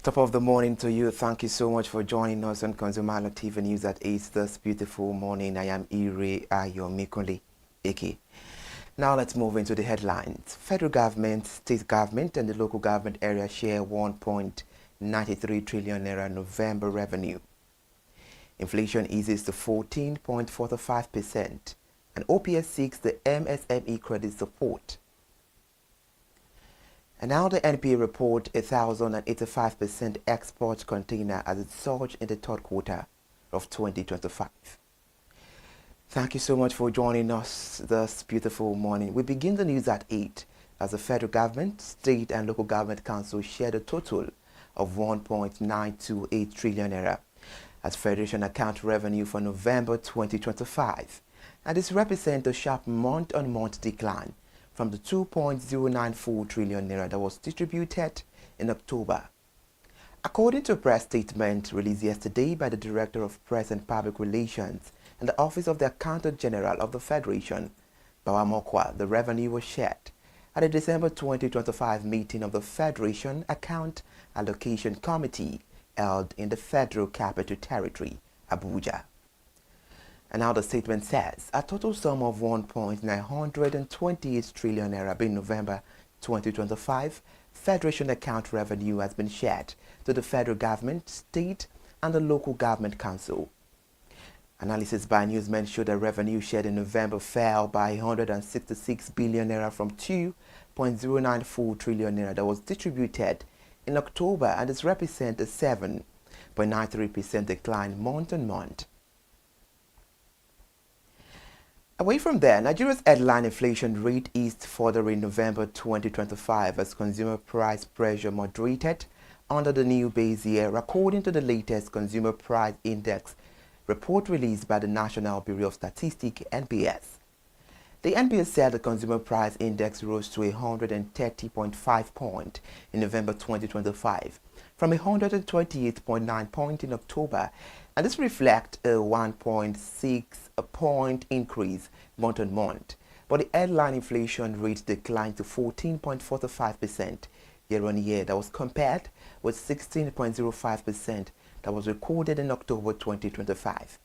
Top of the morning to you. Thank you so much for joining us on ConsumerHallaTV News at 8 this beautiful morning. I am Ire Ayomikoli Eke. Now let's move into the headlines. Federal government, state government and the local government area share 1.93 trillion naira November revenue. Inflation eases to 14.45% and OPS seeks the MSME credit support. And now the NPA report 1,085% export container as it surged in the third quarter of 2025. Thank you so much for joining us this beautiful morning. We begin the news at 8 as the federal government, state and local government council shared a total of 1.928 trillion naira as federation account revenue for November 2025. And this represents a sharp month-on-month decline from the 2.094 trillion naira that was distributed in October. According to a press statement released yesterday by the Director of Press and Public Relations and the Office of the Accountant General of the Federation, Bawamokwa, the revenue was shared at the December 2025 meeting of the Federation Account Allocation Committee held in the Federal Capital Territory, Abuja. And now the statement says, a total sum of 1.928 trillion naira in November 2025, Federation account revenue has been shared to the federal government, state and the local government council. Analysis by newsmen showed that revenue shared in November fell by 166 billion naira from 2.094 trillion naira that was distributed in October, and this represents a 7.93% decline month on month. Away from there, Nigeria's headline inflation rate eased further in November 2025 as consumer price pressure moderated under the new base year, according to the latest Consumer Price Index report released by the National Bureau of Statistics (NBS). The NBS said the Consumer Price Index rose to 130.5 point in November 2025 from 128.9 point in October, and this reflects a 1.6 point increase month on month. But the headline inflation rate declined to 14.45% year on year. That was compared with 16.05% that was recorded in October 2025.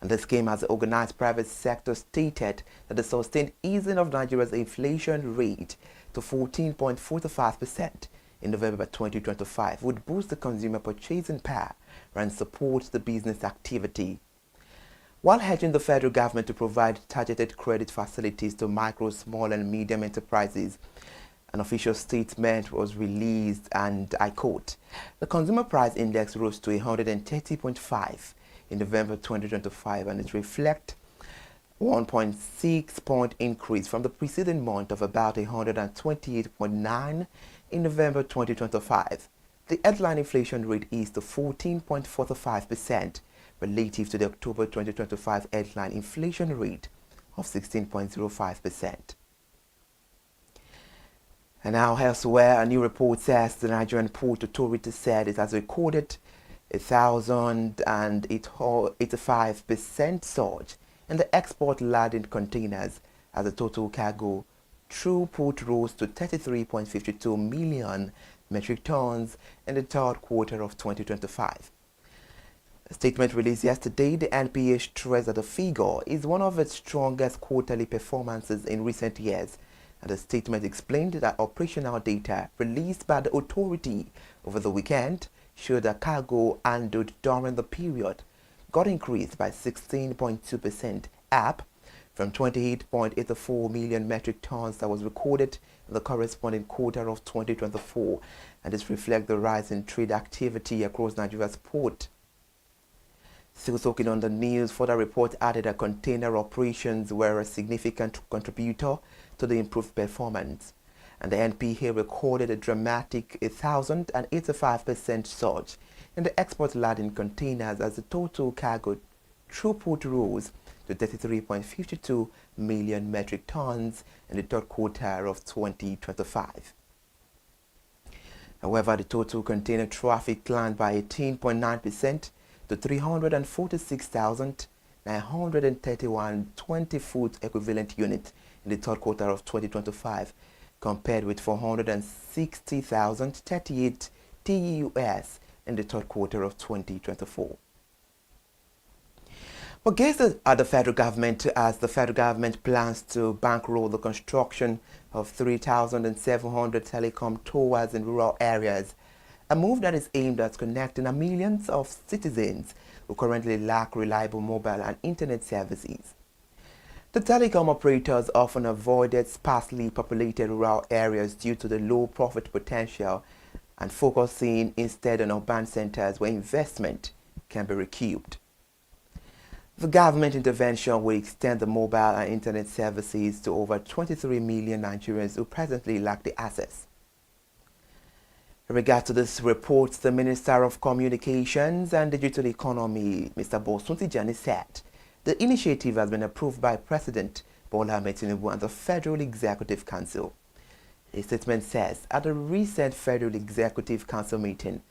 And this came as the organized private sector stated that the sustained easing of Nigeria's inflation rate to 14.45% in November 2025 would boost the consumer purchasing power and support the business activity. While urging the federal government to provide targeted credit facilities to micro, small and medium enterprises, an official statement was released and I quote, the Consumer Price Index rose to 130.5 in November 2025 and it reflects 1.6 point increase from the preceding month of about 128.9 in November 2025. The headline inflation rate is to 14.45% relative to the October 2025 headline inflation rate of 16.05%. And now elsewhere, a new report says the Nigerian Port Authority said it has recorded 1,085% surge in the export laden containers as the total cargo throughput rose to 33.52 million metric tons in the third quarter of 2025. A statement released yesterday, the NPA stressed that the figure is one of its strongest quarterly performances in recent years, and the statement explained that operational data released by the authority over the weekend showed that cargo handled during the period got increased by 16.2% up from 28.84 million metric tons that was recorded in the corresponding quarter of 2024, and this reflects the rise in trade activity across Nigeria's port. Still talking on the news, further report added that container operations were a significant contributor to the improved performance, and the NPA recorded a dramatic 1,085% surge in the export laden containers as the total cargo throughput rose to 33.52 million metric tons in the third quarter of 2025. However, the total container traffic climbed by 18.9% to 346,931 20-foot equivalent units in the third quarter of 2025, compared with 460,038 TUS in the third quarter of 2024. But gazes at the federal government as the federal government plans to bankroll the construction of 3,700 telecom towers in rural areas, a move that is aimed at connecting millions of citizens who currently lack reliable mobile and internet services. The telecom operators often avoided sparsely populated rural areas due to the low profit potential and focusing instead on urban centers where investment can be recouped. The government intervention will extend the mobile and internet services to over 23 million Nigerians who presently lack the access. In regard to this report, the Minister of Communications and Digital Economy, Mr. Bosun Tijani, said the initiative has been approved by President Bola Ahmed Tinubu and the Federal Executive Council. A statement says, at a recent Federal Executive Council meeting,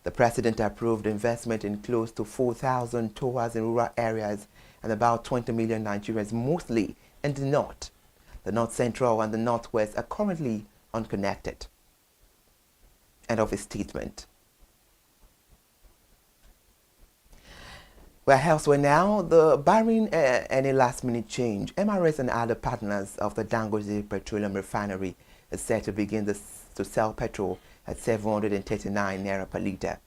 the President approved investment in close to 4,000 towers in rural areas and about 20 million Nigerians, mostly in the north. The north central and the northwest are currently unconnected. End of his statement. Well, elsewhere now, barring any last-minute change, MRS and other partners of the Dangote Petroleum Refinery is set to begin to sell petrol at 739 naira per litre.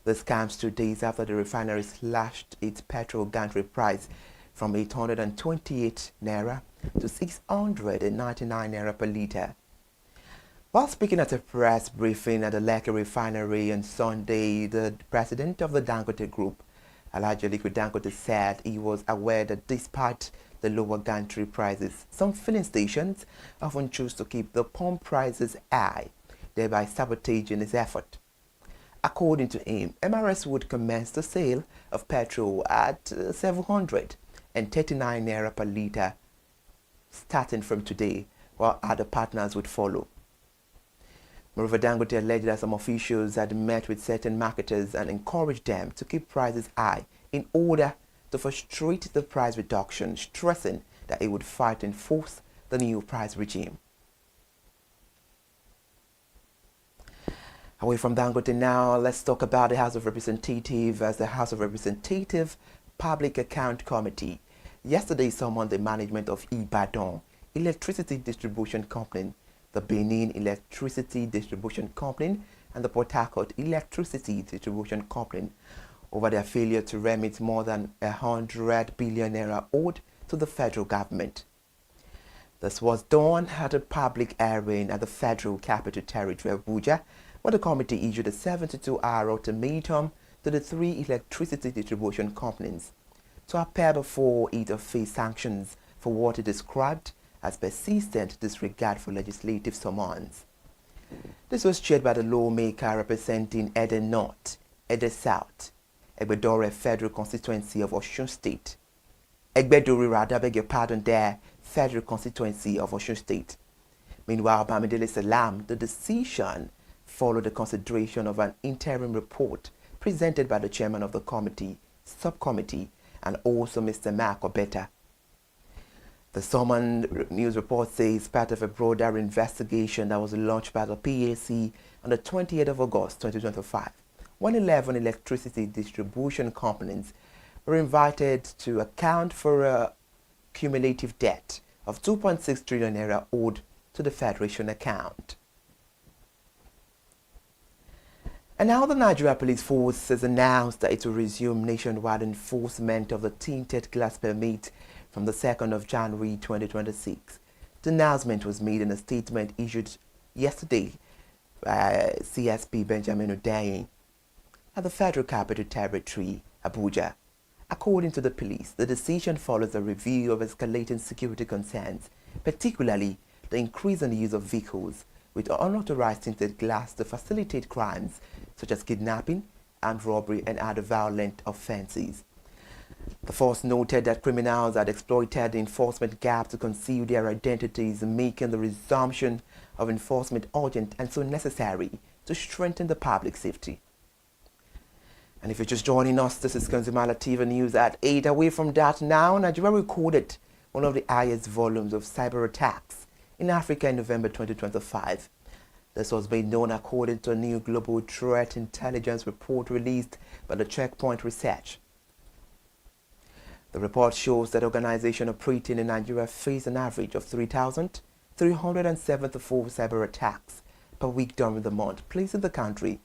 This comes 2 days after the refinery slashed its petrol gantry price from 828 naira to 699 naira per litre. While speaking at a press briefing at the Lekki refinery on Sunday, the president of the Dangote Group, Alhaji Aliko Dangote, said he was aware that despite the lower gantry prices, some filling stations often choose to keep the pump prices high, thereby sabotaging his effort. According to him, MRS would commence the sale of petrol at 739 naira per litre starting from today, while other partners would follow. Moreover, Dangote alleged that some officials had met with certain marketers and encouraged them to keep prices high in order to frustrate the price reduction, stressing that he would fight to enforce the new price regime. Away from Dangote now, let's talk about the House of Representatives. As the House of Representatives Public Account Committee yesterday summoned the management of Ibadan Electricity Distribution Company, the Benin Electricity Distribution Company, and the Port Harcourt Electricity Distribution Company over their failure to remit more than 100 billion naira owed to the federal government. This was done at a public hearing at the Federal Capital Territory, Abuja, where the committee issued a 72-hour ultimatum to the 3 electricity distribution companies to appear before it or face sanctions for what it described as persistent disregard for legislative summons. This was chaired by the lawmaker representing Ede North, Ede South, Egbedore Federal Constituency of Osun State, Egbedore rather, beg your pardon there, Federal Constituency of Osun State. Meanwhile, Bamidele Salam, the decision followed the consideration of an interim report presented by the chairman of the committee, subcommittee, and also Mr. Mark Obeta. The summoned news report says part of a broader investigation that was launched by the PAC on the 28th of August 2025, when 11 electricity distribution companies were invited to account for a cumulative debt of 2.6 trillion naira owed to the Federation account. And now the Nigeria Police Force has announced that it will resume nationwide enforcement of the tinted glass permit from the 2nd of January 2026. The announcement was made in a statement issued yesterday by CSP Benjamin Odeyin at the Federal Capital Territory, Abuja. According to the police, the decision follows a review of escalating security concerns, particularly the increase in the use of vehicles with unauthorized tinted glass to facilitate crimes such as kidnapping, armed robbery, and other violent offenses. The force noted that criminals had exploited the enforcement gap to conceal their identities, making the resumption of enforcement urgent and so necessary to strengthen the public safety. And if you're just joining us, this is ConsumerHallaTV News at 8. Away from that now, Nigeria recorded one of the highest volumes of cyber attacks in Africa in November 2025. This was made known according to a new global threat intelligence report released by the Checkpoint Research. The report shows that organizations operating in Nigeria face an average of 3,374 cyber attacks per week during the month, placing the country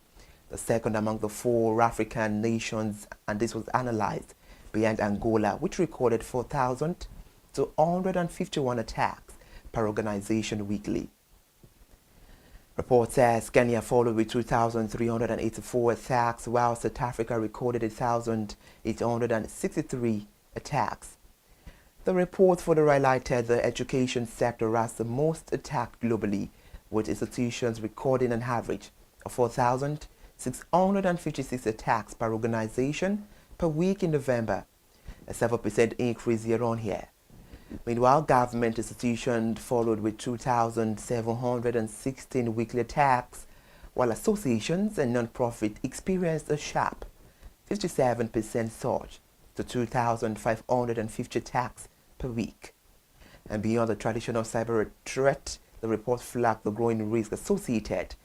the second among the 4 African nations, and this was analyzed behind Angola, which recorded 4,251 attacks per organization weekly. Report says Kenya followed with 2,384 attacks, while South Africa recorded 1,863 attacks. The report further highlighted the education sector as the most attacked globally, with institutions recording an average of 4,656 attacks per organization per week in November, a 7% increase year-on-year. Meanwhile, government institutions followed with 2,716 weekly attacks, while associations and non-profit experienced a sharp 57% surge to 2,550 attacks per week. And beyond the traditional cyber threat, the report flagged the growing risk associated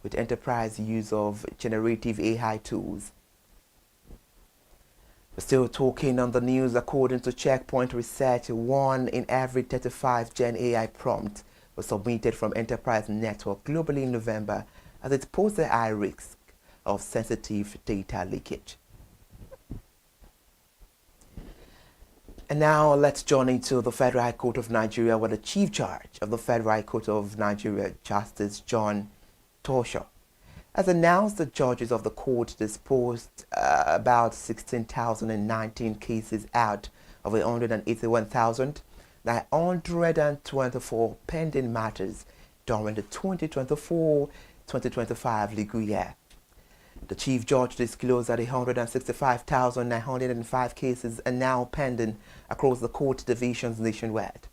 with enterprise use of generative AI tools. We're still talking on the news. According to Checkpoint Research, 1 in every 35 Gen AI prompts was submitted from enterprise network globally in November, as it posed a high risk of sensitive data leakage. And now let's join into the Federal High Court of Nigeria, where the Chief Judge of the Federal High Court of Nigeria, Justice John Tosha, has announced the judges of the court disposed about 16,019 cases out of 181,924 pending matters during the 2024-2025 legal year. The Chief Judge disclosed that 165,905 cases are now pending across the court divisions nationwide.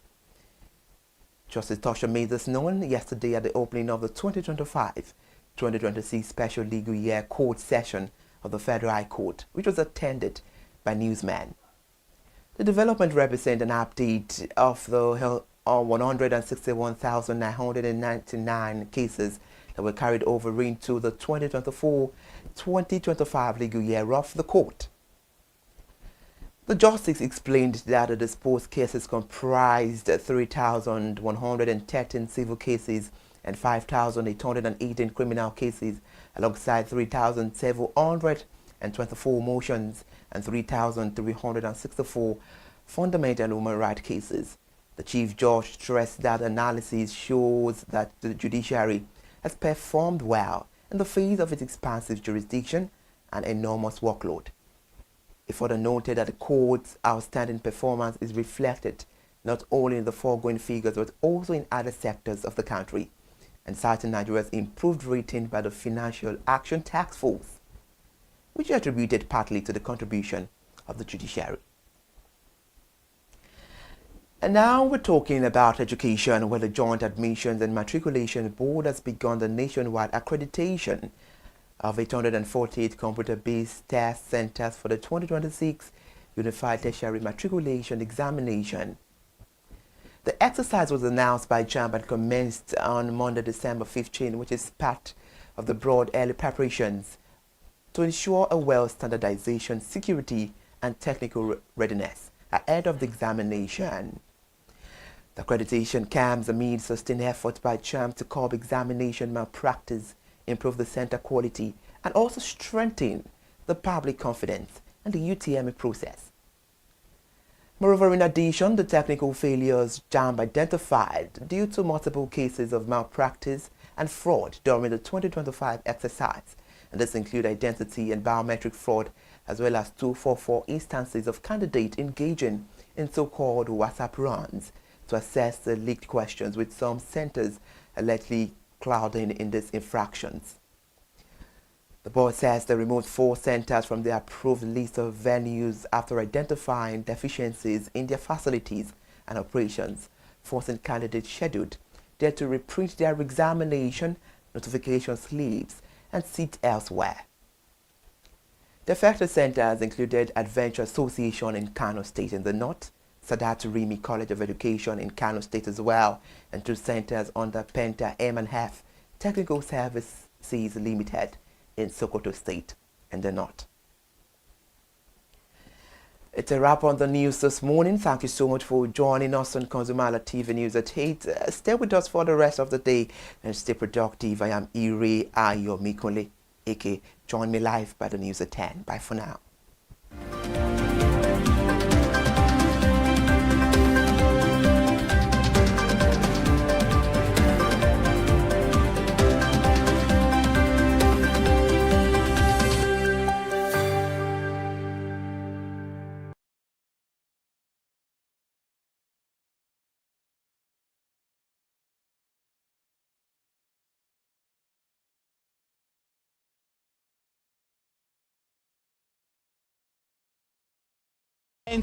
Justice Tosha made this known yesterday at the opening of the 2025-2026 Special Legal Year Court Session of the Federal High Court, which was attended by newsmen. The development represents an update of the 161,999 cases that were carried over into the 2024-2025 legal year of the court. The justice explained that the disposed cases comprised 3,113 civil cases and 5,818 criminal cases, alongside 3,724 motions and 3,364 fundamental human rights cases. The Chief Judge stressed that analysis shows that the judiciary has performed well in the face of its expansive jurisdiction and enormous workload. He further noted that the court's outstanding performance is reflected not only in the foregoing figures but also in other sectors of the country, and citing Nigeria's improved rating by the Financial Action Task Force, which he attributed partly to the contribution of the judiciary. And now we're talking about education, where the Joint Admissions and Matriculation Board has begun the nationwide accreditation of 848 computer-based test centers for the 2026 Unified Tertiary Matriculation Examination. The exercise was announced by JAMB and commenced on Monday, December 15, which is part of the broad early preparations to ensure a well-standardization, security, and technical readiness ahead of the examination. The accreditation comes amid sustained efforts by JAMB to curb examination malpractice, improve the center quality, and also strengthen the public confidence in the UTME process. Moreover, in addition, the technical failures JAMB identified due to multiple cases of malpractice and fraud during the 2025 exercise, and this include identity and biometric fraud, as well as 244 instances of candidates engaging in so-called WhatsApp runs to assess the leaked questions, with some centers allegedly clouding in these infractions. The board says they removed 4 centers from the approved list of venues after identifying deficiencies in their facilities and operations, forcing candidates scheduled there to reprint their examination notification slips and sit elsewhere. The affected centers included Adventure Association in Kano State in the north, Sadat Rimi College of Education in Kano State as well, and 2 centers under Penta M&F Technical Services Limited in Sokoto State in the north. It's a wrap on the news this morning. Thank you so much for joining us on ConsumerHallaTV News at 8. Stay with us for the rest of the day and stay productive. I am Ire Ayomikole, aka join me live by the news at 10. Bye for now.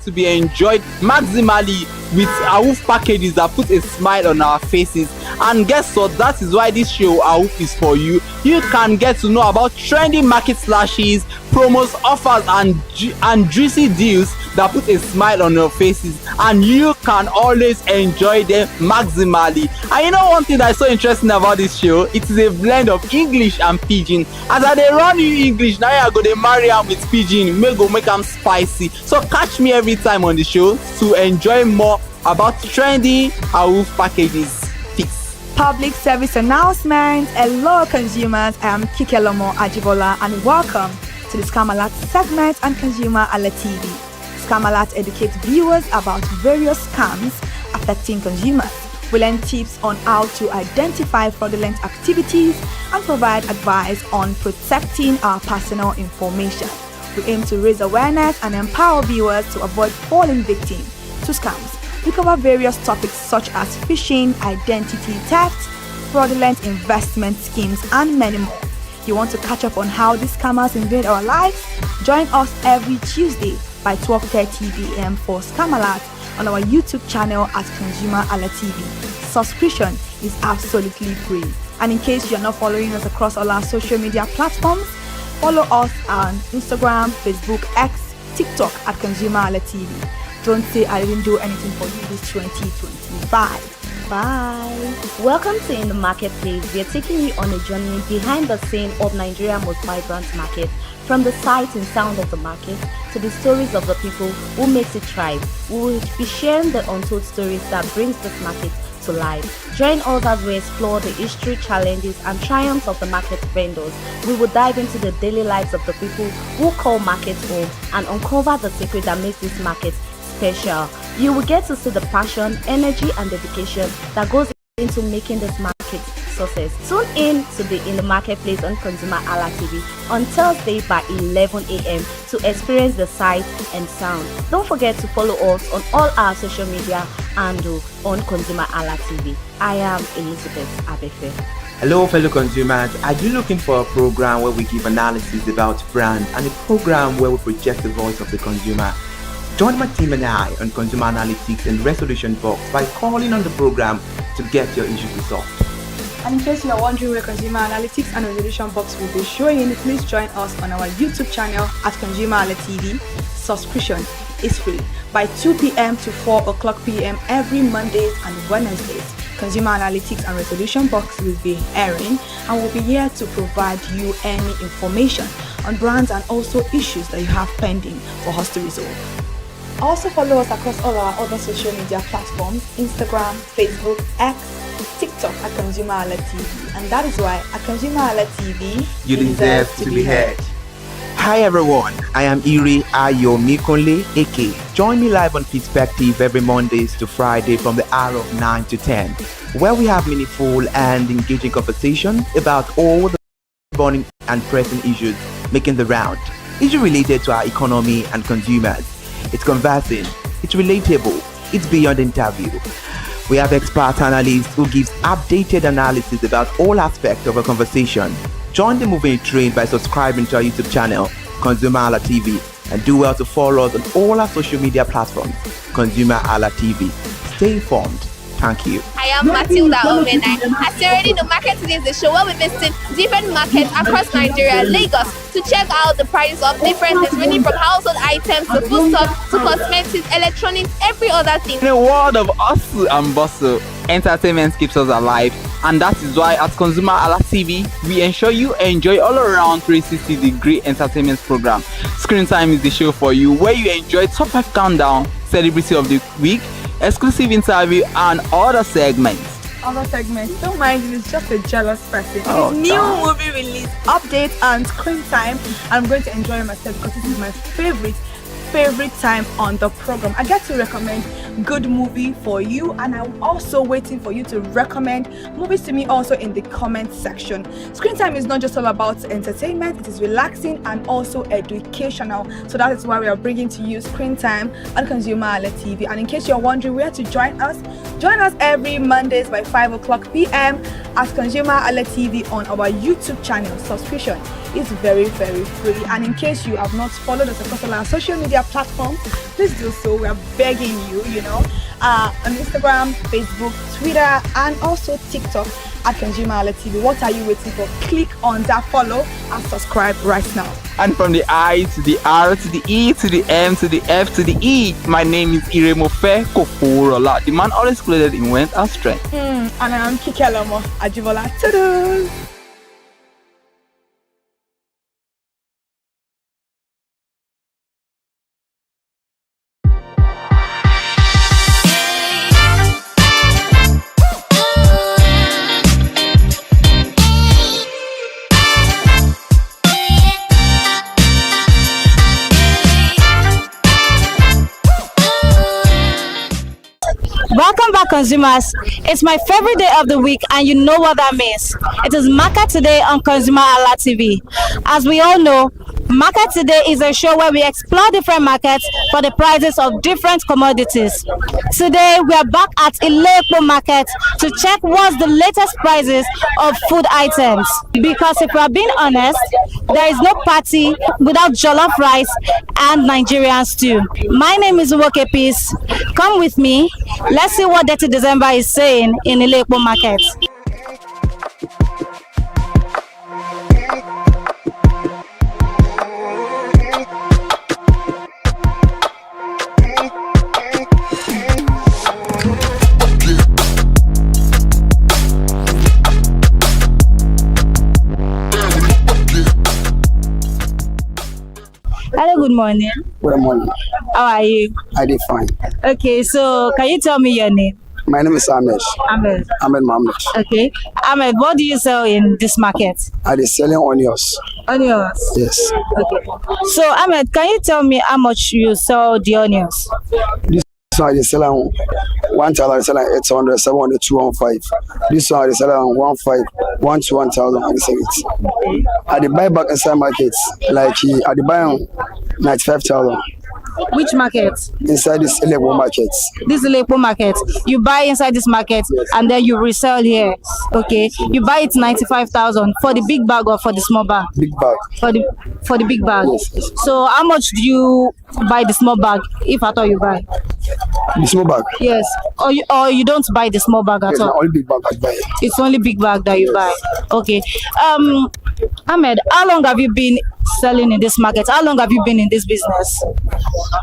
To be enjoyed maximally with AWOOF packages that put a smile on our faces. And guess what? That is why this show AWOOF is for you. You can get to know about trendy market slashes, promos, offers and juicy deals that put a smile on your faces, and you can always enjoy them maximally. And you know one thing that's so interesting about this show? It is a blend of English and Pidgin. As I dey run you English, now I go dey marry am with Pidgin, make am spicy. So catch me every time on the show to enjoy more about trendy AWOOF packages. Public service announcement. Hello consumers, I am Kikelomo Ajibola and welcome to the Scam Alert segment on ConsumerHallaTV. Scam Alert educates viewers about various scams affecting consumers. We learn tips on how to identify fraudulent activities and provide advice on protecting our personal information. We aim to raise awareness and empower viewers to avoid falling victim to scams. We cover various topics such as phishing, identity theft, fraudulent investment schemes, and many more. You want to catch up on how these scammers invade our lives? Join us every Tuesday by 12:30 p.m. for Scam Alert on our YouTube channel at ConsumerHallaTV. Subscription is absolutely free. And in case you're not following us across all our social media platforms, follow us on Instagram, Facebook, X, TikTok at ConsumerHallaTV. Don't say I didn't do anything for you this 2025. Bye. Welcome to In the Marketplace. We are taking you on a journey behind the scene of Nigeria's most vibrant market. From the sight and sound of the market to the stories of the people who makes it thrive. We will be sharing the untold stories that brings this market to life. Join us as we explore the history, challenges, and triumphs of the market vendors. We will dive into the daily lives of the people who call markets home and uncover the secret that makes this market special. You will get to see the passion, energy, and dedication that goes into making this market success. Tune in to the In the Marketplace on ConsumerHallaTV on Thursday by 11 a.m. to experience the sight and sound. Don't forget to follow us on all our social media and on ConsumerHallaTV. I am Elizabeth Abefe. Hello fellow consumers, are you looking for a program where we give analysis about brands and a program where we project the voice of the consumer? Join my team and I on Consumer Analytics and Resolution Box by calling on the program to get your issues resolved. And in case you are wondering where Consumer Analytics and Resolution Box will be showing, please join us on our YouTube channel at ConsumerHallaTV. Subscription is free by 2 p.m. to 4 o'clock p.m. every Mondays and Wednesdays. Consumer Analytics and Resolution Box will be airing and will be here to provide you any information on brands and also issues that you have pending for us to resolve. Also follow us across all our other social media platforms, Instagram, Facebook, X, TikTok at ConsumerHallaTV. And that is why at ConsumerHallaTV, you deserve to be heard. Hi everyone, I am Ire Ayomikole, aka join me live on Perspective every Mondays to Friday from the hour of 9 to 10, where we have meaningful and engaging conversations about all the burning and pressing issues making the round. Issues related to our economy and consumers. It's conversing, it's relatable, it's beyond interview. We have expert analysts who gives updated analysis about all aspects of a conversation. Join the moving train by subscribing to our YouTube channel, ConsumerHallaTV, and do well to follow us on all our social media platforms, ConsumerHallaTV. Stay informed. Thank you. I am Matilda Omenai. As you already know, Market Today is the show where we visit different markets across Nigeria, Lagos, to check out the prices of different things, ranging from household items to foodstuffs to cosmetics, electronics, every other thing. In a world of hustle and bustle, entertainment keeps us alive. And that is why at ConsumerHallaTV, we ensure you enjoy all around 360-degree entertainment program. Screen Time is the show for you, where you enjoy top 5 countdown, celebrity of the week, exclusive interview, and other segments. Don't mind him, he's just a jealous person. Oh, His new movie release, update, and screen time. I'm going to enjoy myself because this is my favorite time on the program. I get to recommend good movie for you, and I'm also waiting for you to recommend movies to me also in the comment section. Screen time is not just all about entertainment, it is relaxing and also educational. So that is why we are bringing to you Screen Time on ConsumerHallaTV. And in case you're wondering where to join us every Mondays by 5 o'clock p.m. at ConsumerHallaTV on our YouTube channel. Subscription is very, very free. And in case you have not followed us across all our social media platforms, please do so. We are begging you, on Instagram, Facebook, Twitter, and also TikTok at ConsumerHallaTV. What are you waiting for? Click on that follow and subscribe right now. And from the I to the R to the E to the M to the F to the E, my name is Iremofe Koforola, the man always clothed in wealth and strength. And I am ConsumerHalla Ajibola. Toodles! Welcome back, consumers. It's my favorite day of the week, and you know what that means. It is Market Today on ConsumerHallaTV. As we all know, Market Today is a show where we explore different markets for the prices of different commodities. Today, we are back at Ile-Epo Market to check what's the latest prices of food items. Because if we are being honest, there is no party without jollof rice and Nigerian stew. My name is Uwoke Peace. Come with me. Let's see what Dirty December is saying in Ile-Epo Market. Hello, good morning. Good morning. How are you? I did fine. Okay, so can you tell me your name? My name is Ahmed. Ahmed Mohammed. Okay. Ahmed, what do you sell in this market? I did selling onions. Onions? Yes. Okay. So, Ahmed, can you tell me how much you sell the onions? This one I did selling 1,000, I did selling 800, 700, 215. This one I did selling 15, 1 to 1,000. I did sell it. I did buy back inside markets, like I did buy 95,000. Which market? Inside this Ile-Epo market. This Ile-Epo market. You buy inside this market, yes, and then you resell here. Okay. You buy it 95,000 for the big bag or for the small bag? Big bag. For the big bag. Yes. So how much do you buy the small bag, if at all you buy? The small bag? Yes. Or you don't buy the small bag at all? Only big bag I buy. It's only big bag that you buy. Okay. Ahmed, how long have you been selling in this market? How long have you been in this business?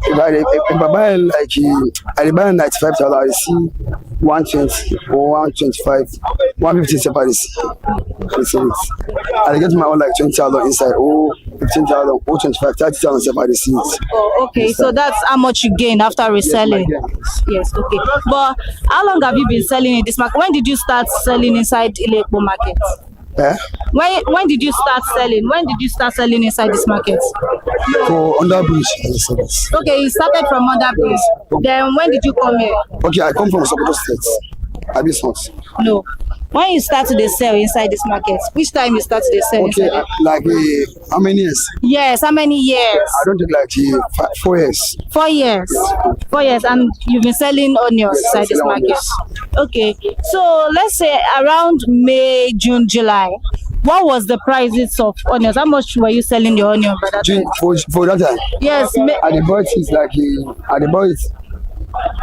If I buy I buy 95,000, I see 120 or 125, 150 separate. I get my own like 20,000 inside, 15,000, 25, 30,000 separate. Oh, okay. So that's how much you gain after reselling. Yes, okay. But how long have you been selling in this market? When did you start selling inside Ile-Epo market? Yeah. When did you start selling? When did you start selling inside this market? For under bridge. Okay, you started from under bridge. Then when did you come here? Okay, I come from Sokoto State. Abyssmont. No. When you started to sell inside this market, which time you started to sell? Okay, like how many years? Yes, how many years? I don't think like 4 years. 4 years. 4 years, and you've been selling onions inside this market. Okay, so let's say around May, June, July. What was the prices of onions? How much were you selling the onion by that time? For that time? Yes. At the bought is like at the bought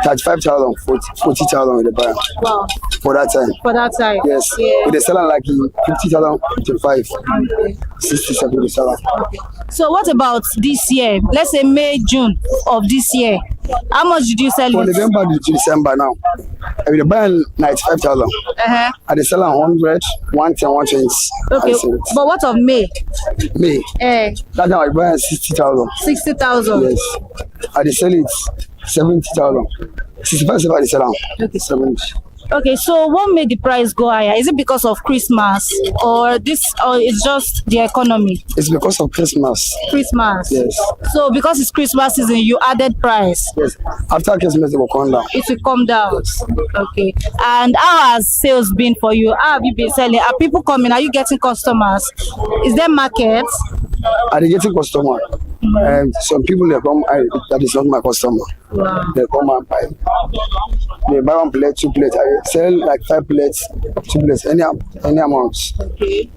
35,000, 40,000 with the buyer. Wow. For that time. For that time. Yes. Yeah. With the seller like 50,000, 55, 60,000 with the seller. So what about this year? Let's say May, June of this year. How much did you sell For it? November to December now. I will buy 95,000. I dey sell 100, 110, 120. Okay, but what of May? May. That time I buy 60,000. 60,000. Yes. I dey sell it 70,000. 65 I dey sell am. Okay. 70. Okay, so what made the price go higher? Is it because of Christmas or it's just the economy? It's because of Christmas. Christmas. Yes. So because it's Christmas season, you added price. Yes. After Christmas, it will come down. It will come down. Yes. Okay. And how has sales been for you? How have you been selling? Are people coming? Are you getting customers? Is there market? Are they getting customer? And some people they come, that is not my customer. Wow. They come and buy. They buy 1 plate, 2 plates. I sell like 5 plates, 2 plates, any amount. Okay.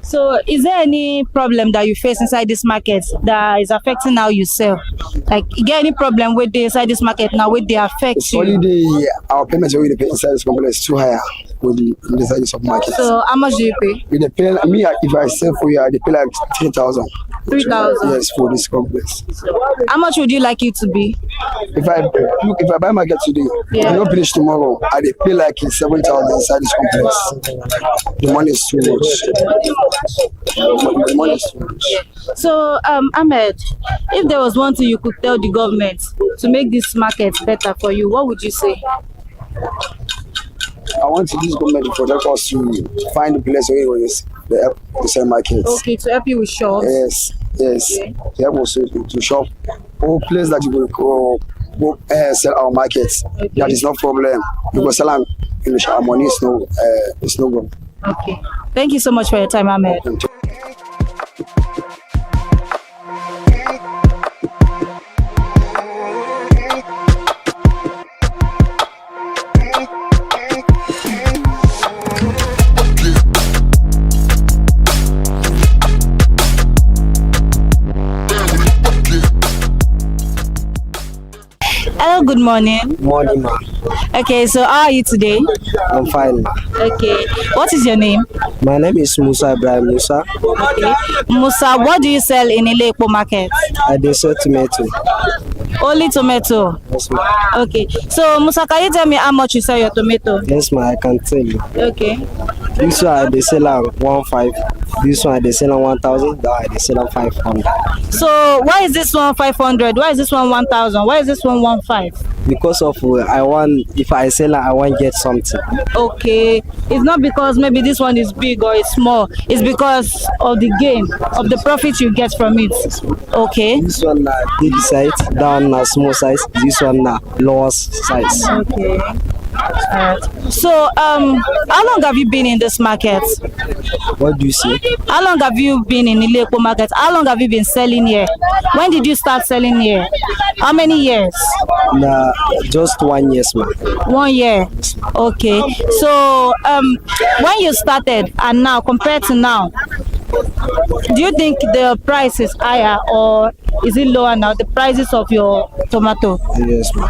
So is there any problem that you face inside this market that is affecting how you sell? Like, you get any problem with inside this market now with the affect It's you? only our payments we pay inside this company is too higher with the inside this market. So how much do you pay? We dey pay me if I sell for you, I dey pay like 3,000. 3,000. Yes, for this complex. How much would you like it to be? If I buy market today, Yeah. I don't finish tomorrow. I dey pay like 7,000 inside this complex. The money is too much. The money is too much. So Ahmed, if there was one thing you could tell the government to make this market better for you, what would you say? I want this government to protect us to find the place where it is the sell markets. Okay, to help you with shops. Yes. Okay. To help us to shop. All place that you will go sell our markets. Okay. That is no problem. You go sell them in our money is no good. Okay. Thank you so much for your time, Ahmed. Hello, good morning. Morning, ma. Okay, so how are you today? I'm fine, ma. Okay, what is your name? My name is Musa Ibrahim Musa. Okay. Musa, what do you sell in Ilepo market? I dey sell tomato. Only tomato. Yes, ma. Okay, so Musa, can you tell me how much you sell your tomato? Yes, ma. I can tell you. Okay. This one I dey sell am 1,500. This one I dey sell am 1,000. That I dey sell am 500. So why is this one 500? Why is this one 1,000? Why is this one 1,500? Because of if I sell am, I want get something. Okay, it's not because maybe this one is big or it's small. It's because of the gain, of the profit you get from it. Okay. This one na big size, that one na small size. This one na lower size. Okay. Alright. So, how long have you been in this market? What do you say? How long have you been in Ilepo market? How long have you been selling here? When did you start selling here? How many years? Na just 1 year, ma. 1 year. Okay. So, when you started and now compared to now, do you think the price is higher or is it lower now? The prices of your tomato? Yes, ma.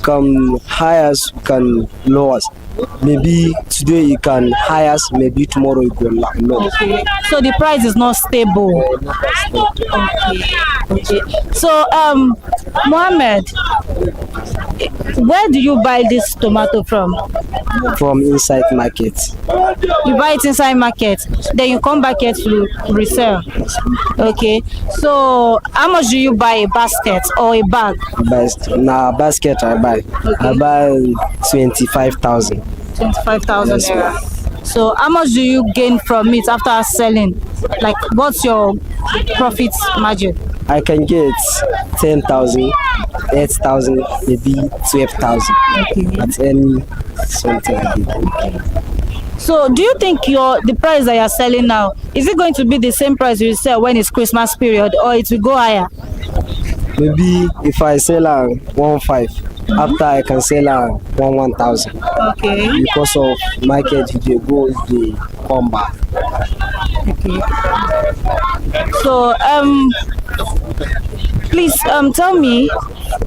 Come highest, can lowest. Maybe today you can highest, maybe tomorrow you go low. Okay. So the price is not stable. Okay. So Mohammed, where do you buy this tomato from? From inside market. You buy it inside market, then you come back here to resell. Okay. So how much do you buy a basket or a bag? Na basket I buy. I buy 25,000. 25,000 Yes, naira. So how much do you gain from it after selling? Like, what's your profit margin? I can get 10,000, 8,000, maybe 12,000. Okay. At any something I do. So do you think the price that you're selling now, is it going to be the same price you sell when it's Christmas period, or it will go higher? Maybe if I sell 1,500, after I can sell 1,000. Okay. Because of market, if they go, they come back. Okay. So please tell me,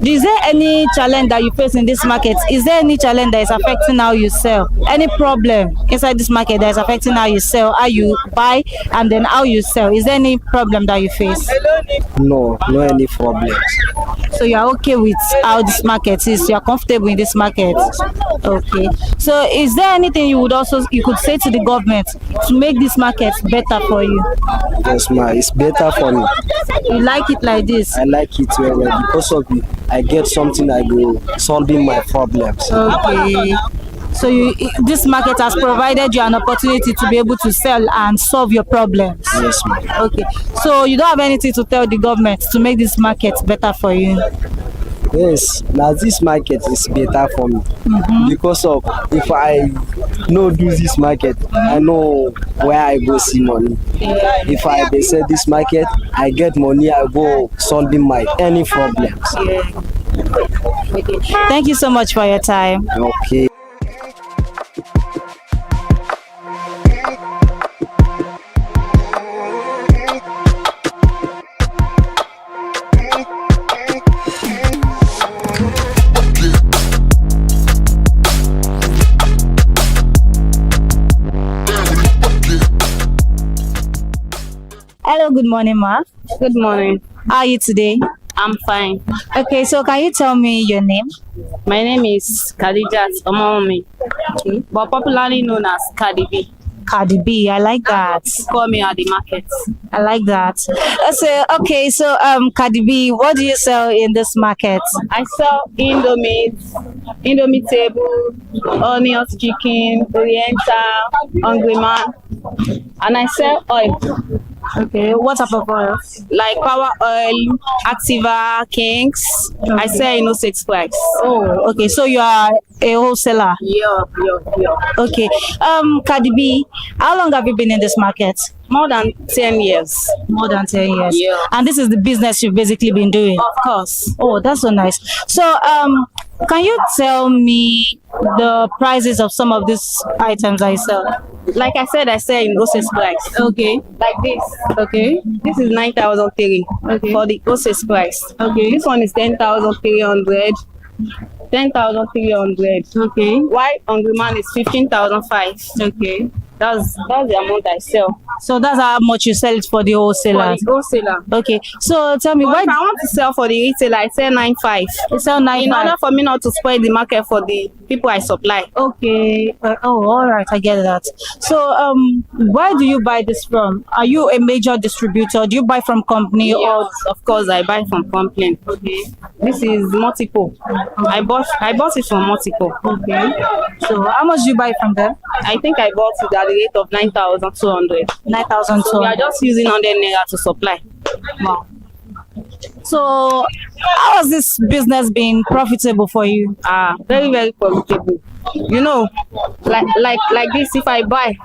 Is there any challenge that you face in this market? Is there any challenge that is affecting how you sell? Any problem inside this market that is affecting how you sell, how you buy, and then how you sell? Is there any problem that you face? No, no any problems. So you are okay with how this market is? You are comfortable in this market? Okay. So is there anything you could say to the government to make this market better for you? Yes, ma, it's better for me. You like it like this? I like it very well because of it. I get something I go solving my problems. Okay. So this market has provided you an opportunity to be able to sell and solve your problems. Yes, ma'am. Okay. So you don't have anything to tell the government to make this market better for you? Yes, now this market is better for me because of if I no do this market, I know where I go see money. If they say this market, I get money, I go solving my any problems. Okay. Thank you so much for your time. Okay. Hello, good morning, ma. Good morning. How are you today? I'm fine. Okay, so can you tell me your name? My name is Khadijat Omomi, but popularly known as Cardi B. Cardi B, I like that. Call me at the market. I like that. So Cardi B, what do you sell in this market? I sell Indomie table, onions chicken, Oriental, Hungry Man, and I sell oil. Okay, what type of oil? Like Power Oil, Activa, Kings. Okay. I sell in 6 price. Oh, okay. So you are a wholesaler? Yeah. Okay. Cardi B, how long have you been in this market? More than 10 years. More than 10 years? Yeah. And this is the business you've basically been doing? Of course. Oh, that's so nice. So, can you tell me the prices of some of these items I sell? Like I said, I sell in 6 price. Okay. Like this. Okay. This is 9,003 for the 6 price. Okay. This one is 10,300. 10,300. Okay. Why Hungry Man is 15,005. Okay. That's the amount I sell. So that's how much you sell it for the wholesaler? For the wholesaler. Okay. So tell me, but why if I want to sell for the retailer, I sell 9.5. You sell 9.5? In order for me not to spoil the market for the people I supply. Okay. All right. I get that. So where do you buy this from? Are you a major distributor? Do you buy from company? Yes, or of course I buy from company. Okay. This is multiple. I bought it from multiple. Okay. So how much do you buy from them? I think I bought it at the rate of 9,200. 9,200. So we are just using 100 naira to supply. Wow. So how has this business been profitable for you? Very, very profitable. You know, like this, if I buy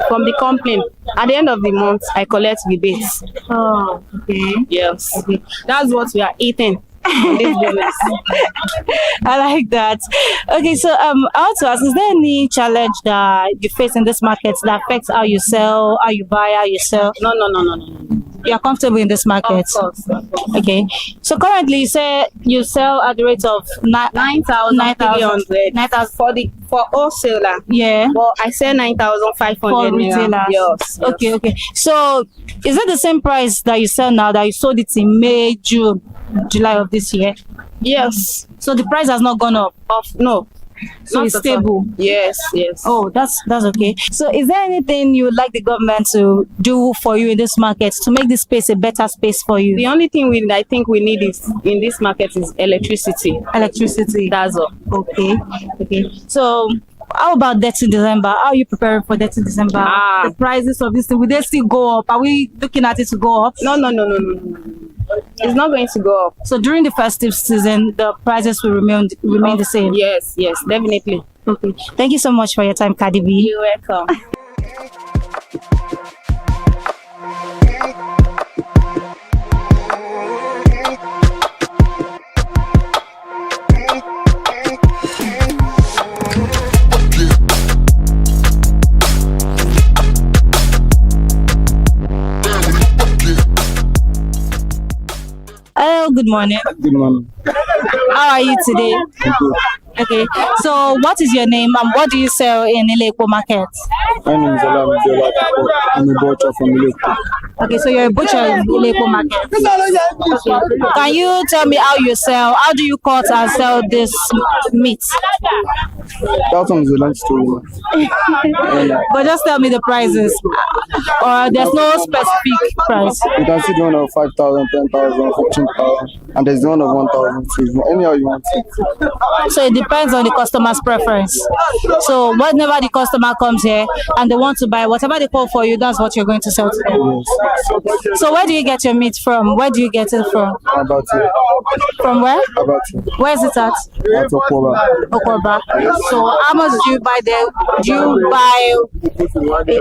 from the company, at the end of the month, I collect rebates. Oh, okay. Yes. Okay. That's what we are eating. This business. I like that. Okay, so I want to ask, is there any challenge that you face in this market that affects how you sell, how you buy, how you sell? No. You're comfortable in this market? Of course. Okay. So currently you say you sell at the rate of 9,300 for wholesaler. Yeah. But I sell 9,500 for retailers. Yes. Okay. So is it the same price that you sell now that you sold it in May, June, July of this year? Yes. So the price has not gone up? No. So it's stable? Yes. Oh, that's okay. So is there anything you would like the government to do for you in this market to make this space a better space for you? The only thing I think we need is in this market is electricity. Electricity. That's all. Okay. So how about Dirty December? How are you preparing for Dirty December? The prices of this thing, will they still go up? Are we looking at it to go up? No. It's not going to go up. So during the festive season, the prices will remain the same? Yes, definitely. Okay. Thank you so much for your time, Cardi B. You're welcome. good morning. Good morning. How are you today? I'm good. Okay, so what is your name and what do you sell in Ilekpo market? My name is Alam Jola. I'm a butcher from Ilekpo. Okay, so you're a butcher in Ilekpo market. Okay. Can you tell me how you sell? How do you cut and sell this meat? That one is a long story. But just tell me the prices. Or there's no specific price. You can see the one of 5,000, 10,000, 15,000, and there's the one of 1,000. Anyhow you want it. So it depends on the customer's preference. So whenever the customer comes here and they want to buy whatever they call for you, that's what you're going to sell to them. Yes. So where do you get your meat from? Where do you get it from? About it. From where? About it. Where is it at? At Okoba. Okoba. So how much do you buy there? Do you buy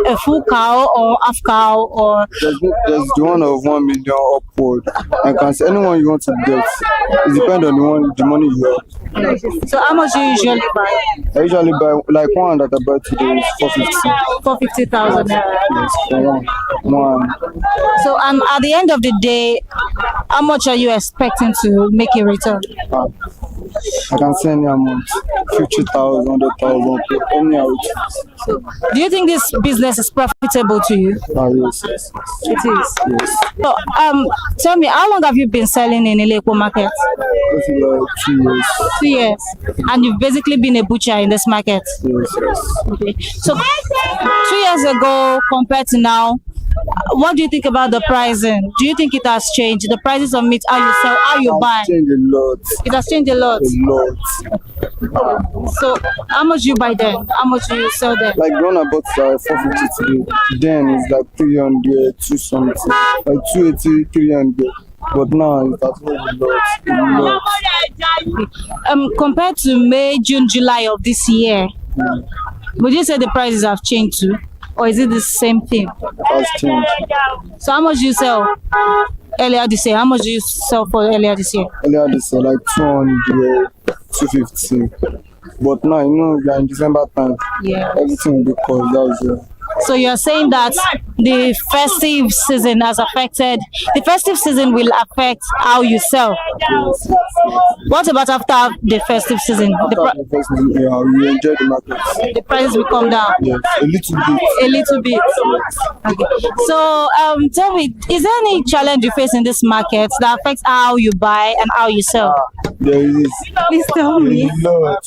a full cow or half cow or? There's the one of 1 million upward. And can see anyone you want to get. It depends on the money you have. So how much do you usually buy? I usually buy like one that I buy today is 450. 450,000. Yes, for one. So at the end of the day, how much are you expecting to make a return? I can say any amount, 50,000, 100,000, any amount. So, do you think this business is profitable to you? Yes. It is. Yes. So, tell me, how long have you been selling in Ilekpo market? This is like 2 years. 2 years. And you've basically been a butcher in this market? Yes. Okay. So 2 years ago compared to now, what do you think about the pricing? Do you think it has changed? The prices of meat, how you sell, how you buy? It has changed a lot. It has changed a lot. A lot. So how much do you buy then? How much do you sell then? Like the one I bought 450 today, then it's like 300, 2 something, like 280, 300. But now it's at a lot. Compared to May, June, July of this year, would you say the prices have changed too? Or is it the same thing? It has changed. So how much do you sell earlier this year? How much do you sell for earlier this year? Earlier this year, like 200, 250. But now, we are in December time. Yeah. Everything will be cost. That's So you're saying that the festive season has affected, the festive season will affect how you sell. Yes. What about after the festive season? We enjoy the market. The prices will come down. Yes, a little bit. A little bit. Okay. So tell me, is there any challenge you face in this market that affects how you buy and how you sell? There is. Please tell me. Look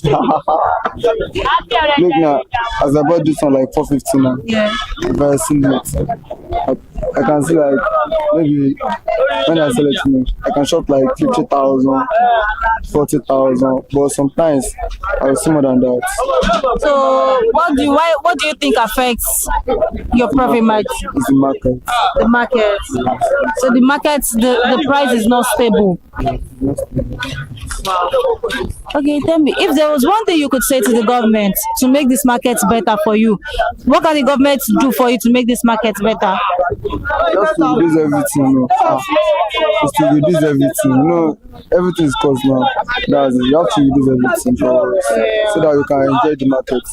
now, as I bought this one like 450 now. Yeah. If I see it, I can see like maybe when I sell it to me, I can shop like 50,000, 40,000, but sometimes I will see more than that. So what do you think affects your profit margin? It's the market. The market. So the market, the price is not stable. Okay, tell me, if there was one thing you could say to the government to make this market better for you, what can the government do for you to make this market better? Just to reduce everything, Just to reduce everything, everything is cost now. That's it. You have to reduce everything so that you can enjoy the market.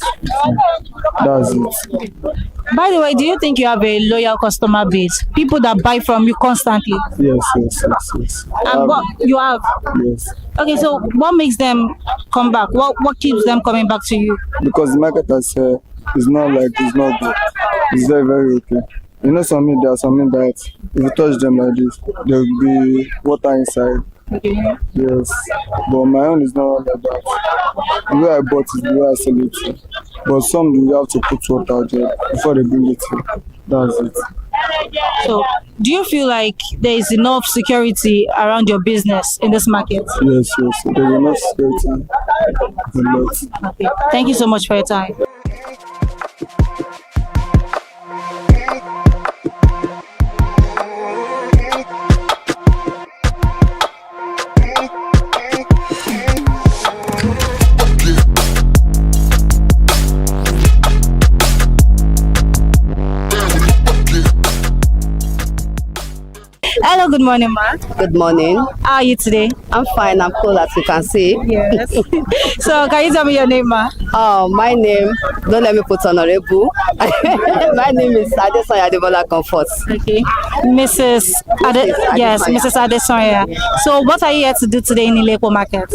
That's it. By the way, do you think you have a loyal customer base? People that buy from you constantly? Yes. And what you have? Yes. Okay, so what makes them come back? What keeps them coming back to you? Because the market is not like it's not good. It's very, very okay. There are some that if you touch them like this, there will be water inside. Okay. Yes. But my own is not like that. The way I bought it, the way I sell it. But some you have to put water there before they bring it in. That's it. So, do you feel like there is enough security around your business in this market? Yes. There is enough security. A lot. Okay. Thank you so much for your time. Hello, good morning, ma. Good morning. How are you today? I'm fine. I'm cool, as you can see. Yes. So, can you tell me your name, ma? Oh, my name, don't let me put honorable. My name is Adesanya Adebola Comfort. Okay. Mrs. Yes, Mrs. Adesanya. So, what are you here to do today in Ilepo Market?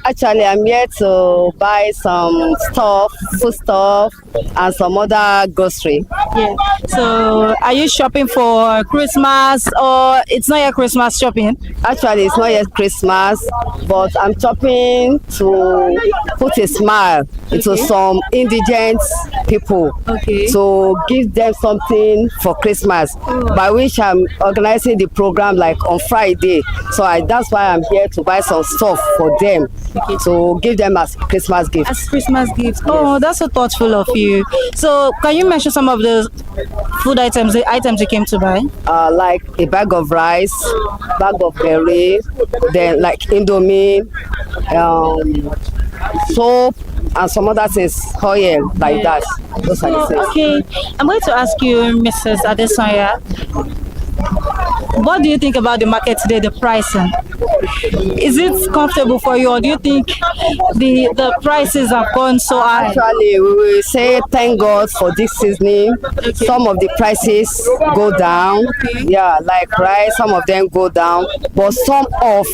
Actually, I'm here to buy some stuff, food stuff, and some other grocery. Yeah. So, are you shopping for Christmas or it's not your Christmas shopping? Actually, it's not yet Christmas, but I'm shopping to put a smile into some indigent people. Okay. To give them something for Christmas, by which I'm organizing the program like on Friday. So that's why I'm here to buy some stuff for them to give them as Christmas gift. As Christmas gift. Oh, that's so thoughtful of you. So, can you mention some of the food items you came to buy? Like a bag of rice, bag of berry, then like Indomie, soap, and some other things, oil, like that. Those are the things. Okay, I'm going to ask you, Mrs. Adesanya, what do you think about the market today, the pricing? Is it comfortable for you, or do you think the prices have gone so high? Actually, we will say thank God for this seasoning. Okay. Some of the prices go down. Okay. Yeah, like rice, some of them go down, but some of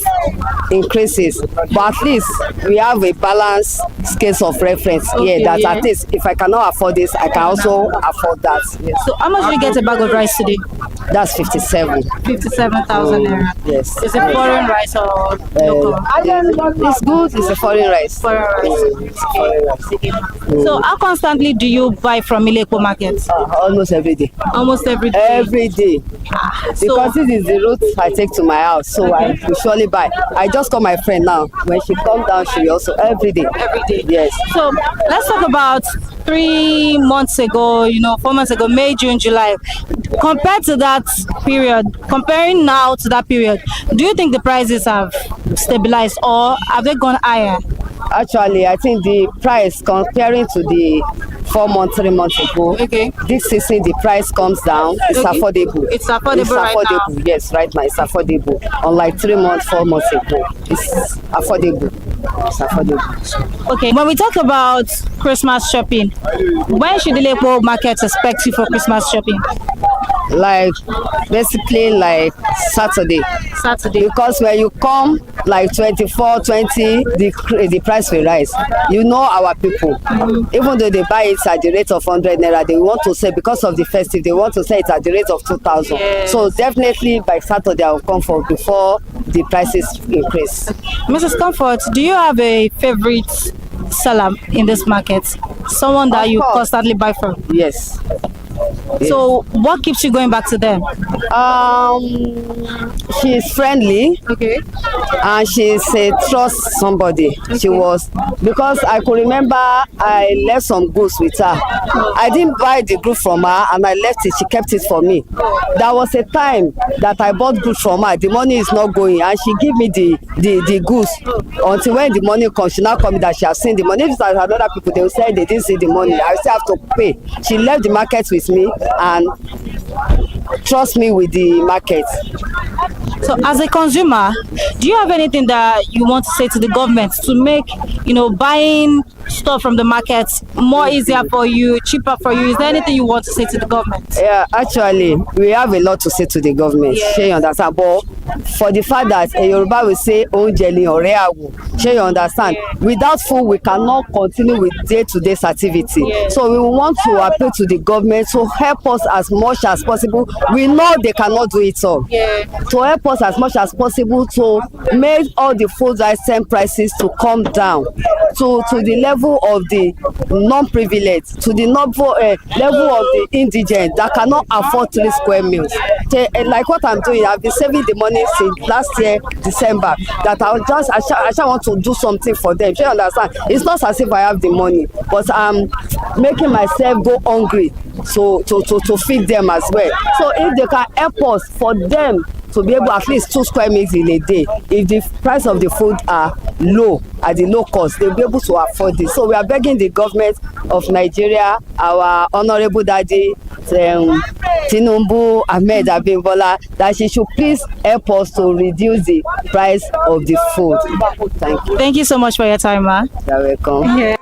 increases. But at least we have a balanced scale of reference here that at least if I cannot afford this, I can also afford that. Yes. So how much do you get a bag of rice today? That's 57. 57,000 naira. Yes. Is it foreign rice or local? It's good. It's a foreign rice. Foreign rice. So how constantly do you buy from Ilepo Market? Almost every day. Almost every day. Every day. Because this is the route I take to my house, so I usually buy. I just call my friend now. When she comes down, she also every day. Every day. Yes. So let's talk about 3 months ago, 4 months ago, May, June, July. Compared to that period, comparing now to that period, do you think the prices have stabilized or have they gone higher? Actually, I think the price comparing to the 4 months, 3 months ago, this season the price comes down. It's affordable. It's affordable right now. Yes, right now it's affordable. Unlike 3 months, 4 months ago, it's affordable. It's affordable. Okay, when we talk about Christmas shopping, when should the Ilepo Market expect you for Christmas shopping? Like basically like Saturday. Because when you come like 24, 20, the price will rise. You know our people. Even though they buy it at the rate of 100 naira, they want to say because of the festive, they want to say it at the rate of 2,000. Yes. So definitely by Saturday I will come for before the prices increase. Mrs. Comfort, do you have a favorite seller in this market? Someone that you constantly buy from? Yes. So what keeps you going back to them? She's friendly. Okay. And she's a trust somebody. She was, because I could remember I left some goods with her. I didn't buy the goods from her and I left it. She kept it for me. There was a time that I bought goods from her. The money is not going and she gave me the goods until when the money comes. She now called me that she has seen the money. If it's other people, they will say they didn't see the money. I still have to pay. She left the market with me and trust me with the market. So as a consumer, do you have anything that you want to say to the government to make, buying stuff from the market more easier for you, cheaper for you? Is there anything you want to say to the government? Yeah, actually, we have a lot to say to the government. Shey you understand? But for the fact that a Yoruba will say, "Oúnjẹ ni ọ̀rẹ́ àwò," shey you understand? Without food, we cannot continue with day-to-day activity. So we want to appeal to the government to help us as much as possible. We know they cannot do it all. To help us as much as possible to make all the food item prices to come down to the level of the non-privileged, to the level of the indigent that cannot afford 3 square meals. Like what I'm doing, I've been saving the money since last year December, that I just want to do something for them. You understand? It's not as if I have the money, but I'm making myself go hungry to feed them as well. So if they can help us for them to be able at least 2 square meals in a day, if the price of the food are low, at the low cost, they'll be able to afford this. So we are begging the government of Nigeria, our honorable daddy, Tinubu Ahmed Abimbola that she should please help us to reduce the price of the food. Thank you. Thank you so much for your time, ma. You're welcome. Yeah.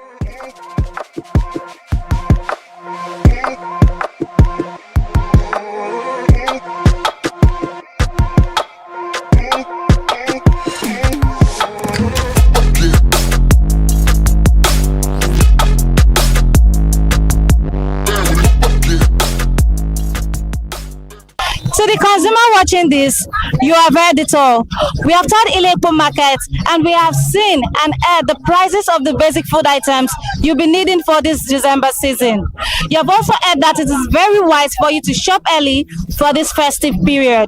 To the consumer watching this, you have heard it all. We have toured Ilepo Market and we have seen and heard the prices of the basic food items you'll be needing for this December season. You have also heard that it is very wise for you to shop early for this festive period.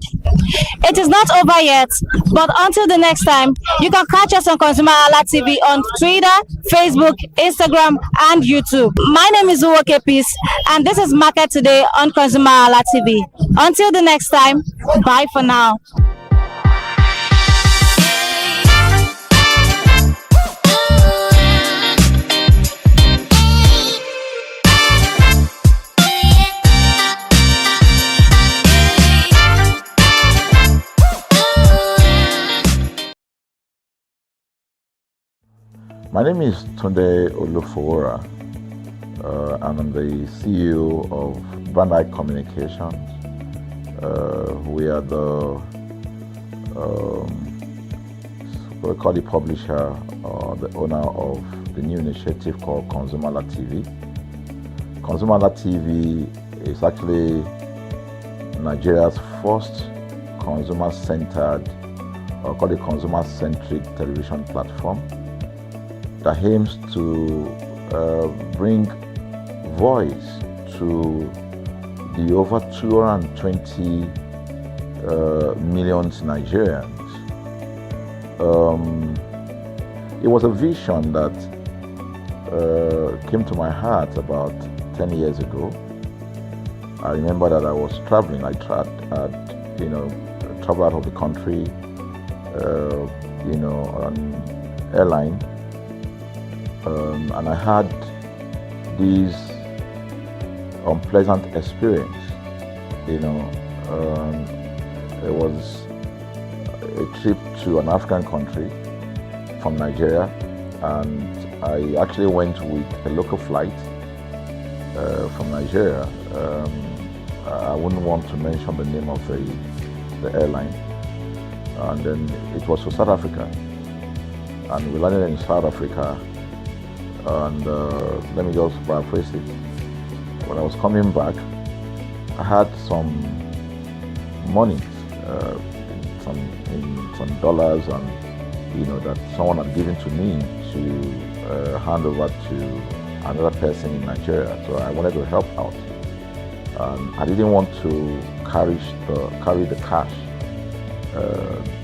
It is not over yet, but until the next time, you can catch us on ConsumerHallaTV on Twitter, Facebook, Instagram, and YouTube. My name is Uwoke Peace, and this is Market Today on ConsumerHallaTV. Until the next time, bye for now. My name is Tunde Olufowora, and I'm the CEO of Brand Communications. We are we call the publisher or the owner of the new initiative called ConsumerHallaTV. ConsumerHallaTV is actually Nigeria's first consumer-centered, or called a consumer-centric television platform that aims to bring voice to the over 220 million Nigerians. It was a vision that came to my heart about 10 years ago. I remember that I was traveling. I traveled out of the country, on airline, and I had this unpleasant experience. It was a trip to an African country from Nigeria, and I actually went with a local flight from Nigeria. I wouldn't want to mention the name of the airline, and then it was to South Africa, and we landed in South Africa. And let me just paraphrase it. When I was coming back, I had some money, some dollars, and that someone had given to me to hand over to another person in Nigeria. So I wanted to help out. I didn't want to carry the cash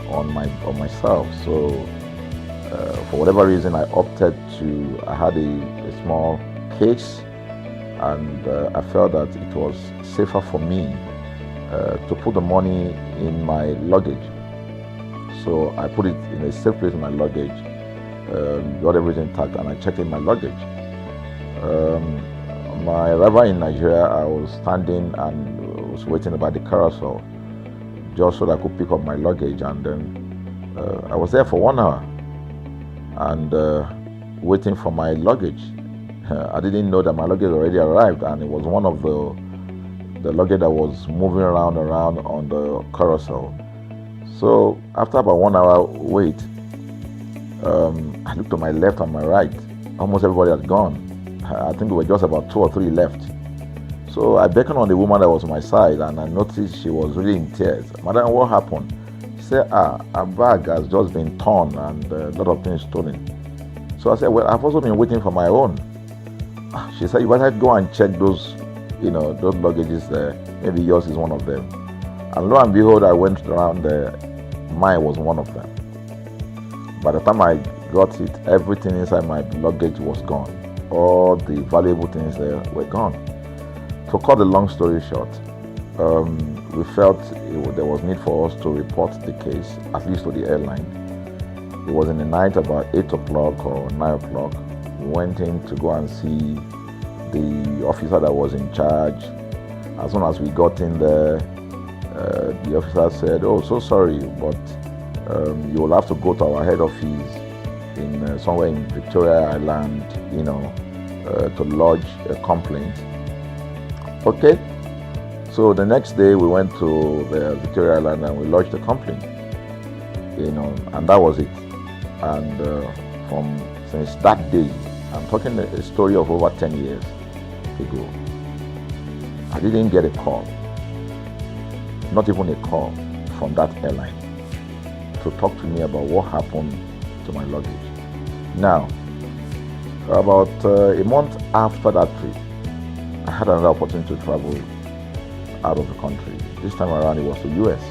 on myself. So for whatever reason, I opted to. I had a small case, and I felt that it was safer for me to put the money in my luggage. So I put it in a safe place in my luggage, got everything intact, and I checked in my luggage. My arrival in Nigeria, I was standing and was waiting about the carousel just so that I could pick up my luggage, and then I was there for 1 hour and waiting for my luggage. I didn't know that my luggage already arrived, and it was one of the luggage that was moving around on the carousel. So after about 1 hour wait, I looked to my left and my right. Almost everybody had gone. I think there were just about 2 or 3 left. So I beckoned on the woman that was on my side, and I noticed she was really in tears. Madam, what happened? She said, her bag has just been torn and a lot of things stolen. So I said, well, I've also been waiting for my own. She said, you better go and check those luggages there. Maybe yours is one of them. And lo and behold, I went around there. Mine was one of them. By the time I got it, everything inside my luggage was gone. All the valuable things there were gone. To cut the long story short, we felt there was need for us to report the case, at least to the airline. It was in the night, about 8 o'clock or 9 o'clock. We went in to go and see the officer that was in charge As soon as we got in there, the officer said, "Oh, so sorry, but you will have to go to our head office in somewhere in Victoria Island, to lodge a complaint." Okay. So the next day we went to the Victoria Island and we lodged a complaint, and that was it. And since that day, I'm talking a story of over 10 years ago, I didn't get a call, not even a call from that airline to talk to me about what happened to my luggage. Now, about a month after that trip, I had another opportunity to travel out of the country. This time around it was to US,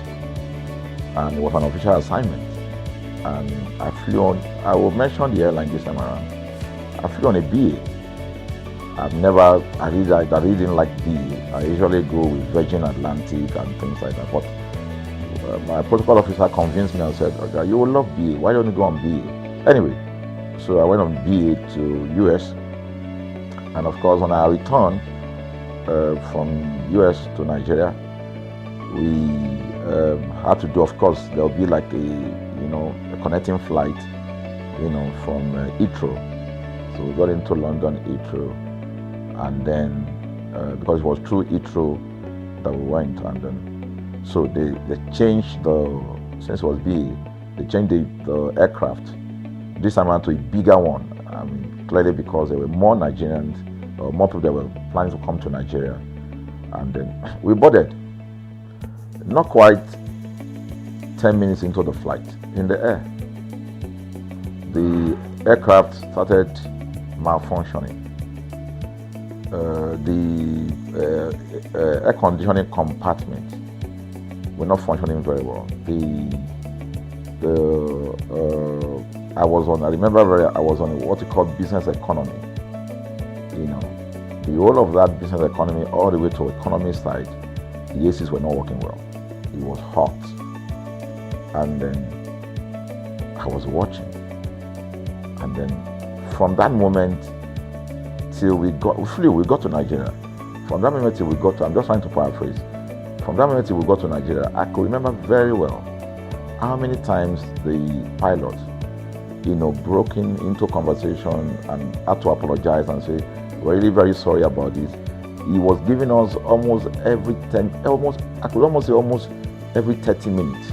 and it was an official assignment. And I flew on, I will mention the airline this time around. I flew on a BA. I really didn't like BA. I usually go with Virgin Atlantic and things like that. But my protocol officer convinced me and said, "Okay, you will love BA. Why don't you go on BA?" Anyway, so I went on BA to US. And of course, on our return from US to Nigeria, we had to do, of course, there'll be like a connecting flight, from Heathrow. So we got into London Heathrow, and then because it was through Heathrow that we went, and then so they changed since it was BA, they changed the aircraft this time around to a bigger one. I mean, clearly because there were more Nigerians, or more people that were planning to come to Nigeria, and then we boarded. Not quite 10 minutes into the flight, in the air, the aircraft started malfunctioning. The air conditioning compartment were not functioning very well. I was on what you call business economy. The whole of that business economy, all the way to economy side, the ACs were not working well. It was hot. And then I was watching. And then from that moment till we got to Nigeria. From that moment till we got to, I'm just trying to paraphrase. From that moment till we got to Nigeria, I could remember very well how many times the pilot, broke into conversation and had to apologize and say, "We're really very sorry about this." He was giving us almost every 30 minutes.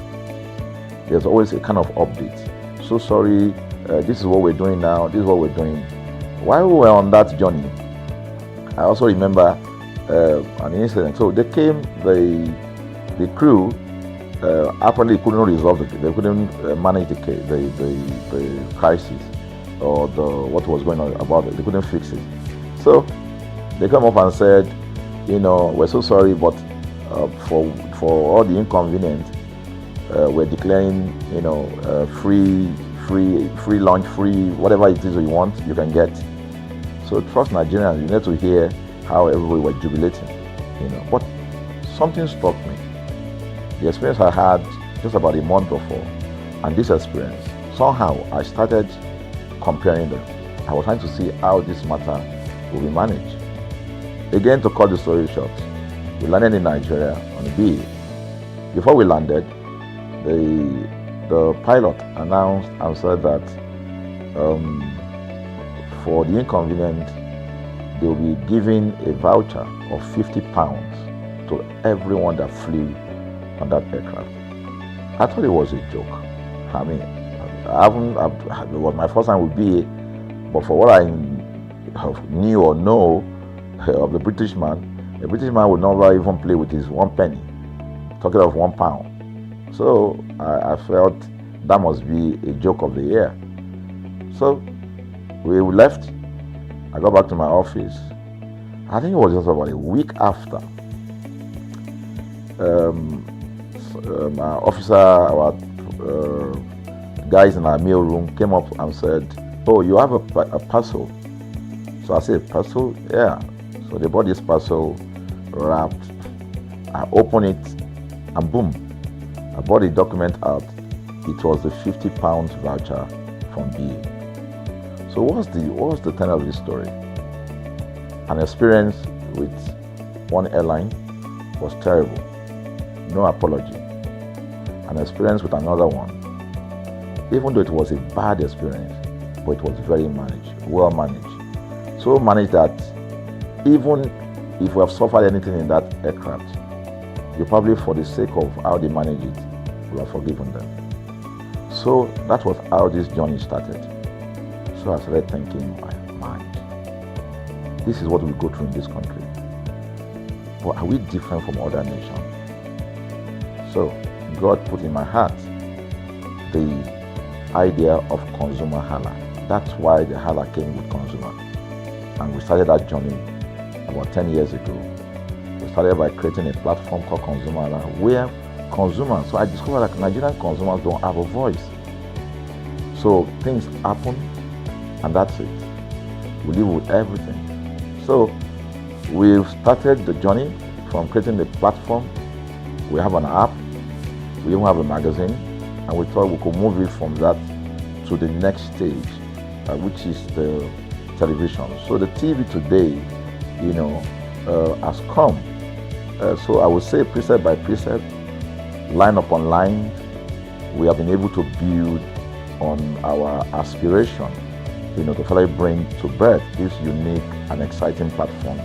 There's always a kind of update. "So sorry, this is what we're doing now, this is what we're doing." While we were on that journey, I also remember an incident. So they came, the crew apparently couldn't resolve it. They couldn't manage the crisis or what was going on about it. They couldn't fix it. So they come up and said, "We're so sorry, but for all the inconvenience, we're declaring, free lunch, free whatever it is you want, you can get." So trust Nigerians, you need to hear how everybody were jubilating, But something struck me. The experience I had just about a month before, and this experience, somehow I started comparing them. I was trying to see how this matter will be managed. Again, to cut the story short, we landed in Nigeria on BA. Before we landed, the pilot announced and said that for the inconvenience, they will be giving a voucher of £50 to everyone that flew on that aircraft. I thought it was a joke. I mean, it was my first time with BA, but for what I knew or know of the British man would never even play with his 1 penny, talking of £1. So I felt that must be a joke of the year. So we left. I got back to my office. I think it was just about a week after. My officer, our guys in our mail room came up and said, "Oh, you have a parcel." So I said, "Parcel?" "Yeah." So they bought this parcel wrapped. I opened it and boom, I bought the document out. It was the £50 voucher from BA. So what's the tenor of this story? An experience with one airline was terrible. No apology. An experience with another one. Even though it was a bad experience, but it was very managed, well managed. So managed that even if we have suffered anything in that aircraft, you probably, for the sake of how they manage it, will have forgiven them. So that was how this journey started. So I started thinking, my mind, this is what we go through in this country. But are we different from other nations? So God put in my heart the idea of ConsumerHalla. That's why the Halla came with consumer. And we started that journey about 10 years ago. We started by creating a platform called ConsumerHalla, where consumers, so I discovered that Nigerian consumers don't have a voice. So things happen, and that's it. We live with everything. So we've started the journey from creating the platform. We have an app, we even have a magazine, and we thought we could move it from that to the next stage, which is the television. So the TV today, has come. So I would say precept by precept, line upon line, we have been able to build on our aspiration, to finally bring to birth this unique and exciting platform,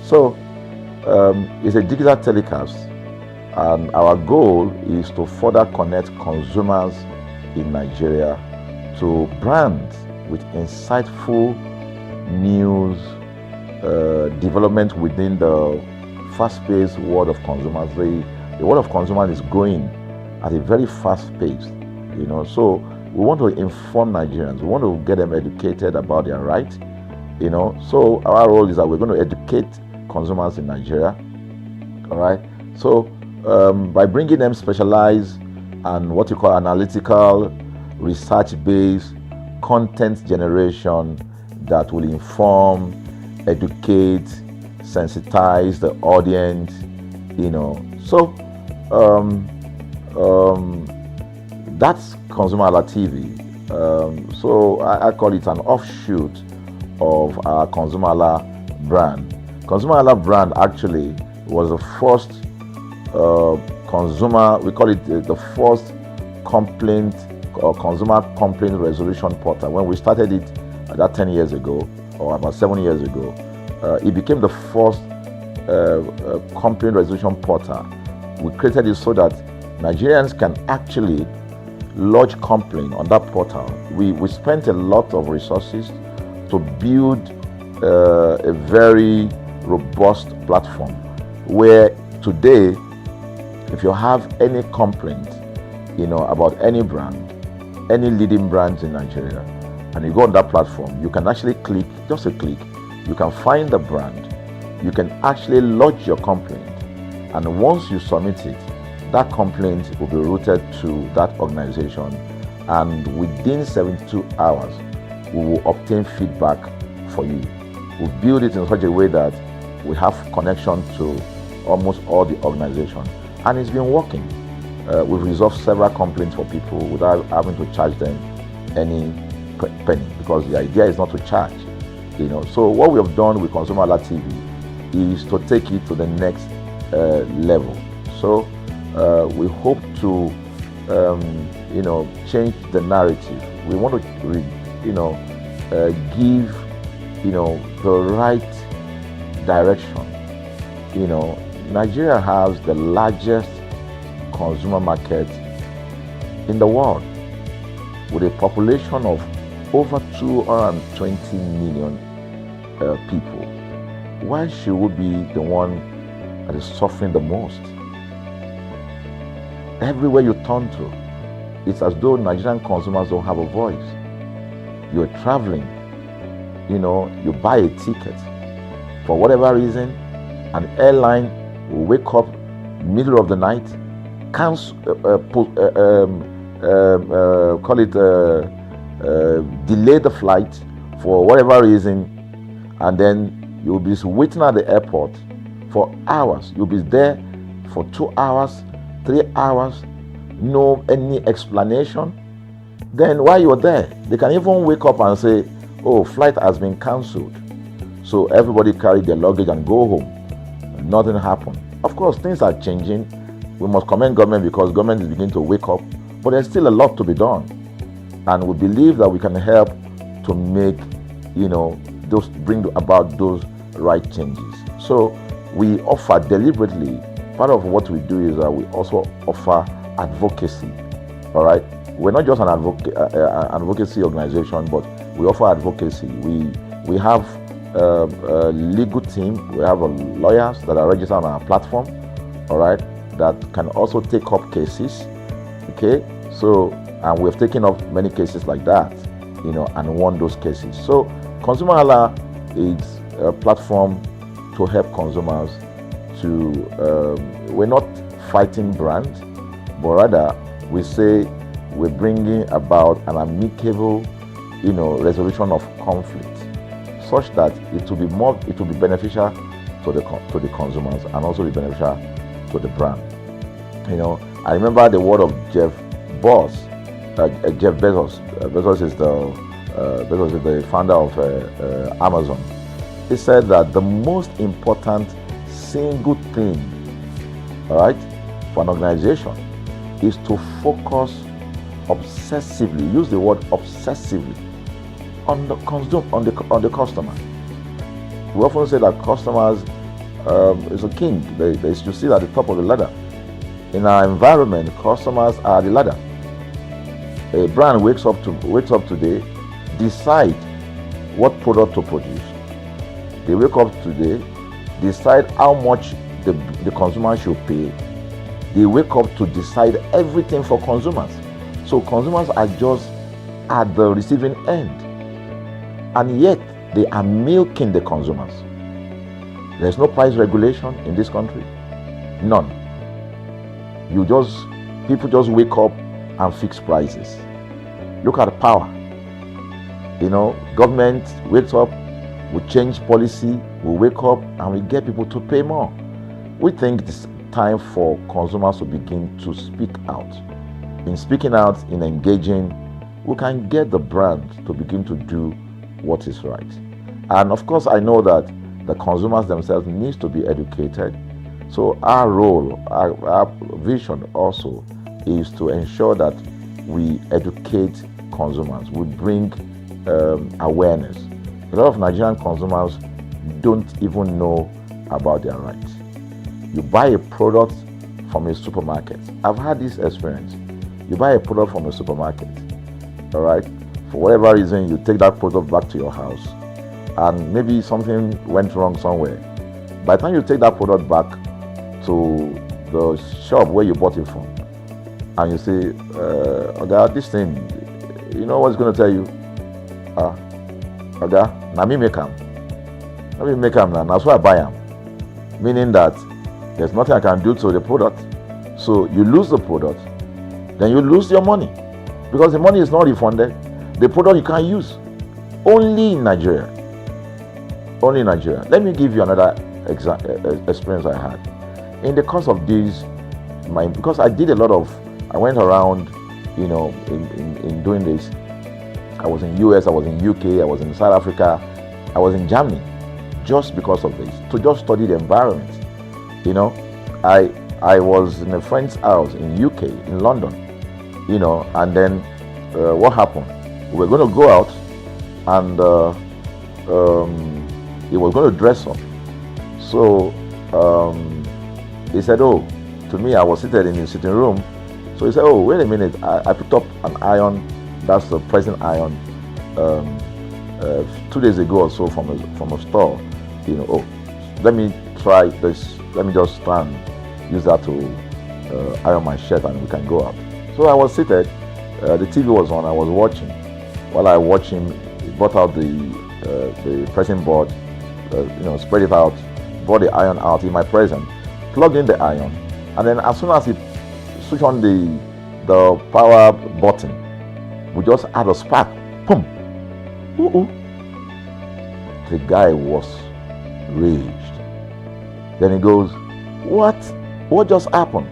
So it's a digital telecast, and our goal is to further connect consumers in Nigeria to brands with insightful news, development within the fast-paced world of consumers. The world of consumers is growing at a very fast pace, So we want to inform Nigerians. We want to get them educated about their rights, So our role is that we're going to educate consumers in Nigeria, all right? So by bringing them specialized and what you call analytical, research-based content generation that will inform, educate, sensitize the audience, So that's ConsumerHallaTV. So I call it an offshoot of our ConsumerHalla brand. ConsumerHalla brand actually was the first we call it the first complaint or consumer complaint resolution portal. When we started it about 10 years ago, or about 7 years ago, it became the first complaint resolution portal. We created it so that Nigerians can actually lodge complaint on that portal. We spent a lot of resources to build a very robust platform where today, if you have any complaint, about any brand, any leading brands in Nigeria, and you go on that platform, you can actually click, just a click, you can find the brand, you can actually lodge your complaint, and once you submit it, that complaint will be routed to that organization, and within 72 hours, we will obtain feedback for you. We build it in such a way that we have connection to almost all the organizations, and it's been working. We've resolved several complaints for people without having to charge them any penny, because the idea is not to charge. So what we have done with ConsumerHallaTV is to take it to the next level. So we hope to change the narrative. We want to give the right direction. Nigeria has the largest consumer market in the world, with a population of over 220 million people. Why should we be the one that is suffering the most? Everywhere you turn to, it's as though Nigerian consumers don't have a voice. You're traveling, you buy a ticket. For whatever reason, an airline will wake up middle of the night, delay the flight for whatever reason, and then you'll be waiting at the airport for hours. You'll be there for 2 hours, 3 hours, no any explanation. Then while you're there, they can even wake up and say, oh, flight has been cancelled. So everybody carry their luggage and go home. nothing happened. Of course, things are changing. We must commend government because government is beginning to wake up, but there's still a lot to be done. And we believe that we can help to make, those, bring about those right changes. So we offer deliberately, part of what we do is that we also offer advocacy. All right, we're not just an advocacy organization, but we offer advocacy. We have a legal team. We have lawyers that are registered on our platform. All right, that can also take up cases. Okay, so and we've taken up many cases like that, and won those cases. So ConsumerHalla is a platform to help consumers to. We're not fighting brands, but rather we say we're bringing about an amicable, resolution of conflict, such that it will be beneficial to the consumers and also be beneficial to the brand. I remember the word of Jeff Bezos. Bezos is the founder of Amazon. He said that the most important single thing, all right, for an organization is to focus obsessively, use the word obsessively, on the customer. We often say that customers is a king. They should sit at the top of the ladder. In our environment, customers are the ladder. A brand wakes up today, decide what product to produce. They wake up today, decide how much the consumer should pay. They wake up to decide everything for consumers. So consumers are just at the receiving end, and yet they are milking the consumers. There's no price regulation in this country, none. People just wake up and fix prices. Look at power. Government wakes up, we change policy, we wake up and we get people to pay more. We think it's time for consumers to begin to speak out. In speaking out, in engaging, we can get the brand to begin to do what is right. And of course, I know that the consumers themselves need to be educated. So our role, our vision also is to ensure that we educate consumers, we bring awareness. A lot of Nigerian consumers don't even know about their rights. You buy a product from a supermarket. I've had this experience. You buy a product from a supermarket, all right? For whatever reason, you take that product back to your house, and maybe something went wrong somewhere. By the time you take that product back to the shop where you bought it from, and you say, "Oga, this thing, you know what's going to tell you? Oga, na me make am. Na me make am, that's why I buy am." Meaning that there's nothing I can do to the product. So you lose the product, then you lose your money, because the money is not refunded. The product you can't use. Only in Nigeria. Only in Nigeria. Let me give you another experience I had. In the course of this, because I went around, in doing this. I was in US, I was in UK, I was in South Africa, I was in Germany, just because of this, to just study the environment. I was in a friend's house in UK, in London, and then what happened? We were going to go out, and he was going to dress up. So he said, to me, I was seated in his sitting room. So he said, wait a minute, I picked up an iron, that's the pressing iron, 2 days ago or so from a store. Let me try this, let me just try and use that to iron my shirt and we can go out. So I was seated, the TV was on, I was watching. While I watched him, he brought out the pressing board, spread it out, brought the iron out in my presence, plugged in the iron, and then as soon as he switched on the power button, we just had a spark. Boom! The guy was raged. Then he goes, What just happened?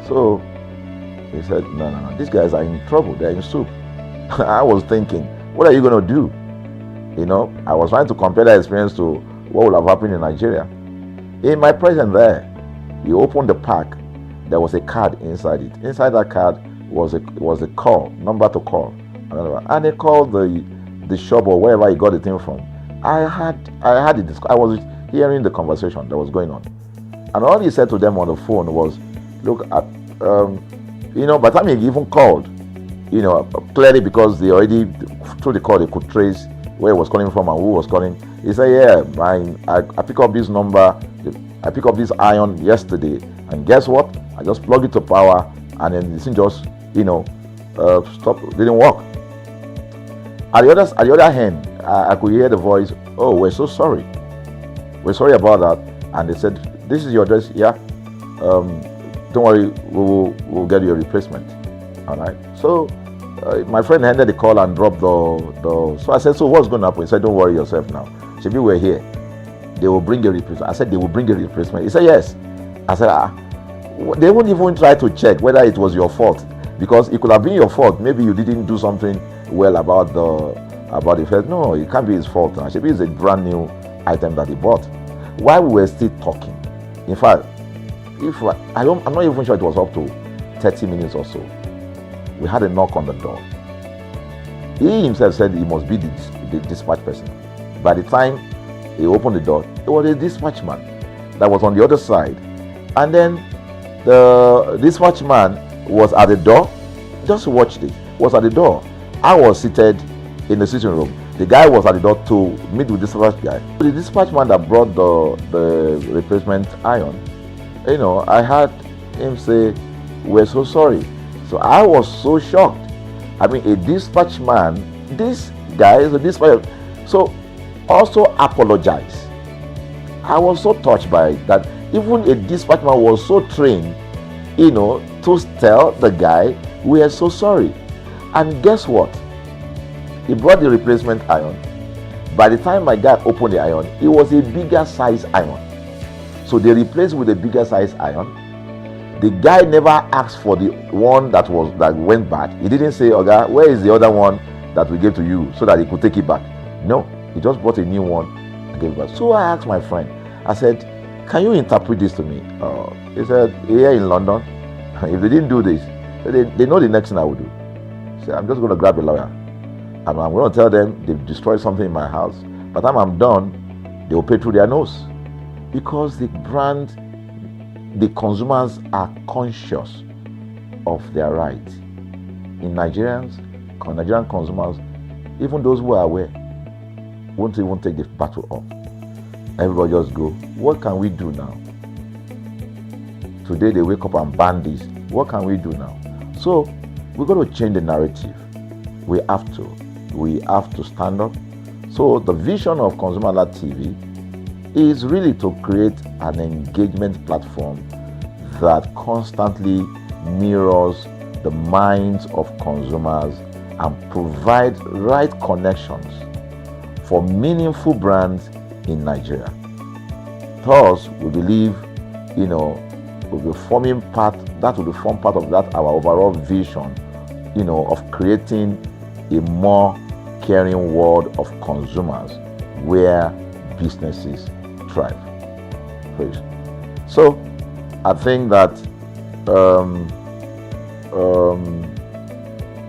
So he said, No, these guys are in trouble, they're in soup. I was thinking, what are you going to do? I was trying to compare that experience to what would have happened in Nigeria. In my presence there, he opened the pack. There was a card inside it. Inside that card was a call, number to call. And he called the shop or wherever he got the thing from. I was hearing the conversation that was going on. And all he said to them on the phone was, look, by the time he even called, clearly because they already, through the call, they could trace where he was calling from and who was calling. He said, yeah, I picked up this number, I picked up this iron yesterday, and guess what? I just plugged it to power, and then the thing just, stopped, didn't work. At the other hand, I could hear the voice, oh, we're so sorry. We're sorry about that. And they said, this is your address, yeah. Don't worry, we'll get you a replacement. All right. So my friend ended the call and dropped the. So I said, so what's going to happen? He said, don't worry yourself now. Shebi, we're here. They will bring a replacement. I said, they will bring a replacement. He said, yes. I said, they won't even try to check whether it was your fault, because it could have been your fault. Maybe you didn't do something well about the first. No, it can't be his fault. Shebi is a brand new item that he bought. While we were still talking, in fact, I'm not even sure it was up to 30 minutes or so, we had a knock on the door. He himself said he must be the dispatch person. By the time he opened the door, it was a dispatch man that was on the other side. And then the dispatch man was at the door. Just watch this. Was at the door. I was seated in the sitting room. The guy was at the door to meet with the dispatch guy. The dispatch man that brought the replacement iron, I heard him say, we're so sorry. So I was so shocked. I mean, a dispatch man, this guy is a dispatch, so also apologize. I was so touched by it that even a dispatch man was so trained, to tell the guy, we are so sorry. And guess what? He brought the replacement iron. By the time my guy opened the iron, it was a bigger size iron. So they replaced with a bigger size iron. The guy never asked for the one that went bad. He didn't say, okay, where is the other one that we gave to you, so that he could take it back? No, he just bought a new one and gave it back. So I asked my friend, I said, can you interpret this to me? He said, here in London, if they didn't do this, they know the next thing I will do. So I'm just going to grab a lawyer. And I'm going to tell them they've destroyed something in my house. By the time I'm done, they will pay through their nose. Because the consumers are conscious of their rights. In Nigerian consumers, even those who are aware, won't even take the battle up. Everybody just go, what can we do now? Today they wake up and ban this. What can we do now? So we're going to change the narrative. We have to stand up. So the vision of ConsumerHallaTV is really to create an engagement platform that constantly mirrors the minds of consumers and provide right connections for meaningful brands in Nigeria. Thus, we believe, will be forming part of that our overall vision, of creating a more caring world of consumers where businesses thrive. Please. So, I think that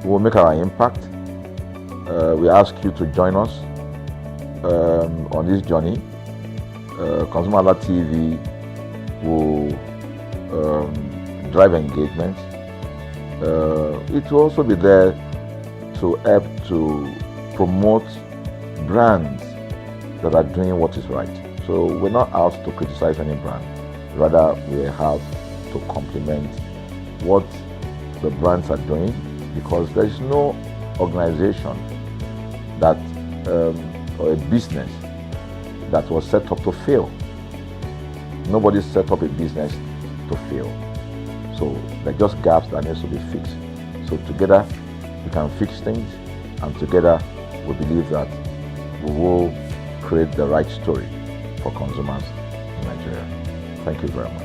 we'll make our impact. We ask you to join us on this journey. ConsumerHallaTV will drive engagement. It will also be there to help to promote brands that are doing what is right. So we're not out to criticize any brand. Rather, we are out to complement what the brands are doing, because there is no organization that or a business that was set up to fail. Nobody set up a business to fail. So there are just gaps that needs to be fixed. So together we can fix things, and together we believe that we will create the right story for consumers in Nigeria. Thank you very much.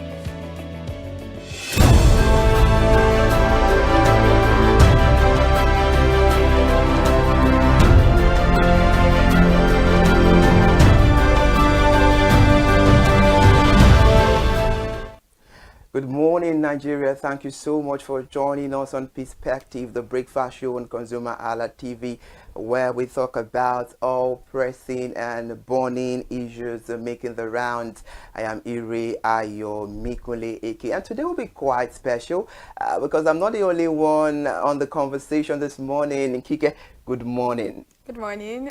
Good morning, Nigeria. Thank you so much for joining us on Perspective, the breakfast show on ConsumerHallaTV, where we talk about all pressing and burning issues making the rounds. I am Ire Ayo Mikule Eke, and today will be quite special because I'm not the only one on the conversation this morning. Kike, good morning. Good morning.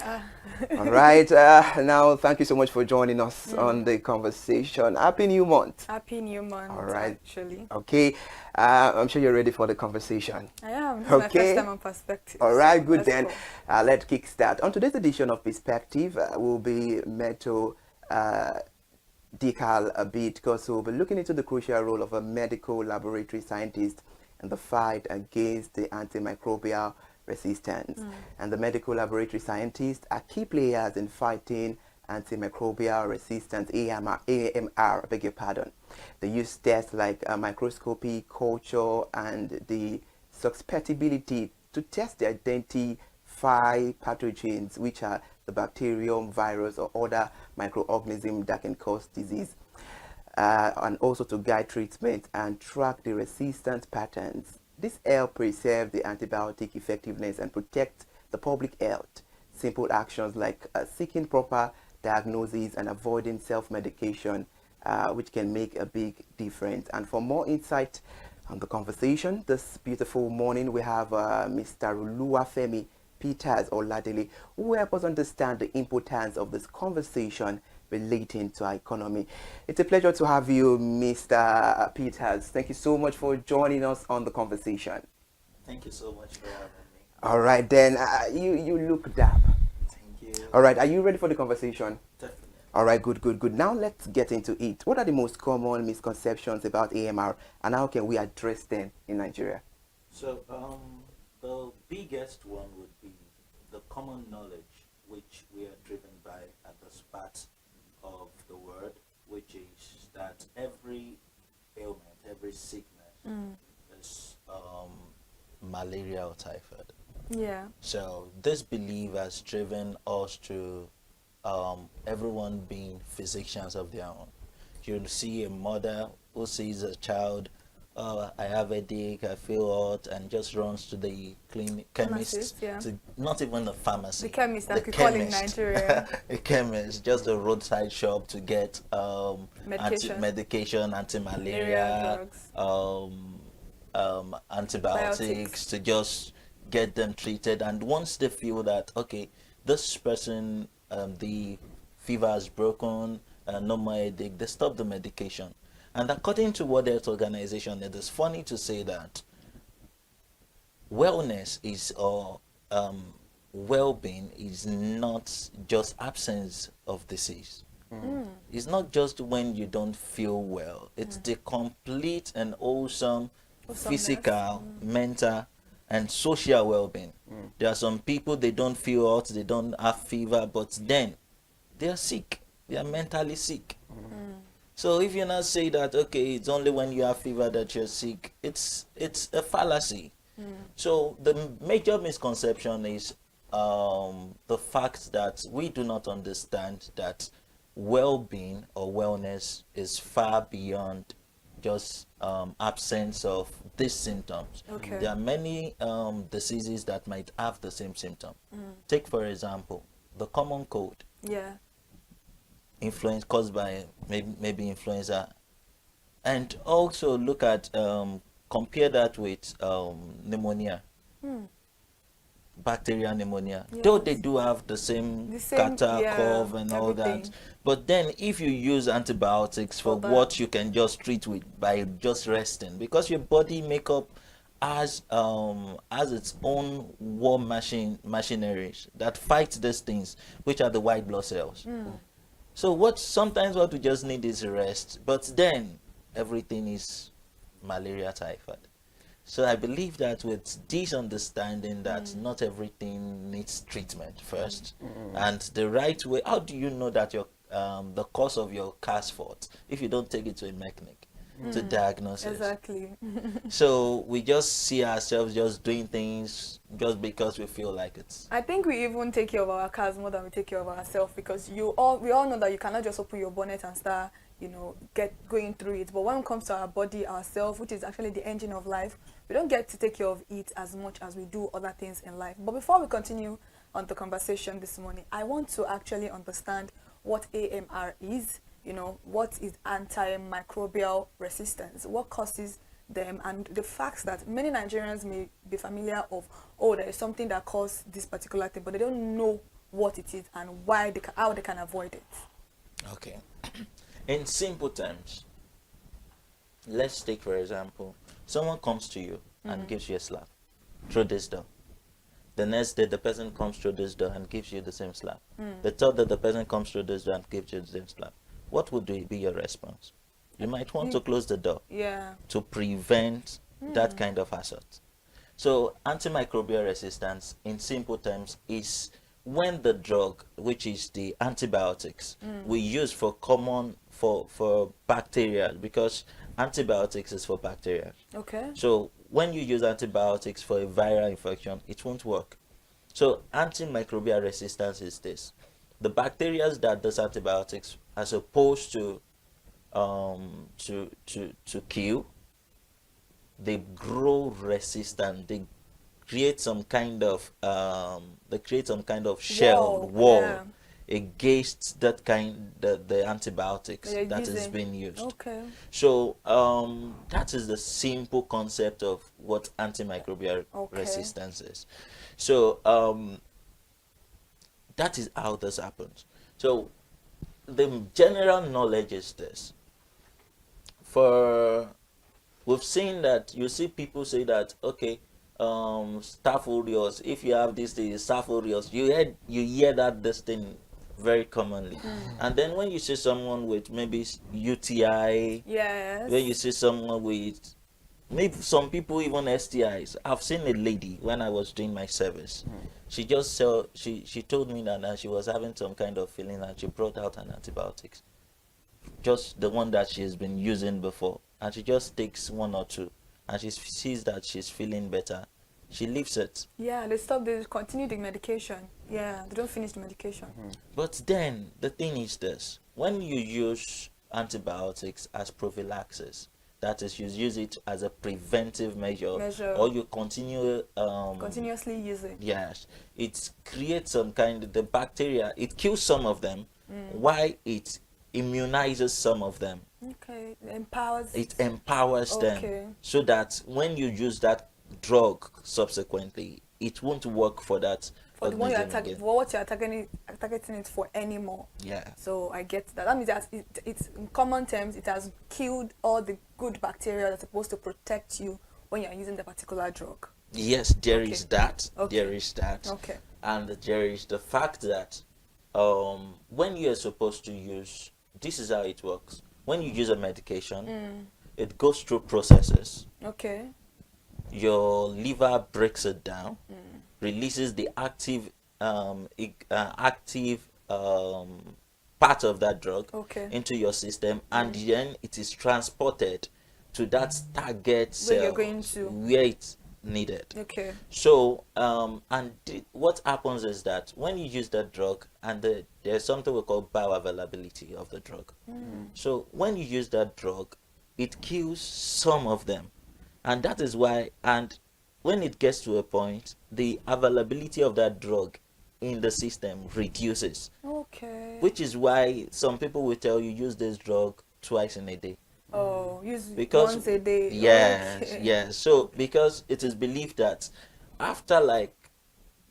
All right. Now, thank you so much for joining us on the conversation. Happy New Month. Happy New Month. All right. Actually. Okay. I'm sure you're ready for the conversation. I am. This is my first time on Perspective. All right. Good Let's then. go. Let's kickstart. On today's edition of Perspective, we'll be Meto Decal a bit because we'll be looking into the crucial role of a medical laboratory scientist in the fight against the antimicrobial resistance. And the medical laboratory scientists are key players in fighting antimicrobial resistance, AMR, I beg your pardon. They use tests like microscopy, culture, and the susceptibility to test the identify pathogens, which are the bacterium, virus, or other microorganisms that can cause disease, and also to guide treatment and track the resistance patterns. This helps preserve the antibiotic effectiveness and protect the public health. Simple actions like seeking proper diagnosis and avoiding self-medication, which can make a big difference. And for more insight on the conversation this beautiful morning, we have Mr. Oluwafemi Peters Oladele, who will help us understand the importance of this conversation relating to our economy. It's a pleasure to have you, Mr. Peters. Thank you so much for joining us on the conversation. Thank you so much for having me. All right, then. You look dap. Thank you. All right, are you ready for the conversation? Definitely. All right, good. Now let's get into it. What are the most common misconceptions about AMR, and how can we address them in Nigeria? So, the biggest one would be the common knowledge which we are driven by at the start of the word, which is that every ailment, every sickness is malaria or typhoid. Yeah. So this belief has driven us to everyone being physicians of their own. You'll see a mother who sees a child, I have a headache, I feel hot, and just runs to the chemist, yeah. to, not even the pharmacy. The chemist, that we call in Nigeria. A chemist, just a roadside shop to get medication, anti-malaria, antibiotics, to just get them treated. And once they feel that, okay, this person, the fever has broken, no more headache, they stop the medication. And according to World Health Organization, it is funny to say that wellness is, or well-being is not just absence of disease. It's not just when you don't feel well. It's the complete and wholesome physical, mental, and social well-being. There are some people, they don't feel hot, they don't have fever, but then they are sick. They are mentally sick. So if you not say that, okay, it's only when you have fever that you're sick, it's a fallacy. So the major misconception is the fact that we do not understand that well-being or wellness is far beyond just absence of these symptoms. Okay. There are many diseases that might have the same symptom. Take, for example, the common cold. Yeah. Influence caused by maybe influenza, and also look at compare that with pneumonia, bacterial pneumonia. Yes. Though they do have the same catarrh, cough, and all that, but then if you use antibiotics for what you can just treat with by just resting, because your body makeup has its own war machineries that fight these things, which are the white blood cells. So sometimes what we just need is rest, but then everything is malaria, typhoid. So I believe that with this understanding that not everything needs treatment first, and the right way, how do you know that your the cause of your car's fault if you don't take it to a mechanic to diagnose it? Exactly. So we just see ourselves just doing things just because we feel like it. I think we even take care of our cars more than we take care of ourselves, because we all know that you cannot just open your bonnet and start going through it. But when it comes to our body, ourselves, which is actually the engine of life, we don't get to take care of it as much as we do other things in life. But before we continue on the conversation this morning, I want to actually understand what AMR is. What is antimicrobial resistance? What causes them? And the fact that many Nigerians may be familiar of, there is something that causes this particular thing, but they don't know what it is and how they can avoid it. Okay. In simple terms, let's take, for example, someone comes to you and gives you a slap through this door. The next day, the person comes through this door and gives you the same slap. The third day, the person comes through this door and gives you the same slap. What would be your response? You might want to close the door to prevent that kind of assault. So antimicrobial resistance, in simple terms, is when the drug, which is the antibiotics, we use for bacteria, because antibiotics is for bacteria. Okay. So when you use antibiotics for a viral infection, it won't work. So antimicrobial resistance is this: the bacteria that does antibiotics, as opposed to kill, they grow resistant. They create some kind of shell wall against the antibiotics that is being used. Okay. So that is the simple concept of what antimicrobial resistance is. So that is how this happens. So the general knowledge is this. We've seen that, you see people say that, okay, Staph aureus, if you have this thing, Staph aureus, you hear that this thing very commonly. And then when you see someone with maybe UTI, when you see someone with, maybe some people even STIs. I've seen a lady when I was doing my service. She just she told me that she was having some kind of feeling, and she brought out an antibiotics, just the one that she has been using before, and she just takes one or two, and she sees that she's feeling better. She leaves it. Yeah, they continue the medication. Yeah, they don't finish the medication. But then the thing is this: when you use antibiotics as prophylaxis, that is, you use it as a preventive measure. Or you continuously use it. Yes, it creates some kind of the bacteria. It kills some of them, while it immunizes some of them. Okay, it empowers them, so that when you use that drug subsequently, it won't work for that. For the one what you're targeting it for anymore. Yeah. So I get that. That means that it's in common terms, it has killed all the good bacteria that's supposed to protect you when you're using the particular drug. Yes, there is that. There is that. Okay. And there is the fact that when you're supposed to use, this is how it works. When you use a medication, it goes through processes. Okay. Your liver breaks it down, releases the active part of that drug into your system, and then it is transported to that target cell where it's needed. Okay. So what happens is that when you use that drug, and there's something we call bioavailability of the drug. So when you use that drug, it kills some of them, and that is why, and when it gets to a point, the availability of that drug in the system reduces. Okay. Which is why some people will tell you, use this drug twice in a day. Oh, use once a day. Yes, yes. So because it is believed that after like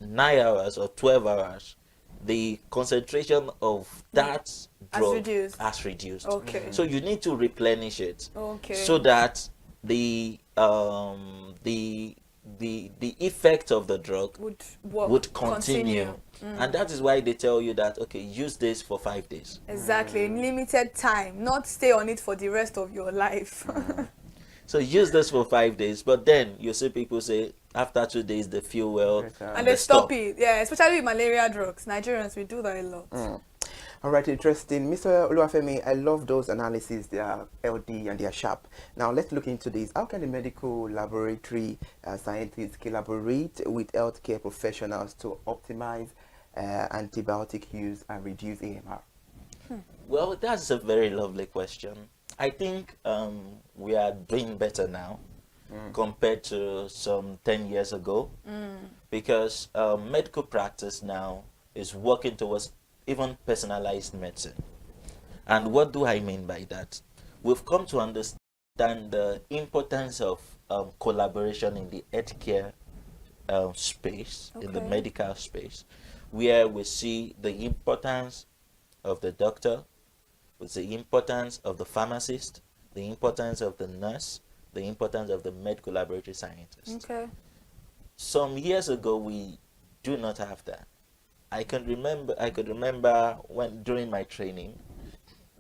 9 hours or 12 hours, the concentration of that drug has reduced. Okay. So you need to replenish it. Okay. So that the effect of the drug would continue. And that is why they tell you that, okay, use this for 5 days. Exactly, in limited time, not stay on it for the rest of your life. So use this for 5 days, but then you see people say after 2 days they feel well and they stop it. Yeah, especially with malaria drugs. Nigerians, we do that a lot. All right, interesting. Mr. Oluwafemi, I love those analyses. They are LD and they are sharp. Now, let's look into this. How can the medical laboratory scientists collaborate with healthcare professionals to optimize antibiotic use and reduce AMR? Well, that's a very lovely question. I think we are doing better now compared to some 10 years ago, because medical practice now is working towards even personalized medicine. And what do I mean by that? We've come to understand the importance of collaboration in the healthcare space, in the medical space, where we see the importance of the doctor, with the importance of the pharmacist, the importance of the nurse, the importance of the medical laboratory scientist. Okay. Some years ago, we do not have that. I could remember when during my training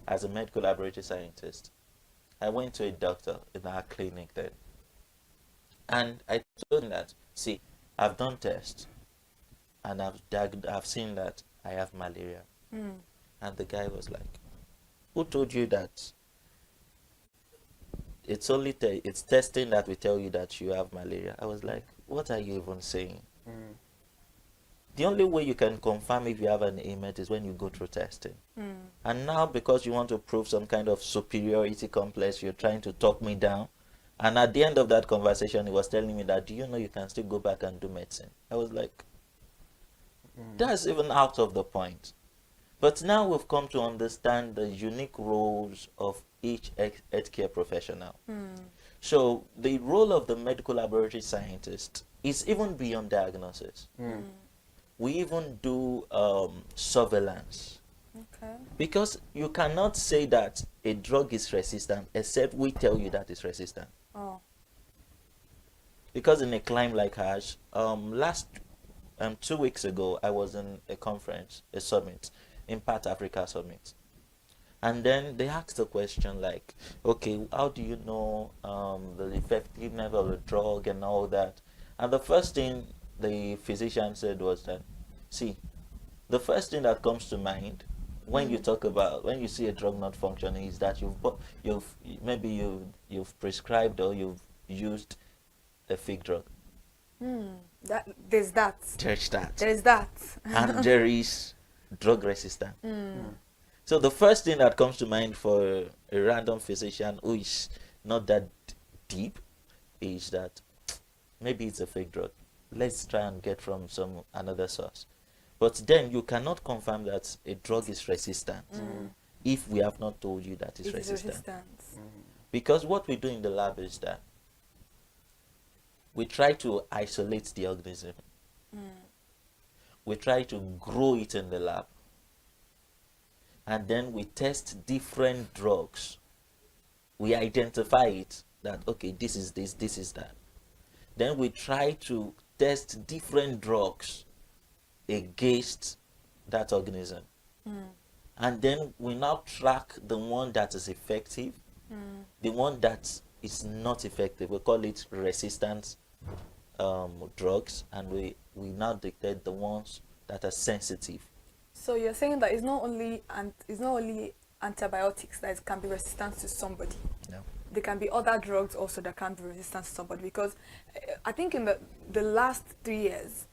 as a medical laboratory scientist, I went to a doctor in our clinic then, and I told him that, see, I've done tests, and I've seen that I have malaria. And the guy was like, who told you that? It's only it's testing that will tell you that you have malaria. I was like, what are you even saying? The only way you can confirm if you have an ailment is when you go through testing. And now, because you want to prove some kind of superiority complex, you're trying to talk me down. And at the end of that conversation, he was telling me that, do you know you can still go back and do medicine? I was like, that's even out of the point. But now we've come to understand the unique roles of each healthcare professional. So the role of the medical laboratory scientist is even beyond diagnosis. We even do surveillance. Because you cannot say that a drug is resistant except we tell you that it's resistant. Because in a climb like ours, 2 weeks ago, I was in a conference, a summit, Impact Africa Summit. And then they asked a question like, okay, how do you know the effectiveness of the drug and all that? And the first thing the physician said was that, see, the first thing that comes to mind when you talk about, when you see a drug not functioning, is that you've prescribed or you've used a fake drug. There's that. There's that. And there is drug resistance. So the first thing that comes to mind for a random physician who is not that deep is that maybe it's a fake drug. Let's try and get from another source. But then you cannot confirm that a drug is resistant if we have not told you that it's resistant. Because what we do in the lab is that we try to isolate the organism. We try to grow it in the lab. And then we test different drugs. We identify it that, okay, this is this, this is that. Then we try to test different drugs against that organism. And then we now track the one that is effective, the one that is not effective. We call it resistant drugs, and we now detect the ones that are sensitive. So you're saying that it's not only antibiotics that can be resistant to somebody. No. There can be other drugs also that can be resistant to somebody, because I think in the last 3 years,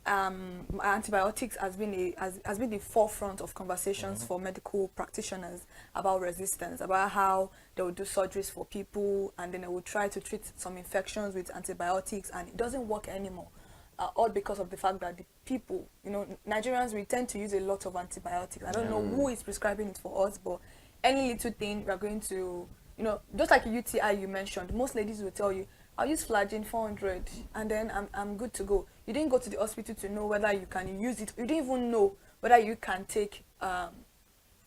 antibiotics has been the forefront of conversations for medical practitioners about resistance, about how they will do surgeries for people and then they will try to treat some infections with antibiotics, and it doesn't work anymore. All because of the fact that the people, Nigerians, we tend to use a lot of antibiotics. I don't know who is prescribing it for us, but any little thing we are going to, just like a UTI you mentioned, most ladies will tell you, I'll use Flagyl 400 and then I'm good to go. You didn't go to the hospital to know whether you can use it. You didn't even know whether you can take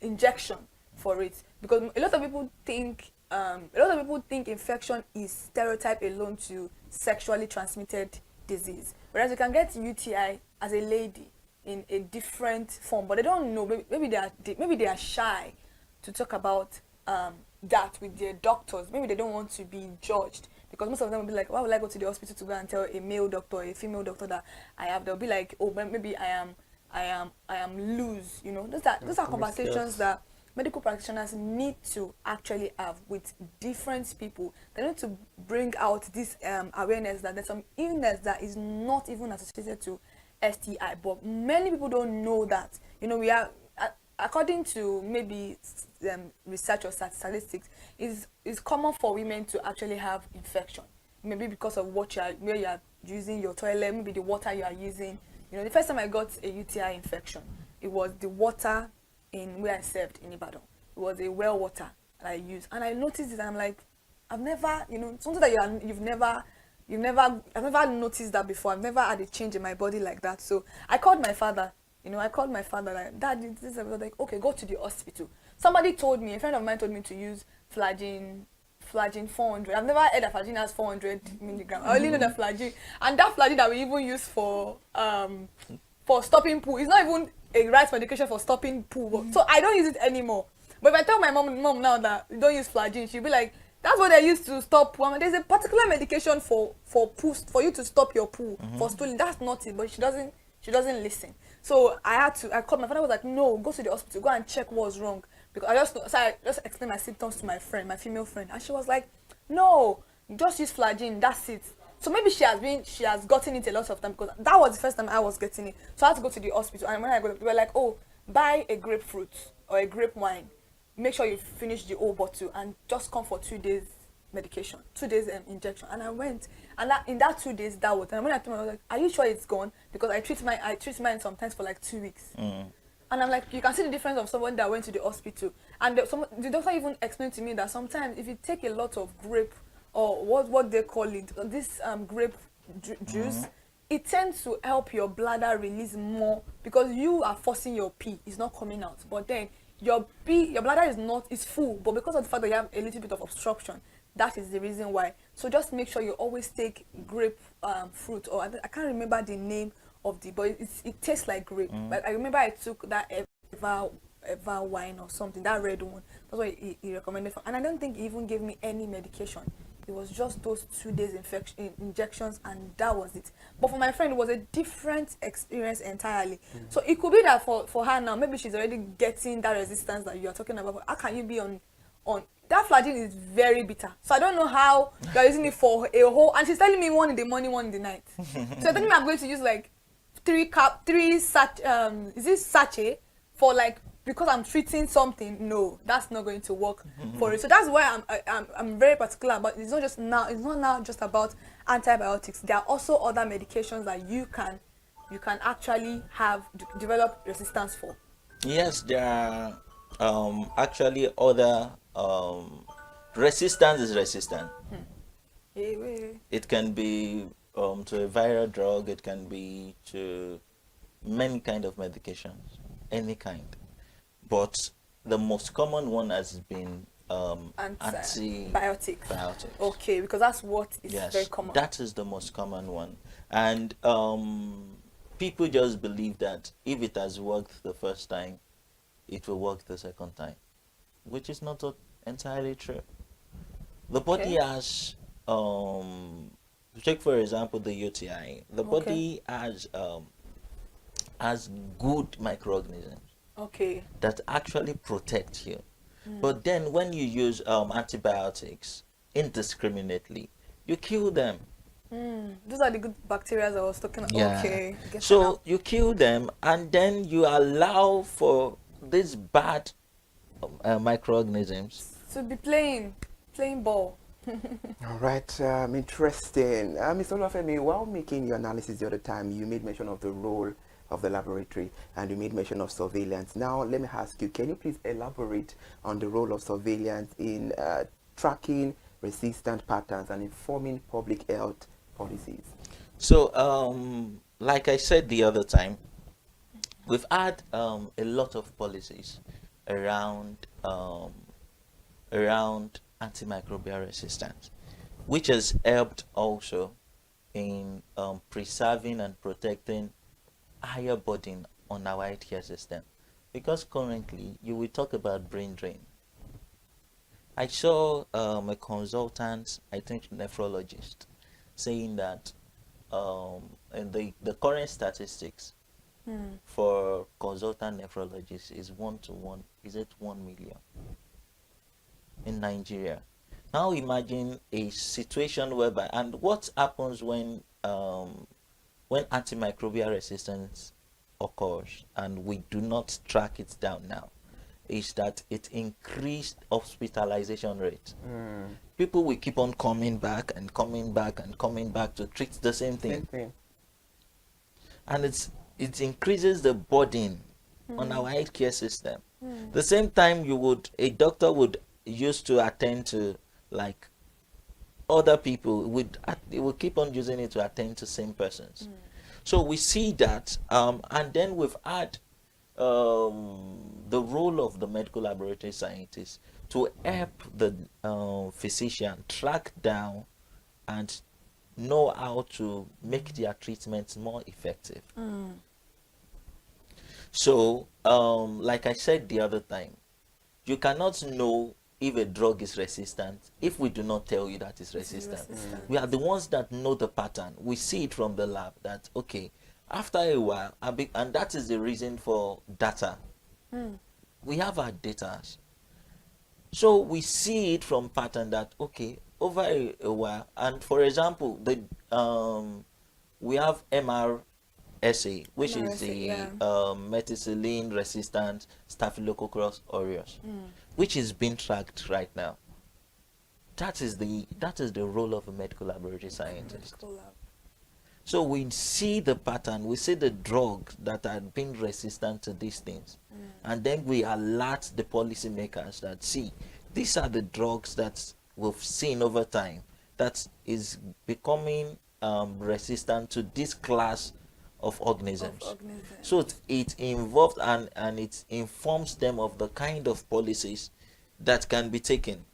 injection for it, because a lot of people think infection is stereotype alone to sexually transmitted disease, whereas you can get UTI as a lady in a different form, but they don't know. Maybe they are shy to talk about that with their doctors. Maybe they don't want to be judged, because most of them will be like, why would I go to the hospital to go and tell a male doctor or a female doctor that I have? They'll be like, oh, maybe I am loose. Those are conversations that medical practitioners need to actually have with different people. They need to bring out this awareness that there's some illness that is not even associated to STI, but many people don't know that. according to maybe research or statistics, is common for women to actually have infection. Maybe because of where you are using your toilet, maybe the water you are using. You know, the first time I got a UTI infection, it was the water in where I served in Ibadan. It was a well water that I used, and I noticed it. And I'm like, I've never, you know, something that I've never noticed that before. I've never had a change in my body like that. So I called my father. You know, I called my father like, Dad, this is like, okay, go to the hospital. Somebody told me, a friend of mine told me to use flagyl 400. I've never heard of flagyl as 400 milligrams. I only know the flagyl, and that flagyl that we even use for stopping poo. It's not even a right medication for stopping poo. So I don't use it anymore. But if I tell my mom now that you don't use flagyl, she'll be like, that's what they used to stop poo. I mean, there's a particular medication for poo, for you to stop your poo, for stooling. That's not it, but she doesn't listen. So I called my father. Was like, no, go to the hospital, go and check what's wrong, because I just explained my symptoms to my female friend, and she was like, no, just use flagyl, that's it. So maybe she has gotten it a lot of time, because that was the first time I was getting it. So I had to go to the hospital, and when I got, they were like, oh, buy a grapefruit or a grape wine, make sure you finish the whole bottle, and just come for 2 days medication, 2 days injection. And I went, and in that 2 days that was, and when I told her, I was like, are you sure it's gone? Because I treat mine sometimes for like 2 weeks. And I'm like, you can see the difference of someone that went to the hospital, and the doctor even explained to me that sometimes if you take a lot of grape, or what they call it, this grape juice, it tends to help your bladder release more, because you are forcing your pee, it's not coming out, but then your bladder is full, but because of the fact that you have a little bit of obstruction, that is the reason why. So just make sure you always take grape fruit, or I can't remember the name of but it tastes like grape. But I remember I took that Eva wine or something, that red one. That's what he recommended and I don't think he even gave me any medication. It was just those 2 days injections, and that was it. But for my friend, it was a different experience entirely. So it could be that for her now, maybe she's already getting that resistance that you are talking about. But how can you be on that flagyl is very bitter. So I don't know how you're using it for a whole, and she's telling me 1 in the morning, 1 in the night. So you're telling me I'm going to use like 3 sachet for like, because I'm treating something. No, that's not going to work for it. So that's why I'm very particular about. It's not now just about antibiotics. There are also other medications that you can actually develop resistance for. Yes, there are actually other resistance is resistant. It can be to a viral drug, it can be to many kind of medications, any kind. But the most common one has been antibiotics. Okay, because that's what is very common. That is the most common one. And people just believe that if it has worked the first time, it will work the second time, which is not entirely true. The body has, take for example the UTI, the body has good microorganisms that actually protect you. But then when you use antibiotics indiscriminately, you kill them. Those are the good bacteria I was talking about. Okay. So you kill them, and then you allow for these bad microorganisms to be playing ball. All right, interesting. Mr. Olafemi, while making your analysis the other time, you made mention of the role of the laboratory, and you made mention of surveillance. Now, let me ask you, can you please elaborate on the role of surveillance in tracking resistant patterns and informing public health policies? So, like I said the other time, we've had a lot of policies around antimicrobial resistance, which has helped also in preserving and protecting higher burden on our healthcare system. Because currently, you will talk about brain drain. I saw a consultant, I think nephrologist, saying that in the current statistics for consultant nephrologists is 1 to 1, is it 1 million in Nigeria? Now imagine a situation whereby, and what happens when antimicrobial resistance occurs and we do not track it down now is that it increased hospitalization rate. People will keep on coming back and coming back and coming back to treat the same thing. And it increases the burden on our healthcare system. The same time a doctor would used to attend to like other people, they will keep on using it to attend to same persons. So we see that, and then we've had the role of the medical laboratory scientist to help the physician track down and know how to make their treatments more effective. So, like I said the other time, you cannot know if a drug is resistant if we do not tell you that it's resistant. We are the ones that know the pattern. We see it from the lab that, okay, after a while, and that is the reason for data. We have our data. So we see it from pattern that, okay, over a while, and for example, we have MRSA, which is the methicillin resistant Staphylococcus aureus, which is being tracked right now. That is the role of a medical laboratory scientist. So we see the pattern, we see the drugs that are being resistant to these things, and then we alert the policymakers that, see, these are the drugs that we've seen over time that is becoming resistant to this class of organisms. So it involves and it informs them of the kind of policies that can be taken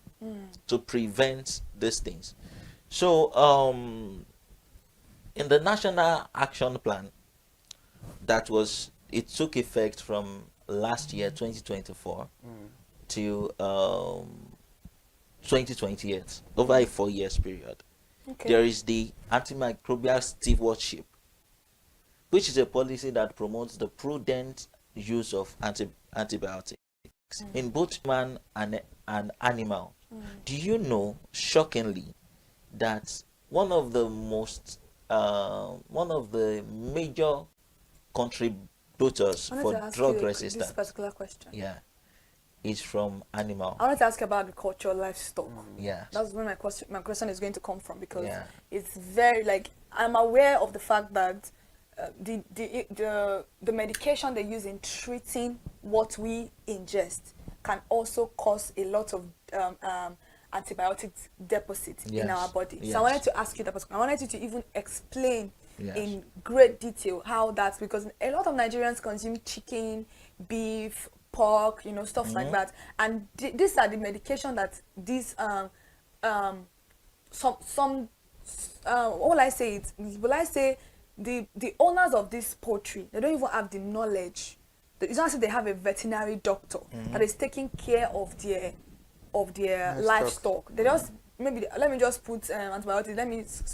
to prevent these things. So in the National Action Plan it took effect from last year 2024 to 2028, over a 4 years period. There is the antimicrobial stewardship, which is a policy that promotes the prudent use of antibiotics in both human and animal. Do you know, shockingly, that one of the major contributors for drug resistance, this particular question, is from animal. I wanted to ask you about agriculture, livestock. That's where my question is going to come from, because it's very, like, I'm aware of the fact that the medication they use in treating what we ingest can also cause a lot of antibiotic deposits in our body. So I wanted to ask you that. I wanted you to even explain in great detail how that's, because a lot of Nigerians consume chicken, beef, pork, stuff like that, and these are the medication that these what will I say? Will I say the owners of this poultry, they don't even have the knowledge. It's not as they have a veterinary doctor that is taking care of their livestock. They just let me just put antibiotics.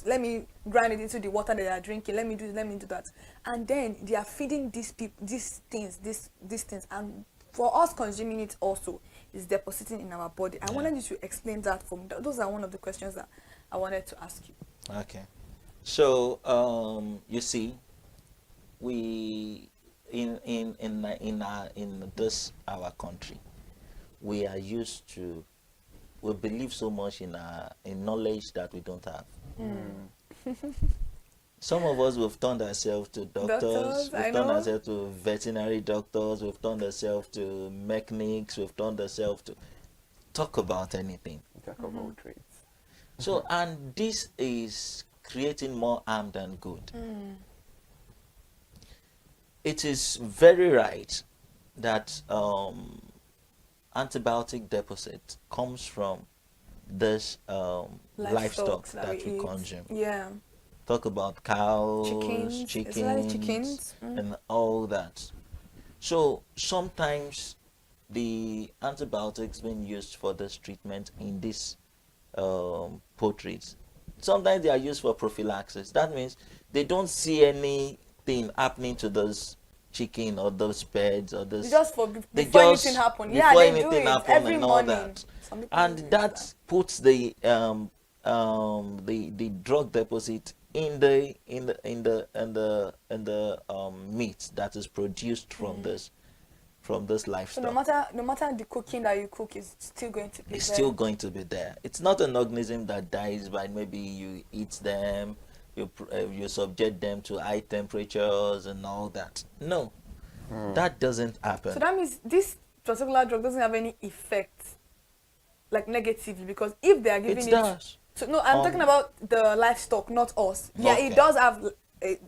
Let me grind it into the water they are drinking. Let me do that, and then they are feeding these things, and for us consuming it also is depositing in our body. I wanted you to explain that for me. Those are one of the questions that I wanted to ask you. Okay, so you see, we in this our country, we are used to, we believe so much in knowledge that we don't have. Some of us, we've turned ourselves to doctors, we've turned ourselves to veterinary doctors, we've turned ourselves to mechanics, we've turned ourselves to talk about anything. Talk about trades. So, and this is creating more harm than good. It is very right that antibiotic deposit comes from this livestock that we consume. Talk about cows, chickens. And all that. So sometimes the antibiotics being used for this treatment in these poultries, sometimes they are used for prophylaxis. That means they don't see anything happening to those chicken or those birds or those. Before anything happens. Before anything happens every and all morning. That. And that puts the drug deposit in the meat that is produced from this So livestock. no matter the cooking that you cook is still going to be It's there. still going to be there. It's not an organism that dies by maybe you eat them, you subject them to high temperatures and all that. No, that doesn't happen. So that means this particular drug doesn't have any effect, like negatively, because if they are giving It does. So no, I'm talking about the livestock, not us. Yeah, Okay. it does have a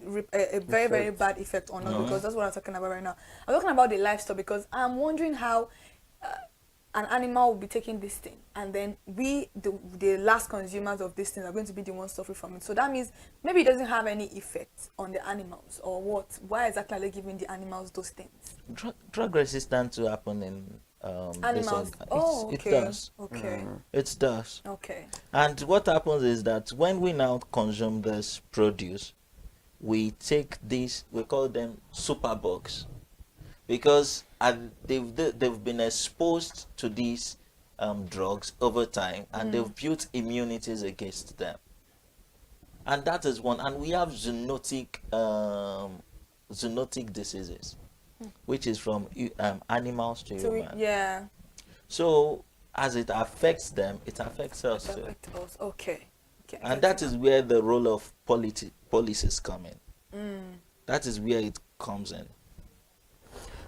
very, very bad effect on us because that's what I'm talking about right now. I'm talking about the livestock because I'm wondering how an animal will be taking this thing, and then we, the last consumers of this thing, are going to be the ones suffering from it. So that means maybe it doesn't have any effect on the animals, or what? Why exactly are they giving the animals those things? Drug resistance to happen in Animals. Oh, okay. It does. Okay. It does. Okay. And what happens is that when we now consume this produce, we take these, we call them superbugs, because they've been exposed to these drugs over time, and they've built immunities against them. And that is one. And we have zoonotic diseases, which is from animals to humans. Yeah. So as it affects them, it affects us too. Okay. Okay. And that is where the role of policies come in. That is where it comes in.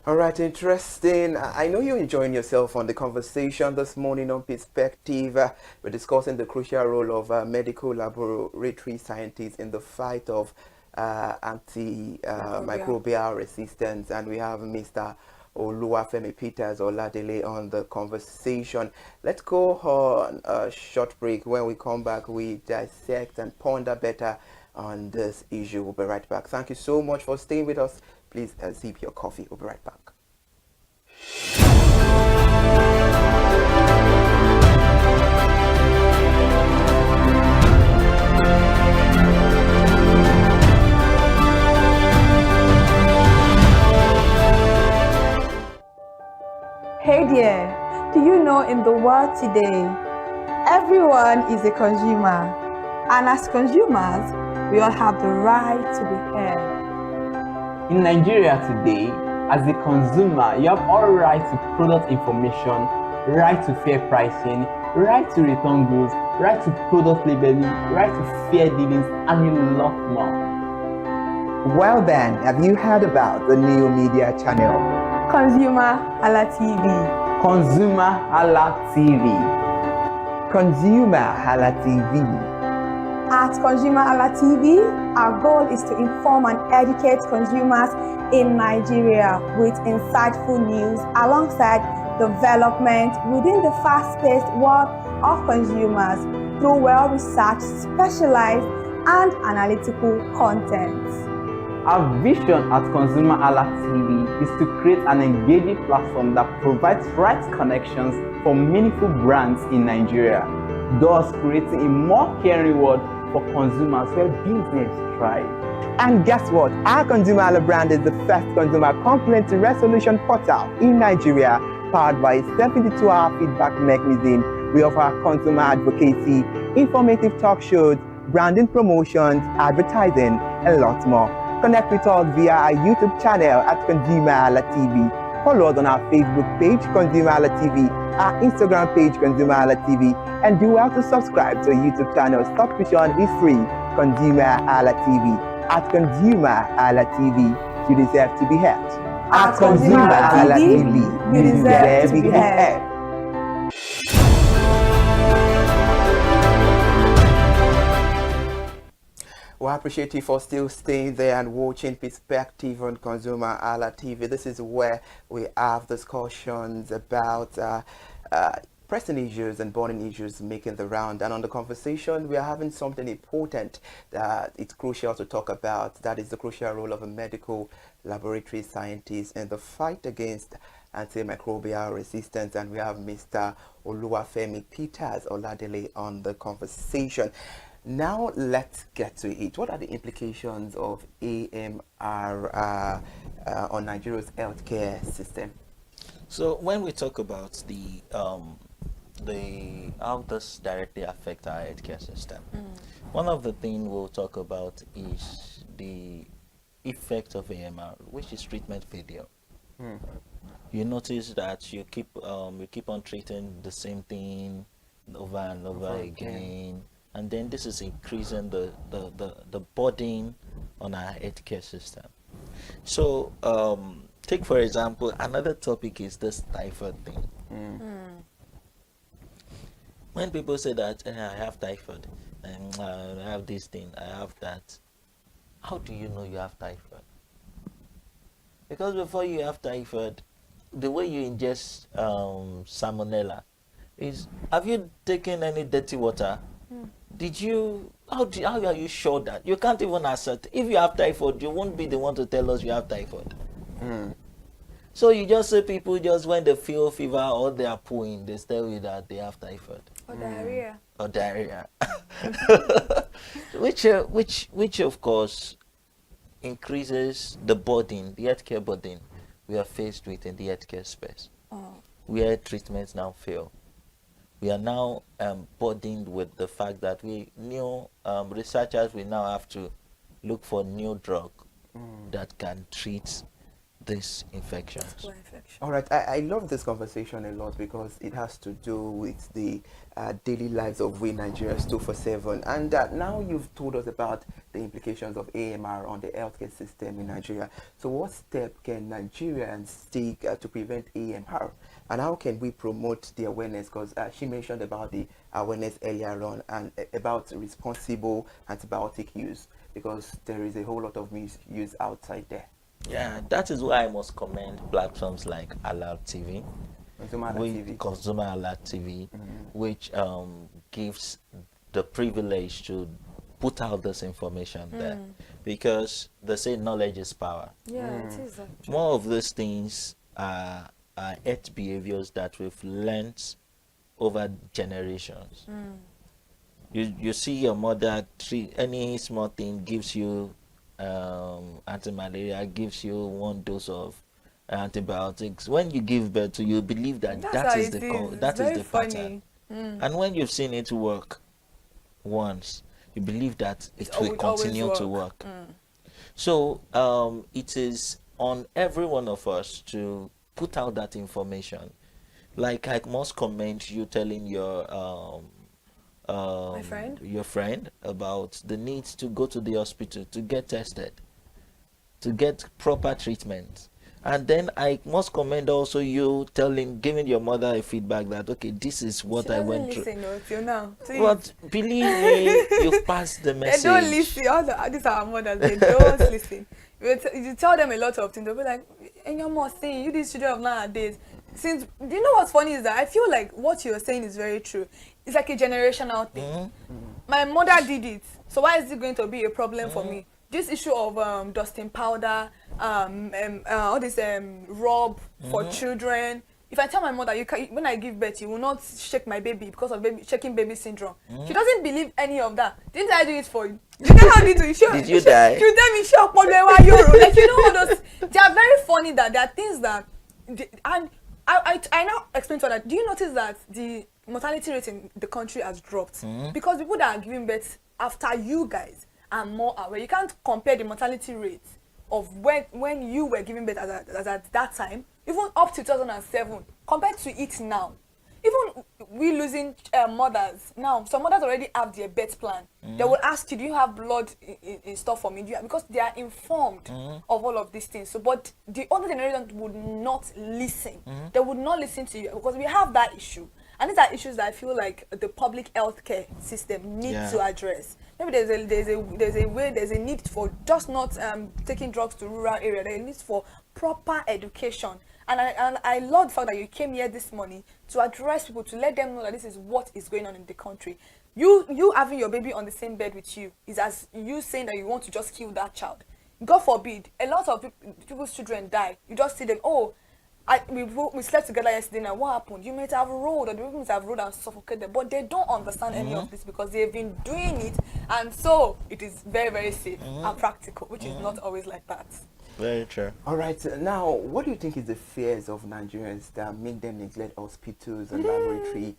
All right, interesting. I know you're enjoying yourself on the conversation this morning on Perspective. We're discussing the crucial role of medical laboratory scientists in the fight of antimicrobial resistance, and we have Mr. Oluwafemi Peters Oladele on the conversation. Let's go on a short break. When we come back, we dissect and ponder better on this issue. We'll be right back. Thank you so much for staying with us. Please sip your coffee. We'll be right back. Hey there, do you know in the world today, everyone is a consumer, and as consumers, we all have the right to be heard. In Nigeria today, as a consumer, you have all right to product information, right to fair pricing, right to return goods, right to product labeling, right to fair dealings, and a lot more. Well then, have you heard about the new media channel? ConsumerHallaTV. ConsumerHallaTV. ConsumerHallaTV. At ConsumerHallaTV, our goal is to inform and educate consumers in Nigeria with insightful news alongside development within the fast-paced world of consumers through well-researched, specialized, and analytical content. Our vision at ConsumerHallaTV is to create an engaging platform that provides right connections for meaningful brands in Nigeria, thus creating a more caring world for consumers where business thrive. And guess what? Our ConsumerHalla brand is the first consumer complaint resolution portal in Nigeria, powered by a 72-hour feedback mechanism. We offer consumer advocacy, informative talk shows, branding promotions, advertising, and lots more. Connect with us via our YouTube channel at ConsumerHallaTV. Follow us on our Facebook page, ConsumerHallaTV, our Instagram page, ConsumerHallaTV, and do well to subscribe to our YouTube channel. Subscription is free. ConsumerHallaTV. At ConsumerHallaTV, you deserve to be heard. At ConsumerHallaTV, you deserve to be heard. Well, I appreciate you for still staying there and watching Perspective on ConsumerHallaTV. This is where we have discussions about pressing issues and burning issues making the round. And on the conversation, we are having something important that it's crucial to talk about. That is the crucial role of a medical laboratory scientist in the fight against antimicrobial resistance. And we have Mr. Oluwafemi Peters Oladele on the conversation. Now let's get to it. What are the implications of AMR on Nigeria's healthcare system? So when we talk about the how this directly affect our healthcare system. One of the things we'll talk about is the effect of AMR, which is treatment failure. You notice that you keep on treating the same thing over and over again, and then this is increasing the burden on our healthcare system. So take for example, another topic is this typhoid thing. When people say that I have typhoid, and I have this thing, I have that, how do you know you have typhoid? Because before you have typhoid, the way you ingest salmonella is, have you taken any dirty water? Did you, how are you sure that? You can't even assert. If you have typhoid, you won't be the one to tell us you have typhoid. So you just say people just when they feel fever or they are pooing, they tell you that they have typhoid. Or diarrhea. Or diarrhea. which of course increases the burden, the healthcare burden we are faced with in the healthcare space, where treatments now fail. We are now burdened with the fact that researchers will now have to look for new drug that can treat these infections. All right, I love this conversation a lot because it has to do with the daily lives of we Nigerians 24/7. And now you've told us about the implications of AMR on the healthcare system in Nigeria. So what step can Nigerians take to prevent AMR? And how can we promote the awareness? Because she mentioned about the awareness earlier on and about responsible antibiotic use, because there is a whole lot of misuse outside there. Yeah, that is why I must commend platforms like ConsumerHalla TV, which gives the privilege to put out this information there, because they say knowledge is power. Yeah, it is. More of these things are health behaviors that we've learned over generations. You see your mother treat any small thing, gives you anti-malaria, gives you one dose of antibiotics. When you give birth to, you believe that that is the pattern. And when you've seen it work once, you believe that it will continue to work. So it is on every one of us to put out that information. Like, I must commend you telling your friend about the need to go to the hospital to get tested, to get proper treatment. And then I must commend also you giving your mother a feedback that, okay, this is what I went through. Till now. But believe me, you've passed the message. They don't listen. These are our mothers. They don't listen. You tell them a lot of things, they'll be like, and your mom saying, you these children of nowadays. Since, do you know what's funny is that I feel like what you're saying is very true. It's like a generational thing. My mother did it, so why is it going to be a problem for me? This issue of dusting powder, all this rub for children. If I tell my mother, when I give birth, you will not shake my baby because of shaking baby syndrome. She doesn't believe any of that. Didn't I do it for you? You know how did you? Did you die? You tell me, shock, like, you know all those. They are very funny that there are things that, and I now explain to that. Do you notice that the mortality rate in the country has dropped? Because people that are giving birth after you guys are more aware. You can't compare the mortality rate of when you were giving birth as at that time, even up to 2007, compared to it now. Even we losing mothers now, some mothers already have their birth plan. They will ask you, do you have blood in store for me? Because they are informed of all of these things. So, but the older generation would not listen. They would not listen to you because we have that issue. And these are issues that I feel like the public healthcare system needs to address. Maybe there's a need for just not taking drugs to rural area. There is a need for proper education. And I love the fact that you came here this morning to address people, to let them know that this is what is going on in the country. You having your baby on the same bed with you is as you saying that you want to just kill that child. God forbid, a lot of people's children die. You just see them, we slept together yesterday, now what happened? You might have rolled, or the people might have rolled and suffocated, but they don't understand any of this because they've been doing it, and so it is very, very safe and practical, which is not always like that. Very true. All right, now, what do you think is the fears of Nigerians that make them neglect hospitals and laboratory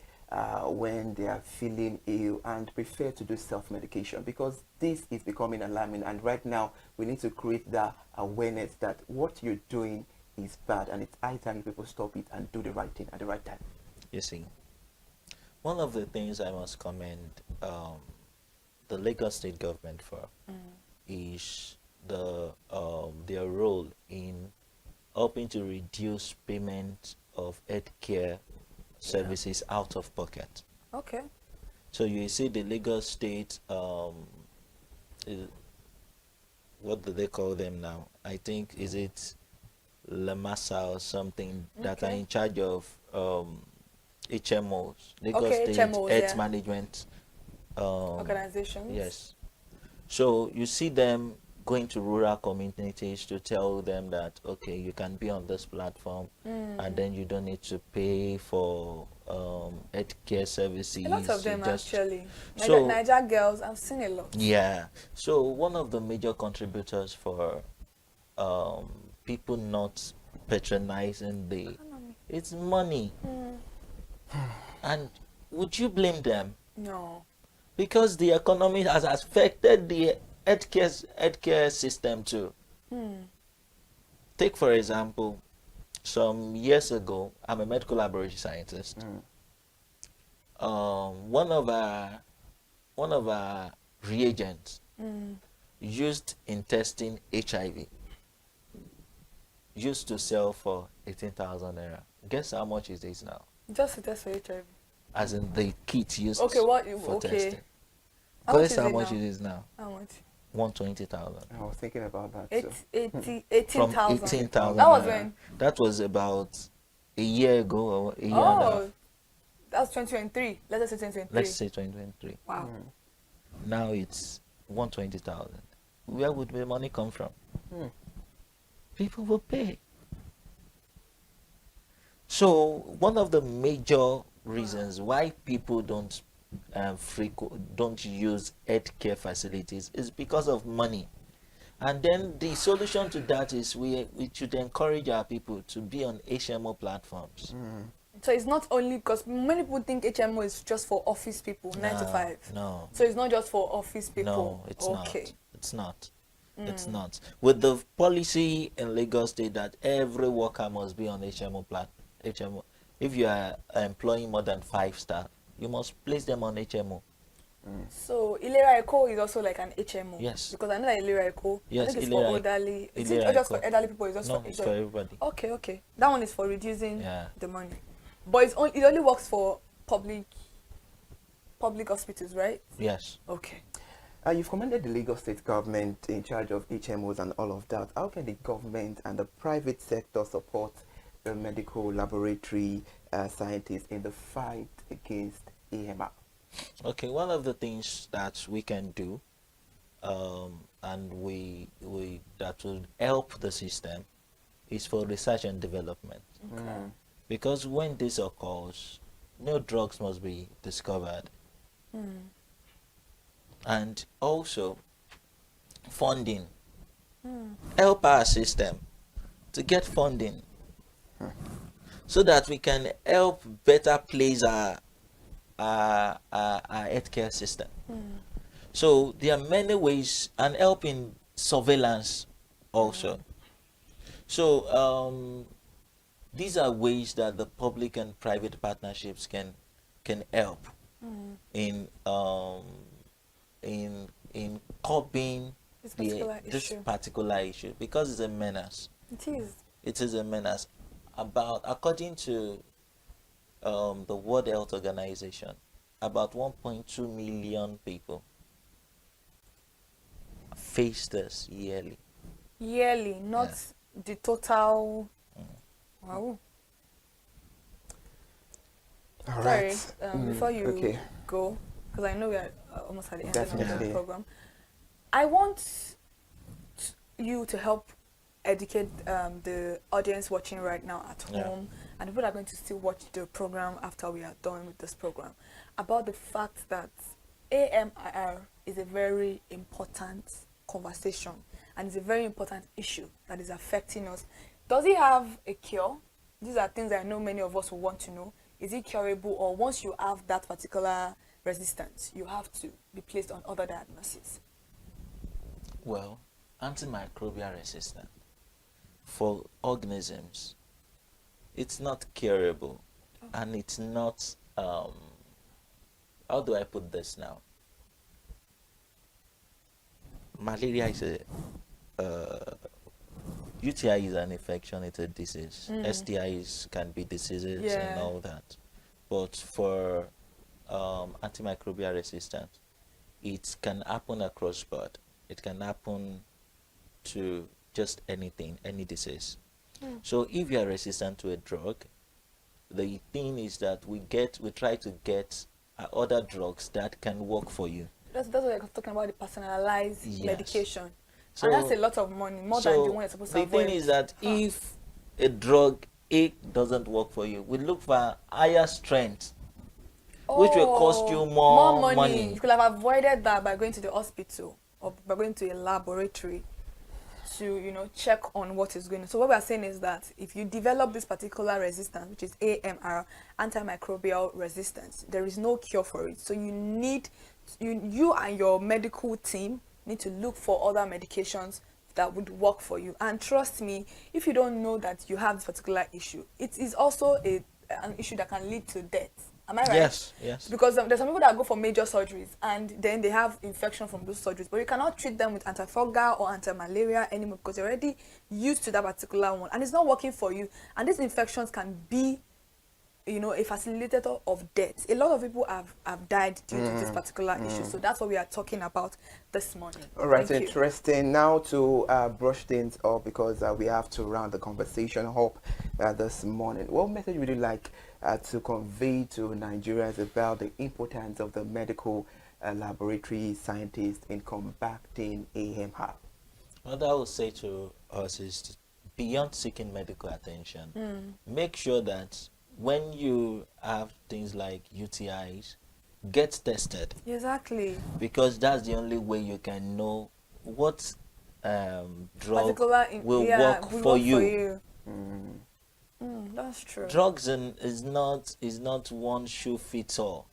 when they are feeling ill and prefer to do self-medication, because this is becoming alarming, and right now we need to create that awareness that what you're doing is bad, and it's high time people stop it and do the right thing at the right time. You see, one of the things I must commend the Lagos state government for is their role in helping to reduce payment of healthcare services out of pocket. Okay. So you see the Lagos state, what do they call them now? I think, is it Lamasa or something, that are in charge of HMOs, Lagos State HMOs, Health Management organizations. Yes. So you see them going to rural communities to tell them that, okay, you can be on this platform and then you don't need to pay for healthcare services. A lot of them just, actually. so, Niger girls, I've seen a lot. Yeah. So one of the major contributors for people not patronizing it's money. And would you blame them? No. Because the economy has affected the healthcare system too. Take for example, some years ago, I'm a medical laboratory scientist. One of our reagents used in testing HIV used to sell for 18,000 naira. Guess how much it is now? Just to test for HIV. As in the kit used for testing. How Guess how much it it is now? How much? 120,000. I was thinking about that. 18,000. From 18,000. That was when? That was about a year ago or a year and a half. That's 2023. Let's say 2023. Let's say 2023. Wow. Now it's 120,000. Where would the money come from? People will pay. So one of the major reasons why people don't use healthcare facilities is because of money. And then the solution to that is we should encourage our people to be on HMO platforms. So it's not only because many people think HMO is just for office people, 9 to 5. No. So it's not just for office people. No, it's not. It's not. It's not. With the policy in Lagos State that every worker must be on HMO. If you are employing more than 5 staff, you must place them on HMO. So Ilera Eco is also like an HMO. Yes. Because I know that Ilera Eco, I think it's for elderly. Is it just for elderly people? It's just no, it's for everybody. Okay. That one is for reducing the money. But it only works for public hospitals, right? Yes. Okay. You've commended the Lagos state government in charge of HMOs and all of that. How can the government and the private sector support the medical laboratory scientists in the fight against AMR? Okay, one of the things that we can do, and we that will help the system, is for research and development. Okay. Because when this occurs, new drugs must be discovered. And also funding. Help our system to get funding so that we can help better place our healthcare system. So there are many ways, and help in surveillance also. So these are ways that the public and private partnerships can help in curbing this particular issue, because it's a menace. It is a menace. According to the World Health Organization, about 1.2 million people face this yearly. Yearly, not the total. Wow. All Sorry, right. before you go, because I know we are almost at the end of the program, I want you to help educate the audience watching right now at home, and people are going to still watch the program after we are done with this program, about the fact that AMR is a very important conversation and it's a very important issue that is affecting us. Does it have a cure? These are things I know many of us will want to know. is it curable, or once you have that particular resistance, you have to be placed on other diagnoses? Well, antimicrobial resistance for organisms, it's not curable, and it's not, how do I put this now? Malaria is UTI is an infection, it's a disease. STIs can be diseases and all that. But for antimicrobial resistance, it can happen across board. It can happen to just anything, any disease. So if you are resistant to a drug, the thing is that we try to get other drugs that can work for you. That's what you're talking about, the personalized medication. So, and that's a lot of money, more than the one you're supposed to avoid. The thing is that if a drug A doesn't work for you, we look for higher strength, which will cost you more money. You could have avoided that by going to the hospital or by going to a laboratory to, you know, check on what is going on. So what we are saying is that if you develop this particular resistance, which is AMR, antimicrobial resistance, there is no cure for it. So you need, you and your medical team need to look for other medications that would work for you. And trust me, if you don't know that you have this particular issue, it is also an issue that can lead to death. Am I right? Yes, yes. Because there's some people that go for major surgeries and then they have infection from those surgeries, but you cannot treat them with antifungal or anti-malaria anymore because you're already used to that particular one and it's not working for you. And these infections can be, you know, a facilitator of death. A lot of people have died due to this particular issue. So that's what we are talking about this morning. All right, Thank interesting. You. Now to brush things up because we have to round the conversation up this morning. What message would you like to convey to Nigerians about the importance of the medical laboratory scientists in combating AMR? What I would say to us is, beyond seeking medical attention, make sure that when you have things like UTIs, get tested. Exactly. Because that's the only way you can know what drug will work for you. That's true. Drugs is not one shoe fits all.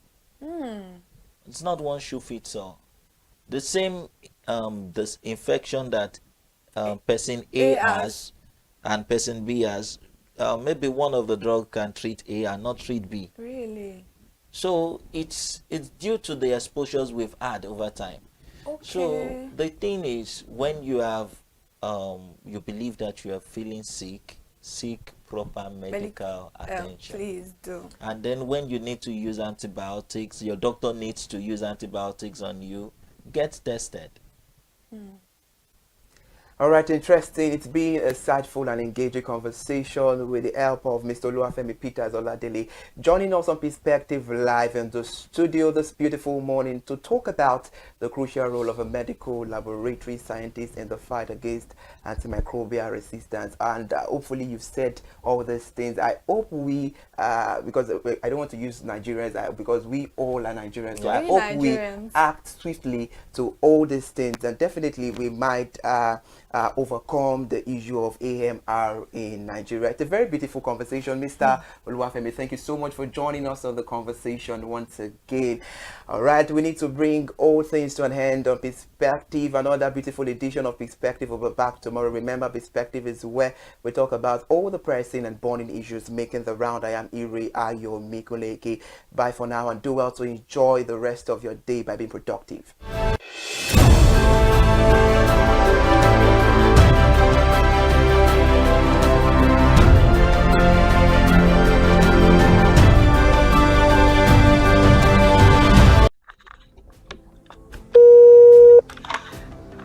It's not one shoe fits all. The same this infection that person A has and person B has, maybe one of the drugs can treat A and not treat B. Really? So it's due to the exposures we've had over time. Okay. So the thing is, when you have you believe that you are feeling sick, seek proper medical attention. Please do. And then when you need to use antibiotics, your doctor needs to use antibiotics on you, get tested. All right, interesting. It's been a insightful and engaging conversation with the help of Mr. Oluwafemi Peters Oladele, joining us on Perspective Live in the studio this beautiful morning to talk about the crucial role of a medical laboratory scientist in the fight against antimicrobial resistance. And hopefully you've said all these things. I hope we, because I don't want to use Nigerians, because we all are Nigerians, so I hope we act swiftly to all these things, and definitely we might overcome the issue of AMR in Nigeria. It's a very beautiful conversation. Mr. Oluwafemi, thank you so much for joining us on the conversation once again. All right, we need to bring all things to an end on Perspective, another beautiful edition of Perspective. Will be back tomorrow. Remember, Perspective is where we talk about all the pressing and burning issues making the round. I am Iri Ayo Mikuleke. Bye for now, and do well to enjoy the rest of your day by being productive.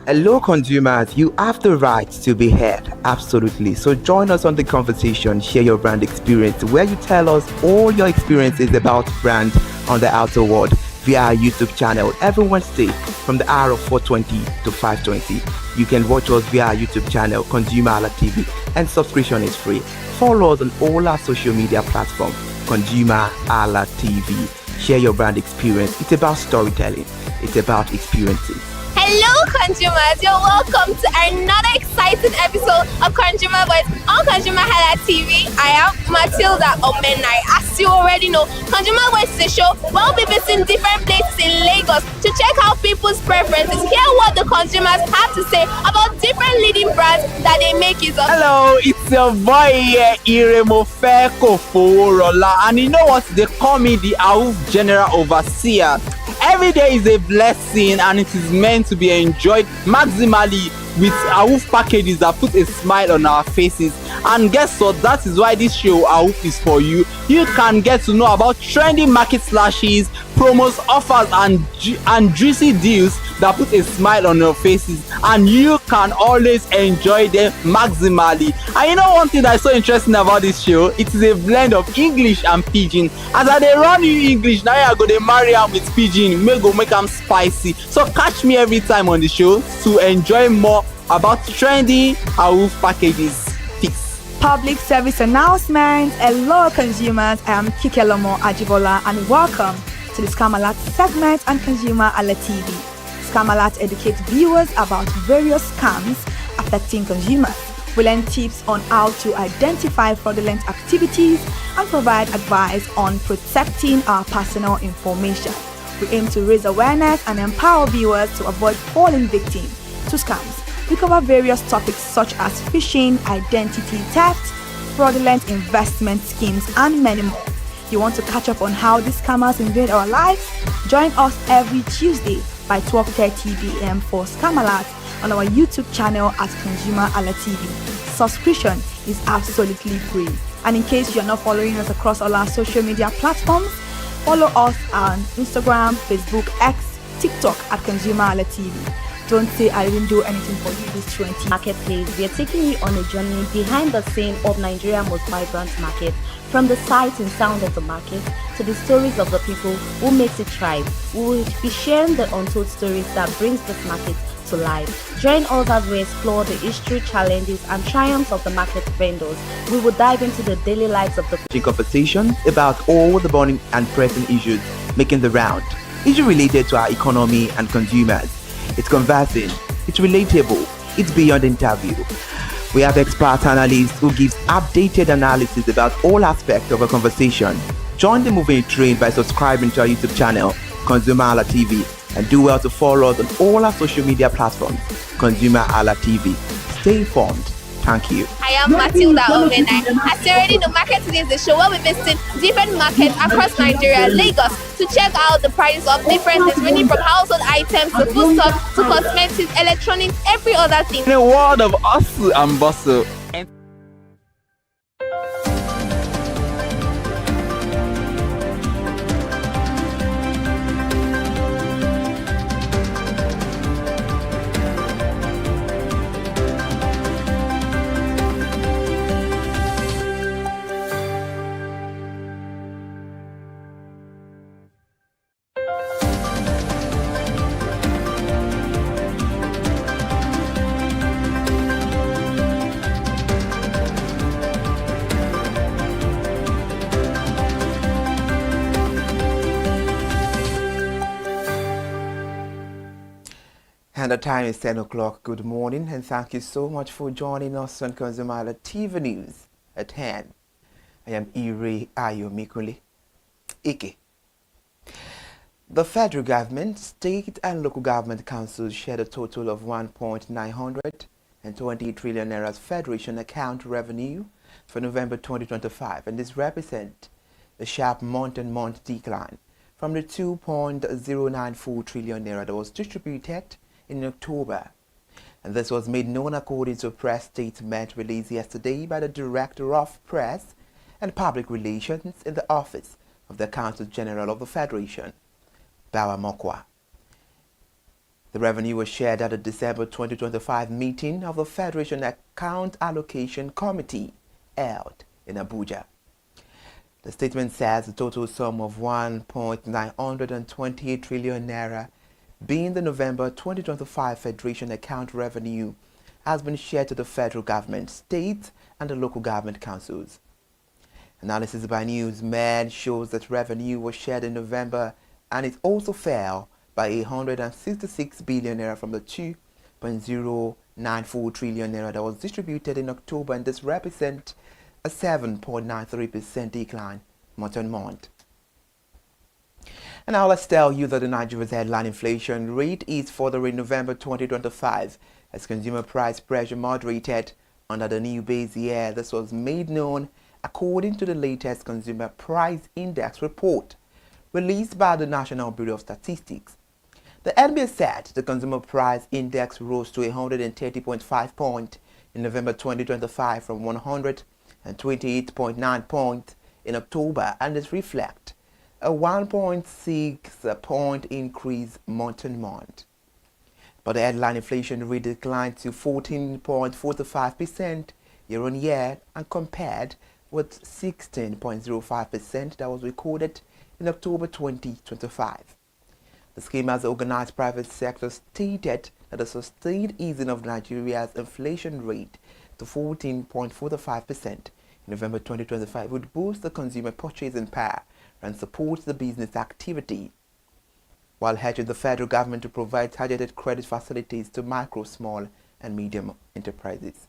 Hello consumers, you have the right to be heard, absolutely. So join us on the conversation, share your brand experience, where you tell us all your experiences about brand on the outer world via our YouTube channel every Wednesday from the hour of 4:20 to 5:20. You can watch us via our YouTube channel, ConsumerHallaTV, and subscription is free. Follow us on all our social media platforms, ConsumerHallaTV. Share your brand experience. It's about storytelling. It's about experiences. Hello consumers, you're welcome to another exciting exciting episode of Consumer Voice on ConsumerHallaTV. I am Matilda Omenai. As you already know, Consumer Voice is a show where we'll be visiting different places in Lagos to check out people's preferences, hear what the consumers have to say about different leading brands that they make use of. Hello, it's your boy here, Iremofe Koforola, and you know what? They call me the AWUF General Overseer. Every day is a blessing and it is meant to be enjoyed maximally with AWUF packages that put a smile on our faces. And guess what? That is why this show AWUF is for you. You can get to know about trendy market slashes, promos, offers, and juicy deals that put a smile on your faces, and you can always enjoy them maximally. And you know one thing that is so interesting about this show? It is a blend of English and Pidgin. As I dey run you English, now I go dey marry am with Pidgin, make am spicy. So catch me every time on the show to enjoy more about trendy AWUF packages. Public service announcement. Hello consumers, I am Kikelomo Ajibola and welcome to the Scam Alert segment on ConsumerHalla TV. Scam Alert educates viewers about various scams affecting consumers. We learn tips on how to identify fraudulent activities and provide advice on protecting our personal information. We aim to raise awareness and empower viewers to avoid falling victim to scams. We cover various topics such as phishing, identity theft, fraudulent investment schemes, and many more. You want to catch up on how these scammers invade our lives? Join us every Tuesday by 12:30 p.m. for Scam Alert on our YouTube channel at ConsumerHalla TV. Subscription is absolutely free. And in case you're not following us across all our social media platforms, follow us on Instagram, Facebook, X, TikTok at ConsumerHalla TV. Don't say I didn't do anything for you this 20 Marketplace. We are taking you on a journey behind the scene of Nigeria's most vibrant market, from the sight and sound of the market to the stories of the people who makes it thrive. We will be sharing the untold stories that brings this market to life. Join us as we explore the history, challenges, and triumphs of the market vendors. We will dive into the daily lives of the conversations about all the burning and pressing issues making the round. Issues related to our economy and consumers. It's conversing, it's relatable, it's beyond interview. We have expert analysts who gives updated analysis about all aspects of a conversation. Join the moving train by subscribing to our YouTube channel, ConsumerHalla TV, and do well to follow us on all our social media platforms, ConsumerHalla TV. Stay informed. Thank you. I am Matilda Omenai. As you already know, Market Today is the show where we visit different markets across Nigeria, Lagos, to check out the prices of different things, ranging from household items to foodstuffs to cosmetics, electronics, every other thing. In a world of hustle and bustle, and the time is 10 o'clock. Good morning and thank you so much for joining us on ConsumerHalla TV News at hand. I am Ire Ayomikule Ike. The federal government, state and local government councils shared a total of 1.928 trillion naira federation account revenue for November 2025, and this represents a sharp month-on-month decline from the 2.094 trillion naira that was distributed in October. And this was made known according to a press statement released yesterday by the Director of Press and Public Relations in the Office of the Counsel General of the Federation, Bawa Mokwa. The revenue was shared at the December 2025 meeting of the Federation Account Allocation Committee held in Abuja. The statement says the total sum of 1.928 trillion naira being the November 2025 Federation account revenue has been shared to the federal government, state and the local government councils. Analysis by Newsman shows that revenue was shared in November and it also fell by 166 billion naira from the 2.0 2.94 trillion naira that was distributed in October, and this represents a 7.93% decline month-on-month. And now let's tell you that the Nigeria's headline inflation rate is further in November 2025 as consumer price pressure moderated under the new base year. This was made known according to the latest Consumer Price Index report released by the National Bureau of Statistics. The NBS said the Consumer Price Index rose to 130.5 points in November 2025 from 128.9 points in October, and this reflects a 1.6 point increase month-on-month. But the headline inflation rate declined to 14.45% year-on-year and compared with 16.05% that was recorded in October 2025. The scheme as the organized private sector stated that the sustained easing of Nigeria's inflation rate to 14.45% in November 2025 would boost the consumer purchasing power and support the business activity, while urging the federal government to provide targeted credit facilities to micro, small, and medium enterprises.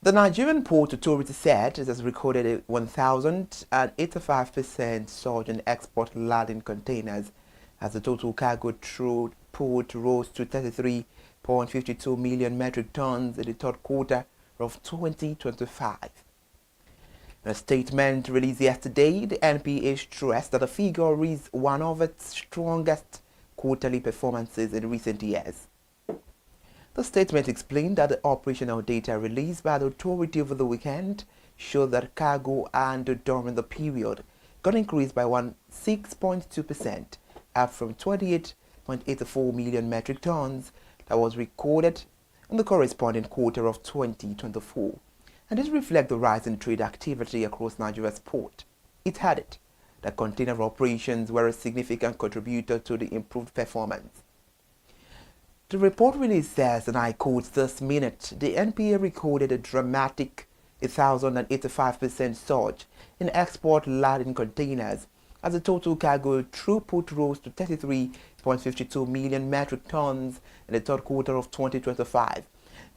The Nigerian Port Authority said it has recorded a 1,085% surge in export laden containers as the total cargo through port rose to 33.52 million metric tons in the third quarter of 2025. In a statement released yesterday, the NPA stressed that the figure is one of its strongest quarterly performances in recent years. The statement explained that the operational data released by the authority over the weekend showed that cargo handled during the period got increased by 6.2%, up from 28.84 million metric tons that was recorded in the corresponding quarter of 2024. And this reflects the rise in trade activity across Nigeria's port. It added that container operations were a significant contributor to the improved performance. The report really says, and I quote this minute, the NPA recorded a dramatic 1,085% surge in export laden containers as the total cargo throughput rose to 33.52 million metric tons in the third quarter of 2025.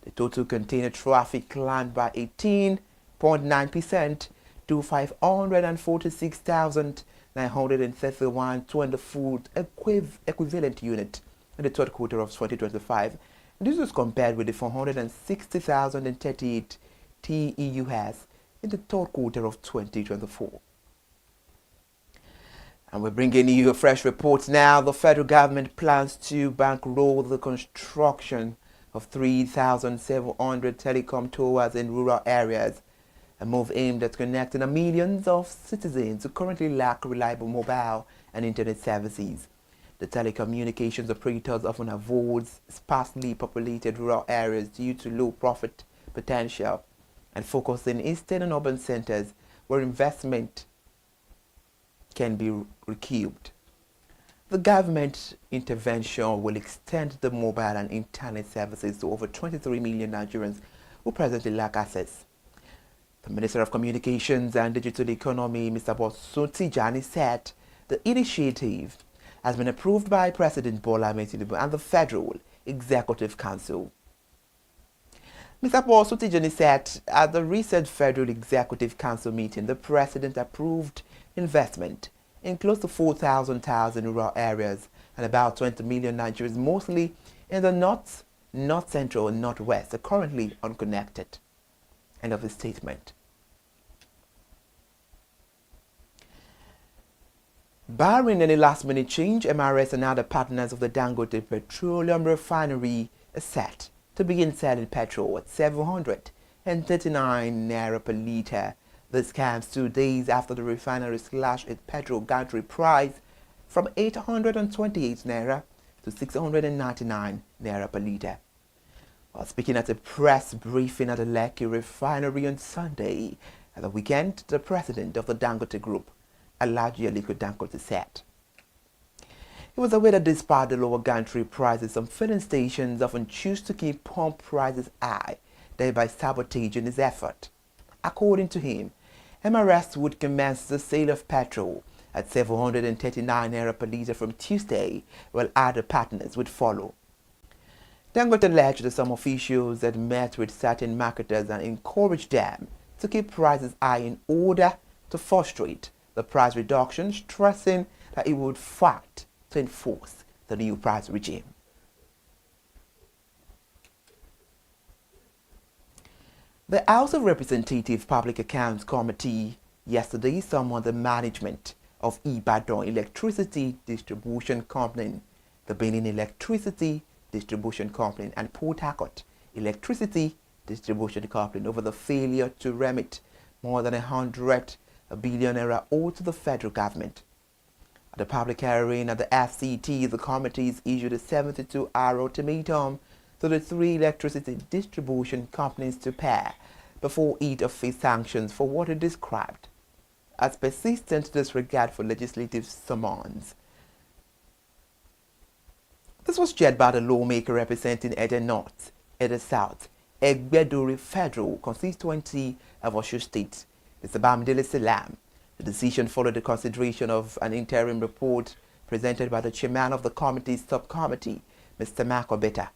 The total container traffic climbed by 18.9% to 546,931 200-foot equivalent unit in the third quarter of 2025. And this was compared with the 460,038 TEUs in the third quarter of 2024. And we're bringing you a fresh report now. The federal government plans to bankroll the construction of 3,700 telecom towers in rural areas, a move aimed at connecting the millions of citizens who currently lack reliable mobile and internet services. The telecommunications operators often avoid sparsely populated rural areas due to low profit potential and focus in eastern and urban centers where investment can be recouped. The government intervention will extend the mobile and internet services to over 23 million Nigerians who presently lack access. The Minister of Communications and Digital Economy, Mr. Tijani, said the initiative has been approved by President Bola Ahmed Tinubu and the Federal Executive Council. Mr. Tijani said at the recent Federal Executive Council meeting, the President approved investment in close to 4,000 towers in rural areas and about 20 million Nigerians, mostly in the north, central, and northwest, are currently unconnected. End of the statement. Barring any last-minute change, MRS and other partners of the Dangote Petroleum Refinery are set to begin selling petrol at 739 naira per litre. This comes 2 days after the refinery slashed its petrol gantry price from 828 naira to 699 naira per litre. While speaking at a press briefing at the Lekki refinery on Sunday at the weekend, the president of the Dangote Group, Alhaji Aliko Dangote, said he was aware that despite the lower gantry prices, some filling stations often choose to keep pump prices high, thereby sabotaging his effort. According to him, MRS would commence the sale of petrol at 739 naira per litre from Tuesday, while other partners would follow. Dangote alleged that some officials had met with certain marketers and encouraged them to keep prices high in order to frustrate the price reduction, stressing that it would fight to enforce the new price regime. The House of Representatives Public Accounts Committee yesterday summoned the management of Ibadan Electricity Distribution Company, the Benin Electricity Distribution Company, and Port Harcourt Electricity Distribution Company over the failure to remit more than 100 billion naira owed to the federal government. At the public hearing at the FCT, the committees issued a 72-hour ultimatum to the three electricity distribution companies to pay before it face sanctions for what it described as persistent disregard for legislative summons. This was chaired by the lawmaker representing Edo North, Edo South, Egbeduri Federal Constituency of Osun State, Mr. Bamidele Salam. The decision followed the consideration of an interim report presented by the chairman of the committee's subcommittee, Mr. Mark Obeta.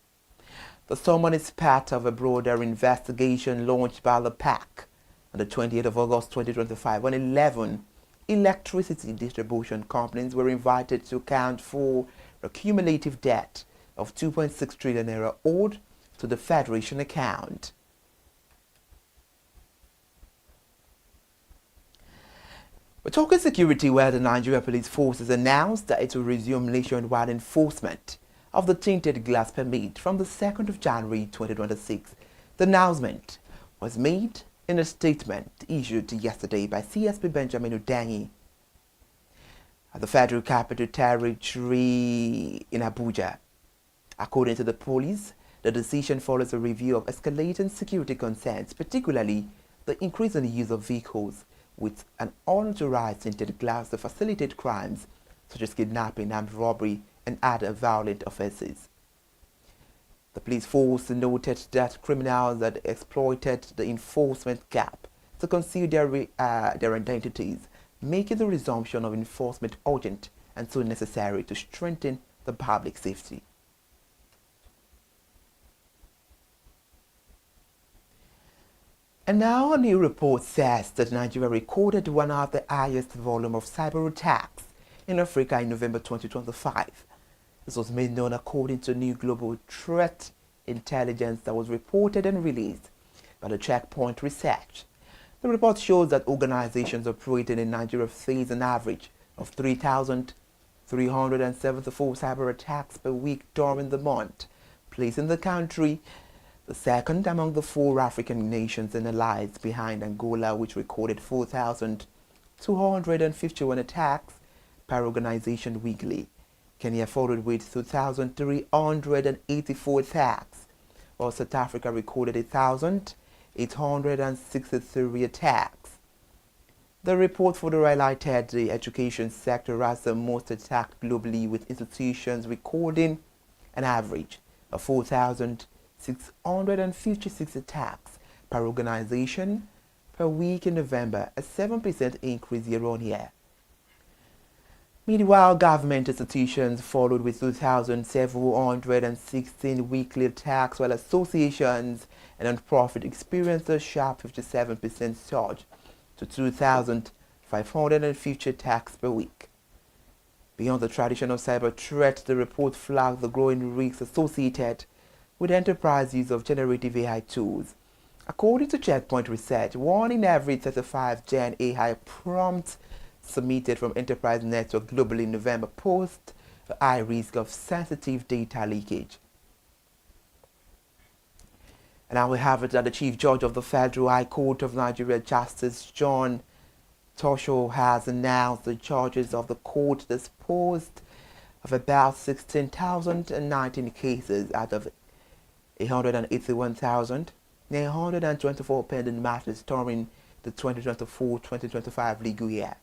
The summons is part of a broader investigation launched by the PAC on the 28th of August 2025 when 11 electricity distribution companies were invited to account for a cumulative debt of 2.6 trillion naira owed to the Federation account. We're talking security, where the Nigeria Police Forces announced that it will resume nationwide enforcement of the tinted glass permit from the 2nd of January 2026. The announcement was made in a statement issued yesterday by CSP Benjamin Udenyi at the Federal Capital Territory in Abuja. According to the police, the decision follows a review of escalating security concerns, particularly the increase in the use of vehicles with an unauthorized tinted glass to facilitate crimes such as kidnapping, armed robbery, and other violent offenses. The police force noted that criminals had exploited the enforcement gap to conceal their identities, making the resumption of enforcement urgent and so necessary to strengthen the public safety. And now a new report says that Nigeria recorded one of the highest volume of cyber attacks in Africa in November 2025. This was made known according to new global threat intelligence that was reported and released by the Checkpoint Research. The report shows that organizations operating in Nigeria face an average of 3,374 cyber attacks per week during the month, placing the country the second among the 4 African nations and allies behind Angola, which recorded 4,251 attacks per organization weekly. Kenya followed with 2,384 attacks, while South Africa recorded 1,863 attacks. The report further highlighted the education sector as the most attacked globally, with institutions recording an average of 4,656 attacks per organization per week in November, a 7% increase year-on-year. Meanwhile, government institutions followed with 2,716 weekly attacks, while associations and non-profit experienced a sharp 57% surge to 2,550 attacks per week. Beyond the traditional cyber threat, the report flagged the growing risks associated with enterprise use of generative AI tools. According to Checkpoint Research, 1 in every 35 Gen AI prompts submitted from enterprise network globally in November posed a high risk of sensitive data leakage. And now we have it that the Chief Judge of the Federal High Court of Nigeria, Justice John Tosho, has announced the judges of the court disposed of about 16,019 cases out of 181,924 pending matters during the 2024-2025 legal year.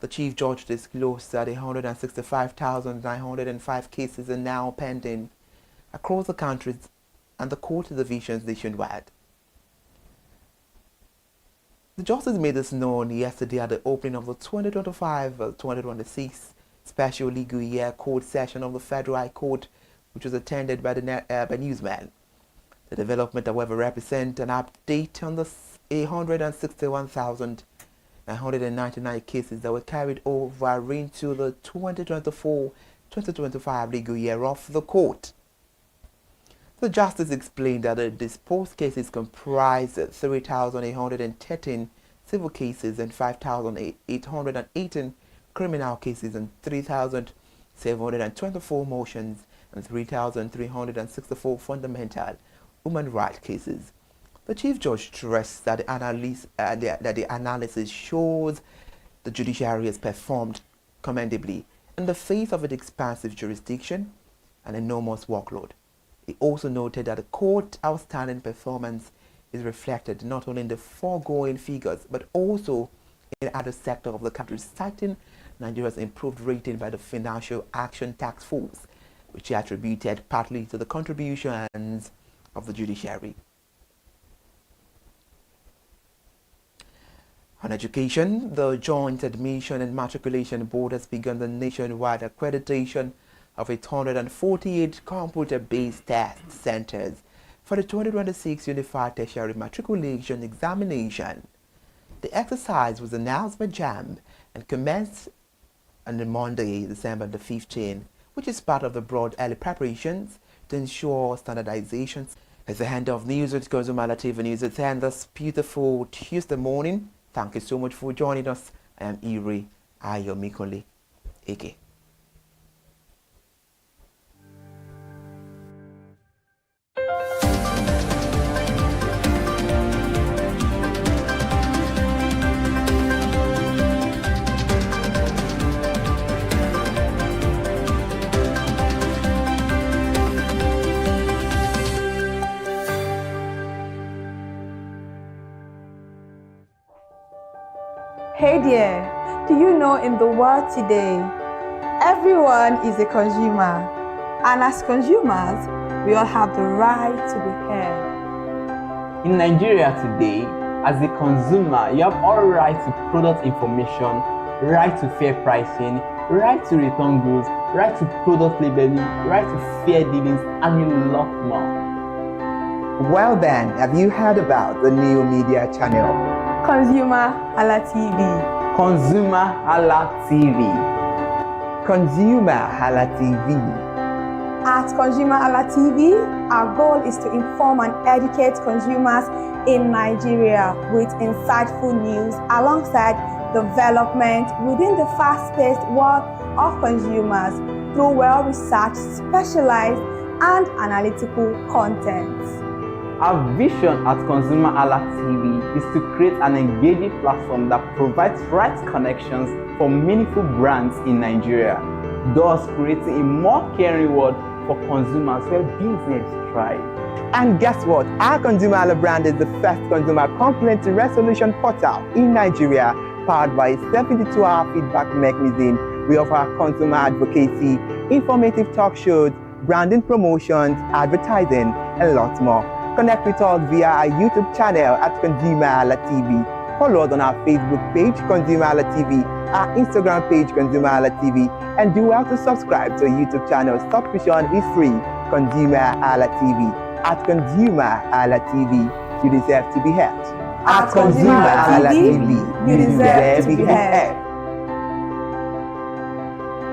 The Chief Judge disclosed that 165,905 cases are now pending across the country and the court divisions nationwide. The justice made this known yesterday at the opening of the 2025-2026 Special Legal Year Court session of the Federal High Court, which was attended by by newsmen. The development, however, represents an update on the 161,999 cases that were carried over into the 2024-2025 legal year of the court. The justice explained that the disposed cases comprise 3,813 civil cases and 5,818 criminal cases and 3,724 motions and 3,364 fundamental human rights cases. The Chief Judge stressed that the analysis shows the judiciary has performed commendably in the face of an expansive jurisdiction and enormous workload. He also noted that the court's outstanding performance is reflected not only in the foregoing figures but also in other sectors of the country, citing Nigeria's improved rating by the Financial Action Task Force, which he attributed partly to the contributions of the judiciary. On education, the Joint Admission and Matriculation Board has begun the nationwide accreditation of 848 computer-based test centers for the 2026 Unified Tertiary Matriculation Examination. The exercise was announced by JAMB and commenced on Monday, December the 15th, which is part of the broad early preparations to ensure standardization. As the hand of news with ConsumerHallaTV News at 10 this beautiful Tuesday morning. Thank you so much for joining us. I am Iri Ayomikole Eke. Hey there, do you know in the world today, everyone is a consumer, and as consumers, we all have the right to be heard. In Nigeria today, as a consumer, you have all right to product information, right to fair pricing, right to return goods, right to product labeling, right to fair dealings, and a lot more. Well then, have you heard about the new media channel? ConsumerHallaTV. ConsumerHallaTV. ConsumerHallaTV. At ConsumerHallaTV, our goal is to inform and educate consumers in Nigeria with insightful news alongside development within the fast-paced world of consumers through well-researched, specialized, and analytical content. Our vision at ConsumerHallaTV is to create an engaging platform that provides right connections for meaningful brands in Nigeria, thus creating a more caring world for consumers where business thrive. And guess what? Our ConsumerHalla brand is the first consumer complaint resolution portal in Nigeria, powered by a 72-hour feedback mechanism. We offer consumer advocacy, informative talk shows, branding promotions, advertising, and lots more. Connect with us via our YouTube channel at ConsumerHallaTV. Follow us on our Facebook page, ConsumerHallaTV, our Instagram page, ConsumerHallaTV, and do well to subscribe to our YouTube channel. Subscription is free. ConsumerHallaTV. At ConsumerHallaTV, you deserve to be heard. At ConsumerHallaTV, you deserve to be heard.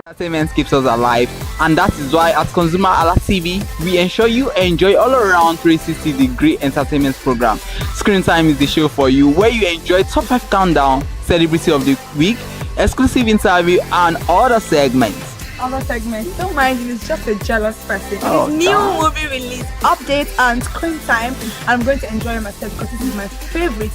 Entertainment keeps us alive, and that is why at ConsumerHallaTV we ensure you enjoy all around 360-degree entertainment program. Screen Time is the show for you, where you enjoy top 5 countdown, celebrity of the week, exclusive interview, and other segments. Don't mind him, he's just a jealous person. Oh, His new movie release, updates, and screen time. I'm going to enjoy myself because this is my favorite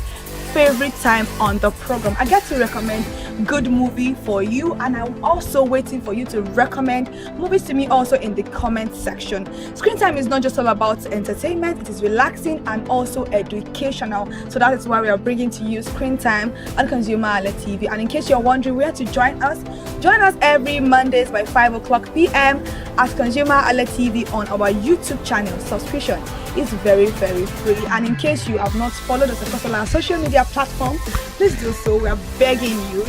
time on the program. I get to recommend good movie for you, and I'm also waiting for you to recommend movies to me also in the comment section. Screen time is not just all about entertainment, it is relaxing and also educational. So that is why we are bringing to you Screen Time on ConsumerHalla TV. And in case you're wondering where to join us every Mondays by 5 o'clock p.m. at ConsumerHalla TV on our YouTube channel. Subscription is very, very free. And in case you have not followed us across all our social media platforms, please do so. We are begging you,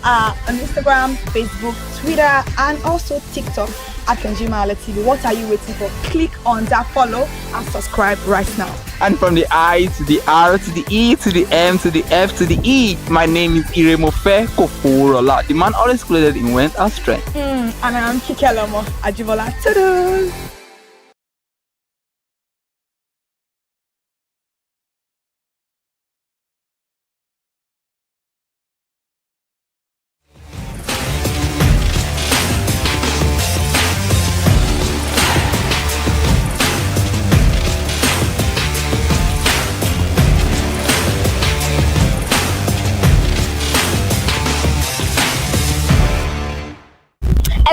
on Instagram, Facebook, Twitter, and also TikTok at ConsumerHalla TV. What are you waiting for? Click on that follow and subscribe right now. And from the I to the R to the E to the M to the F to the E, my name is Iremofe Koforola, the man always clothed in wealth and strength. And I'm Kikelomo Ajibola. Toodles!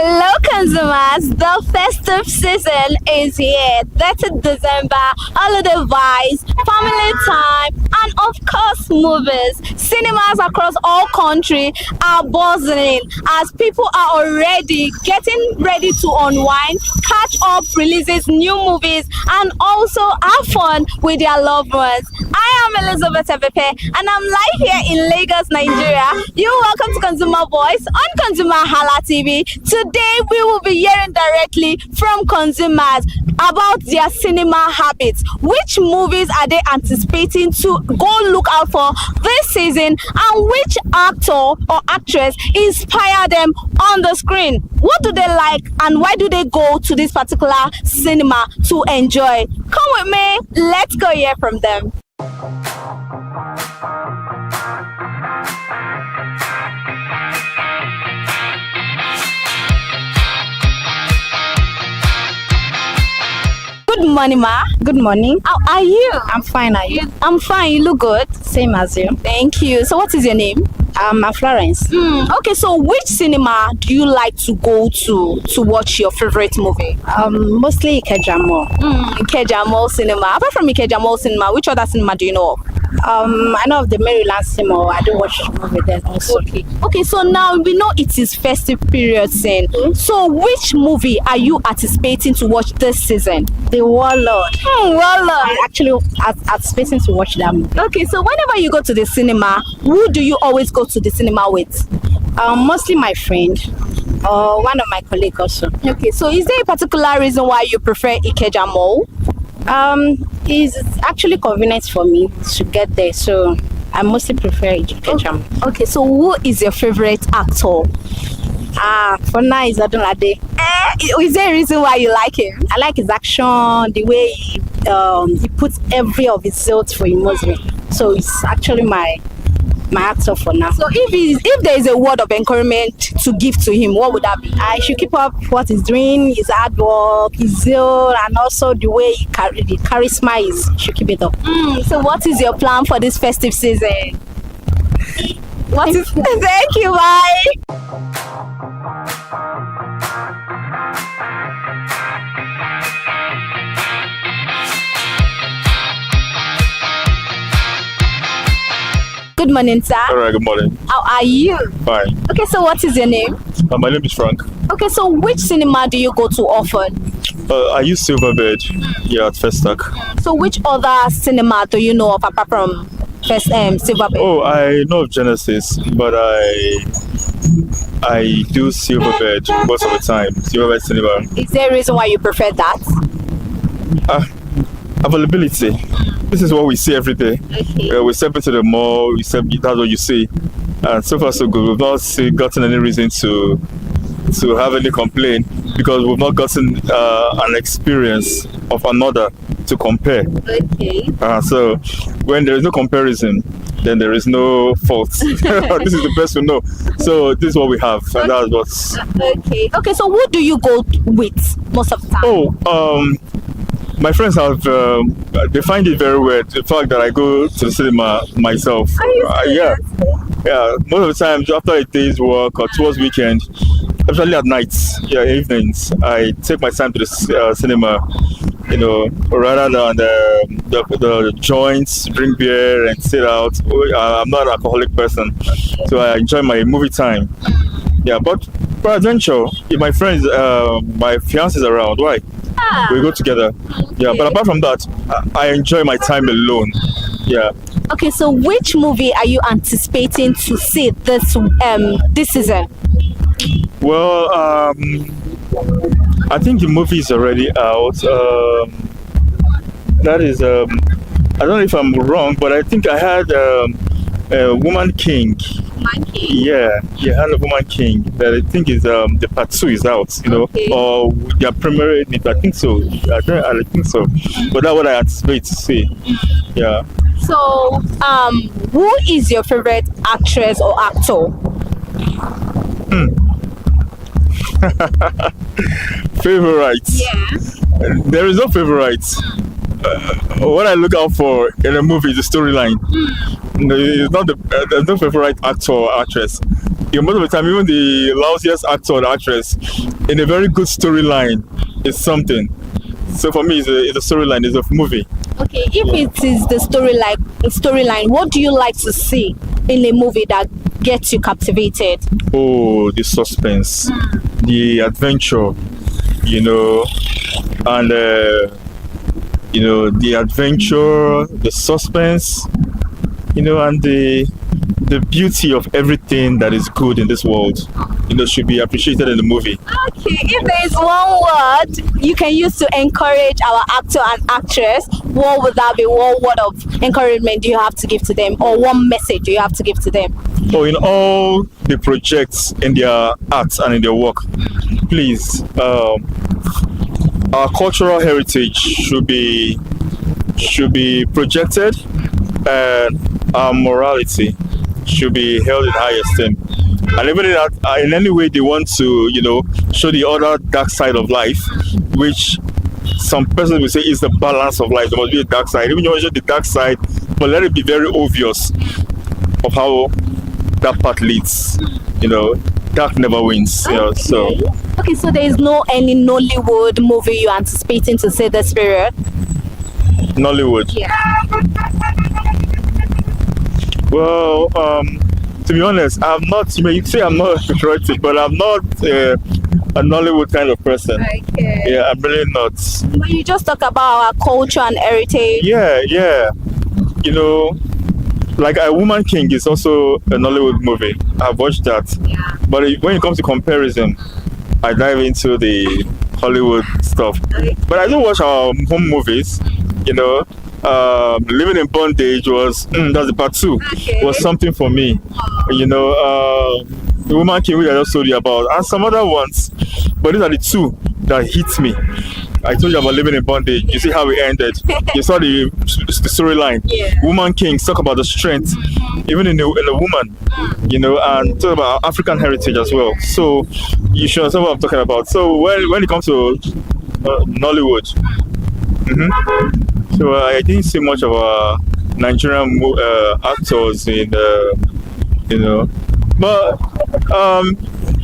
Hello consumers, the festive season is here. 30th December, holiday vibes, family time, and of course movies. Cinemas across all country are buzzing as people are already getting ready to unwind, catch up releases, new movies, and also have fun with their loved ones. I am Elizabeth Ebepe and I'm live here in Lagos, Nigeria. You're welcome to Consumer Voice on ConsumerHalla TV. Today we will be hearing directly from consumers about their cinema habits. Which movies are they anticipating to go look out for this season, and which actor or actress inspire them on the screen? What do they like and why do they go to this particular cinema to enjoy? Come with me, let's go hear from them. Good morning, ma. Good morning. How are you? I'm fine. Are you? I'm fine. You look good. Same as you. Thank you. So, what is your name? I'm Florence. Okay. So, which cinema do you like to go to watch your favorite movie? Mostly Ikeja Mall. Ikeja Mall Cinema. Apart from Ikeja Mall Cinema, which other cinema do you know of? I know of the Maryland cinema. I do watch movie there also. Okay. So now we know it is festive period soon. So, which movie are you anticipating to watch this season? The Warlord. Warlord. I actually anticipating to watch that movie. Okay. So, whenever you go to the cinema, who do you always go to the cinema with? Mostly my friend or one of my colleagues also. Okay, so is there a particular reason why you prefer Ikeja Mall? It's actually convenient for me to get there, so I mostly prefer Ikeja Mall. Okay, so who is your favorite actor? For now it's Adunlade. Is there a reason why you like him? I like his action, the way he puts every of his thoughts for his movie. So it's actually my actor for now. So if there is a word of encouragement to give to him, what would that be? I should keep up what he's doing, his hard work, his zeal, and also the way the charisma is. Should keep it up. So what is your plan for this festive season? Thank you, bye. Good morning, sir. All right, good morning. How are you? Fine. Okay, so what is your name? My name is Frank. Okay, so which cinema do you go to often? I use Silverbird here at Festac. So which other cinema do you know of apart from Silverbird? Oh, I know of Genesis, but I do Silverbird most of the time. Silverbird Cinema. Is there a reason why you prefer that? Availability. This is what we see every day. Okay. We step into the mall, that's what you see. And so far so good. We've not gotten any reason to have any complaint because we've not gotten an experience of another to compare. Okay. So when there is no comparison, then there is no fault. This is the best we know. So this is what we have, and that's what's okay. So who do you go with most of the time? My friends have they find it very weird the fact that I go to the cinema myself. Yeah. Most of the time after a day's work or towards weekend, especially at nights, evenings, I take my time to the cinema. Rather than the joints, drink beer and sit out. I'm not an alcoholic person, so I enjoy my movie time. Yeah, but for adventure, if my friends, my fiance is around, why? We go together. Yeah, but apart from that, I enjoy my time alone. Yeah. Okay, so which movie are you anticipating to see this season? Well, I think the movie is already out. That is, I don't know if I'm wrong, but I think I had Woman King. Yeah, I had a Woman King that I think is the part 2 is out, or their premiere. I think so. I think so. But that's what I anticipate to see. Yeah. So, who is your favorite actress or actor? Favorites? Yeah. There is no favorites. What I look out for in a movie is the storyline. It's not there's no favorite actor or actress. Most of the time, even the lousiest actor or actress in a very good storyline is something. So for me, it's a storyline, it's a movie. Okay, if it is the storyline, what do you like to see in a movie that gets you captivated? Oh, the suspense, the adventure, and the adventure, the suspense, and the beauty of everything that is good in this world, should be appreciated in the movie. Okay, if there is one word you can use to encourage our actor and actress, what would that be? What word of encouragement do you have to give to them, or one message do you have to give to them? Oh, in all the projects in their art and in their work, please, our cultural heritage should be projected, and our morality should be held in high esteem. And even in any way they want to, show the other dark side of life, which some persons will say is the balance of life. There must be a dark side. Even if you show the dark side, but let it be very obvious of how that path leads. Dark never wins. So. Okay, so there is no any Nollywood movie you're anticipating to see this period? Nollywood. Yeah. Well, to be honest, I'm not. You say I'm not patriotic, but I'm not a Nollywood kind of person. Okay. Yeah, I'm really not. But you just talk about our culture and heritage. Yeah. Like A Woman King is also a Nollywood movie. I've watched that. Yeah. But when it comes to comparison, I dive into the Hollywood stuff. Okay. But I do watch our home movies. Living in Bondage was that's the part 2. Okay. Was something for me. The Woman King, which I just told you about, and some other ones. But these are the 2 that hit me. I told you about Living in Bondage. You see how it ended. You saw the storyline. Yeah. Woman Kings talk about the strength, even in a woman, and talk about African heritage as well. So you should understand what I'm talking about. So when it comes to Nollywood, so I didn't see much of Nigerian actors in but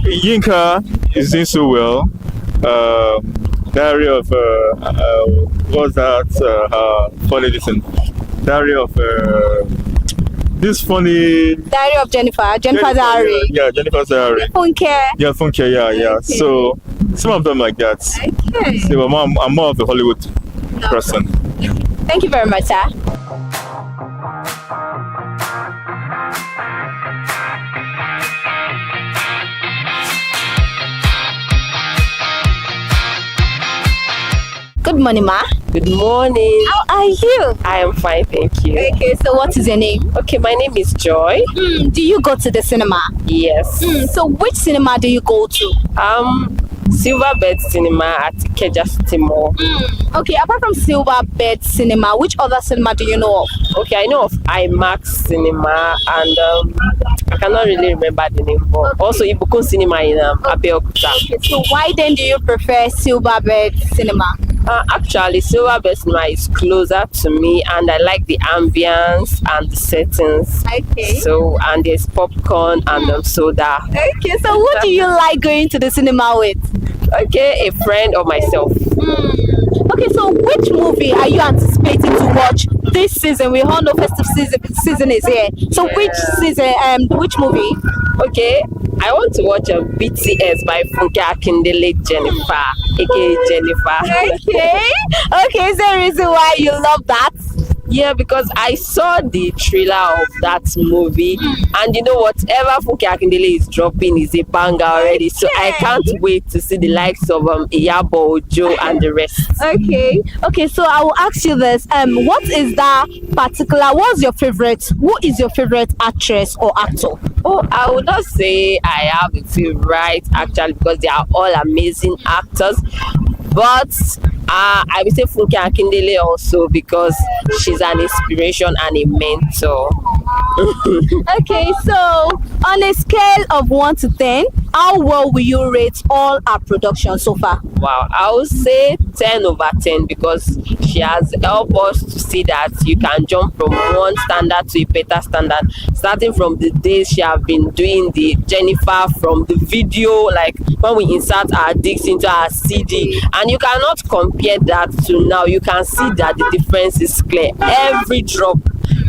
Yinka is doing so well. Diary of what's that? Funny listen. Diary of this funny. Diary of Jennifer Diary. Yeah, Jennifer Diary. Funke. Yeah, Funke. Yeah. Okay. So some of them like that. Okay. So I'm more of a Hollywood person. Thank you very much, sir. Good morning, ma. Good morning. How are you? I am fine, thank you. Okay, so what is your name? Okay, my name is Joy. Do you go to the cinema? Yes. So which cinema do you go to? Silverbird Cinema at Ikeja City Mall. Okay, apart from Silverbird Cinema, which other cinema do you know of? Okay, I know of IMAX Cinema and I cannot really remember the name, but also Ibuko Cinema in Abeokuta. Okay, so why then do you prefer Silverbird Cinema? Actually, Silverbird Cinema is closer to me, and I like the ambience and the settings. Okay. So, and there's popcorn and soda. Okay, so who do you like going to the cinema with? Okay, a friend or myself. Okay, so which movie are you anticipating to watch this season? We all know festive season is here. So which season? Which movie? Okay, I want to watch a BTS by Funke Akindele Jennifer, aka Jennifer. Okay, is there a reason why you love that? Yeah, because I saw the trailer of that movie, and you know, whatever Funke Akindele is dropping is a banger already. So I can't wait to see the likes of Iyabo Ojo and the rest. Okay, so I will ask you this. What is that particular? What's your favorite? Who is your favorite actress or actor? Oh, I would not say I have a favorite actually, because they are all amazing actors. But I would say Funke Akindele also, because she's an inspiration and a mentor. Okay, so on a scale of 1 to 10, how well will you rate all our production so far? Wow, I would say 10 over 10, because she has helped us to see that you can jump from one standard to a better standard, starting from the days she have been doing the Jennifer, from the video, like when we insert our discs into our CD, and you cannot compare that to now. You can see that the difference is clear. Every drop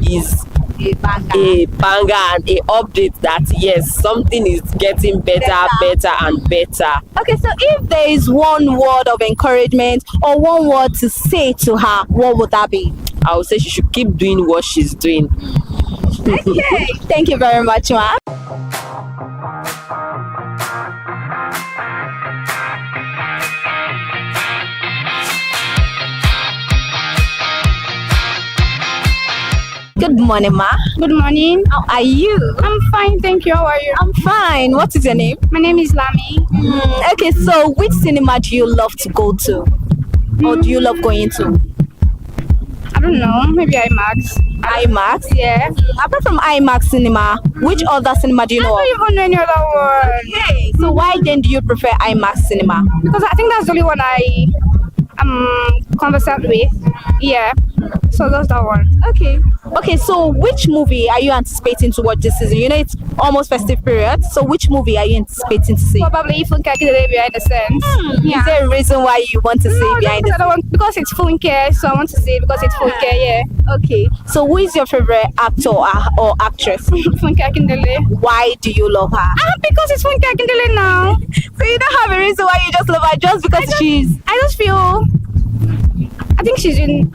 is a banger and a update that yes, something is getting better and better. Okay, so if there is one word of encouragement or one word to say to her, what would that be? I would say she should keep doing what she's doing. Okay, thank you very much, ma. Good morning, ma. Good morning. How are you? I'm fine, thank you. How are you? I'm fine. What is your name? My name is Lami. Okay, so which cinema do you love to go to? Or do you love going to? I don't know. Maybe IMAX. IMAX? Yeah. Apart from IMAX cinema, which other cinema do you know? I don't even know any other one. Okay. So why then do you prefer IMAX cinema? Because I think that's the only one I conversant with. Yeah. So that's that one. Okay, so which movie are you anticipating to watch this season? You know, it's almost festive period. So which movie are you anticipating to see? Probably Funke Akindele Behind the Scenes. Yeah. Is there a reason why you want to see Behind the Scenes? Because it's Funke, so I want to see it because it's Funke, yeah. Okay, so who is your favorite actor or actress? Funke Akindele. Why do you love her? Because it's Funke Akindele now. So you don't have a reason why you just love her just because I just feel, I think she's in,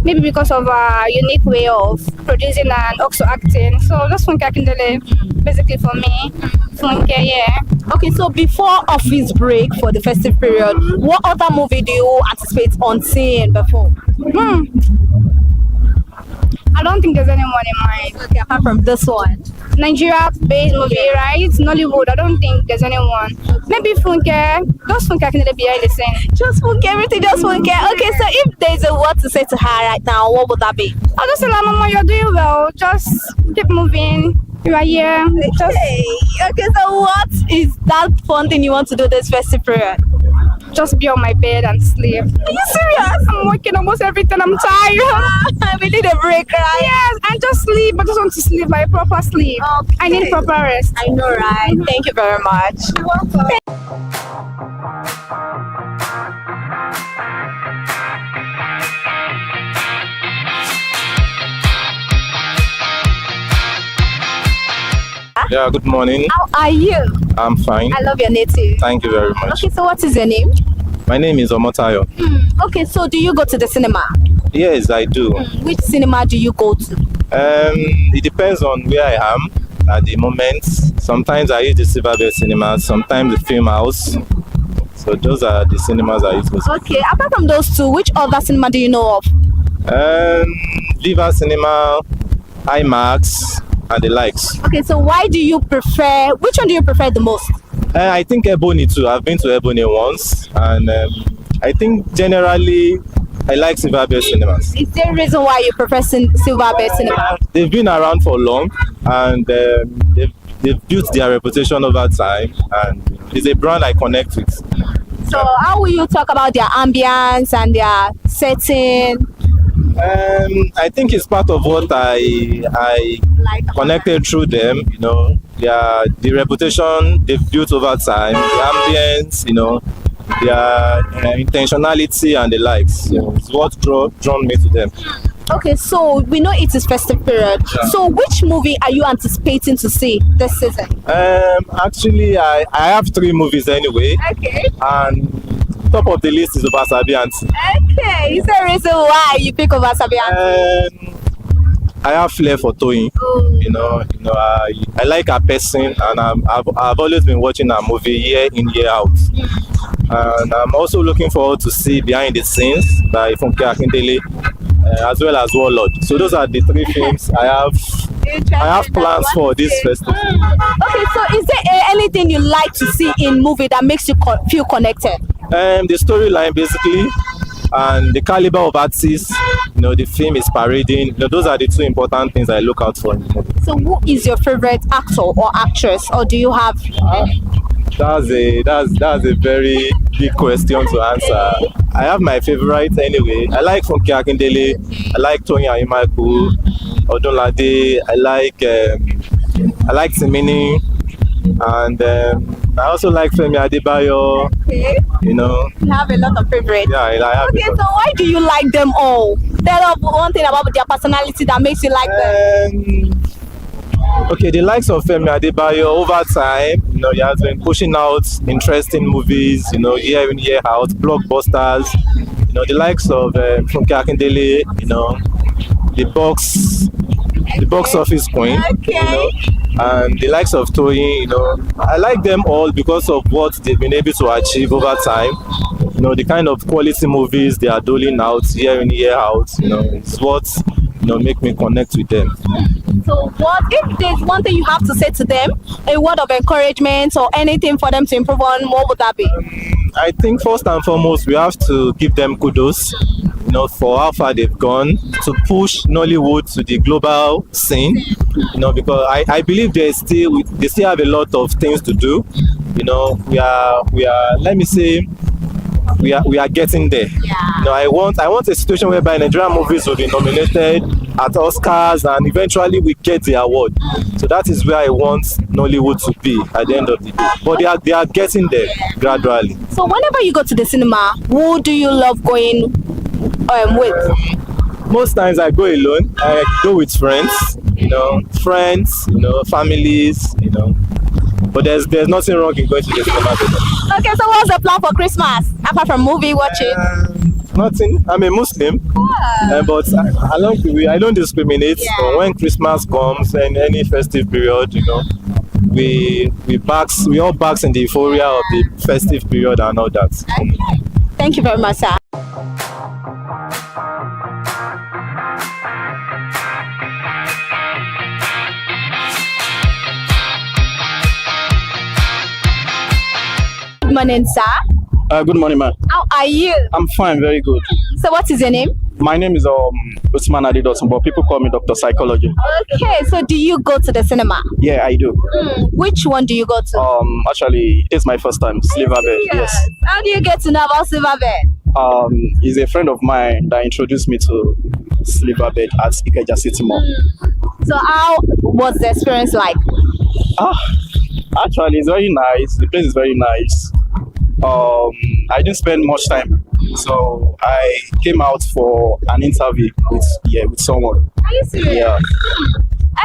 maybe because of a unique way of producing and also acting. So that's Funke Akindele, basically for me. Funke, yeah. Okay, so before office break for the festive period, what other movie do you anticipate on seeing before? I don't think there's anyone in mind. Okay, apart from this one. Nigeria-based movie, right? Nollywood. I don't think there's anyone. Maybe Funke. Just Funke Akindele Behind the Scenes. Just Funke, everything just Funke. Okay, so if there's a word to say to her right now, what would that be? I'll just tell her, Mama, you're doing well. Just keep moving. You are here. Okay, so what is that fun thing you want to do this festive period? Just be on my bed and sleep. Are you serious? I'm working almost everything. I'm tired. We need a break, right? Yes, I just sleep. I just want to sleep like proper sleep. Okay. I need proper rest. I know, right? Thank you very much. You're welcome. Yeah, good morning. How are you? I'm fine. I love your native. Thank you very much. Okay, so what is your name? My name is Omotayo. Okay, so do you go to the cinema? Yes, I do. Which cinema do you go to? It depends on where I am at the moment. Sometimes I use the Silverbird Cinema, sometimes the Film House. So those are the cinemas I use. Okay, apart from those two, which other cinema do you know of? Viva Cinema, IMAX, and the likes. Okay, so why do you prefer, which one do you prefer the most? I think Ebony too. I've been to Ebony once, and I think generally I like Silverbird cinemas. Is there a reason why you prefer Silverbird cinema? They've been around for long, and they've built their reputation over time, and it's a brand I connect with. So how will you talk about their ambience and their setting? I think it's part of what I connected through them. You know, the reputation they've built over time, the ambience, you know, their intentionality and the likes. You know, it's what drawn me to them. Okay, so we know it is festive period. Yeah. So which movie are you anticipating to see this season? Actually, I have 3 movies anyway. Okay. And top of the list is Obasabi Aunty. Okay, is there a reason why you pick Obasabi Aunty? I have flair for Toyin. You know, I like her person, and I've always been watching her movie year in, year out. And I'm also looking forward to see Behind the Scenes by Funke Akindele, as well as Warlord. So those are the 3 films I have plans for this festival. Okay, so is there anything you like to see in movie that makes you feel connected? The storyline basically, and the caliber of artists, you know, the film is parading. You know, those are the 2 important things I look out for. So who is your favorite actor or actress, or do you have That's a very big question to answer. I have my favorite anyway. I like Funke Akindele. I like Toyin Ayimaku, Odunlade. I like Timini, and I also like Femi Adebayo. Okay. You know. You have a lot of favorites. Yeah, I have. Okay, so why do you like them all? Tell us one thing about their personality that makes you like them. Okay, the likes of Femi Adebayo over time, you know, he has been pushing out interesting movies, you know, year in, year out, blockbusters. You know, the likes of Funke Akindele, you know, the box office queen, you know, and the likes of Toyin, you know. I like them all because of what they've been able to achieve over time. You know, the kind of quality movies they are doling out year in, year out, you know, it's what, you know, make me connect with them. So what if there's one thing you have to say to them, a word of encouragement or anything for them to improve on, what would that be? I think first and foremost we have to give them kudos, you know, for how far they've gone to push Nollywood to the global scene, you know, because I believe they still have a lot of things to do. You know, we are let me say we are getting there. Yeah. You know, I want a situation whereby Nigerian movies will be nominated at Oscars and eventually we get the award. So that is where I want Nollywood to be at the end of the day. But they are getting there gradually. So whenever you go to the cinema, who do you love going with? Most times I go alone. I go with friends, you know, families, you know. But there's nothing wrong in going to the cinema. Okay, so what's the plan for Christmas apart from movie watching? Nothing. I'm a Muslim, but along the way, I don't discriminate. Yeah. So when Christmas comes and any festive period, you know, we all bask in the euphoria of the festive period and all that. Okay. Thank you very much, sir. Good morning, sir. Good morning, ma'am. How are you? I'm fine, very good. So what is your name? My name is Usman Adidotun, but people call me Dr. Psychology. Okay, so do you go to the cinema? Yeah, I do. Which one do you go to? Actually, it's my first time, Silverbed. Yes. How do you get to know about Silverbed? He's a friend of mine that introduced me to Silverbed at Ikeja City Mall. So how was the experience like? Actually, it's very nice. The place is very nice. I didn't spend much time, so I came out for an interview with someone. Are you serious? Yeah.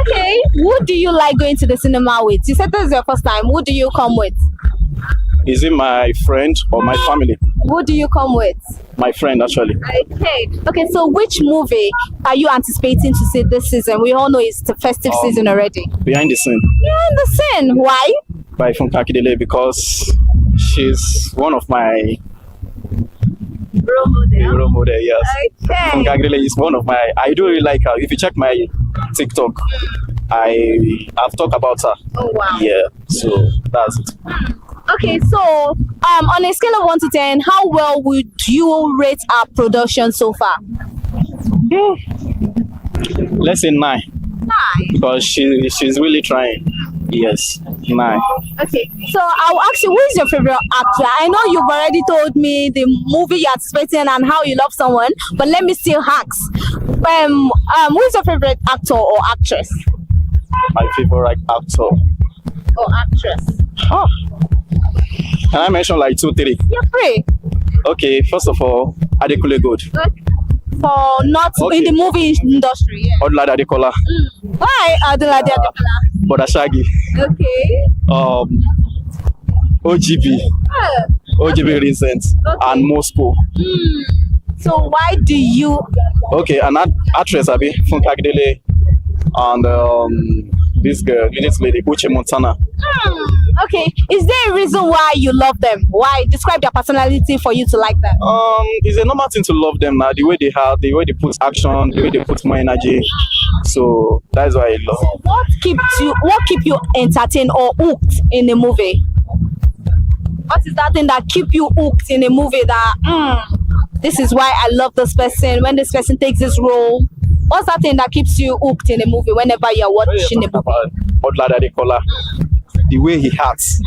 Okay, who do you like going to the cinema with? You said this is your first time. Who do you come with? Is it my friend or my family? Who do you come with? My friend, actually. Okay, so which movie are you anticipating to see this season? We all know it's the festive season already. Behind the Scene. Behind the Scene, why? By Funke Akindele, because she's one of my role model, yes. Okay. Funke Akindele is one of my, I do really like her. If you check my TikTok, I've talked about her. Oh wow. Yeah, so that's it. Okay, so on a scale of 1 to 10, how well would you rate our production so far? Let's say 9. 9? Because she's really trying. Yes, 9. Okay, so I'll ask you, who is your favorite actor? I know you've already told me the movie you're expecting and how you love someone, but let me still ask. Who is your favorite actor or actress? My favorite actor. Or actress? Oh. Can I mention like 2, 3? You're free. Okay, first of all, Adekunle Gold. For not in the movie industry. Yeah. Odlade Adekola. Why Odlade Adekola? Bodashagi. Okay. OGB. OGB recent. Okay. And Moscow. So why do you? Okay, an actress Abi Funke Akindele and this girl, this lady, Uche Montana. Okay, is there a reason why you love them? Why? Describe their personality for you to like them. It's a normal thing to love them now. The way they have, the way they put action, the way they put more energy. So that's why I love. So what keep you entertained or hooked in a movie? What is that thing that keep you hooked in a movie that this is why I love this person when this person takes this role? What's that thing that keeps you hooked in a movie whenever you're watching a movie? Odlade Adekola. The way he acts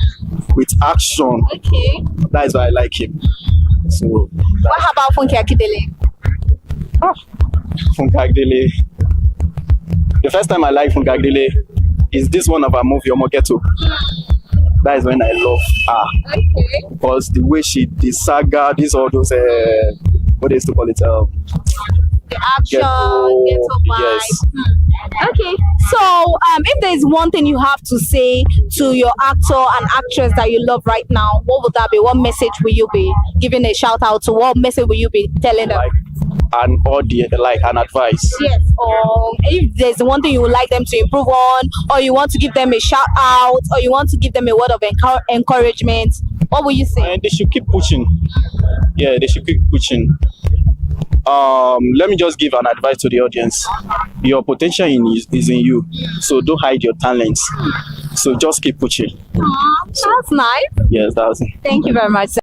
with action. Okay. That's why I like him. So what about Funke Akindele? Funke Akindele. The first time I like Funke Akindele is this one of our movie Omogeto. That is when I love her. Okay. Because the way the saga, all those what they used to call it, the action, ghetto vibe. Yes. Okay, so if there is one thing you have to say to your actor and actress that you love right now, what would that be? What message will you be giving a shout out to? What message will you be telling them? An advice. Yes, or if there's one thing you would like them to improve on, or you want to give them a shout out, or you want to give them a word of encouragement, what will you say? They should keep pushing. Yeah, they should keep pushing. Let me just give an advice to the audience. Your potential is in you, so don't hide your talents. So just keep pushing. That's nice. Yes, that's it. Thank you very much.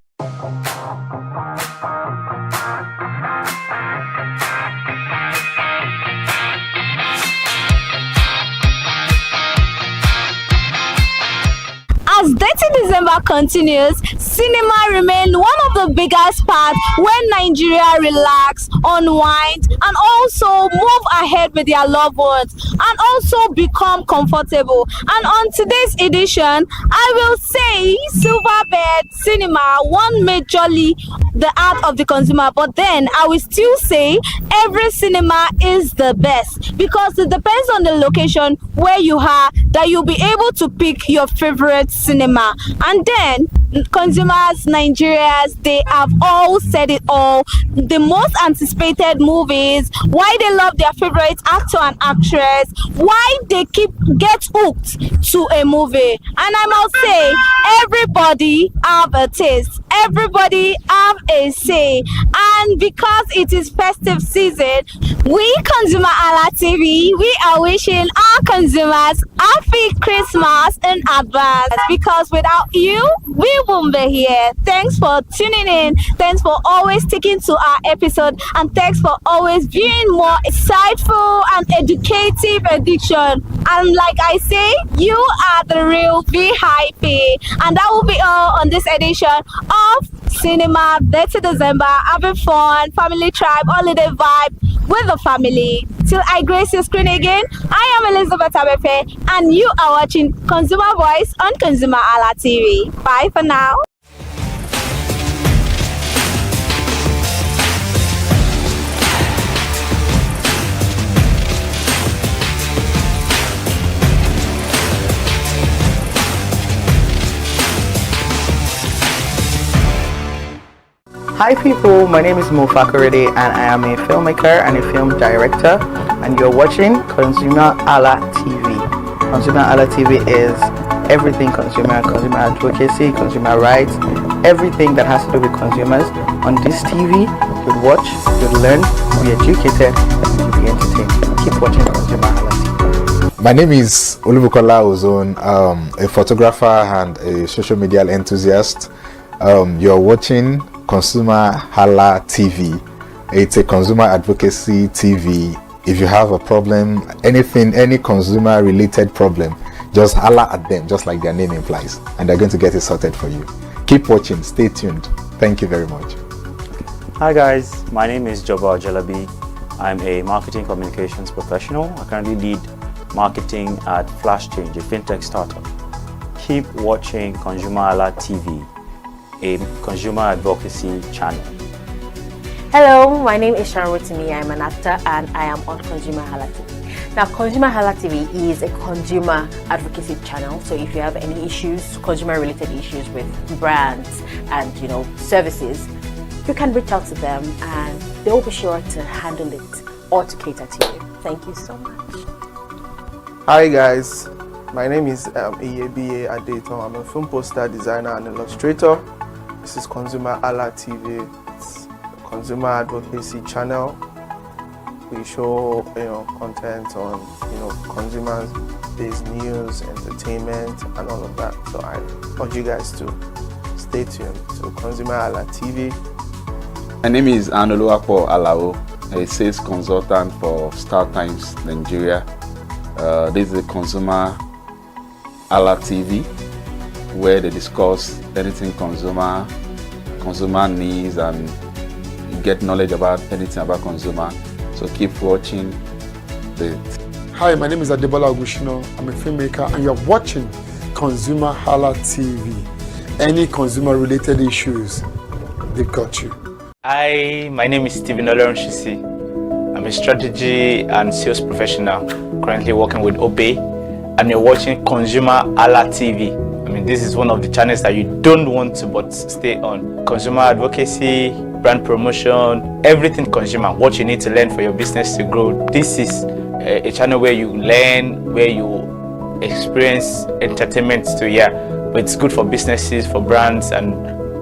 As Dirty December continues, cinema remains one of the biggest parts when Nigeria relax, unwind, and also move ahead with their loved ones, and also become comfortable. And on today's edition, I will say Silverbird Cinema won majorly the art of the consumer, but then I will still say every cinema is the best because it depends on the location where you are that you'll be able to pick your favorite cinema. And then consumers, Nigerians, they have all said it all. The most anticipated movies, why they love their favorite actor and actress, why they get hooked to a movie. And I must say, everybody have a taste, everybody have a say. And because it is festive season, we ConsumerHallaTV, we are wishing our consumers happy Christmas in advance, because without you, we won't be here. Thanks for tuning in. Thanks for always sticking to our episode, and thanks for always being more insightful and educative edition. And like I say, you are the real VIP. And that will be all on this edition of Cinema 30 December. Having fun, family tribe, holiday vibe with the family. Till I grace your screen again, I am Elizabeth Abefe, and you are watching Consumer Voice on ConsumerHallaTV. Bye for now. Hi people, my name is Mo Fakorede and I am a filmmaker and a film director, and you're watching ConsumerHallaTV. ConsumerHallaTV is everything consumer advocacy, consumer rights, everything that has to do with consumers. On this TV, you'll watch, you'll learn, you'll be educated, and you'll be entertained. Keep watching ConsumerHalla. My name is Olubukola Ozone, a photographer and a social media enthusiast. You're watching ConsumerHallaTV. It's a consumer advocacy TV. If you have a problem, anything, any consumer related problem, just holla at them, just like their name implies, and they're going to get it sorted for you. Keep watching, stay tuned. Thank you very much. Hi guys, my name is Joba Jalabi. I'm a marketing communications professional. I currently lead marketing at Flash Change, a fintech startup. Keep watching ConsumerHalla TV, a consumer advocacy channel. Hello, my name is Sharon Rotimi. I'm an actor and I am on ConsumerHalla TV. Now, ConsumerHalla TV is a consumer advocacy channel. So if you have any issues, consumer-related issues with brands and services, you can reach out to them and they will be sure to handle it or to cater to you. Thank you so much. Hi guys, my name is Iyebiye Adeton. I'm a film poster designer and illustrator. This is ConsumerHalla TV. It's a consumer advocacy channel. We show content on consumers-based news, entertainment, and all of that. So I urge you guys to stay tuned to ConsumerHalla TV. My name is Anoluwapo Alao, a sales consultant for Star Times Nigeria. This is a ConsumerHalla TV, where they discuss anything consumer needs and get knowledge about anything about consumer. So keep watching it. Hi, my name is Adebola Ogushino. I'm a filmmaker and you're watching ConsumerHalla TV. Any consumer-related issues, they've got you. Hi, my name is Stephen Olorunshisi. I'm a strategy and sales professional, currently working with Obey, and you're watching ConsumerHalla TV. I mean, this is one of the channels that you don't want to but stay on. Consumer advocacy, brand promotion, everything consumer, what you need to learn for your business to grow. This is a channel where you learn, where you experience entertainment too, yeah. But it's good for businesses, for brands, and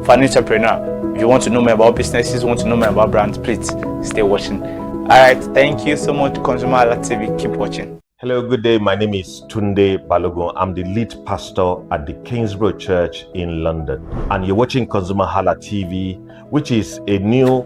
for an entrepreneur. If you want to know more about businesses, want to know more about brands, please stay watching. Alright, thank you so much, ConsumerHalla TV. Keep watching. Hello, good day. My name is Tunde Balogun. I'm the lead pastor at the Kingsborough Church in London. And you're watching ConsumerHalla TV, which is a new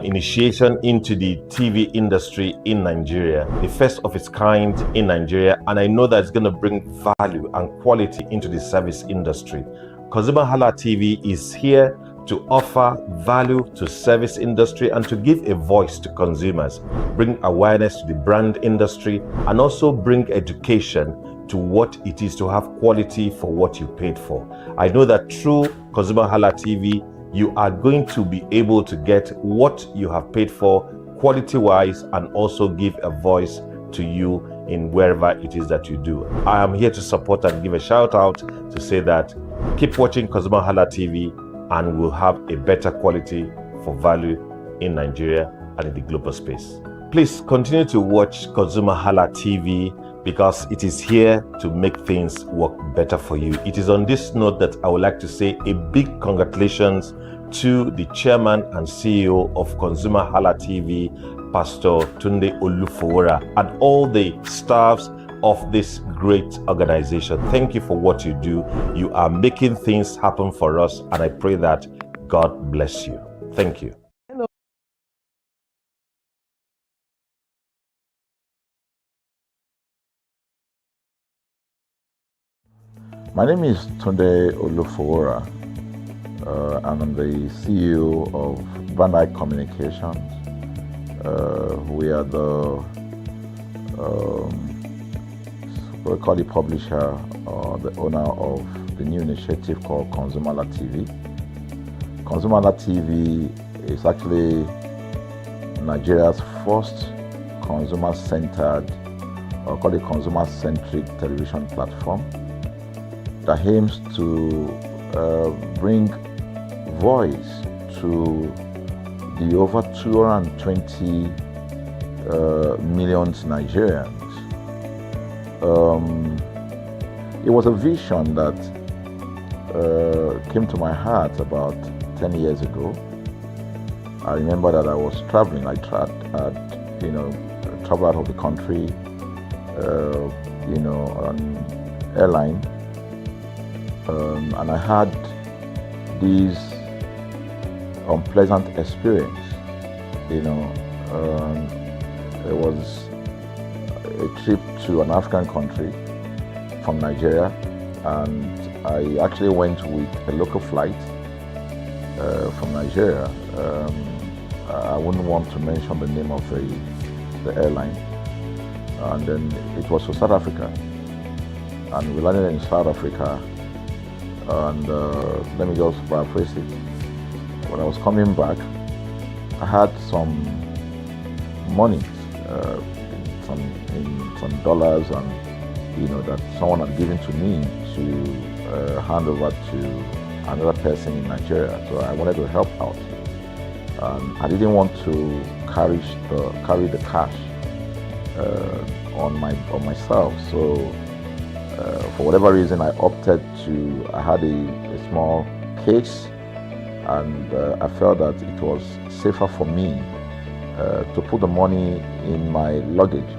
initiation into the TV industry in Nigeria, the first of its kind in Nigeria. And I know that it's going to bring value and quality into the service industry. ConsumerHalla TV is here to offer value to service industry and to give a voice to consumers, bring awareness to the brand industry, and also bring education to what it is to have quality for what you paid for. I know that through ConsumerHalla TV, you are going to be able to get what you have paid for quality-wise and also give a voice to you in wherever it is that you do. I am here to support and give a shout out to say that keep watching ConsumerHalla TV and we'll have a better quality for value in Nigeria and in the global space. Please continue to watch ConsumerHalla TV because it is here to make things work better for you. It is on this note that I would like to say a big congratulations to the chairman and CEO of ConsumerHalla TV, Pastor Tunde Olufowora, and all the staffs of this great organization. Thank you for what you do. You are making things happen for us, and I pray that God bless you. Thank you. My name is Tunde Olufowora, and I'm the CEO of Van Eyck Communications. We are the we call the publisher or the owner of the new initiative called ConsumerHalla TV. ConsumerHalla TV is actually Nigeria's first consumer-centered, or call it consumer-centric television platform that aims to bring voice to the over 220 million Nigerians. It was a vision that came to my heart about 10 years ago. I remember that I was traveling. I traveled out of the country, on airline, and I had this unpleasant experience. It was a trip to an African country, from Nigeria, and I actually went with a local flight from Nigeria. I wouldn't want to mention the name of the airline. And then it was to South Africa. And we landed in South Africa. And let me just paraphrase it. When I was coming back, I had some money, some dollars, and that someone had given to me to hand over to another person in Nigeria. So I wanted to help out. I didn't want to carry the cash on myself. So for whatever reason, I opted to. I had a small case, and I felt that it was safer for me to put the money in my luggage.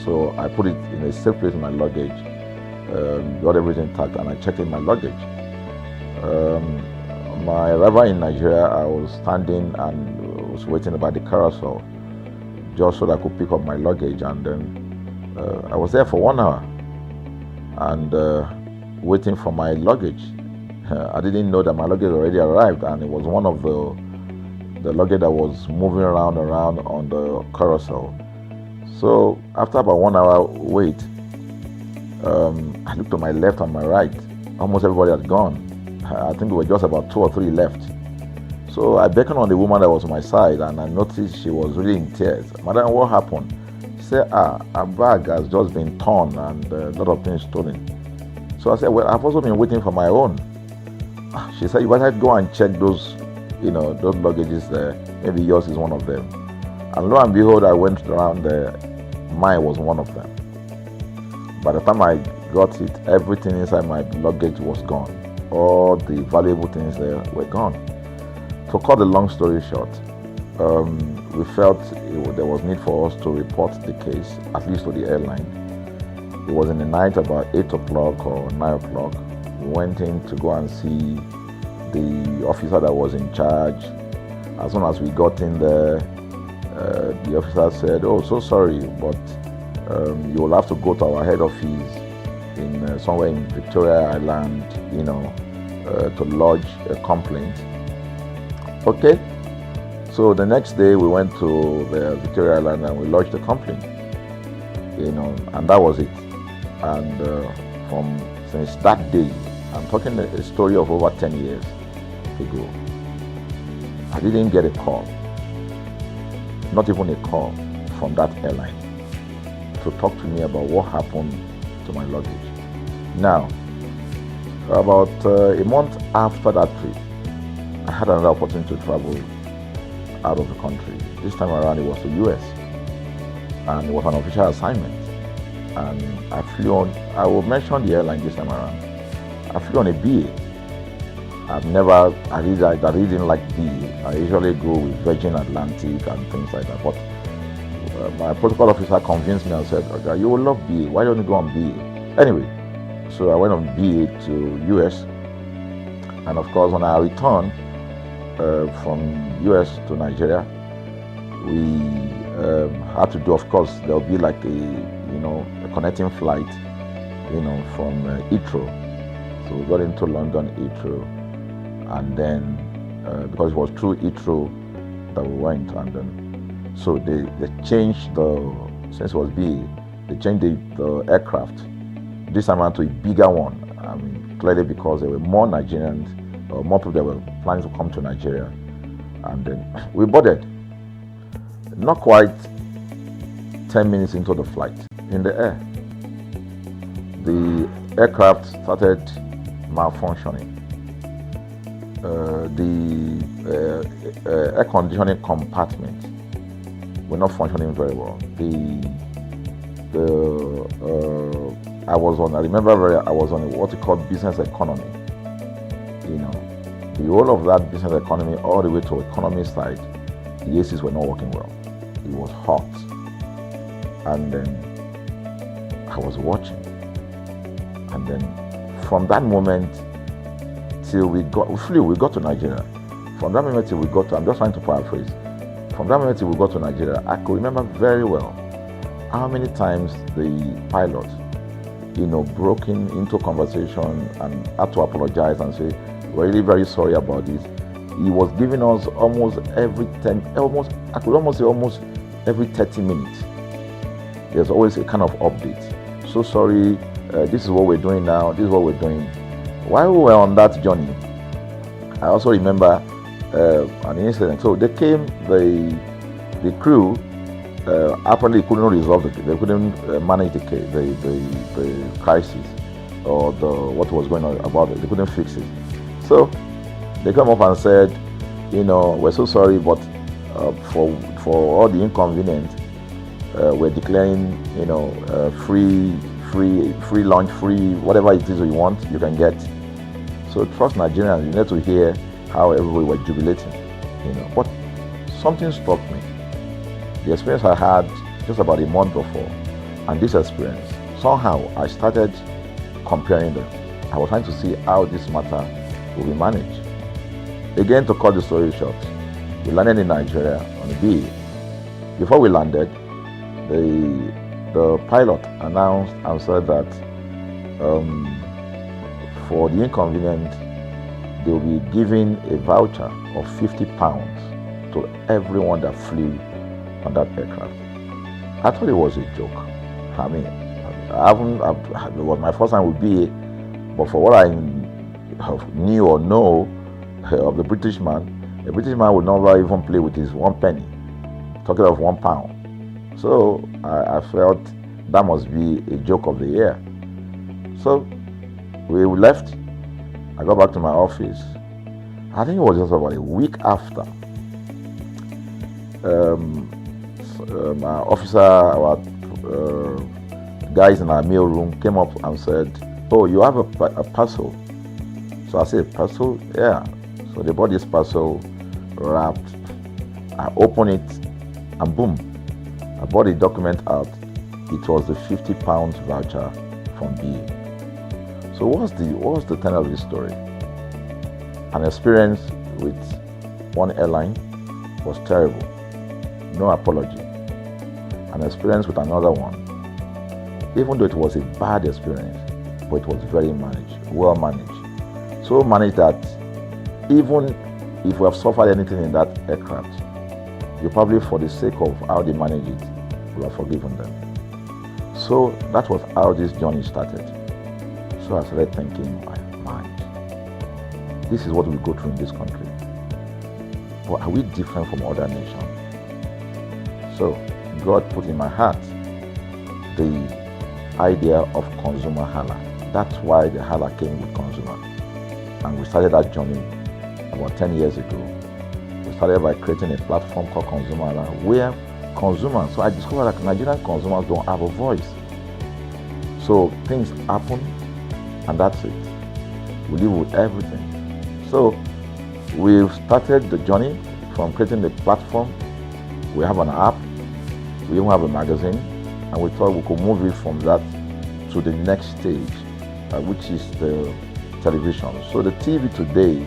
So I put it in a safe place in my luggage, got everything intact, and I checked in my luggage. My arrival in Nigeria, I was standing and was waiting about the carousel just so that I could pick up my luggage, and then I was there for 1 hour and waiting for my luggage. I didn't know that my luggage already arrived, and it was one of the luggage that was moving around on the carousel. So after about 1 hour wait, I looked to my left and my right. Almost everybody had gone. I think there were just about 2 or 3 left. So I beckoned on the woman that was on my side, and I noticed she was really in tears. Madam, what happened? She said, her bag has just been torn and a lot of things stolen. So I said, well, I've also been waiting for my own. She said, you better go and check those luggages there. Maybe yours is one of them. And lo and behold, I went around there. Mine was one of them. By the time I got it, everything inside my luggage was gone. All the valuable things there were gone. To cut the long story short, we felt there was need for us to report the case, at least to the airline. It was in the night, about 8 o'clock or 9 o'clock. We went in to go and see the officer that was in charge. As soon as we got in there, the officer said, "Oh, so sorry, but you will have to go to our head office in somewhere in Victoria Island, to lodge a complaint." Okay. So the next day we went to the Victoria Island and we lodged a complaint, and that was it. And since that day, I'm talking a story of over 10 years ago, I didn't get a call, not even a call from that airline to talk to me about what happened to my luggage. Now, about a month after that trip, I had another opportunity to travel out of the country. This time around, it was to the US, and it was an official assignment. And I flew on, I will mention the airline this time around. I flew on a BA. I really didn't like BA. I usually go with Virgin Atlantic and things like that. But my protocol officer convinced me and said, "Okay, you will love BA. Why don't you go on BA?" Anyway, so I went on BA to US. And of course, when I returned from US to Nigeria, we had to do, of course, there'll be like a connecting flight, from Heathrow. So we got into London Heathrow, and then because it was through Heathrow that we went, and then so they changed since it was BA, they changed the aircraft this time around to a bigger one. I mean, clearly because there were more Nigerians, or more people that were planning to come to Nigeria, and then we boarded. Not quite 10 minutes into the flight, in the air, the aircraft started malfunctioning. The air conditioning compartment were not functioning very well. I was on what you call business economy. The whole of that business economy all the way to economy side, the ACs were not working well. It was hot. And then I was watching. And then from that moment till we got to Nigeria. From that moment till we got to, I'm just trying to paraphrase. From that moment till we got to Nigeria, I could remember very well how many times the pilot broken into conversation and had to apologize and say, we're really very sorry about this. He was giving us almost every 10, I could almost say almost every 30 minutes. There's always a kind of update. So sorry, this is what we're doing now, this is what we're doing. While we were on that journey, I also remember an incident. So they came, the crew apparently couldn't resolve they couldn't manage the crisis or what was going on about it. They couldn't fix it. So they come up and said, we're so sorry, but for all the inconvenience, we're declaring, free lunch, free whatever it is you want, you can get. So trust Nigerians, you need to hear how everybody were jubilating, But something struck me. The experience I had just about a month before, and this experience, somehow I started comparing them. I was trying to see how this matter will be managed. Again, to cut the story short, we landed in Nigeria on a BA. Before we landed, the pilot announced and said that for the inconvenience, they will be giving a voucher of £50 to everyone that flew on that aircraft. I thought it was a joke. I mean, it was my first time with BA, but for what I knew or know of the British man would never even play with his 1 penny, talking of £1. So I felt that must be a joke of the year. So we left. I got back to my office. I think it was just about a week after. Our officer, our guys in our mail room came up and said, "Oh, you have a parcel." So I said, "Parcel? Yeah." So they bought this parcel wrapped. I opened it and boom, I bought the document out. It was the £50 voucher from BA. So what's the tenor of this story? An experience with one airline was terrible. No apology. An experience with another one, even though it was a bad experience, but it was very managed, well managed. So managed that even if we have suffered anything in that aircraft, you probably, for the sake of how they manage it, will have forgiven them. So that was how this journey started. So I started thinking, my mind, this is what we go through in this country. But are we different from other nations? So God put in my heart the idea of ConsumerHalla. That's why the Hala came with consumer. And we started that journey about 10 years ago. We started by creating a platform called ConsumerHalla, where consumers, so I discovered that Nigerian consumers don't have a voice. So things happen, and that's it. We live with everything. So we've started the journey from creating the platform. We have an app, we even have a magazine, and we thought we could move it from that to the next stage, which is the television. So the TV today,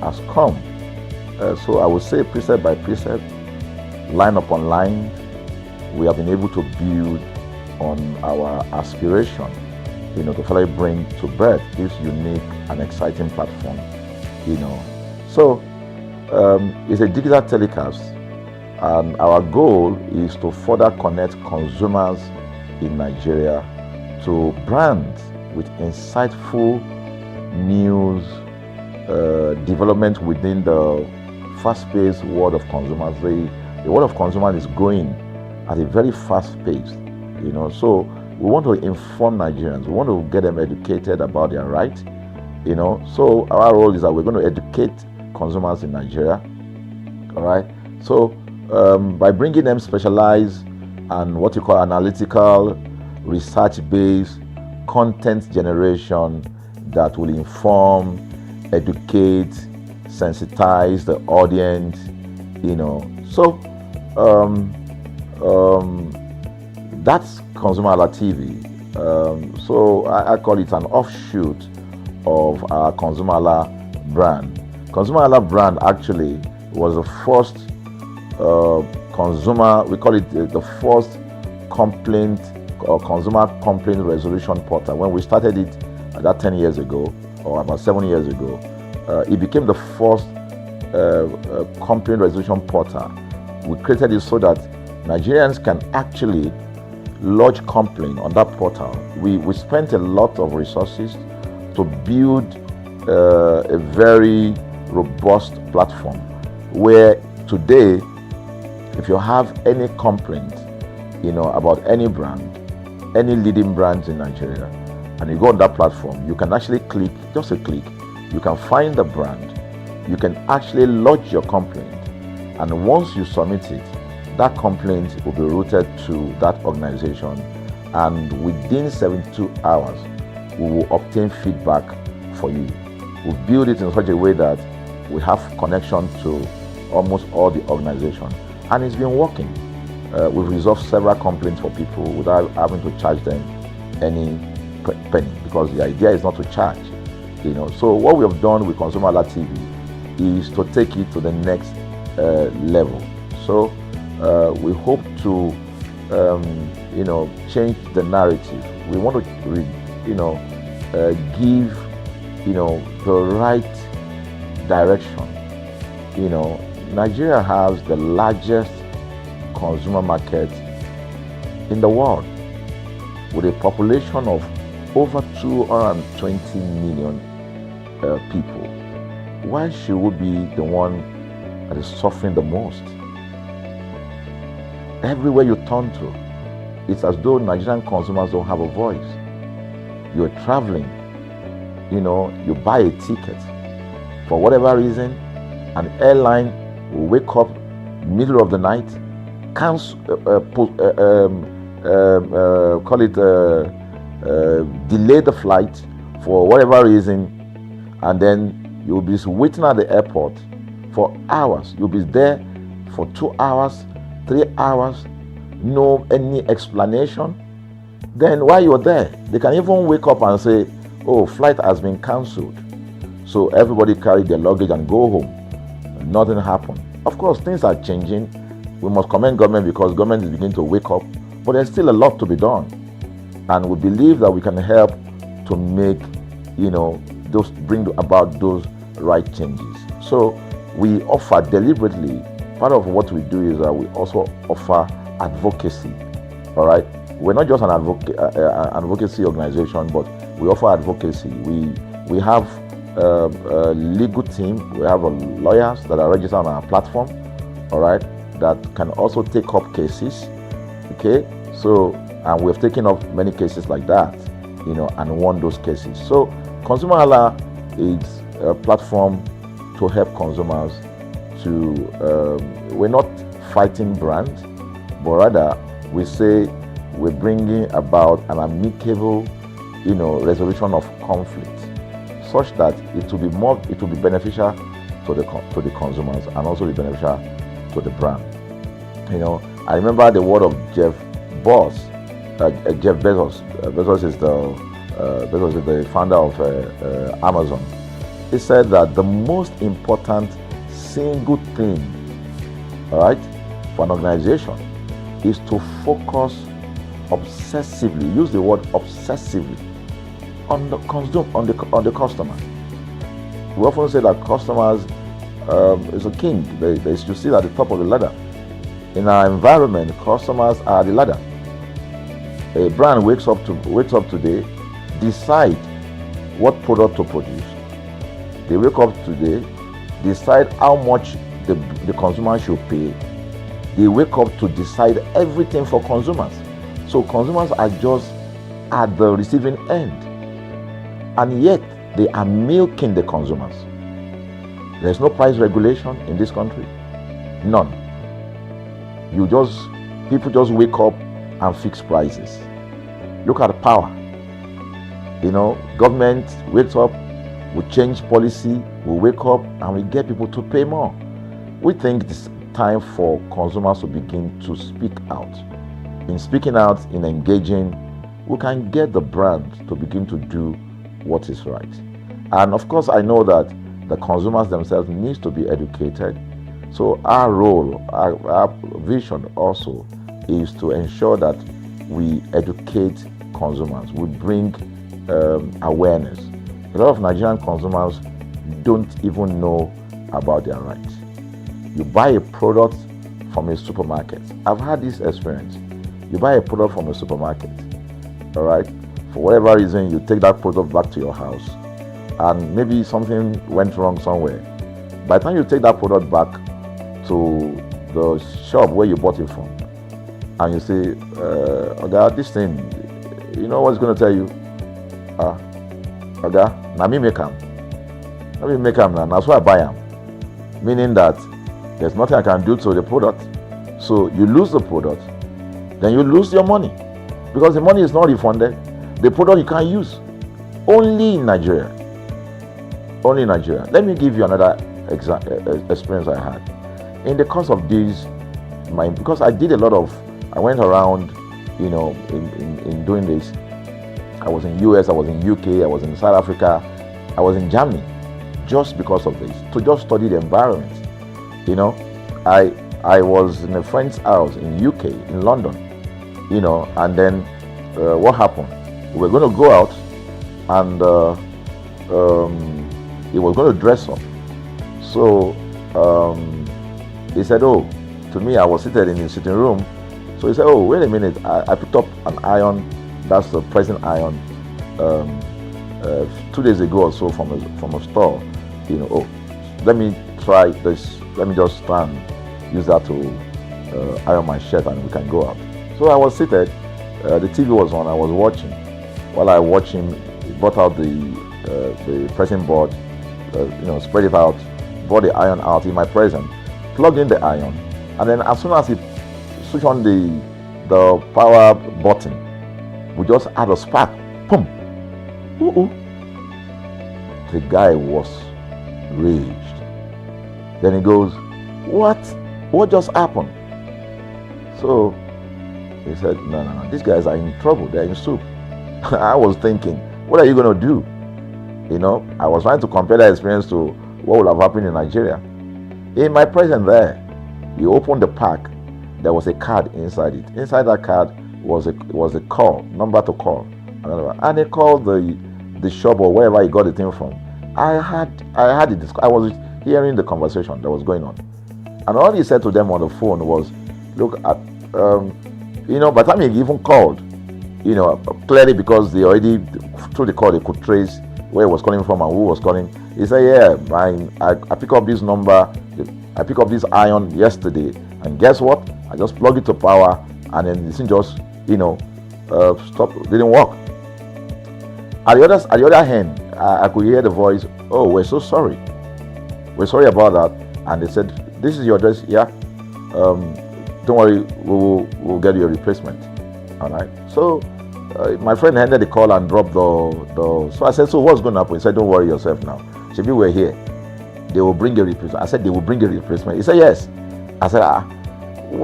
has come. So I would say precept by precept, line upon line, we have been able to build on our aspiration, to finally bring to birth this unique and exciting platform, So it's a digital telecast, and our goal is to further connect consumers in Nigeria to brands with insightful news, development within the fast-paced world of consumers. The world of consumers is growing at a very fast pace, So we want to inform Nigerians. We want to get them educated about their rights, So our role is that we're going to educate consumers in Nigeria, all right? So by bringing them specialized and what you call analytical, research-based content generation that will inform, educate, sensitize the audience, So that's ConsumerHallaTV. So I call it an offshoot of our ConsumerHalla brand. ConsumerHalla brand actually was the first consumer, we call it the first complaint consumer complaint resolution portal. When we started it about 10 years ago, or about 7 years ago, it became the first complaint resolution portal. We created it so that Nigerians can actually lodge complaint on that portal. We spent a lot of resources to build a very robust platform where today, if you have any complaint, about any brand, any leading brands in Nigeria, and you go on that platform, you can actually click, just a click, you can find the brand, you can actually lodge your complaint, and once you submit it, that complaint will be routed to that organization, and within 72 hours, we will obtain feedback for you. We build it in such a way that we have connection to almost all the organizations, and it's been working. We've resolved several complaints for people without having to charge them any penny, because the idea is not to charge. So what we have done with ConsumerHalla TV is to take it to the next level. So we hope to change the narrative. We want to give the right direction. Nigeria has the largest consumer market in the world, with a population of over 220 million people. Why should we be the one that is suffering the most? Everywhere you turn to, it's as though Nigerian consumers don't have a voice. You're traveling, you buy a ticket. For whatever reason, an airline will wake up middle of the night, delay the flight for whatever reason, and then you'll be waiting at the airport for hours. You'll be there for 2 hours, 3 hours, no any explanation. Then while you're there, they can even wake up and say, oh, flight has been cancelled. So everybody carry their luggage and go home. Nothing happened. Of course, things are changing. We must commend government, because government is beginning to wake up, but there's still a lot to be done. And we believe that we can help to make, bring about those right changes. So we offer deliberately, part of what we do is that we also offer advocacy. All right. We're not just an advocacy organization, but we offer advocacy. We have a legal team. We have lawyers that are registered on our platform. All right. That can also take up cases. Okay. So, and we've taken up many cases like that, and won those cases. So ConsumerHalla is a platform to help consumers to, we're not fighting brands, but rather we say we're bringing about an amicable, resolution of conflict, such that it will be beneficial to the consumers and also be beneficial to the brand. I remember the word of Jeff Bezos. Bezos is the founder of Amazon. He said that the most important single thing, all right, for an organization is to focus obsessively, use the word obsessively, on the customer. We often say that customers is a king. They should sit at the top of the ladder. In our environment, customers are the ladder. A brand wakes up today, decide what product to produce. They wake up today, decide how much the consumer should pay. They wake up to decide everything for consumers. So consumers are just at the receiving end, and yet they are milking the consumers. There's no price regulation in this country, none. People just wake up and fix prices. Look at power. Government wakes up, we change policy, we wake up and we get people to pay more. We think it's time for consumers to begin to speak out. In speaking out, in engaging, we can get the brand to begin to do what is right. And of course, I know that the consumers themselves need to be educated. So our role, our vision also is to ensure that we educate consumers, we bring awareness. A lot of Nigerian consumers don't even know about their rights. You buy a product from a supermarket. I've had this experience. You buy a product from a supermarket, all right? For whatever reason, you take that product back to your house, and maybe something went wrong somewhere. By the time you take that product back to the shop where you bought it from, and you say, okay, this thing, you know what's going to tell you? Okay, now me make them. Let me make them now. That's why I buy them. Meaning that there's nothing I can do to the product. So you lose the product, then you lose your money, because the money is not refunded. The product you can't use. Only in Nigeria. Only in Nigeria. Let me give you another experience I had. In the course of this, because I did a lot of, I went around, you know, in doing this. I was in US, I was in UK, I was in South Africa, I was in Germany, just because of this, to just study the environment. You know, I was in a friend's house in UK, in London, you know, and then what happened? We were going to go out, and he was going to dress up. So he said, oh, to me, I was seated in his sitting room. So he said, oh, wait a minute, I picked up an iron, that's the pressing iron, 2 days ago or so from a store. You know, oh, let me try this, let me just try and use that to iron my shirt and we can go out. So I was seated, the TV was on, I was watching. While I watched him, he brought out the pressing board, you know, spread it out, brought the iron out in my presence, plugged in the iron, and then as soon as he switched on the power button, we just had a spark. Boom! Ooh. The guy was raged. Then he goes, what? What just happened? So he said, no, these guys are in trouble, they're in soup. I was thinking, what are you going to do? You know, I was trying to compare that experience to what would have happened in Nigeria. In my presence there, he opened the pack. There was a card inside it. Inside that card was a call, number to call. And they called the shop or wherever he got the thing from. I was hearing the conversation that was going on. And all he said to them on the phone was, look, you know, by the time he even called, you know, clearly because they already, through the call, they could trace where he was calling from and who was calling. He said, yeah, I picked up this number, I picked up this iron yesterday, and guess what? I just plugged it to power, and then this thing just, you know, stopped, didn't work. At the other hand, I could hear the voice, oh, we're so sorry. We're sorry about that. And they said, this is your address, yeah. Don't worry, we'll get you a replacement. All right. So my friend handed the call and dropped the. So I said, so what's going to happen? He said, don't worry yourself now. Shebi, we're here. They will bring a replacement. I said, they will bring a replacement. He said, yes. I said,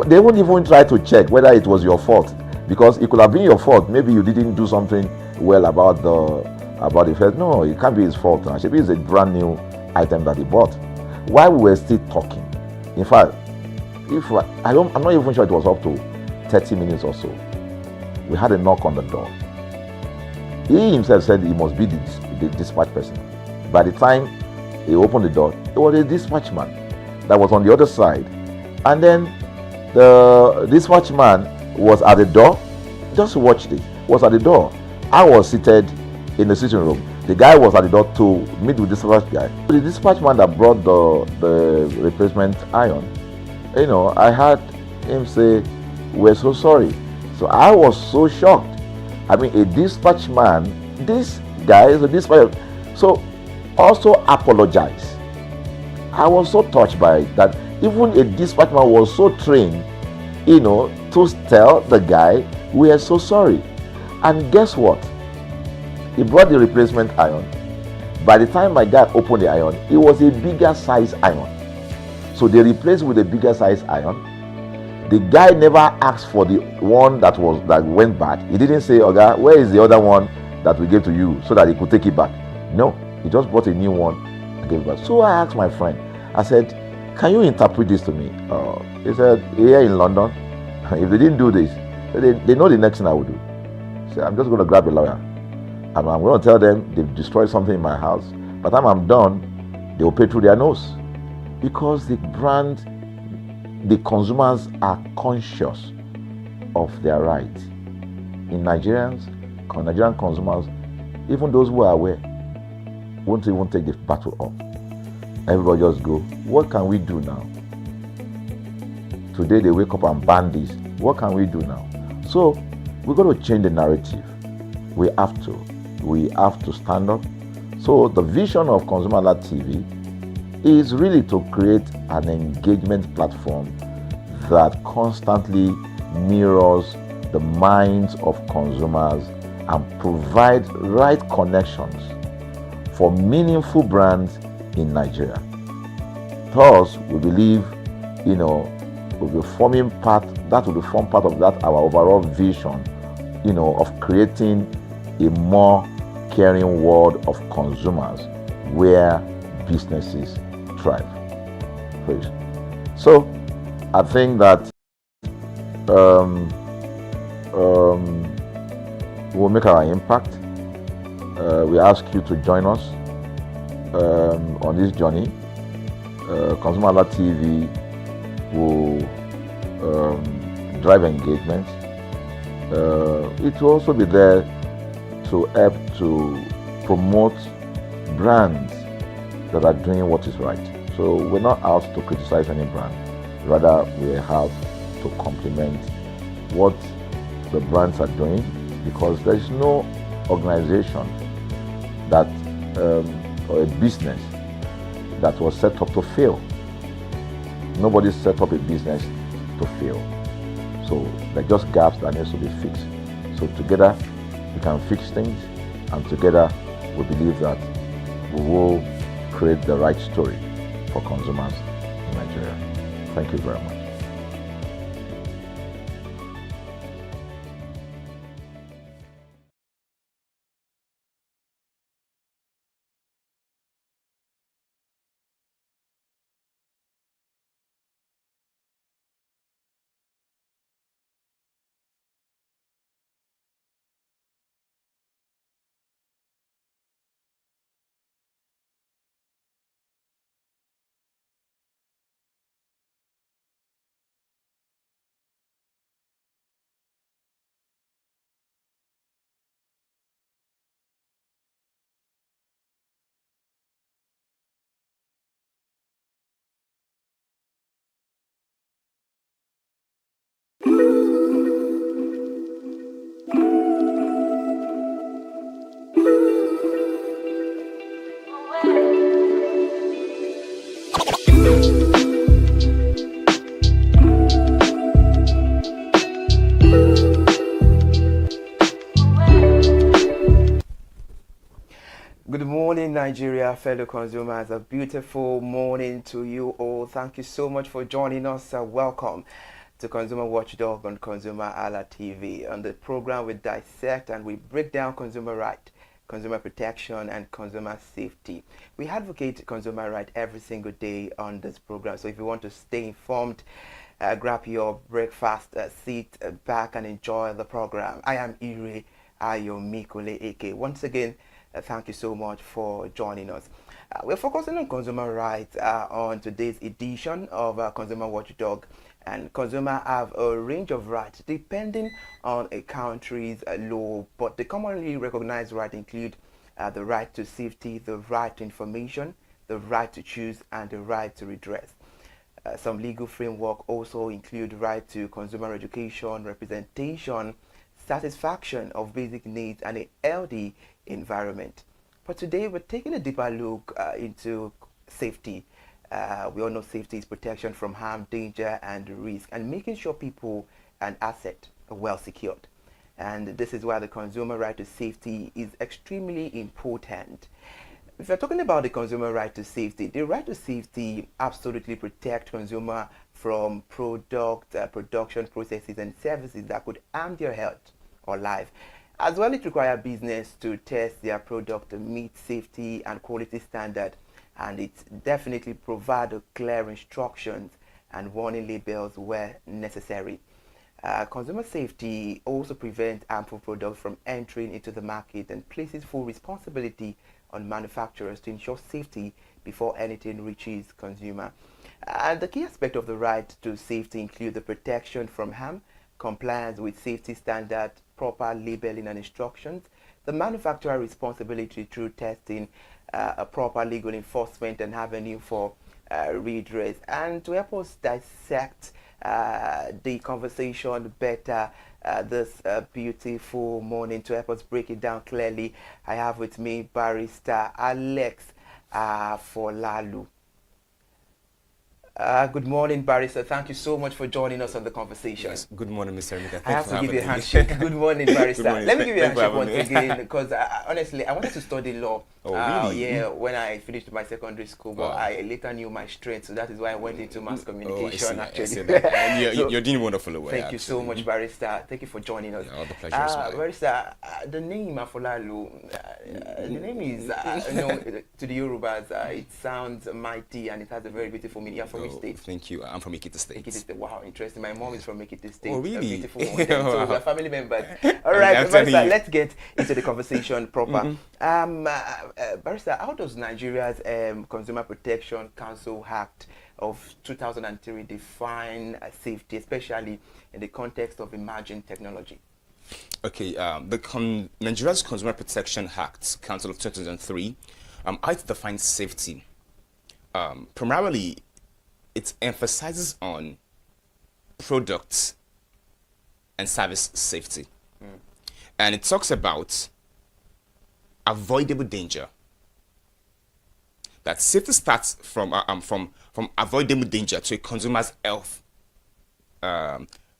they won't even try to check whether it was your fault, because it could have been your fault. Maybe you didn't do something well about the fault. No, it can't be his fault. Shebi, it's a brand new item that he bought. While we were still talking, in fact, I'm not even sure it was up to 30 minutes or so. We had a knock on the door. He himself said he must be the dispatch person. By the time he opened the door, it was a dispatch man that was on the other side. And then the dispatch man was at the door. Just watch this. Was at the door. I was seated in the sitting room. The guy was at the door to meet with the dispatch guy. The dispatch man that brought the replacement iron, you know, I heard him say, we're so sorry. So I was so shocked. I mean, a dispatch man, this guy is a dispatch, so also apologize. I was so touched by it that even a dispatch man was so trained, you know, to tell the guy, we are so sorry. And guess what? He brought the replacement iron. By the time my guy opened the iron, it was a bigger size iron. So they replaced with a bigger size iron. The guy never asked for the one that went bad. He didn't say, okay, where is the other one that we gave to you, so that he could take it back? No, he just bought a new one and gave it back. So I asked my friend, I said, can you interpret this to me? He said, here in London, if they didn't do this, So they know the next thing I will do. So I'm just going to grab a lawyer. And I'm going to tell them they've destroyed something in my house. By the time I'm done, they will pay through their nose. Because the consumers are conscious of their rights. In Nigerian consumers, even those who are aware, won't even take the battle up. Everybody just go, what can we do now? Today they wake up and ban this. What can we do now? So we're going to change the narrative. We have to stand up. So the vision of ConsumerHallaTV is really to create an engagement platform that constantly mirrors the minds of consumers and provide right connections for meaningful brands in Nigeria. Thus, we believe, will be forming part of that our overall vision, of creating a more caring world of consumers where businesses thrive. Please. So, I think that we'll make our impact. We ask you to join us on this journey. ConsumerHallaTV will drive engagement. It will also be there to help to promote brands that are doing what is right. So we're not out to criticize any brand. Rather, we have to complement what the brands are doing, because there is no organization that or a business that was set up to fail. Nobody set up a business to fail. So there are just gaps that needs to be fixed. So together we can fix things, and together we believe that we will create the right story for consumers in Nigeria. Thank you very much. Good morning, Nigeria, fellow consumers. A beautiful morning to you all. Thank you so much for joining us. Welcome to Consumer Watchdog on ConsumerHallaTV. On the program, we dissect and we break down consumer right, consumer protection, and consumer safety. We advocate consumer right every single day on this program. So if you want to stay informed, grab your breakfast, sit back and enjoy the program. I am Ire Ayomikule Eke. Once again, thank you so much for joining us. We're focusing on consumer rights on today's edition of Consumer Watchdog. And consumers have a range of rights depending on a country's law, but the commonly recognized rights include the right to safety, the right to information, the right to choose, and the right to redress. Some legal framework also include right to consumer education, representation, satisfaction of basic needs, and a healthy environment. But today we're taking a deeper look into safety. We all know safety is protection from harm, danger, and risk, and making sure people and assets are well secured. And this is why the consumer right to safety is extremely important. If you're talking about the consumer right to safety, the right to safety absolutely protects consumer from production processes and services that could harm their health or life. As well, it requires business to test their product to meet safety and quality standard, and it definitely provides clear instructions and warning labels where necessary. Consumer safety also prevents harmful products from entering into the market and places full responsibility on manufacturers to ensure safety before anything reaches consumer. And the key aspect of the right to safety include the protection from harm, compliance with safety standards, proper labeling and instructions, the manufacturer responsibility through testing, a proper legal enforcement and avenue for redress. And to help us dissect the conversation better this beautiful morning, to help us break it down clearly, I have with me Barrister Alex Folalu. Good morning, Barrister. Thank you so much for joining us on the conversation. Yes. Good morning, Mr. Emeka. I have to give you a handshake. Good morning, Barrister. Good morning. Let me give you a handshake once me. again because honestly, I wanted to study law. Oh, really? Yeah, when I finished my secondary school, but I later knew my strength, so that is why I went into mass communication. I see that. You're doing wonderful work. Thank you so much, Barrister. Thank you for joining us. Yeah, all the pleasure is mine. Barrister, the name Afolalu, the name is, to the Yorubas, it sounds mighty and it has a very beautiful meaning. You're from which state? Thank you. I'm from Ekiti State. Ekiti State. Wow, interesting. My mom is from Ekiti State. Oh, really? A beautiful one. So we're family members. All I'm right, telling Barrister, you. let's get into the conversation proper. Barrister, how does Nigeria's Consumer Protection Council Act of 2003 define safety, especially in the context of emerging technology? Okay, Nigeria's Consumer Protection Act, Council of 2003, how it defines safety. Primarily, it emphasizes on products and service safety. And it talks about avoidable danger. That safety starts from avoidable danger to a consumer's health,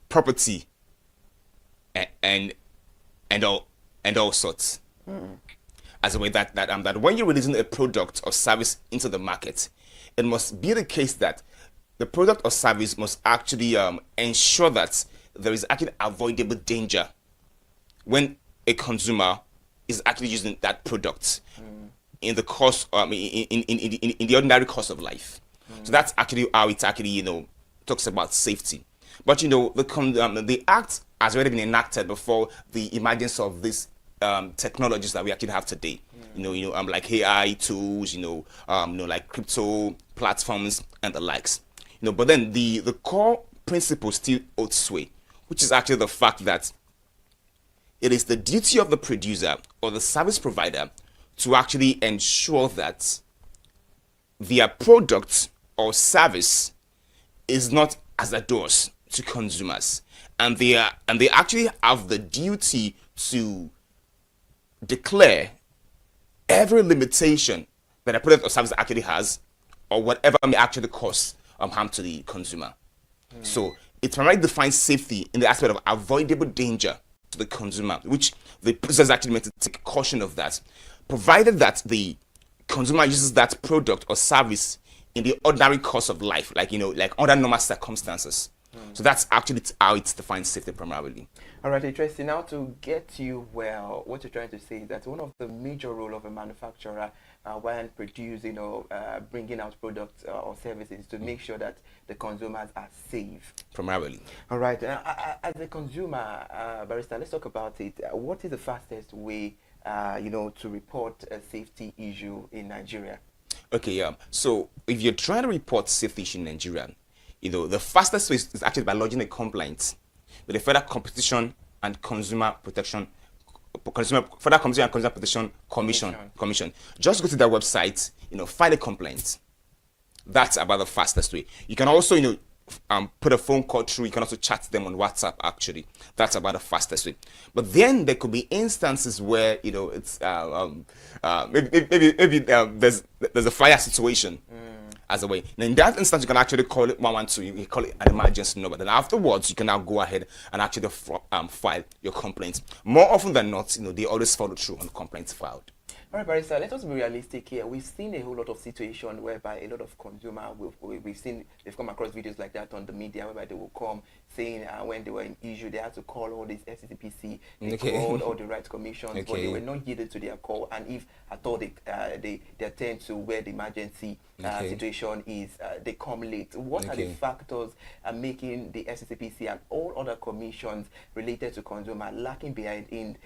property, and all sorts. As a way that when you're releasing a product or service into the market, it must be the case that the product or service must actually ensure that there is actually avoidable danger when a consumer is actually using that product in the course, in the ordinary course of life. So that's actually how it actually talks about safety. But the act has already been enacted before the emergence of these technologies that we actually have today. Like AI tools, like crypto platforms and the likes. But then the core principle still holds sway, which is actually the fact that it is the duty of the producer or the service provider to actually ensure that their product or service is not hazardous to consumers, and they actually have the duty to declare every limitation that a product or service actually has, or whatever may actually cause harm to the consumer. So it primarily defines safety in the aspect of avoidable danger to the consumer, which the producer is actually meant to take caution of that, provided that the consumer uses that product or service in the ordinary course of life, like under normal circumstances. So that's actually how it defines safety primarily. All right, interesting. Now to get you well, what you're trying to say is that one of the major role of a manufacturer when producing or bringing out products or services to make sure that the consumers are safe. Primarily. All right. As a consumer, Barrister, let's talk about it. What is the fastest way, to report a safety issue in Nigeria? Okay, so if you're trying to report safety issue in Nigeria, the fastest way is actually by lodging a complaint with the Federal Competition and Consumer Protection Commission. Just go to their website, file a complaint. That's about the fastest way. You can also, put a phone call through. You can also chat to them on WhatsApp. Actually, that's about the fastest way. But then there could be instances where it's maybe there's a fire situation. As a way. Now, in that instance, you can actually call it 112. You can call it an emergency number. Then afterwards, you can now go ahead and actually file your complaints. More often than not, they always follow through on complaints filed. All right, Barrister, let us be realistic here. We've seen a whole lot of situations whereby a lot of consumers, they've come across videos like that on the media, whereby they will come saying when they were in issue, they had to call all these FCCPC, they called all the rights commissions, but they were not yielded to their call. And if at all they attend to where the emergency situation is, they come late. What are the factors making the FCCPC and all other commissions related to consumer lacking behind in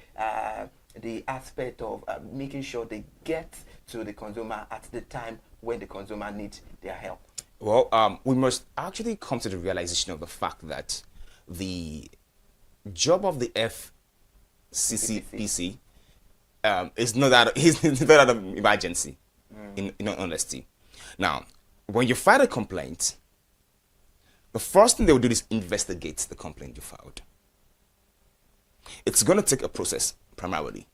the aspect of making sure they get to the consumer at the time when the consumer needs their help? Well, we must actually come to the realization of the fact that the job of the FCCPC is not that of emergency, in honesty. Now, when you file a complaint, the first thing they will do is investigate the complaint you filed. It's going to take a process, primarily.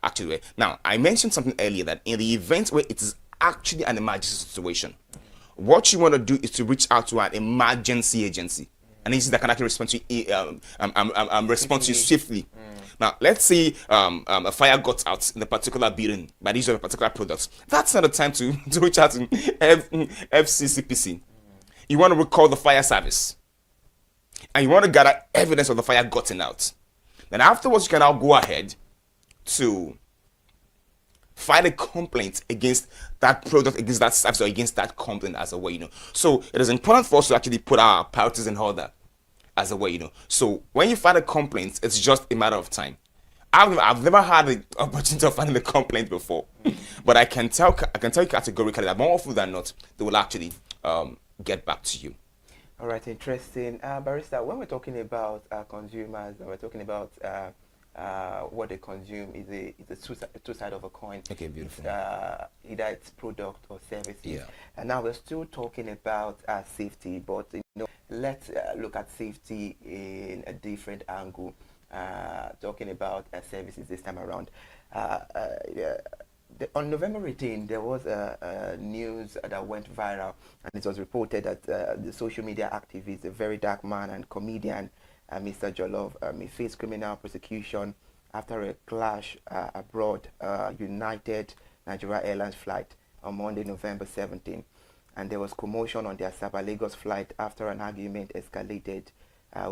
Actually, now, I mentioned something earlier that in the event where it is actually an emergency situation, what you want to do is to reach out to an emergency agency, an agency that can actually respond to you swiftly. Now, let's say a fire got out in a particular building by the use of a particular product. That's not the time to reach out to FCCPC. You want to recall the fire service, and you want to gather evidence of the fire gotten out. Then afterwards, you can now go ahead to file a complaint against that product, against that service, or against that complaint as a way, So it is important for us to actually put our priorities in order as a way, So when you file a complaint, it's just a matter of time. I've never had the opportunity of filing a complaint before, but I can tell you categorically that more often than not, they will actually get back to you. All right, interesting. Barrister, when we're talking about consumers, we're talking about what they consume is a two side of a coin. Okay, beautiful. Either it's product or services. Yeah. And now we're still talking about safety, but let's look at safety in a different angle. Talking about services this time around. On November 18, there was a news that went viral, and it was reported that the social media activist, a very dark man and comedian, Mr. Jollof, may face criminal prosecution after a clash aboard United Nigeria Airlines flight on Monday, November 17. And there was commotion on their Sabah Lagos flight after an argument escalated,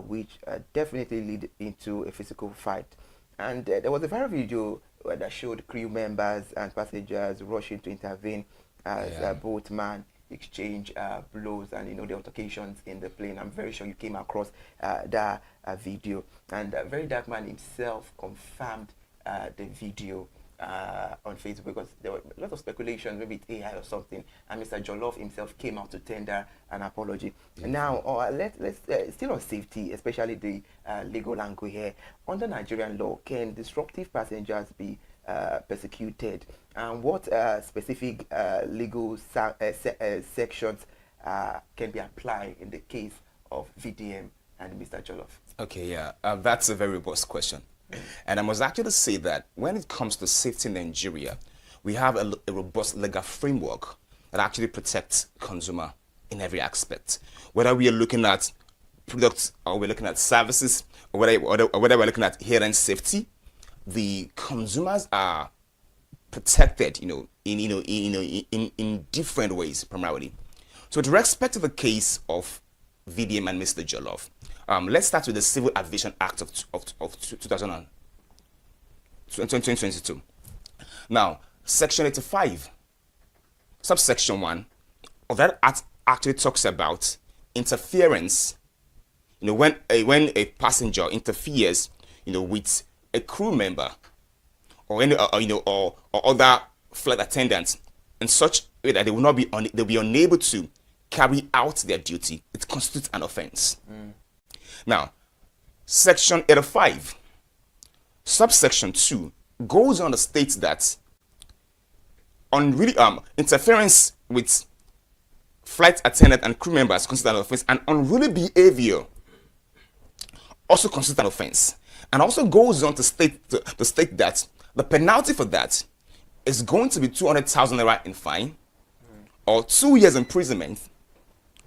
which definitely led into a physical fight. And there was a viral video that showed crew members and passengers rushing to intervene as both men exchange blows and the altercations in the plane. I'm very sure you came across that video, and Very Dark Man himself confirmed the video on Facebook, because there were a lot of speculation, maybe it's AI or something, and Mr. Jollof himself came out to tender an apology. Yeah. Now, let's still on safety, especially the legal angle here. Under Nigerian law, can disruptive passengers be persecuted, and what specific legal sections can be applied in the case of VDM and Mr. Jollof? Okay, yeah, that's a very robust question. And I must actually say that when it comes to safety in Nigeria, we have a robust legal framework that actually protects consumer in every aspect. Whether we are looking at products or we're looking at services, or whether we're looking at health safety, the consumers are protected, in different ways primarily. So with respect to the case of VDM and Mr. Jollof, let's start with the Civil Aviation Act of 2022. Now, Section 85, subsection 1 of that act actually talks about interference. When a passenger interferes, with a crew member or any or other flight attendants in such a way that they'll be unable to carry out their duty, it constitutes an offense. Now, Section 85, subsection 2 goes on to state that interference with flight attendant and crew members constitutes an offense, and unruly behavior also constitutes an offense, and also goes on to state that the penalty for that is going to be 200,000 naira in fine, or 2 years imprisonment,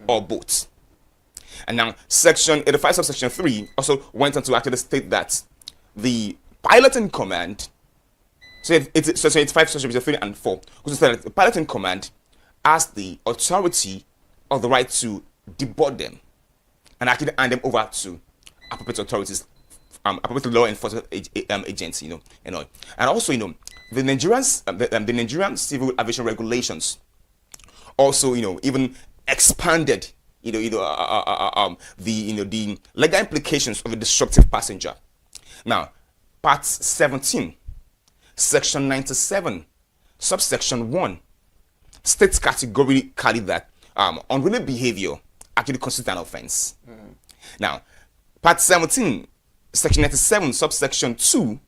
or both. And now, Section 85, subsection 3 also went on to actually state that the pilot in command, So it's 85 section 3 and 4. Because the pilot in command has the authority or the right to deport them and actually hand them over to appropriate authorities, appropriate law enforcement agents, and all. And also, the Nigerian civil aviation regulations also, even expanded, the legal implications of a disruptive passenger. Now, Part 17, Section 97, subsection 1, states categorically that unruly behavior actually constitutes an offense. Now, Part 17, Section 97, subsection 2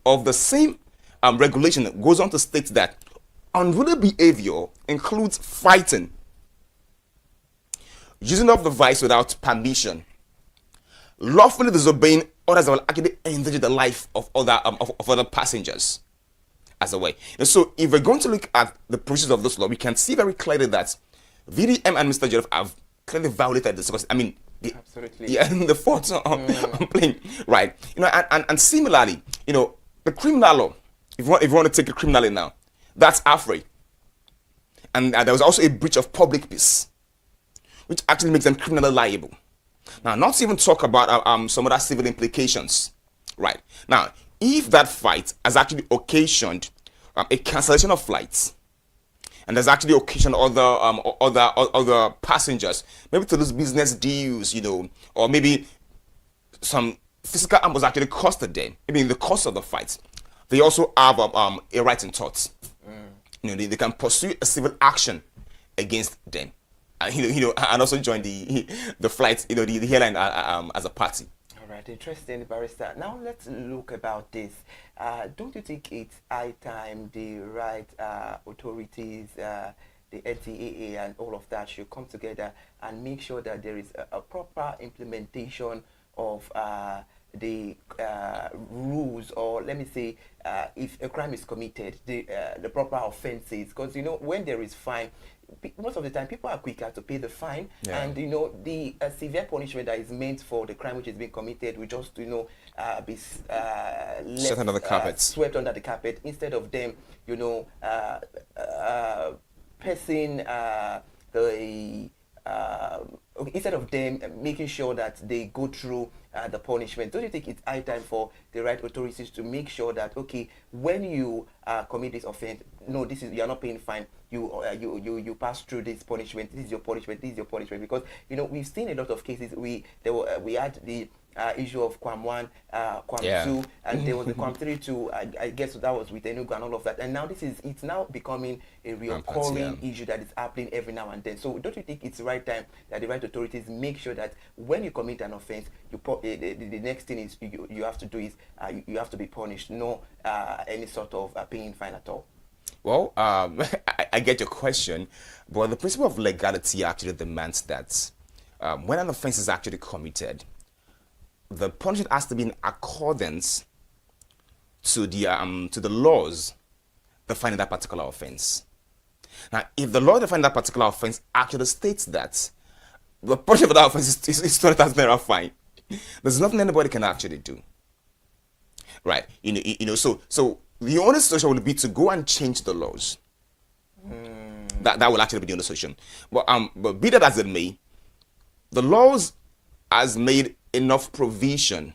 of the same regulation goes on to state that unruly behavior includes fighting, using of the device without permission, lawfully disobeying orders that will actually endanger the life of other passengers as a way. And so if we're going to look at the provisions of this law, we can see very clearly that VDM and Mr. Joseph have clearly violated this, because absolutely, the faults on playing, right? And similarly, the criminal law, if you want to take it criminally now, that's AFRE. And there was also a breach of public peace, which actually makes them criminally liable. Now, not to even talk about some other civil implications, right? Now, if that fight has actually occasioned a cancellation of flights, and there's actually occasioned other passengers maybe to lose business deals, or maybe some physical harm was actually caused to them, maybe in the course of the fight, they also have a right in tort. They can pursue a civil action against them, and also join the flight, the airline as a party. All right, interesting, Barrister. Now let's look about this. Don't you think it's high time the right authorities, the NTAA and all of that should come together and make sure that there is a proper implementation of the rules, or let me say, if a crime is committed, the proper offenses, because when there is fine, most of the time people are quicker to pay the fine, and the severe punishment that is meant for the crime which is being committed will just be swept under the carpet. Swept under the carpet, instead of them instead of them making sure that they go through the punishment. Don't you think it's high time for the right authorities to make sure that, okay, when you commit this offense, no, you are not paying fine, you pass through this punishment, this is your punishment, this is your punishment? Because we've seen a lot of cases. We had the issue of Quam 1, Quam 2, and there was the Quam 3 too. I guess that was with Enugu and all of that. And now it's now becoming a recurring issue that is happening every now and then. So don't you think it's the right time that the right authorities make sure that when you commit an offense, the next thing is you have to do is you have to be punished, no any sort of paying fine at all? Well, I get your question, but the principle of legality actually demands that when an offense is actually committed, the punishment has to be in accordance to the laws defining that particular offense. Now, if the law defining that particular offense actually states that the punishment for that offense is 20,000 naira fine, there's nothing anybody can actually do, right? So the only solution would be to go and change the laws. That will actually be the only solution. But be that as it may, the laws has made enough provision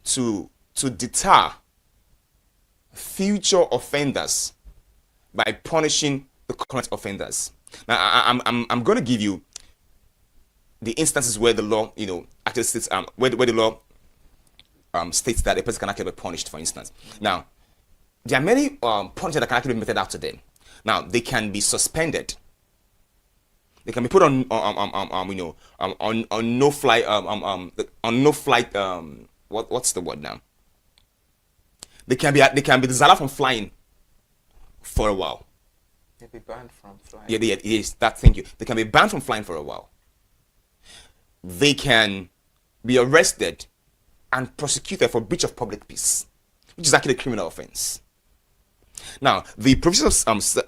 to deter future offenders by punishing the current offenders. Now, I'm going to give you the instances where the law, actually states where the law states that a person can actually be punished. For instance, now there are many punishments that can actually be meted out to them. Now, they can be suspended. They can be put on no flight what's the word now? They can be disallowed from flying for a while. They'll be banned from flying. Thank you. They can be banned from flying for a while. They can be arrested and prosecuted for breach of public peace, which is actually a criminal offense. Now, the provisions of the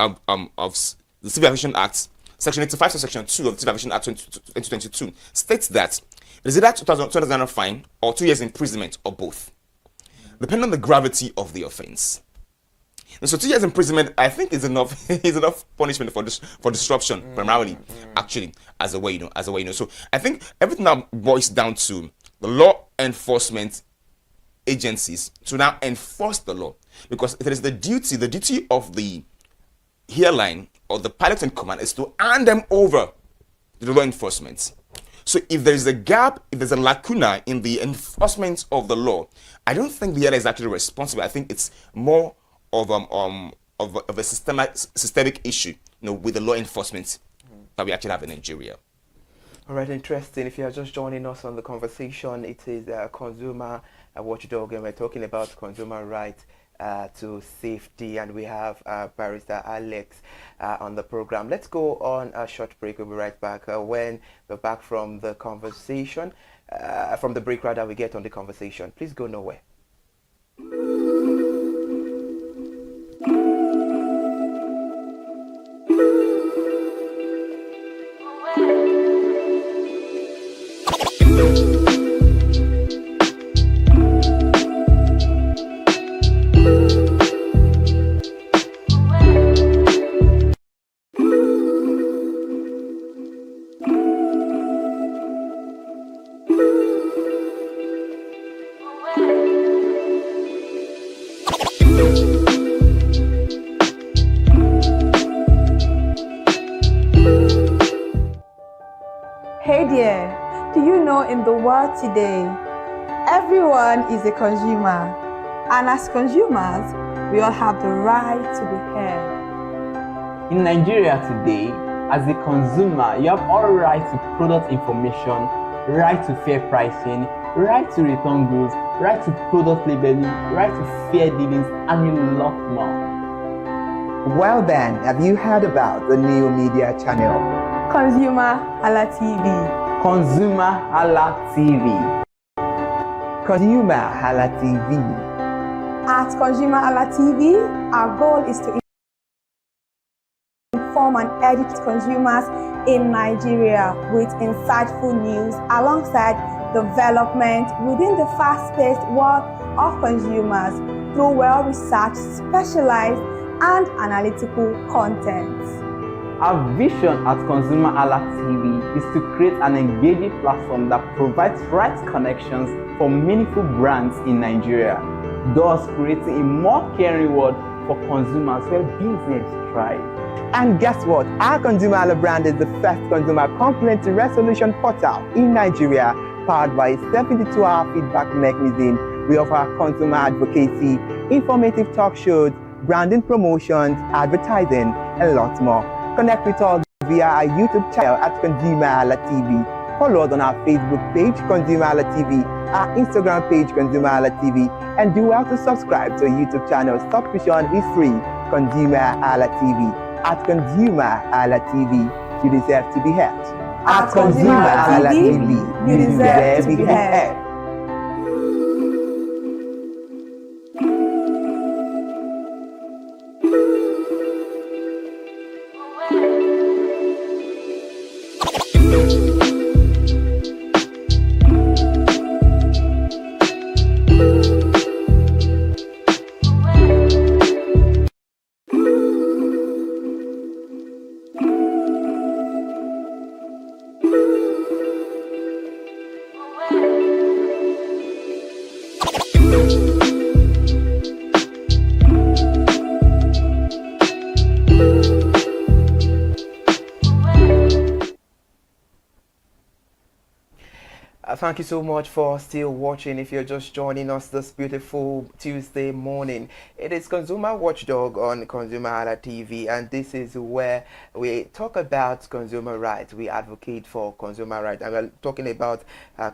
Civil Aviation Act, Section 85 to Section 2 of the Civil Aviation Act 2022 states that it is either 2,000 fine or 2 years imprisonment or both. depending on the gravity of the offense. And so 2 years imprisonment, I think, is enough is enough punishment for disruption, primarily, actually, as a way. So I think everything now boils down to the law enforcement agencies to now enforce the law, because it is the duty of the airline or the pilot in command is to hand them over to the law enforcement. So if there is a gap, if there's a lacuna in the enforcement of the law, I don't think the airline is actually responsible. I think it's more of a systemic issue, with the law enforcement that we actually have in Nigeria. All right, interesting. If you are just joining us on the conversation, it is Consumer Watchdog, and we're talking about consumer rights to safety, and we have Barrister Alex on the program. Let's go on a short break. We'll be right back. When we're back from the conversation, from the break rather, we get on the conversation. Please go nowhere. Hey there, do you know in the world today, everyone is a consumer, and as consumers, we all have the right to be heard. In Nigeria today, as a consumer, you have all right to product information, right to fair pricing, right to return goods, right to product labeling, right to fair dealings, and a lot more. Well then, have you heard about the new media channel? ConsumerHalla TV. ConsumerHalla TV. ConsumerHalla TV. At ConsumerHalla TV, our goal is to inform and educate consumers in Nigeria with insightful news alongside development within the fast-paced world of consumers through well-researched, specialized, and analytical content. Our vision at ConsumerHalla TV is to create an engaging platform that provides right connections for meaningful brands in Nigeria, thus creating a more caring world for consumers where business thrive. And guess what? Our ConsumerHalla brand is the first consumer complaint resolution portal in Nigeria, powered by a 72-hour feedback mechanism. We offer consumer advocacy, informative talk shows, branding promotions, advertising, and lots more. Connect with us via our YouTube channel at ConsumerHallaTV. Follow us on our Facebook page, ConsumerHallaTV, our Instagram page, ConsumerHallaTV, and do well to subscribe to our YouTube channel. Subscription is free. ConsumerHallaTV. At ConsumerHallaTV, you deserve to be heard. At ConsumerHallaTV, you deserve to be heard. Thank you so much for still watching. If you're just joining us this beautiful Tuesday morning, it is Consumer Watchdog on ConsumerHalla TV, and this is where we talk about consumer rights. We advocate for consumer rights, and we're talking about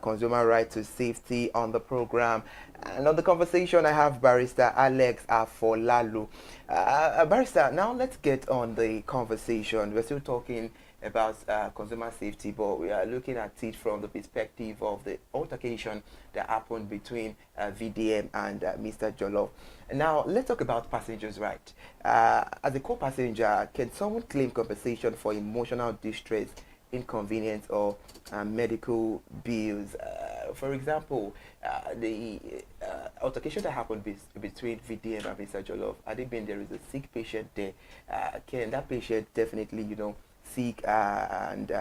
consumer right to safety on the program. And on the conversation, I have Barrister Alex Afolalu. Barrister, now let's get on the conversation. We're still talking about consumer safety, but we are looking at it from the perspective of the altercation that happened between VDM and Mr. Jollof. Now, let's talk about passengers' right. As a co-passenger, can someone claim compensation for emotional distress, inconvenience, or medical bills? For example, altercation that happened between VDM and Mr. Jollof, had it been there is a sick patient there, can that patient definitely, seek and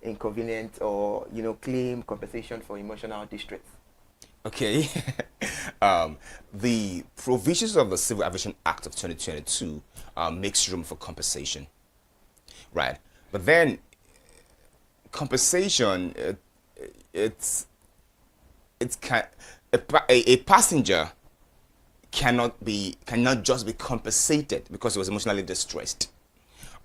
inconvenient or, claim compensation for emotional distress? Okay. The provisions of the Civil Aviation Act of 2022 makes room for compensation, right? But then compensation, a passenger cannot just be compensated because he was emotionally distressed,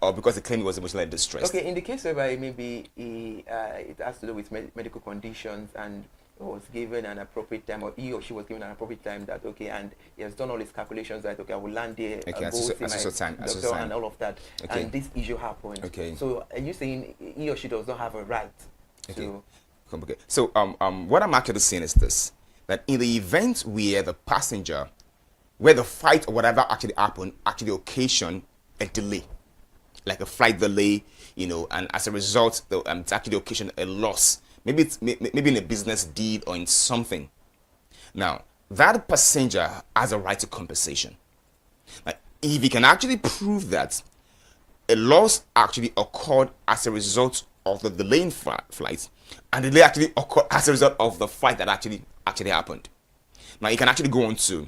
or because the claim was emotionally distressed. Okay, in the case whereby maybe it has to do with medical conditions and was given an appropriate time, or he or she was given an appropriate time, that okay, and he has done all his calculations that okay, I will land there, okay, doctor and all of that, okay, and this issue happened. Okay. So are you saying he or she does not have a right to? Okay. So what I'm actually saying is this: that in the event where the passenger, where the fight or whatever actually happened, actually occasioned a delay, like a flight delay, and as a result, it's actually occasioned a loss. Maybe it's maybe in a business deal or in something. Now, that passenger has a right to compensation. Now, if he can actually prove that a loss actually occurred as a result of the delay in flight, and the delay actually occurred as a result of the fight that actually happened, now he can actually go on to,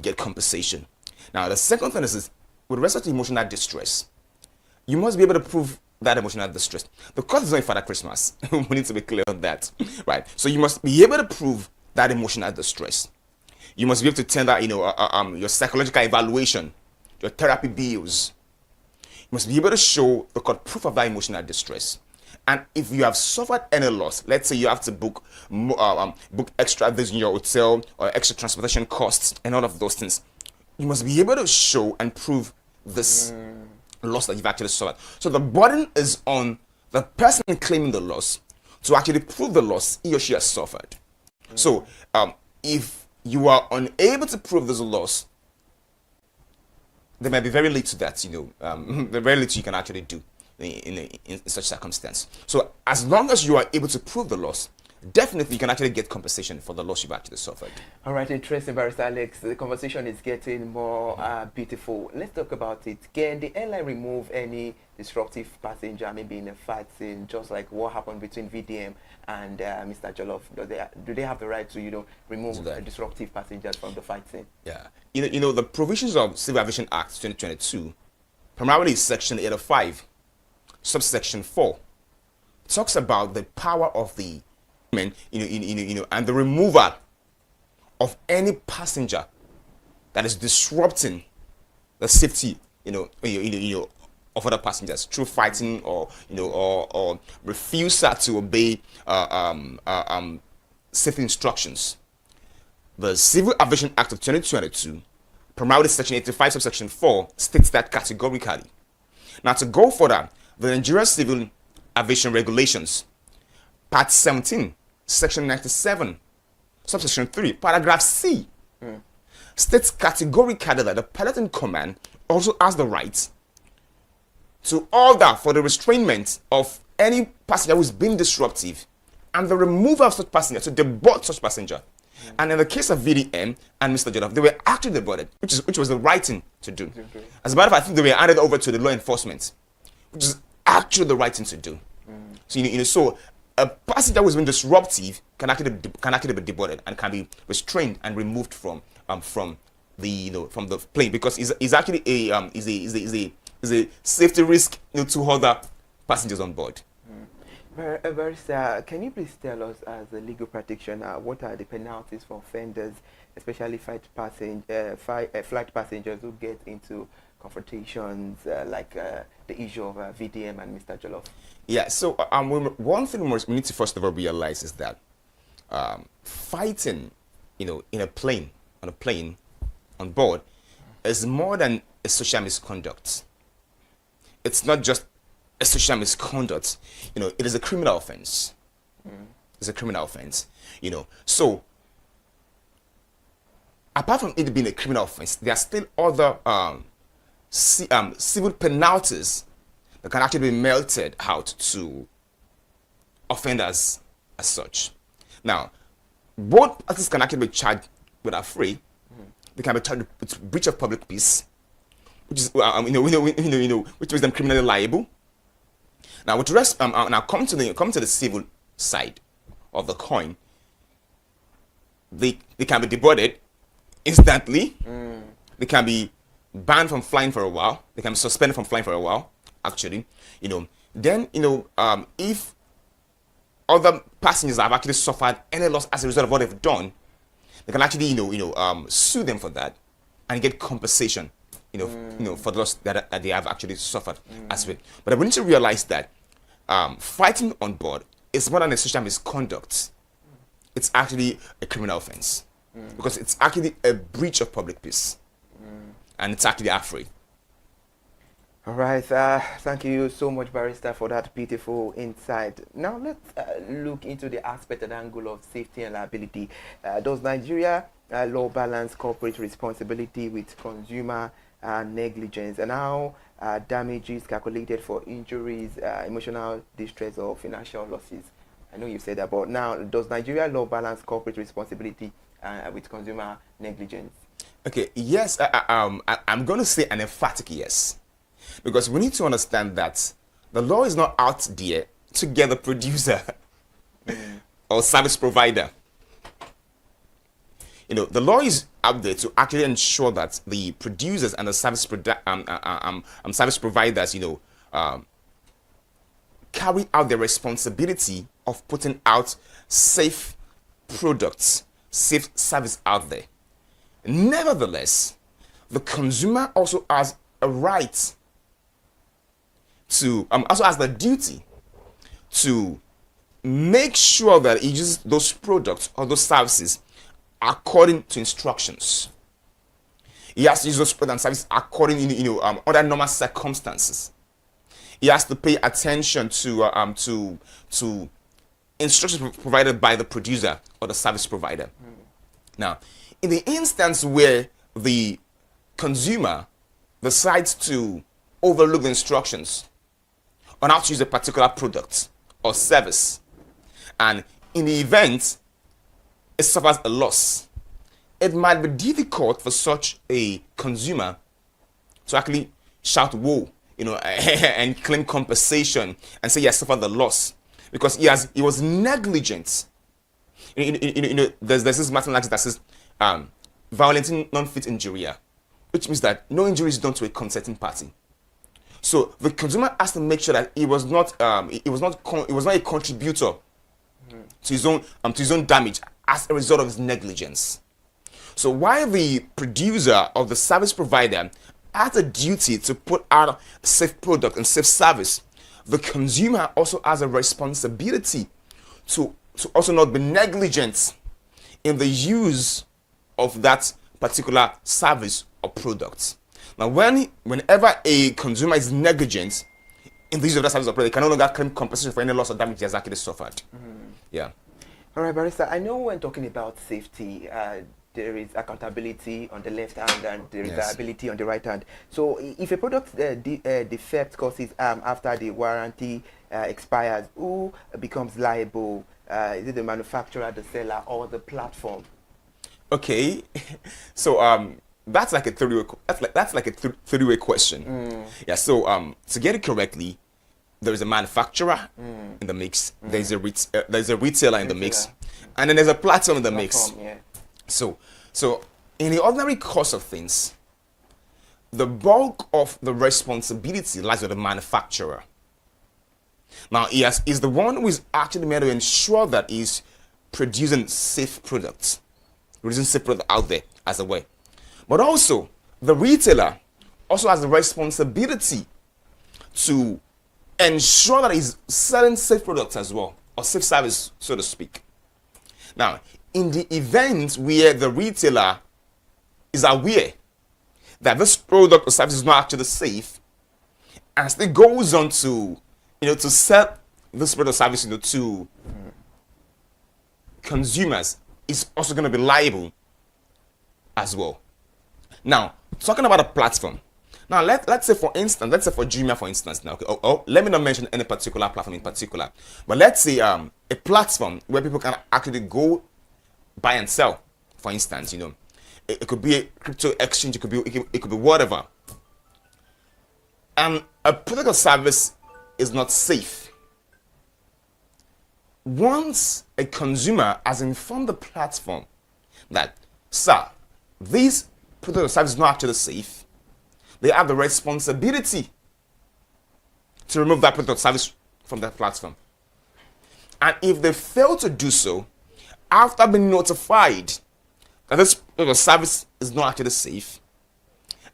get compensation. Now, the second thing is with respect to emotional distress, you must be able to prove that emotional distress. The court is not in Father Christmas. We need to be clear on that, right? So you must be able to prove that emotional distress. You must be able to tender, your psychological evaluation, your therapy bills. You must be able to show the court proof of that emotional distress. And if you have suffered any loss, let's say you have to book extra days in your hotel or extra transportation costs and all of those things, you must be able to show and prove this loss that you've actually suffered. So the burden is on the person claiming the loss to actually prove the loss he or she has suffered. So if you are unable to prove this loss, there may be very little that very little you can actually do in such circumstance. So as long as you are able to prove the loss, definitely you can actually get compensation for the loss you've actually suffered. All right, interesting, Barrister Alex. The conversation is getting more beautiful. Let's talk about it. Can the airline remove any disruptive passenger, maybe in a fight scene, just like what happened between VDM and Mr. Jollof? Do they have the right to, remove disruptive passengers from the fight scene? Yeah. The provisions of Civil Aviation Act 2022, primarily Section 805, subsection 4, talks about the power of the and the removal of any passenger that is disrupting the safety, of other passengers through fighting or refusal to obey safety instructions. The Civil Aviation Act of 2022, primarily Section 85, subsection 4, states that categorically. Now, to go further, the Nigerian Civil Aviation Regulations, Part 17, Section 97, Subsection 3, Paragraph C, states categorically that the pilot in command also has the right to order for the restrainment of any passenger who is being disruptive and the removal of such passenger, to deboard such passenger. And in the case of VDM and Mr. Jollof, they were actually deported, which was the right thing to do. As a matter of fact, I think they were handed over to the law enforcement, which is actually the right thing to do. So so a passenger who has been disruptive can actually be deported and can be restrained and removed from the plane, because is actually a safety risk to other passengers on board. Barrister, can you please tell us, as a legal practitioner, what are the penalties for offenders, especially flight passengers who get into confrontations like the issue of VDM and Mr. Jollof? Yeah, so one thing we need to first of all realize is that fighting, on a plane, on board, is more than a social misconduct. It's not just a social misconduct, it is a criminal offense. It's a criminal offense, So, apart from it being a criminal offense, there are still other civil penalties that can actually be melted out to offenders as such. Now, both parties can actually be charged are free. They can be charged with breach of public peace, which is which makes them criminally liable. Now, with the rest, now come to the civil side of the coin. They can be deported instantly. They can be banned from flying for a while. They can be suspended from flying for a while. Actually, then if other passengers have actually suffered any loss as a result of what they've done, they can actually sue them for that and get compensation for the loss that they have actually suffered as well. But we need to realize that fighting on board is more than a social misconduct. It's actually a criminal offense because it's actually a breach of public peace, and it's actually free. All right, thank you so much, Barrister, for that beautiful insight. Now let's look into the aspect and angle of safety and liability. Does Nigeria law balance corporate responsibility with consumer negligence, and how damages calculated for injuries, emotional distress, or financial losses? I know you said that, but now does Nigeria law balance corporate responsibility with consumer negligence? Okay, yes, I'm going to say an emphatic yes. Because we need to understand that the law is not out there to get the producer or service provider. The law is out there to actually ensure that the producers and the service providers, carry out their responsibility of putting out safe products, safe service out there. Nevertheless, the consumer also has a right to also has the duty to make sure that he uses those products or those services according to instructions. He has to use those products and services according under normal circumstances. He has to pay attention to instructions provided by the producer or the service provider. Now, in the instance where the consumer decides to overlook the instructions on how to use a particular product or service, and in the event it suffers a loss, it might be difficult for such a consumer to actually shout "whoa," and claim compensation and say he has suffered the loss because he was negligent. There's this mathematics that says violating non-fit injuria, which means that no injury is done to a consenting party. So the consumer has to make sure that he was not a contributor to his own damage as a result of his negligence. So while the producer or the service provider has a duty to put out safe product and safe service, the consumer also has a responsibility to also not be negligent in the use of that particular service or product. Now, whenever a consumer is negligent in the use of that service or product, they can no longer claim compensation for any loss or damage he has actually suffered. Yeah. All right, Barrister, I know when talking about safety, there is accountability on the left hand and there is liability on the right hand. So if a product defect causes after the warranty expires, who becomes liable? Is it the manufacturer, the seller, or the platform? Okay, so that's like a three-way question. Yeah. So to get it correctly, there is a manufacturer in the mix. There's a retailer in the mix, and then there's a platform in the mix. Yeah. So in the ordinary course of things, the bulk of the responsibility lies with the manufacturer. Now, he is the one who is actually meant to ensure that he's producing safe products, out there as a way. But also, the retailer also has the responsibility to ensure that he's selling safe products as well, or safe service, so to speak. Now, in the event where the retailer is aware that this product or service is not actually safe, and still goes on to sell this product or service to consumers, is also going to be liable as well. Now, talking about a platform. Now, let's say for Jumia, for instance. Now, okay, let me not mention any particular platform in particular, but let's say a platform where people can actually go buy and sell for instance, it could be a crypto exchange, it could be whatever. And a product or service is not safe. Once a consumer has informed the platform that, sir, this product or service is not actually safe, they have the responsibility to remove that product or service from that platform. And if they fail to do so, after being notified that this product or service is not actually safe,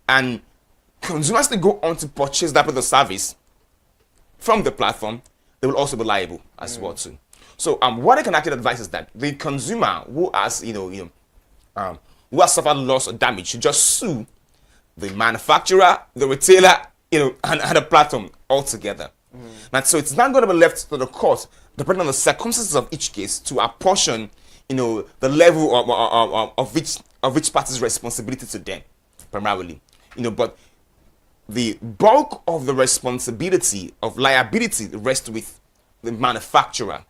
and consumers to go on to purchase that product or service from the platform, they will also be liable as well too. So what I can actually advise is that the consumer who has who has suffered loss or damage should just sue the manufacturer, the retailer, and the platform altogether. And so it's not going to be left to the court, depending on the circumstances of each case, to apportion the level of which party's responsibility to them primarily. But the bulk of the responsibility of liability rests with the manufacturer.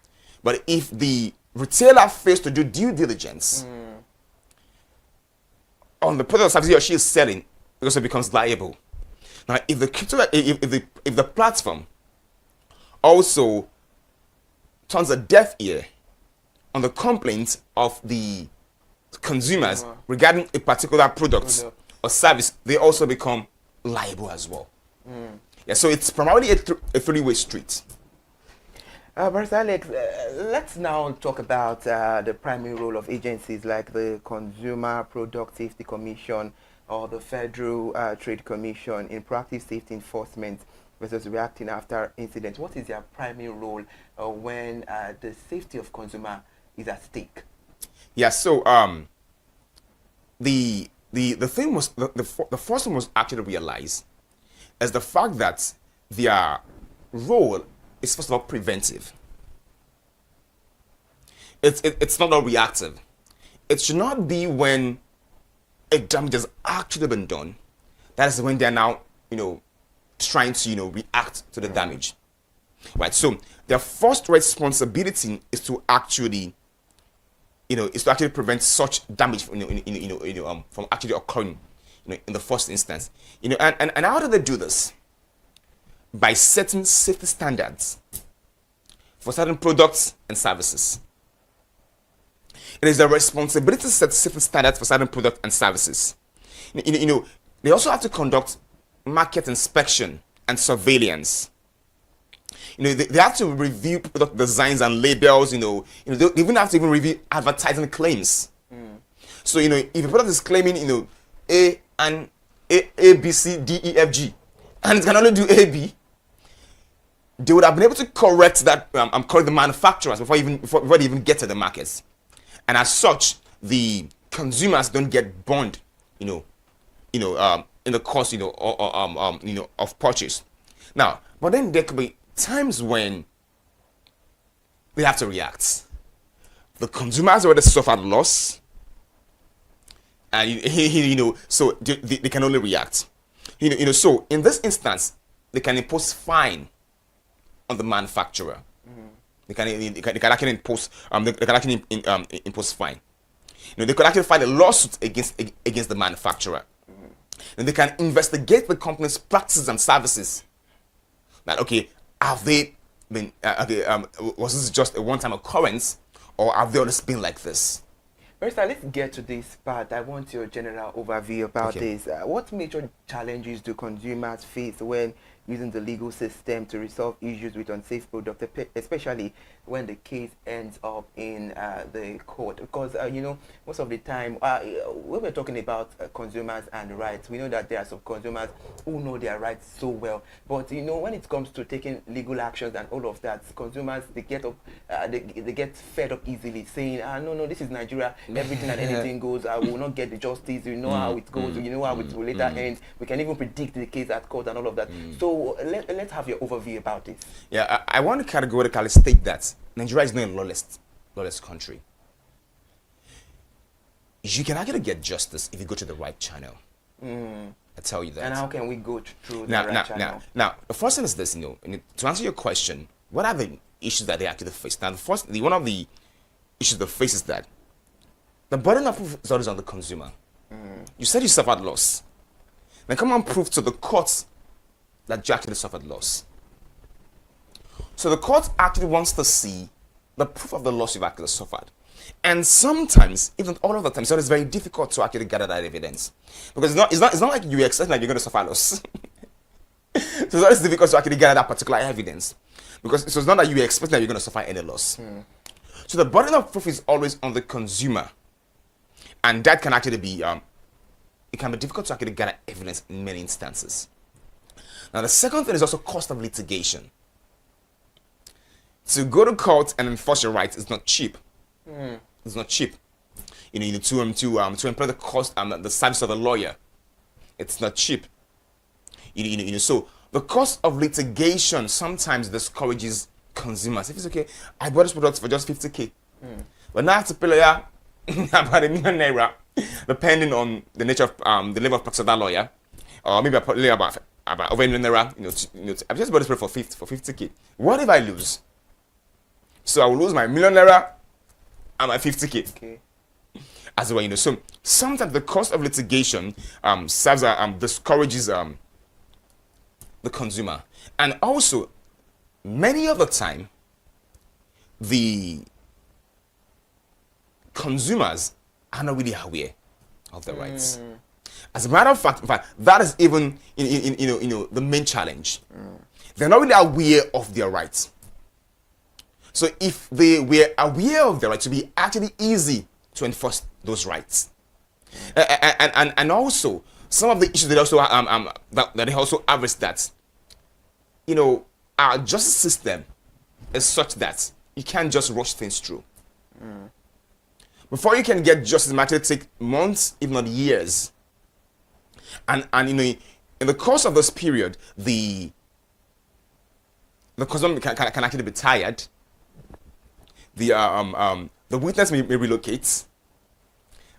But if the retailer fails to do due diligence on the product or service he or she is selling, it also becomes liable. Now, if the platform also turns a deaf ear on the complaints of the consumers regarding a particular product or service, they also become liable as well. Yeah, so it's primarily a three-way street. Brother Alex, let's now talk about the primary role of agencies like the Consumer Product Safety Commission or the Federal Trade Commission in proactive safety enforcement versus reacting after incidents. What is their primary role when the safety of consumer is at stake? Yeah, so the thing was the first one was actually realized is the fact that their role is first of all preventive. It's not all reactive. It should not be when a damage has actually been done. That is when they're now trying to react to the damage, right? So their first responsibility is to actually prevent such damage from actually occurring in the first instance. And how do they do this? By setting safety standards for certain products and services. It is their responsibility to set safety standards for certain products and services. They also have to conduct market inspection and surveillance. They have to review product designs and labels. They even have to review advertising claims. So if a product is claiming A and A, B, C, D, E, F, G, and it can only do A, B, they would have been able to correct that. Correct the manufacturers before they even get to the markets, and as such, the consumers don't get burned. In the course of purchase. Now, but then there could be times when they have to react. The consumers already suffered loss, and so they can only react. So in this instance, they can impose fine on the manufacturer. They can actually impose impose fine. They could actually file a lawsuit against the manufacturer. And they can investigate the company's practices and services. That have they been? Was this just a one-time occurrence, or have they always been like this? Barrister, let's get to this part. I want your general overview about this. What major challenges do consumers face when using the legal system to resolve issues with unsafe products, especially when the case ends up in the court? Because most of the time when we're talking about consumers and rights, we know that there are some consumers who know their rights so well, but when it comes to taking legal actions and all of that, consumers, they get up they get fed up easily, saying no, this is Nigeria, everything and anything goes, I will not get the justice, how it goes, how it will later end, we can even predict the case at court and all of that. So let's have your overview about this. Yeah, I want to categorically state that Nigeria is not a lawless country. You can actually get justice if you go to the right channel. I tell you that. And how can we go through the right channel? Now, the first thing is this, to answer your question, what are the issues that they actually face? Now, one of the issues they face is that the burden of proof is always on the consumer. You said you suffered loss. Then come and prove to the court that you actually suffered loss. So the court actually wants to see the proof of the loss you've actually suffered. And sometimes, even all of the time, so it's very difficult to actually gather that evidence. Because it's not like you expect like you're going to suffer loss. So it's always difficult to actually gather that particular evidence. Because it's not that you expect that you're going to suffer any loss. So the burden of proof is always on the consumer. And that can actually be, it can be difficult to actually gather evidence in many instances. Now the second thing is also cost of litigation. To go to court and enforce your rights is not cheap. It's not cheap. You know, to employ the cost the service of a lawyer. It's not cheap. So the cost of litigation sometimes discourages consumers. If it's okay, I bought this product for just 50K, but now I have to pay lawyer about ₦1 million, depending on the nature of the level of practice of that lawyer, or maybe I put lawyer about over ₦1 million. I've just bought this product for 50K. What if I lose? So I will lose my ₦1 million and my 50K. Okay. As well, so sometimes the cost of litigation serves discourages the consumer, and also many of the time the consumers are not really aware of their rights. As a matter of fact, that is even the main challenge. They're not really aware of their rights. So if they were aware of their rights, it would be actually easy to enforce those rights. And also some of the issues that also that they also have is that our justice system is such that you can't just rush things through. Before you can get justice, it might take months, if not years. And in the course of this period, the consumer can actually be tired. The witness may relocate.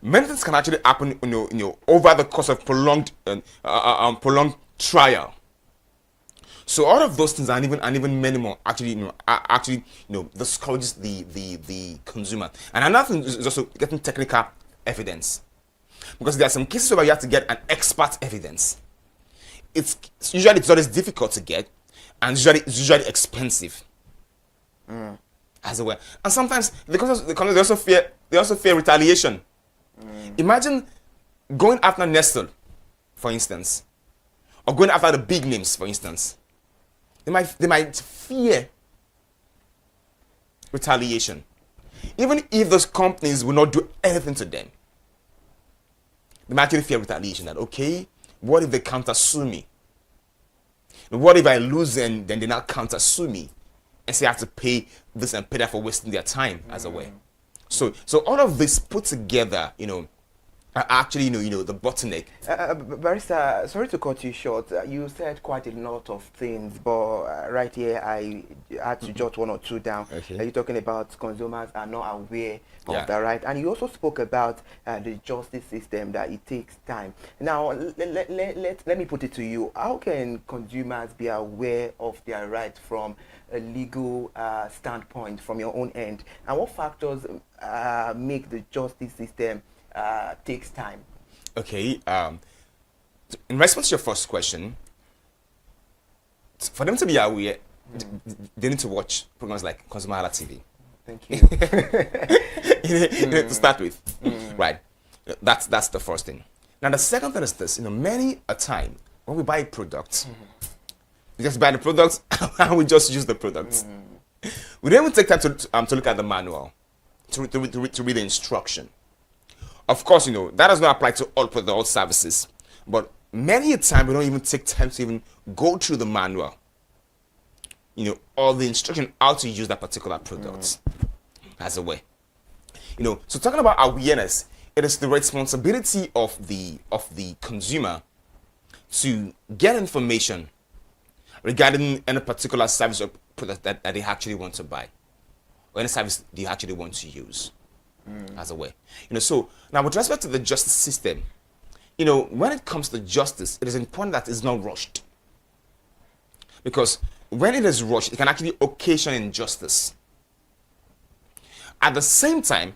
Many things can actually happen, over the course of prolonged trial. So all of those things and even many more actually discourages the consumer. And another thing is also getting technical evidence, because there are some cases where you have to get an expert evidence. It's always difficult to get, and it's usually expensive. As well, and sometimes they also fear retaliation. Imagine going after Nestle, for instance, or going after the big names, for instance. They might fear retaliation, even if those companies will not do anything to them. They might actually fear retaliation. That okay, what if they counter sue me? What if I lose and then they now counter sue me? And say I have to pay this and pay that for wasting their time as a way. So all of this put together, are actually, the bottleneck. Barrister, sorry to cut you short. You said quite a lot of things, but right here I had to jot one or two down. Okay. You're talking about consumers are not aware of the right, and you also spoke about the justice system, that it takes time. Now, let me put it to you. How can consumers be aware of their rights from a legal standpoint, from your own end, and what factors make the justice system takes time? Okay. In response to your first question, for them to be aware, they need to watch programs like ConsumerHallaTV. Thank you. To start with, right? That's the first thing. Now the second thing is this: many a time when we buy a product, we just buy the product and we just use the product. We don't even take time to look at the manual, to read the instruction. Of course, that does not apply to all services, but many a time we don't even take time to even go through the manual, or the instruction how to use that particular product as a way. So talking about awareness, it is the responsibility of the consumer to get information regarding any particular service or product that they actually want to buy, or any service they actually want to use as a way. So now with respect to the justice system, when it comes to justice, it is important that it's not rushed, because when it is rushed, it can actually occasion injustice. At the same time,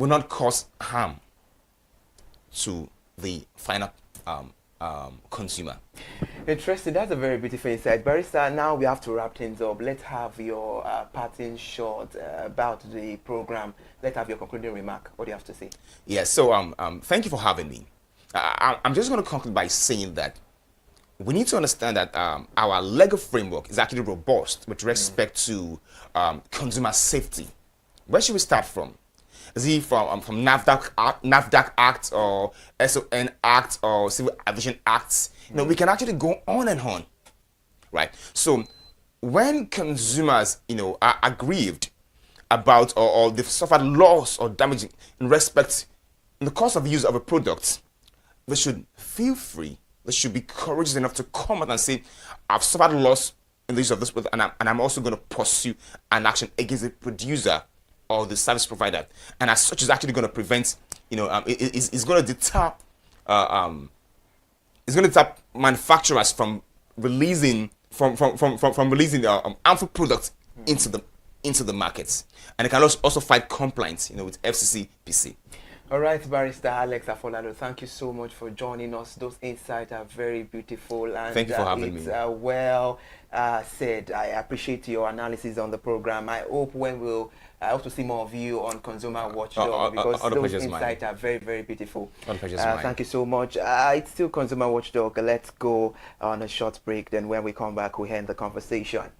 will not cause harm to the final consumer. Interesting. That's a very beautiful insight. Barrister, now we have to wrap things up. Let's have your parting shot about the program. Let's have your concluding remark. What do you have to say? Yeah, so thank you for having me. I'm just going to conclude by saying that we need to understand that our legal framework is actually robust with respect to consumer safety. Where should we start from? Is it from NAFDAC Act or SON Act or Civil Aviation Acts? You know, we can actually go on and on, right? So when consumers, you know, are aggrieved about or they've suffered loss or damage in respect in the course of use of a product, they should feel free. They should be courageous enough to come out and say, I've suffered loss in the use of this product, and I'm also going to pursue an action against the producer or the service provider. And as such, is actually going to prevent, you know, it's going to deter, manufacturers from releasing releasing harmful products into the markets, and it can also fight compliance, you know, with FCC/PC. All right, Barrister Alex Afolalo, thank you so much for joining us. Those insights are very beautiful, and thank you for having me. Well said. I appreciate your analysis on the program. I hope I hope to see more of you on Consumer Watchdog, because those insights are very, very beautiful. Thank you so much. It's still Consumer Watchdog. Let's go on a short break. Then when we come back, we end the conversation.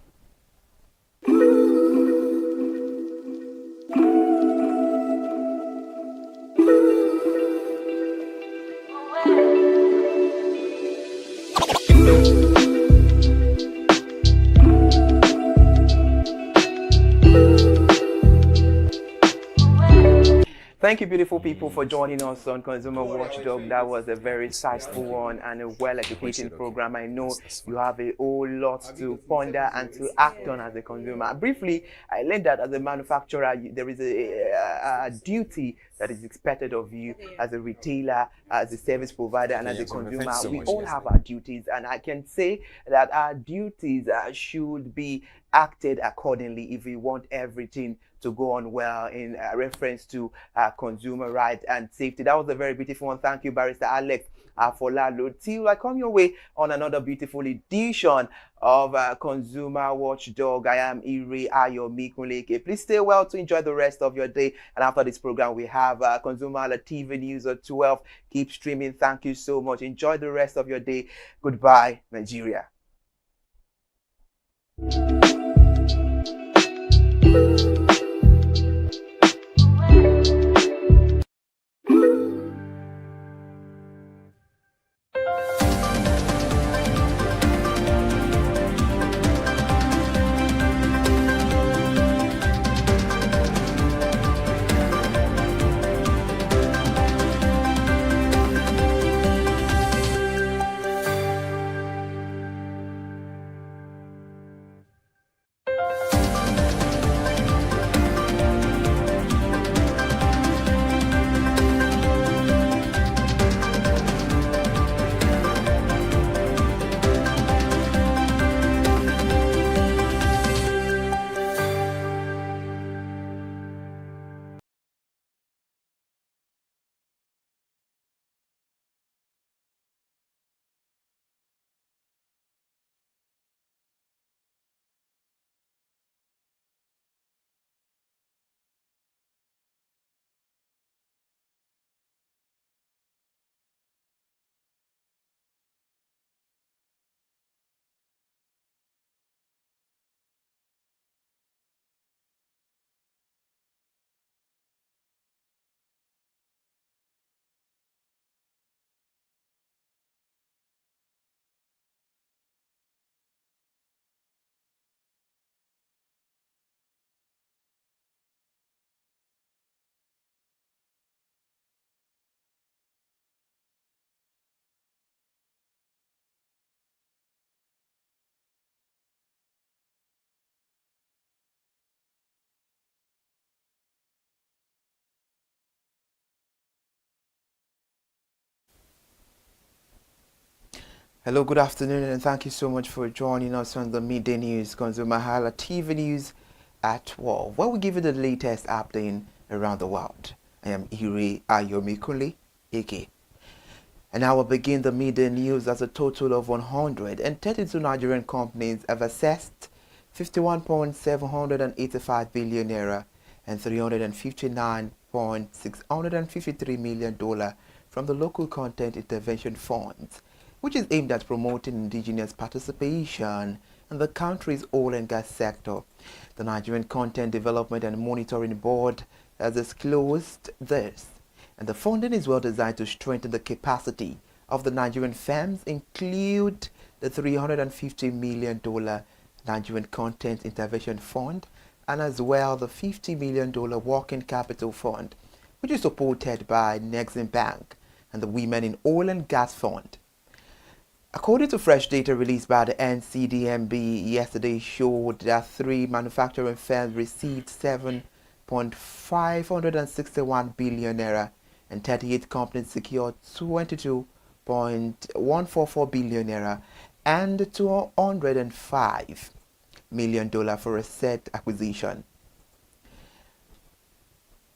Thank you, beautiful people, for joining us on Consumer Watchdog. That was a very insightful one and a well-educated program. I know you have a whole lot to ponder and to act on as a consumer. Briefly, I learned that as a manufacturer, there is a duty that is expected of you as a retailer, as a service provider, and as a consumer. We all have our duties, and I can say that our duties should be acted accordingly if we want everything to go on well in reference to consumer rights and safety. That was a very beautiful one. Thank you, Barrister Alex Afolalo. Till I come your way on another beautiful edition of Consumer Watchdog. I am Ire Ayomi Kunleke. Please stay well to enjoy the rest of your day. And after this program, we have ConsumerHallaTV News at 12. Keep streaming. Thank you so much. Enjoy the rest of your day. Goodbye, Nigeria. Hello, good afternoon, and thank you so much for joining us on the Midday News, ConsumerHallaTV News at 12, where we give you the latest update around the world. I am Ire Ayomikunle, Eke. And I will begin the media news as a total of 132 Nigerian companies have assessed 51.785 billion naira and $359.653 million from the Local Content Intervention Funds, which is aimed at promoting indigenous participation in the country's oil and gas sector. The Nigerian Content Development and Monitoring Board has disclosed this, and the funding is well designed to strengthen the capacity of the Nigerian firms, include the $350 million Nigerian Content Intervention Fund, and as well the $50 million Working Capital Fund, which is supported by Nexim Bank and the Women in Oil and Gas Fund. According to fresh data released by the NCDMB yesterday, showed that 3 manufacturing firms received 7.561 billion naira and 38 companies secured 22.144 billion naira and $205 million for a set acquisition.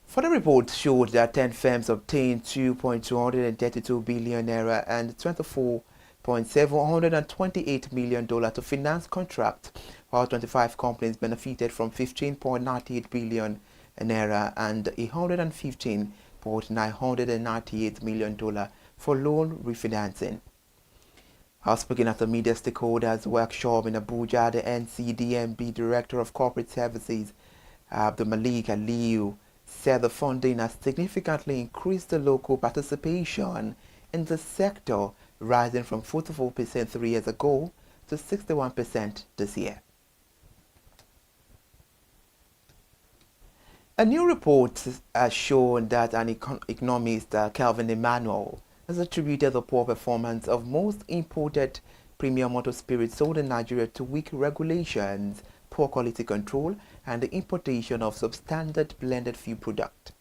Further reports showed that 10 firms obtained 2.232 billion naira and $24.728 million to finance contracts, while 25 companies benefited from 15.98 billion naira and $115.998 million for loan refinancing. While speaking at the media stakeholders workshop in Abuja, the NCDMB Director of Corporate Services, Abdul Malik Aliyu, said the funding has significantly increased the local participation in the sector, rising from 44% 3 years ago to 61% this year. A new report has shown that an economist, Calvin Emmanuel, has attributed the poor performance of most imported premium motor spirits sold in Nigeria to weak regulations, poor quality control, and the importation of substandard blended fuel product.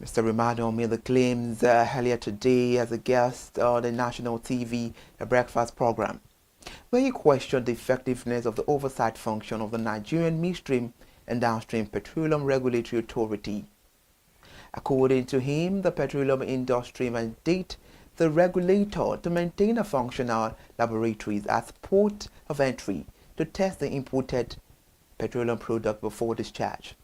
Mr. Emmanuel made the claims earlier today as a guest on the national TV breakfast program, where he questioned the effectiveness of the oversight function of the Nigerian Midstream and Downstream Petroleum Regulatory Authority. According to him, the petroleum industry mandate the regulator to maintain a functional laboratories as port of entry to test the imported petroleum product before discharge.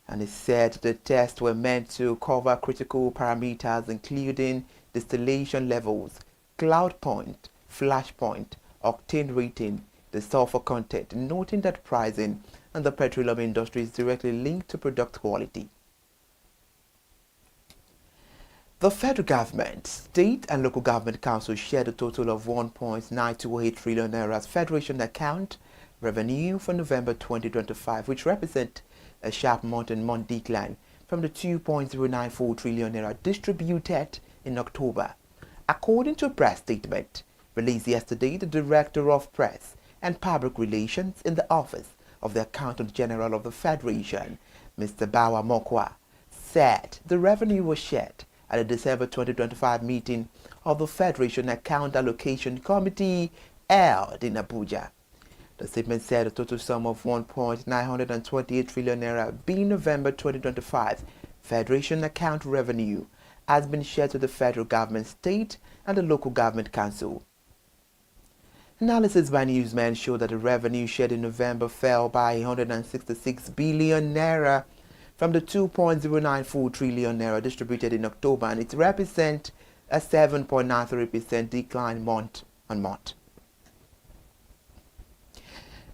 And he said the tests were meant to cover critical parameters including distillation levels, cloud point, flash point, octane rating, the sulfur content, noting that pricing in the petroleum industry is directly linked to product quality. The federal government, state and local government councils shared a total of 1.928 trillion naira federation account revenue for November 2025, which represent a sharp month-on-month decline from the 2.094 trillion naira distributed in October. According to a press statement released yesterday, the Director of Press and Public Relations in the Office of the Accountant General of the Federation, Mr. Bawa Mokwa, said the revenue was shared at the December 2025 meeting of the Federation Account Allocation Committee held in Abuja. The statement said a total sum of 1.928 trillion naira being November 2025 Federation account revenue has been shared to the federal government, state and the local government council. Analysis by newsmen showed that the revenue shared in November fell by 166 billion naira from the 2.094 trillion naira distributed in October, and it represents a 7.93% decline month on month.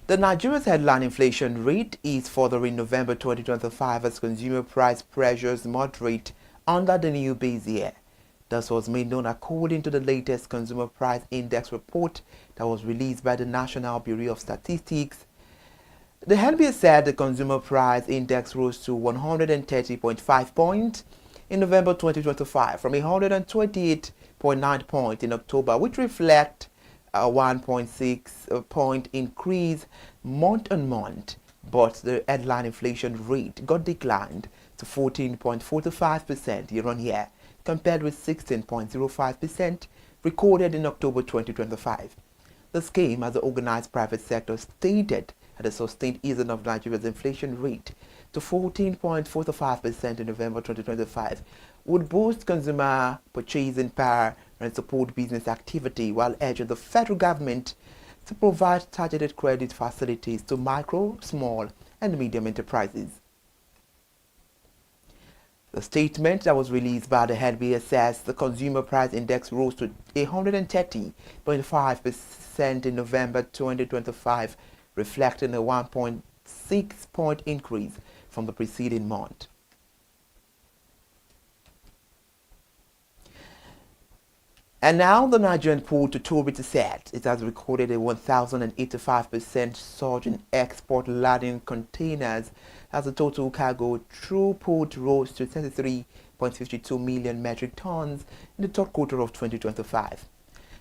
The Nigeria's headline inflation rate is further in November 2025 as consumer price pressures moderate under the new base year. This was made known according to the latest Consumer Price Index report that was released by the National Bureau of Statistics. The NBS said the Consumer Price Index rose to 130.5 points in November 2025 from 128.9 points in October, which reflect a 1.6 point increase month on month, but the headline inflation rate got declined to 14.45% year on year, compared with 16.05% recorded in October 2025. The scheme, as the organized private sector stated at the sustained easing of Nigeria's inflation rate to 14.45% in November 2025 would boost consumer purchasing power and support business activity, while urging the federal government to provide targeted credit facilities to micro, small and medium enterprises. The statement that was released by the HBA says the consumer price index rose to 130.5% in November 2025, reflecting a 1.6-point increase from the preceding month. And now the Nigerian port authority said it has recorded a 1,085% surge in export laden containers as the total cargo throughput rose to 33.52 million metric tons in the third quarter of 2025.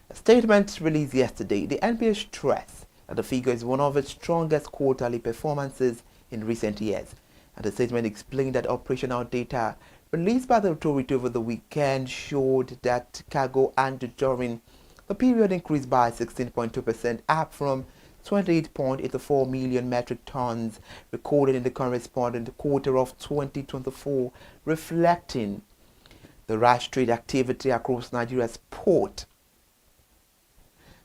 A statement released yesterday, the NPA stressed that the figure is one of its strongest quarterly performances in recent years. And the statement explained that operational data released by the authority over the weekend showed that cargo handled during the period increased by 16.2%, up from 28.84 million metric tons recorded in the corresponding quarter of 2024, reflecting the rush trade activity across Nigeria's port.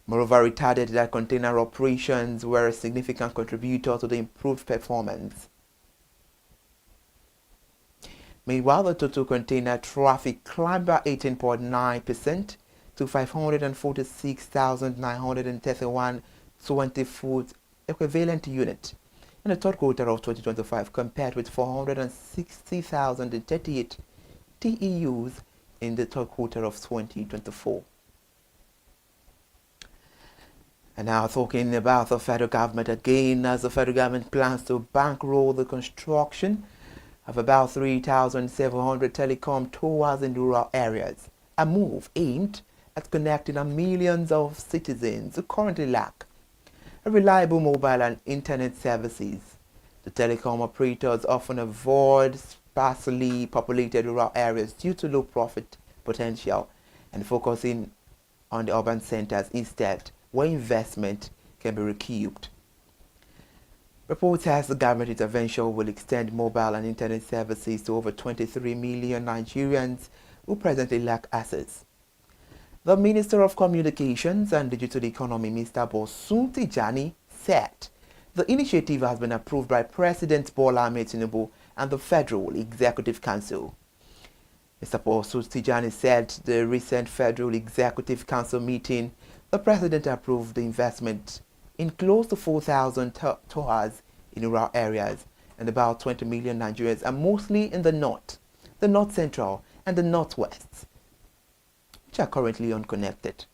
Moreover, it added that container operations were a significant contributor to the improved performance. Meanwhile, the total container traffic climbed by 18.9% to 546,931 20-foot equivalent unit in the third quarter of 2025, compared with 460,038 TEUs in the third quarter of 2024. And now talking about the federal government again, as the federal government plans to bankroll the construction of about 3,700 telecom towers in rural areas, a move aimed at connecting millions of citizens who currently lack reliable mobile and internet services. The telecom operators often avoid sparsely populated rural areas due to low profit potential and focusing on the urban centers instead, where investment can be recouped. Reports has the government intervention will extend mobile and internet services to over 23 million Nigerians who presently lack access. The Minister of Communications and Digital Economy, Mr. Bosun Tijani, said the initiative has been approved by President Bola Ahmed Tinubu and the Federal Executive Council. Mr. Bosun Tijani said the recent Federal Executive Council meeting, the President approved the investment in close to 4,000 towers in rural areas, and about 20 million Nigerians are mostly in the north central, and the northwest, which are currently unconnected.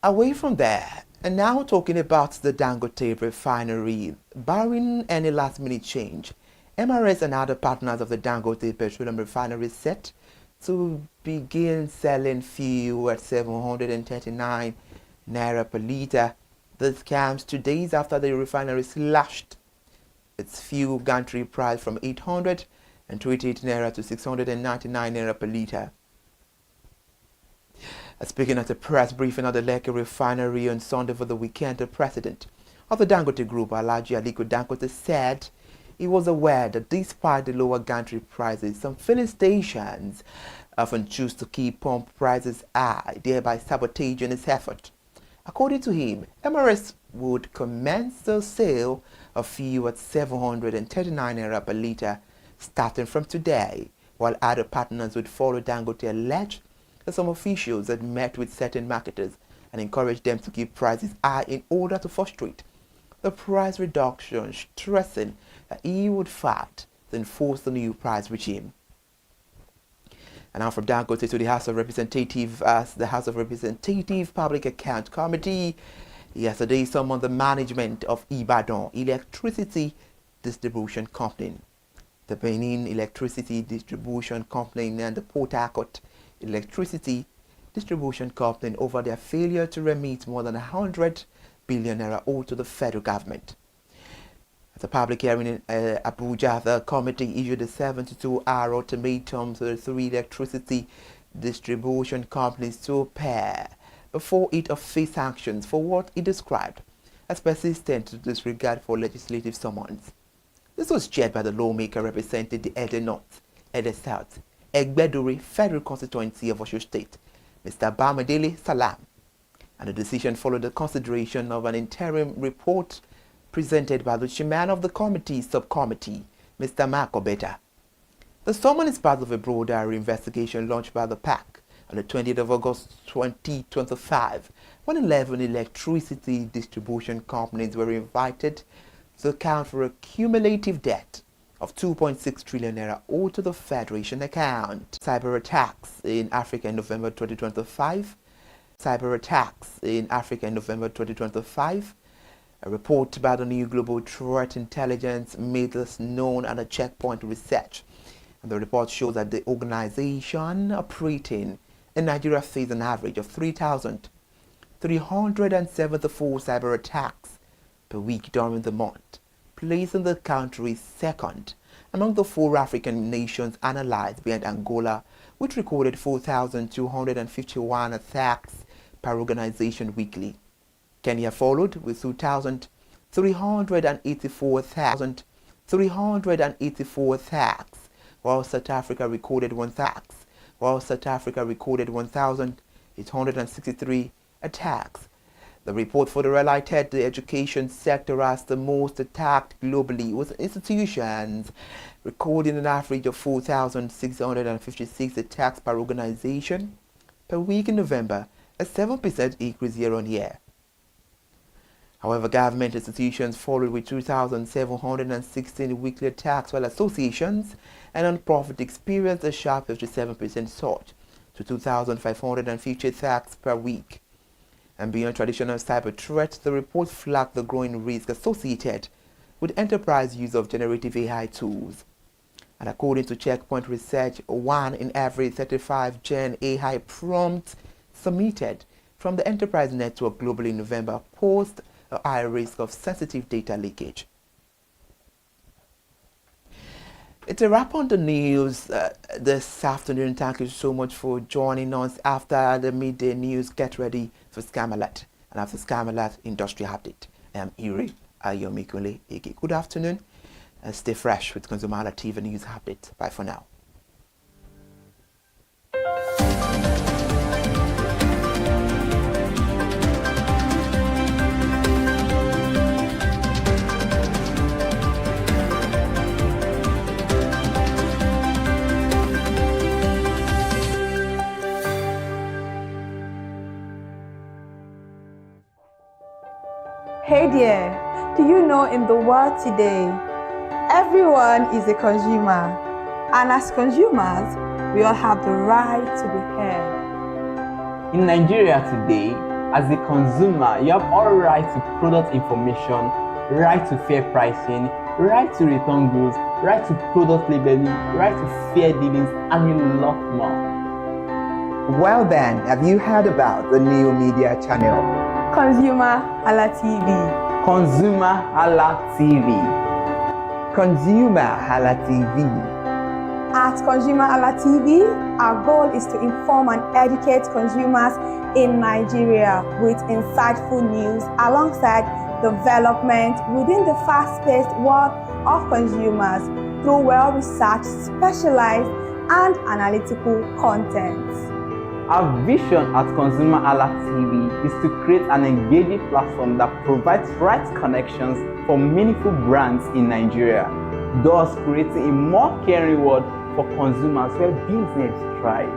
Away from there, and now talking about the Dangote refinery, barring any last-minute change, MRS and other partners of the Dangote petroleum refinery set to begin selling fuel at 739 naira per litre. This comes 2 days after the refinery slashed its fuel gantry price from 828 naira to 699 naira per litre. Speaking at a press briefing at the Lekki refinery on Sunday for the weekend, the president of the Dangote Group, Alhaji Aliko Dangote, said he was aware that despite the lower gantry prices, some filling stations often choose to keep pump prices high, thereby sabotaging its effort. According to him, MRS would commence the sale of fuel at 739 naira per litre starting from today, while other partners would follow. Dangote alleged that some officials had met with certain marketers and encouraged them to keep prices high in order to frustrate the price reduction, stressing that he would fight to enforce the new price regime. And now from Dangote to the House of Representatives, as the House of Representatives Public Account Committee yesterday summoned the management of Ibadan Electricity Distribution Company, the Benin Electricity Distribution Company, and the Port Harcourt Electricity Distribution Company over their failure to remit more than 100 billion naira owed to the federal government. At a public hearing in Abuja, the committee issued a 72-hour ultimatum to the 3 electricity distribution companies to pay before it of face actions for what he described as persistent disregard for legislative summons. This was chaired by the lawmaker representing the Ede North, Ede South, Egbedore Federal Constituency of Osho State, Mr. Bamidele Salam, and the decision followed the consideration of an interim report presented by the chairman of the committee subcommittee, Mr. Mark Obeta. The summons is part of a broader investigation launched by the PAC on the 20th of August 2025, when 11 electricity distribution companies were invited to account for a cumulative debt of 2.6 trillion naira owed to the Federation account. Cyber attacks in Africa in November 2025. Cyber attacks in Africa in November 2025. A report by the new Global Threat Intelligence made this known at a checkpoint research. And the report shows that the organization operating in Nigeria faced an average of 3,374 cyber attacks per week during the month, placing the country second among the 4 African nations analyzed, behind Angola, which recorded 4,251 attacks per organization weekly. Kenya followed with 2,384 attacks, while South Africa recorded 1,863 attacks. The report further highlighted the education sector as the most attacked globally, with institutions recording an average of 4,656 attacks per organization per week in November, a 7% increase year-on-year. However, government institutions followed with 2,716 weekly attacks, while associations and non-profit experienced a sharp 57% surge to 2,550 attacks per week. And beyond traditional cyber threats, the report flagged the growing risk associated with enterprise use of generative AI tools. And according to Checkpoint Research, 1 in every 35 Gen AI prompts submitted from the enterprise network globally in November posed a high risk of sensitive data leakage. It's a wrap on the news this afternoon. Thank you so much for joining us. After the midday news, get ready for Scam Alert. And after Scam Alert, Industry Update. I am Iri Ayomikule Ege. Good afternoon and stay fresh with ConsumerHallaTV News Update. Bye for now. Hey there, do you know in the world today, everyone is a consumer, and as consumers, we all have the right to be heard. In Nigeria today, as a consumer, you have all right to product information, right to fair pricing, right to return goods, right to product labeling, right to fair dealings, and a lot more. Well then, have you heard about the new media channel? ConsumerHallaTV. ConsumerHallaTV. ConsumerHallaTV. At ConsumerHallaTV, our goal is to inform and educate consumers in Nigeria with insightful news alongside development within the fast-paced world of consumers through well-researched, specialized, and analytical content. Our vision at ConsumerHallaTV is to create an engaging platform that provides right connections for meaningful brands in Nigeria, thus creating a more caring world for consumers where business thrive.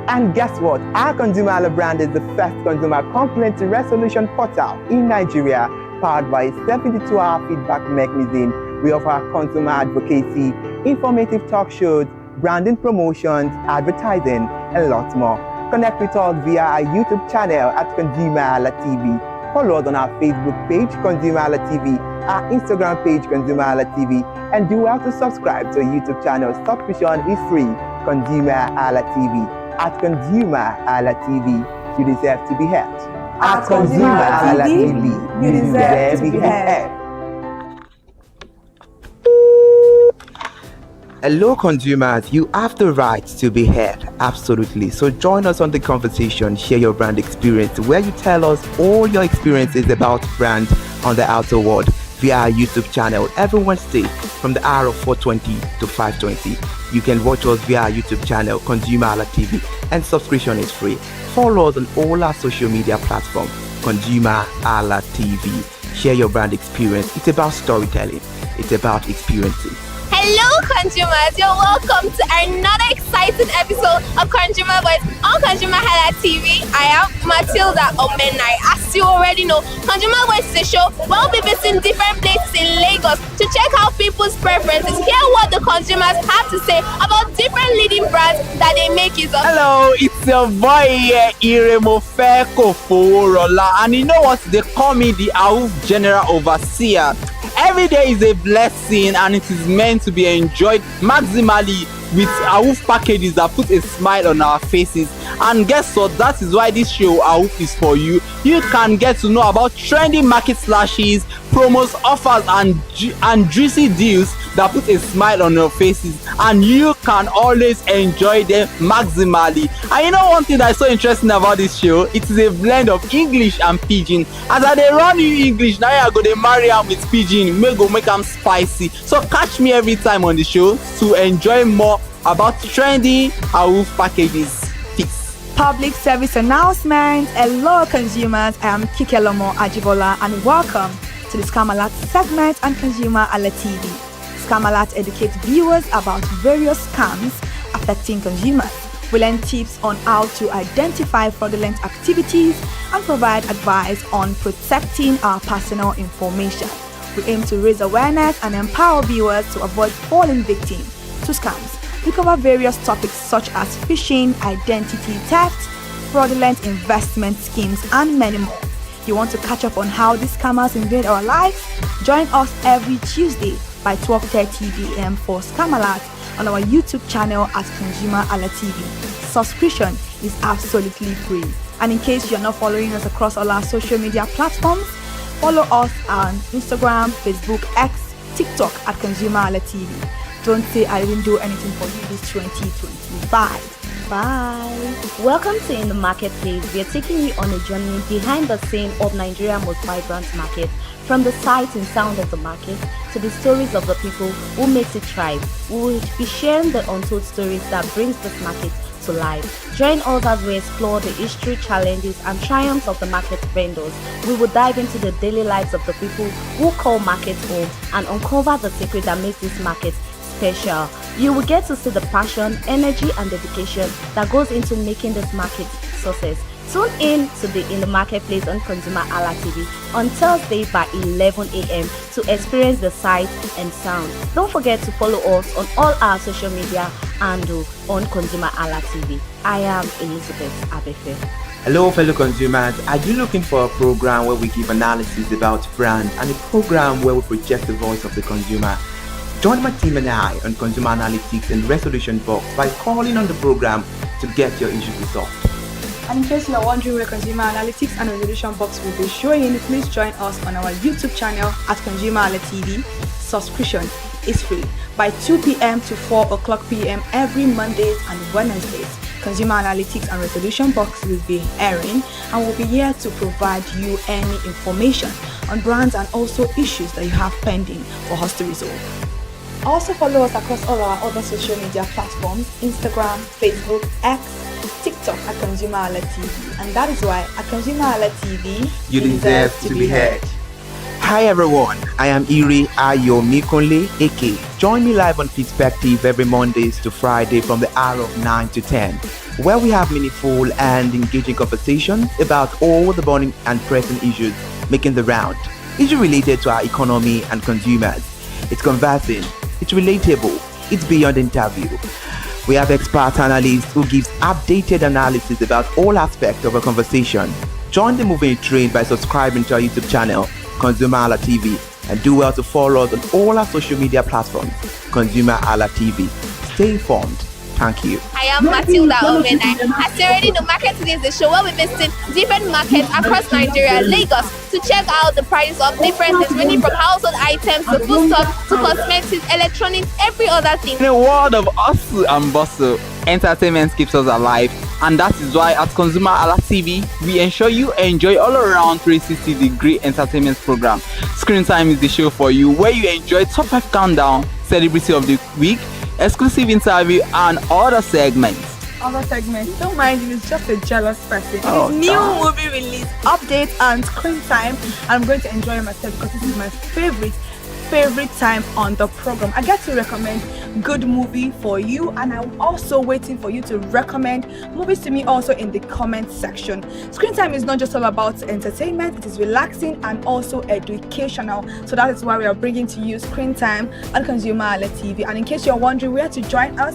And guess what? Our ConsumerHalla brand is the first consumer complaint resolution portal in Nigeria, powered by a 72-hour feedback mechanism. We offer consumer advocacy, informative talk shows, branding promotions, advertising, and lots more. Connect with us via our YouTube channel at ConsumerHallaTV. Follow us on our Facebook page, ConsumerHallaTV, our Instagram page, ConsumerHallaTV, and do well to subscribe to our YouTube channel. Subscription is free. ConsumerHallaTV. At ConsumerHallaTV, you deserve to be heard. At ConsumerHallaTV, you deserve to be heard. Hello, consumers. You have the right to be heard. Absolutely. So join us on the conversation, share your brand experience, where you tell us all your experiences about brand on the outer world via our YouTube channel every Wednesday from the hour of 4:20 to 5:20. You can watch us via our YouTube channel, ConsumerHallaTV, and subscription is free. Follow us on all our social media platforms, ConsumerHallaTV. Share your brand experience. It's about storytelling. It's about experiences. Hello, consumers. You're welcome to another exciting episode of Consumer Voice on ConsumerHallaTV. I am Matilda Omenai. As you already know, Consumer Voice is a show where we'll be visiting different places in Lagos to check out people's preferences, hear what the consumers have to say about different leading brands that they make use of. Hello, it's your boy Iremofeko Foworola, and you know what? They call me the AWUF General Overseer. Every day is a blessing and it is meant to be enjoyed maximally with AWUF packages that put a smile on our faces. And guess what? That is why this show AWUF is for you. You can get to know about trendy market slashes, promos, offers, and juicy deals that put a smile on your faces, and you can always enjoy them maximally. And you know one thing that's so interesting about this show? It is a blend of English and Pidgin. As I dey run you English, now I go dey marry am with Pidgin, make am spicy. So catch me every time on the show to enjoy more about trendy AWUF packages. Peace. Public service announcement. Hello, consumers. I am Kikelomo Ajibola, and welcome to the Scam Alert segment on ConsumerHallaTV. Scam Alert educates viewers about various scams affecting consumers. We learn tips on how to identify fraudulent activities and provide advice on protecting our personal information. We aim to raise awareness and empower viewers to avoid falling victim to scams. We cover various topics such as phishing, identity theft, fraudulent investment schemes, and many more. You want to catch up on how these scammers invade our lives? Join us every Tuesday by 12:30 p.m. for Scam Alert on our YouTube channel at ConsumerHallaTV. Subscription is absolutely free. And in case you're not following us across all our social media platforms, follow us on Instagram, Facebook, X, TikTok at ConsumerHallaTV. Don't say I didn't do anything for you this 2025. Bye. Welcome to In the Marketplace. We are taking you on a journey behind the scene of Nigeria's most vibrant market, from the sight and sound of the market to the stories of the people who makes it thrive. We will be sharing the untold stories that brings this market to life. Join us as we explore the history, challenges, and triumphs of the market vendors. We will dive into the daily lives of the people who call markets home and uncover the secret that makes this market special. You will get to see the passion, energy, and dedication that goes into making this market success. Tune in to the In the Marketplace on ConsumerHallaTV on Thursday by 11 a.m. to experience the sight and sound. Don't forget to follow us on all our social media and on ConsumerHallaTV. I am Elizabeth Abefe. Hello, fellow consumers. Are you looking for a program where we give analysis about brand and a program where we project the voice of the consumer? Join my team and I on Consumer Analytics and Resolution Box by calling on the program to get your issues resolved. And in case you are wondering where Consumer Analytics and Resolution Box will be showing, please join us on our YouTube channel at ConsumerHallaTV. Subscription is free by 2 p.m. to 4 o'clock p.m. every Mondays and Wednesdays. Consumer Analytics and Resolution Box will be airing and will be here to provide you any information on brands and also issues that you have pending for us to resolve. Also follow us across all our other social media platforms, Instagram, Facebook, X, TikTok at ConsumerHallaTV. And that is why at ConsumerHallaTV, you deserve to be heard. Hi everyone, I am Iri Ayomikunle Eke. Join me live on Perspective every Mondays to Friday from the hour of 9 to 10, where we have meaningful and engaging conversations about all the burning and pressing issues making the round. Issues related to our economy and consumers. It's conversing, it's relatable, it's beyond interview. We have expert analysts who gives updated analysis about all aspects of a conversation. Join the moving train by subscribing to our YouTube channel, ConsumerHallaTV, and do well to follow us on all our social media platforms, ConsumerHallaTV. Stay informed. Thank you. I am Matilda Omenai. As you already know, Market Today is the show where we visit different markets across Nigeria, Lagos, to check out the prices of different things, ranging from household items to foodstuffs to cosmetics, electronics, every other thing. In a world of hustle and bustle, entertainment keeps us alive, and that is why at ConsumerHalla TV, we ensure you enjoy all around 360-degree entertainment program. Screen Time is the show for you, where you enjoy top 5 countdown, celebrity of the week, exclusive interview, and other segments. Don't mind if it's just a jealous person. Oh, It's new damn. movie release, updates, and screen time. I'm going to enjoy myself because this is my favorite time on the program. I get to recommend good movie for you, and I'm also waiting for you to recommend movies to me also in the comment section. Screen time is not just all about entertainment, it is relaxing and also educational. So that is why we are bringing to you Screen Time on ConsumerHalla TV. And in case you're wondering where to join us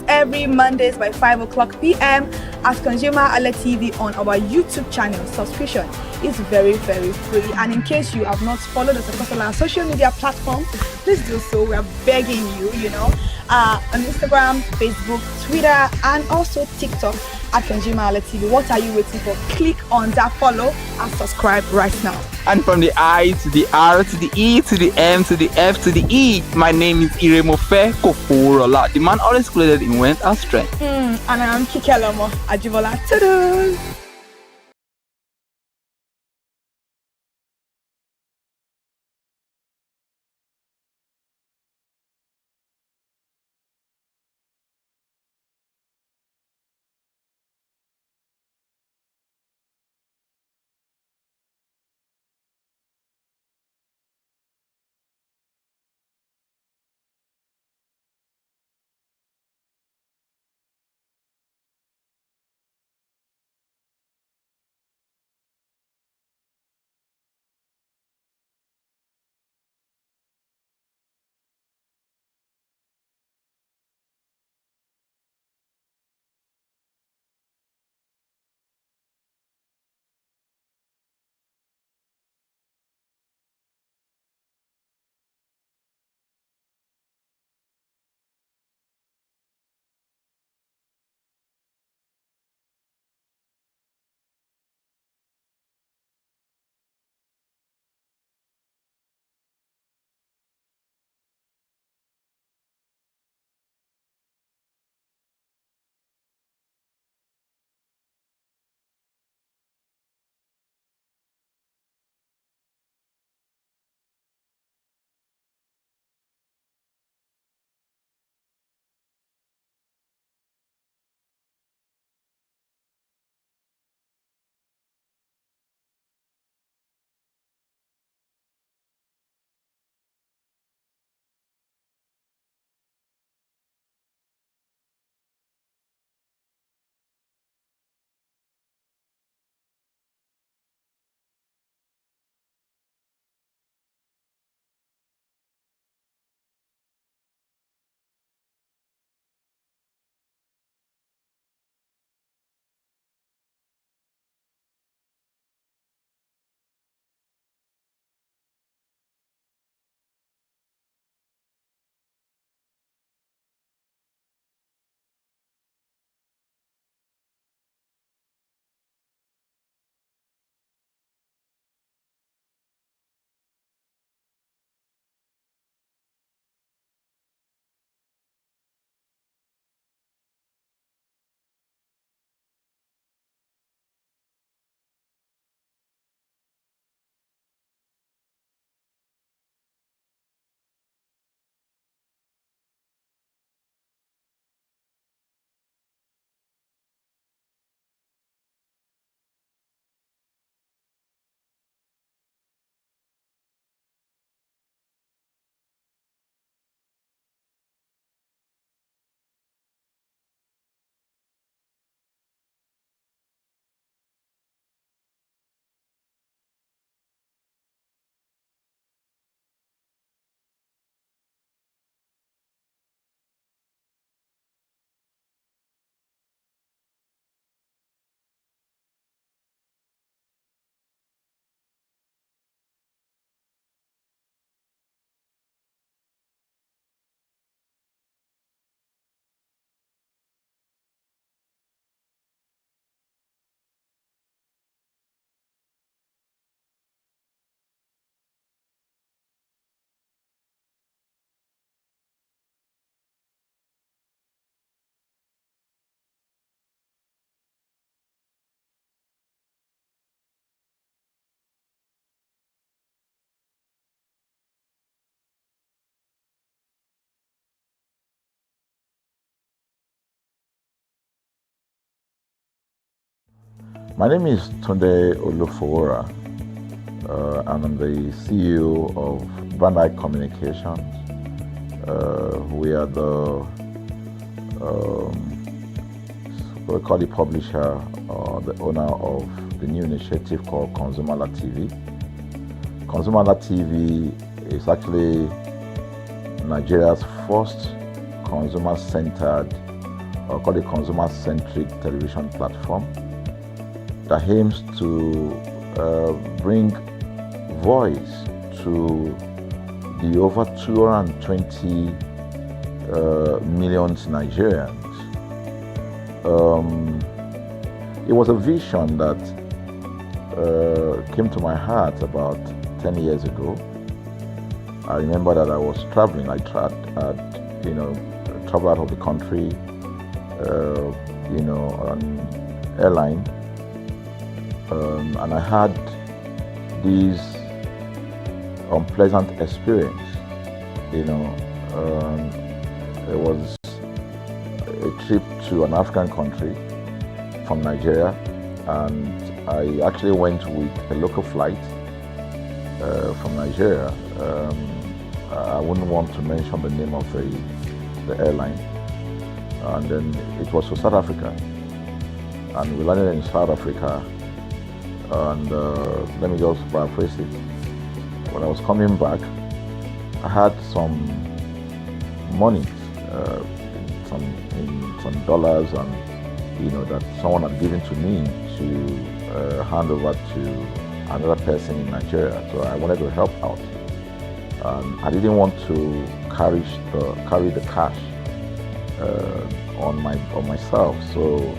every Mondays by 5 p.m. at ConsumerHalla TV on our YouTube channel. Subscription is very, very free. And in case you have not followed us across all our social media platforms, please do so. We are begging you, on Instagram, Facebook, Twitter, and also TikTok at ConsumerHalla TV. What are you waiting for? Click on that follow and subscribe right now. And from the I to the R to the E to the M to the F to the E, my name is Iremofe Koforola, the man always clothed in wealth and strength. And I am Kikelomo Ajibola. Ta-da! My name is Tunde Olufowora. I'm the CEO of Bandai Communications. We are we call the publisher or the owner of the new initiative called ConsumerHallaTV. ConsumerHallaTV is actually Nigeria's first consumer-centered, or call it consumer-centric television platform that aims to bring voice to the over 220 million Nigerians. It was a vision that came to my heart about 10 years ago. I remember that I was traveling. I traveled out of the country, on airline, and I had this unpleasant experience. It was a trip to an African country from Nigeria, and I actually went with a local flight from Nigeria. I wouldn't want to mention the name of the airline. And then it was to South Africa. And we landed in South Africa. And let me just paraphrase it. When I was coming back, I had some money, some dollars, and that someone had given to me to hand over to another person in Nigeria. So I wanted to help out. I didn't want to carry the cash on myself. So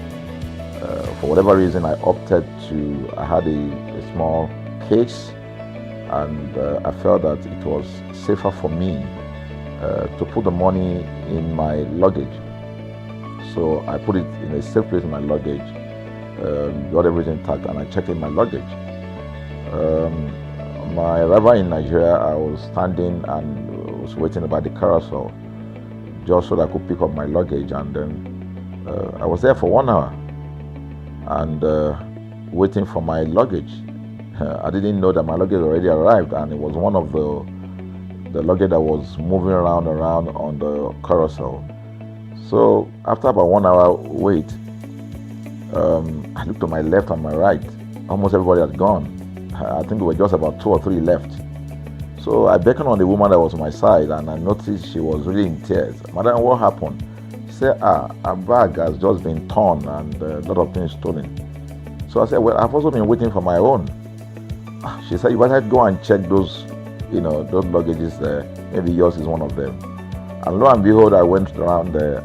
for whatever reason, I opted to. I had a small case, and I felt that it was safer for me to put the money in my luggage. So I put it in a safe place in my luggage, got everything intact, and I checked in my luggage. My arrival in Nigeria, I was standing and was waiting by the carousel just so that I could pick up my luggage, and then I was there for 1 hour and waiting for my luggage. I didn't know that my luggage already arrived, and it was one of the luggage that was moving around on the carousel. So after about 1 hour wait, I looked to my left and my right. Almost everybody had gone. I think there were just about 2 or 3 left. So I beckoned on the woman that was on my side, and I noticed she was really in tears. Madam, what happened? She said, her bag has just been torn and a lot of things stolen. So I said, well, I've also been waiting for my own. She said, you better go and check those luggages there. Maybe yours is one of them. And lo and behold, I went around there.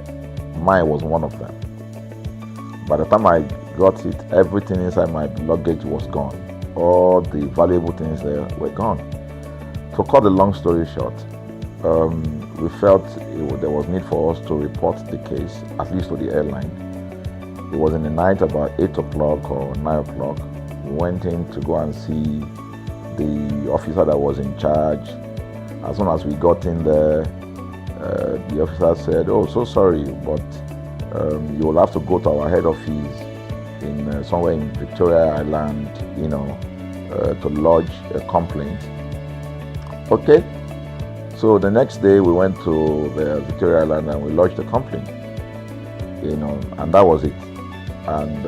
Mine was one of them. By the time I got it, everything inside my luggage was gone. All the valuable things there were gone. To cut the long story short, we felt there was need for us to report the case, at least to the airline. It was in the night, about 8 o'clock or 9 o'clock. We went in to go and see the officer that was in charge. As soon as we got in there, the officer said, "Oh, so sorry, but you will have to go to our head office in somewhere in Victoria Island, to lodge a complaint." Okay. So the next day we went to the Victoria Island and we lodged a complaint, and that was it. And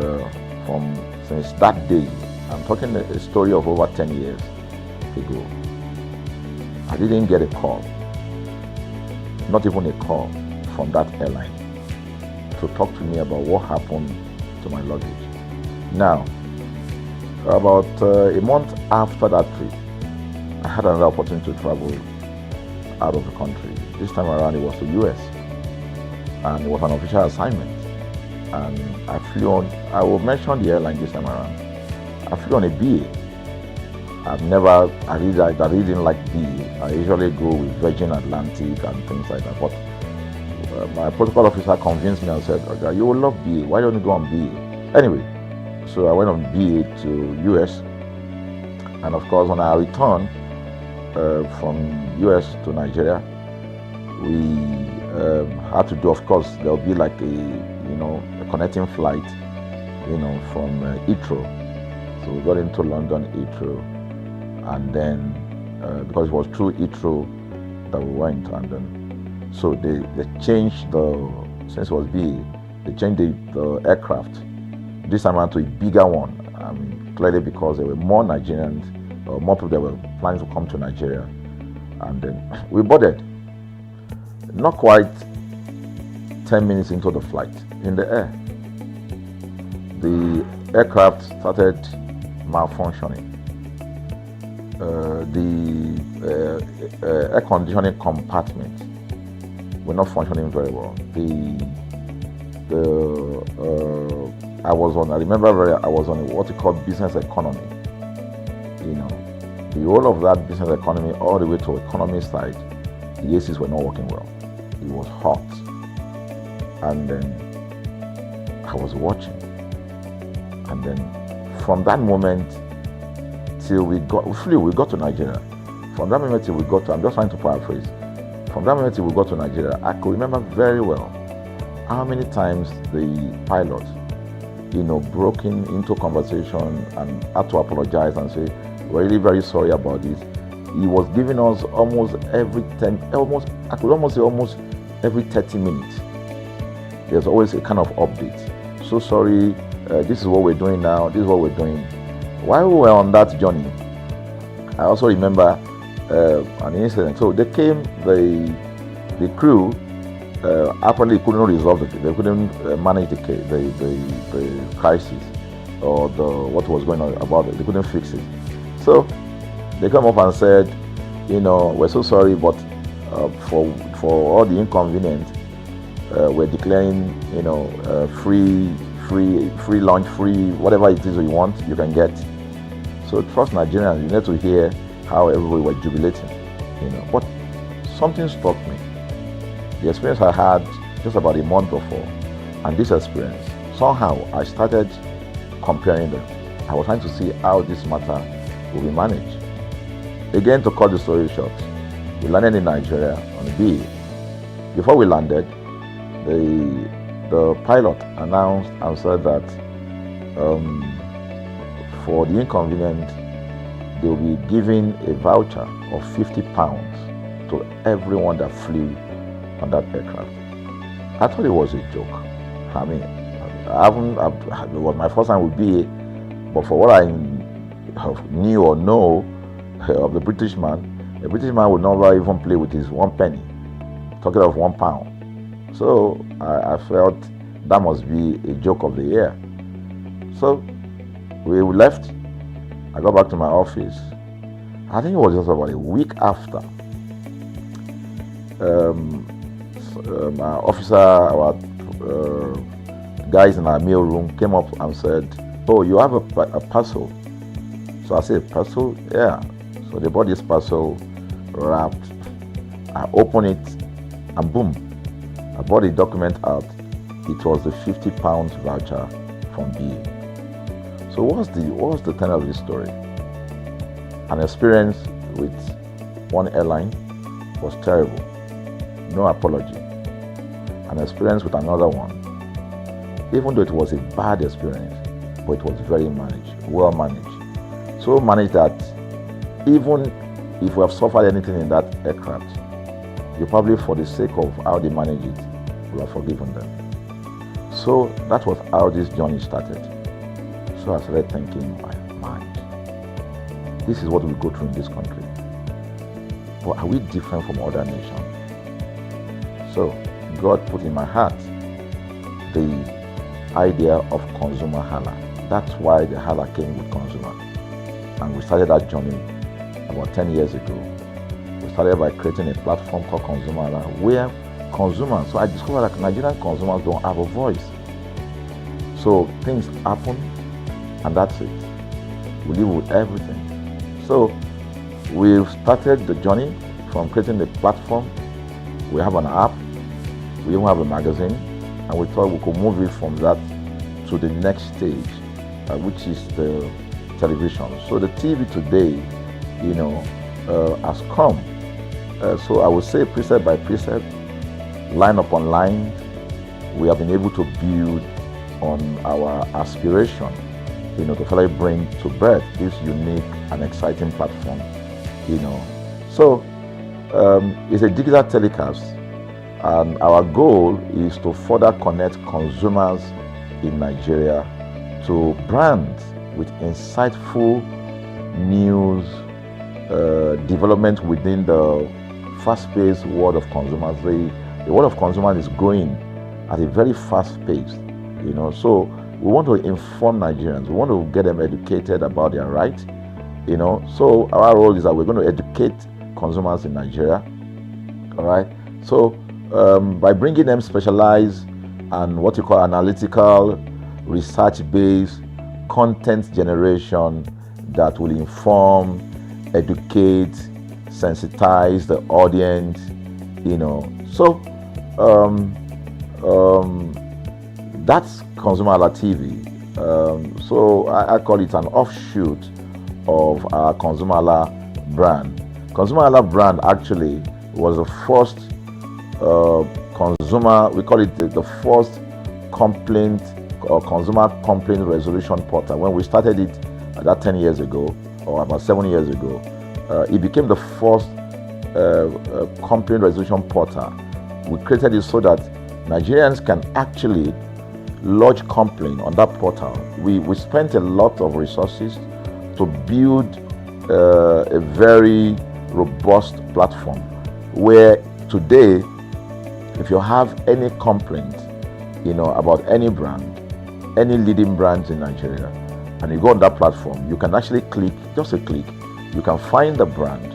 since that day, I'm talking a story of over 10 years ago, I didn't get a call, not even a call from that airline to talk to me about what happened to my luggage. Now, about a month after that trip, I had another opportunity to travel out of the country. This time around it was to US, and it was an official assignment. And I flew on, I will mention the airline this time around. I flew on a BA. I really didn't like BA. I usually go with Virgin Atlantic and things like that. But my protocol officer convinced me and said, "Okay, you will love BA. Why don't you go on BA?" Anyway, so I went on BA to US. And of course, when I returned from US to Nigeria, we had to do, of course, there'll be like a connecting flight, from Heathrow So we got into London Heathrow, and then because it was through Heathrow that we went, and then so they changed since it was BA, they changed the aircraft. This time around to a bigger one. I mean, clearly because there were more Nigerians, or more people that were planning to come to Nigeria, and then we boarded. Not quite 10 minutes into the flight, in the air, the aircraft started malfunctioning. The air conditioning compartment were not functioning very well. I was on what you call business economy. You know, the whole of that business economy all the way to economy side, the ACs were not working well. It was hot. And then I was watching. And then from that moment till we got to Nigeria. From that moment till we got to, I'm just trying to paraphrase. From that moment till we got to Nigeria, I could remember very well how many times the pilot, broke into conversation and had to apologize and say, we're really very sorry about this. He was giving us almost every 30 minutes. There's always a kind of update. So sorry, this is what we're doing now, this is what we're doing. While we were on that journey, I also remember an incident. So they came, the crew apparently couldn't resolve it. They couldn't manage the crisis or what was going on about it. They couldn't fix it. So they come up and said, we're so sorry, but for all the inconvenience, we're declaring, free lunch, free whatever it is you want, you can get. So trust Nigerians, you need to hear how everybody was jubilating, But something struck me. The experience I had just about a month before, and this experience, somehow I started comparing them. I was trying to see how this matter will be managed. Again, to cut the story short, we landed in Nigeria on BA. Before we landed, the pilot announced and said that for the inconvenient, they will be giving a voucher of £50 to everyone that flew on that aircraft. I thought it was a joke. I mean, it was my first time with BA, but for what I knew or know of the British man would never even play with his 1 penny, talking of £1. So I felt that must be a joke of the year. So we left. I got back to my office. I think it was just about a week after. My officer, our guys in our mail room came up and said, "Oh, you have a parcel." So I said, "Parcel? Yeah." So they brought this parcel wrapped. I opened it, and boom, I brought the document out. It was the £50 voucher from BA. So what's the tenor of this story? An experience with one airline was terrible, no apology. An experience with another one, even though it was a bad experience, but it was very well managed. So managed that even if we have suffered anything in that aircraft, you probably, for the sake of how they manage it, will have forgiven them. So that was how this journey started. So I started thinking in my mind, this is what we go through in this country. But are we different from other nations? So God put in my heart the idea of ConsumerHalla. That's why the Hala came with consumer. And we started that journey about 10 years ago. We started by creating a platform called ConsumerHalla, where consumers, so I discovered that Nigerian consumers don't have a voice. So things happen, and that's it. We live with everything. So we've started the journey from creating the platform. We have an app, we even have a magazine, and we thought we could move it from that to the next stage, which is the television. So the TV today, has come. So I would say precept by precept, line upon line, we have been able to build on our aspiration, to finally bring to birth this unique and exciting platform, So it's a digital telecast, and our goal is to further connect consumers in Nigeria to brands with insightful news, development within the fast-paced world of consumers. The world of consumers is growing at a very fast pace, So we want to inform Nigerians. We want to get them educated about their rights, So our role is that we're going to educate consumers in Nigeria, all right? So by bringing them specialized and what you call analytical, research-based content generation that will inform, educate, sensitize the audience, So that's ConsumerHallaTV. So I call it an offshoot of our ConsumerHalla brand. ConsumerHalla brand actually was the first we call it the first complaint or consumer complaint resolution portal. When we started it about 10 years ago, or about 7 years ago, it became the first complaint resolution portal. We created it so that Nigerians can actually lodge complaint on that portal. We spent a lot of resources to build a very robust platform where today, if you have any complaint, about any brand, any leading brands in Nigeria, and you go on that platform, you can actually click, just a click, you can find the brand,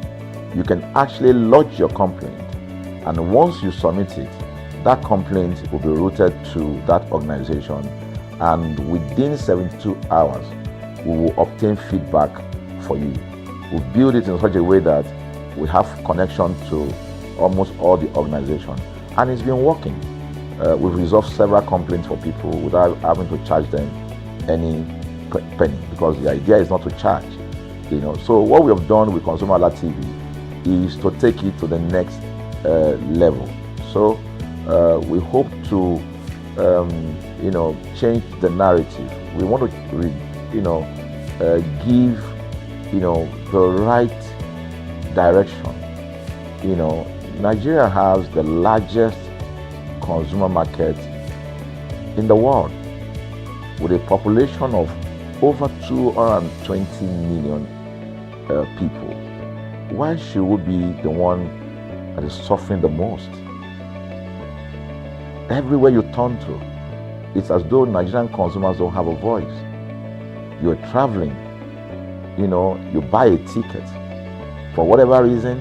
you can actually lodge your complaint, and once you submit it, that complaint will be routed to that organization, and within 72 hours, we will obtain feedback for you. We build it in such a way that we have connection to almost all the organizations, and it's been working. We've resolved several complaints for people without having to charge them any penny, because the idea is not to charge. So what we have done with ConsumerHallaTV is to take it to the next level. So we hope to change the narrative. We want to give the right direction. Nigeria has the largest consumer market in the world, with a population of over 220 million people. Why should we be the one that is suffering the most? Everywhere you turn to, it's as though Nigerian consumers don't have a voice. You're traveling, you buy a ticket. For whatever reason,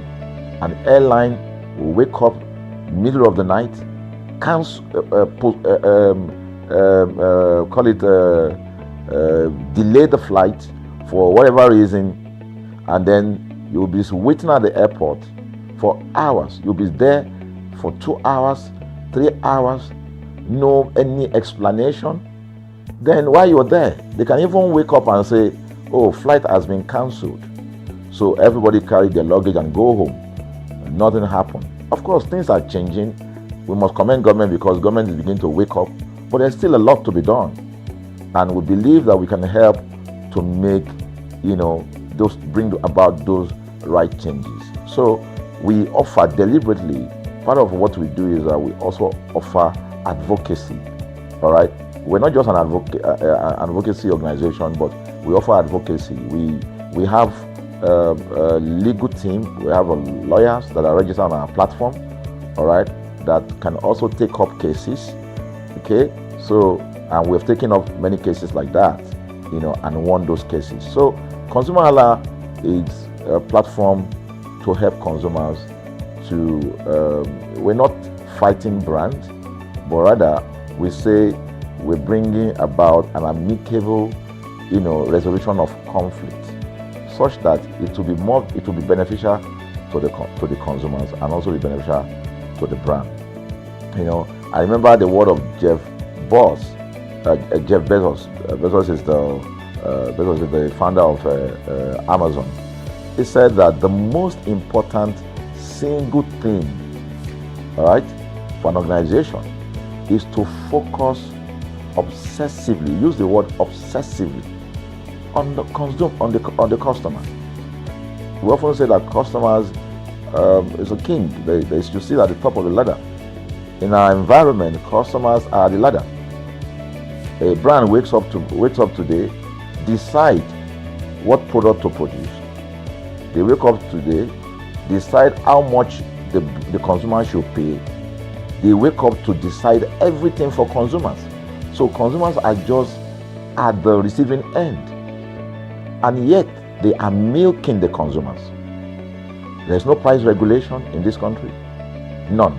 an airline will wake up middle of the night, delay the flight for whatever reason, and then you'll be waiting at the airport for hours. You'll be there for 2 hours, 3 hours, no any explanation. Then while you're there, they can even wake up and say, oh, flight has been cancelled. So everybody carry their luggage and go home. Nothing happened. Of course, things are changing. We must commend government because government is beginning to wake up, but there's still a lot to be done. And we believe that we can help to make, bring about those right changes. So we offer deliberately, part of what we do is that we also offer advocacy, all right? We're not just an advocacy organization, but we offer advocacy. We have a legal team, we have lawyers that are registered on our platform, all right, that can also take up cases, okay? So, and we've taken up many cases like that, and won those cases. So, ConsumerHalla is a platform to help consumers to, we're not fighting brands, but rather we say we're bringing about an amicable, resolution of conflict, such that it will be beneficial to the consumers and also be beneficial to the brand. I remember the word of Jeff Bezos. Bezos is the founder of Amazon. He said that the most important single thing, all right, for an organization is to focus obsessively, use the word obsessively, on the customer. We often say that customers is a king. They should sit at the top of the ladder. In our environment, customers are the ladder. A brand wakes up today, decide what product to produce. They wake up today, decide how much the consumer should pay. They wake up to decide everything for consumers. So consumers are just at the receiving end. And yet, they are milking the consumers. There's no price regulation in this country. None.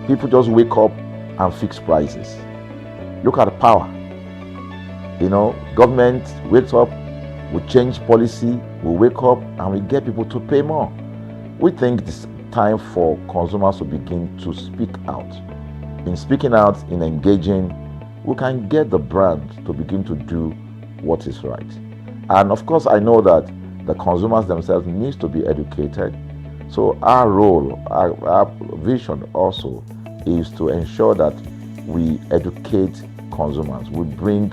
People just wake up and fix prices. Look at the power. Government wakes up, we change policy, we wake up and we get people to pay more. We think it's time for consumers to begin to speak out. In speaking out, in engaging, we can get the brand to begin to do what is right. And of course, I know that the consumers themselves need to be educated. So our role, our vision also is to ensure that we educate consumers. We bring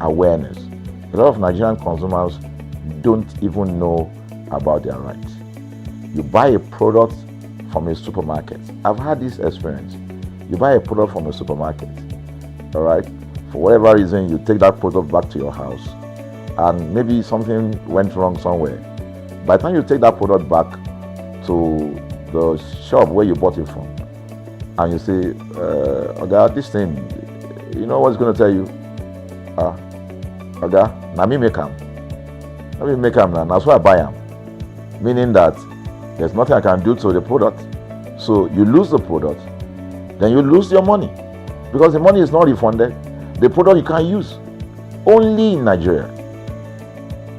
awareness. A lot of Nigerian consumers don't even know about their rights. You buy a product from a supermarket. I've had this experience. You buy a product from a supermarket, all right? For whatever reason, you take that product back to your house, and maybe something went wrong somewhere. By the time you take that product back to the shop where you bought it from, and you say, Oga, this thing, you know what's going to tell you? Oga, na me make am. Let me make am now. That's why I buy am. Meaning that there's nothing I can do to the product. So you lose the product, then you lose your money, because the money is not refunded. The product you can't use. Only in Nigeria.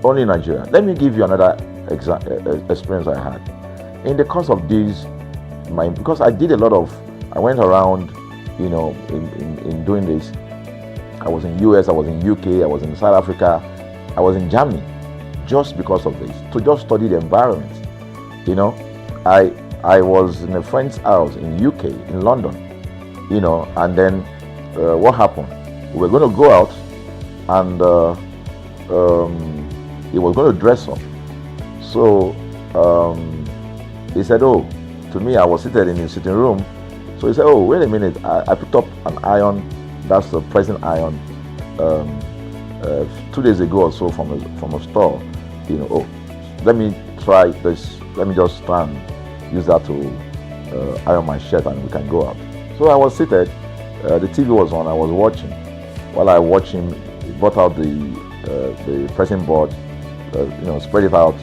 Only in Nigeria. Let me give you another experience I had. In the course of this, because I went around, in doing this. I was in US, I was in UK, I was in South Africa, I was in Germany, just because of this, to just study the environment. I was in a friend's house in UK, in London, and then what happened? We were going to go out, and he was going to dress up. So he said, to me, I was seated in his sitting room. So he said, wait a minute, I picked up an iron, that's the pressing iron, 2 days ago or so from a store. Let me try this, let me just try and use that to iron my shirt and we can go out. So I was seated, the TV was on, I was watching. While I watched him, he brought out the pressing board, spread it out,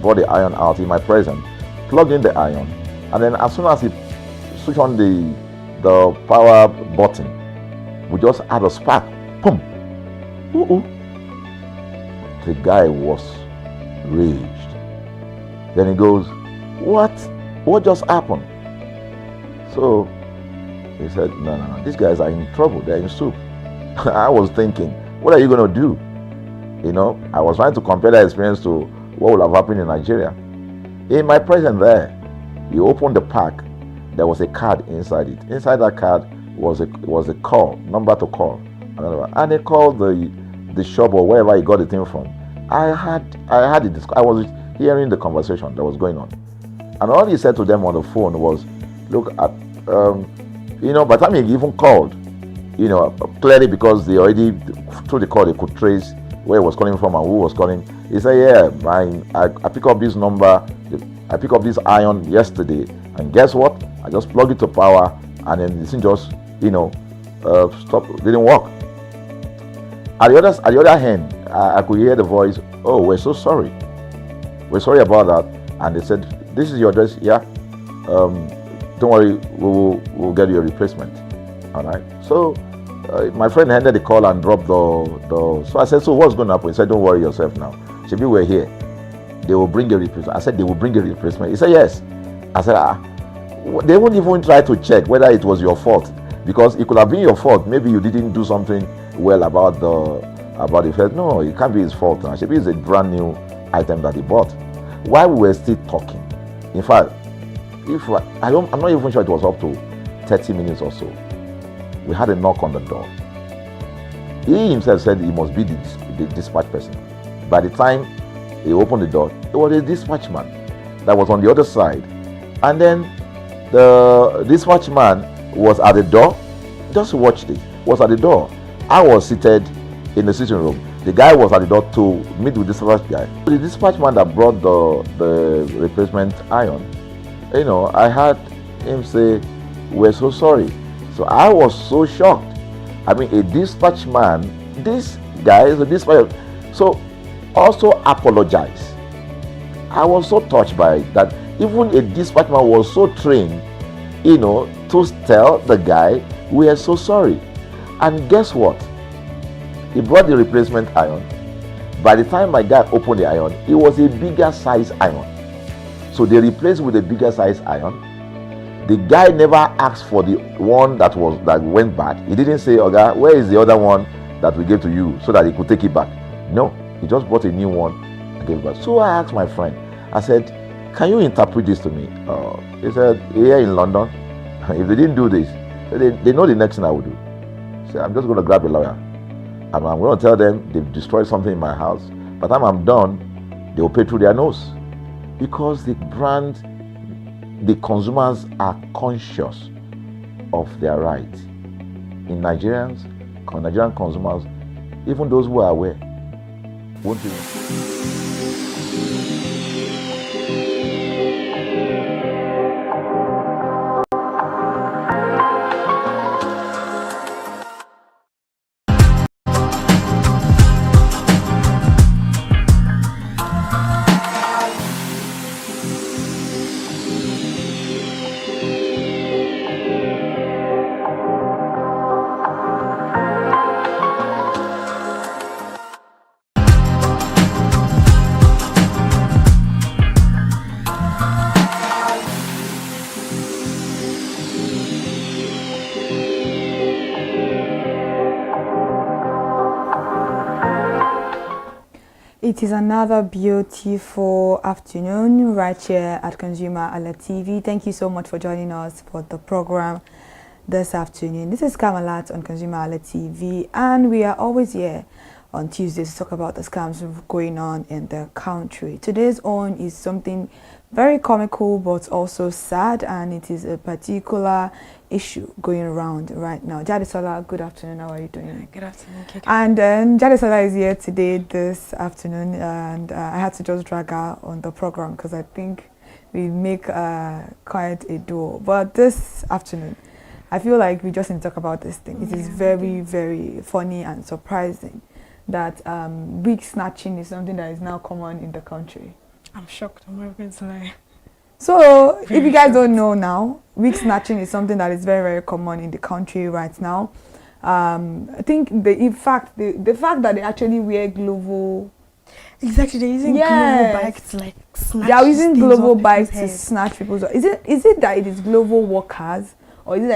brought the iron out in my presence, plugged in the iron, and then as soon as he switched on the power button, we just had a spark. Boom! The guy was raged. Then he goes, What just happened? So he said, No, these guys are in trouble, they're in soup. I was thinking, what are you going to do? I was trying to compare that experience to what would have happened in Nigeria. In my presence there, he opened the pack. There was a card inside it. Inside that card was a call, number to call. And they called the shop or wherever he got the thing from. I was hearing the conversation that was going on. And all he said to them on the phone was, look, by the time he even called, clearly because they already, through the call, they could trace where he was calling from and who was calling. He said, I pick up this number, I pick up this iron yesterday, and guess what? I just plug it to power, and then this thing just, stop, didn't work. At the other hand, I could hear the voice, we're so sorry. We're sorry about that. And they said, this is your address, yeah. Don't worry, we'll get you a replacement. All right. So my friend ended the call and dropped the. So I said, so what's going to happen? He said, don't worry yourself now. Shebi, we're here. They will bring a replacement. I said, they will bring a replacement. He said, yes. I said, they won't even try to check whether it was your fault, because it could have been your fault. Maybe you didn't do something well about the fact. No, it can't be his fault. Now, Shebi is a brand new item that he bought. While we were still talking, in fact, I'm not even sure it was up to 30 minutes or so. We had a knock on the door. He himself said he must be the dispatch person. By the time he opened the door, it was a dispatch man that was on the other side. And then the dispatch man was at the door. Just watch this. Was at the door. I was seated in the sitting room. The guy was at the door to meet with the dispatch guy. The dispatch man that brought the replacement iron, you know, I heard him say, "We're so sorry." So I was so shocked. I mean, a dispatch man, this guy is a dispatch, so also apologize. I was so touched by it that even a dispatch man was so trained, you know, to tell the guy, "We are so sorry." And guess what? He brought the replacement iron. By the time my guy opened the iron, it was a bigger size iron. So they replaced with a bigger size iron. The guy never asked for the one that went bad. He didn't say, "Okay, where is the other one that we gave to you," so that he could take it back. No, he just bought a new one and gave it back. So I asked my friend, I said, "Can you interpret this to me?" He said, "Here in London, if they didn't do this, they know the next thing I will do." So I'm just going to grab a lawyer and I'm going to tell them they've destroyed something in my house. By the time I'm done, they will pay through their nose. Because the brand, the consumers are conscious of their rights. In Nigerian consumers, even those who are aware, won't even. It is another beautiful afternoon right here at ConsumerHallaTV. Thank you so much for joining us for the program this afternoon. This is Kamalat on ConsumerHallaTV, and we are always here on Tuesdays to talk about the scams going on in the country. Today's own is something very comical but also sad, and it is a particular issue going around right now. Jadesola, good afternoon. How are you doing? Good afternoon, Keke. And Jadesola is here today this afternoon, and I had to just drag her on the program because I think we make quite a duo. But this afternoon, I feel like we just need to talk about this thing. It is very, very funny and surprising that wig snatching is something that is now common in the country. I'm shocked. I'm not going to lie. So, if you guys don't know now, wig snatching is something that is very, very common in the country right now. I think the fact that they actually wear global. Exactly, they're using global bikes to like snatch. They are using global bikes to snatch people's. Is it that it is global workers, or is it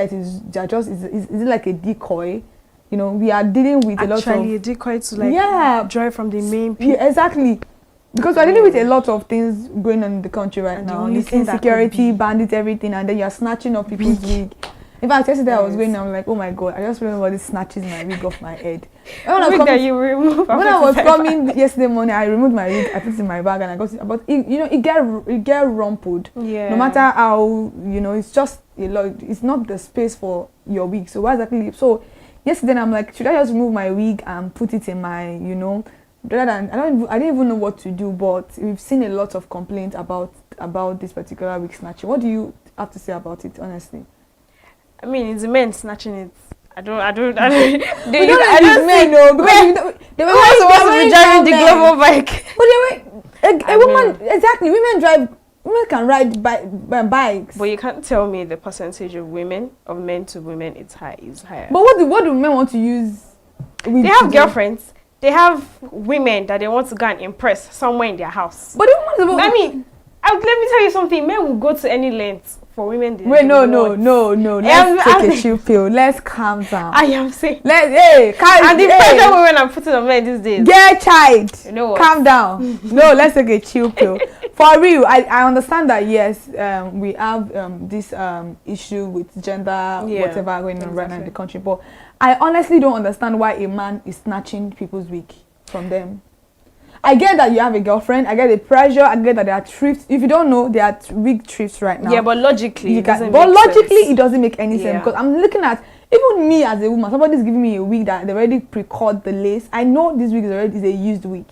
that is it like a decoy? You know, we are dealing with a lot of a decoy to like drive from the main people. Yeah, exactly. Because we're dealing with a lot of things going on in the country right now. This insecurity, bandits, everything, and then you're snatching off people's wig. In fact, yesterday I was going, I'm like, oh my god, I just remember this snatches my wig off my head. When I was coming yesterday morning, I removed my wig, I put it in my bag, and I got it. But it get rumpled. Yeah. No matter how, it's just a lot. It's not the space for your wig. So why exactly? So yesterday I'm like, should I just remove my wig and put it in my, rather than I didn't even know what to do. But we've seen a lot of complaints about this particular wig snatching. What do you have to say about it, honestly? I mean, it's the men snatching it. I don't. They don't men, no, because they were not supposed to be driving the global bike. But a woman, exactly. Women can ride bikes. But you can't tell me the percentage of men to women is higher. But what do men want to use? They have girlfriends. They have women that they want to go and impress somewhere in their house. But let me tell you something. Men will go to any length for women. Wait, no. Let's take a chill pill. Let's calm down. I am saying. And the pressure women are putting on men these days. Get child. You know what? Calm down. No, let's take a chill pill. For real, I understand that, yes, we have this issue with gender, whatever going on right now in the country, but I honestly don't understand why a man is snatching people's wig from them. I get that you have a girlfriend, I get the pressure, I get that there are thrifts. If you don't know, there are wig thrifts right now. Yeah, but logically, it doesn't make any sense, because I'm looking at, even me as a woman, somebody's giving me a wig that they already pre-cut the lace. I know this wig is a used wig.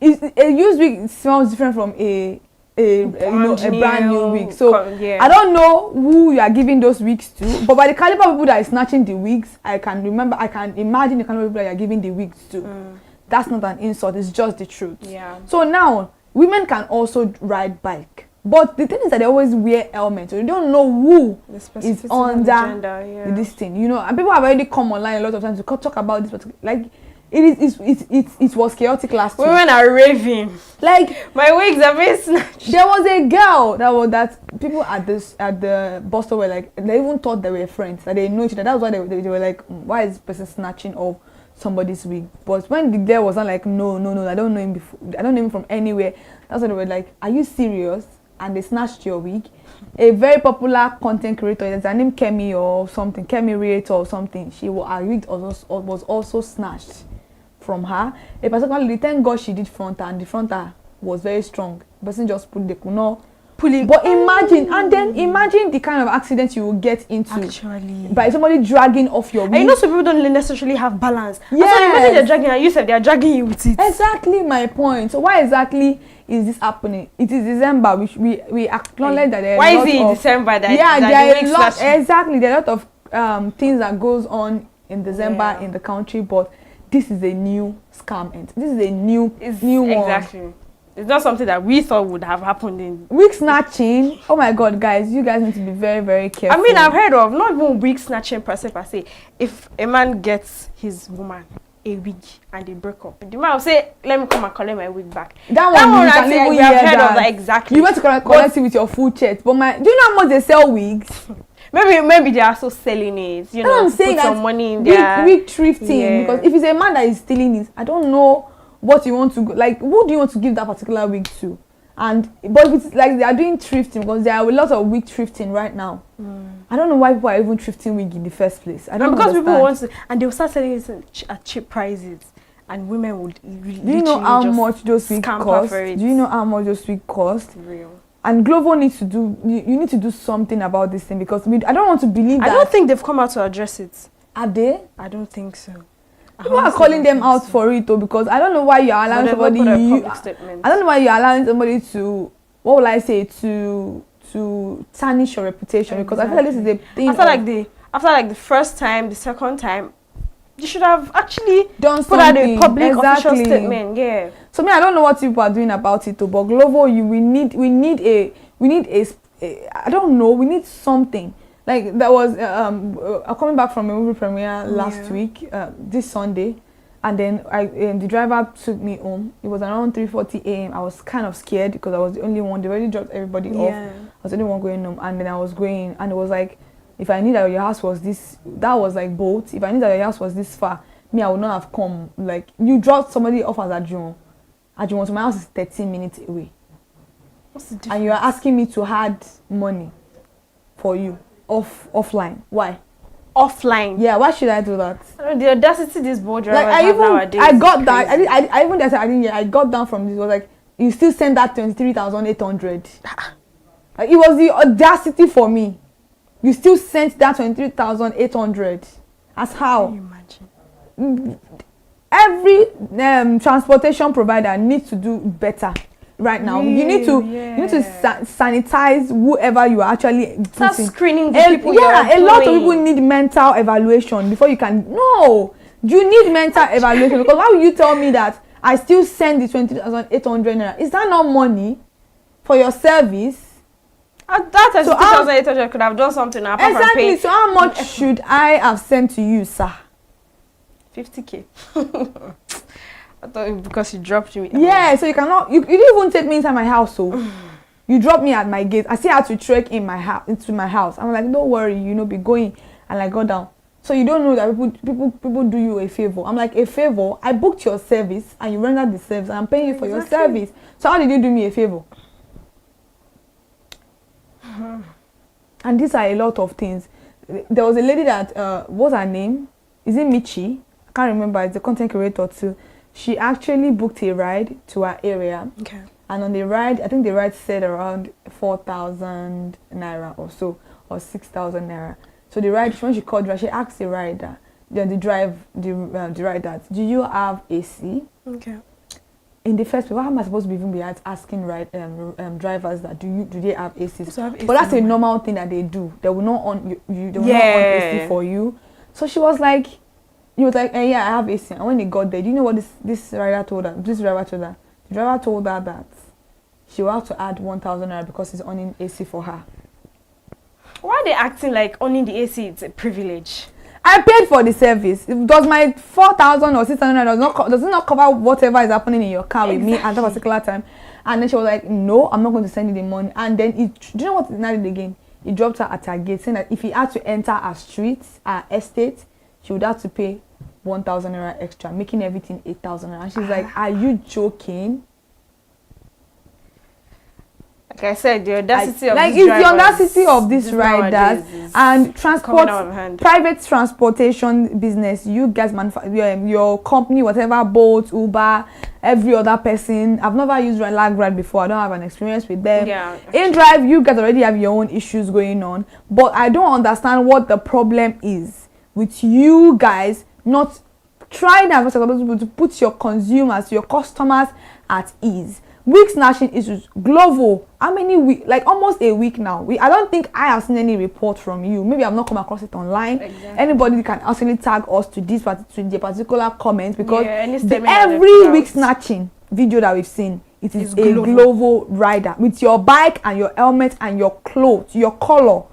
A used wig smells different from a brand new wig. So I don't know who you are giving those wigs to, but by the caliber of people that is snatching the wigs, I can imagine the caliber of people that you are giving the wigs to. That's not an insult, it's just the truth. Yeah. So now women can also ride bike, but the thing is that they always wear helmets, so you don't know who is under this thing, you know. And people have already come online a lot of times to talk about this, but like it was chaotic last week. Women are raving. Like my wigs are being snatched. There was a girl that people at the bus stop were like, they even thought they were friends, that they know each other. That was why they were like, why is this person snatching off somebody's wig? But when the girl was not like, no, I don't know him before, I don't know him from anywhere, that's when they were like, are you serious? And they snatched your wig. A very popular content creator, there's a name Kemi or something, Kemi Reator or something, her wig was also snatched from her. A particularly, thank God she did fronter, and the fronter was very strong. The person just pull it. But imagine the kind of accident you will get into by somebody dragging off your wig. And you know, some people don't necessarily have balance. Yes. Imagine they're dragging, and you said they're dragging you with it. Exactly my point. So why exactly is this happening? It is December, which we acknowledge that there are why is it in December that there are a lot, exactly, there are a lot of things that goes on in December in the country, but this is a new scam, and this is a new one. Exactly. It's not something that we thought would have happened in wig snatching. Oh my God, guys, you guys need to be very, very careful. I mean, I've heard of not even wig snatching per se. If a man gets his woman a wig and they break up, the man will say, let me come and collect my wig back. That one you can even hear that. Exactly. You want to collect it with your full chest, but do you know how much they sell wigs? Maybe they are also selling it, you know, I'm saying put some money in there. Wig thrifting, because if it's a man that is stealing it, I don't know what you want to like. Who do you want to give that particular wig to? But if it's like they are doing thrifting, because there are a lot of wig thrifting right now. I don't know why people are even thrifting wig in the first place. I don't because understand. People want to, and they will start selling it at cheap prices, and women would. Do you know how much those wigs cost? Do you know how much those wigs cost? Real. And Glovo needs to do. You need to do something about this thing, because I don't want to believe that. I don't think they've come out to address it. Are they? I don't think so. People are calling them out for it, though, because I don't know why you're allowing somebody. I don't know why you're allowing somebody to. What will I say? To tarnish your reputation, because I feel like this is a thing. After the first time, the second time, you should have actually done put out a public official statement. Yeah. So I don't know what people are doing about it, though, but Glovo, we need a I don't know, we need something. Like that was coming back from a movie premiere last week, this Sunday, and then the driver took me home. It was around 3:40 a.m. I was kind of scared because I was the only one. They already dropped everybody off. I was the only one going home, and then I was going, and it was like, if I knew that your house was this, that was like boat. If I knew that your house was this far, I would not have come. Like, you dropped somebody off as Adjuon. Adjuon to my house is 13 minutes away. What's the difference? And you are asking me to add money for you. Offline. Why? Offline. Yeah, why should I do that? The audacity this boat drivers have nowadays. I got down. I even I didn't hear. I got down from this. It was like, you still send that 23,800. It was the audacity for me. You still sent that 23,800. As how? Can you imagine? Every transportation provider needs to do better. Right now, you need to sanitize whoever you are actually start screening the people. A lot of people need mental evaluation before you can. No, you need mental evaluation, because why would you tell me that I still send the 20,800 naira? Is that not money for your service? That 20,800 could have done something apart from paying. So how much should I have sent to you, sir? 50K. I thought because you dropped me. Yeah, so you cannot. You didn't even take me inside my house, so you dropped me at my gate. I still had to trek in my house into my house. I'm like, don't worry, be going, and I got down. So you don't know that people do you a favor. I'm like, a favor? I booked your service and you rendered the service, and I'm paying you for your service. So how did you do me a favor? And these are a lot of things. There was a lady that, what's her name? Is it Michi? I can't remember. It's a content creator too. She actually booked a ride to her area. Okay. And on the ride, I think the ride said around 4,000 naira or so, or 6,000 naira. So the ride, when she called her, she asked the rider, the rider, do you have AC? Okay. In the first place, why am I supposed to be even be asking drivers that do they have ACs? So have AC but that's a in normal thing that they do. They will not on they will not on AC for you. So she was like, yeah, I have AC. And when they got there, do you know what this driver told her? The driver told her that she will have to add 1,000 naira because he's owning AC for her. Why are they acting like owning the AC is a privilege? I paid for the service. Does my 4,000 or 600 does it not cover whatever is happening in your car with me at that particular time? And then she was like, no, I'm not going to send you the money. And then do you know what he did again? He dropped her at her gate, saying that if he had to enter her street, her estate, she would have to pay 1,000 naira extra, making everything 8,000 naira. And she's like, are you joking? Like I said, the audacity of like these it's the audacity of these riders and private transportation business. You guys, your company, whatever, Bolt, Uber, every other person. I've never used Lagrad before. I don't have an experience with them. Yeah. In Drive, you guys already have your own issues going on, but I don't understand what the problem is with you guys not trying as much as possible to put your consumers, your customers at ease. Wig snatching issues, Glovo, how many weeks? Like almost a week now. I don't think I have seen any report from you. Maybe I've not come across it online. Exactly. Anybody can actually tag us to the particular comment because every wig snatching video that we've seen, it is a Glovo rider with your bike and your helmet and your clothes, your color.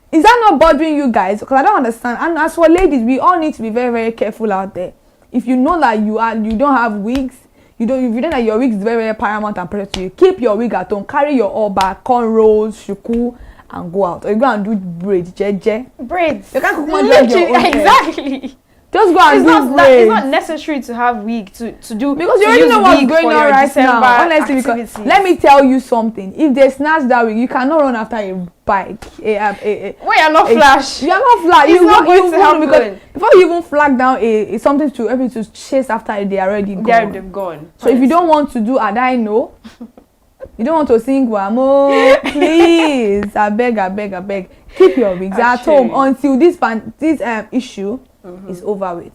Is that not bothering you guys? Because I don't understand. And as for ladies, we all need to be very, very careful out there. If you know that you don't have wigs, if you know that your wig is very, very paramount and precious to you, keep your wig at home, carry your all back, cornrows, shuku, and go out. Or you go and do braids, braids. You can't cook exactly. Just go and do braids. It's not necessary to have wig to do because you already know what's going on right now. Honestly, because let me tell you something. If they snatch that wig, you cannot run after a bike. Wait, you're not flash. You are not flash. It's not going to happen. Because before you even flag down something to help you to chase after it, they are already gone. They're gone. So if you don't want to do, and I know, you don't want to sing Wamo, please, I beg. Keep your wigs at home until this issue is over with.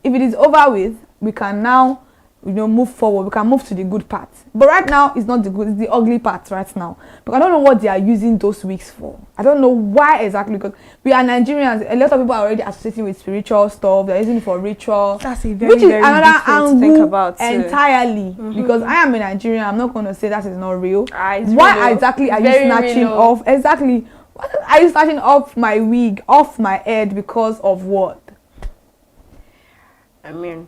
If it is over with, we can now move forward. We can move to the good part. But right now, it's not the good, it's the ugly part right now. Because I don't know what they are using those wigs for. I don't know why exactly, because we are Nigerians. A lot of people are already associating with spiritual stuff. They're using it for ritual. That's a very, very big thing to think about too. Entirely. Because I am a Nigerian. I'm not going to say that is not real. Why exactly are you snatching off? Exactly. Why are you snatching off my wig, off my head because of what? I mean,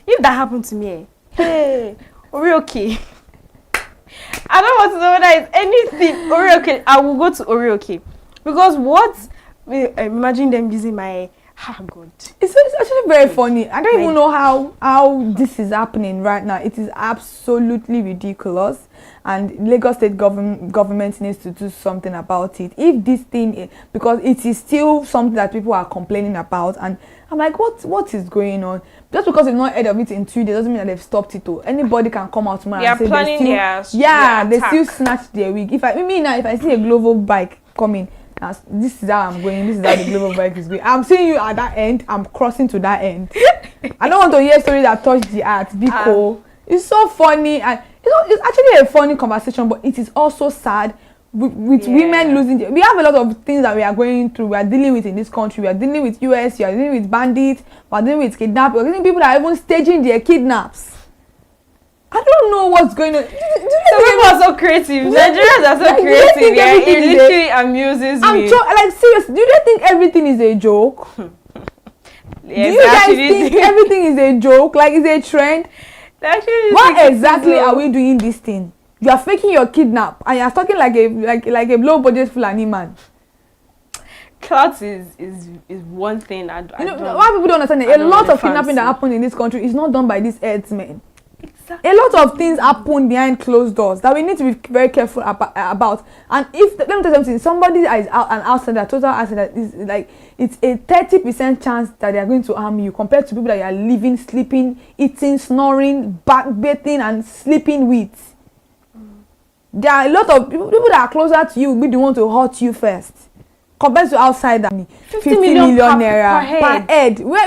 if that happened to me, hey, Orioke. I don't want to know whether it's anything Orioke. I will go to Orioke because imagine them using my God. It's actually very funny. I don't even know how this is happening right now. It is absolutely ridiculous, and Lagos State government needs to do something about it. If this thing, because it is still something that people are complaining about, and I'm like, what is going on? Just because you've not heard of it in 2 days doesn't mean that they've stopped it. Anybody can come out tomorrow and say they still snatch their wig. If I see a Glovo bike coming, this is how I'm going, this is how the Glovo bike is going. I'm seeing you at that end, I'm crossing to that end. I don't want to hear a story that touched the heart because it's so funny, and it's actually a funny conversation, but it is also sad with women losing we have a lot of things that we are going through, we are dealing with in this country. We are dealing with US, we are dealing with bandits, we are dealing with kidnapping, we are dealing with people that are even staging their kidnaps. I don't know what's going on. Some people are so creative. Nigerians are so creative. Yeah, it literally amuses me. Like seriously, do they think everything is a joke? Yes, do you guys think everything is a joke? Like it's a trend? Why exactly are we doing this thing? You are faking your kidnap and you are talking like a low budget Fulani man. Clout is one thing I don't. Why people don't understand it? A lot of kidnapping that happens in this country is not done by these herdsmen. A lot of things happen behind closed doors that we need to be very careful about. And if, let me tell you something, somebody is an outsider, total outsider, is like, it's a 30% chance that they are going to harm you compared to people that you are living, sleeping, eating, snoring, bathing, and sleeping with. There are a lot of people that are closer to you will be the one to hurt you first. Compared to outsider, 50 million naira per head. Where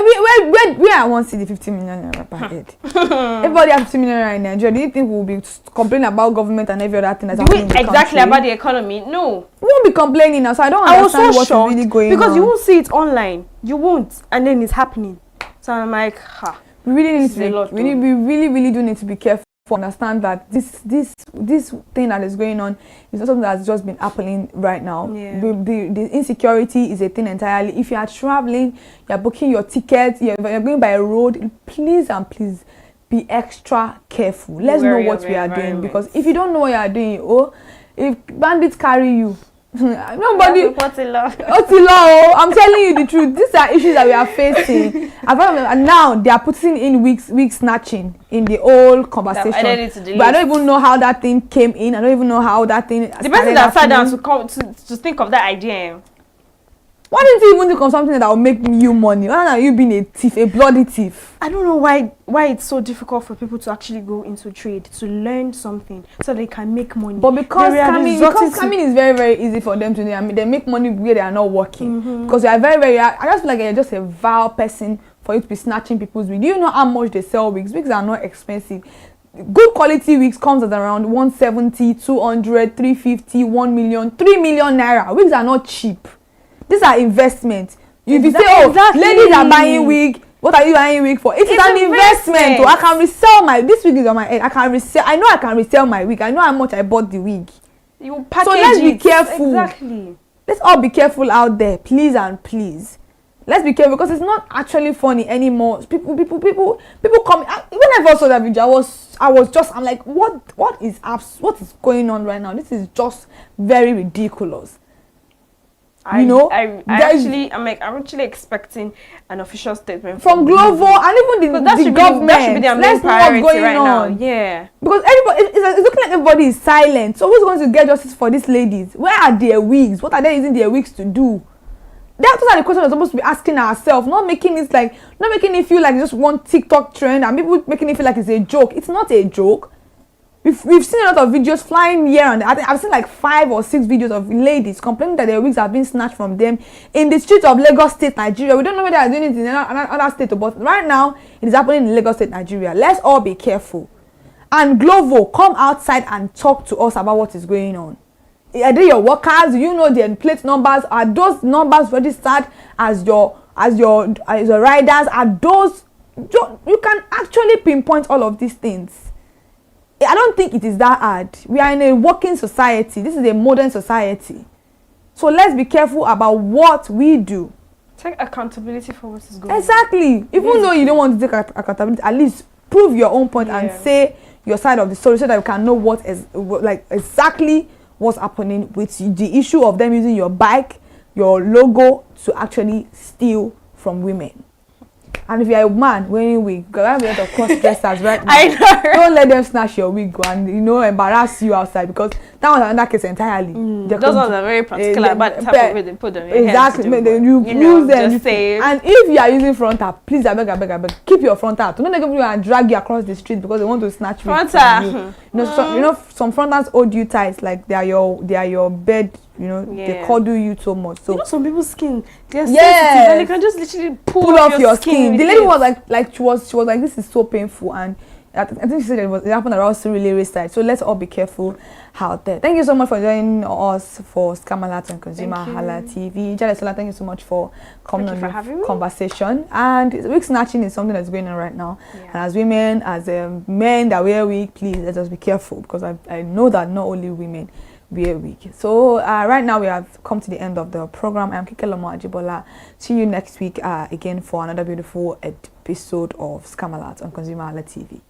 I want to see the 50 million naira per head. Everybody has 50 million naira in Nigeria. Do you think we'll be complaining about government and every other thing that's happening in the exactly country? About the economy? No. We won't be complaining now, so I don't understand what's really going on. Because you won't see it online. You won't, and then it's happening. So I'm like, we really need to be, we really do need to be careful. Understand that this thing that is going on is not something that's just been happening right now. Yeah. The insecurity is a thing entirely. If you are traveling, you are booking your tickets, you're going by a road, please be extra careful. Let's know what we are doing, because if you don't know what you are doing, if bandits carry you, nobody. I'm telling you the truth. These are issues that we are facing. And now they are putting in wig snatching in the whole conversation. But I don't even know how that thing came in. I don't even know how that thing. The person that sat down to think of that idea. Why didn't you even think of something that will make you money? Why are you being a thief, a bloody thief? I don't know why it's so difficult for people to actually go into trade, to learn something so they can make money. But because scamming is very, very easy for them to do. I mean, they make money where they are not working. Because they are very, very. I just feel like you're just a vile person for you to be snatching people's wigs. Do you know how much they sell wigs? Wigs are not expensive. Good quality wigs comes at around 170, 200, 350, 1 million, 3 million naira. Wigs are not cheap. These are investments. If you say, ladies are buying wig, what are you buying wig for? It is an investment. I can resell this wig is on my head. I can resell. I know I can resell my wig. I know how much I bought the wig. You package so let's be careful. Exactly. Let's all be careful out there, please and please. Let's be careful, because it's not actually funny anymore. People come. When I first saw that video, I'm like, what is going on right now? This is just very ridiculous. I'm actually expecting an official statement from Glovo and even the government. That should be their main priority right now. Yeah. Because everybody, it's looking like everybody is silent. So who's going to get justice for these ladies? Where are their wigs? What are they using their wigs to do? Those are the questions we're supposed to be asking ourselves, not making it feel like it's just one TikTok trend and people making it feel like it's a joke. It's not a joke. We've seen a lot of videos flying here and there. I've seen like 5 or 6 videos of ladies complaining that their wigs have been snatched from them in the streets of Lagos State, Nigeria. We don't know whether they're doing it in another state, but right now it is happening in Lagos State, Nigeria. Let's all be careful. And Glovo, come outside and talk to us about what is going on. Are they your workers? Do you know their plate numbers? Are those numbers registered as your riders? Are those? You can actually pinpoint all of these things. I don't think it is that hard. We are in a working society. This is a modern society. So let's be careful about what we do. Take accountability for what is going on. Exactly. Even though you don't want to take accountability, at least prove your own point and say your side of the story so that we can know what is exactly what's happening with the issue of them using your bike, your logo to actually steal from women. And if you're a man wearing wig, because I have a lot of cross-dressers right now. I know. Don't let them snatch your wig and embarrass you outside, because that was another case entirely. Those ones are very particular about the type of way they put them. Exactly. You use them. Just say. And if you are using frontal, please, I beg, keep your frontal. Don't let people and drag you across the street because they want to snatch you. Some frontals hold you tight, like they are your bed. They cuddle you so much. So some people's skin, they're sensitive and they can just literally pull off your skin. The lady was like she was like, this is so painful, and I think she said it happened around Surulere side. So let's all be careful out there. Thank you so much for joining us for ConsumerHalla and ConsumerHalla TV. Jalesola, thank you so much for coming on the conversation. And wig snatching is something that's going on right now. And as women, as men that wear wig, please let us be careful, because I know that not only women wear wig. So right now we have come to the end of the program. I'm Kikelomo Ajibola. See you next week again for another beautiful episode of ConsumerHalla on ConsumerHalla TV.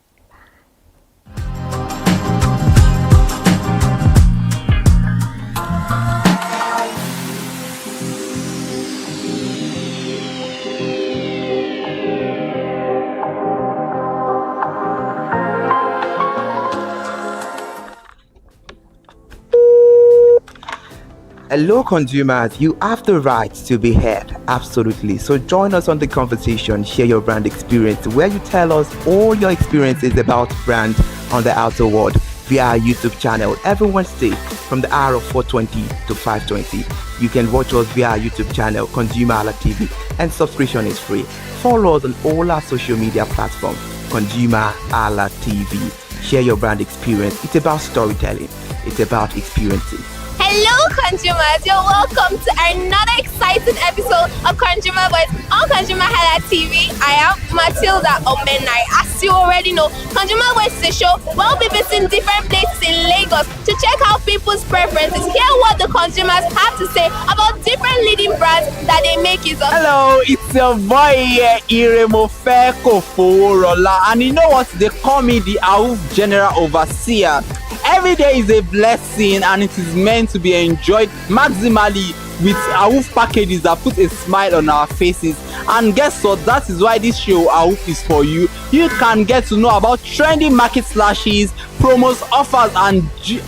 Hello, consumers. You have the right to be heard. Absolutely. So join us on the conversation, share your brand experience, where you tell us all your experiences about brand on the outer world via our YouTube channel every Wednesday from the hour of 4:20 to 5:20. You can watch us via our YouTube channel, ConsumerHallaTV, and subscription is free. Follow us on all our social media platforms, ConsumerHallaTV. Share your brand experience. It's about storytelling. It's about experiences. Hello, consumers. You're welcome to another exciting episode of Consumer Voice on ConsumerHallaTV. I am Matilda Omenai. As you already know, Consumer Voice is a show where we'll be visiting different places in Lagos to check out people's preferences, hear what the consumers have to say about different leading brands that they make use of. Hello, it's your boy here, Iremofe Koforola, and you know what? They call me the AWUF General Overseer. Every day is a blessing and it is meant to be enjoyed maximally with AWUF packages that put a smile on our faces. And guess what? That is why this show AWUF is for you. You can get to know about trendy market slashes, promos, offers,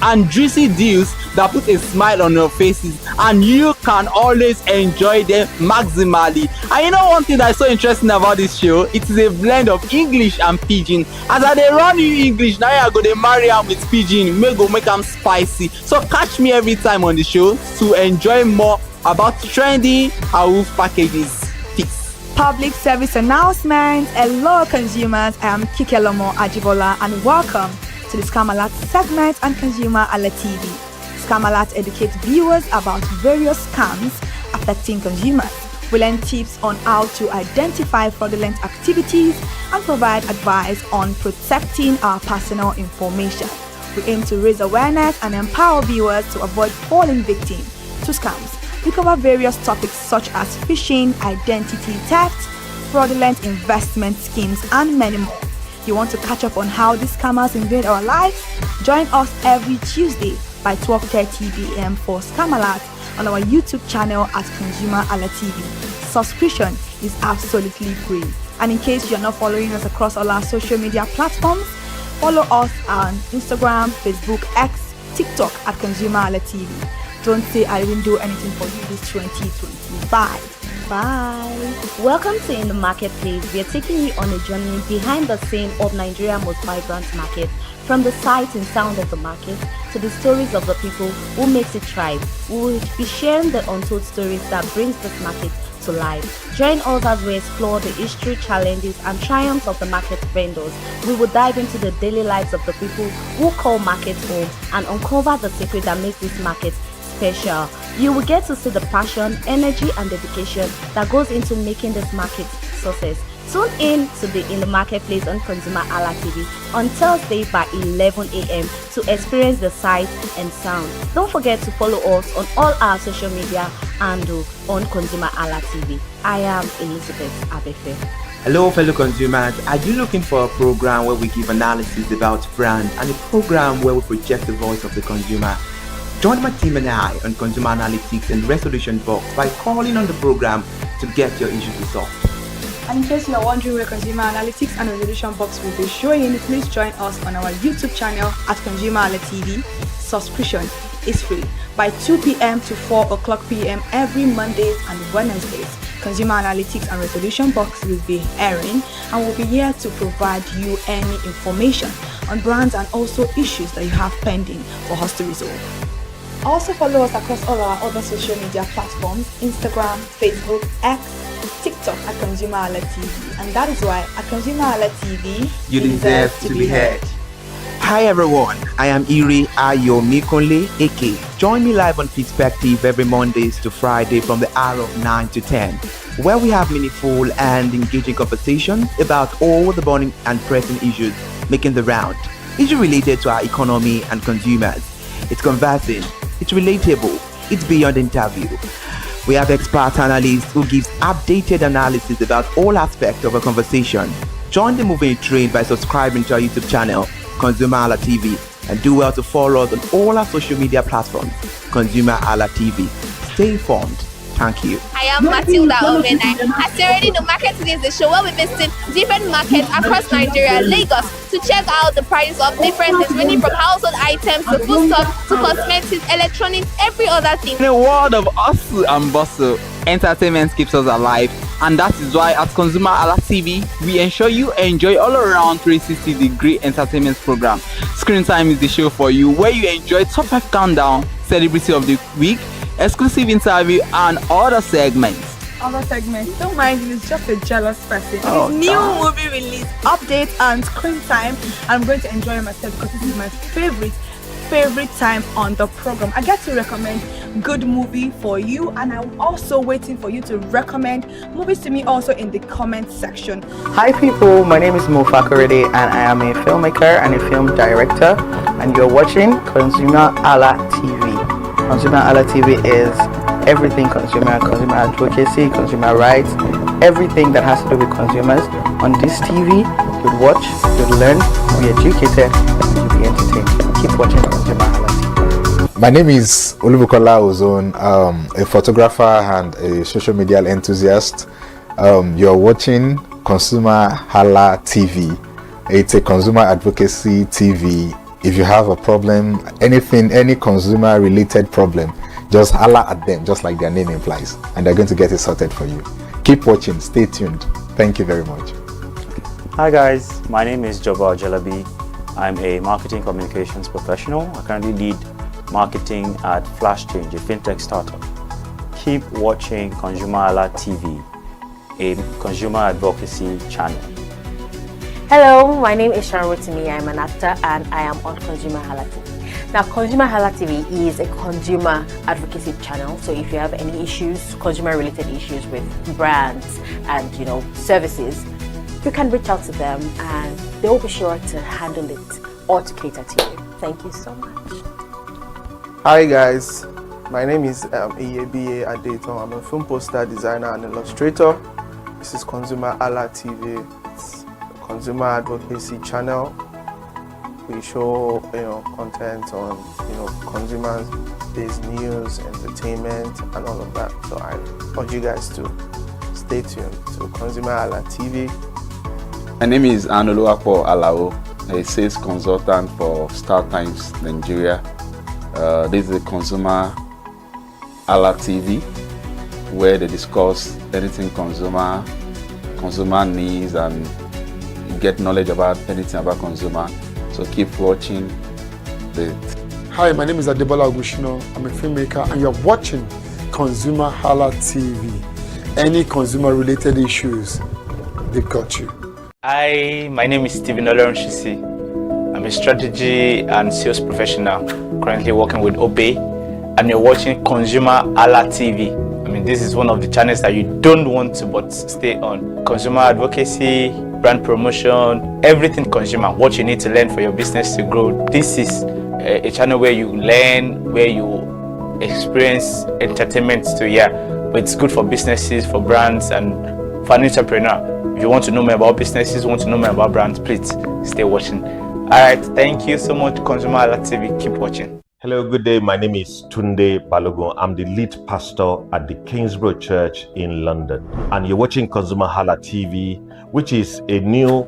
and juicy deals that put a smile on your faces, and you can always enjoy them maximally. And you know one thing that is so interesting about this show? It is a blend of English and Pidgin. As I dey run you English, now I go dey marry am with Pidgin, make am spicy. So catch me every time on the show to enjoy more about trendy AWUF packages. Public service announcement. Hello, consumers. I am Kikelomo Ajibola, and welcome to the Scam Alert segment on ConsumerHallaTV. Scam Alert educates viewers about various scams affecting consumers. We learn tips on how to identify fraudulent activities and provide advice on protecting our personal information. We aim to raise awareness and empower viewers to avoid falling victim to scams. We cover various topics such as phishing, identity theft, fraudulent investment schemes, and many more. You want to catch up on how these scammers invade our lives? Join us every Tuesday by 12:30 p.m. for Scam Alert on our YouTube channel at ConsumerHallaTV. Subscription is absolutely free. And in case you're not following us across all our social media platforms, follow us on Instagram, Facebook, X, TikTok at ConsumerHallaTV. Don't say I didn't do anything for you this 2025. Bye. Welcome to In the Marketplace. We are taking you on a journey behind the scene of Nigeria's most vibrant market, from the sight and sound of the market to the stories of the people who makes it thrive. We will be sharing the untold stories that brings this market to life. Join us as we explore the history, challenges, and triumphs of the market vendors. We will dive into the daily lives of the people who call markets home and uncover the secret that makes this market special. You will get to see the passion, energy, and dedication that goes into making this market success. Tune in to the In the Marketplace on ConsumerHallaTV on Thursday by 11 a.m. to experience the sight and sound. Don't forget to follow us on all our social media handle on ConsumerHallaTV. I am Elizabeth Abefe. Hello, fellow consumers. Are you looking for a program where we give analysis about brand and a program where we project the voice of the consumer? Join my team and I on Consumer Analytics and Resolution Box by calling on the program to get your issues resolved. And in case you are wondering where Consumer Analytics and Resolution Box will be showing, please join us on our YouTube channel at ConsumerHallaTV. Subscription is free. By 2 p.m. to 4 o'clock p.m. every Mondays and Wednesdays, Consumer Analytics and Resolution Box will be airing and will be here to provide you any information on brands and also issues that you have pending for us to resolve. Also follow us across all our other social media platforms, Instagram, Facebook, X, TikTok at ConsumerHallaTV. And that is why at ConsumerHallaTV, you deserve to be heard. Hi everyone, I am Iri Ayomikunle Eke. Join me live on Perspective every Mondays to Friday from the hour of 9 to 10, where we have meaningful and engaging conversations about all the burning and pressing issues making the round. Issues related to our economy and consumers. It's conversing, it's relatable, it's beyond interview. We have expert analysts who gives updated analysis about all aspects of a conversation. Join the moving train by subscribing to our YouTube channel, ConsumerHallaTV, and do well to follow us on all our social media platforms, ConsumerHallaTV. Stay informed, Thank you. I am Matilda Omenai. As you already know, Market Today is the show where we visit different markets across Nigeria, Lagos, to check out the price of different things, ranging from household items to foodstuffs to cosmetics, electronics, every other thing. In a world of hustle and bustle, entertainment keeps us alive, and that is why at ConsumerHalla TV, we ensure you enjoy all around 360-degree entertainment program. Screen Time is the show for you, where you enjoy top 5 countdown, celebrity of the week, exclusive interview, and other segments. Don't mind him, he's just a jealous person. Oh, His new God. movie release, update, and screen time. I'm going to enjoy myself because this is my favorite time on the program. I get to recommend good movie for you, and I'm also waiting for you to recommend movies to me also in the comment section. Hi people, my name is Mo Fakorede and I am a filmmaker and a film director, and you're watching ConsumerHalla TV. ConsumerHalla TV is everything consumer advocacy, consumer rights, everything that has to do with consumers. On this TV, you'll watch, you'll learn, you'll be educated, and you'll be entertained. Keep watching ConsumerHalla TV. My name is Olubukola Ozone, a photographer and a social media enthusiast. You're watching ConsumerHalla TV. It's a consumer advocacy TV. If you have a problem, anything, any consumer related problem, just holla at them, just like their name implies, and they're going to get it sorted for you. Keep watching, stay tuned. Thank you very much. Hi guys, my name is Joba Jalabi. I'm a marketing communications professional. I currently lead marketing at Flash Change, a fintech startup. Keep watching ConsumerHalla TV, a consumer advocacy channel. Hello, my name is Sharon Rotimi. I'm an actor and I am on ConsumerHalla TV. Now, ConsumerHalla TV is a consumer advocacy channel. So if you have any issues, consumer-related issues with brands and services, you can reach out to them and they will be sure to handle it or to cater to you. Thank you so much. Hi guys, my name is Iyebiye Adeton. I'm a film poster designer and illustrator. This is ConsumerHalla TV. It's a consumer advocacy channel. We show content on consumers-based news, entertainment, and all of that. So I urge you guys to stay tuned to ConsumerHalla TV. My name is Anoluwapo Alao, a sales consultant for Star Times Nigeria. This is a ConsumerHalla TV, where they discuss anything consumer needs and get knowledge about anything about consumer. So keep watching it. Hi, my name is Adebola Ogushino. I'm a filmmaker and you're watching ConsumerHalla TV. Any consumer related issues, they've got you. Hi, my name is Stephen Shisi. I'm a strategy and sales professional, currently working with Obey, and you're watching ConsumerHalla TV. I mean, this is one of the channels that you don't want to but stay on. Consumer advocacy, brand promotion, everything consumer, what you need to learn for your business to grow. This is a channel where you learn, where you experience entertainment to, but it's good for businesses, for brands, and for an entrepreneur. If you want to know more about businesses, want to know more about brands, please stay watching. All right, thank you so much, ConsumerHalla TV. Keep watching. Hello, good day. My name is Tunde Balogun. I'm the lead pastor at the Kingsborough Church in London. And you're watching ConsumerHalla TV, which is a new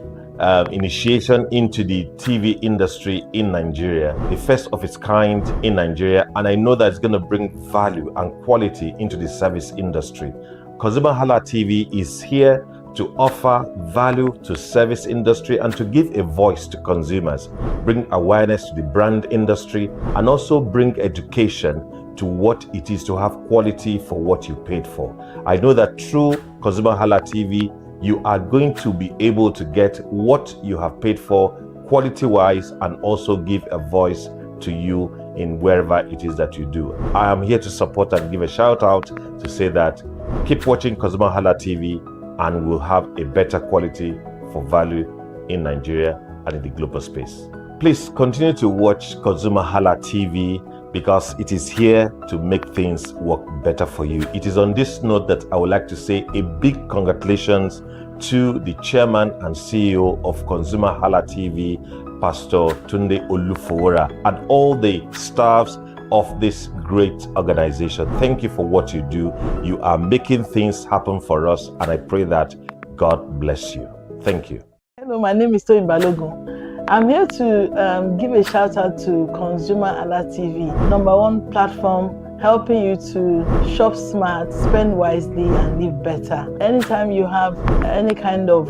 initiation into the TV industry in Nigeria, the first of its kind in Nigeria. And I know that it's going to bring value and quality into the service industry. ConsumerHalla TV is here to offer value to service industry and to give a voice to consumers, bring awareness to the brand industry, and also bring education to what it is to have quality for what you paid for. I know that through ConsumerHalla TV, you are going to be able to get what you have paid for quality-wise and also give a voice to you in wherever it is that you do. I am here to support and give a shout out to say that keep watching ConsumerHalla TV and we'll have a better quality for value in Nigeria and in the global space. Please continue to watch ConsumerHalla TV because it is here to make things work better for you. It is on this note that I would like to say a big congratulations to the chairman and CEO of ConsumerHalla TV, Pastor Tunde Olufowora, and all the staffs, of this great organization. Thank you for what you do. You are making things happen for us, and I pray that God bless you. Thank you. Hello, my name is Toyin Balogun. I'm here to give a shout out to ConsumerHalla TV, #1 platform helping you to shop smart, spend wisely, and live better. Anytime you have any kind of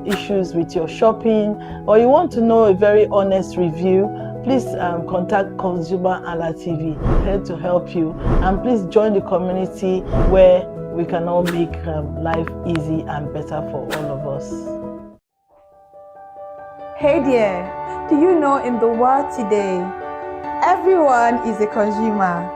issues with your shopping, or you want to know a very honest review, please contact ConsumerHalla TV, here to help you. And please join the community where we can all make life easy and better for all of us. Hey there, do you know in the world today, everyone is a consumer.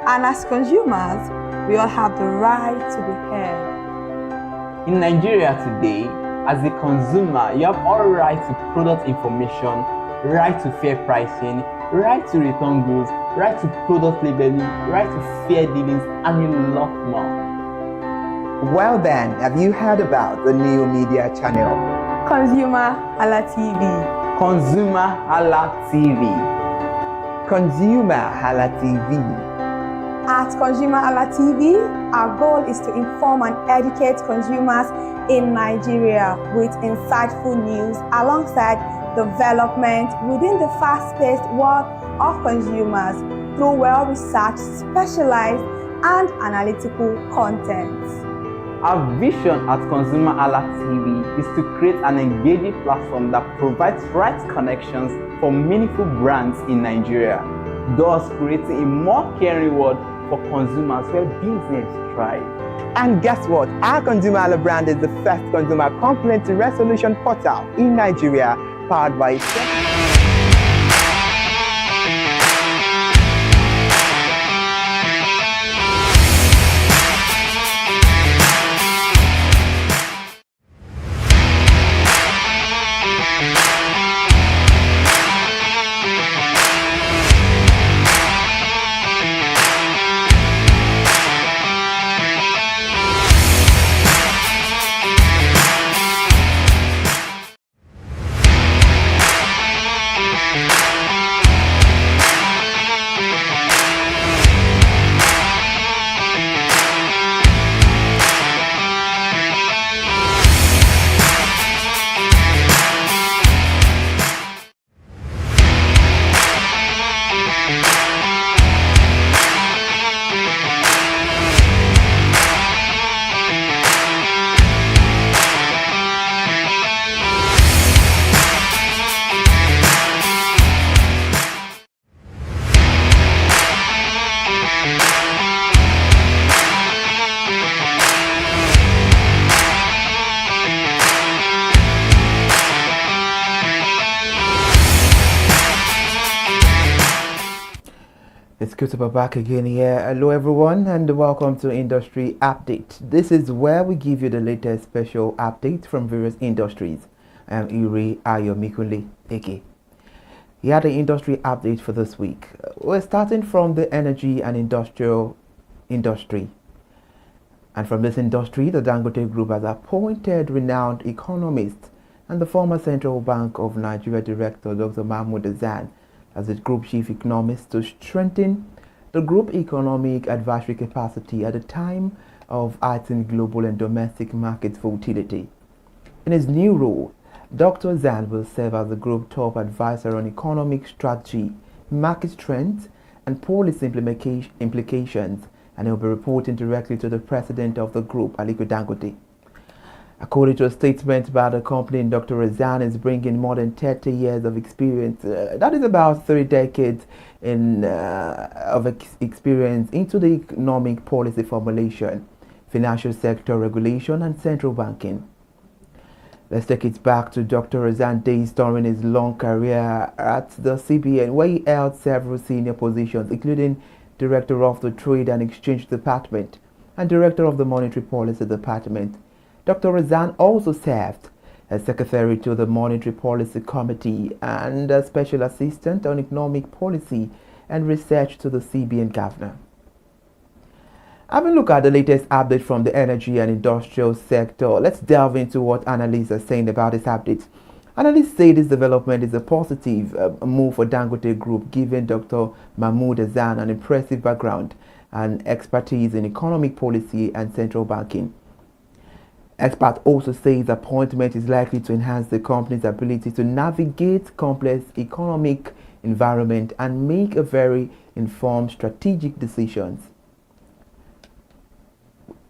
And as consumers, we all have the right to be heard. In Nigeria today, as a consumer, you have all right to product information, right to fair pricing, right to return goods, right to product labeling, right to fair dealings, and a lot more. Well then, have you heard about the new media channel? ConsumerHalla TV. ConsumerHalla TV. ConsumerHalla TV. At ConsumerHalla TV, our goal is to inform and educate consumers in Nigeria with insightful news alongside development within the fast-paced world of consumers through well-researched, specialized, and analytical content. Our vision at ConsumerHalla TV is to create an engaging platform that provides right connections for meaningful brands in Nigeria, thus creating a more caring world for consumers where business thrive. And guess what? Our ConsumerHalla brand is the first consumer complaint resolution portal in Nigeria, powered by It's good to be back again here. Hello everyone and welcome to Industry Update. This is where we give you the latest special updates from various industries. I am Iri Ayomikunle Eke. Here are the industry updates for this week. We're starting from the energy and industrial industry. And from this industry, the Dangote Group has appointed renowned economist and the former Central Bank of Nigeria Director Dr. Mahmoud Azan as its group chief economist to strengthen the group economic advisory capacity at a time of heightened global and domestic market volatility. In his new role, Dr. Zan will serve as the group top advisor on economic strategy, market trends, and policy implications, and he'll be reporting directly to the president of the group, Aliko Dangote. According to a statement by the company, Dr. Razan is bringing more than 30 years of experience, that is about 3 decades of experience into the economic policy formulation, financial sector regulation, and central banking. Let's take it back to Dr. Razan days during his long career at the CBN, where he held several senior positions, including Director of the Trade and Exchange Department and Director of the Monetary Policy Department. Dr. Razan also served as Secretary to the Monetary Policy Committee and a Special Assistant on Economic Policy and Research to the CBN Governor. Having a look at the latest update from the energy and industrial sector, let's delve into what analysts are saying about this update. Analysts say this development is a positive move for Dangote Group, giving Dr. Mahmood Hassan an impressive background and expertise in economic policy and central banking. Experts also say the appointment is likely to enhance the company's ability to navigate complex economic environment and make a very informed strategic decisions.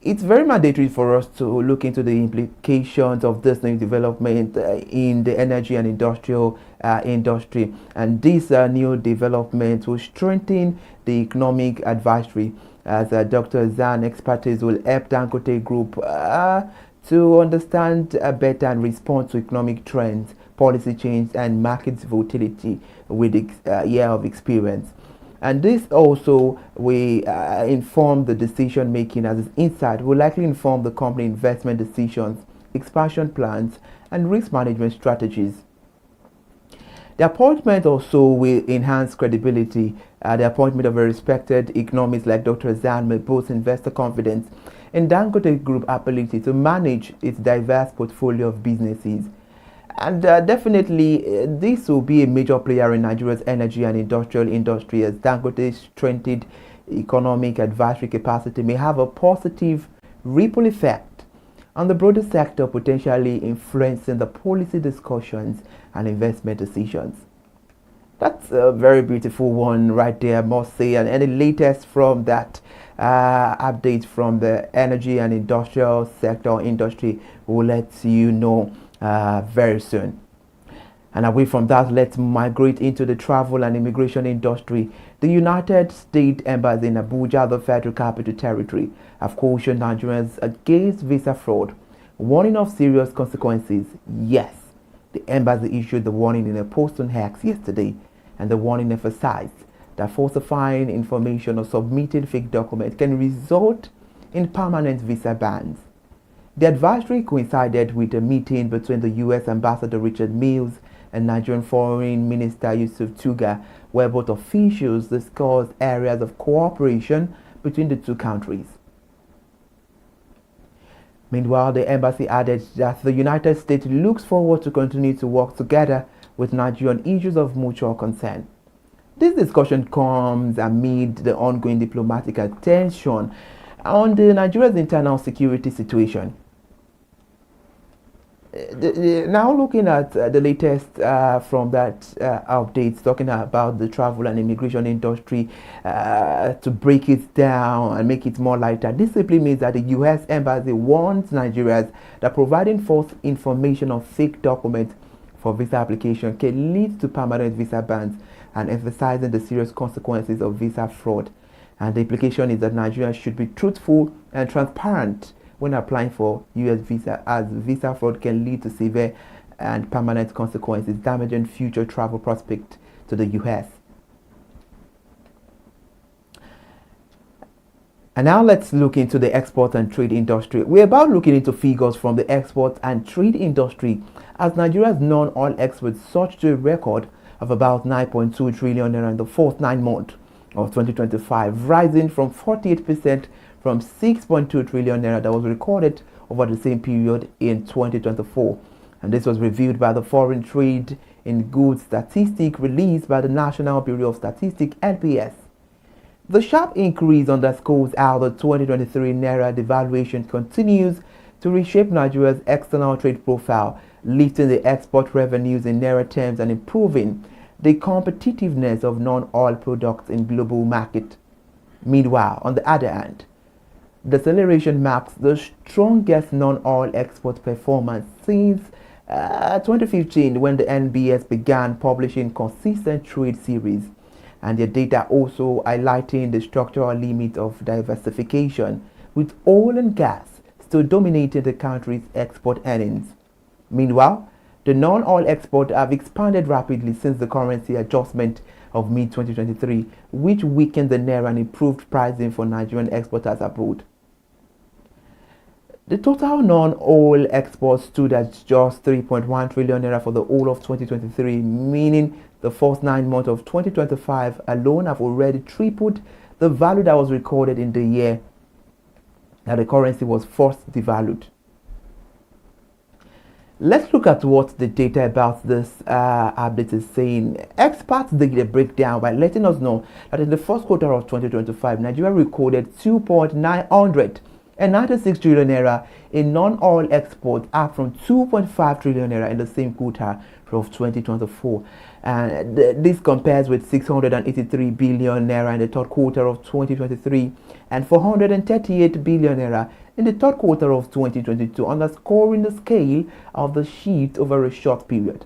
It's very mandatory for us to look into the implications of this new development in the energy and industrial industry, and this new development will strengthen the economic advisory, as Dr. Zan expertise will help Dangote Group to understand better and respond to economic trends, policy change, and market volatility with a year of experience. And this also will inform the decision making, as its insight will likely inform the company investment decisions, expansion plans, and risk management strategies. The appointment also will enhance credibility. The appointment of a respected economist like Dr. Zan may boost investor confidence in Dangote Group ability to manage its diverse portfolio of businesses. And definitely, this will be a major player in Nigeria's energy and industrial industry, as Dangote's strengthened economic advisory capacity may have a positive ripple effect on the broader sector, potentially influencing the policy discussions and investment decisions. That's a very beautiful one right there, I must say. And any latest from that updates from the energy and industrial sector industry will let you know very soon. And away from that, let's migrate into the travel and immigration industry. The United States Embassy in Abuja, the Federal Capital Territory, have cautioned Nigerians against visa fraud, warning of serious consequences. Yes, the embassy issued the warning in a post on X yesterday, and the warning emphasized that falsifying information or submitting fake documents can result in permanent visa bans. The advisory coincided with a meeting between the U.S. Ambassador Richard Mills and Nigerian Foreign Minister Yusuf Tuga, where both officials discussed areas of cooperation between the two countries. Meanwhile, the embassy added that the United States looks forward to continue to work together with Nigeria on issues of mutual concern. This discussion comes amid the ongoing diplomatic attention on Nigeria's internal security situation. Now looking at the latest from that updates, talking about the travel and immigration industry, to break it down and make it more lighter. This simply means that the U.S. Embassy warns Nigerians that providing false information or fake documents for visa application can lead to permanent visa bans, and emphasizing the serious consequences of visa fraud. And the implication is that Nigerians should be truthful and transparent when applying for U.S. visa, as visa fraud can lead to severe and permanent consequences, damaging future travel prospects to the U.S. And now let's look into the export and trade industry. We're about looking into figures from the export and trade industry, as Nigeria's non-oil exports surged to a record of about 9.2 trillion naira in the first 9 months of 2025, rising from 48% from 6.2 trillion naira that was recorded over the same period in 2024. And this was reviewed by the Foreign Trade in Goods statistic released by the National Bureau of Statistics (NBS). The sharp increase underscores how the 2023 naira devaluation continues to reshape Nigeria's external trade profile, lifting the export revenues in naira terms and improving the competitiveness of non-oil products in global market. Meanwhile, on the other hand, the acceleration marks the strongest non-oil export performance since 2015, when the NBS began publishing consistent trade series, and their data also highlighting the structural limit of diversification, with oil and gas still dominating the country's export earnings. Meanwhile, the non-oil exports have expanded rapidly since the currency adjustment of mid-2023, which weakened the naira and improved pricing for Nigerian exporters abroad. The total non-oil exports stood at just 3.1 trillion naira for the whole of 2023, meaning the first 9 months of 2025 alone have already tripled the value that was recorded in the year that the currency was first devalued. Let's look at what the data about this update is saying. Experts did a breakdown by letting us know that in the first quarter of 2025, Nigeria recorded 2.996 trillion naira in non-oil exports, up from 2.5 trillion naira in the same quarter of 2024. And this compares with 683 billion naira in the third quarter of 2023 and 438 billion naira in the third quarter of 2022, underscoring the scale of the shift over a short period.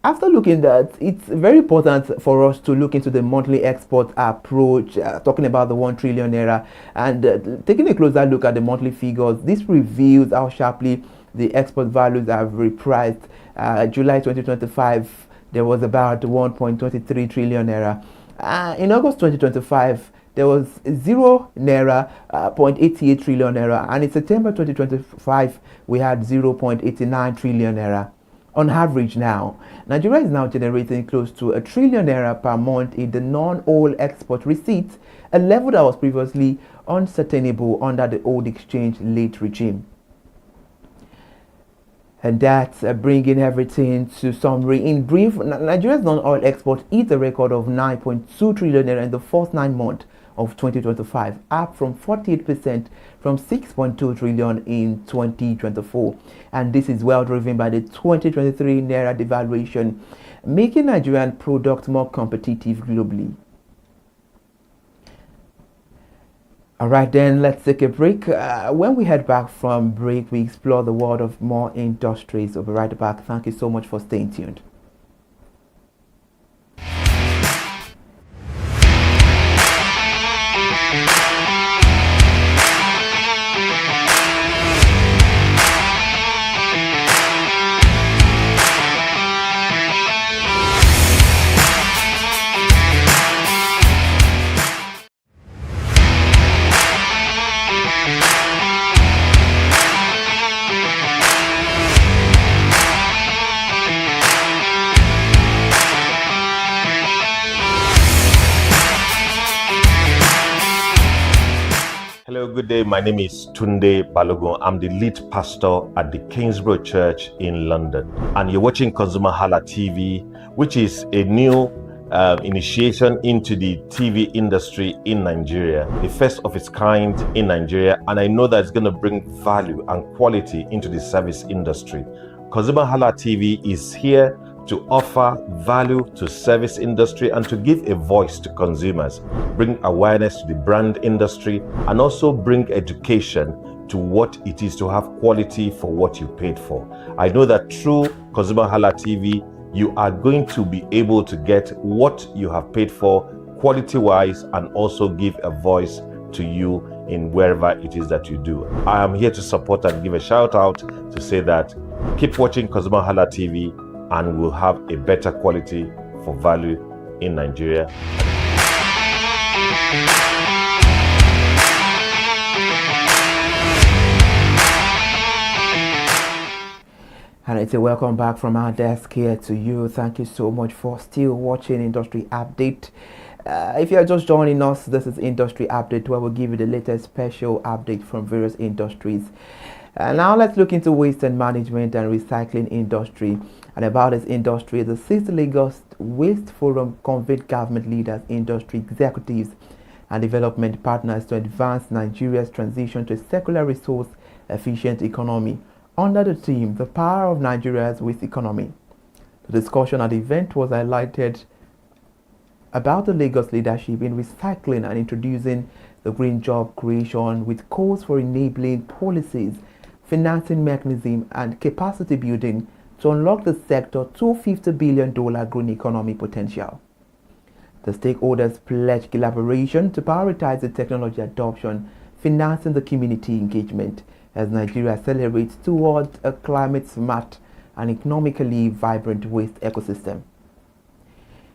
After looking at that, it's very important for us to look into the monthly export approach, talking about the 1 trillion naira, and taking a closer look at the monthly figures. This reveals how sharply the export values have repriced. July 2025, there was about 1.23 trillion naira. In August 2025, there was 0 naira, 0.88 trillion naira, and in September 2025, we had 0.89 trillion naira. On average now, Nigeria is now generating close to 1 trillion naira per month in the non-oil export receipts, a level that was previously unsustainable under the old exchange-led regime. And that's bringing everything to summary. In brief, Nigeria's non-oil export hit a record of 9.2 trillion naira in the first 9 months of 2025, up from 48% from 6.2 trillion in 2024. And this is well driven by the 2023 naira devaluation, making Nigerian products more competitive globally. All right, then let's take a break. When we head back from break, we explore the world of more industries. We'll be right back. Thank you so much for staying tuned. Hello, good day. My name is Tunde Balogun. I'm the lead pastor at the Kingsborough Church in London. And you're watching ConsumerHalla TV, which is a new initiation into the TV industry in Nigeria, the first of its kind in Nigeria. And I know that it's going to bring value and quality into the service industry. ConsumerHalla TV is here to offer value to service industry and to give a voice to consumers, bring awareness to the brand industry, and also bring education to what it is to have quality for what you paid for. I know that through ConsumerHalla TV, you are going to be able to get what you have paid for quality-wise and also give a voice to you in wherever it is that you do. I am here to support and give a shout out to say that keep watching ConsumerHalla TV and we'll have a better quality for value in Nigeria. And it's a welcome back from our desk here to you. Thank you so much for still watching Industry Update. If you are just joining us, this is Industry Update, where we'll give you the latest special update from various industries. Now let's look into waste and management and recycling industry. And about this industry, the 6th Lagos Waste Forum convened government leaders, industry executives, and development partners to advance Nigeria's transition to a circular resource-efficient economy under the theme, The Power of Nigeria's Waste Economy. The discussion at the event was highlighted about the Lagos leadership in recycling and introducing the green job creation with calls for enabling policies, financing mechanism, and capacity building to unlock the sector's $250 billion green economy potential. The stakeholders pledged collaboration to prioritize the technology adoption, financing the community engagement as Nigeria accelerates towards a climate-smart and economically vibrant waste ecosystem.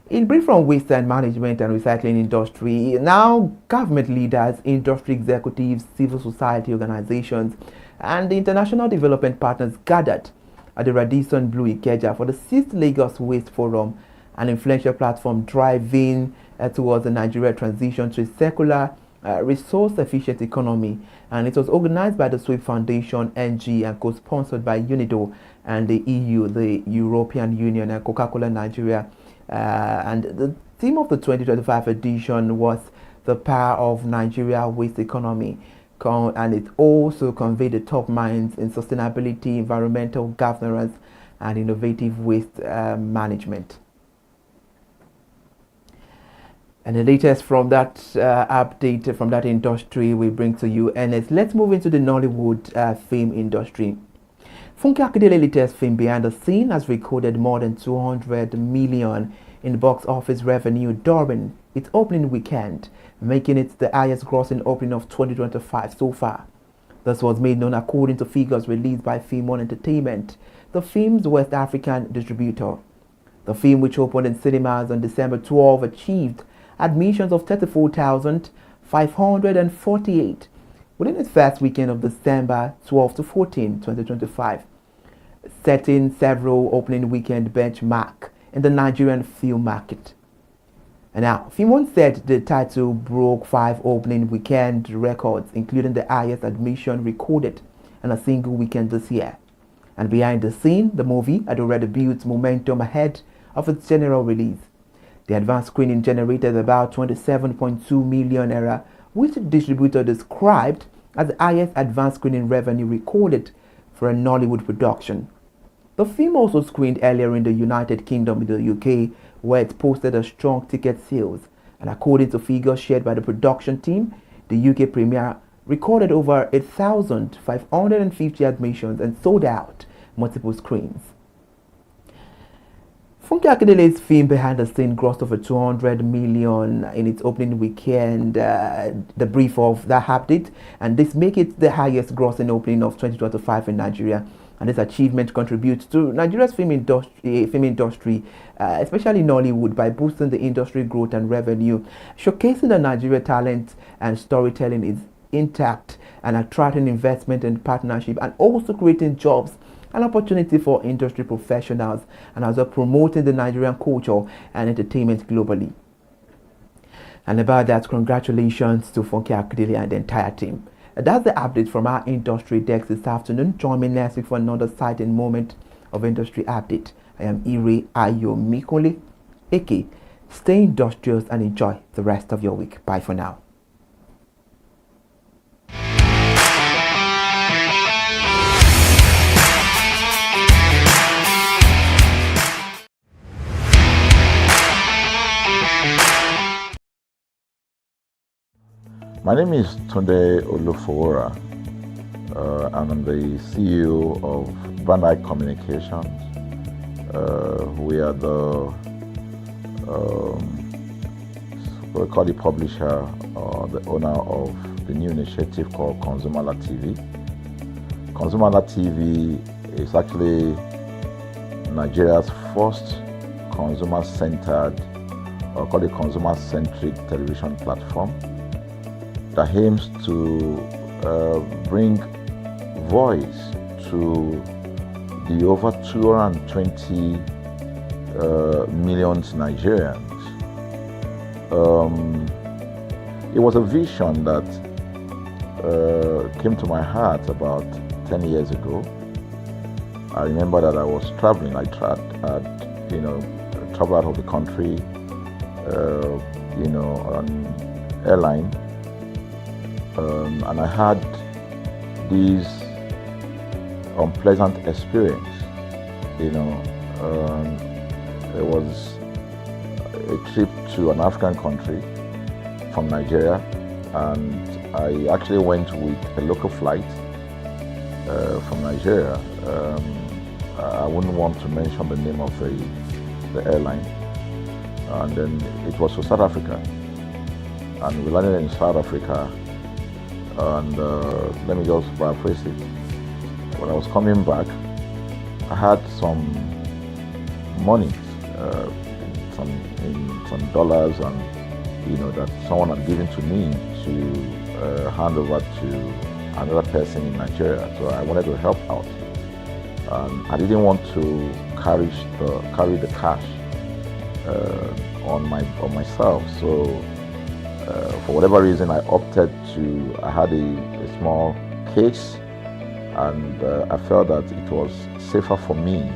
In brief from waste and management and recycling industry, now government leaders, industry executives, civil society organizations, and the international development partners gathered at the Radisson Blu Ikeja for the 6th Lagos Waste Forum, an influential platform driving towards the Nigeria transition to a circular resource-efficient economy, and it was organized by the SWIFT Foundation, NG, and co-sponsored by UNIDO and the EU, the European Union, and Coca-Cola Nigeria. And the theme of the 2025 edition was the power of Nigeria waste economy, and it also conveyed the top minds in sustainability, environmental governance, and innovative waste management. And the latest from that update from that industry we bring to you. And let's move into the Nollywood film industry. Funke Akindele's latest film Behind the Scene has recorded more than 200 million in box office revenue during its opening weekend, making it the highest grossing opening of 2025 so far. This was made known according to figures released by Film One Entertainment, the film's West African distributor. The film, which opened in cinemas on December 12, achieved admissions of 34,548 within its first weekend of December 12 to 14, 2025, setting several opening weekend benchmark in the Nigerian film market. And now, Film One said the title broke 5 opening weekend records, including the highest admission recorded in a single weekend this year. And Behind the Scene, the movie had already built momentum ahead of its general release. The advanced screening generated about 27.2 million naira, which the distributor described as the highest advanced screening revenue recorded for a Nollywood production. The film also screened earlier in the United Kingdom in the UK, where it posted a strong ticket sales. And according to figures shared by the production team, the UK premiere recorded over 8,550 admissions and sold out multiple screens. Funke Akindele's film Behind the Scene grossed over 200 million in its opening weekend, the brief of that update, and this makes it the highest grossing opening of 2025 in Nigeria. And this achievement contributes to Nigeria's film industry, especially Nollywood, by boosting the industry growth and revenue, showcasing the Nigeria talent and storytelling is intact, and attracting investment and partnership, and also creating jobs and opportunity for industry professionals, and also promoting the Nigerian culture and entertainment globally. And about that, congratulations to Funke Akindele and the entire team. That's the update from our industry desk this afternoon. Join me next week for another exciting moment of industry update. I am Ire Ayomikole, aka stay industrious and enjoy the rest of your week. Bye for now. My name is Tunde Olufowora. I'm the CEO of Bandai Communications. We are the what we call the publisher or the owner of the new initiative called ConsumerHallaTV. ConsumerHallaTV is actually Nigeria's first consumer-centered, or called a consumer-centric television platform that aims to bring voice to the over 220 million Nigerians. It was a vision that came to my heart about 10 years ago. I remember that I was traveling. I traveled out of the country, on airline. And I had this unpleasant experience. It was a trip to an African country from Nigeria, and I actually went with a local flight from Nigeria. I wouldn't want to mention the name of the airline. And then it was to South Africa, and we landed in South Africa. And let me just paraphrase it. When I was coming back, I had some money, some dollars, and that someone had given to me to hand over to another person in Nigeria. So I wanted to help out. I didn't want to carry the cash on myself. So For whatever reason, I had a small case, and I felt that it was safer for me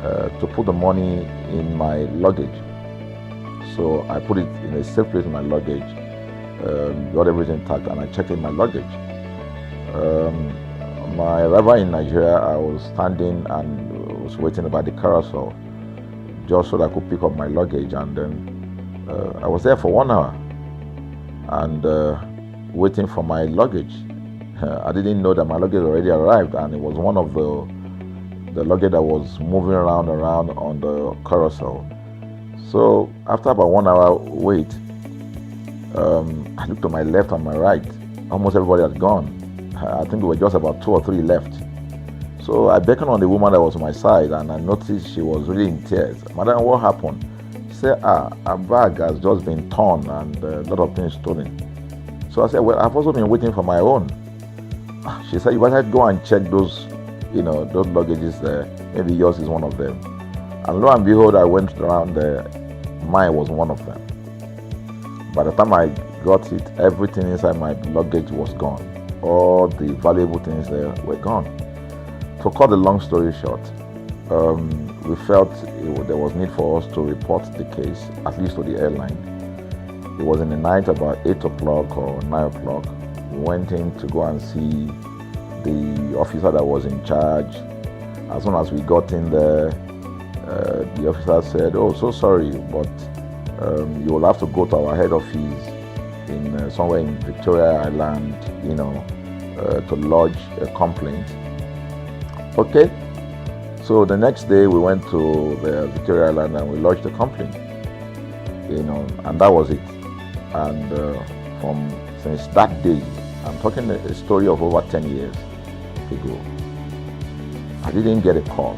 to put the money in my luggage. So I put it in a safe place in my luggage, got everything intact, and I checked in my luggage. My arrival in Nigeria, I was standing and was waiting by the carousel just so that I could pick up my luggage, and then I was there for 1 hour and waiting for my luggage. I didn't know that my luggage already arrived, and it was one of the luggage that was moving around on the carousel. So after about 1 hour wait, I looked to my left and my right. Almost everybody had gone. I think there were just about 2 or 3 left. So I beckoned on the woman that was on my side, and I noticed she was really in tears. Madam, what happened? She said, her bag has just been torn and a lot of things stolen. So I said, well, I've also been waiting for my own. She said, you better go and check those, those luggages there. Maybe yours is one of them. And lo and behold, I went around there. Mine was one of them. By the time I got it, everything inside my luggage was gone. All the valuable things there were gone. To cut the long story short, we felt there was need for us to report the case, at least to the airline. It was in the night, about 8 o'clock or 9 o'clock. We went in to go and see the officer that was in charge. As soon as we got in there, the officer said, "Oh, so sorry, but you will have to go to our head office in somewhere in Victoria Island, to lodge a complaint." Okay. So the next day we went to the Victoria Island and we lodged a complaint, and that was it. And since that day, I'm talking a story of over 10 years ago, I didn't get a call,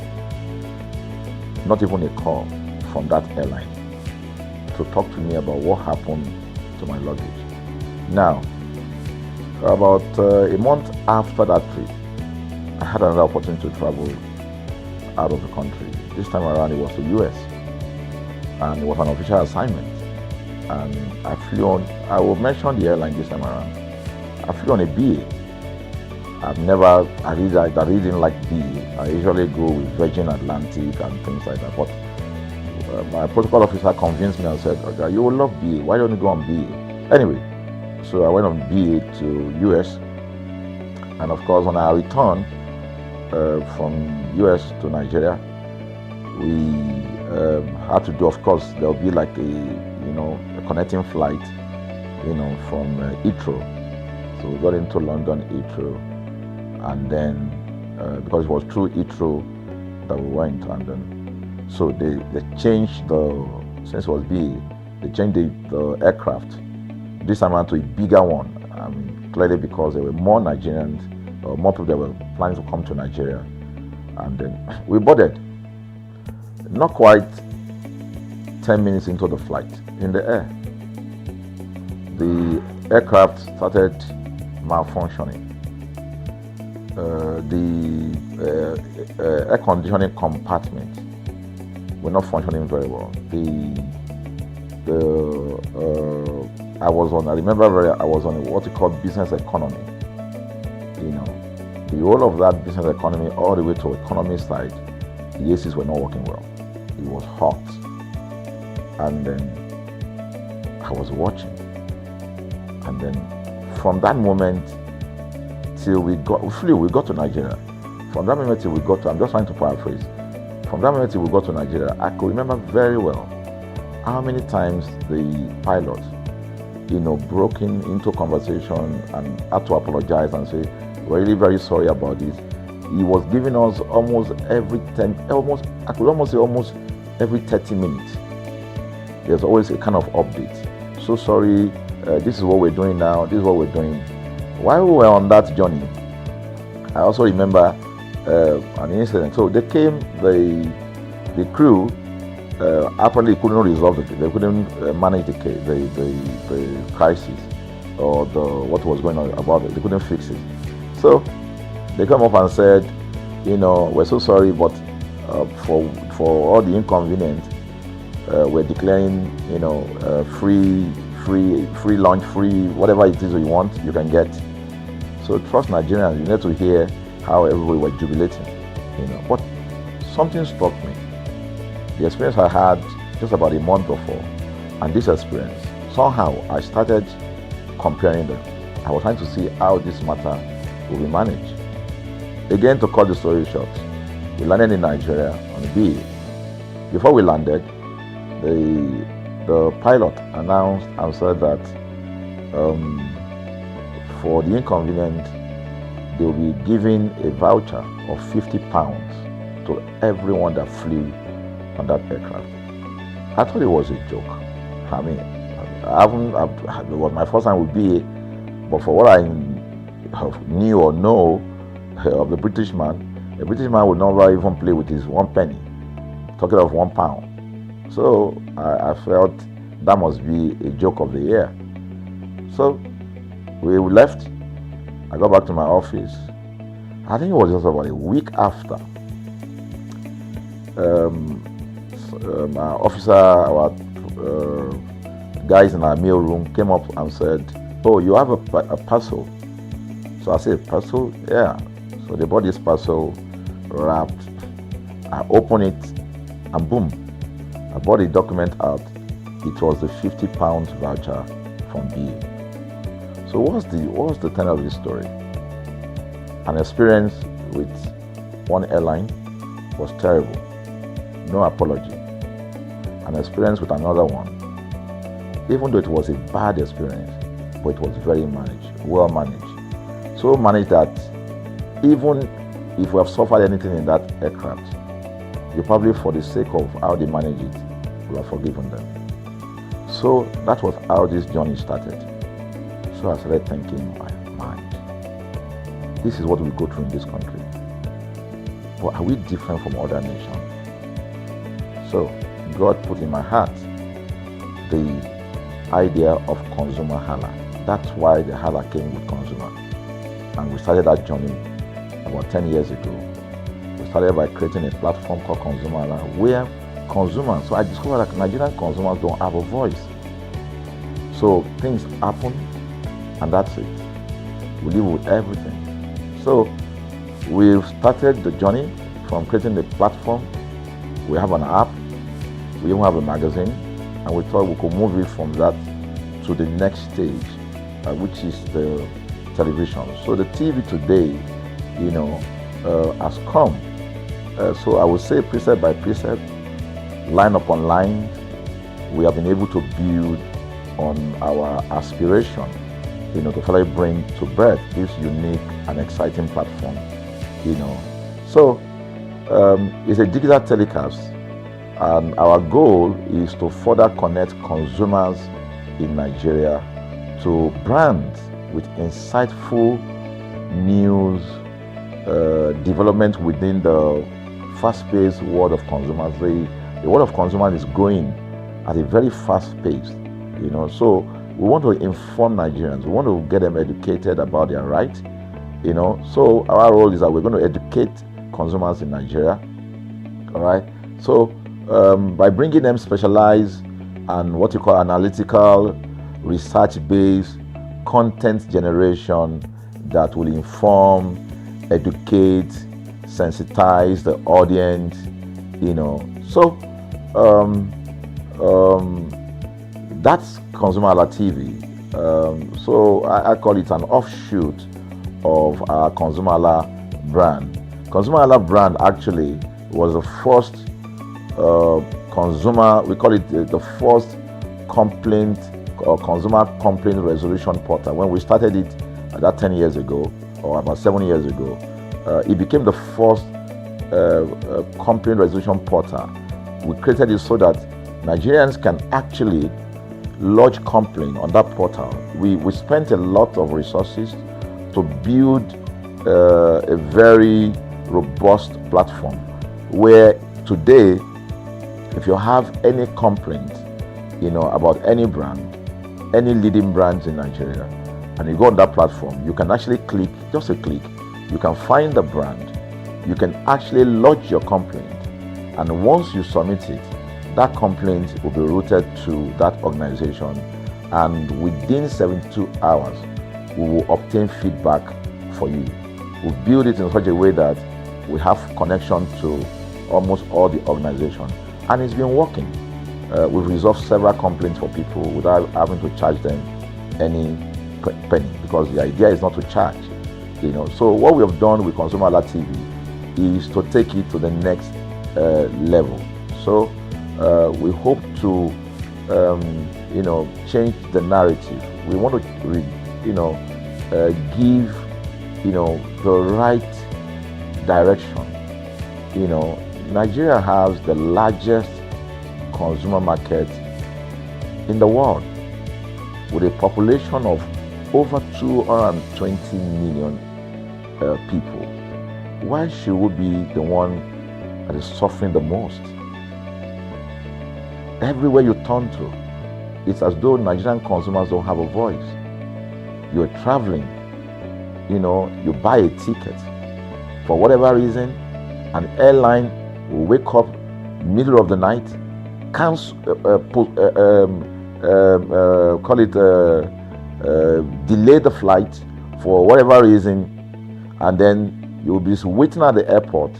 not even a call from that airline to talk to me about what happened to my luggage. Now, about a month after that trip, I had another opportunity to travel out of the country. This time around it was to US, and it was an official assignment. And I flew on, I will mention the airline this time around. I flew on a BA. I really didn't like BA. I usually go with Virgin Atlantic and things like that. But my protocol officer convinced me and said, "Okay, you will love BA. Why don't you go on BA?" Anyway, so I went on BA to US. And of course, when I returned from US to Nigeria, we had to do, of course, there will be like a connecting flight, from Heathrow. So we got into London Heathrow, and then because it was through Heathrow that we went, and then so they changed since it was BA, they changed the aircraft this time around to a bigger one. I mean, clearly because there were more Nigerians, or more people that were planning to come to Nigeria, and then we boarded. Not quite 10 minutes into the flight, in the air, the aircraft started malfunctioning. The air conditioning compartment were not functioning very well. I was on what you call business economy. The whole of that business economy all the way to economy side, the ACs were not working well. It was hot. And then I was watching. And then from that moment till we got to Nigeria. From that moment till we got to, I'm just trying to paraphrase. From that moment till we got to Nigeria, I could remember very well how many times the pilot, broke into conversation and had to apologize and say, "We're really very sorry about this." He was giving us almost every 30 minutes. There's always a kind of update. "So sorry, this is what we're doing now, this is what we're doing." While we were on that journey, I also remember an incident. So they came, the crew apparently couldn't resolve it. They couldn't manage the crisis or what was going on about it. They couldn't fix it. So they come up and said, "We're so sorry, but for all the inconvenience, we're declaring, free lunch, free whatever it is you want, you can get. So trust Nigerians. You need to hear how everybody was jubilating, But something struck me. The experience I had just about a month before, and this experience, somehow I started comparing them. I was trying to see how this matter will be managed. Again, to cut the story short, we landed in Nigeria on the BA. Before we landed, the pilot announced and said that for the inconvenient, they will be giving a voucher of £50 to everyone that flew on that aircraft. I thought it was a joke. I mean, it was my first time with BA, but for what I knew or know of the British man would never even play with his 1 penny, talking of £1. So I felt that must be a joke of the year. So we left. I got back to my office. I think it was just about a week after. Our officer, our guys in our mail room came up and said, "Oh, you have a parcel." So I said, "Parcel? Yeah." So they brought this parcel wrapped. I opened it and boom, I brought the document out. It was the £50 voucher from BA. So what's the tenor of this story? An experience with one airline was terrible. No apology. An experience with another one, even though it was a bad experience, but it was very well managed. So managed that even if we have suffered anything in that aircraft, you probably, for the sake of how they manage it, we have forgiven them. So that was how this journey started. So I started thinking in my mind, this is what we go through in this country. But are we different from other nations? So God put in my heart the idea of ConsumerHalla. That's why the Hala came with consumer. And we started that journey about 10 years ago. We started by creating a platform called ConsumerHalla, where consumers, so I discovered that Nigerian consumers don't have a voice. So things happen, and that's it. We live with everything. So we've started the journey from creating the platform. We have an app, we even have a magazine, and we thought we could move it from that to the next stage, which is the television. So the TV today, has come. So I would say precept by precept, line upon line, we have been able to build on our aspiration, to finally bring to birth this unique and exciting platform, So it's a digital telecast, and our goal is to further connect consumers in Nigeria to brands with insightful news, development within the fast-paced world of consumers. The world of consumers is growing at a very fast pace, So we want to inform Nigerians. We want to get them educated about their rights, So our role is that we're going to educate consumers in Nigeria, all right? So by bringing them specialized and what you call analytical, research-based content generation that will inform, educate, sensitize the audience, So that's ConsumerHalla TV. So I call it an offshoot of our ConsumerHalla brand. ConsumerHalla brand actually was the first we call it the first complaint or consumer complaint resolution portal. When we started it about 10 years ago, or about 7 years ago, it became the first complaint resolution portal. We created it so that Nigerians can actually lodge complaint on that portal. We spent a lot of resources to build a very robust platform where today, if you have any complaint, about any brand, any leading brands in Nigeria, and you go on that platform, you can actually click, just a click, you can find the brand, you can actually lodge your complaint, and once you submit it, that complaint will be routed to that organization, and within 72 hours, we will obtain feedback for you. We've built it in such a way that we have connection to almost all the organizations, and it's been working. We've resolved several complaints for people without having to charge them any penny, because the idea is not to charge. So what we have done with ConsumerHalla TV is to take it to the next level. So we hope to change the narrative. We want to give the right direction. Nigeria has the largest consumer market in the world, with a population of over 220 million people. Why should we be the one that is suffering the most? Everywhere you turn to, it's as though Nigerian consumers don't have a voice. You're traveling, you buy a ticket. For whatever reason, an airline will wake up middle of the night, delay the flight for whatever reason, and then you'll be waiting at the airport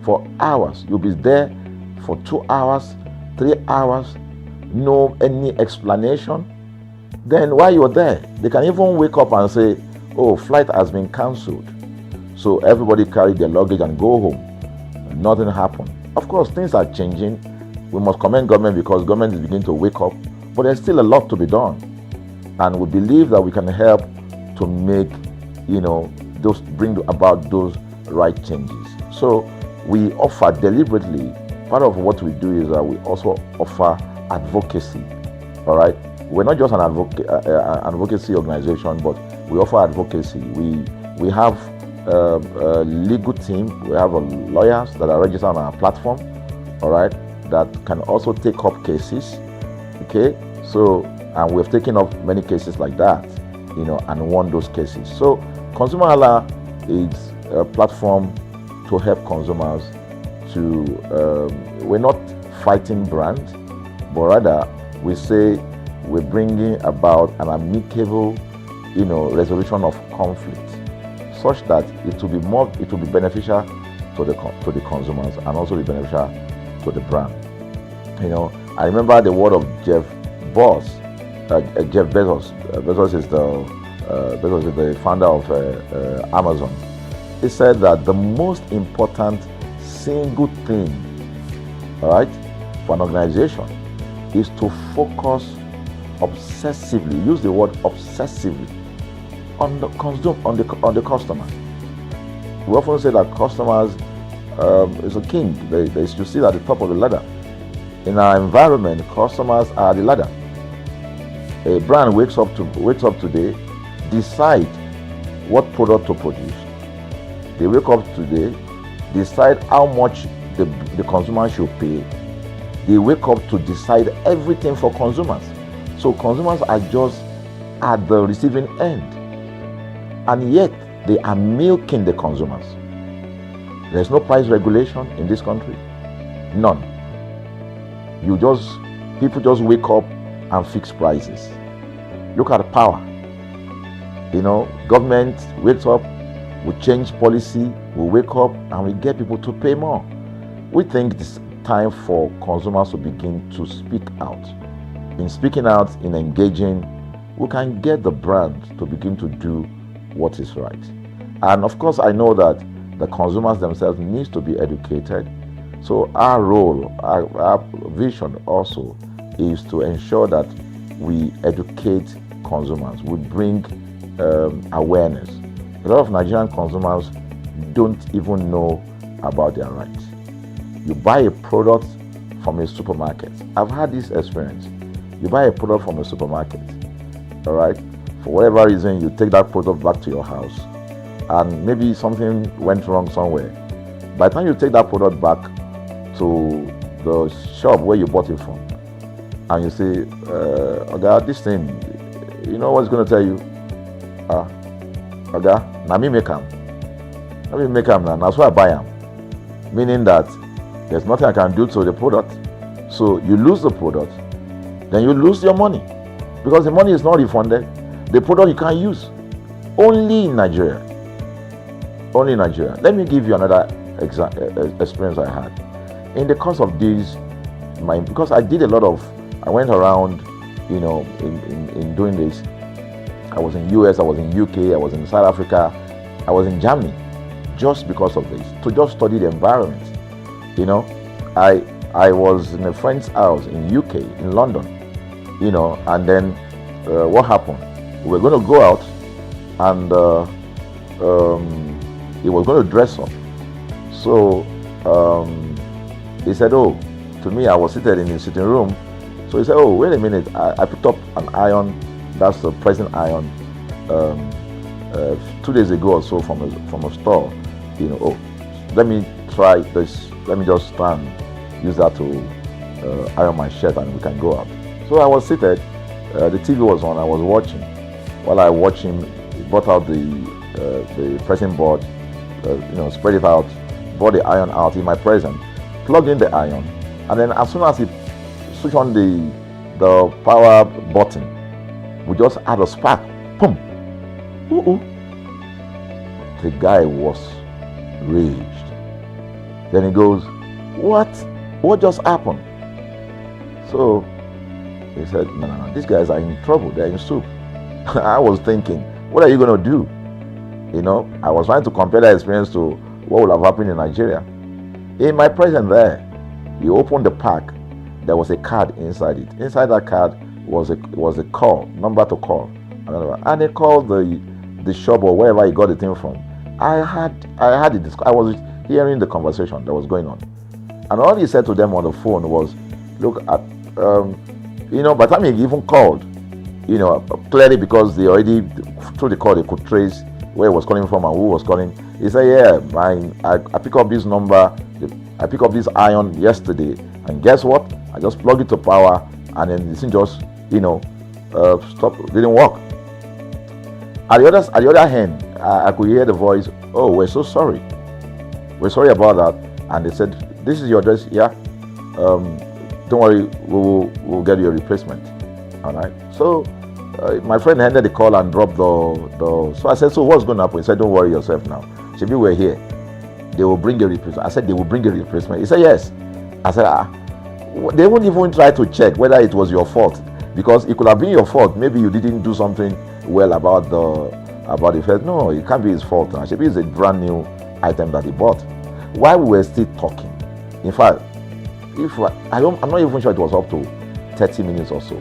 for hours. You'll be there for 2 hours, 3 hours, no any explanation. Then while you're there, they can even wake up and say, oh, flight has been cancelled. So everybody carry their luggage and go home. Nothing happened. Of course, things are changing. We must commend government, because government is beginning to wake up, but there's still a lot to be done. And we believe that we can help to make, bring about those right changes. So we offer deliberately, part of what we do is that we also offer advocacy. All right. We're not just an advocacy organization, but we offer advocacy. We have a legal team. We have lawyers that are registered on our platform. All right. That can also take up cases. Okay. So, and we've taken up many cases like that, and won those cases. So ConsumerHalla is a platform to help consumers to, we're not fighting brands, but rather we say we're bringing about an amicable, resolution of conflict, such that it will be beneficial to the consumers and also be beneficial to the brand. I remember the word of Jeff Bezos. Bezos is the founder of Amazon. He said that the most important single thing, all right, for an organization is to focus obsessively, use the word obsessively, on the customer. We often say that customers is a king. They should sit at the top of the ladder. In our environment, customers are the ladder. A brand wakes up today, decide what product to produce. They wake up today, decide how much the consumer should pay. They wake up to decide everything for consumers. So consumers are just at the receiving end, and yet they are milking the consumers. There's no price regulation in this country, none. People just wake up and fix prices. Look at the power. Government wakes up, we change policy, we wake up and we get people to pay more. We think it's time for consumers to begin to speak out. In speaking out, in engaging, we can get the brand to begin to do what is right. And of course, I know that the consumers themselves need to be educated. So our role, our vision also is to ensure that we educate consumers, we bring awareness. A lot of Nigerian consumers don't even know about their rights. You buy a product from a supermarket. I've had this experience. You buy a product from a supermarket, all right? For whatever reason, you take that product back to your house, and maybe something went wrong somewhere. By the time you take that product back to the shop where you bought it from, and you say, Oga, this thing, you know what's going to tell you? Oga, na me make am. Na me make am now. That's why I buy am. Meaning that there's nothing I can do to the product. So you lose the product, then you lose your money. because the money is not refunded. The product you can't use. Only in Nigeria. Only in Nigeria. Let me give you another experience I had. In the course of these, because I did a lot of, I went around, you know, in doing this. I was in US, I was in UK, I was in South Africa, I was in Germany, just because of this, to just study the environment. You know, I was in a friend's house in UK, in London, you know, and then what happened? We were going to go out, and he was going to dress up. So he said, oh, to me, I was seated in his sitting room. So he said, oh, wait a minute, I picked up an iron, that's the pressing iron, 2 days ago or so from a store. You know, oh, let me try this, let me just stand, use that to iron my shirt and we can go out. So I was seated, the TV was on, I was watching. While I watched him, he brought out the pressing board, you know, spread it out, brought the iron out in my presence, plugged in the iron, and then as soon as he switched on the power button, we just had a spark. Boom! Ooh. The guy was raged. Then he goes, what just happened? So he said, no, these guys are in trouble, they're in soup. I was thinking, what are you going to do? You know, I was trying to compare that experience to what would have happened in Nigeria. In my presence there, he opened the pack. There was a card inside it. Inside that card was a call, number to call. And he called the shop or wherever he got the thing from. I was hearing the conversation that was going on. And all he said to them on the phone was, look, you know, by the time he even called, you know, clearly because they already, through the call, they could trace where he was calling from and who was calling. He said, yeah, I picked up this number, I picked up this iron yesterday, and guess what? I just plugged it to power, and then this thing just, you know, didn't work. At the other hand, I could hear the voice, oh, we're so sorry. We're sorry about that. And they said, this is your address, yeah? Don't worry, we'll get you a replacement. All right. So my friend handed the call and dropped the. So I said, so what's going to happen? He said, don't worry yourself now. Shebi, we're here. They will bring a replacement. I said, they will bring a replacement. He said, yes. I said, they won't even try to check whether it was your fault, because it could have been your fault. Maybe you didn't do something well about the first. No, it can't be his fault now. Shebi, it's a brand new item that he bought. While we were still talking, in fact, I'm not even sure it was up to 30 minutes or so.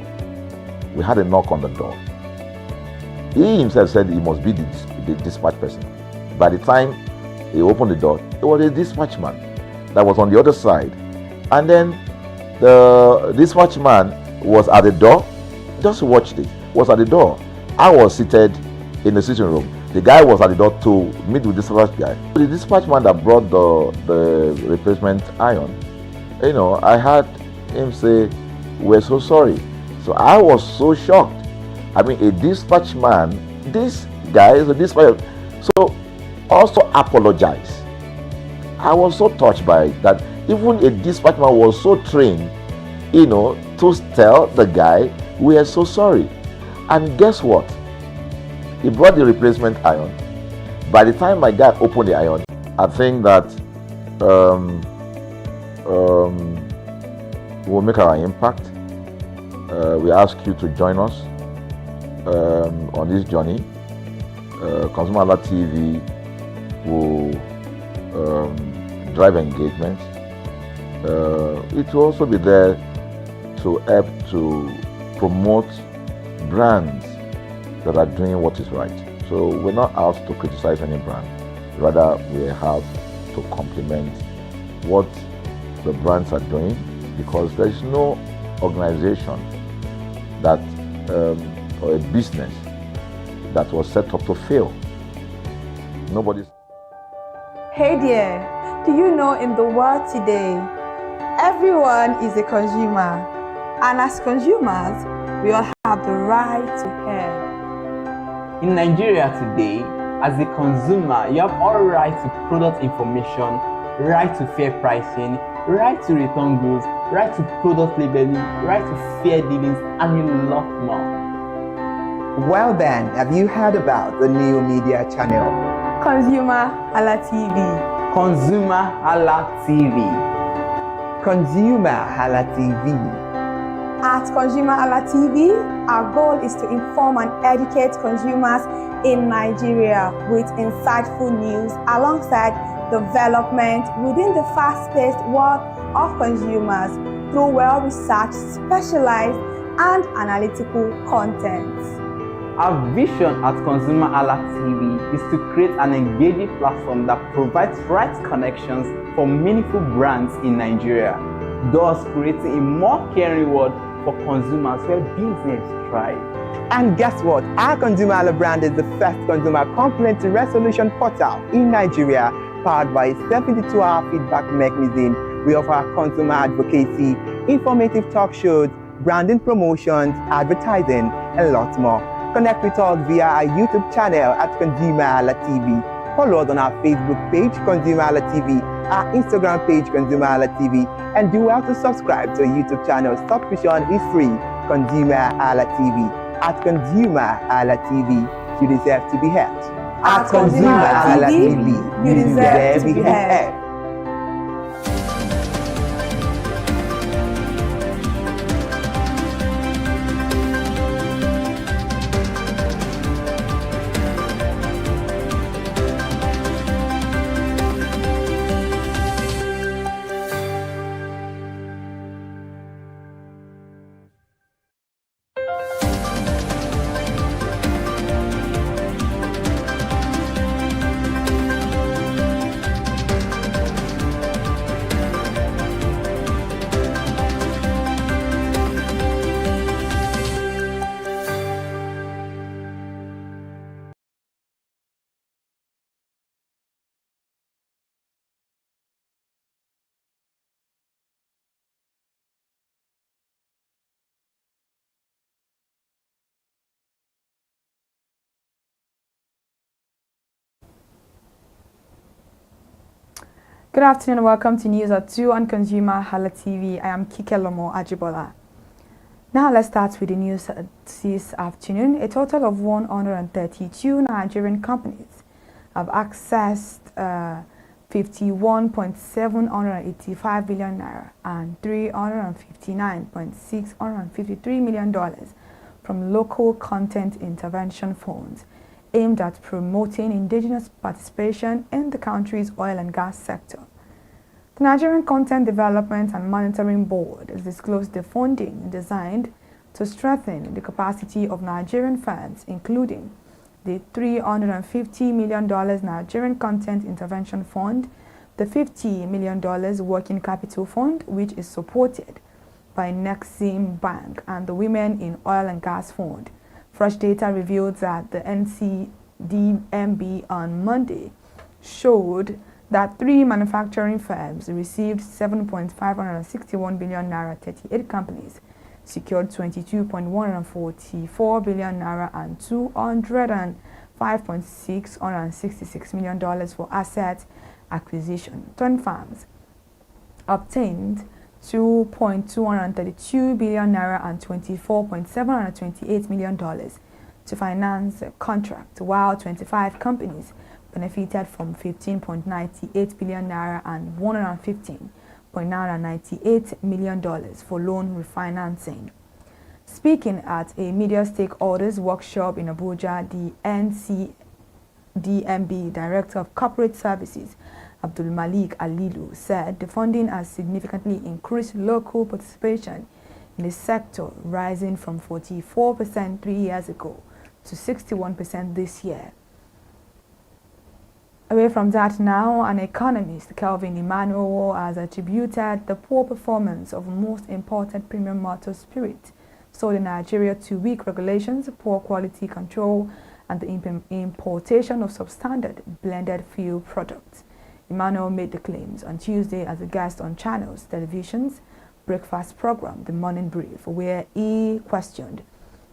We had a knock on the door. He himself said he must be the dispatch person. By the time he opened the door, it was a dispatch man that was on the other side. And then the dispatch man was at the door. Just watch this. Was at the door. I was seated in the sitting room. The guy was at the door to meet with the dispatch guy. The dispatch man that brought the replacement iron, you know, I heard him say, we're so sorry. So I was so shocked. I mean, a dispatch man, this guy is a dispatch, so also apologize. I was so touched by that. Even a dispatch man was so trained, you know, to tell the guy, we are so sorry. And guess what? He brought the replacement iron. By the time my guy opened the iron, I think that we'll make our impact. We ask you to join us on this journey. ConsumerHallaTV will drive engagement. It will also be there to help to promote brands that are doing what is right. So we're not out to criticize any brand. Rather, we have to complement what the brands are doing, because there is no organization that or a business that was set up to fail. Nobody's. Hey there, do you know in the world today, everyone is a consumer, and as consumers, we all have the right to hear. In Nigeria today, as a consumer, you have all right to product information, right to fair pricing, right to return goods, right to product labeling, right to fair dealings, and a lot more. Well then, have you heard about the new media channel? ConsumerHalla TV. ConsumerHallaTV. ConsumerHalla TV. At ConsumerHalla TV, our goal is to inform and educate consumers in Nigeria with insightful news alongside development within the fast-paced world of consumers through well-researched, specialized, and analytical content. Our vision at ConsumerHalla TV is to create an engaging platform that provides right connections for meaningful brands in Nigeria, thus creating a more caring world for consumers where business thrive. And guess what? Our ConsumerHalla brand is the first consumer complaint resolution portal in Nigeria, powered by a 72-hour feedback mechanism. We offer consumer advocacy, informative talk shows, branding promotions, advertising, and lots more. Connect with us via our YouTube channel at ConsumerHalla TV. Follow us on our Facebook page, ConsumerHalla TV, our Instagram page, ConsumerHalla TV, and do well to subscribe to our YouTube channel. Subscription is free. ConsumerHalla TV. At ConsumerHalla TV, you deserve to be heard. At ConsumerHalla TV, you deserve to be heard. Good afternoon and welcome to News at 2 on ConsumerHalla TV. I am Kikelomo Ajibola. Now let's start with the news this afternoon. A total of 132 Nigerian companies have accessed 51.785 billion naira and $359.653 million from local content intervention funds aimed at promoting indigenous participation in the country's oil and gas sector. The Nigerian Content Development and Monitoring Board has disclosed the funding designed to strengthen the capacity of Nigerian firms, including the $350 million Nigerian Content Intervention Fund, the $50 million Working Capital Fund, which is supported by Nexim Bank, and the Women in Oil and Gas Fund. Fresh data revealed that the NCDMB on Monday showed that 3 manufacturing firms received 7.561 billion naira, 38 companies secured 22.144 billion naira and $205.666 million for asset acquisition. 10 firms obtained 2.232 billion naira and $24.728 million to finance a contract, while 25 companies benefited from 15.98 billion naira and $115.998 million for loan refinancing. Speaking at a media stakeholders workshop in Abuja, the NCDMB Director of Corporate Services, Abdul Malik Alilu, said the funding has significantly increased local participation in the sector, rising from 44% 3 years ago to 61% this year. Away from that now, an economist, Kelvin Emmanuel, has attributed the poor performance of most imported premium motor spirit sold in Nigeria to weak regulations, poor quality control, and the importation of substandard blended fuel products. Emmanuel made the claims on Tuesday as a guest on Channels Television's breakfast program, The Morning Brief, where he questioned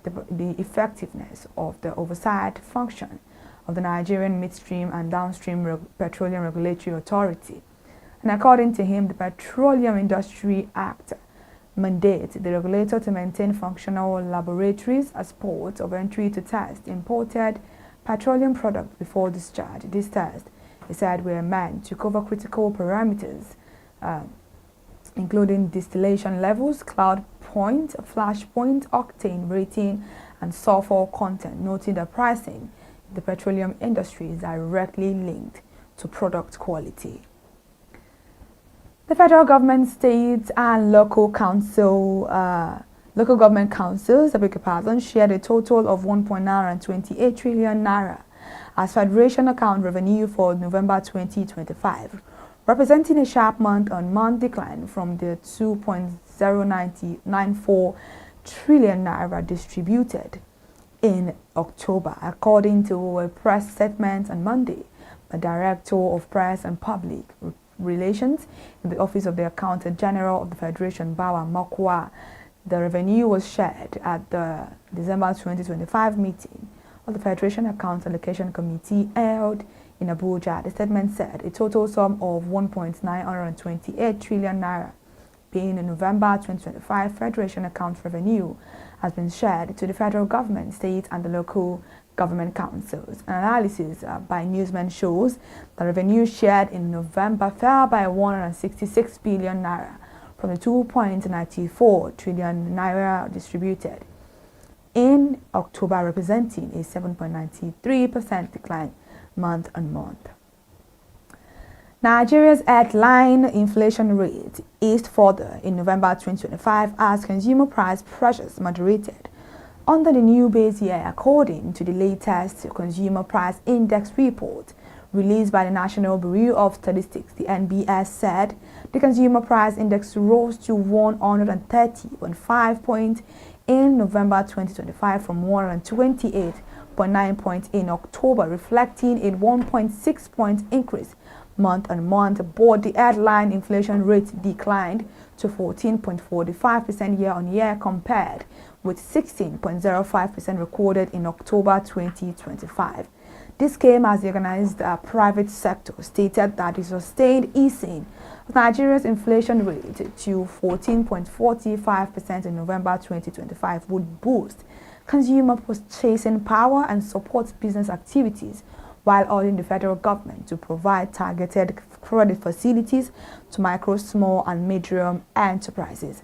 the effectiveness of the oversight function of the Nigerian Midstream and Downstream Petroleum Regulatory Authority. And according to him, the Petroleum Industry Act mandate the regulator to maintain functional laboratories as ports of entry to test imported petroleum products before discharge. This test, he said, were meant to cover critical parameters, including distillation levels, cloud point, flash point, octane rating, and sulfur content, noting that pricing in the petroleum industry is directly linked to product quality. The federal government, states, and local government councils, shared a total of 1.928 trillion naira as Federation account revenue for November 2025, representing a sharp month-on-month decline from the 2.094 trillion naira distributed in October, according to a press statement on Monday by Director of Press and Public Relations in the Office of the Accountant General of the Federation, Bawa Makwa. The revenue was shared at the December 2025 meeting of the Federation Accounts Allocation Committee held in Abuja. The statement said a total sum of 1.928 trillion naira being in November 2025 Federation account revenue has been shared to the federal government, state, and the local government councils. An analysis by Newsman shows the revenue shared in November fell by 166 billion naira from the 2.94 trillion naira distributed in October, representing a 7.93% decline month-on-month. Nigeria's headline inflation rate eased further in November 2025 as consumer price pressures moderated under the new base year, according to the latest Consumer Price Index report released by the National Bureau of Statistics. The NBS said the Consumer Price Index rose to 130.5 points in November 2025 from 128.9 points in October, reflecting a 1.6 point increase month-on-month, but the headline inflation rate declined to 14.45% year-on-year compared with 16.05% recorded in October 2025. This came as the organized private sector stated that the sustained easing of Nigeria's inflation rate to 14.45% in November 2025 would boost consumer purchasing power and support business activities, while urging the federal government to provide targeted credit facilities to micro, small, and medium enterprises.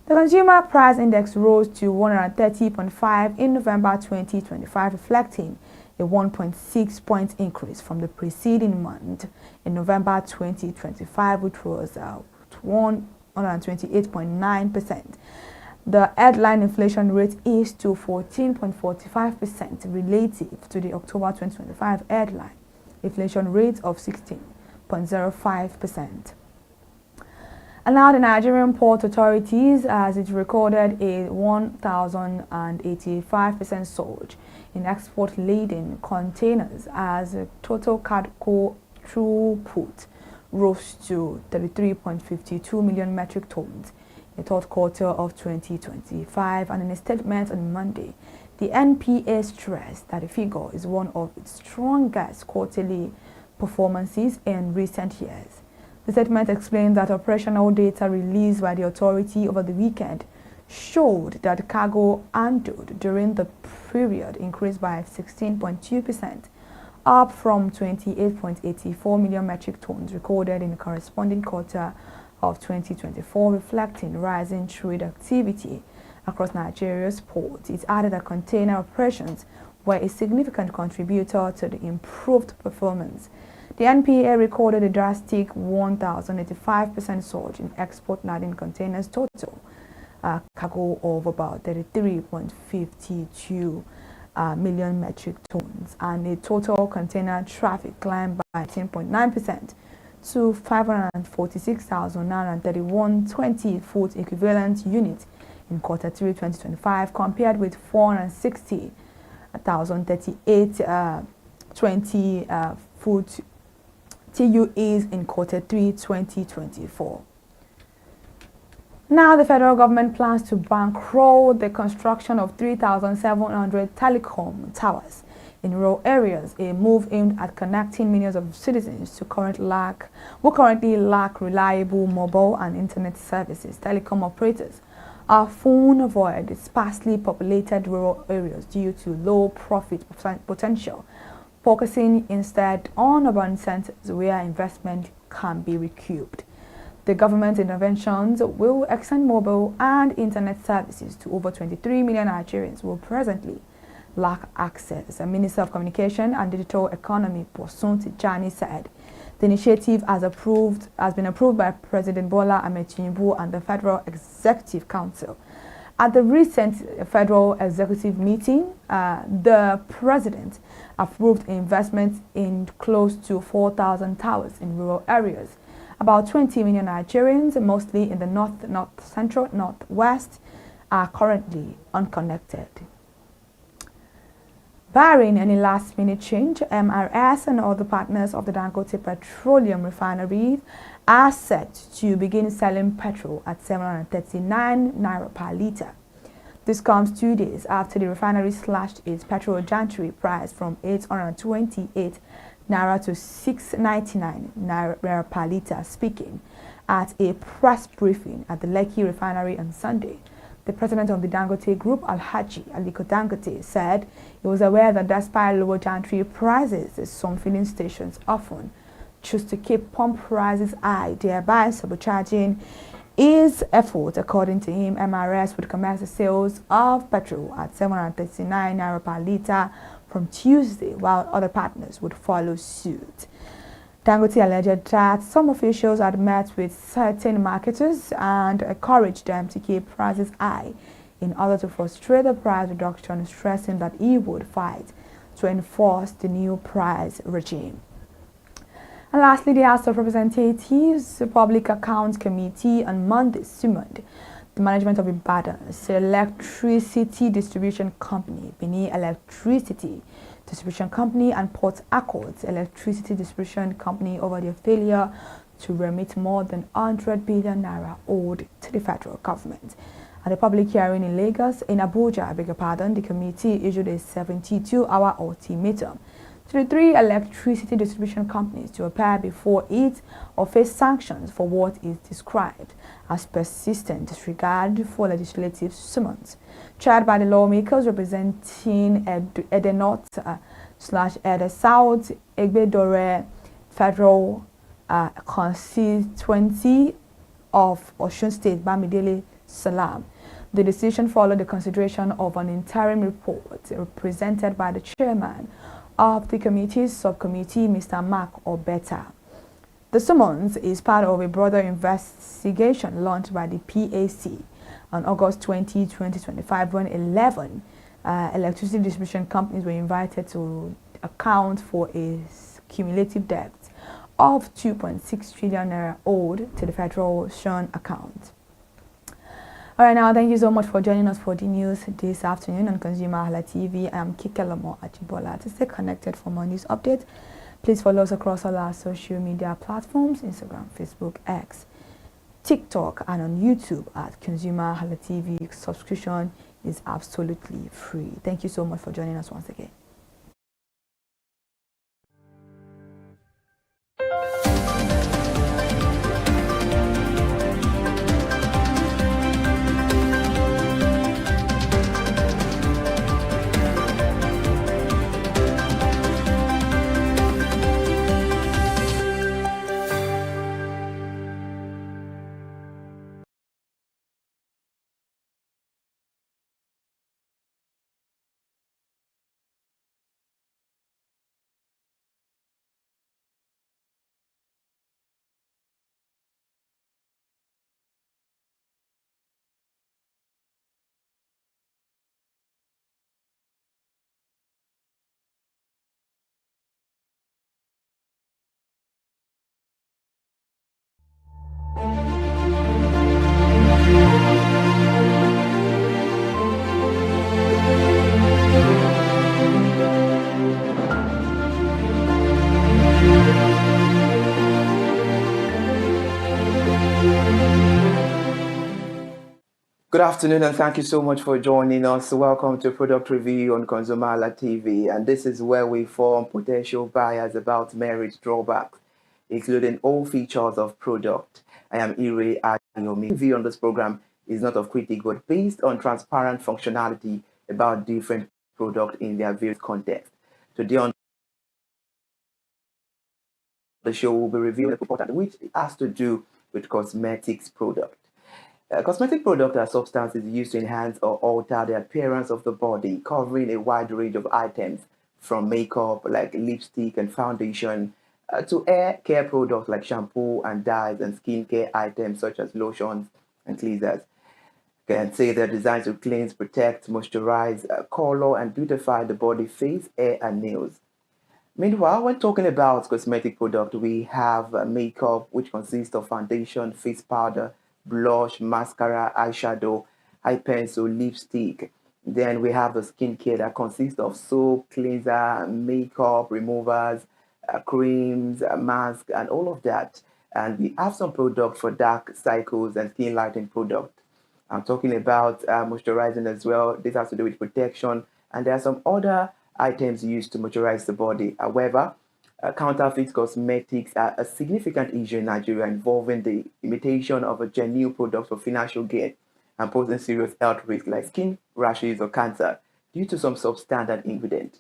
The Consumer Price Index rose to 130.5 in November 2025, reflecting a 1.6 point increase from the preceding month in November 2025, which was 128.9%. The headline inflation rate is to 14.45% relative to the October 2025 headline inflation rate of 16.05%. And now the Nigerian Port Authorities, as it recorded a 1,085% surge in export-laden containers as total cargo throughput rose to 33.52 million metric tons in the third quarter of 2025. And in a statement on Monday, the NPA stressed that the figure is one of its strongest quarterly performances in recent years. The statement explained that operational data released by the authority over the weekend showed that cargo handled during the period increased by 16.2%, up from 28.84 million metric tons recorded in the corresponding quarter of 2024, reflecting rising trade activity across Nigeria's ports. It added that container operations were a significant contributor to the improved performance. The NPA recorded a drastic 1,085% surge in export-laden containers total cargo of about 33.52 million metric tons, and the total container traffic climbed by 10.9% to 546,931 20-foot equivalent units in quarter 3 2025, compared with 460,038 20-foot TUEs in quarter 3 2024. Now, the federal government plans to bankroll the construction of 3,700 telecom towers in rural areas, a move aimed at connecting millions of citizens who currently lack reliable mobile and internet services. Telecom operators are phone avoid sparsely populated rural areas due to low profit potential, focusing instead on urban centers where investment can be recouped. The government interventions will extend mobile and internet services to over 23 million Nigerians who presently lack access. The Minister of Communication and Digital Economy, Bosun Tijani, said the initiative has been approved by President Bola Ahmed Tinubu and the Federal Executive Council. At the recent Federal Executive meeting, the President approved investments in close to 4,000 towers in rural areas. About 20 million Nigerians, mostly in the north, central, northwest, are currently unconnected. Barring any last-minute change, MRS and other partners of the Dangote Petroleum Refinery are set to begin selling petrol at 739 naira per litre. This comes 2 days after the refinery slashed its petrol gantry price from 828 naira to 699 naira per litre. Speaking at a press briefing at the Lekki refinery on Sunday, the president of the Dangote Group, Alhaji Aliko Dangote, said he was aware that despite lower gantry prices, some filling stations often choose to keep pump prices high, thereby sabotaging his effort. According to him, MRS would commence the sales of petrol at 739 naira per litre from Tuesday, while other partners would follow suit. Dangote alleged that some officials had met with certain marketers and encouraged them to keep prices high in order to frustrate the price reduction, stressing that he would fight to enforce the new price regime. And lastly, the House of Representatives Public Accounts Committee on Monday summoned the management of Ibadan's electricity distribution company, Benin Electricity Distribution Company, and Port Harcourt's Electricity Distribution Company over their failure to remit more than 100 billion naira owed to the federal government. At a public hearing in Abuja, the committee issued a 72-hour ultimatum to the 3 electricity distribution companies to appear before it or face sanctions for what is described as persistent disregard for legislative summons. Chaired by the lawmakers representing Ede North/Ede South, Egbedore Federal Constituency of Osun State, Bamidele Salam. The decision followed the consideration of an interim report represented by the chairman of the committee's subcommittee, Mr. Mark Obeta. The summons is part of a broader investigation launched by the PAC on August 20, 2025, when 11 electricity distribution companies were invited to account for a cumulative debt of 2.6 trillion naira owed to the federal Shon account. All right, now, thank you so much for joining us for the news this afternoon on ConsumerHallaTV. I'm Kikelomo Ajibola. To stay connected for more news updates, please follow us across all our social media platforms: Instagram, Facebook, X, TikTok, and on YouTube at ConsumerHallaTV. Subscription is absolutely free. Thank you so much for joining us once again. Good afternoon and thank you so much for joining us. Welcome to Product Review on ConsumerHalla TV, and this is where we inform potential buyers about merit drawbacks, including all features of product. I am Ire Ayomi. The view on this program is not of critique but based on transparent functionality about different products in their various contexts. Today on the show, we'll be reviewing a product which has to do with cosmetics product. Cosmetic products are substances used to enhance or alter the appearance of the body, covering a wide range of items from makeup like lipstick and foundation to hair care products like shampoo and dyes and skincare items such as lotions and cleansers. Can say they're designed to cleanse, protect, moisturize, color, and beautify the body, face, hair, and nails. Meanwhile, when talking about cosmetic product, we have makeup, which consists of foundation, face powder, blush, mascara, eyeshadow, eye pencil, lipstick. Then we have the skincare that consists of soap, cleanser, makeup, removers, creams, mask, and all of that. And we have some product for dark cycles and skin lightening product. I'm talking about moisturizing as well. This has to do with protection. And there are some other items used to moisturize the body. However, counterfeit cosmetics are a significant issue in Nigeria, involving the imitation of a genuine product for financial gain and posing serious health risks like skin rashes or cancer due to some substandard ingredients.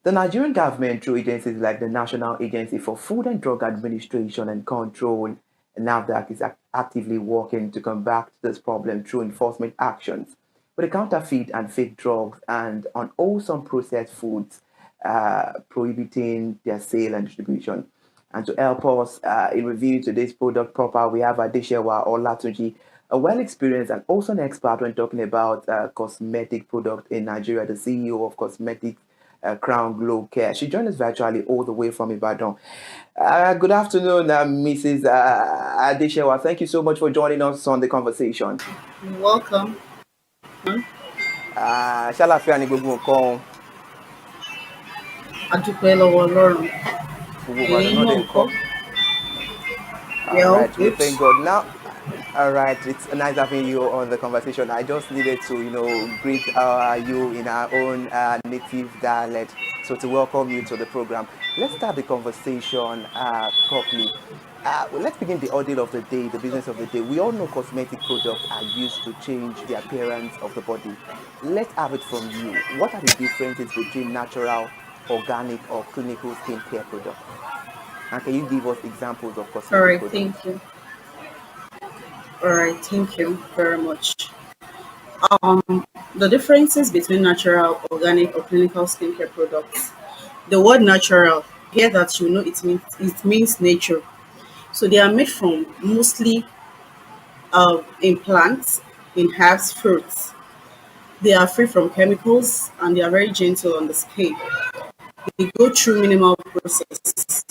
The Nigerian government, through agencies like the National Agency for Food and Drug Administration and Control, NAFDAC, is actively working to combat this problem through enforcement actions with the counterfeit and fake drugs and unwholesome processed foods, prohibiting their sale and distribution. And to help us in reviewing today's product proper, we have Adeshewa Olatunji, a well-experienced and also an expert when talking about cosmetic product in Nigeria, the CEO of Cosmetics Crown Glow Care. She joined us virtually all the way from Ibadan. Good afternoon, Mrs. Adeshewa. Thank you so much for joining us on the conversation. You're welcome. Ṣàlàáfíà ni gbogbo nǹkan. A dúpẹ́ lọ́wọ́ Ọlọ́run. Gbogbo Ìbàdàn náà dẹ̀ ń kọ́. Yeah, All right, we good. thank God. Now, all right, it's nice having you on the conversation. I just needed to, greet you in our own native dialect. So to welcome you to the program. Let's start the conversation properly. Let's begin the ordeal of the day, the business of the day. We all know cosmetic products are used to change the appearance of the body. Let's have it from you. What are the differences between natural, organic, or clinical skincare products? And can you give us examples of cosmetic All right, products? thank you. All right, thank you very much. The differences between natural, organic, or clinical skincare products. The word natural, here that you know it means nature. So they are made from mostly in plants, in herbs, fruits. They are free from chemicals and they are very gentle on the skin. They go through minimal processes.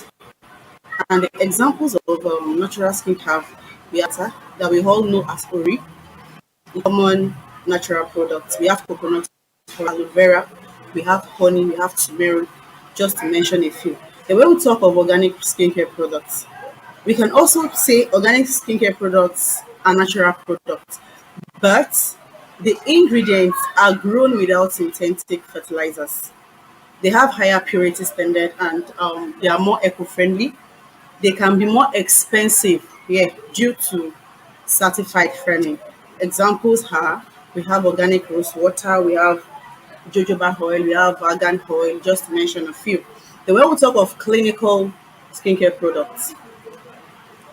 And the examples of natural skin have Viata, that we all know as Ori, common natural products. We have coconut, aloe vera, we have honey, we have turmeric, just to mention a few. And when we talk of organic skincare products, we can also say organic skincare products are natural products, but the ingredients are grown without synthetic fertilizers. They have higher purity standard and they are more eco-friendly. They can be more expensive, due to certified farming. Examples are we have organic rose water, we have jojoba oil, we have argan oil, just to mention a few. Then when we talk of clinical skincare products,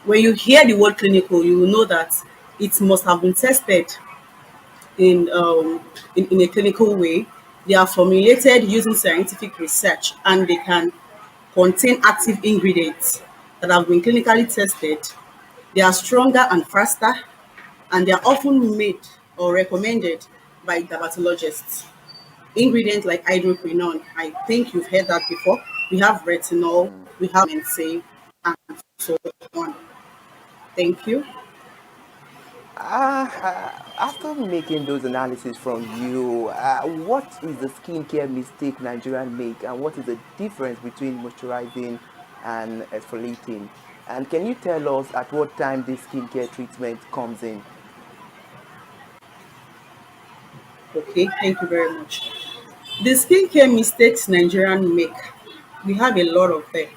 when you hear the word clinical, you will know that it must have been tested in a clinical way. They are formulated using scientific research and they can contain active ingredients that have been clinically tested. They are stronger and faster, and they are often made or recommended by dermatologists. Ingredients like hydroquinone, I think you've heard that before. We have retinol, we have MNC, and so on. Thank you. After making those analyses from you, what is the skincare mistake Nigerians make, and what is the difference between moisturizing and exfoliating? And can you tell us at what time this skincare treatment comes in? Okay, thank you very much. The skincare mistakes Nigerians make, we have a lot of them.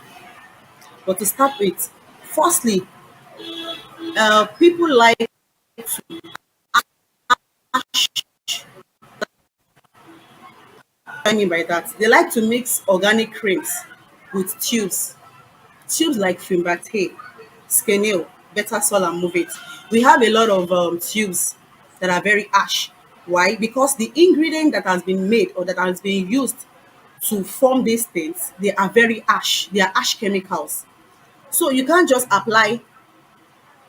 But to start with, firstly, people like, I mean by that, they like to mix organic creams with tubes. Tubes like Fimbate, Skenil, Better Sol and Move It. We have a lot of tubes that are very ash. Why? Because the ingredient that has been made or that has been used to form these things, they are very ash. They are ash chemicals. So you can't just apply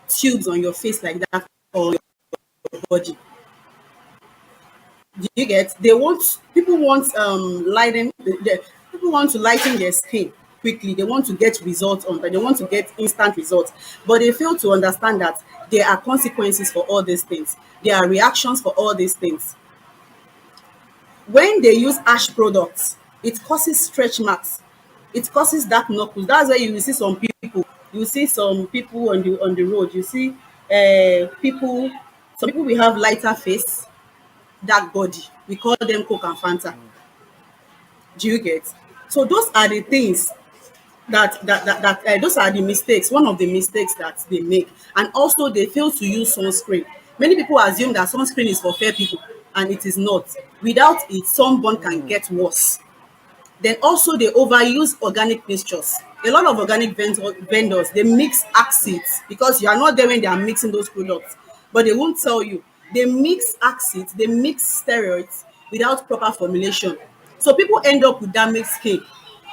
tubes on your face like that or your body. Do you get? They want people want lighten people want to lighten their skin quickly. They want to get results on that. They want to get instant results, but they fail to understand that there are consequences for all these things. There are reactions for all these things. When they use ash products, it causes stretch marks. It causes dark knuckles. That's why you will see some people. You see some people on the road. You see people. Some people will have lighter face, dark body. We call them Coke and Fanta. Do you get? So those are the things that those are the mistakes. One of the mistakes that they make, and also they fail to use sunscreen. Many people assume that sunscreen is for fair people, and it is not. Without it, sunburn can get worse. Then also they overuse organic mixtures. A lot of organic vendors, they mix acids because you are not there when they are mixing those products, but they won't tell you. They mix acids, they mix steroids without proper formulation. So people end up with damaged skin.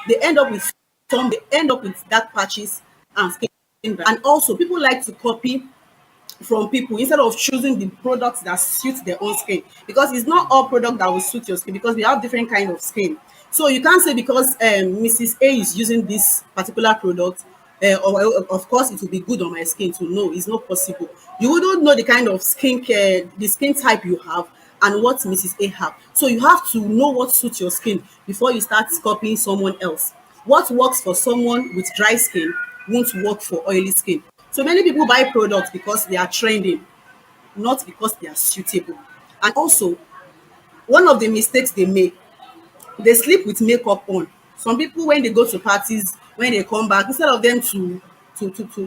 They end up with they end up with dark patches and skin. And also people like to copy from people instead of choosing the products that suit their own skin, because it's not all product that will suit your skin, because we have different kind of skin. So you can't say because Mrs. A is using this particular product, or of course it will be good on my skin to know. It's not possible. You wouldn't know the kind of skincare, the skin type you have and what Mrs. A have. So you have to know what suits your skin before you start copying someone else. What works for someone with dry skin won't work for oily skin. So many people buy products because they are trending, not because they are suitable. And also, one of the mistakes they make, they sleep with makeup on. Some people, when they go to parties, when they come back, instead of them to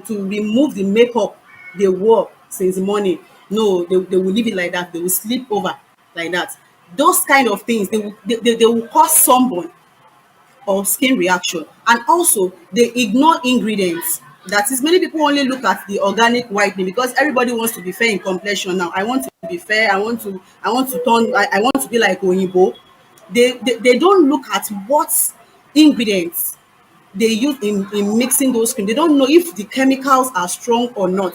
remove the makeup they wore since the morning, no, they will leave it like that. They will sleep over like that. Those kind of things, they will cause sunburn or skin reaction. And also they ignore ingredients. That is, many people only look at the organic whitening because everybody wants to be fair in complexion now. I want to be fair, I want to be like Oyibo. They don't look at what ingredients they use in mixing those cream. They don't know if the chemicals are strong or not.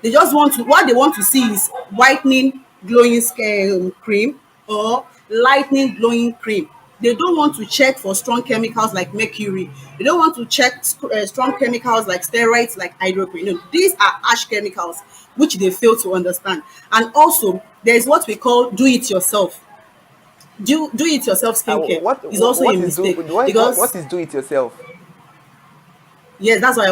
They just want to, what they want to see is whitening glowing skin cream or lightening glowing cream. They don't want to check for strong chemicals like mercury. They don't want to check strong chemicals like steroids, like hydroquinone. You know, these are ash chemicals which they fail to understand. And also there's what we call do it yourself. Do it yourself skincare is also a mistake, because what is do it yourself? yes, that's what I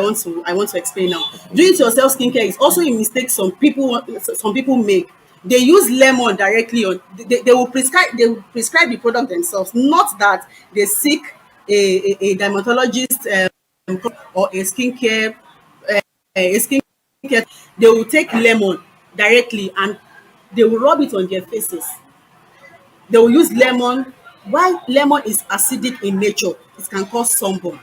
want to explain now. Do it yourself skincare is also a mistake some people make. They use lemon directly on, they will prescribe the product themselves, not that they seek a dermatologist or a skincare a skincare. They will take lemon directly and they will rub it on their faces. They will use lemon. While lemon is acidic in nature, it can cause sunburn.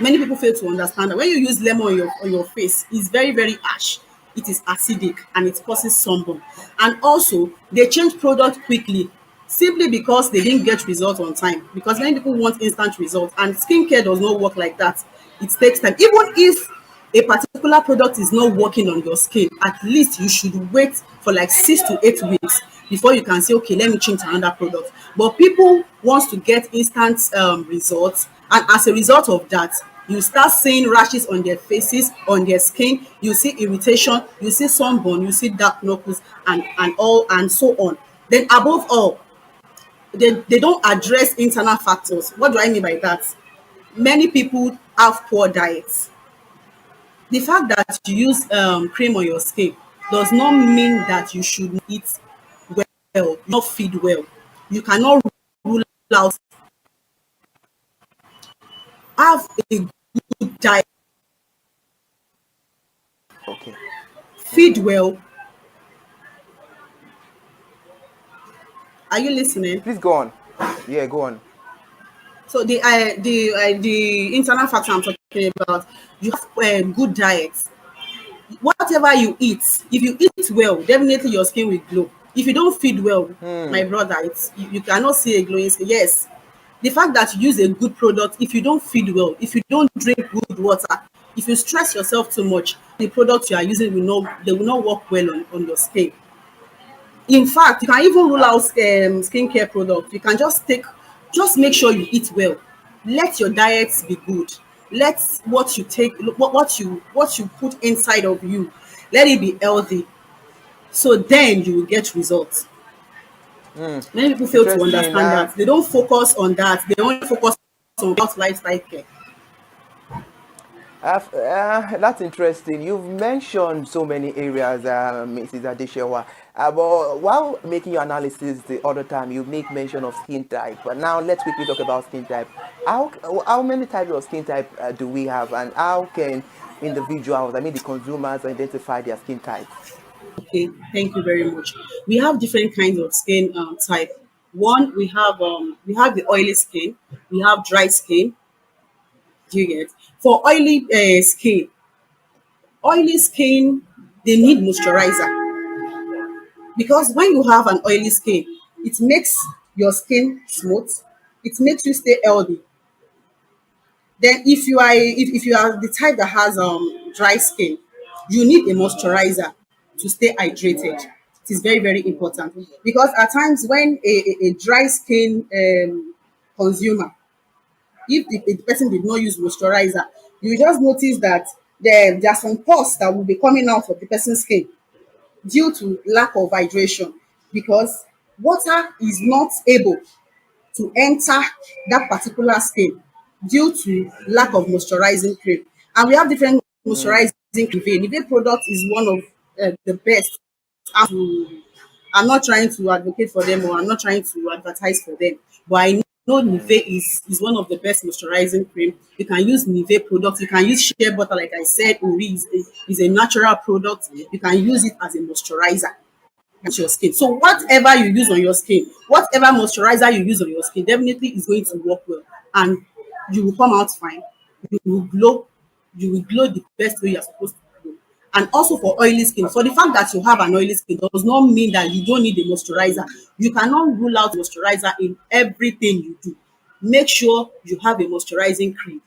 Many people fail to understand that when you use lemon on your face, it's very, very ash. It is acidic and it causes sunburn. And also, they change product quickly simply because they didn't get results on time. Because many people want instant results, and skincare does not work like that. It takes time. Even if a particular product is not working on your skin, at least you should wait for like 6 to 8 weeks before you can say, okay, let me change to another product. But people wants to get instant results, and as a result of that, you start seeing rashes on their faces, on their skin. You see irritation, you see sunburn, you see dark knuckles, and all and so on. Then above all, they don't address internal factors. What do I mean by that? Many people have poor diets. The fact that you use cream on your skin does not mean that you should eat well. not feed well. You cannot rule out. Have a good diet. Okay. Feed well. Are you listening? Please go on. Yeah, go on. So the internal factor I'm talking about, you have good diet. Whatever you eat, if you eat well, definitely your skin will glow. If you don't feed well, my brother, you cannot see a glowing skin. Yes, the fact that you use a good product, if you don't feed well, if you don't drink good water, if you stress yourself too much, the product you are using will not work well on your skin. In fact, you can even rule out skincare products. You can just make sure you eat well. Let your diet be good. Let what you take, what you put inside of you, let it be healthy. So then you will get results. Many people fail to Interesting. understand that. They don't focus on that. They only focus on lifestyle care. That's interesting. You've mentioned so many areas, Mrs. Adeshewa. But while making your analysis the other time, you make mention of skin type. But now let's quickly talk about skin type. How many types of skin type do we have, and how can individuals, I mean the consumers, identify their skin types? Okay, thank you very much. We have different kinds of skin type. One, we have the oily skin, we have dry skin. Do you get? For oily skin, they need moisturizer because when you have an oily skin, it makes your skin smooth. It makes you stay healthy. Then, if you are the type that has dry skin, you need a moisturizer to stay hydrated. It is very very important because at times when a dry skin consumer, if the person did not use moisturizer, you just notice that there are some pores that will be coming out of the person's skin due to lack of hydration because water is not able to enter that particular skin due to lack of moisturizing cream. And we have different moisturizing cream. Nivea product is one of the best. I'm not trying to advocate for them or I'm not trying to advertise for them, but I know Nivea is one of the best moisturizing cream. You can use Nivea product. You can use shea butter, like I said. Uri is a natural product. You can use it as a moisturizer at your skin. So whatever you use on your skin, whatever moisturizer you use on your skin, definitely is going to work well, and you will come out fine. You will glow. You will glow the best way you're supposed to glow. And also for oily skin, for the fact that you have an oily skin does not mean that you don't need a moisturizer. You cannot rule out moisturizer in everything you do. Make sure you have a moisturizing cream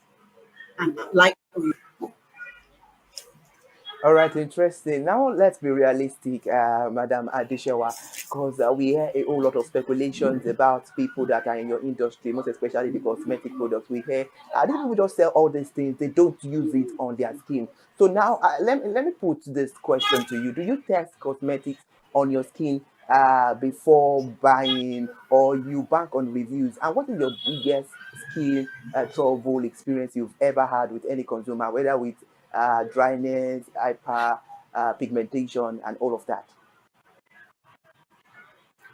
and apply on you. All right, interesting. Now let's be realistic, Madam Adeshewa, because we hear a whole lot of speculations about people that are in your industry, most especially the cosmetic products. We hear these people just sell all these things; they don't use it on their skin. So now, let me put this question to you: do you test cosmetics on your skin before buying, or you bank on reviews? And what is your biggest skin trouble experience you've ever had with any consumer, whether with dryness, hyper pigmentation, and all of that?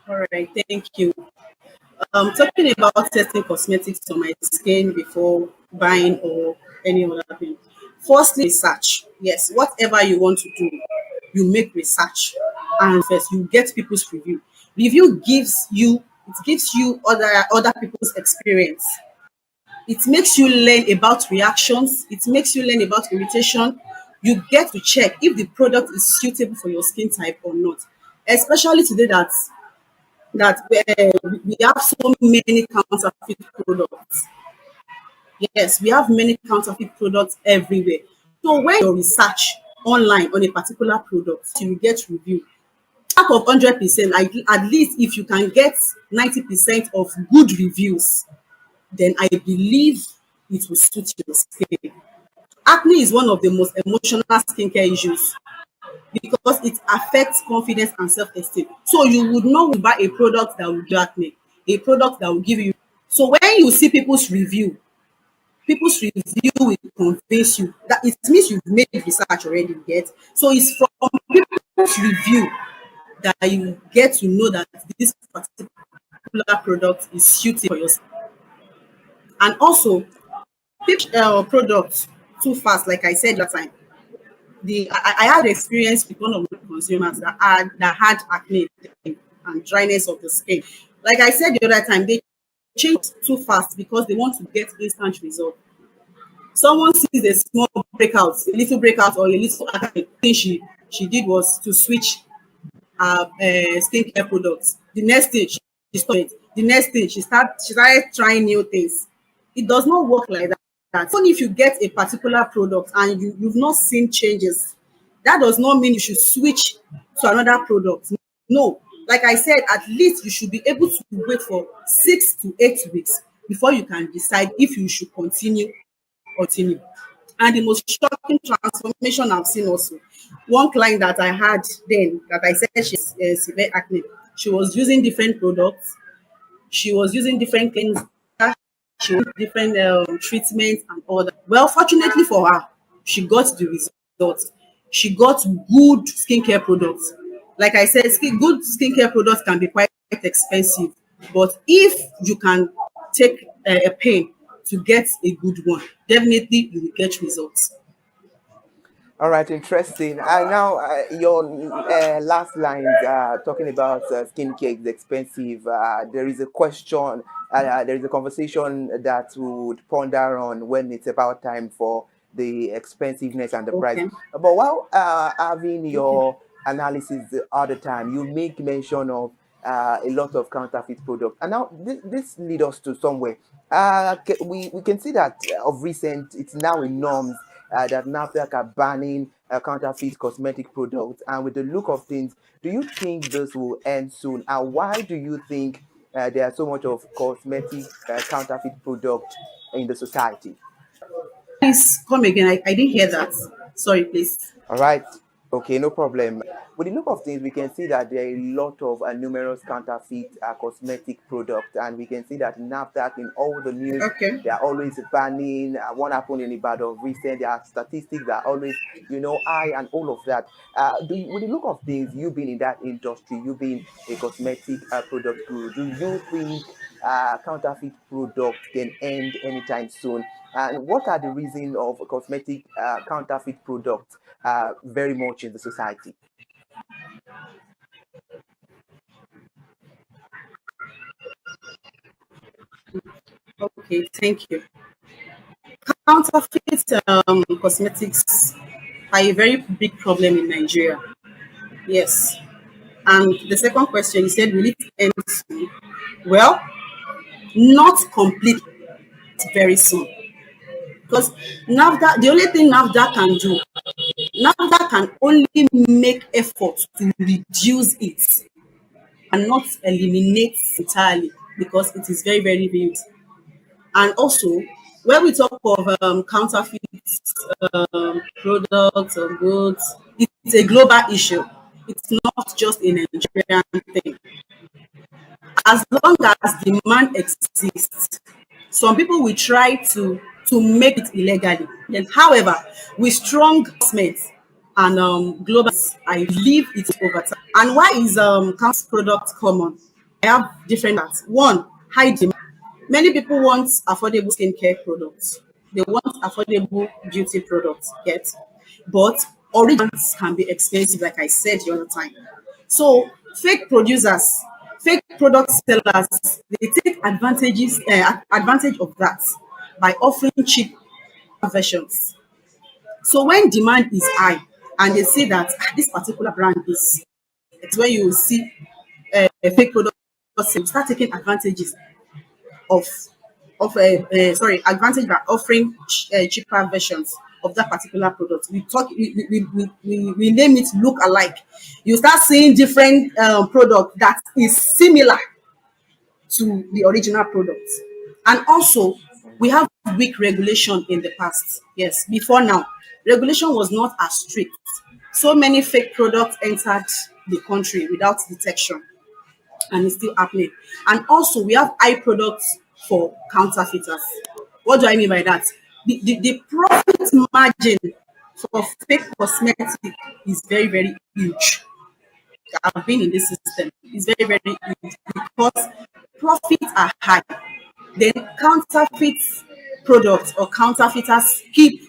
All right, thank you. Talking about testing cosmetics on my skin before buying or any other thing. Firstly, research. Yes, whatever you want to do, you make research, and first you get people's review. Review gives you other people's experience. It makes you learn about reactions. It makes you learn about irritation. You get to check if the product is suitable for your skin type or not. Especially today that we have so many counterfeit products. Yes, we have many counterfeit products everywhere. So when you research online on a particular product, you will get review. Out of 100%, at least if you can get 90% of good reviews, then I believe it will suit your skin. Acne is one of the most emotional skincare issues because it affects confidence and self-esteem. So you would not buy a product that will give acne, a product that will give you. So when you see people's review will convince you that it means you've made research already. Get so it's from people's review that you get to know that this particular product is suited for yourself. And also, people products too fast, like I said last time. I had experience with one of my consumers that had acne and dryness of the skin. Like I said the other time, they change too fast because they want to get instant result. Someone sees a small breakout, a little breakout, or a little acne. Thing she did was to switch skincare products. The next thing she stopped it. The next thing she started trying new things. It does not work like that. Even if you get a particular product and you've not seen changes, that does not mean you should switch to another product. No, like I said, at least you should be able to wait for 6 to 8 weeks before you can decide if you should continue. And the most shocking transformation I've seen also, one client that I had then that I said she's severe acne, she was using different products, she was using different things, she was different treatments and all that. Well, fortunately for her, she got the results. She got good skincare products. Like I said, good skincare products can be quite expensive, but if you can take a pain to get a good one, definitely you will get results. All right, interesting. Now, your last lines talking about skincare is expensive. There is a question, there is a conversation that would ponder on when it's about time for the expensiveness and the price. Okay. But while having your analysis the other time, you make mention of a lot of counterfeit products. And now this leads us to somewhere. We can see that of recent, it's now in norms that NAFDAC are banning counterfeit cosmetic products. And with the look of things, do you think this will end soon? And why do you think there are so much of cosmetic counterfeit product in the society? Please come again. I didn't hear that. Sorry, please. All right. Okay, no problem. With the look of things, we can see that there are a lot of numerous counterfeit cosmetic products, and we can see that NAFDAC in all the news, Okay. they are always banning. What happened in Ibadan recent, there are statistics that are always, high and all of that. With the look of things, you being in that industry, you being a cosmetic product guru, do you think counterfeit product can end anytime soon? And what are the reasons of cosmetic counterfeit products very much in the society? Okay, thank you. Counterfeit cosmetics are a very big problem in Nigeria. Yes. And the second question, you said, will it end soon? Well, not completely, very soon. Because NAFDAC, the only thing NAFDAC can do, NAFDAC can only make effort to reduce it and not eliminate entirely because it is very, very big. And also, when we talk of counterfeit products or goods, it's a global issue. It's not just a Nigerian thing. As long as demand exists, some people will try to make it illegally. Then, however, with strong government and global, I believe it's over time. And why is counterfeit products common? I have different parts. One, high demand. Many people want affordable skincare products. They want affordable beauty products, get, but originals can be expensive, like I said the other time. So fake producers, fake product sellers, they take advantage of that by offering cheap versions. So when demand is high and they see that this particular brand is, it's when you see a fake product, start taking advantages of advantage by offering cheaper versions of that particular product. We name it look alike. You start seeing different product that is similar to the original product. And also, we have weak regulation in the past. Yes, before now, regulation was not as strict. So many fake products entered the country without detection, and it's still happening. And also, we have high products for counterfeiters. What do I mean by that? The profit margin for fake cosmetic is very, very huge. I've been in this system. It's very, very easy because profits are high. Then counterfeit products or counterfeiters keep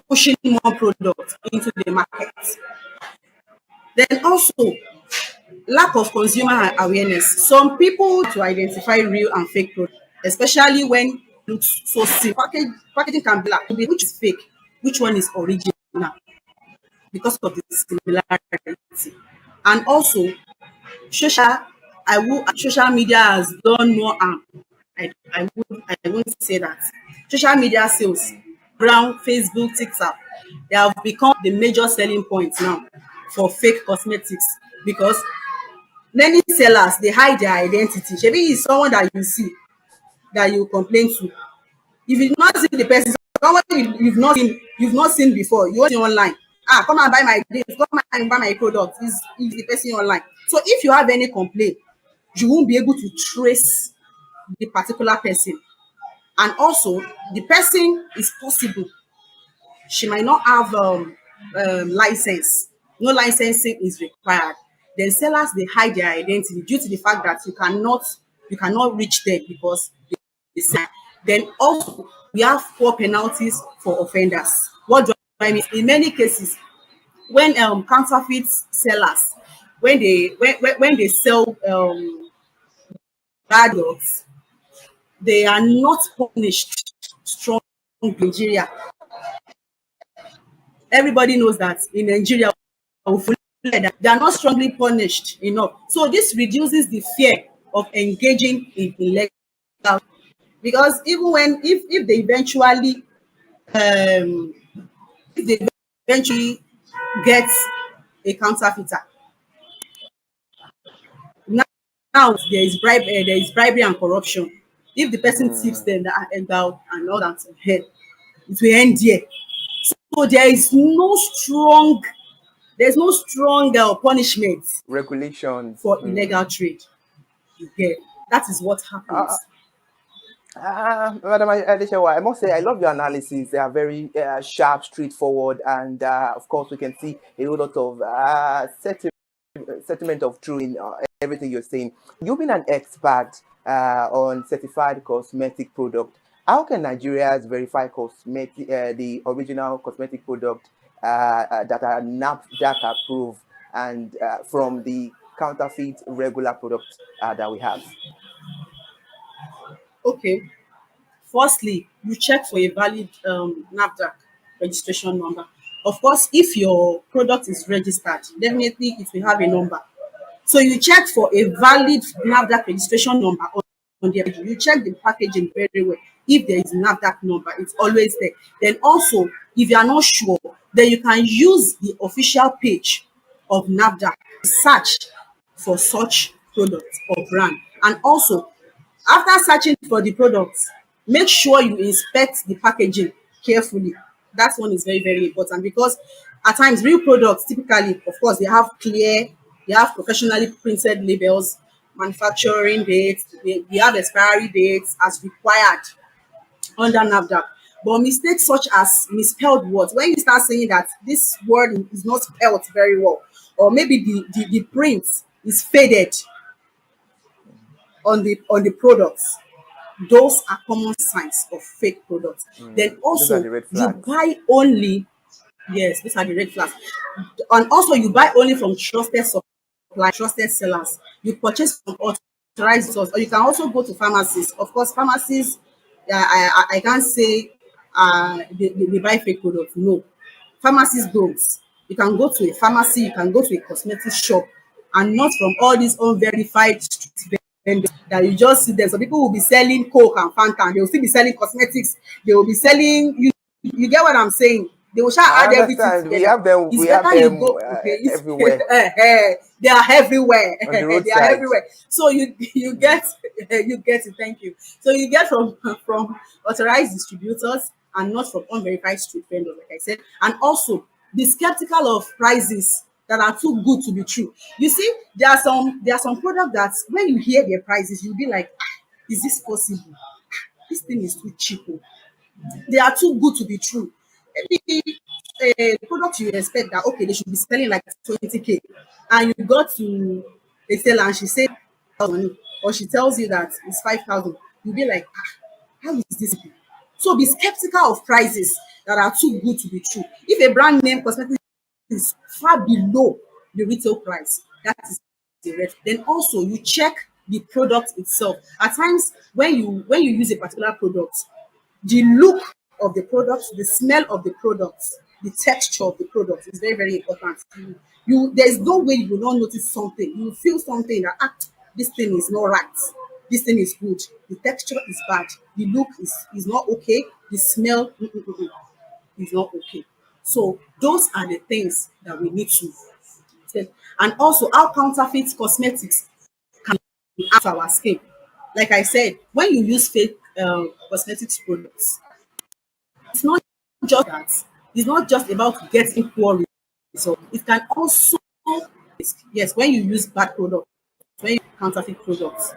pushing more products into the market. Then also lack of consumer awareness. Some people to identify real and fake products, especially when it looks so simple. Packaging can be like which is fake, which one is original because of the similarity. And also social media has done more harm. I won't say that. Social media sales, ground, Facebook, TikTok, they have become the major selling point now for fake cosmetics because many sellers they hide their identity. Shebi is someone that you see that you complain to. If you not see the person, someone you've not seen before, you want it online. Ah, come and buy my this, come and buy my product. Is the person online. So if you have any complaint, you won't be able to trace the particular person. And also, the person is possible she might not have license. No licensing is required. Then sellers they hide their identity due to the fact that you cannot reach them because they sign. Then also we have poor penalties for offenders. What do I mean? In many cases, when counterfeit sellers when they sell bad drugs, they are not punished strong in Nigeria. Everybody knows that in Nigeria, they are not strongly punished enough. So this reduces the fear of engaging in illegal because even when if they eventually um if they eventually get a counterfeiter, now there is bribery and corruption. If the person tips them that out and all that, it will end there. So there's no strong punishment Regulations. for illegal trade. You get that is what happens. Madam Adeshewa, I must say I love your analysis. They are very sharp, straightforward, and of course we can see a whole lot of sentiment of truth in everything you're saying. You've been an expert on certified cosmetic product. How can Nigerians verify the original cosmetic product that are NAFDAC approved and from the counterfeit regular products that we have? Okay. Firstly, you check for a valid NAFDAC registration number. Of course, if your product is registered, definitely it will have a number. So you check for a valid NAFDAC registration number on the packaging. You check the packaging very well. If there is NAFDAC number, it's always there. Then also, if you are not sure, then you can use the official page of NAFDAC to search for such product or brand. And also, after searching for the products, make sure you inspect the packaging carefully. That one is very, very important because at times real products typically, of course, they have professionally printed labels, manufacturing dates, they have expiry dates as required under NAFDAC. But mistakes such as misspelled words, when you start saying that this word is not spelled very well, or maybe the print is faded on the products, those are common signs of fake products. Then Those are also the red you flags. buy only yes, these are the red flags. And also you buy only from trusted supply, trusted sellers. You purchase from authorized stores, or you can also go to pharmacies. Of course, pharmacies, I can't say they buy fake products. No, pharmacies don't. You can go to a pharmacy, you can go to a cosmetic shop, and not from all these unverified street vendors that you just see them. Some people will be selling Coke and Fanta, and they will still be selling cosmetics. They will be selling. You get what I'm saying? They will shall I add everything understand. together. We have them. It's We have better you them go. Okay, everywhere they are everywhere. on the They are roadside. everywhere. So you get you get it. Thank you. So you get from authorized distributors and not from unverified street vendors, like I said. And also be skeptical of prices that are too good to be true. You see, there are some products that when you hear their prices, you'll be like, is this possible? This thing is too cheap. Oh. They are too good to be true. Maybe a product you expect that okay, they should be selling like 20K, and you go to a seller and she says money, or she tells you that it's 5,000, you'll be like, how is this? So be skeptical of prices that are too good to be true. If a brand name cosmetic is far below the retail price, that is the red. Then also you check the product itself. At times when you use a particular product, the look of the product, the smell of the product, the texture of the product is very, very important. There's no way you will not notice something. You will feel something that this thing is not right. This thing is good. The texture is bad. The look is not okay. The smell is not okay. So those are the things that we need to take. And also how counterfeit cosmetics can affect our skin. Like I said, when you use fake cosmetics products, it's not just that. It's not just about getting poor results. It can also, yes, when you use bad products, when you use counterfeit products,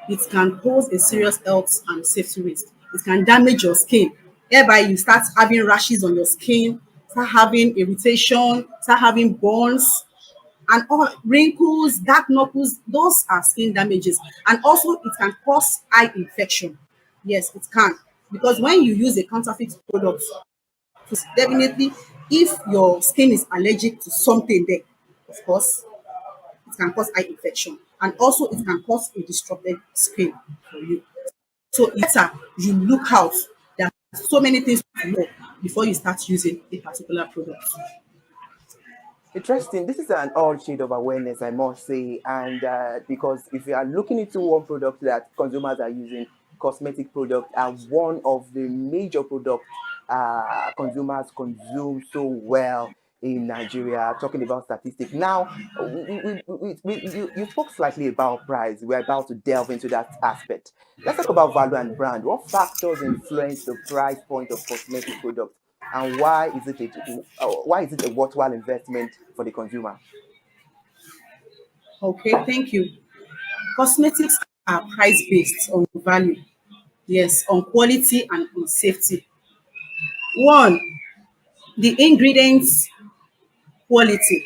it can pose a serious health and safety risk. It can damage your skin. Thereby, you start having rashes on your skin, start having irritation, start having burns, and all wrinkles, dark knuckles. Those are skin damages. And also, it can cause eye infection. Yes, it can. Because when you use a counterfeit product, definitely, if your skin is allergic to something there, of course, it can cause eye infection. And also, it can cause a disrupted skin for you. So it's you look out. There are so many things to know before you start using a particular product. Interesting. This is an odd shade of awareness, I must say, and because if you are looking into one product that consumers are using, cosmetic products are one of the major products consumers consume so well in Nigeria. Talking about statistics now, you spoke slightly about price. We're about to delve into that aspect. Let's talk about value and brand. What factors influence the price point of cosmetic products? And why is it a worthwhile investment for the consumer? Okay, thank you. Cosmetics are price based on value, yes, on quality and on safety. One, the ingredients, quality,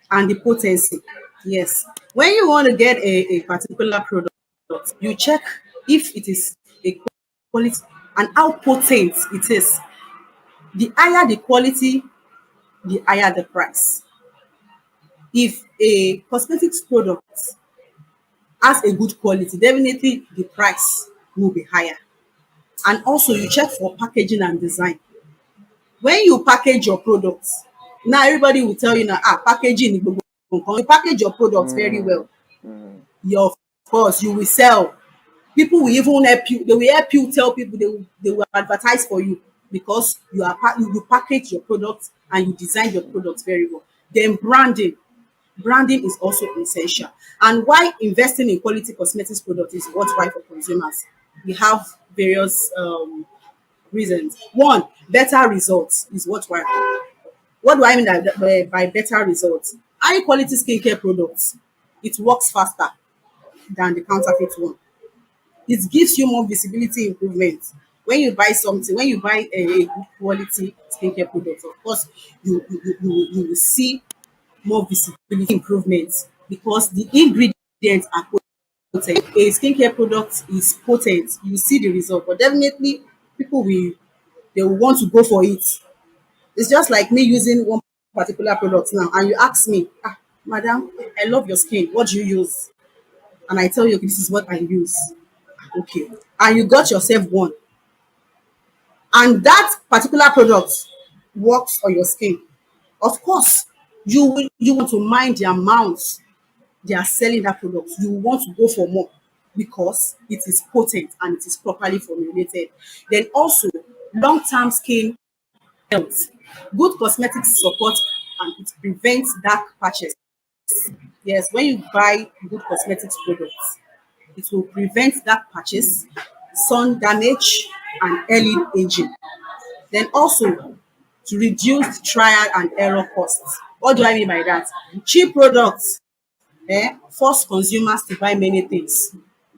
and the potency. Yes, when you want to get a particular product, you check if it is a quality and how potent it is. The higher the quality, the higher the price. If a cosmetics product has a good quality, definitely the price will be higher. And also you check for packaging and design. When you package your products, now everybody will tell you now, packaging is gbogbo nkan. You package your products very well, of course you will sell. People will even help you, they will help you tell people, they will advertise for you because you package your products and you design your products very well. Then branding is also essential. And why investing in quality cosmetics products is worthwhile for consumers, we have various reasons. One, better results is worthwhile. What do I mean by better results? High quality skincare products, it works faster than the counterfeit one. It gives you more visibility improvement. When you buy something, when you buy a good quality skincare product, of course, you will see more visibility improvements because the ingredients are potent. A skincare product is potent, you see the result, but definitely people will want to go for it. It's just like me using one particular product now, and you ask me, madam, I love your skin. What do you use? And I tell you, okay, this is what I use. Okay. And you got yourself one. And that particular product works on your skin. Of course, you want to mind the amount they are selling that product. You want to go for more because it is potent and it is properly formulated. Then also, long-term skin health. Good cosmetics support and it prevents dark patches. Yes, when you buy good cosmetics products, it will prevent dark patches, sun damage, and early aging. Then also to reduce trial and error costs. What do I mean by that? Cheap products force consumers to buy many things.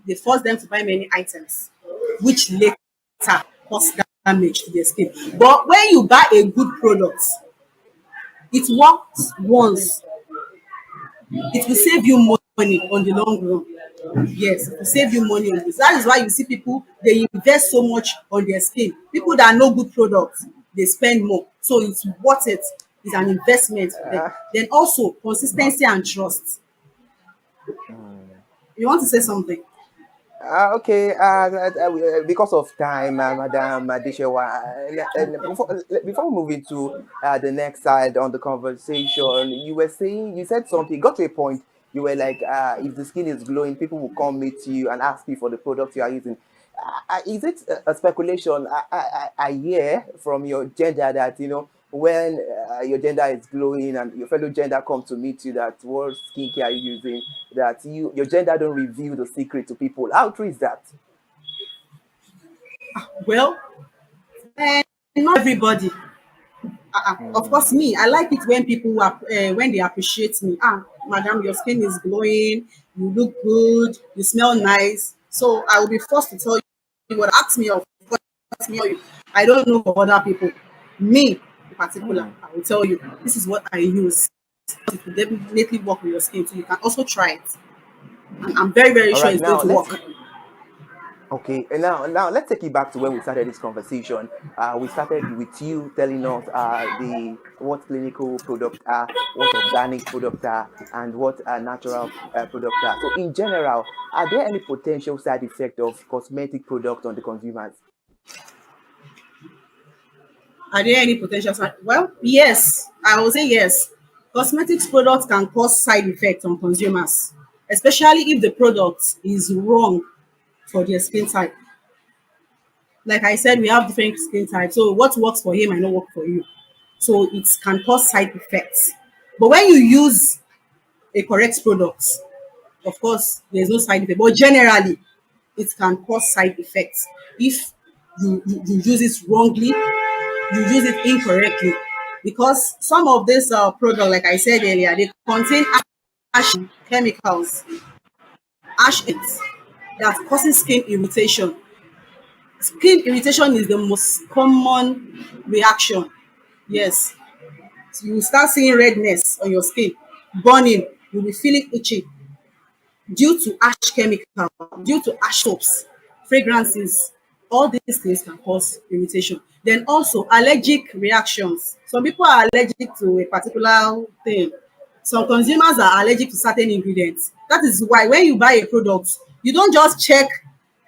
They force them to buy many items, which later cause damage to their skin. But when you buy a good product, It works once. It will save you money on the long run. Yes, it will save you money on this. That is why you see people, they invest so much on their skin. People that know good products, they spend more. So it's worth it. It's an investment for them. Then also consistency and trust. You want to say something? Okay, because of time, Madam Adishewa, before we move into the next side on the conversation, you said something, got to a point, you were like, if the skin is glowing, people will come meet you and ask you for the product you are using. Is it a speculation? I hear from your gender that, when your gender is glowing and your fellow gender come to meet you, that what skincare are you using, that your gender don't reveal the secret to people. How true is that? Well, not everybody. Of course, me, I like it when people are when they appreciate me. Madam, your skin is glowing, you look good, you smell nice. So I will be forced to tell you what ask me of what ask me of you. I don't know for other people. Me in particular, I will tell you this is what I use. It will definitely work with your skin, so you can also try it. And I'm very, very All sure right, it's going now to let's work. Okay, and now let's take it back to when we started this conversation. We started with you telling us the what clinical products are, what organic products are, and what natural products are. So, in general, are there any potential side effect of cosmetic products on the consumers? Are there any potential side? Well, yes, I will say yes. Cosmetics products can cause side effects on consumers, especially if the product is wrong for their skin type. Like I said, we have different skin types. So what works for him might not work for you. So it can cause side effects. But when you use a correct product, of course, there's no side effect. But generally, it can cause side effects if you use it wrongly, you use it incorrectly. Because some of this product, like I said earlier, they contain ash chemicals, ash that causes skin irritation. Skin irritation is the most common reaction. Yes, you will start seeing redness on your skin, burning, you'll be feeling itchy due to ash chemical, due to ash soaps, fragrances. All these things can cause irritation. Then also allergic reactions. Some people are allergic to a particular thing. Some consumers are allergic to certain ingredients. That is why when you buy a product, you don't just check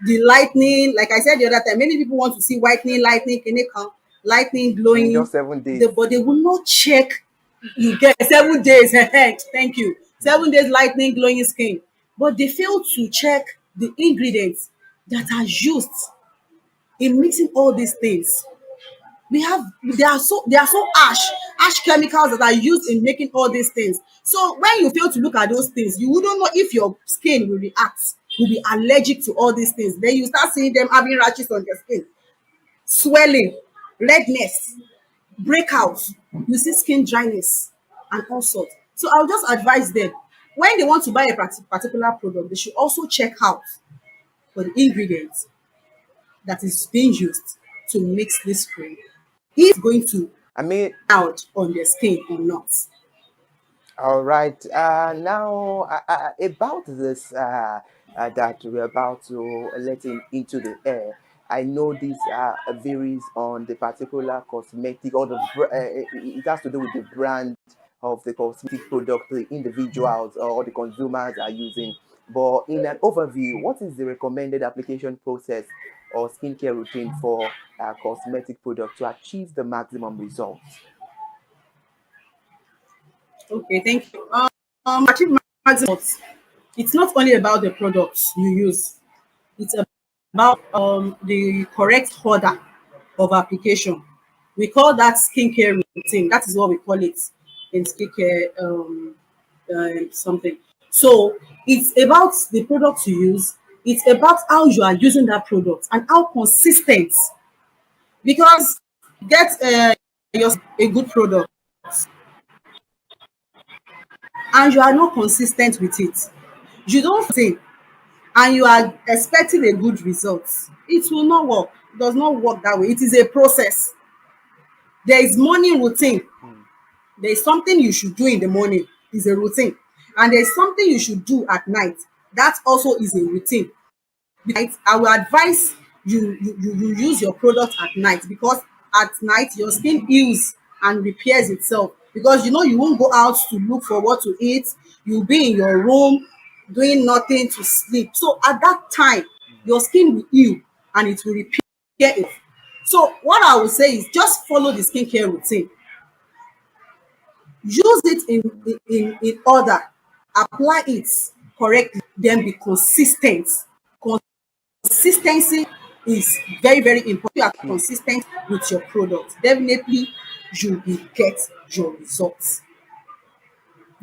the lightning. Like I said the other time, many people want to see whitening, lightning, chemical, lightning, In glowing, just 7 days. but they will not check. You get 7 days. Thank you. 7 days lightning, glowing skin. But they fail to check the ingredients that are used in mixing all these things. They are so ash chemicals that are used in making all these things. So when you fail to look at those things, you wouldn't know if your skin will react, will be allergic to all these things. Then you start seeing them having rashes on their skin, swelling, redness, breakouts. You see skin dryness and all sorts. So I'll just advise them when they want to buy a particular product, they should also check out for the ingredients that is being used to mix this cream. If it's going to out on their skin or not. All right. Now, about this that we're about to let into the air, I know this varies on the particular cosmetic or it has to do with the brand of the cosmetic product the individuals or the consumers are using. But in an overview, what is the recommended application process or skincare routine for cosmetic product to achieve the maximum results? Okay, thank you. Achieve maximum. It's not only about the products you use. It's about the correct order of application. We call that skincare routine. That is what we call it in skincare something. So it's about the products you use. It's about how you are using that product and how consistent. Because get a good product and you are not consistent with it, you don't think and you are expecting a good result, it will not work. It does not work that way. It is a process. There is morning routine, There's something you should do in the morning, is a routine. And there's something you should do at night. That also is a routine. I will advise you use your product at night, because at night your skin heals and repairs itself, because you won't go out to look for what to eat. You'll be in your room doing nothing to sleep. So at that time your skin will heal and it will repair it. So what I would say is just follow the skincare routine. Use it in order, apply it correctly, then be consistent. Consistency is very, very important. If you are consistent with your product, definitely you will get your results.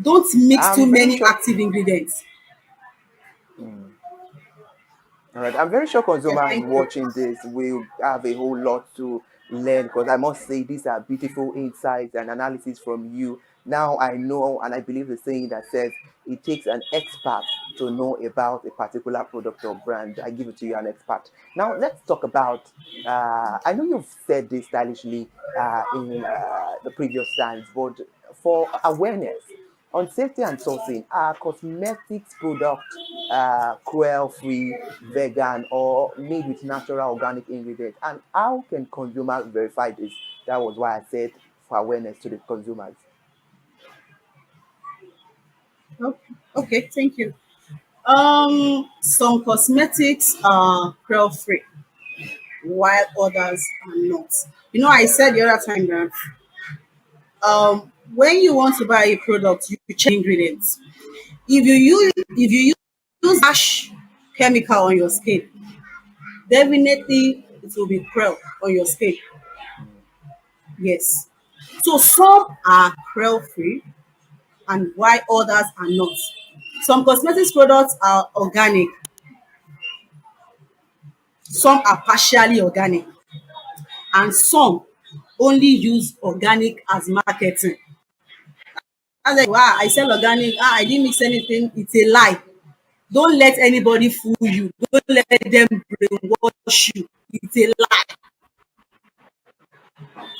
Don't mix too I'm very many sure. active ingredients. All right, I'm very sure Yeah, consumers thank you. watching this will have a whole lot to learn, because I must say these are beautiful insights and analysis from you. Now I know, and I believe the saying that says it takes an expert to know about a particular product or brand. I give it to you, an expert. Now let's talk about. I know you've said this stylishly in the previous times, but for awareness on safety and sourcing, are cosmetics products cruel-free, vegan, or made with natural organic ingredients? And how can consumers verify this? That was why I said for awareness to the consumers. Okay, thank you. Some cosmetics are cruel free, while others are not. I said the other time that when you want to buy a product, you check ingredients. If you use harsh chemical on your skin, definitely it will be cruel on your skin. Yes. So some are cruel free and why others are not. Some cosmetics products are organic, some are partially organic, and some only use organic as marketing. I was like, wow, I sell organic. I didn't mix anything. It's a lie. Don't let anybody fool you. Don't let them brainwash you. It's a lie.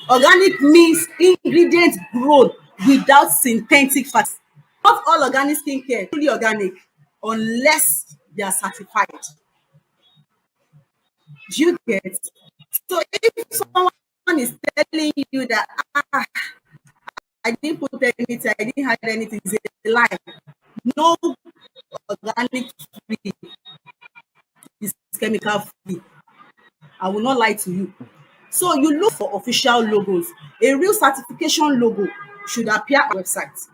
Organic means ingredients grown without synthetic fats. Not all organic skincare is truly organic unless they are certified. Do you get? So if someone is telling you that I didn't put anything, I didn't hide anything, it's a lie. No organic free is chemical free. I will not lie to you. So you look for official logos. A real certification logo should appear on websites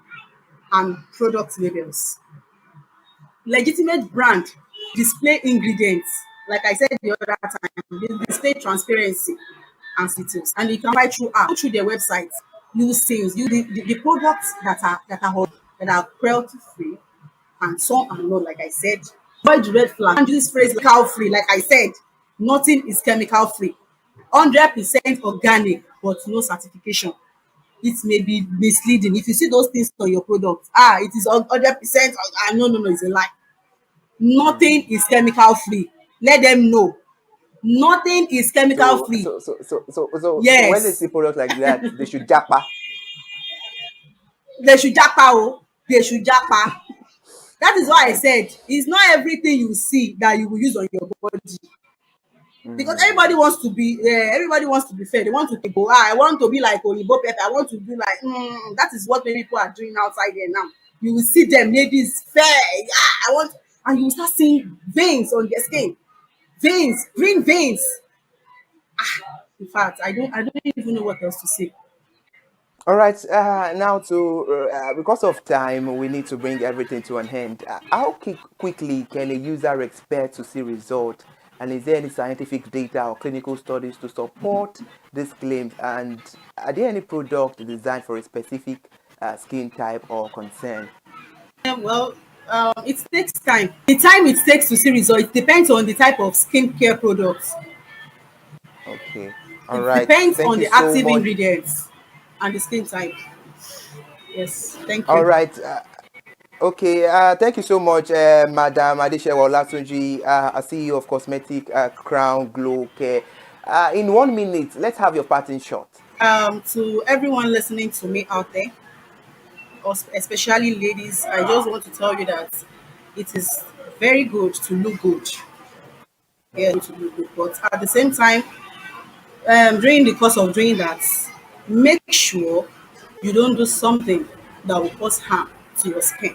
and product labels. Legitimate brand display ingredients. Like I said the other time, they display transparency and details. And you can buy through app, go through their website, use sales, use the products that are cruelty free and some are not, like I said. Avoid the red flag. And use this phrase chemical free. Like I said, nothing is chemical free. 100% organic, but no certification. It may be misleading. If you see those things on your product, it is 100%. No, no, no, it's a lie. Nothing is chemical free. Let them know. Nothing is chemical So, free. so, so, so, so, so, so when they Yes, see products like that, they should japa. they should japa. Oh, they should japa. That is why I said it's not everything you see that you will use on your body. Because everybody wants to be fair. They want to go, I want to be like Oyibo Pepper. I want to be like, that is what many people are doing outside there now. You will see them, ladies, fair. Yeah, I want, and you will start seeing veins on their skin. Veins, green veins. In fact, I don't even know what else to say. All right, now because of time, we need to bring everything to an end. How quickly can a user expect to see results? And is there any scientific data or clinical studies to support these claims? And are there any products designed for a specific skin type or concern? Well, it takes time. The time it takes to see results depends on the type of skincare products. Okay. All It right. depends Thank on you the so active much. ingredients and the skin type. Yes, thank All you. right. Okay, thank you so much, Madam Adeshewa Olatunji, CEO of Cosmetic Crown Glow Care. In 1 minute, let's have your parting shot. To everyone listening to me out there, especially ladies, I just want to tell you that it is very good to look good. Yeah, to look good. But at the same time, during the course of doing that, make sure you don't do something that will cause harm to your skin.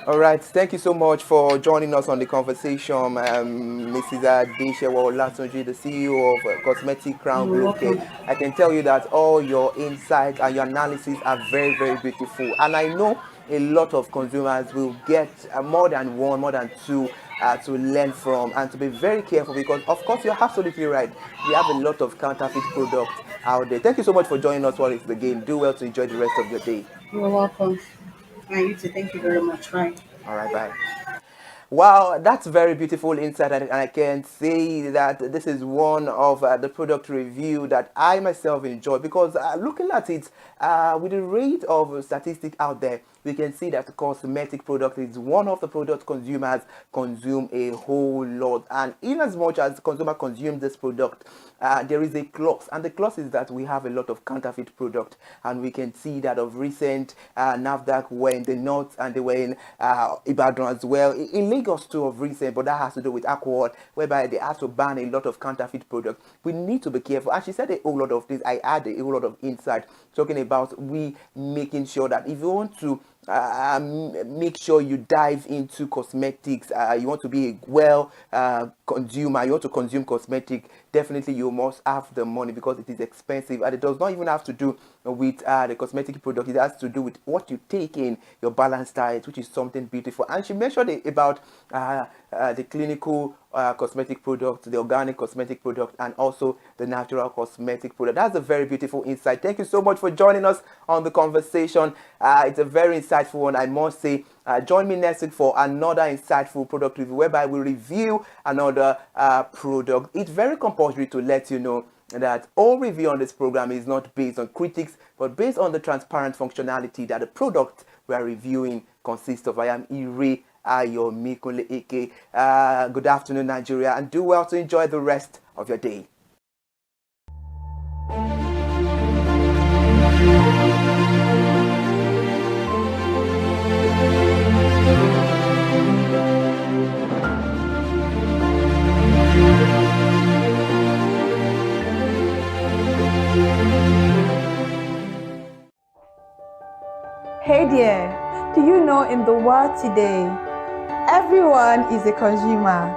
All right, thank you so much for joining us on the conversation, Mrs. Adeshewa Olatunji, the CEO of Cosmetic Crown You're Group Care. welcome. I can tell you that all your insights and your analysis are very, very beautiful. And I know a lot of consumers will get more than one, more than two to learn from and to be very careful because, of course, you're absolutely right. We have a lot of counterfeit products out there. Thank you so much for joining us for the game. Do well to enjoy the rest of your day. You're welcome. And you too. Thank you very much. Bye. All right, bye. Wow, that's very beautiful insight, and I can say that this is one of the product review that I myself enjoy because looking at it with the rate of statistics out there, we can see that cosmetic product is one of the product consumers consume a whole lot, and in as much as consumer consume this product, there is a clause, and the clause is that we have a lot of counterfeit product, and we can see that of recent NAFDAC were in the north and they were in Ibadan as well, in Lagos too of recent, but that has to do with alcohol, whereby they have to ban a lot of counterfeit products. We need to be careful, and she said a whole lot of things. I added a whole lot of insight talking about we making sure that if you want to make sure you dive into cosmetics, you want to be a well consumer, you want to consume cosmetic, definitely you must have the money because it is expensive, and it does not even have to do with the cosmetic product. It has to do with what you take in, your balanced diet, which is something beautiful. And she mentioned about the clinical cosmetic product, the organic cosmetic product, and also the natural cosmetic product. That's a very beautiful insight. Thank you so much for joining us on the conversation. It's a very insightful one, I must say. Join me next week for another insightful product review whereby we review another product. It's very compulsory to let you know that all review on this program is not based on critics, but based on the transparent functionality that the product we are reviewing consists of. I am Ire Ayomikule Eke. Good afternoon, Nigeria, and do well to enjoy the rest of your day. Hey there, do you know in the world today, everyone is a consumer,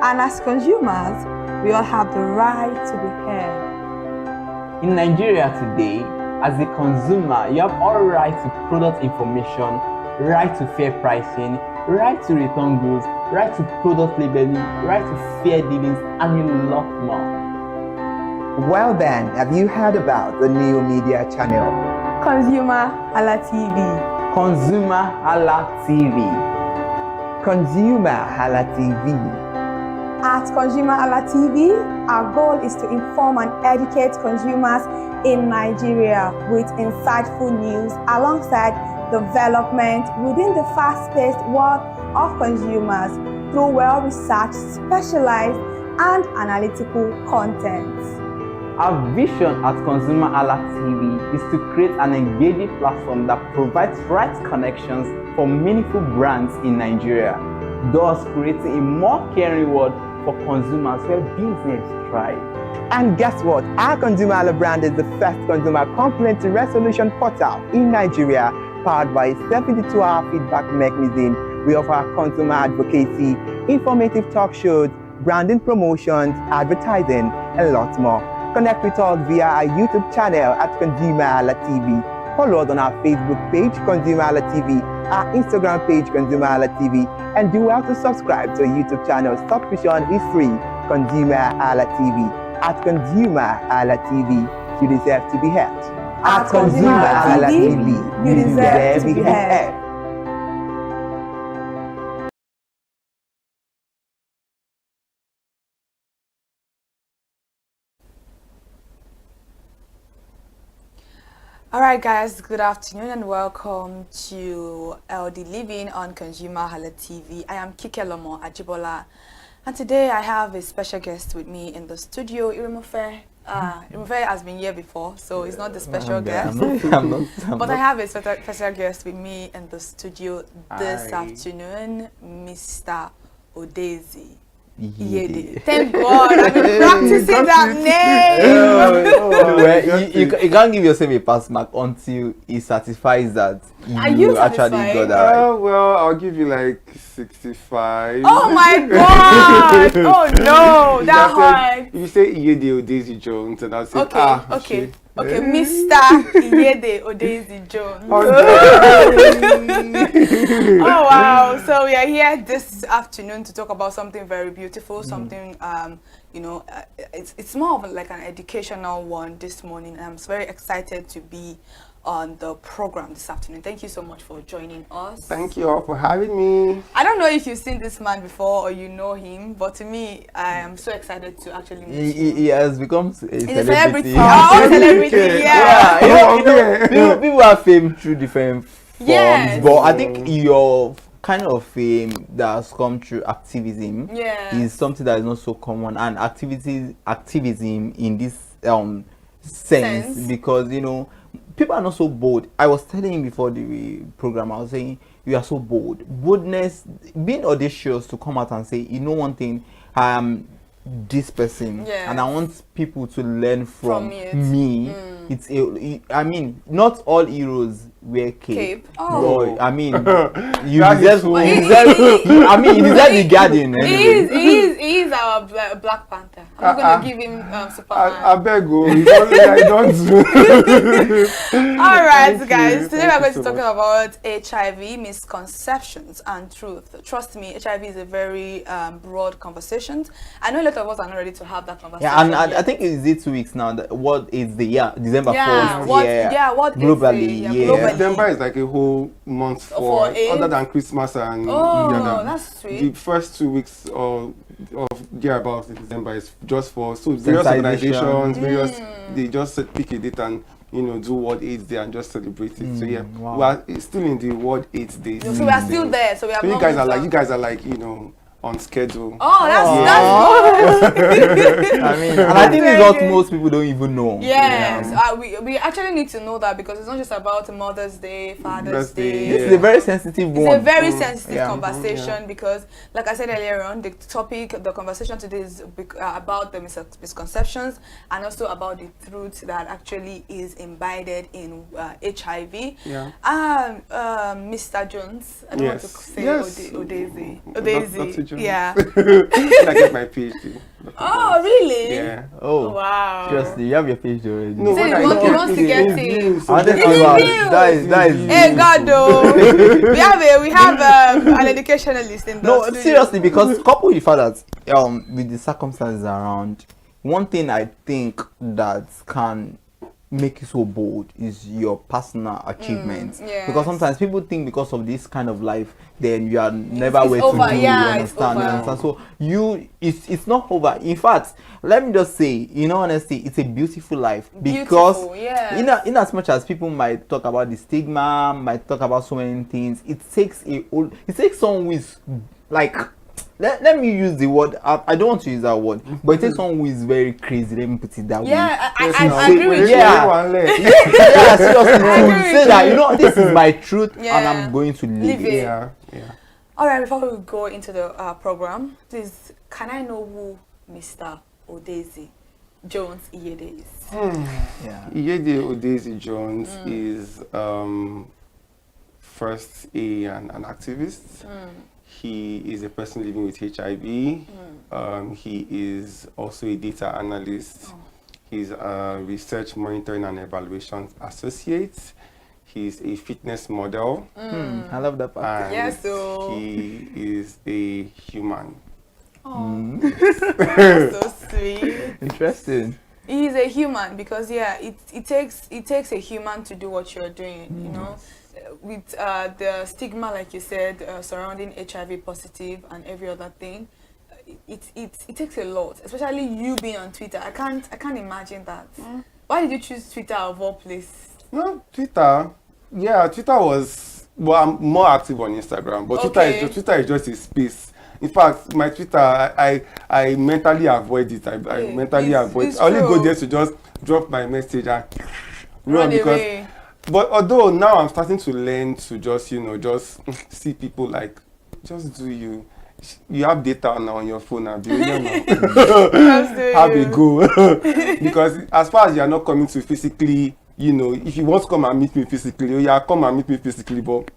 and as consumers, we all have the right to be heard. In Nigeria today, as a consumer, you have all right to product information, right to fair pricing, right to return goods, right to product labeling, right to fair dealings, and a lot more. Well then, have you heard about the new media channel? ConsumerHalla TV. ConsumerHalla TV. ConsumerHalla TV. At ConsumerHalla TV, our goal is to inform and educate consumers in Nigeria with insightful news alongside development within the fast-paced world of consumers through well-researched, specialized, and analytical content. Our vision at ConsumerHalla TV is to create an engaging platform that provides right connections for meaningful brands in Nigeria, thus creating a more caring world for consumers where business thrive. And guess what? Our ConsumerHalla brand is the first consumer complaint resolution portal in Nigeria, powered by a 72-hour feedback mechanism. We offer consumer advocacy, informative talk shows, branding promotions, advertising, and lots more. Connect with us via our YouTube channel at ConsumerHalla TV. Follow us on our Facebook page, ConsumerHalla TV, our Instagram page, ConsumerHalla TV, and do well to subscribe to our YouTube channel. Subscription is free, ConsumerHalla TV. At ConsumerHalla TV, you deserve to be heard. At ConsumerHalla TV, you deserve to be heard. Alright guys, good afternoon and welcome to LD Living on ConsumerHalla TV. I am Kikelomo Ajibola, and today I have a special guest with me in the studio, Irimofe. Rufe has been here before, so he's not the special guest. I'm not. But I have a special guest with me in the studio this afternoon, Mr. Odezi. Thank God, I've been practicing that name. Well, you can't give yourself a pass mark until it certifies that you actually got that right. Well, I'll give you like 65. Oh my God! Oh no, that hard. You say Iyede Odezi Jones, and I'll say okay, Mr. Iyede Odezi Jones. Oh wow! So we are here this afternoon to talk about something very beautiful, something it's more of like an educational one this morning. I'm very excited to be on the program this afternoon. Thank you so much for joining us. Thank you all for having me. I don't know if you've seen this man before or you know him, but to me, I am so excited to actually meet him. He has become a celebrity. Oh, celebrity, yeah. People have fame through different forms, but I think your kind of fame that has come through activism is something that is not so common, and activism in this sense, because people are not so bold. I was telling him before the program, I was saying, you are so bold. Boldness, being audacious to come out and say, one thing, I am this person, and I want people to learn from me. I mean, not all heroes wear cape. But, I mean, you deserve the Guardian. Anyway. He is our Black Panther. I'm not going to give him Superman. I beg you. I don't. All right, guys. Today we're going to talk about HIV, misconceptions, and truth. Trust me, HIV is a very broad conversation. I know a lot of us are not ready to have that conversation. Yeah, and I think it's 2 weeks now. What is the December 4th? What globally? Globally. December is like a whole month for other than Christmas and that's sweet. The first 2 weeks of thereabouts in December is just for various organizations, they just pick a date and do World AIDS Day and just celebrate it. So we are still in the World AIDS Day. So we are still there. So we have you guys are like on schedule. Oh, that's good. I mean, and I think it's what most people don't even know. Yes, we actually need to know that, because it's not just about Mother's Day, Father's Day. This is a very sensitive one. It's a very sensitive conversation because, like I said earlier on, the conversation today is about the misconceptions and also about the truth that actually is embedded in HIV. Mr. Jones, I don't want to say Odezi. Yeah. I get my PhD. Oh, really? Yeah. Oh, wow. Seriously, you have your PhD already. No, he wants to get it. That is. Hey, God, though. we have an educationalist in the studio. Seriously, because coupled with that, with the circumstances around, one thing I think that can make you so bold is your personal achievements. Because sometimes people think because of this kind of life, then you are never where to do. You understand? So it's not over. In fact, let me just say, in all honesty, it's a beautiful life, because in as much as people might talk about the stigma, might talk about so many things, it takes someone who is like, let me use the word, I don't want to use that word, but it takes someone who is very crazy, let me put it that way. I agree with you. Seriously, to say that, this is my truth and I'm going to live it. Alright, before we go into the program, please, can I know who Mr. Odezi Jones Iyede is? Iyede Odezi Jones is first an activist. He is a person living with HIV. He is also a data analyst. He's a research monitoring and evaluation associate. He's a fitness model. I love that part. And he is a human. That's so sweet. Interesting. He is a human because it takes a human to do what you're doing, with the stigma, like you said, surrounding HIV positive and every other thing. It takes a lot, especially you being on Twitter. I can't imagine that. Why did you choose Twitter of all places? No, Twitter. Yeah, Twitter was, I'm more active on Instagram, but Twitter is just a space In fact, my Twitter, I mentally avoid it. I mentally avoid it. I only go there to just drop my message and run because away. But although now I'm starting to learn to just, just see people like, just do you. You have data now on your phone and have a go. Because as far as you are not coming to physically, if you want to come and meet me physically, come and meet me physically. But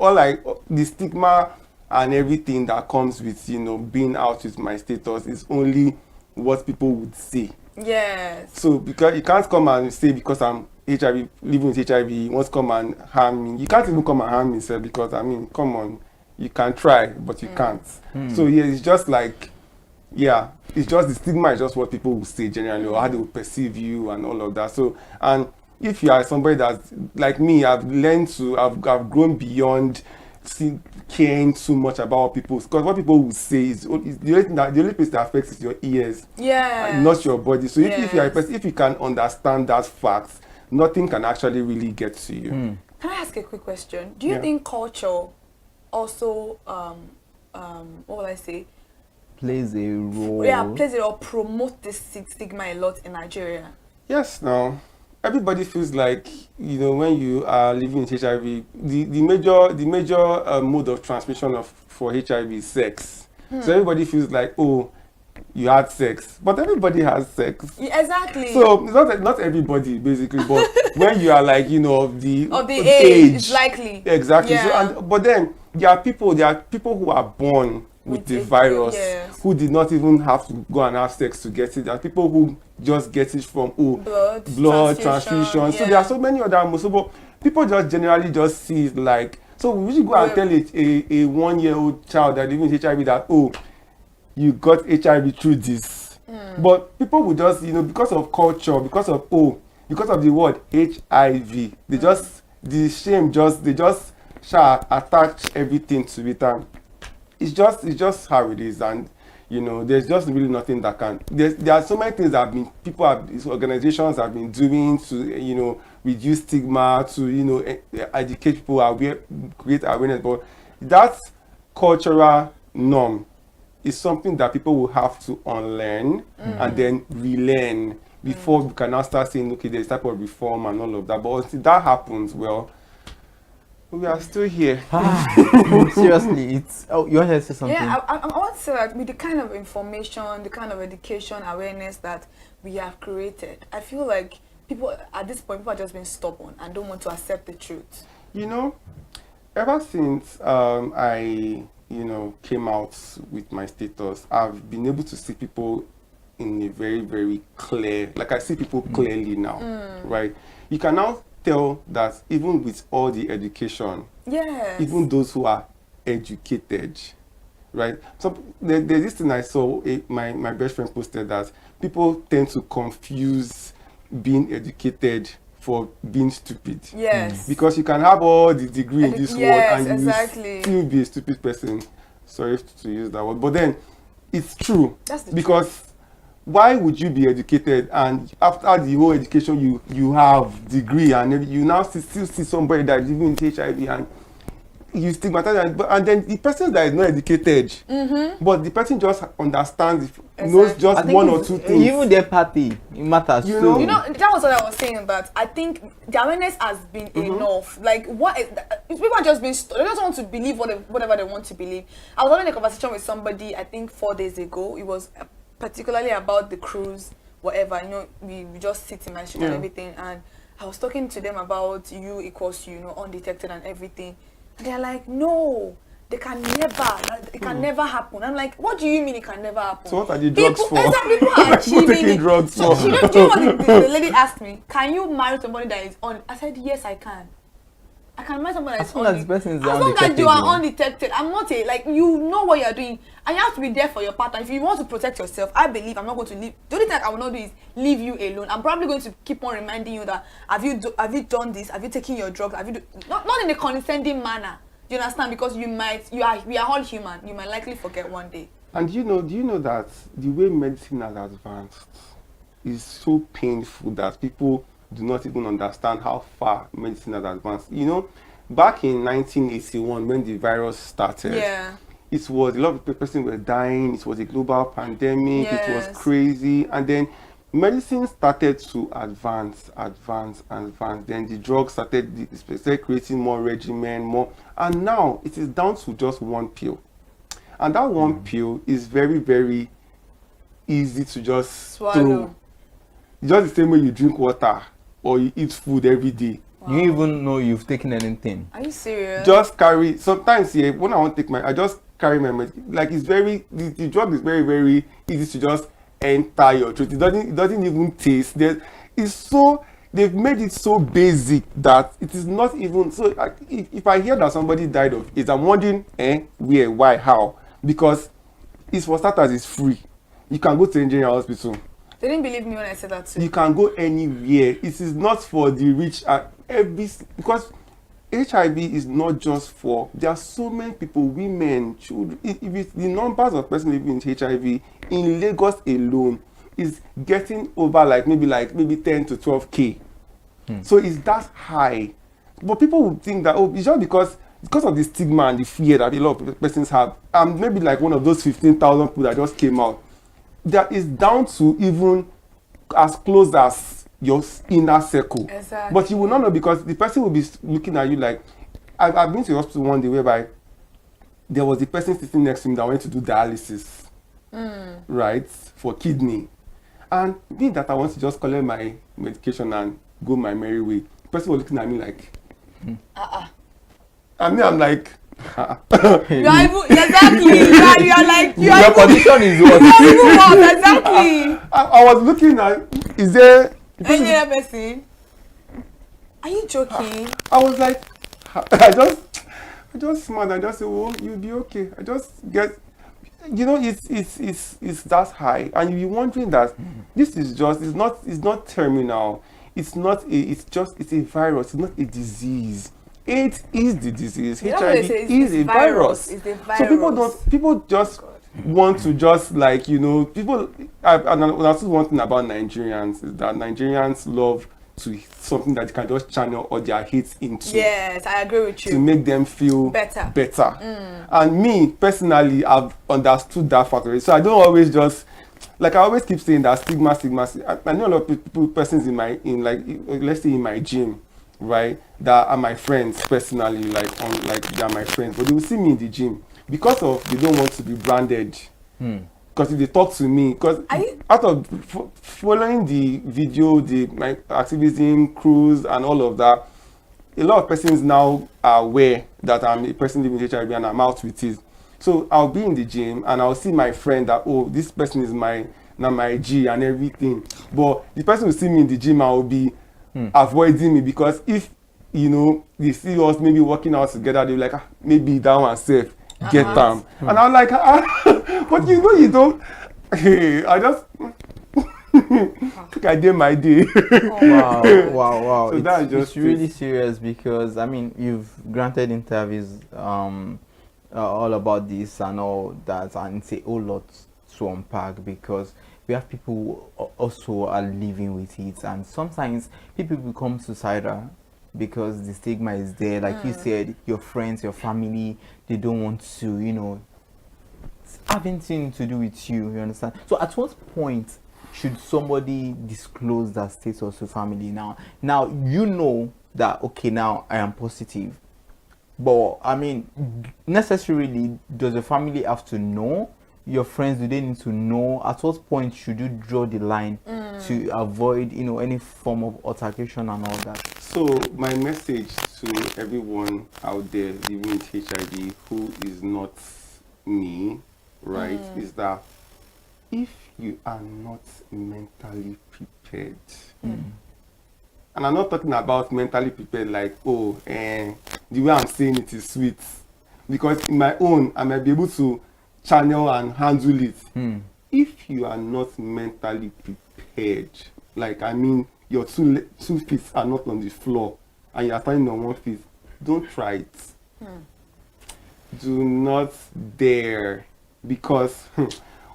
the stigma and everything that comes with, being out with my status is only what people would say. Yes. So because you can't come and say because I'm HIV, living with HIV, you want to come and harm me. You can't even come and harm me, sir, because come on, you can try, but you can't. So yeah, it's just like, it's just the stigma is just what people will say generally, or how they will perceive you and all of that. So, and if you are somebody that's like me, I've grown beyond caring too much about what people, because what people will say is the only place that affects is your ears, not your body. So if you are a person, if you can understand that fact, nothing can actually really get to you. Can I ask a quick question? Do you think culture also what will I say, plays a role? Plays a role, promote this stigma a lot in Nigeria? Yes. Now everybody feels like, when you are living with HIV, the major mode of transmission for HIV is sex. So everybody feels like, oh, you had sex, but everybody has sex. Yeah, exactly. So it's not everybody basically, but when you are like, of the age, it's likely. Exactly. Yeah. So but then there are people who are born with the virus, who did not even have to go and have sex to get it. There are people who just get it from blood transfusion. Yeah. So there are so many other but people just generally just see it like, so we should go and tell a 1-year-old child that living with HIV that, oh, you got HIV through this. But people will just, because of culture, because of the word HIV, they just attach everything to it, and it's just how it is. And there's just really nothing that can. There are so many things that organizations have been doing to reduce stigma, to educate people, create awareness. But that cultural norm is something that people will have to unlearn and then relearn before we can now start saying, okay, there's type of reform and all of that. But until that happens, well, we are still here. Seriously, you want to say something? Yeah, I want to say that with the kind of information, the kind of education, awareness that we have created, I feel like people at this point, people are just being stubborn and don't want to accept the truth. Ever since I came out with my status, I've been able to see people in a very, very clear, like I see people clearly now, right? You can now tell that even with all the education, even those who are educated, right? So there's this thing I saw, my best friend posted that people tend to confuse being educated for being stupid. Yes. Because you can have all the degree in this world and you exactly. still be a stupid person. Sorry to use that word, but then it's true. That's the because truth. Why would you be educated and after the whole education you have degree and you now still see somebody that is living with HIV and you stigmatize and then the person that is not educated, but the person just understands, knows just one or two things. Even the empathy, it matters too. That was what I was saying, that I think the awareness has been enough. Like, people are just being, they just want to believe whatever they want to believe. I was having a conversation with somebody, I think 4 days ago. It was particularly about the cruise, whatever, we just sit in my street and everything. And I was talking to them about U equals U, undetected and everything. They're like, no, it can never happen. I'm like, what do you mean it can never happen? So what are the drugs for? People are achieving taking drugs for? Do you know what the lady asked me? Can you marry somebody that is on? I said, yes, I can. I can marry somebody that is on. As long as you are undetected. I'm not you know what you're doing. And you have to be there for your partner. If you want to protect yourself, I believe I'm not going to leave. The only thing I will not do is leave you alone. I'm probably going to keep on reminding you that have you done this? Have you taken your drugs? Not in a condescending manner. Do you understand? Because we are all human. You might likely forget one day. And do you know that the way medicine has advanced is so painful that people do not even understand how far medicine has advanced. Back in 1981 when the virus started, it was a lot of persons were dying. It was a global pandemic. It was Yes. crazy. And then medicine started to advance. Then the drugs started creating more regimen, more. And now it is down to just one pill. And that one pill is very, very easy to just Swallow. throw. Just the same way you drink water or you eat food every day. You even know you've taken anything. Are you serious? Just carry. Sometimes here, when I want to take I just carry my medicine. Like it's very, the drug is very, very easy to just enter your throat. It doesn't even taste. It's so, they've made it so basic that it is not even, so like, if I hear that somebody died of it, I'm wondering, where, why, how? Because it's, for starters, it's free. You can go to engineer hospital. They didn't believe me when I said that too. You can go anywhere. It is not for the rich. Because HIV is not just for, there are so many people, women, children. If it's the numbers of persons living with HIV in Lagos alone is getting over maybe 10 to 12K. So it's that high. But people would think that, oh, it's just because of the stigma and the fear that a lot of persons have. Maybe like one of those 15,000 people that just came out. That is down to even as close as your inner circle. Exactly. But you will not know, because the person will be looking at you like, I've been to the hospital one day whereby there was the person sitting next to me that went to do dialysis, right, for kidney. And being that I want to just collect my medication and go my merry way, the person was looking at me like, and me, I'm like, You are even, exactly. You are like, your condition is what? You are even what? Exactly. I was looking at, is there any other person? Are you joking? I was like, I just smiled and just said, "Oh, you'll be okay." I just get, it's that high, and you'll be wondering that this is just, it's not terminal. It's a virus. It's not a disease. AIDS is the disease. HIV is a virus. It's a virus. So people just want to just people. And that's one thing about Nigerians is that Nigerians love to something that you can just channel all their hate into. Yes, I agree with you. To make them feel better. And me personally, I've understood that factor. So I don't always just, like I always keep saying that stigma. I know a lot of persons let's say in my gym, right, that are my friends personally, they are my friends, but they will see me in the gym because of they don't want to be branded. Because if they talk to me, because out of following the video, my activism, cruise, and all of that, a lot of persons now are aware that I'm a person living with HIV and I'm out with it. So I'll be in the gym and I'll see my friend that, oh, this person is my G and everything. But the person will see me in the gym and will be avoiding me, because if they see us maybe working out together, they'll be like, maybe that one safe, get them. And I'm like, but you don't. I just think I did my day. Wow. So that's just it's really serious, because I mean, you've granted interviews all about this and all that, and it's a whole lot to unpack, because we have people who also are living with it, and sometimes people become suicidal because the stigma is there. Like you said, your friends, your family, they don't want to, have anything to do with you understand? So at what point should somebody disclose that status to family? Now that, okay, now I am positive, but I mean, necessarily does the family have to know? Your friends, do they need to know? At what point should you draw the line to avoid any form of altercation and all that? So my message to everyone out there living with HIV who is not me, right, is that if you are not mentally prepared, and I'm not talking about mentally prepared like, the way I'm saying it is sweet, because in my own, I might be able to channel and handle it. If you are not mentally prepared, like, I mean, your two feet are not on the floor and you are standing on one foot, don't try it. Do not dare, because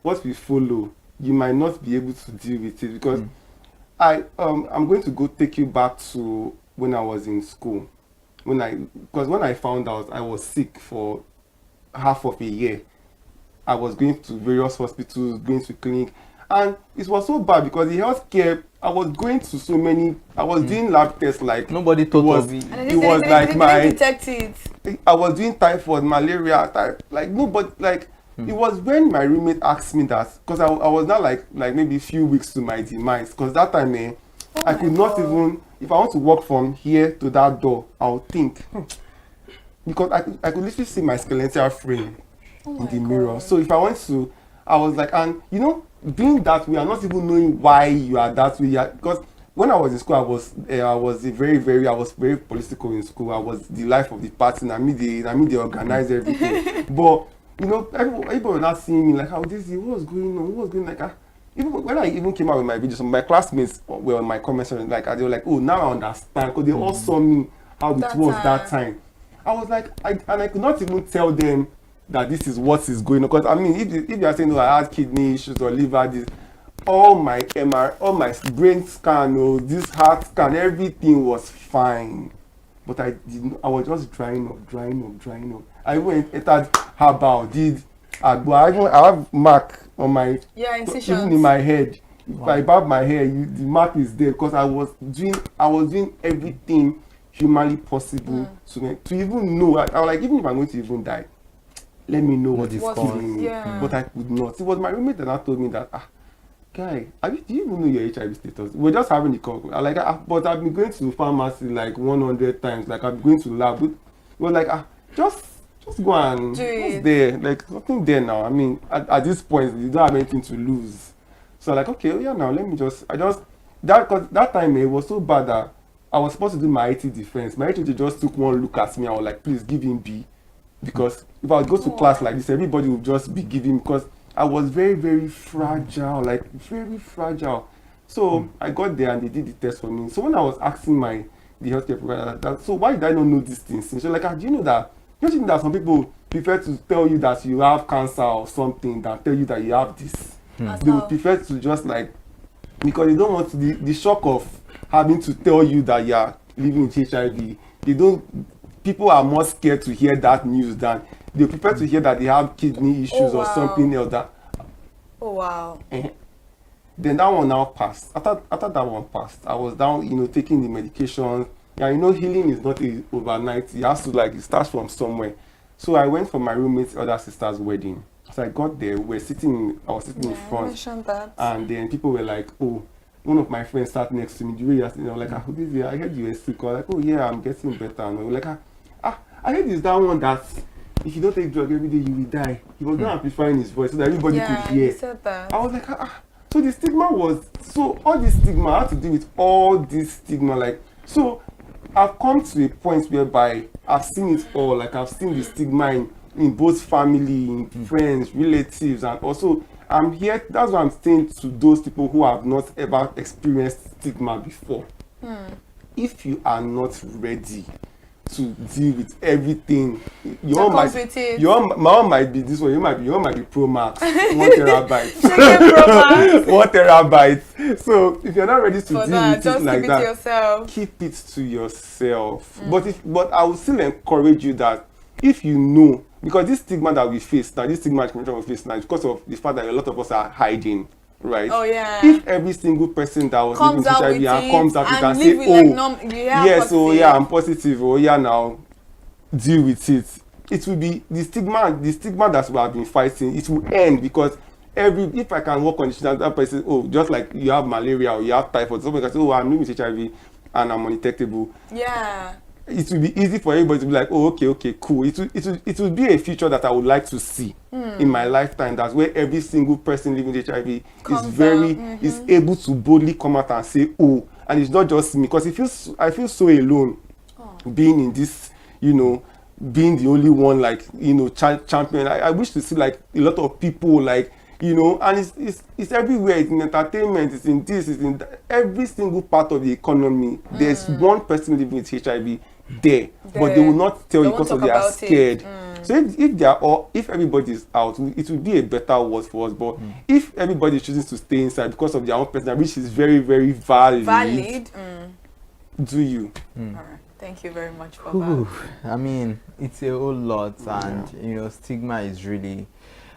what we follow, you might not be able to deal with it. Because I'm going to go take you back to when I was in school. Because when I found out, I was sick for half of a year, I was going to various hospitals, going to clinic, and it was so bad because the healthcare, I was going to so many, I was doing lab tests like nobody thought of it. And It was like my, detect it. I was doing typhoid, malaria, like nobody, like it was when my roommate asked me that, because I was not like maybe a few weeks to my demise, because that time I could not even, if I want to walk from here to that door, I would think, because I could literally see my skeletal frame in the mirror. So if I want to, I was like, and you know, being that way, I'm not even knowing why you are that way. Because when I was in school, I was very political in school. I was the life of the party, and I mean they organize everything. But you know, everybody was not seeing me like, how this is, what was going on, what was going like. Even when I even came out with my videos, some of my classmates were on my comment section, like they were like, oh, now I understand, because they all saw me how it was that time. I was like, I could not even tell them that this is what is going on. Because I mean, if you are saying, oh, I had kidney issues or liver, this, all my MR, all my brain scan, this heart scan, everything was fine. But I was just drying up. I even entered herbal, I have mark on my, even in my head. If I barb my hair, the mark is there, because I was doing everything humanly possible to even know. I was like, even if I'm going to even die, let me know what is killing me. But I could not. It was my roommate that told me that, guy, do you even know your HIV status? We're just having the call. But I've been going to pharmacy like 100 times. Like I've been going to lab. It was like, just go and what's there? Like nothing there now. I mean, at this point, you don't have anything to lose. So like, okay, now let me that time it was so bad that I was supposed to do my IT defense. My IT just took one look at me. I was like, please give him B. Because if I would go to class like this, everybody would just be giving, because I was very, very fragile, like very fragile. So I got there and they did the test for me. So when I was asking the healthcare provider, so why did I not know these things? So like, do you know that some people prefer to tell you that you have cancer or something than tell you that you have this? They would prefer to just like, because they don't want the shock of having to tell you that you are living with HIV. People are more scared to hear that news than they prefer to hear that they have kidney issues or something else. Then that one now passed. After that one passed, I was down, taking the medication. Yeah, healing is not overnight. It has to it starts from somewhere. So I went for my roommate's other sister's wedding. So I got there. I was sitting in front, and then people were like, oh. One of my friends sat next to me. The way you were like, I heard you were sick. I was like, oh yeah, I'm getting better. And I was like, I heard it's that one that if you don't take drug every day, you will die. He was not amplifying his voice so that everybody could hear. He said that. I was like, So the stigma was, all this stigma, I had to deal with all this stigma. So I've come to a point whereby I've seen it all. Like I've seen the stigma in both family, in friends, relatives, and also I'm here, that's what I'm saying to those people who have not ever experienced stigma before. If you are not ready to deal with everything, my own might be this one, your might be Pro Max, 1 terabyte. 1 terabyte. So if you're not ready to deal with it like that, keep it to yourself. But I will still encourage you that if you know, because this stigma that we face now, this stigma we face now, is because of the fact that a lot of us are hiding, right? Oh yeah. If every single person that was living HIV and comes out with it and say, oh, I'm positive, now deal with it. It will be the stigma that we have been fighting. It will end, because if I can work on the that person, just like you have malaria or you have typhoid, somebody can say, I'm living with HIV and I'm undetectable. Yeah. It will be easy for everybody to be like, okay, cool. It will be a future that I would like to see in my lifetime. That's where every single person living with HIV is able to boldly come out and say, and it's not just me, because I feel so alone being in this, being the only one, champion. I wish to see a lot of people and it's everywhere. It's in entertainment, it's in this, it's in every single part of the economy. There's one person living with HIV there, but they will not tell you because they are scared. So if everybody is out, it will be a better world for us. But if everybody is choosing to stay inside because of their own personal, which is very, very valid, do you? All right. Thank you very much for Ooh, that. I mean, it's a whole lot, and you know, stigma is really,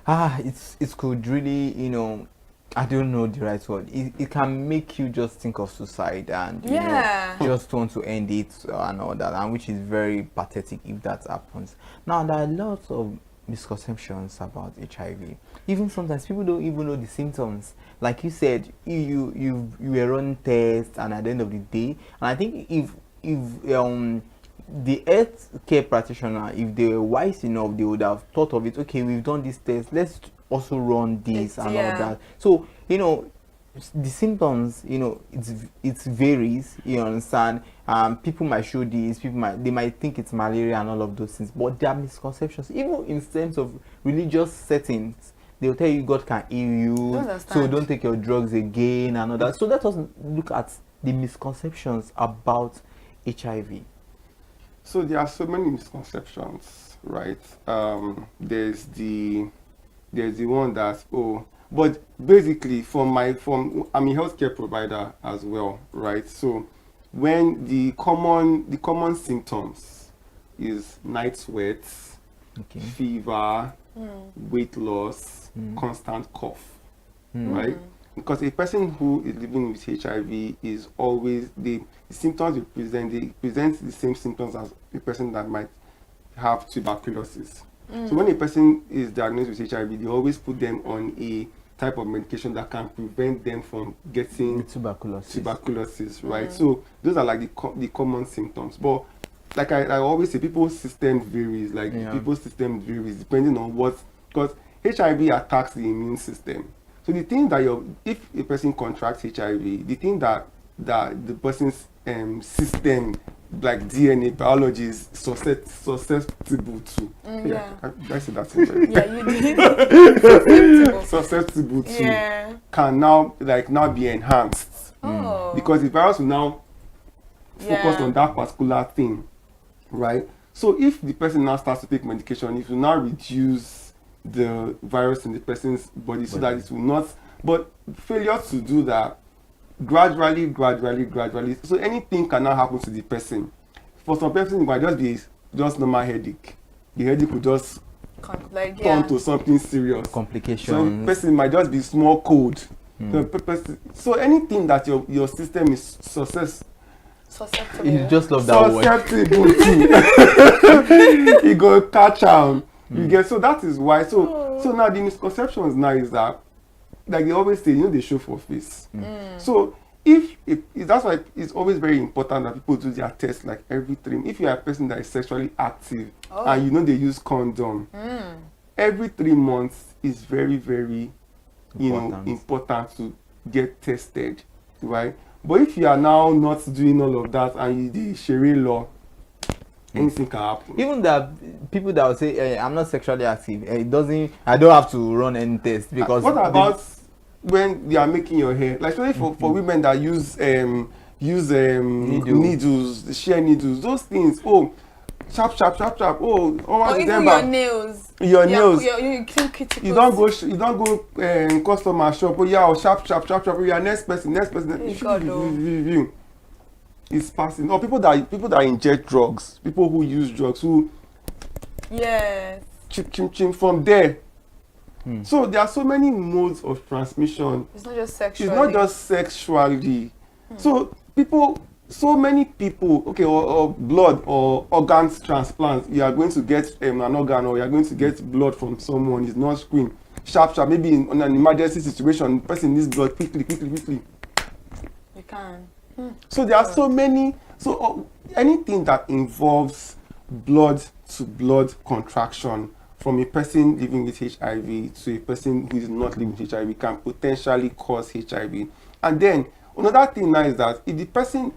it could really, you know, I don't know the right word. It can make you just think of suicide and you know, just want to end it and all that, and which is very pathetic if that happens. Now there are lots of misconceptions about HIV. Even sometimes people don't even know the symptoms. Like you said, you were on tests, and at the end of the day, and I think if the health care practitioner, if they were wise enough, they would have thought of it. Okay, we've done this test, let's also run this and all that. So you know, the symptoms, you know, it varies, you understand. People might show this, they might think it's malaria and all of those things, but there are misconceptions even in terms of religious settings. They'll tell you God can heal you, so don't take your drugs again and all that. So let us look at the misconceptions about HIV. So there are so many misconceptions, right? There's the one that's but basically I'm a healthcare provider as well, right? So when the common symptoms is night sweats, fever, weight loss, constant cough, right? Because a person who is living with HIV is always the symptoms they present the same symptoms as a person that might have tuberculosis. So when a person is diagnosed with HIV, they always put them on a type of medication that can prevent them from getting tuberculosis, right? So those are like the common symptoms. But like I always say, people's system varies. People's system varies depending on what, because HIV attacks the immune system. So the thing that if a person contracts HIV, the thing that the person's system, like DNA biology, is susceptible to. I said that in you did. susceptible to can now be enhanced. Because the virus will now focus on that particular thing, right? So if the person now starts to take medication, it will now reduce the virus in the person's body so that it will not, but failure to do that gradually, so anything can now happen to the person. For some person, it might just be just normal headache. The headache will just turn to something serious. Complications. Some person might just be small cold. So anything that your system is susceptible. You just love that word. Susceptible to. You go catch on. You get, so that is why. So now the misconceptions now is that, like they always say, you know, they show for face. So that's why it's always very important that people do their test like every 3 months. If you are a person that is sexually active and you know they use condom, every 3 months is very, very important to get tested, right? But if you are now not doing all of that and you do Sharia law, anything can happen. Even the people that will say, I'm not sexually active, I don't have to run any test because. What about when they are making your hair? Like, especially for women that use needles, share needles, those things. Sharp. Or even your nails. Your nails. You clean cuticles. You don't go customer shop. Sharp. Your next person. Is passing. Or people that inject drugs, people who use drugs, who chim from there. So there are so many modes of transmission. It's not just sexually. So so many people, okay, or blood or organs transplant, you are going to get an organ, or you are going to get blood from someone, is not screen. Sharp, maybe in an emergency situation, the person needs blood quickly. You can. So there are so many, anything that involves blood to blood contraction from a person living with HIV to a person who is not living with HIV can potentially cause HIV. And then another thing now is that if the person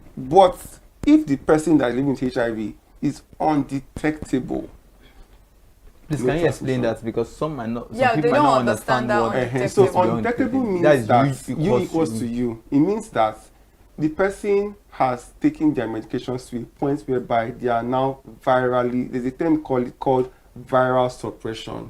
that is living with HIV is undetectable. Please, can you explain that? Because some people might don't not understand what so undetectable means that U equals to U. It means that the person has taken their medications to a point whereby they are now virally, there's a term called viral suppression.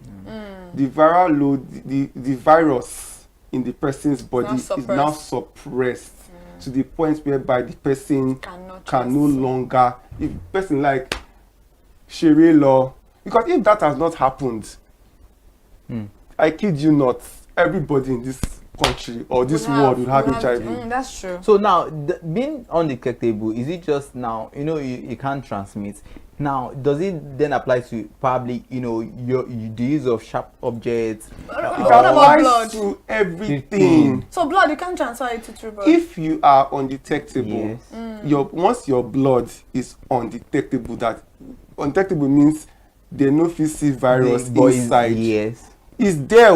The viral load, the virus in the person's body is now suppressed. to the point whereby the person can no longer, if person like Shere law, because if that has not happened, I kid you not, everybody in this country or this world will have HIV. That's true. So now, being undetectable, is it just now, you can't transmit? Now, does it then apply to probably, the use of sharp objects? It applies to everything. So blood, you can't transfer it through blood. If you are undetectable, once your blood is undetectable, that undetectable means they no see virus inside. Yes. It's there,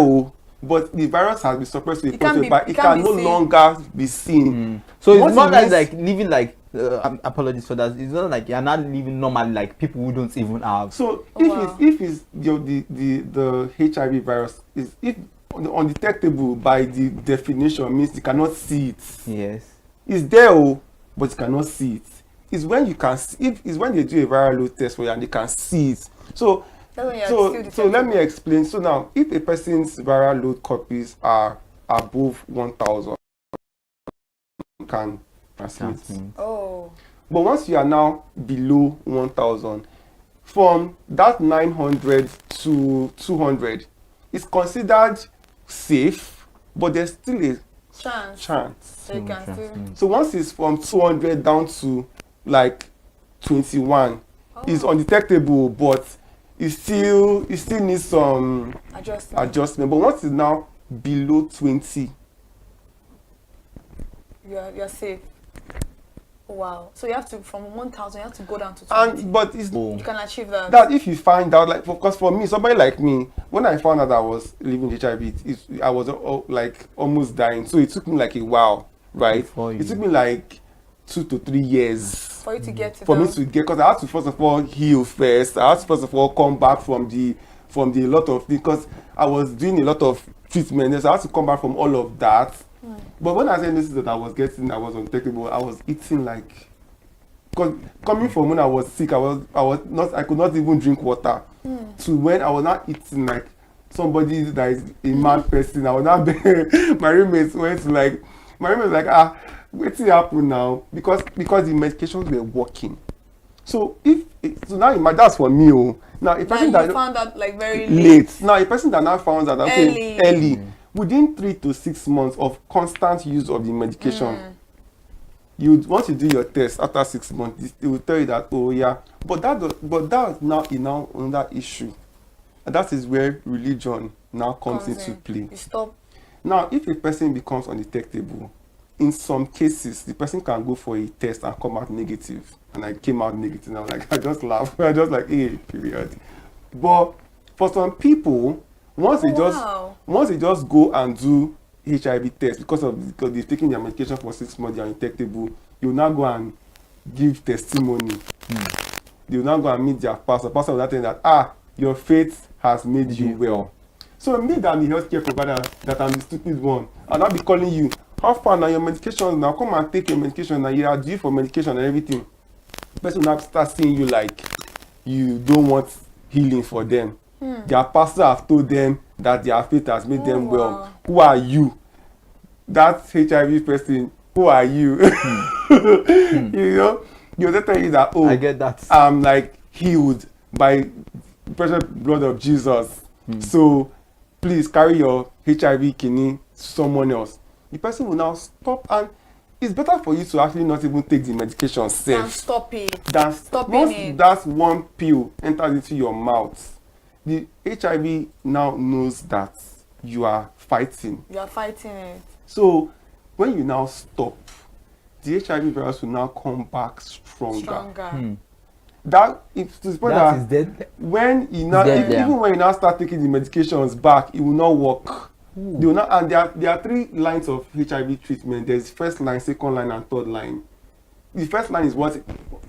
but the virus has been suppressed to a point whereby it can no longer be seen. So it's not like living like apologies for that. It's not like you're not living normally like people who don't even have. So if it's the HIV virus is if undetectable by the definition means you cannot see it. Yes. It's there, but you cannot see it. It's when you can see it's when they do a viral load test for you and they can see it. So let me explain. So now, if a person's viral load copies are above 1,000, can transmit. Oh. But once you are now below 1,000, from that 900 to 200, it's considered safe, but there's still a chance. So you can still. So once it's from 200 down to like 21, it's undetectable, but it still needs some adjustment. But once it's now below 20, you're safe. Wow. So you have to, from 1,000, you have to go down to 20. But you can achieve that. That if you find out, like, because for me, somebody like me, when I found out I was living with HIV, I was like almost dying. So it took me like a while, right? It took me like 2 to 3 years for you to get to me to get, because I had to first of all heal first. I had to first of all come back from the lot of things, because I was doing a lot of treatment. So I had to come back from all of that. But when I said this that I was undetectable, I was eating like, because coming from when I was sick, I could not even drink water. To when I was not eating like somebody that is a mad person. I was not my roommates went to like, what's happening now? Because the medications were working. So now that's for me. Now a person that found out like very late. Now a person that now found out early. Within 3 to 6 months of constant use of the medication, once you do your test after 6 months, it will tell you that but that's now another issue, and that is where religion now comes into play. Now, if a person becomes undetectable, in some cases the person can go for a test and come out negative, and I came out negative. And I'm like, I just laugh. I just like, hey, period. But for some people, once they just go and do HIV test because they've taken their medication for 6 months, they are undetectable, you now go and give testimony. They will now go and meet their pastor. Pastor will not tell that your faith has made you well. So me that I'm the healthcare provider, that I'm the stupid one, I'll not be calling you. How far now your medication? Now come and take your medication. Now you are due for medication and everything. The person will now start seeing you like you don't want healing for them. Their pastor have told them that their faith has made them well. Who are you? That HIV person. Who are you? You know, you'll tell you that I get that. I'm like healed by the precious blood of Jesus. So please carry your HIV kidney to someone else. The person will now stop, and it's better for you to actually not even take the medication safe. Stop it. That's one pill enters into your mouth. The HIV now knows that you are fighting. You are fighting it. So when you now stop, the HIV virus will now come back stronger. That is dead. When you now, even when you now start taking the medications back, it will not work. They will not, and there are 3 lines of HIV treatment. There's first line, second line, and third line. The first line is what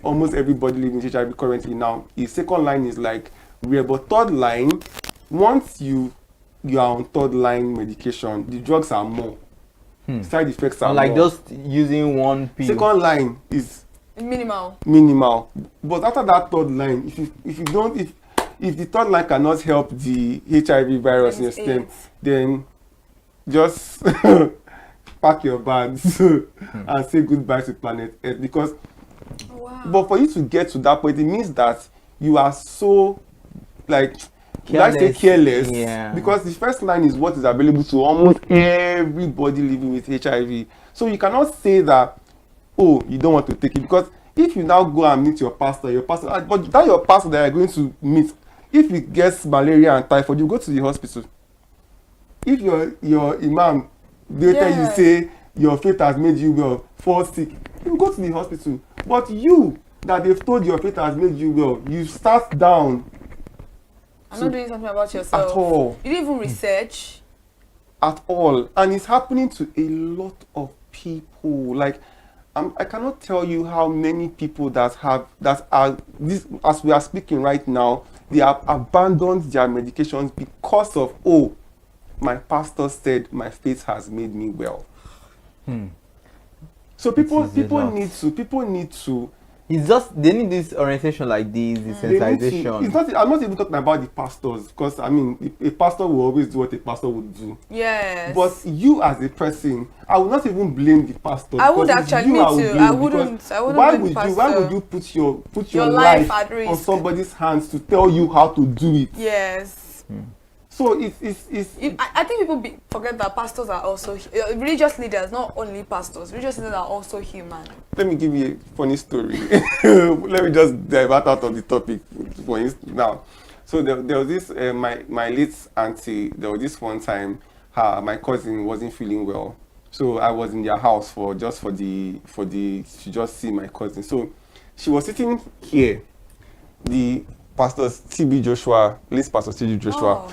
almost everybody living with HIV currently now. The second line is like rare, but third line, once you are on third line medication, the drugs are more. Side effects are like more. just using one pill. Second line is minimal. But after that third line, if the third line cannot help the HIV virus in your stem, then just pack your bags and say goodbye to planet Earth. Because, but for you to get to that point, it means that you are so, like, let's say careless. Yeah. Because the first line is what is available to almost everybody living with HIV. So you cannot say that, oh, you don't want to take it. Because if you now go and meet your pastor, but that your pastor that you're going to meet, if he gets malaria and typhoid, you go to the hospital. If your imam, they tell you, say your faith has made you well, fall sick, you go to the hospital. But you, that they've told your faith has made you well, you start down. I'm not doing something about yourself. At all. You didn't even research. At all. And it's happening to a lot of people. Like, I cannot tell you how many people that are this, as we are speaking right now, they have abandoned their medications because of, oh, my pastor said my faith has made me well. So people need to. It's just they need this orientation like this, the sensitization. It's not. I'm not even talking about the pastors, because I mean, a pastor will always do what a pastor would do. Yes. But you as a person, I would not even blame the pastor. I would actually. Me too. I wouldn't. Why would you put your life at risk on somebody's hands to tell you how to do it? Yes. So I think people forget that pastors are also religious leaders, not only pastors. Religious leaders are also human. Let me give you a funny story. Let me just divert out of the topic for instance now. So there was this my late auntie. There was this one time my cousin wasn't feeling well, so I was in their house to just see my cousin. So she was sitting here. The Pastor TB Joshua, late Pastor TB Joshua,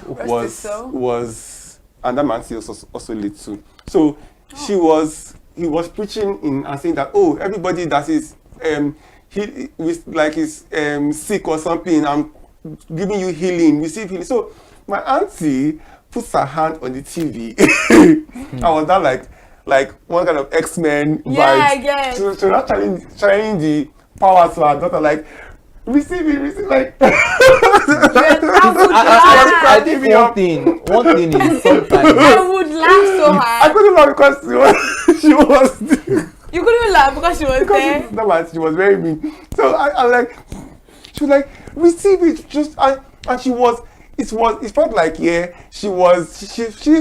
was and that man was also late too. So he was preaching and saying that, oh, everybody that is sick or something, I'm giving you healing, receive healing. So my auntie puts her hand on the TV. I was that like one kind of X-Men vibes. I guess. So not trying the power to her daughter, like, receive like. I think one thing is sometimes I would laugh so hard. I couldn't laugh because she was. You couldn't laugh because she was there. She was very mean. So I like, she was like, receive it, just and she was. It felt like she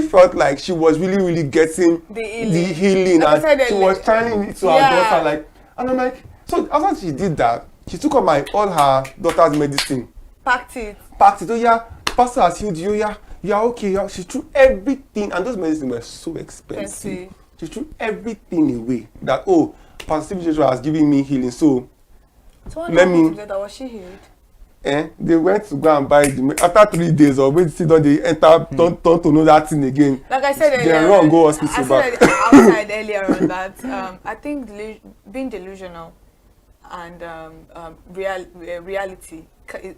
felt like she was really getting the healing and she was channeling it to her daughter, like, and I'm like, so after she did that, she took all her daughter's medicine. Packed it. Oh yeah, pastor has healed you. Yeah, you are okay. Yeah. She threw everything, and those medicines were so expensive. She threw everything away. That, oh, Pastor Steve Joshua has given me healing, so let me. Was she healed? They went to go and buy after 3 days or wait till they enter don't to know that thing again. Like I said earlier, they run go hospital back. Outside earlier on that I think being delusional and reality,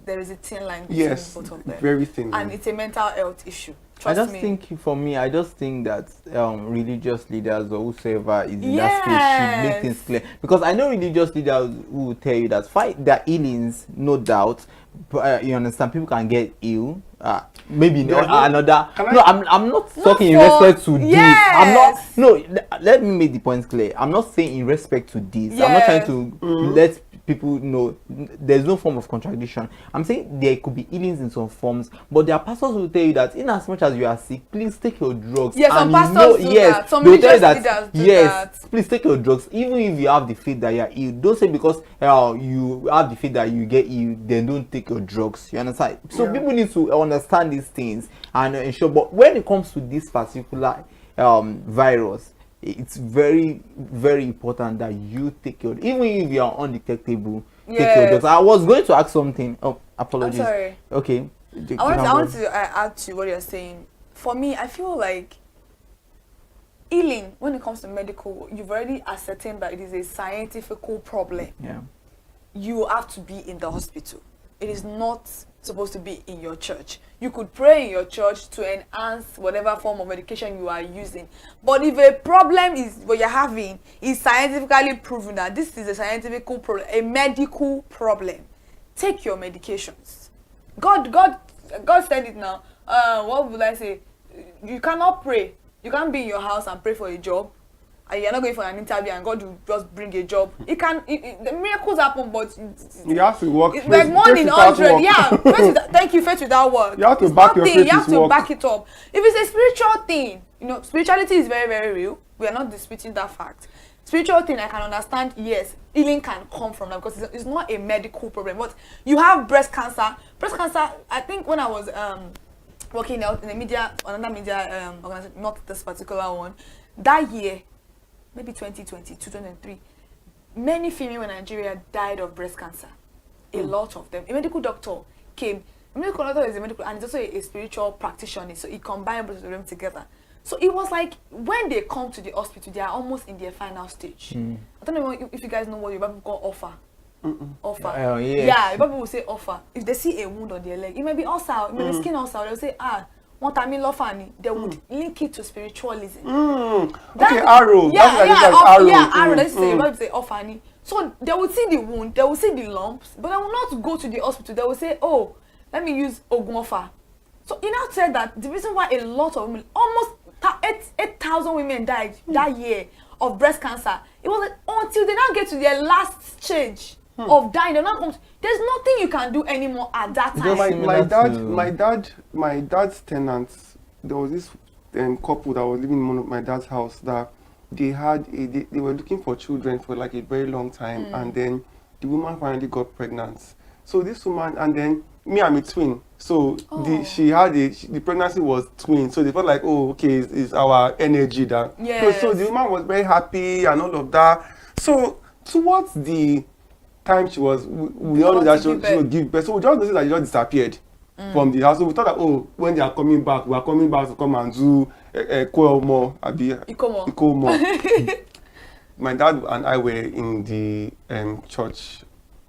there is a thin line between both of them. Very thin. And it's a mental health issue. I just think that religious leaders or whosoever is in that space should make things clear. Because I know religious leaders who will tell you that fight their healings, no doubt. You understand, people can get ill. Maybe another. I'm not talking in respect to this. I'm not. No, let me make the point clear. I'm not saying in respect to this. I'm not trying to let people know there's no form of contradiction. I'm saying there could be healings in some forms, but there are pastors who will tell you that in as much as you are sick, please take your drugs. Yes, some pastors do that. Some religious leaders do that. Please take your drugs, even if you have the faith that you are ill. Don't say because you have the faith that you get ill, then don't take your drugs. You understand? So people need to understand these things and ensure. But when it comes to this particular virus, it's very, very important that you take your, even if you are undetectable, take your drugs. I was going to ask something. Oh, apologies. I'm sorry. Okay. I want to add to what you're saying. For me, I feel like healing, when it comes to medical, you've already ascertained that it is a scientific problem. Yeah. You have to be in the hospital. It is not supposed to be in your church. You could pray in your church to enhance whatever form of medication you are using. But if a problem is what you're having is scientifically proven that this is a scientific problem, a medical problem, take your medications. God said it now. What would I say? You cannot pray. You can't be in your house and pray for a job. you're not going for an interview and God will just bring a job. It can, the miracles happen, but you have to work. It's like 1 in 100. Yeah, thank you, faith without work. You have to back your faith. You have to back it up. If it's a spiritual thing, you know, spirituality is very, very real. We are not disputing that fact. Spiritual thing, I can understand. Yes, healing can come from that because it's not a medical problem. But you have breast cancer. Breast cancer. I think when I was working out in the media, another media organization, not this particular one, that year, maybe 2020, 2003, many females in Nigeria died of breast cancer. A lot of them. A medical doctor came. A medical doctor is a medical, and he's also a spiritual practitioner. So he combined both of them together. So it was like when they come to the hospital, they are almost in their final stage. I don't know if you guys know what your people call offer. Offer. Yeah, people will say offer. If they see a wound on their leg, it may be ulcer, it may be skin ulcer. They'll say, what I mean, they would link it to spiritualism. Okay, arrow. Arrow. Let's say, people say offer. So they will see the wound, they will see the lumps, but they will not go to the hospital. They will say, oh, let me use ogun offer. So he now said that the reason why a lot of women, almost 8,000 women died that year of breast cancer, it was like, until they now get to their last stage of dying. They're not going to, there's nothing you can do anymore at that time. My dad's tenants, there was this couple that was living in one of my dad's house that they were looking for children for like a very long time, and then the woman finally got pregnant. So this woman, and then me, I'm a twin. So the pregnancy was twin. So they felt like, oh, okay, it's our energy that. Yes. So the woman was very happy and all of that. So towards the time we all know that she would give birth. So we just noticed that she just disappeared from the house. So we thought that, oh, when they are coming back, we are coming back to come and do Ikomo. My dad and I were in the church.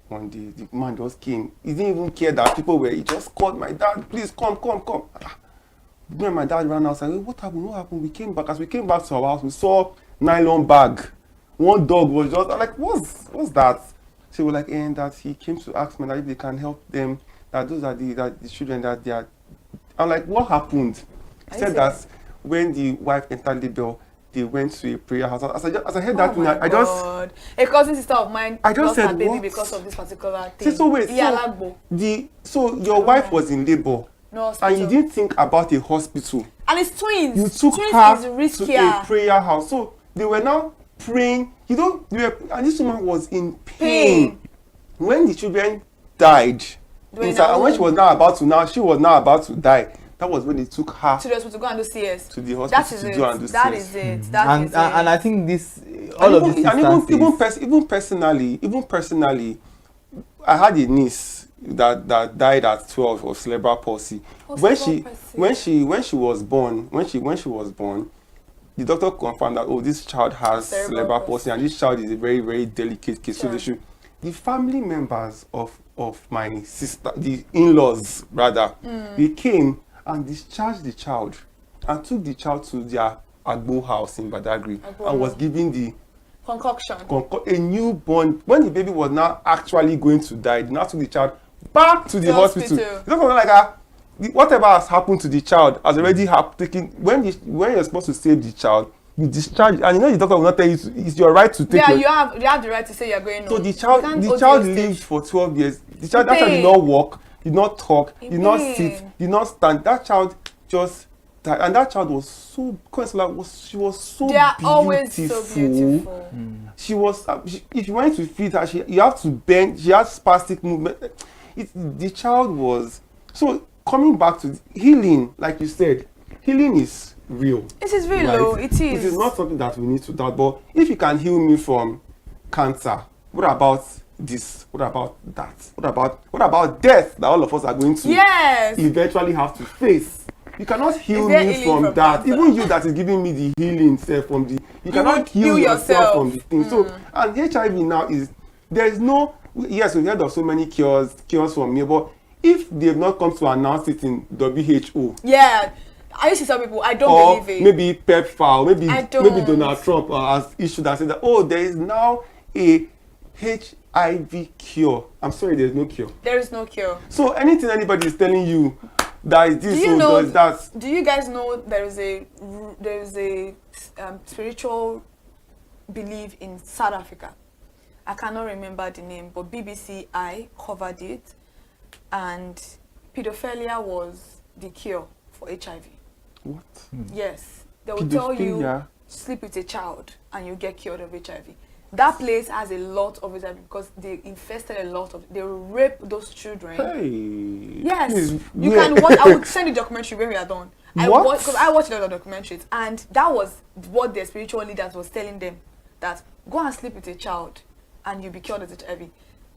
One day, the man just came. He didn't even care that people were. He just called my dad, please come. Me and my dad ran outside. What happened? We came back. As we came back to our house, we saw nylon bag. One dog was just like, what's that? So we were like, and that he came to ask me that if they can help them. That those are the children that they are. I'm like, what happened? He said that when the wife entered labor, they went to a prayer house. As I heard that, a cousin sister of mine lost her baby what? Because of this particular thing. So wait, so your wife was in labor, and you didn't think about a hospital. And it's twins. You took her to a prayer house. So they were now praying. And this woman was in pain. When the children died, and when she was now about to die. That was when they took her to the hospital to go and do CS. To the hospital to go and do CS. That is it. And I think this, all of these instances. Even personally, I had a niece that died at 12 of cerebral palsy. When she was born, the doctor confirmed that this child has cerebral palsy, and this child is a very, very delicate case. Sure. So the family members of my sister, the in-laws rather, they came and discharged the child and took the child to their Agbo house in Badagry and was giving the concoction. A newborn. When the baby was now actually going to die, they now took the child back to the hospital. It's not like whatever has happened to the child has already taken. When you're supposed to save the child, you discharge, and the doctor will not tell you it's your right to take. Yeah, you have the right to say you're going. So the child lived for 12 years. That child did not walk. Did not talk, did not sit, did not stand. That child just died, and that child was so she was so they are beautiful. Always so beautiful. She was. If you wanted to feed her, you have to bend. She has spastic movement. The child was so coming back to healing, like you said. Healing is real. It is real, though. It is. It is not something that we need to doubt. But if you can heal me from cancer, what about this? What about that? What about death that all of us are going to eventually have to face? You cannot heal me from that. Cancer? Even you that is giving me the healing self from the, you cannot heal yourself from the thing. So, and HIV now there is no, yes, we've heard of so many cures from here, but if they've not come to announce it in WHO. Yeah. I used to tell people, I don't believe it. Maybe PEPFAR, maybe Donald Trump has issued and said that, there is now a HIV cure. I'm sorry, there's no cure. There is no cure. So anything anybody is telling you that is this or does that. Do you guys know there is a spiritual believe, in South Africa. I cannot remember the name, but BBC I covered it, and pedophilia was the cure for HIV. What? Yes, they will tell you sleep with a child and you get cured of HIV. That place has a lot of HIV because they infested a lot of. They rape those children. Hey. Yes, you can watch. I would send you a documentary when we are done. Because I watched a lot of documentaries, and that was what their spiritual leaders was telling them, that go and sleep with a child and you'll be cured of HIV.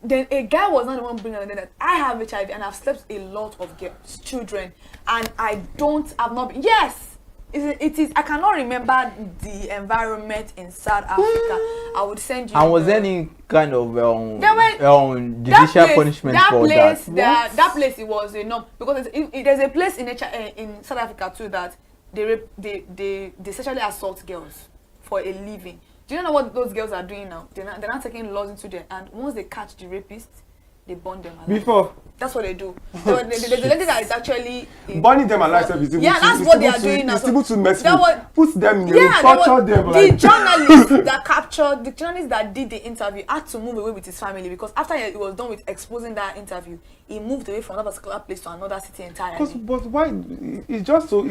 Then a guy was not the one bringing it that I have HIV and I've slept a lot of girls, children, and I've not been. Yes, it is. I cannot remember the environment in South Africa. I would send you. And was there any kind of judicial punishment for that? That place, it was enough, because there's a place in South Africa too that they sexually assault girls for a living. Do you know what those girls are doing now? They're not taking laws into their hand. Once they catch the rapists, they burn them alive. Before? That's what they do. So the lady that is actually... burning them alive. That's what they are doing now. It's able to mess with. Put them in the torture them. The journalist that did the interview had to move away with his family, because after he was done with exposing that interview, he moved away from that particular place to another city entirely. But why? It's just so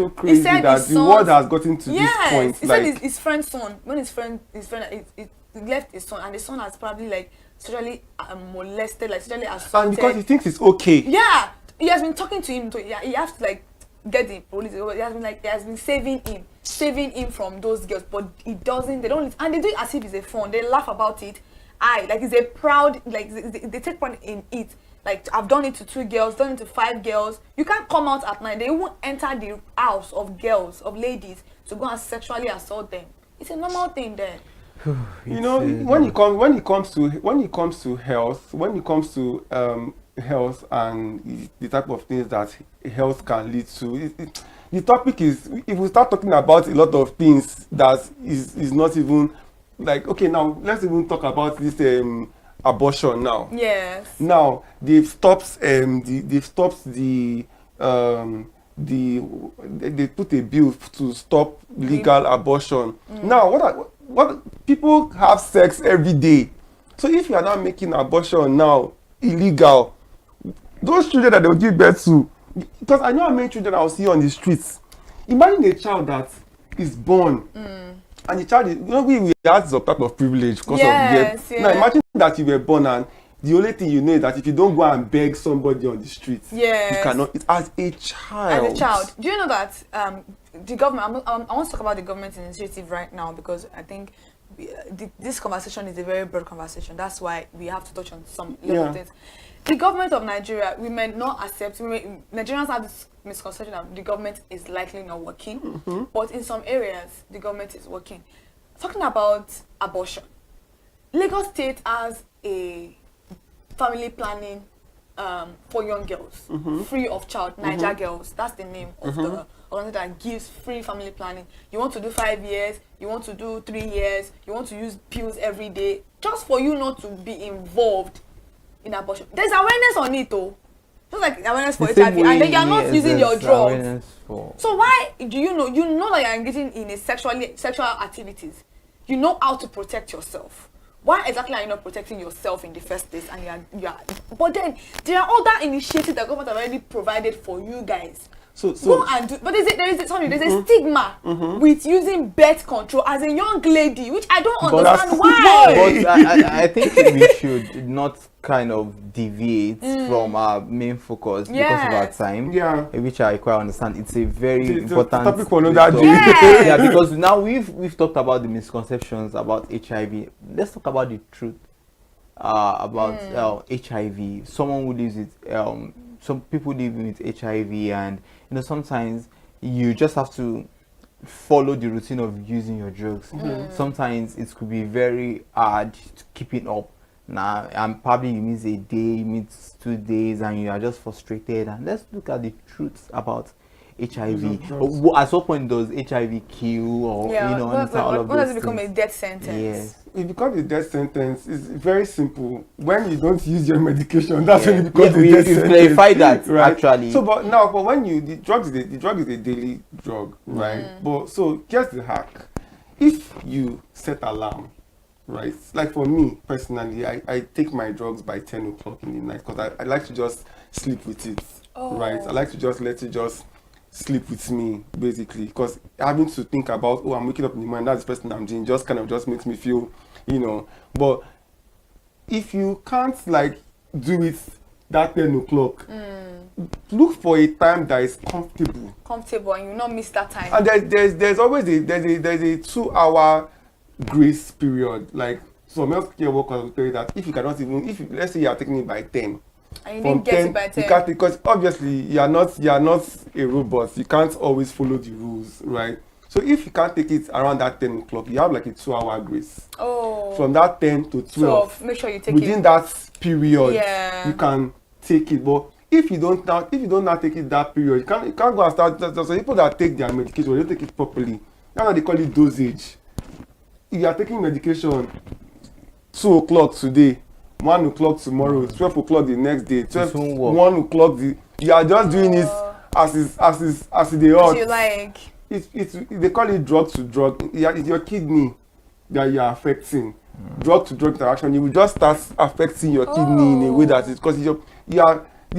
crazy that the world has gotten to this point. He said his friend's son, when his friend he left his son, and the son has probably like sexually molested, like sexually assaulted. And because he thinks it's okay. Yeah, he has been talking to him. He has to like get the police. He has been saving him from those girls, but he doesn't. They don't, and they do it as if it's a fun. They laugh about it. It's a proud, like they take part in it. Like, I've done it to 2 girls, done it to 5 girls. You can't come out at night. They won't enter the house of girls, of ladies, to go and sexually assault them. It's a normal thing there. You know, when it comes to health, health and the type of things that health can lead to, the topic is, if we start talking about a lot of things that is not even like, okay, now let's even talk about this abortion now. Yes. Now they put a bill to stop legal abortion. Now what people have sex every day. So if you are not making abortion now illegal, those children that they will give birth to, because I know how many children I will see on the streets. Imagine a child that is born. And the child is, we have some type of privilege because of death. Now imagine that you were born and the only thing you know is that if you don't go and beg somebody on the streets, you cannot. It as a child. As a child, do you know that the government? I want to talk about the government initiative right now, because I think this conversation is a very broad conversation. That's why we have to touch on some little things. The government of Nigeria, we may not accept. Nigerians have this misconception that the government is likely not working, but in some areas the government is working. Talking about abortion, Lagos State has a family planning for young girls, free of charge. Niger Girls, that's the name of the organization that gives free family planning. You want to do 5 years, you want to do 3 years, you want to use pills every day, just for you not to be involved in abortion. There's awareness on it though. Just like awareness for HIV, and then you're not using your drugs. So why do you know that you're engaging in a sexual activities? You know how to protect yourself. Why exactly are you not protecting yourself in the first place? And you are but then there are other initiatives that government have already provided for you guys. Go and do, but there's a stigma with using birth control as a young lady, which I don't understand why. But I think we should not kind of deviate from our main focus because of our time, which I quite understand. It's a very important topic for another day. Yeah, because now we've talked about the misconceptions about HIV. Let's talk about the truth about HIV. Someone who lives with some people live with HIV, and sometimes you just have to follow the routine of using your drugs. Sometimes it could be very hard to keep it up. Now, and probably you miss a day, you miss 2 days, and you are just frustrated. And let's look at the truth about HIV. At what point does HIV kill, or when does it become a death sentence? Yes. It becomes a death sentence. It's very simple. When you don't use your medication, that's when it becomes a death sentence. Clarify that, right? Actually. So, but when the drug is a daily drug, right? But so here's the hack. if you set alarm, right? Like for me personally, I take my drugs by 10 o'clock in the night because I like to just sleep with it, right? I like to just let it just sleep with me, basically, because having to think about, oh, I'm waking up in the morning, that's the person I'm doing, just kind of just makes me feel, you know. But if you can't like do it that 10 o'clock, look for a time that is comfortable. Comfortable, and you not miss that time. And there's always a 2-hour grace period. Like some healthcare workers will tell you that if you cannot even, if you, let's say you are taking it by 10, and you didn't get it by 10, you can't, because obviously you are not a robot. You can't always follow the rules, right? So if you can't take it around that 10 o'clock, you have like a 2-hour grace. Oh. From that 10 to 12, make sure you take within it. that period, Yeah. you can take it. But if you don't now take it that period, you can't go and start. There's some people that take their medication, they don't take it properly. That's why they call it dosage. If you are taking medication 2 o'clock today, 1 o'clock tomorrow, 12 o'clock the next day, 1 o'clock you are just doing it as they ought. You like. They call it drug to drug. It's your kidney that you are affecting. Drug to drug interaction. You will just start affecting your kidney in a way that is because the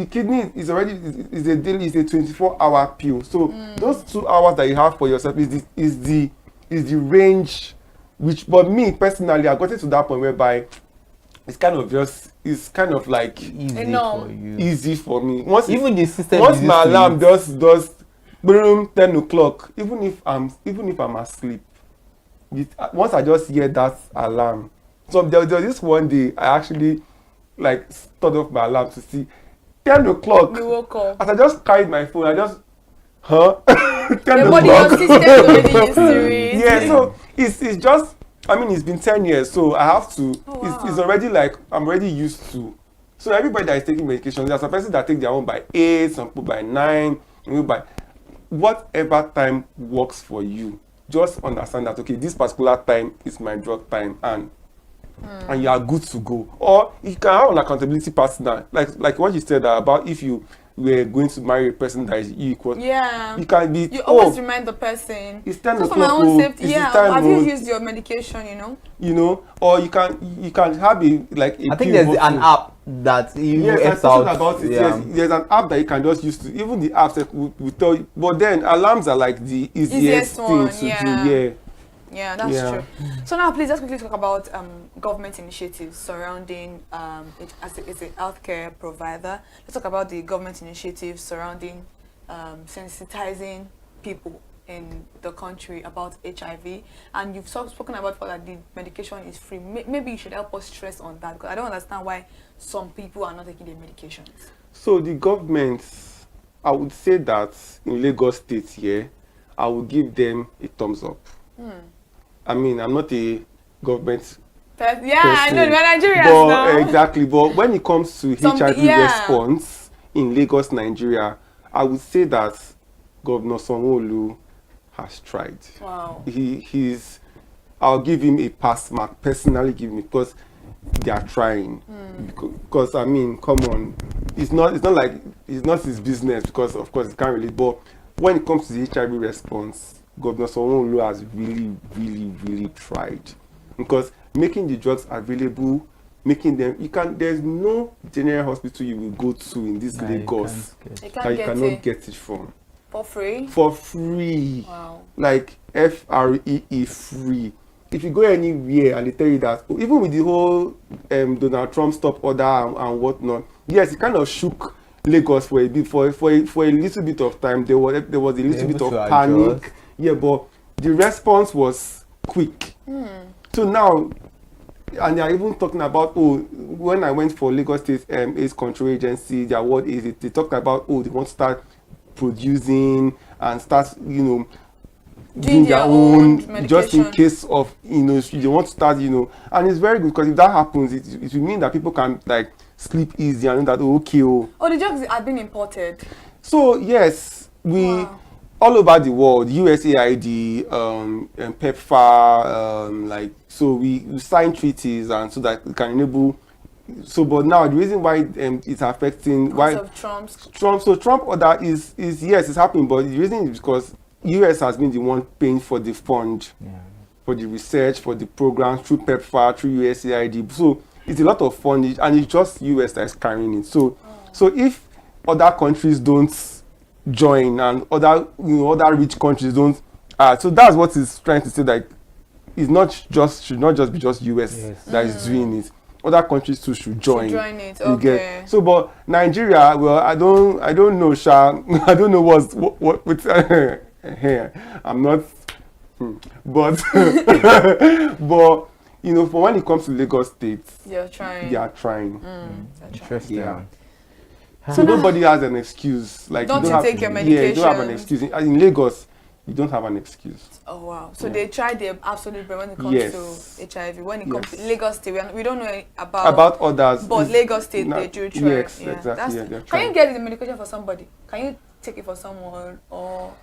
kidney is already is a 24-hour pill. So those 2 hours that you have for yourself is the range. Which, but me personally, I got it to that point whereby it's kind of like easy for me. Once my alarm does boom 10 o'clock, even if I'm asleep, once I just hear that alarm. So there was this one day I actually like turned off my alarm to see 10 o'clock. You woke up. As I just carried my phone, I just 10 Your o'clock. body, your system already used to it. Yeah, so it's just, I mean, it's been 10 years, so I have to, it's already like, I'm already used to. So everybody that is taking medication, there's some person that take their own by 8, some people by 9, by whatever time works for you. Just understand that, okay, this particular time is my drug time, and you are good to go. Or you can have an accountability partner, like what you said about if you were going to marry a person that is equal. Yeah. You can be. You always remind the person. It's 10 so o'clock. For my own safety, have you oh. used your medication? You know, or you can have a like. I think there's an app that you out. About it. Yeah. Yes, there's an app that you can just use to. Even the apps that will tell you. But then alarms are like the easiest thing to do. Yeah. Yeah, that's true. So now, please, let's quickly talk about government initiatives surrounding as a healthcare provider. Let's talk about the government initiatives surrounding sensitizing people in the country about HIV. And you've spoken about that the medication is free. Maybe you should help us stress on that, because I don't understand why some people are not taking their medications. So the government, I would say that in Lagos State here, I would give them a thumbs up. I mean, I'm not a government person, I know, we're Nigerians now. Exactly, but when it comes to HIV response in Lagos, Nigeria, I would say that Governor Sanwo-Olu has tried. Wow. I'll give him a pass mark, personally give him, because they are trying. Because I mean, come on, it's not like it's not his business, because of course it can't really. But when it comes to the HIV response, Governor Sanwo-Olu has really, really, really tried, because making the drugs available, making them, there's no general hospital you will go to in this Lagos that you cannot get it from. For free? For free. Wow. Like FREE, free. If you go anywhere and they tell you that, even with the whole Donald Trump stop order and whatnot, yes, it kind of shook Lagos for a bit, for a little bit of time. There was a little bit of panic. Yeah, but the response was quick. So now, and they are even talking about, when I went for Lagos State AIDS Control Agency, their word is it, they talked about, they want to start producing and start, doing their own just in case of, they want to start, and it's very good, because if that happens, it will mean that people can like sleep easy and know that, the drugs are being imported. So yes, all over the world, USAID, PEPFAR, so we sign treaties, and so that we can enable. So, but now the reason why it's affecting because of Trump's. So Trump order is yes, it's happening, but the reason is because US has been the one paying for the fund. for the research, for the programs, through PEPFAR, through USAID. So it's a lot of fun, and it's just US that is carrying it. So if other countries don't join and other rich countries don't, so that's what it's trying to say, that should not just be just US that is doing it. Other countries too should join. It, okay. So, but Nigeria, well, I don't know, Sha. I don't know what with I'm not, but but for when it comes to Lagos State, they are trying. Interesting. Yeah. So nobody has an excuse. Like don't you take your medication? Yeah, you don't have an excuse. In Lagos, you don't have an excuse. Oh wow! So they tried their absolute best when it comes to HIV. When it comes to Lagos State, we don't know about others. But Lagos State, they do try. Yes, exactly. Can you get the medication for somebody? Can you take it for someone or?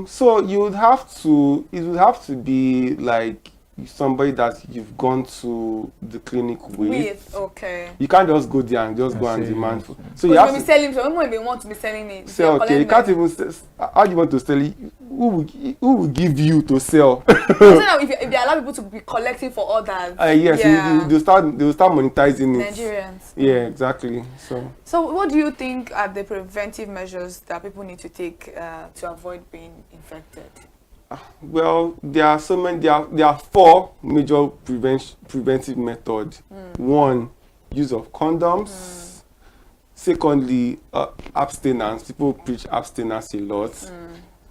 So you would have to. It would have to be like somebody that you've gone to the clinic with. Okay. You can't just go there and just go and demand for. So you have to sell him. So when they want to be selling it, sell. Okay, you can't even. How do you want to sell it? Who will give you to sell? if they allow people to be collecting for others. Yes, they'll start monetizing it. Nigerians. Yeah, exactly. So what do you think are the preventive measures that people need to take to avoid being infected? Well, there are so many. There are 4 major preventive methods. 1, use of condoms. Secondly, abstinence. People preach abstinence a lot.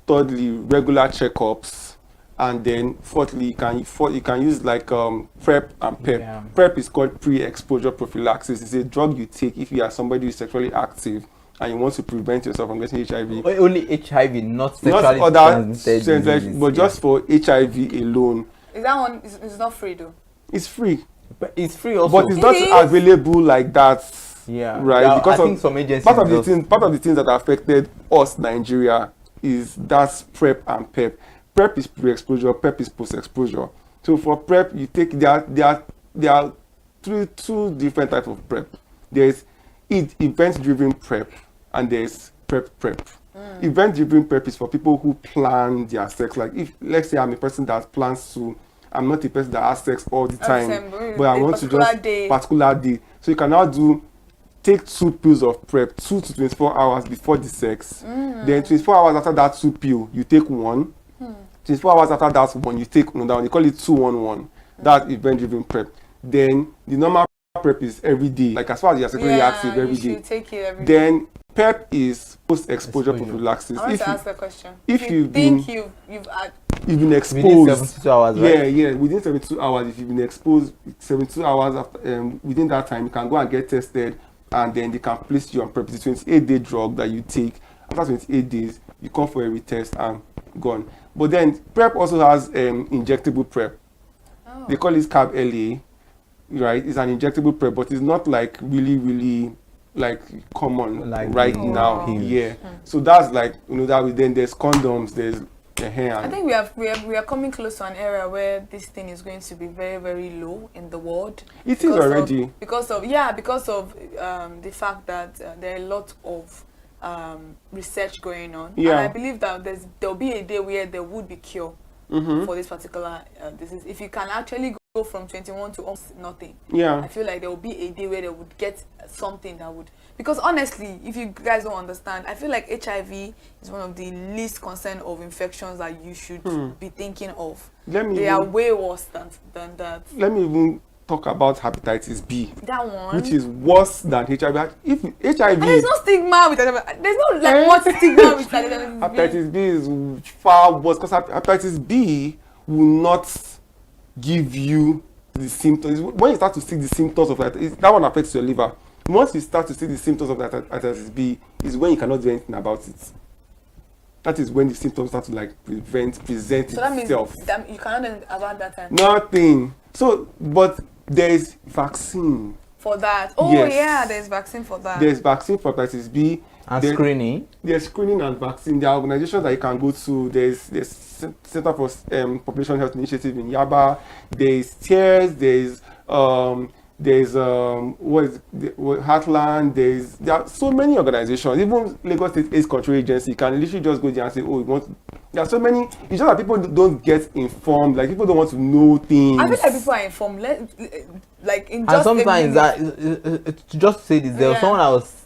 Thirdly, regular checkups. And then fourthly, you can use like PrEP and PEP. Yeah. PrEP is called pre-exposure prophylaxis. It's a drug you take if you are somebody who is sexually active and you want to prevent yourself from getting HIV. Only HIV, not sexually transmitted, but just for HIV alone. Is that one? It's not free though. It's free. But it's free also. But it's not available like that. Yeah. Right. Yeah, because I think some agencies part of the things that affected us, Nigeria, is that's PrEP and PEP. PrEP is pre-exposure. PEP is post-exposure. So for PrEP, you take there are two different types of PrEP. There's event-driven PrEP and there's PrEP. Event-driven PrEP is for people who plan their sex. Like if, let's say, I'm a person that plans to, I'm not a person that has sex all the time, but I want to just particular day. So you can now take 2 pills of PrEP, 2 to 24 hours before the sex. Then 24 hours after that 2 pill, you take 1. 24 hours after that one, you take another one. They call it 2-1-1. That's event-driven PrEP. Then the normal PrEP is every day. Like as far as you're sexually active, every day. Take it every day. Then PEP is post-exposure prophylaxis. I want to ask a question. If you've been exposed within 72 hours, right? Yeah, within 72 hours, if you've been exposed 72 hours after, within that time, you can go and get tested, and then they can place you on PrEP. It's a 28-day drug that you take. After 28 days, you come for a retest and gone. But then PrEP also has injectable PrEP. They call it Carb LA, right? It's an injectable PrEP, but it's not like really like common like now. Yeah. So that's like then there's condoms, there's the hair. I think we are coming close to an era where this thing is going to be very, very low in the world. It is already because of the fact that there are a lot of research going on. Yeah. And I believe that there'll be a day where there would be cure for this particular disease. If you can actually go from 21 to almost nothing, I feel like there will be a day where they would get something that would, because honestly, if you guys don't understand, I feel like HIV is one of the least concern of infections that you should be thinking of. They are way worse than that. Let me even talk about hepatitis B. That one, which is worse than HIV. If HIV, and there's no stigma with that. There's no like what stigma with that. Hepatitis B is far worse because hepatitis B will not give you the symptoms. When you start to see the symptoms of that one affects your liver. Once you start to see the symptoms of that hepatitis B, is when you cannot do anything about it. That is when the symptoms start to like present so that itself. means you cannot do about that time. Nothing. So, but there is vaccine for that. Oh yes. Yeah, there's vaccine for that. There's vaccine for hepatitis B. And screening. There's screening and vaccine. There are organizations that you can go to. There's Center for Population Health Initiative in Yaba. There's TEARS. There's Heartland. There are so many organizations. Even Lagos State AIDS Control Agency. You can literally just go there and say, oh, we want There are so many. It's just that people don't get informed. Like people don't want to know things. I feel like people are informed. Like in just and sometimes to just say this, there was someone I was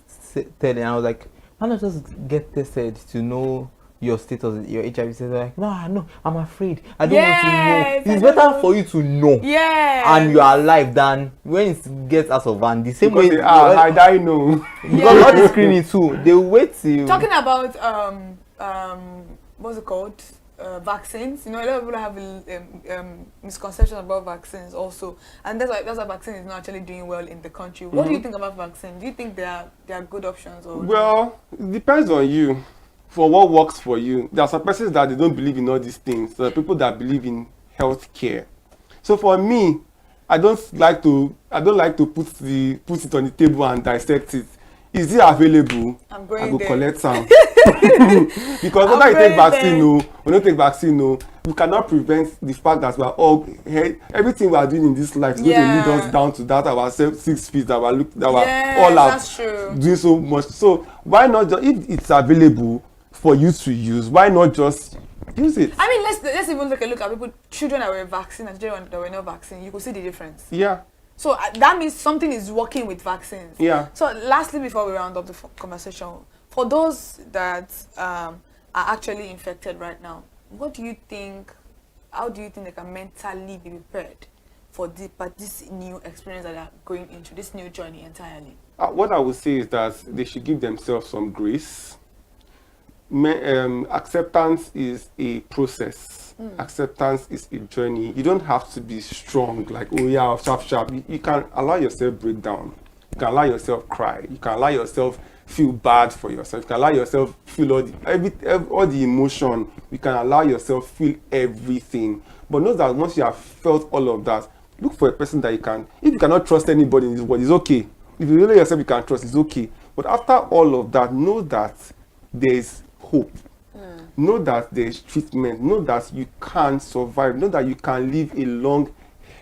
telling, I was like, why not just get tested to know your status, your HIV status? Like, no, I'm afraid. I don't want to know. It's better for you to know. And you are alive than when it gets out of hand. The same because way. I die no. Because all the screening too, they wait till. Talking about what's it called? Vaccines. You know, a lot of people have misconceptions about vaccines also, and that's why vaccine is not actually doing well in the country. What do you think about vaccine? Do you think they are good options or? Well, it depends on you. For what works for you. There are some persons that they don't believe in all these things. There are people that believe in health care. So for me, I don't like to put it on the table and dissect it. Is it available? I go collect some. Because whether you take vaccine or not take vaccine, we cannot prevent the fact that we are all everything we are doing in this life is going to lead us down to that our 6 feet that we're all out doing so much. So why not just, if it's available for you to use, why not just use it? I mean, let's even take a look at people, children that were vaccinated and children that were not vaccinated. You could see the difference. Yeah. So that means something is working with vaccines. Yeah. So lastly, before we round up the conversation, for those that are actually infected right now, what do you think? How do you think they can mentally be prepared for this new experience that they're going into, this new journey entirely? What I would say is that they should give themselves some grace. Acceptance is a process. Acceptance is a journey. You don't have to be strong, like, oh yeah, sharp. You can allow yourself break down. You can allow yourself cry. You can allow yourself feel bad for yourself. You can allow yourself feel all the emotion. You can allow yourself feel everything. But know that once you have felt all of that, look for a person that you can. If you cannot trust anybody in this world, it's okay. If you really yourself you can trust, it's okay. But after all of that, know that there is hope. Know that there is treatment. Know that you can survive. Know that you can live a long,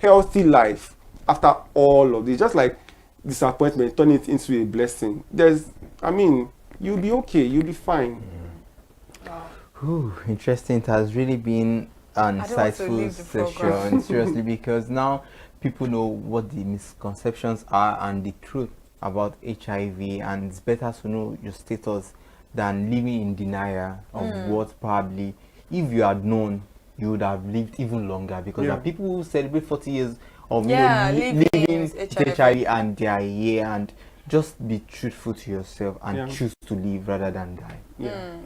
healthy life after all of this. Just like disappointment, turn it into a blessing. You'll be okay. You'll be fine. Interesting. It has really been an insightful session. Seriously, because now people know what the misconceptions are and the truth about HIV, and it's better to know your status than living in denial of what probably, if you had known, you would have lived even longer, because there are people who celebrate 40 years of living with HIV and they are here, and just be truthful to yourself and choose to live rather than die.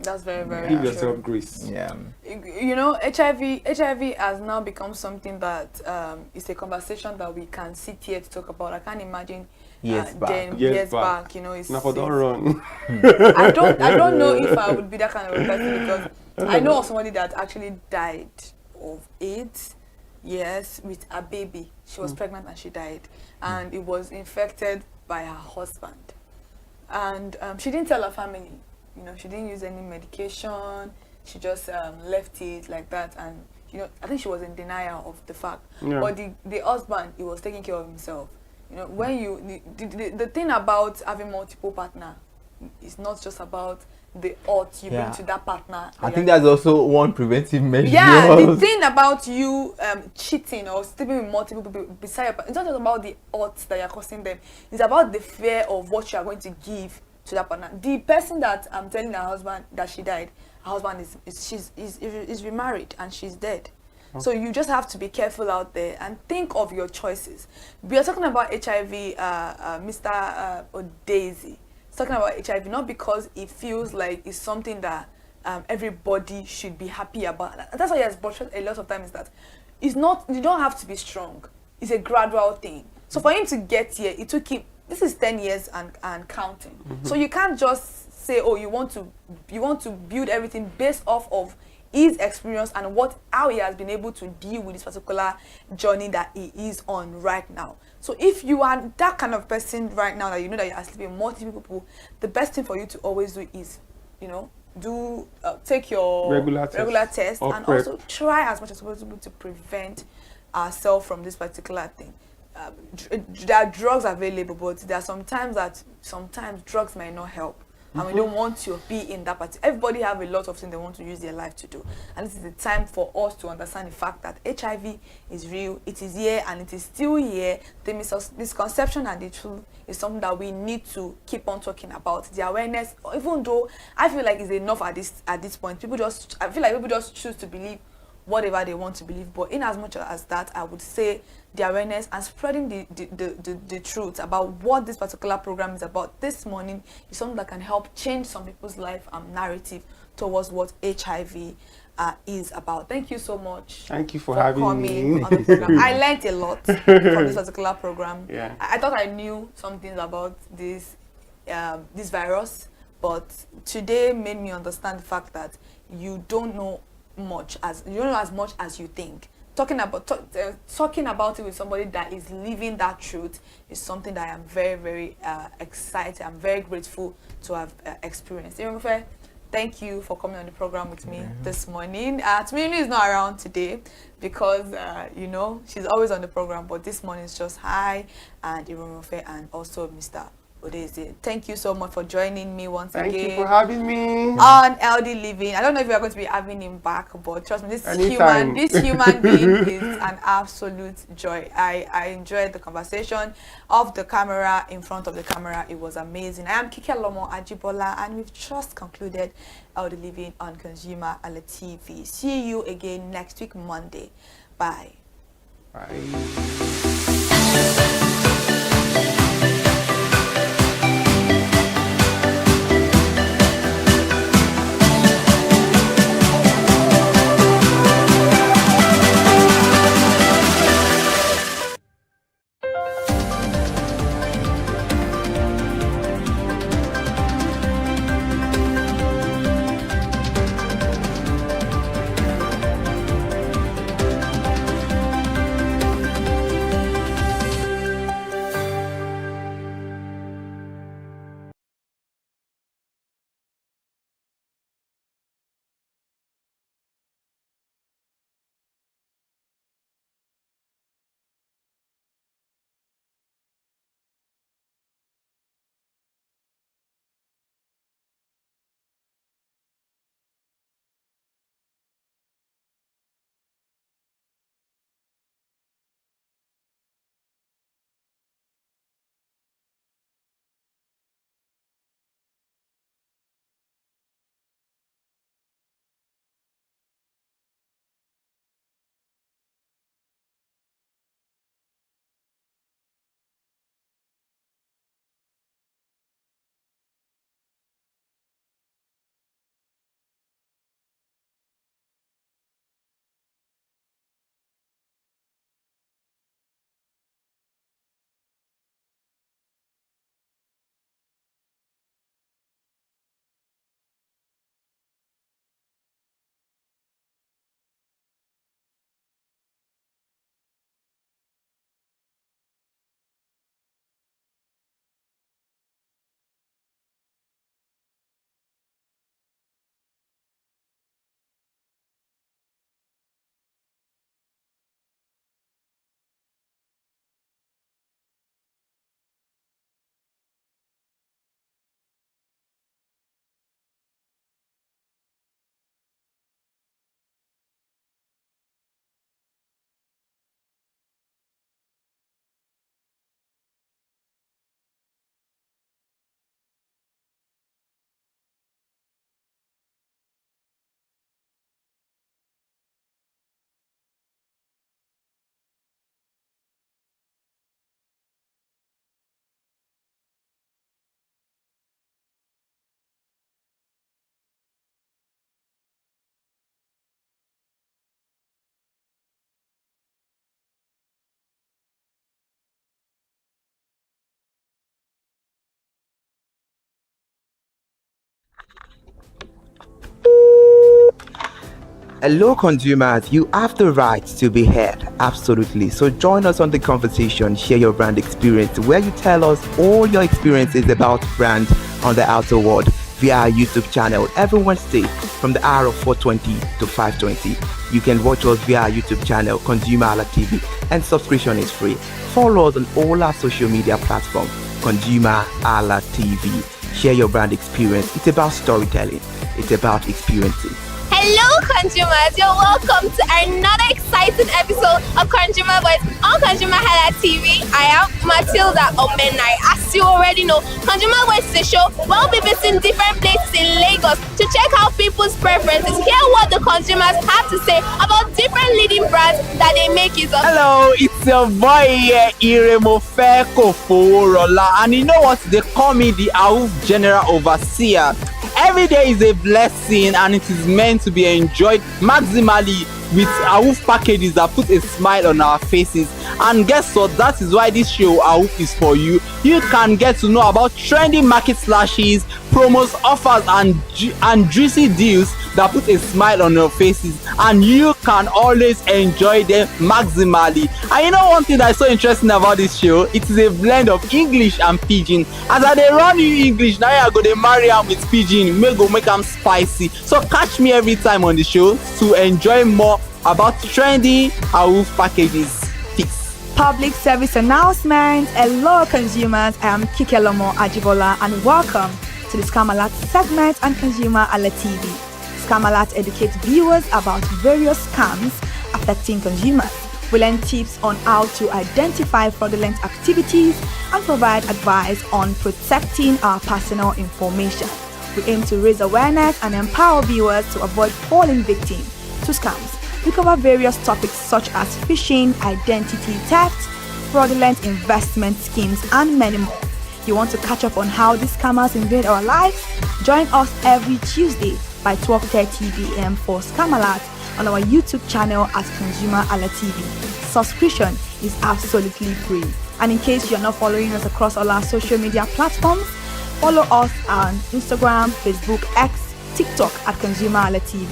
That's very, very Give yourself grace. You know, HIV has now become something that is a conversation that we can sit here to talk about. I can't imagine years back, you know, it's not don't run. I don't know if I would be that kind of a person, because I know of somebody that actually died of AIDS, with a baby. She was pregnant and she died, and it was infected by her husband, and she didn't tell her family. You know, she didn't use any medication. She just left it like that, and you know, I think she was in denial of the fact. But the husband, he was taking care of himself. You know, when you the thing about having multiple partner is not just about the odds you bring to that partner. I think that's also one preventive measure. Yeah, the thing about you cheating or sleeping with multiple people beside your partner, it's not just about the odds that you're causing them. It's about the fear of what you are going to give to that partner. The person that I'm telling her husband that she died, her husband is remarried and she's dead. Okay. So you just have to be careful out there and think of your choices. We are talking about HIV, Mr. Daisy. Talking about HIV not because it feels like it's something that everybody should be happy about. That's why he has brought a lot of time, is that it's not, you don't have to be strong. It's a gradual thing. So for him to get here, it took him, this is 10 years and counting. So you can't just say, oh, you want to build everything based off of his experience and how he has been able to deal with this particular journey that he is on right now. So if you are that kind of person right now, that you know that you are sleeping with multiple people, the best thing for you to always do is, you know, take your regular test and prep. Also try as much as possible to prevent ourselves from this particular thing. There are drugs available, but there are sometimes drugs may not help. and we don't want to be in that party. Everybody have a lot of things they want to use their life to do, and this is the time for us to understand the fact that HIV is real, it is here, and it is still here. The misconception and the truth is something that we need to keep on talking about. The awareness, even though I feel like it's enough at this point, I feel like people just choose to believe whatever they want to believe. But in as much as that, I would say the awareness and spreading the truth about what this particular program is about this morning is something that can help change some people's life and narrative towards what HIV is about. Thank you so much. Thank you for having coming me on the program. I learned a lot from this particular program. Yeah. I thought I knew some things about this virus, but today made me understand the fact that you don't know as much as you think. Talking about it with somebody that is living that truth is something that I am very, very excited. I'm very grateful to have experienced. Irunfe, thank you for coming on the program with me this morning. Tuminu is not around today because she's always on the program, but this morning is just hi and Irunfe and also Mr. Odeze. Thank you so much for joining me once again. Thank you for having me on LD Living. I don't know if we are going to be having him back, but trust me, this human being is an absolute joy. I enjoyed the conversation off the camera, in front of the camera. It was amazing. I am Kikelomo Ajibola, and we've just concluded LD Living on ConsumerHalla TV. See you again next week, Monday. Bye. Bye. Hello consumers, you have the right to be heard, absolutely. So join us on the conversation, share your brand experience, where you tell us all your experiences about brand on the outer world via our YouTube channel every Wednesday from the hour of 4:20 to 5:20. You can watch us via our YouTube channel, ConsumerHalla TV, and subscription is free. Follow us on all our social media platforms, ConsumerHalla TV. Share your brand experience. It's about storytelling. It's about experiences. Hello consumers, you're welcome to another exciting episode of Consumer Voice on ConsumerHallaTV. I am Matilda Omenai. As you already know, Consumer Voice is a show where we'll be visiting different places in Lagos to check out people's preferences, hear what the consumers have to say about different leading brands that they make use of. Hello, it's your boy here, Iremofeko Forola, and you know what? They call me the AWUF General Overseer. Every day is a blessing and it is meant to be enjoyed maximally with AWUF packages that put a smile on our faces. And guess what? That is why this show AWUF is for you. You can get to know about trendy market slashes, promos, offers and juicy deals that put a smile on your faces, and you can always enjoy them maximally. And you know one thing that is so interesting about this show? It is a blend of English and Pidgin. As I dey run you English, now I go dey marry am with Pidgin, make am spicy. So catch me every time on the show to enjoy more about trendy AWUF packages. Public service announcement. Hello consumers, I am Kikelomo Ajibola and welcome to the Scam Alert segment on ConsumerHalla TV. Scam Alert educates viewers about various scams affecting consumers. We learn tips on how to identify fraudulent activities and provide advice on protecting our personal information. We aim to raise awareness and empower viewers to avoid falling victim to scams. We cover various topics such as phishing, identity theft, fraudulent investment schemes, and many more. You want to catch up on how these scammers invade our lives? Join us every Tuesday by 12:30 p.m. for Scam Alert on our YouTube channel at ConsumerHalla TV. Subscription is absolutely free. And in case you're not following us across all our social media platforms, follow us on Instagram, Facebook, X, TikTok at ConsumerHalla TV.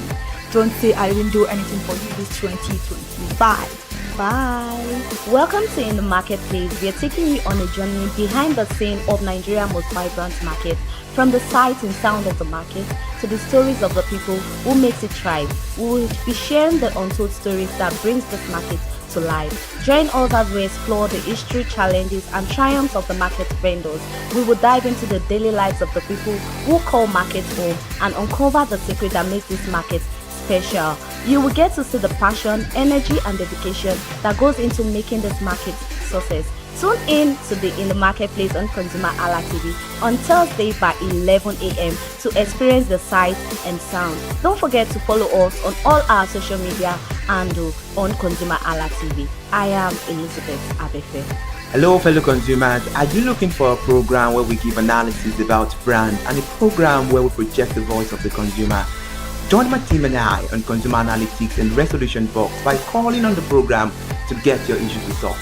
Don't say I didn't do anything for you this 2025. Bye. Welcome to In the Marketplace. We are taking you on a journey behind the scene of Nigeria's most vibrant market. From the sight and sound of the market to the stories of the people who makes it thrive. We will be sharing the untold stories that brings this market to life. Join us as we explore the history, challenges, and triumphs of the market vendors. We will dive into the daily lives of the people who call markets home and uncover the secret that makes this market special. You will get to see the passion, energy, and dedication that goes into making this market success. Tune in to the In the Marketplace on ConsumerHalla TV on Thursday by 11 a.m. to experience the sight and sound. Don't forget to follow us on all our social media and on ConsumerHalla TV. I am Elizabeth Abefe. Hello fellow consumers, are you looking for a program where we give analysis about brands and a program where we project the voice of the consumer? Join my team and I on Consumer Analytics and Resolution Box by calling on the program to get your issues resolved.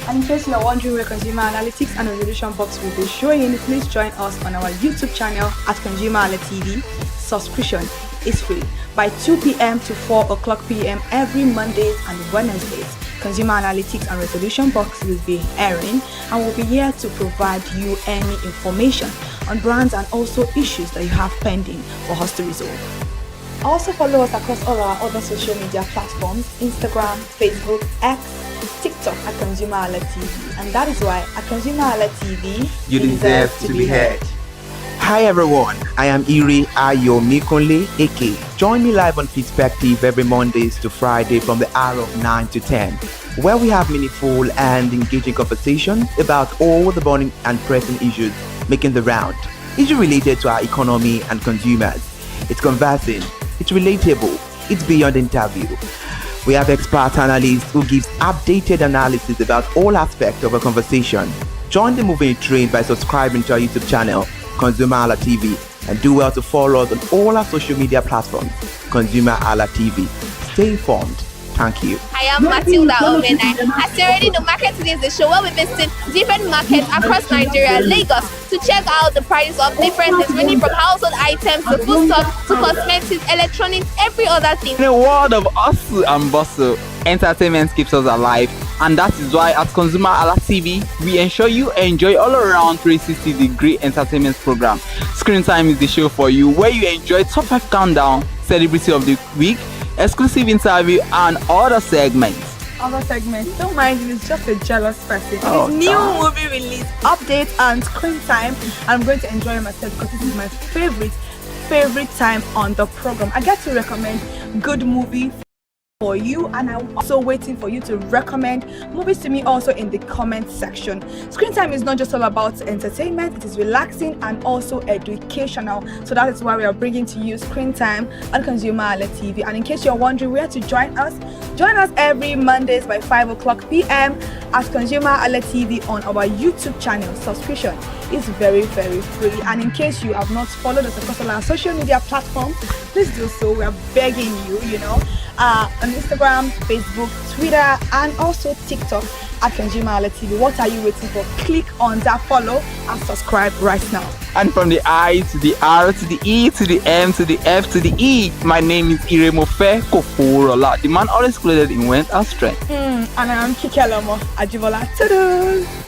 And in case you are wondering where Consumer Analytics and Resolution Box will be showing, please join us on our YouTube channel at ConsumerHalla TV. Subscription is free by 2 p.m. to 4 o'clock p.m. every Mondays and Wednesdays. Consumer Analytics and Resolution Box will be airing and will be here to provide you any information on brands and also issues that you have pending for us to resolve. Also follow us across all our other social media platforms, Instagram, Facebook, X, TikTok at ConsumerHalla TV. And that is why at ConsumerHalla TV, you deserve to be heard. Hi everyone, I am Iri Ayomikunle Eke. Join me live on Perspective every Mondays to Friday from the hour of 9 to 10, where we have meaningful and engaging conversations about all the burning and pressing issues making the round. Issues related to our economy and consumers. It's conversing, it's relatable, it's beyond interview. We have expert analysts who gives updated analysis about all aspects of a conversation. Join the moving train by subscribing to our YouTube channel, ConsumerHalla TV, and do well to follow us on all our social media platforms, ConsumerHalla TV. Stay informed. Thank you. I am Matilda Omenai. As you already know, Market Today is the show where we visit different markets across Nigeria, Lagos, to check out the prices of different things, ranging from household items to foodstuffs to cosmetics, electronics, every other thing. In a world of hustle and bustle, entertainment keeps us alive, and that is why at ConsumerHalla TV, we ensure you enjoy all around 360-degree entertainment program. Screen Time is the show for you, where you enjoy top 5 countdown, celebrity of the week, exclusive interview, and other segments. other segments. Don't mind him, he's just a jealous person. Oh, His new God. movie release, updates, and screen time. I'm going to enjoy myself because this is my favorite time on the program. I get to recommend good movie for you, and I'm also waiting for you to recommend movies to me also in the comment section. Screen time is not just all about entertainment, it is relaxing and also educational. So that is why we are bringing to you Screen Time on ConsumerHalla TV. And in case you're wondering where to join us every Mondays by 5 o'clock p.m. at ConsumerHalla TV on our YouTube channel. Subscription is very free. And in case you have not followed us across all our social media platforms, please do so. We are begging you, on Instagram, Facebook, Twitter, and also TikTok at ConsumerHalla TV. What are you waiting for? Click on that follow and subscribe right now. And from the I to the R to the E to the M to the F to the E, my name is Iremofe Koforola, the man always clothed in wealth and strength. And I am Kikelomo Ajibola. Ta-da!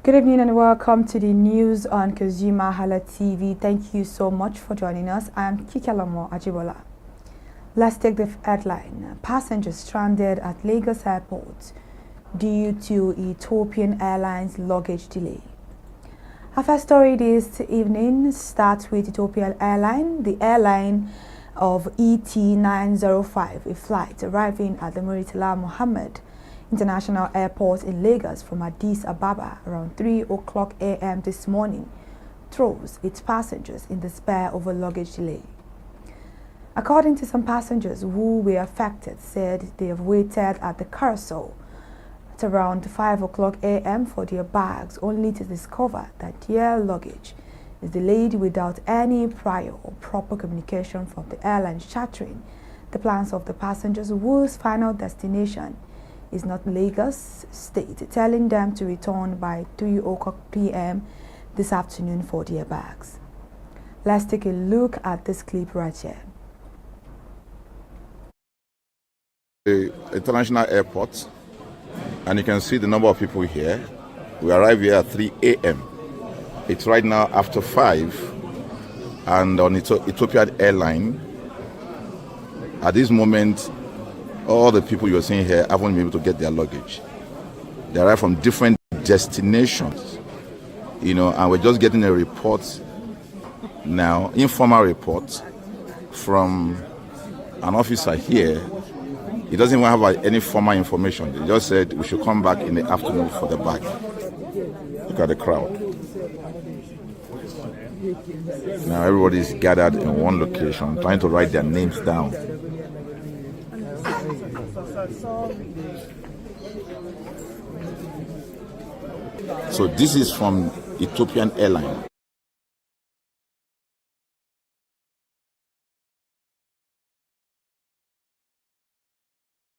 Good evening and welcome to the news on ConsumerHalla TV. Thank you so much for joining us. I'm Kikelomo Ajibola. Let's take the headline. Passengers stranded at Lagos Airport due to Ethiopian Airlines luggage delay. Our first story this evening starts with Ethiopian Airlines, the airline of ET905, a flight arriving at the Muritala Mohammed International Airport in Lagos from Addis Ababa around 3:00 a.m. this morning, throws its passengers in despair over luggage delay. According to some passengers who were affected, said they have waited at the carousel at around 5:00 a.m. for their bags, only to discover that their luggage is delayed without any prior or proper communication from the airline chartering the plans of the passengers whose final destination is not Lagos State, telling them to return by 3:00 p.m. this afternoon for their bags. Let's take a look at this clip right here. The international airport, and you can see the number of people here. We arrived here at 3 a.m. It's right now after 5, and on Ethiopian Airlines, at this moment, all the people you're seeing here haven't been able to get their luggage. They arrive from different destinations, and we're just getting a report now, informal report from an officer here. He doesn't even have any formal information. They just said we should come back in the afternoon for the bag. Look at the crowd. Now everybody is gathered in one location, trying to write their names down. So this is from Ethiopian Airlines.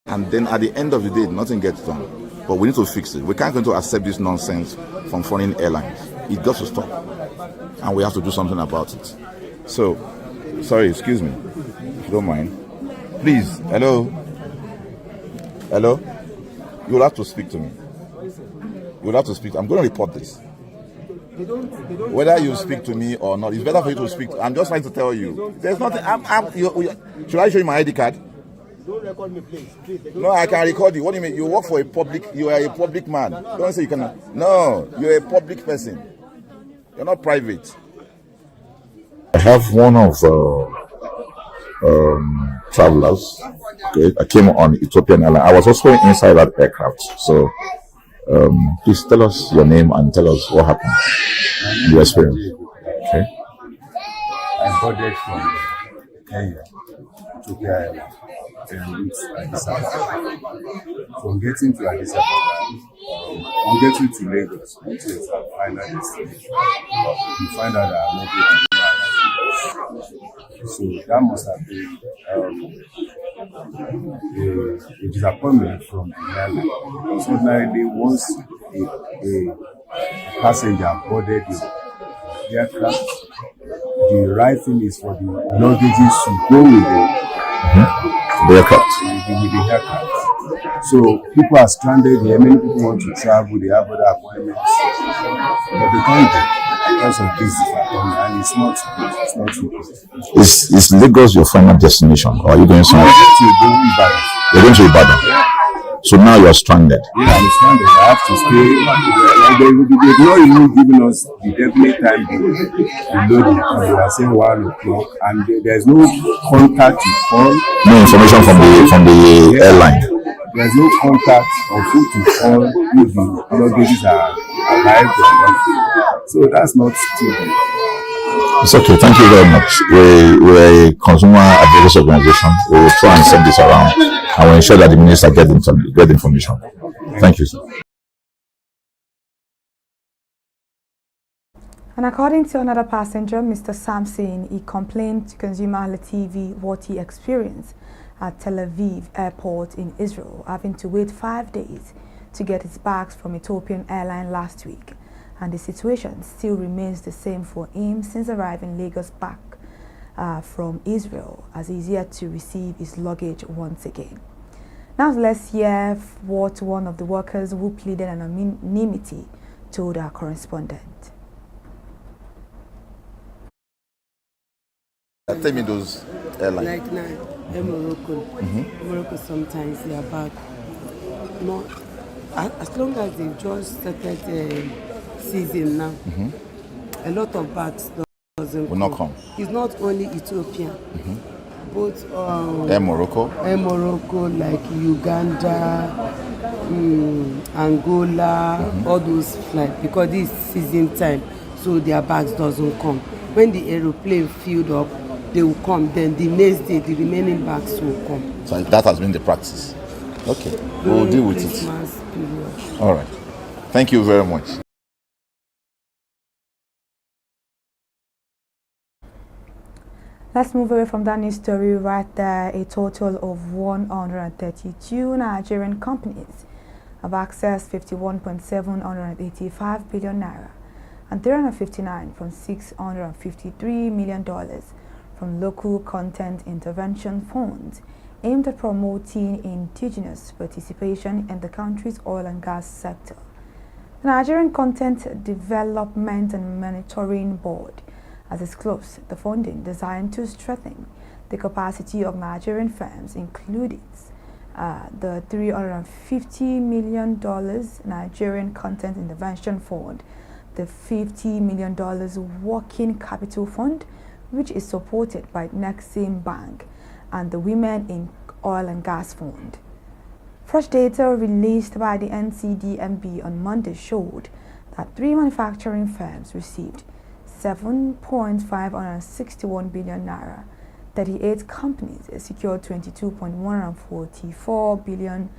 And then at the end of the day, nothing gets done. But we need to fix it. We can't going to accept this nonsense from foreign airlines. It got to stop. And we have to do something about it. So, sorry, excuse me, if you don't mind. Please, hello? Hello? You will have to speak to me. You will have to speak. I'm going to report this. Whether you speak to me or not, it's better for you to speak. I'm just trying to tell you. There's nothing. Should I show you my ID card? Don't record me, please. No, I can record you. What do you mean? You work for a public, you are a public man. Don't say you cannot. No, you're a public person. You're not private. I have one of travelers. Okay, I came on Ethiopian Airlines. I was also inside that aircraft. So please tell us your name and tell us what happened. Your experience. Okay. I boarded from Kenya, Ethiopia Airlines. And it's Addis Ababa. From getting to Addis Ababa, on getting to Lagos, which is our final destination, we find out that I'm not going to do. So that must have been a disappointment from the airline. Because ordinarily, once a passenger boarded the aircraft, the right thing is for the luggages to go with the aircraft. With the aircraft. So people are stranded here. Many people want to travel. They have other appointments, but they can't go because of this disappointment, and it's not good. It's not good. Is Lagos your final destination, or are you going somewhere? You're going to Ibadan. Yeah. So now you're stranded. Yeah, I'm stranded. I have to stay. They've not even given us the definite time to load it. They are saying 1 o'clock, and there's no contact to call. No information from the airline. There's no contact or who to call if the luggages are arrived or not. So that's not true. It's okay. Thank you very much. We're a consumer advocacy organization. We will try and send this around, and we'll ensure that the minister get information. Thank you, sir. And according to another passenger, Mr. Samson, he complained to ConsumerHalla TV what he experienced at Tel Aviv airport in Israel, having to wait 5 days to get his bags from Ethiopian Airlines last week. And the situation still remains the same for him since arriving Lagos back from Israel, as he's yet to receive his luggage once again. Now let's hear what one of the workers who pleaded anonymity told our correspondent. Tell me those airlines. Like now, Morocco. Morocco sometimes they are back. Not as long as they've just started season now. A lot of bags doesn't Will not come. It's not only Ethiopia. Both Air Morocco, like Uganda, Angola, all those flights, because this season time, so their bags doesn't come. When the aeroplane filled up, they will come. Then the next day, the remaining bags will come. so that has been the practice. Okay, we'll deal with it. Period. All right. Thank you very much. Let's move away from that news story right there. A total of 132 Nigerian companies have accessed 51.785 billion naira and 359.653 million dollars from local content intervention funds aimed at promoting indigenous participation in the country's oil and gas sector. The Nigerian Content Development and Monitoring Board has disclosed the funding designed to strengthen the capacity of Nigerian firms including the $350 million Nigerian Content Intervention Fund, the $50 million Working Capital Fund, which is supported by Nexim Bank, and the Women in Oil and Gas Fund. Fresh data released by the NCDMB on Monday showed that 3 manufacturing firms received 7.561 billion naira, 38 companies secured 22.144 billion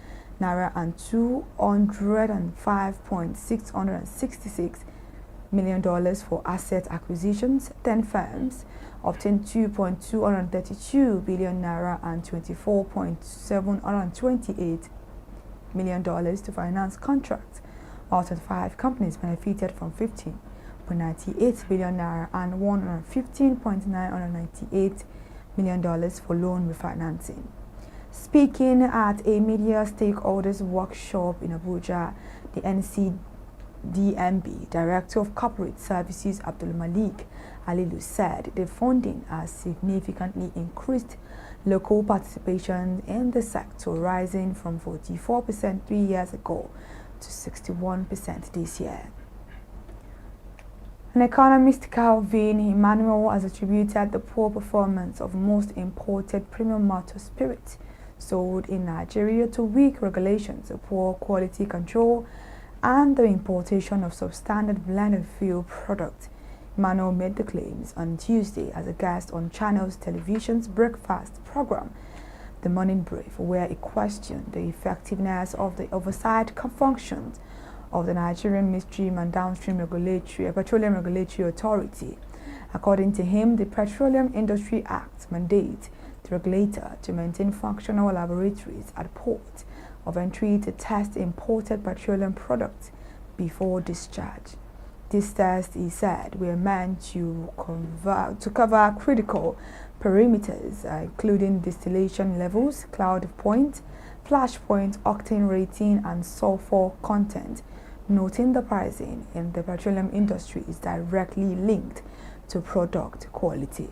naira and $205.666 million for asset acquisitions. 10 firms obtained 2.232 billion naira and $24.728 million to finance contracts, while 25 companies benefited from 15.98 billion naira and $115.998 million for loan refinancing. Speaking at a media stakeholders workshop in Abuja, the NCDMB Director of Corporate Services Abdul Malik Alilu said the funding has significantly increased local participation in the sector, rising from 44% 3 years ago to 61% this year. An economist, Calvin Emmanuel, has attributed the poor performance of most imported premium motor spirits sold in Nigeria to weak regulations, poor quality control, and the importation of substandard blended fuel products. Emmanuel made the claims on Tuesday as a guest on Channel's television's breakfast program, The Morning Brief, where he questioned the effectiveness of the oversight functions of the Nigerian Midstream and Downstream Petroleum Regulatory Authority. According to him, the Petroleum Industry Act mandates the regulator to maintain functional laboratories at port of entry to test imported petroleum products before discharge. These tests, he said, were meant to cover critical parameters, including distillation levels, cloud point, flash point, octane rating, and sulfur content, noting the pricing in the petroleum industry is directly linked to product quality.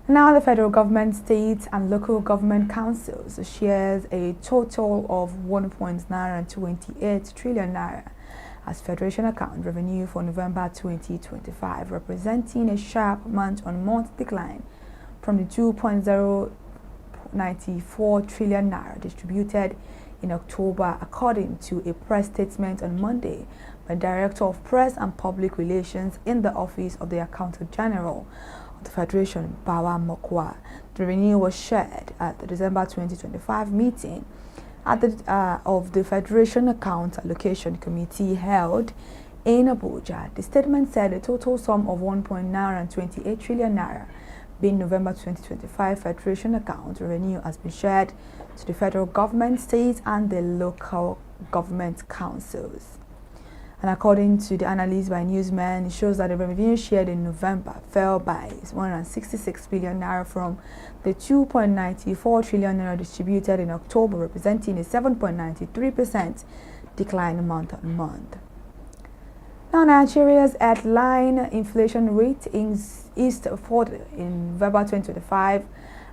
Now the federal government, state and local government councils shares a total of 1.928 trillion naira as federation account revenue for November 2025, representing a sharp month-on-month decline from the 2.094 trillion naira distributed in October, according to a press statement on Monday by Director of Press and Public Relations in the Office of the Accountant General of the Federation, Bawa Mokwa. The revenue was shared at the December 2025 meeting of the Federation Account Allocation Committee held in Abuja. The statement said a total sum of 1.928 trillion naira being November 2025 Federation account revenue has been shared to the federal government, state and the local government councils. And according to the analysis by Newsman, it shows that the revenue shared in November fell by 166 billion naira from the 2.94 trillion naira distributed in October, representing a 7.93% decline month on month. Now, Nigeria's headline inflation rate eased further in November 2025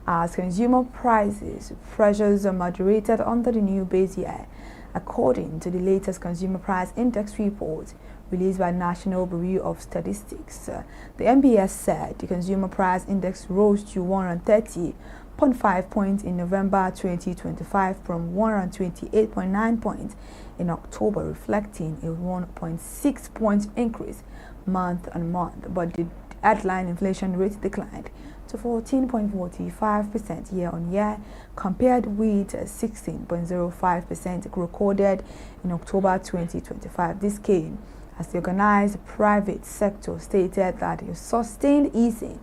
as consumer prices pressures are moderated under the new base year, according to the latest Consumer Price Index report released by National Bureau of Statistics. The NBS said the Consumer Price Index rose to 130.5 points in November 2025 from 128.9 points in October, reflecting a 1.6 point increase month on month, but the headline inflation rate declined to 14.45% year-on-year, compared with 16.05% recorded in October 2025. This came as the organized private sector stated that a sustained easing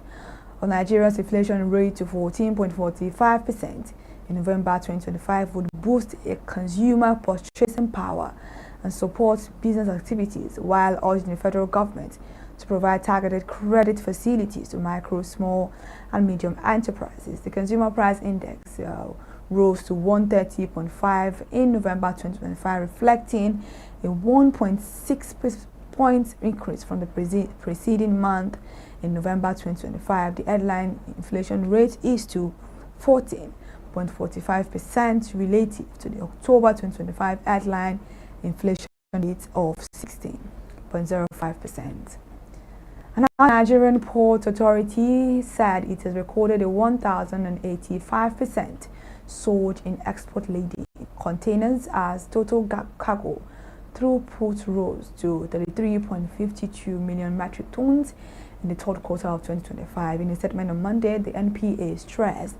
of Nigeria's inflation rate to 14.45% in November 2025 would boost a consumer purchasing power and support business activities, while urging the federal government to provide targeted credit facilities to micro, small, and medium enterprises. The Consumer Price Index rose to 130.5 in November 2025, reflecting a 1.6 point increase from the preceding month. In November 2025, the headline inflation rate is to 14.45% relative to the October 2025 headline inflation rate of 16.05%. And the Nigerian Port Authority said it has recorded a 1,085% surge in export-laden containers as total cargo throughput rose to 33.52 million metric tons in the third quarter of 2025. In a statement on Monday, the NPA stressed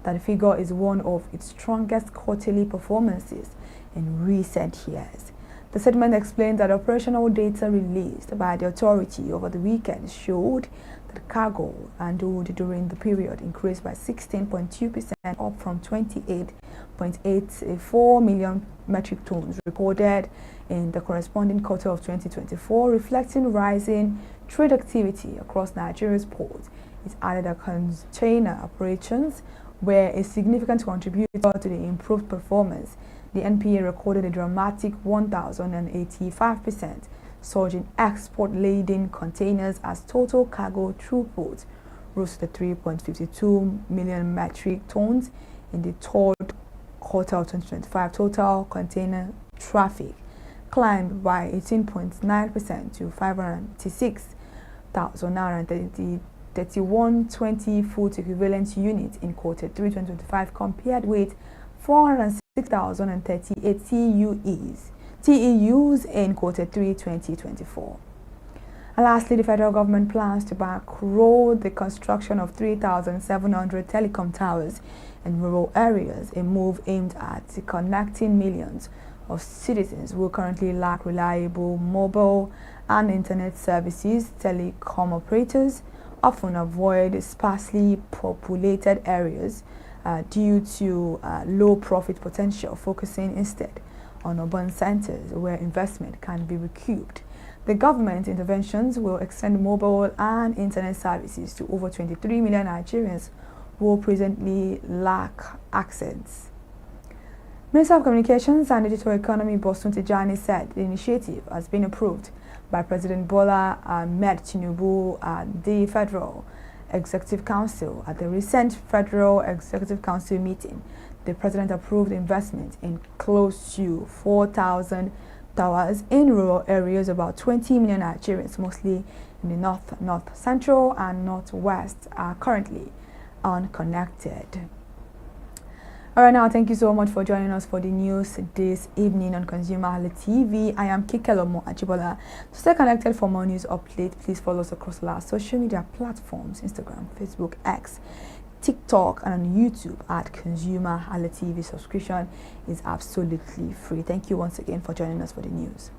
that the figure is one of its strongest quarterly performances in recent years. The statement explained that operational data released by the authority over the weekend showed that cargo handled during the period increased by 16.2%, up from 28.84 million metric tons recorded in the corresponding quarter of 2024, reflecting rising trade activity across Nigeria's ports. It added that container operations were a significant contributor to the improved performance. The NPA recorded a dramatic 1,085% surge in export-laden containers as total cargo throughput rose to 3.52 million metric tons in the third quarter of 2025. Total container traffic climbed by 18.9% to 536,931 20-foot equivalent units in quarter 3 2025, compared with 406,038 TEUs in quarter 3 2024. And lastly, the federal government plans to bankroll the construction of 3,700 telecom towers in rural areas, a move aimed at connecting millions of citizens who currently lack reliable mobile and internet services. Telecom operators often avoid sparsely populated areas due to low profit potential, focusing instead on urban centers where investment can be recouped. The government interventions will extend mobile and internet services to over 23 million Nigerians who presently lack access. Minister of Communications and Digital Economy Bosun Tijani said the initiative has been approved by President Bola Ahmed Tinubu at the Federal Executive Council. At the recent Federal Executive Council meeting, the President approved investment in close to 4,000 towers in rural areas. About 20 million Nigerians, mostly in the north central and northwest, are currently unconnected. Alright, now thank you so much for joining us for the news this evening on ConsumerHallaTV. I am Kikelomo Ajibola. To stay connected for more news updates, please follow us across our social media platforms: Instagram, Facebook, X, TikTok, and on YouTube at ConsumerHallaTV. Subscription is absolutely free. Thank you once again for joining us for the news.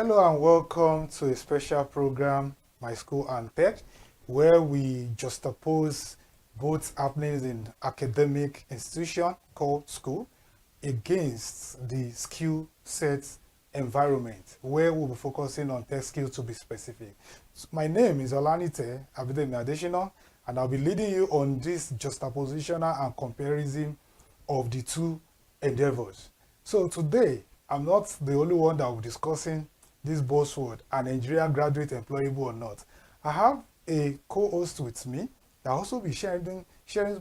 Hello and welcome to a special program, My School and Tech, where we juxtapose both happenings in academic institution called school against the skill set environment, where we'll be focusing on tech skills to be specific. My name is Olanite Abidemi Adesina, and I'll be leading you on this juxtapositional and comparison of the two endeavors. So today, I'm not the only one that will be discussing this buzzword, a Nigerian graduate employable or not. I have a co-host with me that also be sharing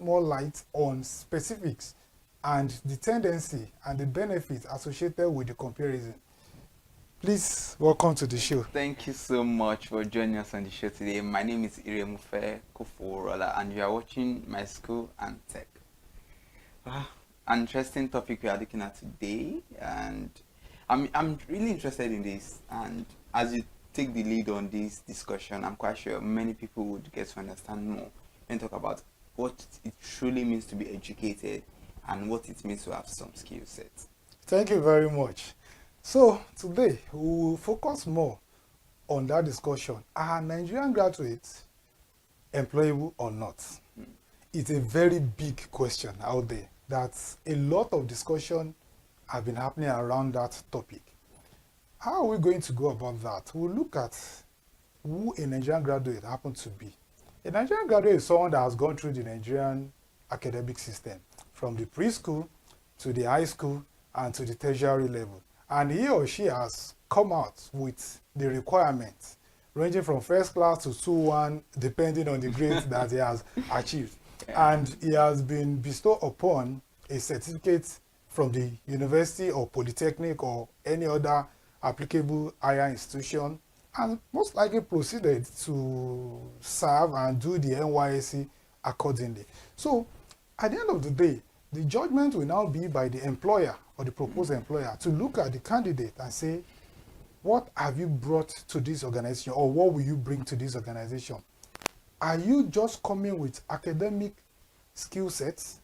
more light on specifics and the tendency and the benefits associated with the comparison. Please welcome to the show. Thank you so much for joining us on the show today. My name is Iremufe Koforola, and you are watching My School and Tech. An interesting topic we are looking at today, and I'm really interested in this. And as you take the lead on this discussion, I'm quite sure many people would get to understand more and talk about what it truly means to be educated and what it means to have some skill sets. Thank you very much. So today we will focus more on that discussion. Are Nigerian graduates employable or not? It's a very big question out there. That's a lot of discussion have been happening around that topic. How are we going to go about that? We'll look at who a Nigerian graduate happens to be. A Nigerian graduate is someone that has gone through the Nigerian academic system, from the preschool to the high school and to the tertiary level. And he or she has come out with the requirements, ranging from first class to 2-1, depending on the grades that he has achieved. And he has been bestowed upon a certificate from the university or polytechnic or any other applicable higher institution, and most likely proceeded to serve and do the NYSC accordingly. So at the end of the day, the judgment will now be by the employer or the proposed employer to look at the candidate and say, what have you brought to this organization, or what will you bring to this organization? Are you just coming with academic skill sets,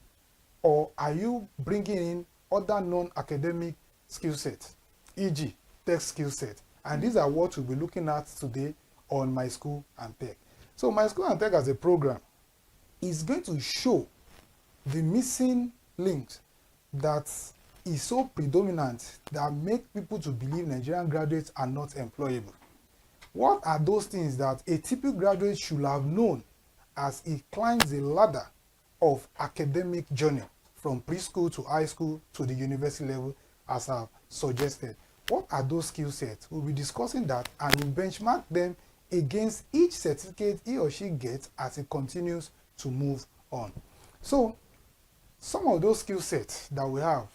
or are you bringing in other non-academic skill sets, e.g. tech skill set? And these are what we'll be looking at today on My School and Tech. So My School and Tech as a program is going to show the missing links that is so predominant that make people to believe Nigerian graduates are not employable. What are those things that a typical graduate should have known as he climbs the ladder of academic journey from preschool to high school to the university level, as I've suggested? What are those skill sets? We'll be discussing that and we'll benchmark them against each certificate he or she gets as he continues to move on. So some of those skill sets that we have,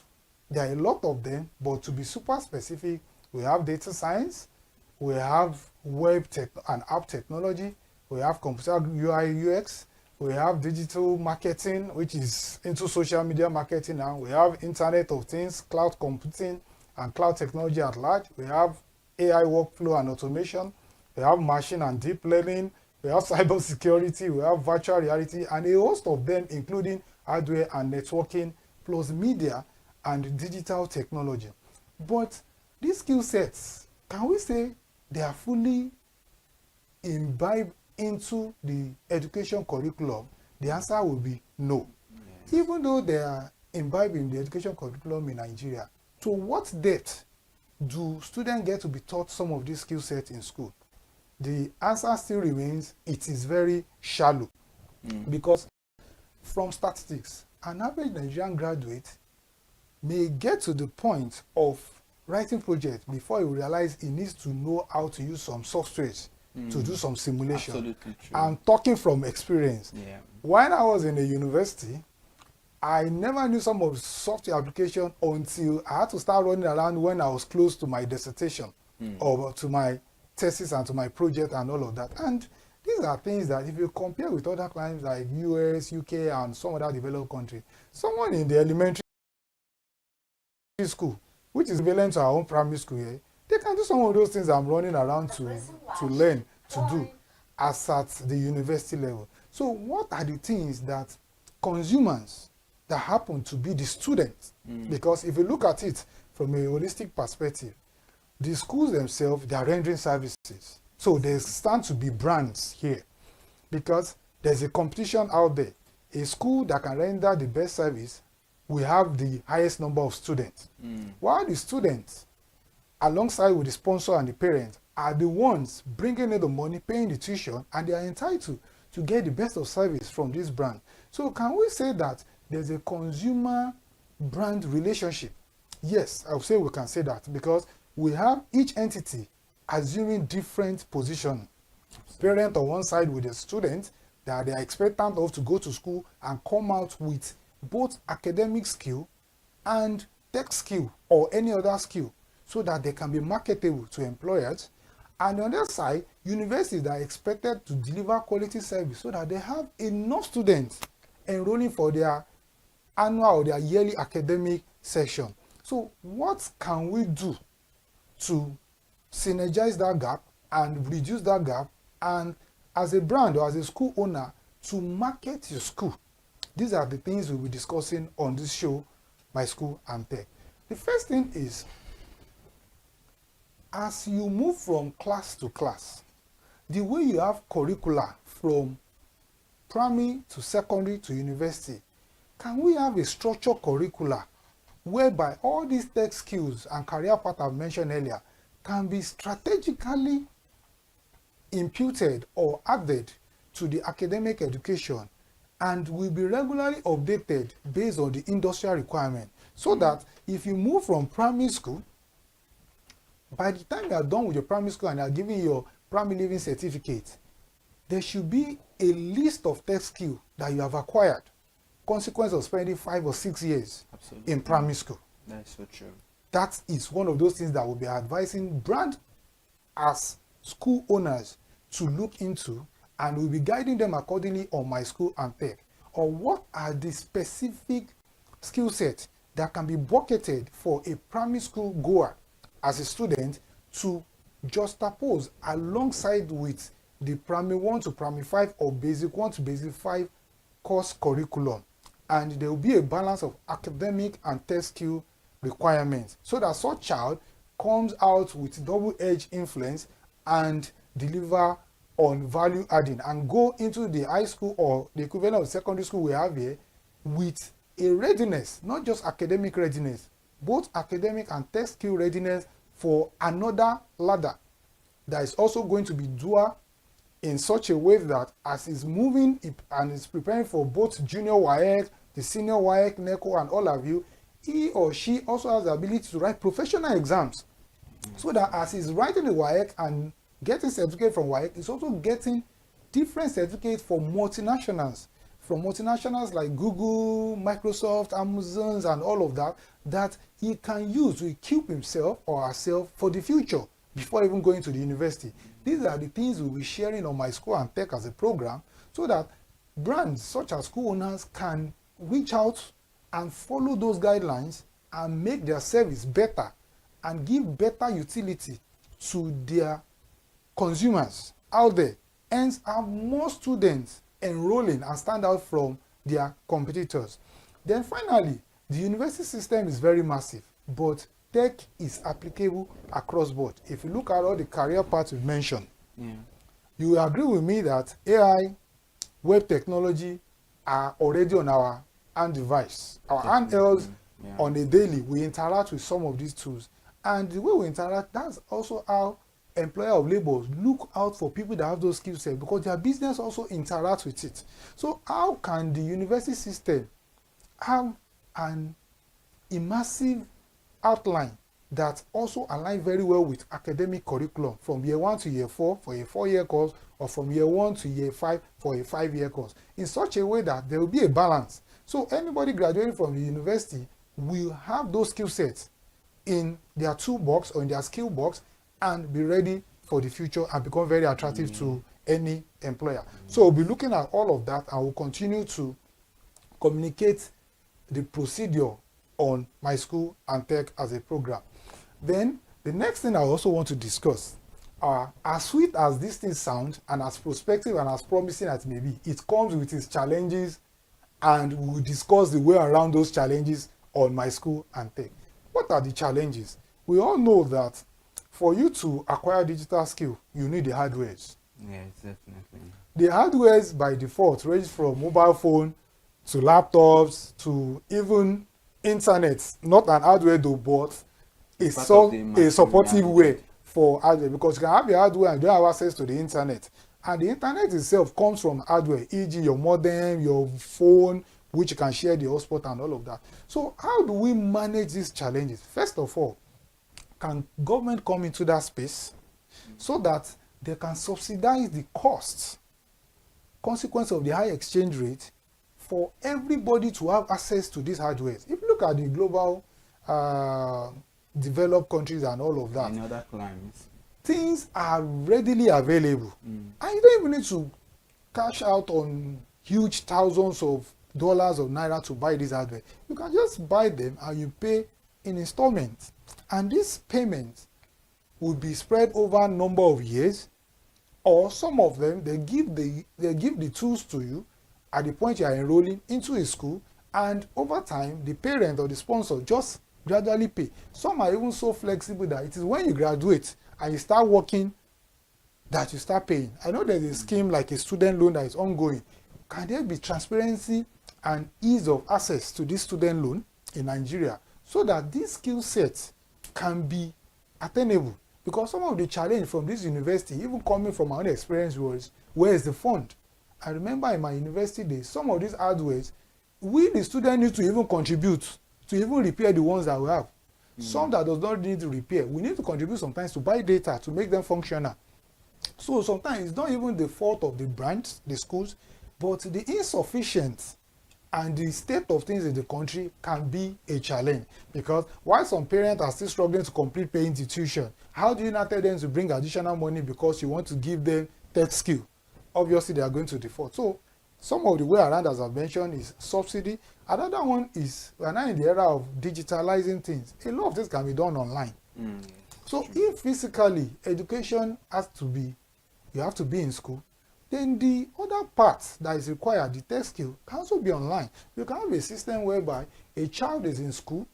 there are a lot of them, but to be super specific, we have data science, we have web tech and app technology, we have computer UI UX, we have digital marketing, which is into social media marketing now, we have Internet of Things, cloud computing, and cloud technology at large, we have AI workflow and automation, we have machine and deep learning, we have cyber security, we have virtual reality, and a host of them, including hardware and networking, plus media and digital technology. But these skill sets, can we say they are fully imbibed into the education curriculum? The answer will be no. Yes. Even though they are imbibed in the education curriculum in Nigeria, to what depth do students get to be taught some of these skill sets in school? The answer still remains, it is very shallow. Because from statistics, an average Nigerian graduate may get to the point of writing projects before he realizes he needs to know how to use some softwares to do some simulation. Absolutely true. I'm talking from experience. Yeah. When I was in a university, I never knew some of the software application until I had to start running around when I was close to my dissertation or to my thesis and to my project and all of that. And these are things that if you compare with other clients like US, UK, and some other developed countries, someone in the elementary school, which is equivalent to our own primary school here, they can do some of those things I'm running around to learn, to do, as at the university level. So what are the things that consumers that happen to be the students? Because if you look at it from a holistic perspective, the schools themselves, they are rendering services. So there stand to be brands here because there's a competition out there. A school that can render the best service will have the highest number of students. While the students, alongside with the sponsor and the parents, are the ones bringing in the money, paying the tuition, and they are entitled to get the best of service from this brand. So can we say that there's a consumer brand relationship? Yes, I would say we can say that because we have each entity assuming different position. Parent on one side with the student that they are expectant of to go to school and come out with both academic skill and tech skill or any other skill so that they can be marketable to employers. And on the other side, universities are expected to deliver quality service so that they have enough students enrolling for their annual or their yearly academic session. So what can we do to synergize that gap and reduce that gap, and as a brand or as a school owner to market your school? These are the things we'll be discussing on this show, My School and Tech. The first thing is, as you move from class to class, the way you have curricula from primary to secondary to university, can we have a structured curricula whereby all these tech skills and career path I've mentioned earlier can be strategically imputed or added to the academic education and will be regularly updated based on the industrial requirement, so that if you move from primary school, by the time you are done with your primary school and are giving your primary living certificate, there should be a list of tech skills that you have acquired, consequence of spending 5 or 6 years in primary school. That's so true. That is one of those things that we'll be advising brand as school owners to look into, and we'll be guiding them accordingly on My School and Tech, or what are the specific skill sets that can be bucketed for a primary school goer as a student to juxtapose alongside with the primary 1 to primary 5 or basic 1 to basic 5 course curriculum. And there will be a balance of academic and tech skill requirements so that such child comes out with double-edged influence and deliver on value adding and go into the high school or the equivalent of secondary school we have here with a readiness, not just academic readiness, both academic and tech skill readiness for another ladder that is also going to be dual in such a way that as he's moving and is preparing for both junior WAEC, the senior WAEC, NECO, and all of you, he or she also has the ability to write professional exams. So that as he's writing the WAEC and getting certificate from WAEC, he's also getting different certificates for multinationals, from multinationals like Google, Microsoft, Amazon, and all of that, that he can use to equip himself or herself for the future before even going to the university. These are the things we'll be sharing on My School and Tech as a program, so that brands such as school owners can reach out and follow those guidelines and make their service better and give better utility to their consumers out there, hence have more students enrolling and stand out from their competitors. Then finally, the university system is very massive, but tech is applicable across board. If you look at all the career paths we've mentioned, you will agree with me that AI, web technology are already on our hand device. Our handhelds on a daily, we interact with some of these tools. And the way we interact, that's also how employer of labor look out for people that have those skill sets, because their business also interacts with it. So how can the university system have an immersive outline that also align very well with academic curriculum from year 1 to year 4 for a 4-year course, or from year 1 to year 5 for a 5-year course, in such a way that there will be a balance. So anybody graduating from the university will have those skill sets in their toolbox or in their skill box and be ready for the future and become very attractive to any employer. So we'll be looking at all of that, and we'll continue to communicate the procedure on My School and Tech as a program. Then the next thing I also want to discuss, as sweet as this thing sounds and as prospective and as promising as it may be, it comes with its challenges, and we will discuss the way around those challenges on My School and Tech. What are the challenges? We all know that For you to acquire digital skill, you need the hardwares. Yes, definitely. The hardwares by default range from mobile phone to laptops to even internet. Not an hardware though, but a supportive way for hardware, because you can have your hardware and you don't have access to the internet. And the internet itself comes from hardware, e.g. your modem, your phone, which you can share the hotspot and all of that. So how do we manage these challenges? First of all, can government come into that space so that they can subsidize the costs, consequence of the high exchange rate, for everybody to have access to these hardware? If you look at the global developed countries and all of that, in other climes, things are readily available. And you don't even need to cash out on huge thousands of dollars or naira to buy this hardware. You can just buy them and you pay in installments. And this payment will be spread over a number of years, or some of them, they give the tools to you at the point you are enrolling into a school, and over time, the parent or the sponsor just gradually pay. Some are even so flexible that it is when you graduate and you start working that you start paying. I know there's a scheme like a student loan that is ongoing. Can there be transparency and ease of access to this student loan in Nigeria so that these skill sets can be attainable? Because some of the challenge from this university, even coming from my own experience, was where is the fund? I remember in my university days, some of these hardwares, we the students need to even contribute to even repair the ones that we have. Some that does not need to repair, we need to contribute sometimes to buy data to make them functional. So sometimes it's not even the fault of the branch, the schools, but the insufficient and the state of things in the country can be a challenge. Because while some parents are still struggling to complete paying the tuition, how do you not tell them to bring additional money because you want to give them tech skill? Obviously, they are going to default. So some of the way around, as I've mentioned, is subsidy. Another one is, we're now in the era of digitalizing things. A lot of things can be done online. So if physically education has to be, you have to be in school, then the other part that is required, the tech skill, can also be online. You can have a system whereby a child is in school,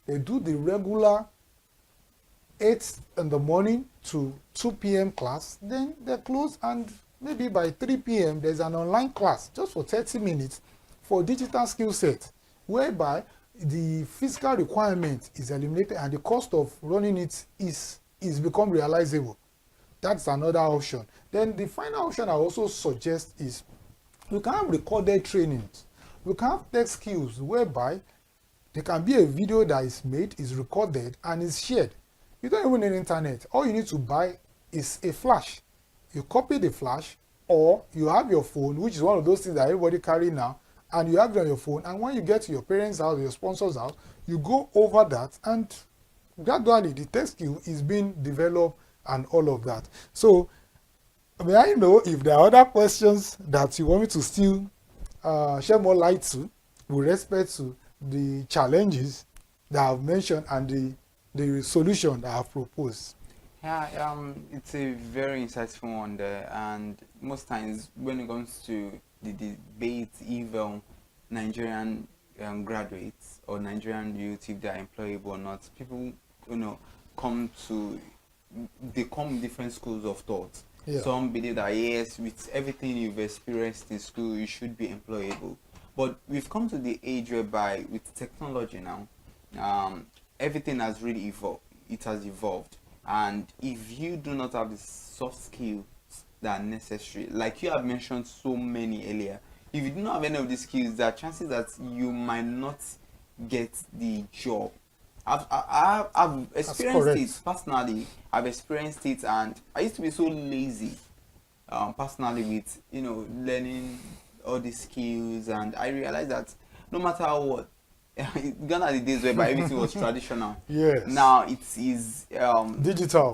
they do the regular 8 in the morning to 2 p.m. class, then they close, and maybe by 3 p.m. there's an online class just for 30 minutes for digital skill set, whereby the physical requirement is eliminated and the cost of running it is become realizable. That's another option. Then the final option I also suggest is you can have recorded trainings. You can have tech skills whereby there can be a video that is made, is recorded, and is shared. You don't even need internet. All you need to buy is a flash. You copy the flash, or you have your phone, which is one of those things that everybody carry now, and you have it on your phone, and when you get to your parents' house, your sponsor's house, you go over that, and gradually the tech skill is being developed and all of that. So may I know if there are other questions that you want me to still shed more light to with respect to the challenges that I've mentioned and the solution that I've proposed? Yeah, it's a very insightful one there, and most times when it comes to the debate if Nigerian graduates or Nigerian youth, if they are employable or not, people come with different schools of thought. Yeah. Some believe that yes, with everything you've experienced in school, you should be employable. But we've come to the age whereby with technology now, everything has really evolved. It has evolved. And if you do not have the soft skills that are necessary, like you have mentioned so many earlier, if you do not have any of these skills, there are chances that you might not get the job. I've experienced it personally. I've experienced it, and I used to be so lazy personally with learning all these skills, and I realized that no matter what, gone are the days where everything was traditional. Yes. Now it is digital.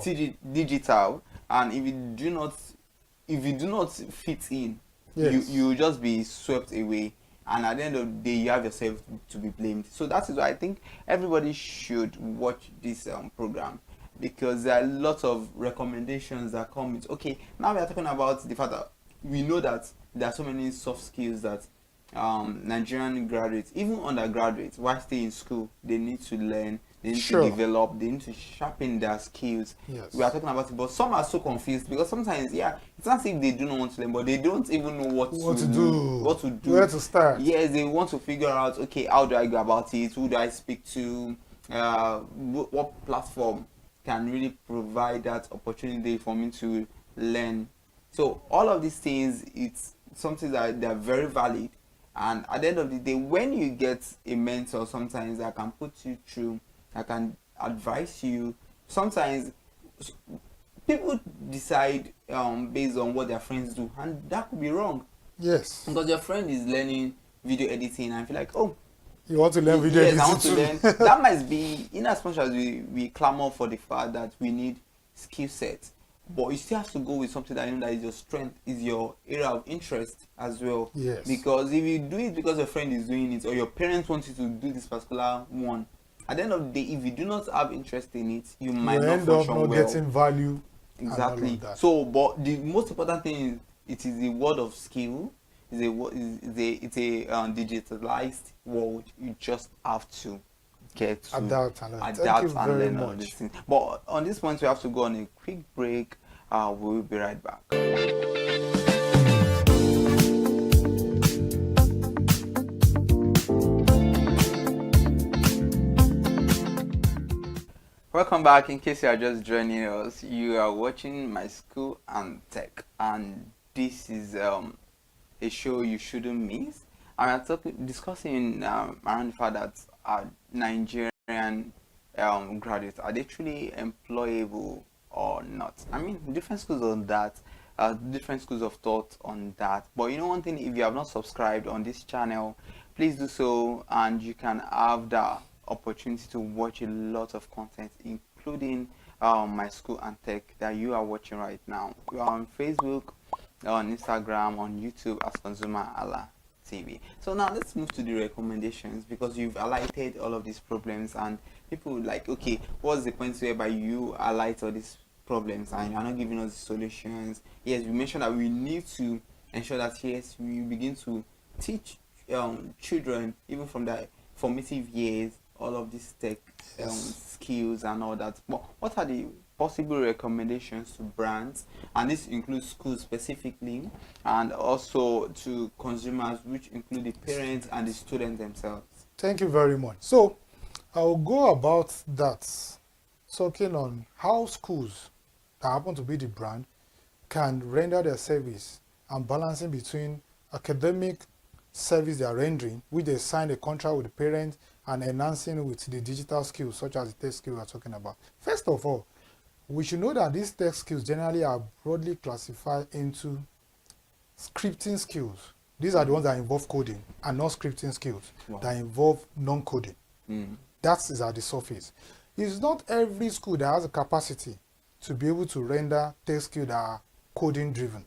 Digital, and if you do not fit in, yes, you will just be swept away. And at the end of the day, you have yourself to be blamed. So that is why I think everybody should watch this program, because there are lots of recommendations that come with. Okay, now we are talking about the fact that we know that there are so many soft skills that Nigerian graduates, even undergraduates, while staying in school, they need to learn. they need to develop, they need to sharpen their skills. Yes. We are talking about it, but some are so confused because sometimes, it's not as if they do not want to learn, but they don't even know what to do, where to start. Yes, they want to figure out, okay, how do I go about it? Who do I speak to? What platform can really provide that opportunity for me to learn? So all of these things, it's something that they're very valid. And at the end of the day, when you get a mentor, sometimes that can put you through, that can advise you. Sometimes people decide based on what their friends do, and that could be wrong. Yes. Because your friend is learning video editing and feel like, oh, you want to learn video editing? Yes, I want to learn. That might be, in as much as we clamor for the fact that we need skill sets, but you still have to go with something that you know that is your strength, is your area of interest as well. Yes. Because if you do it because your friend is doing it, or your parents want you to do this particular one, at the end of the day, if you do not have interest in it, you might not end up function not well. getting value. Exactly. So, but the most important thing is it is a word of skill. It's a digitalized world. You just have to get to adapt and learn all these things. But on this point, we have to go on a quick break. We'll be right back. Welcome back. In case you are just joining us, you are watching My School and Tech, and this is a show you shouldn't miss. And we're discussing around the fact that Nigerian graduates, are they truly employable or not? I mean, different schools on that, different schools of thought on that. But you know one thing, if you have not subscribed on this channel, please do so, and you can have the opportunity to watch a lot of content, including My School and Tech that you are watching right now. We are on Facebook, on Instagram, on YouTube as ConsumerHallaTV. So now let's move to the recommendations, because you've highlighted all of these problems and people would like, okay, what's the point whereby you highlight all these problems and you're not giving us the solutions? Yes, we mentioned that we need to ensure that, yes, we begin to teach children even from the formative years all of these tech skills and all that. But what are the possible recommendations to brands, and this includes schools specifically, and also to consumers, which include the parents and the students themselves? Thank you very much. So I'll go about that, talking on how schools that happen to be the brand can render their service and balancing between academic service they are rendering, which they sign a contract with the parents, and enhancing with the digital skills such as the tech skill we are talking about. First of all, we should know that these tech skills generally are broadly classified into scripting skills. These are the ones that involve coding, and not scripting skills that involve non-coding. That is at the surface. It's not every school that has a capacity to be able to render tech skills that are coding driven.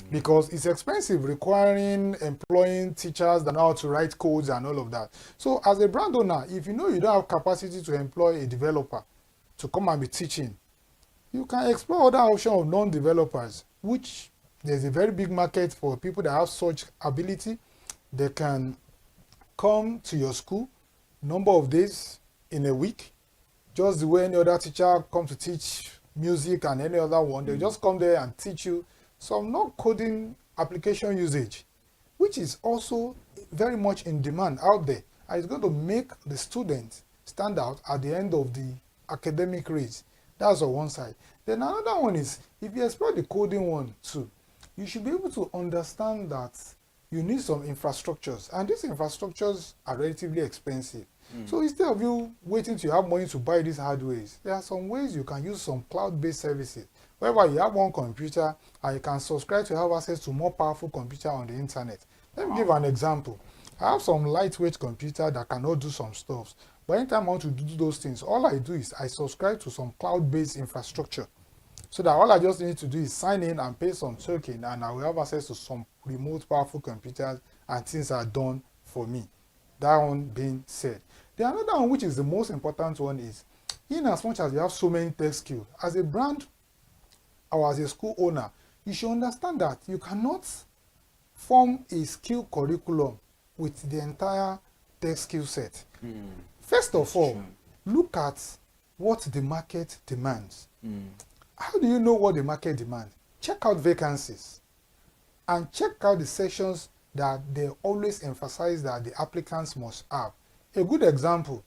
Because it's expensive, requiring employing teachers that know how to write codes and all of that. So as a brand owner, if you know you don't have capacity to employ a developer to come and be teaching, you can explore other options of non-developers, which there's a very big market for people that have such ability. They can come to your school number of days in a week, just the way any other teacher comes to teach music and any other one. They just come there and teach you some non-coding application usage, which is also very much in demand out there, and it's going to make the students stand out at the end of the academic race. That's on one side. Then another one is, if you explore the coding one too, you should be able to understand that you need some infrastructures, and these infrastructures are relatively expensive. So instead of you waiting to have money to buy these hardwares, there are some ways you can use some cloud-based services, whereby you have one computer and you can subscribe to have access to more powerful computer on the internet. Let me give an example. I have some lightweight computer that cannot do some stuff, but anytime I want to do those things, all I do is I subscribe to some cloud-based infrastructure, so that all I just need to do is sign in and pay some token, and I will have access to some remote powerful computers, and things are done for me. That one being said. The another one, which is the most important one, is in as much as you have so many tech skills, as a brand or as a school owner, you should understand that you cannot form a skill curriculum with the entire tech skill set. First of all, look at what the market demands. How do you know what the market demands? Check out vacancies and check out the sections that they always emphasize that the applicants must have. A good example,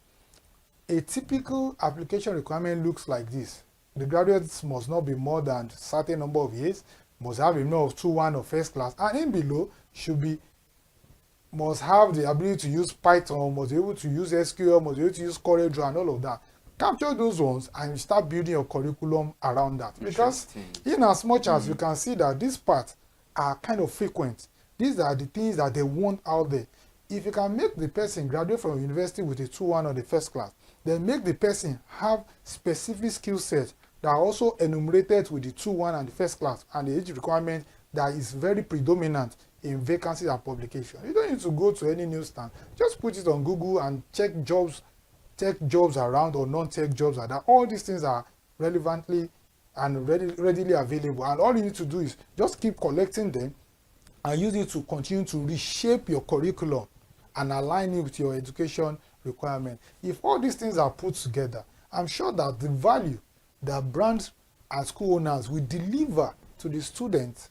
a typical application requirement looks like this. The graduates must not be more than a certain number of years, must have a minimum of 2-1 or first class, and in below must have the ability to use Python, must be able to use SQL, must be able to use CorelDRAW and all of that. Capture those ones and start building your curriculum around that. Because in as much as you can see that these parts are kind of frequent, these are the things that they want out there. If you can make the person graduate from university with a 2-1 or the first class, then make the person have specific skill sets that are also enumerated with the 2-1 and the first class and the age requirement that is very predominant in vacancies and publication. You don't need to go to any newsstand. Just put it on Google and check jobs, tech jobs around or non-tech jobs like that. All these things are relevantly and readily available. And all you need to do is just keep collecting them and use it to continue to reshape your curriculum and align it with your education requirement. If all these things are put together, I'm sure that the value that brands and school owners will deliver to the students,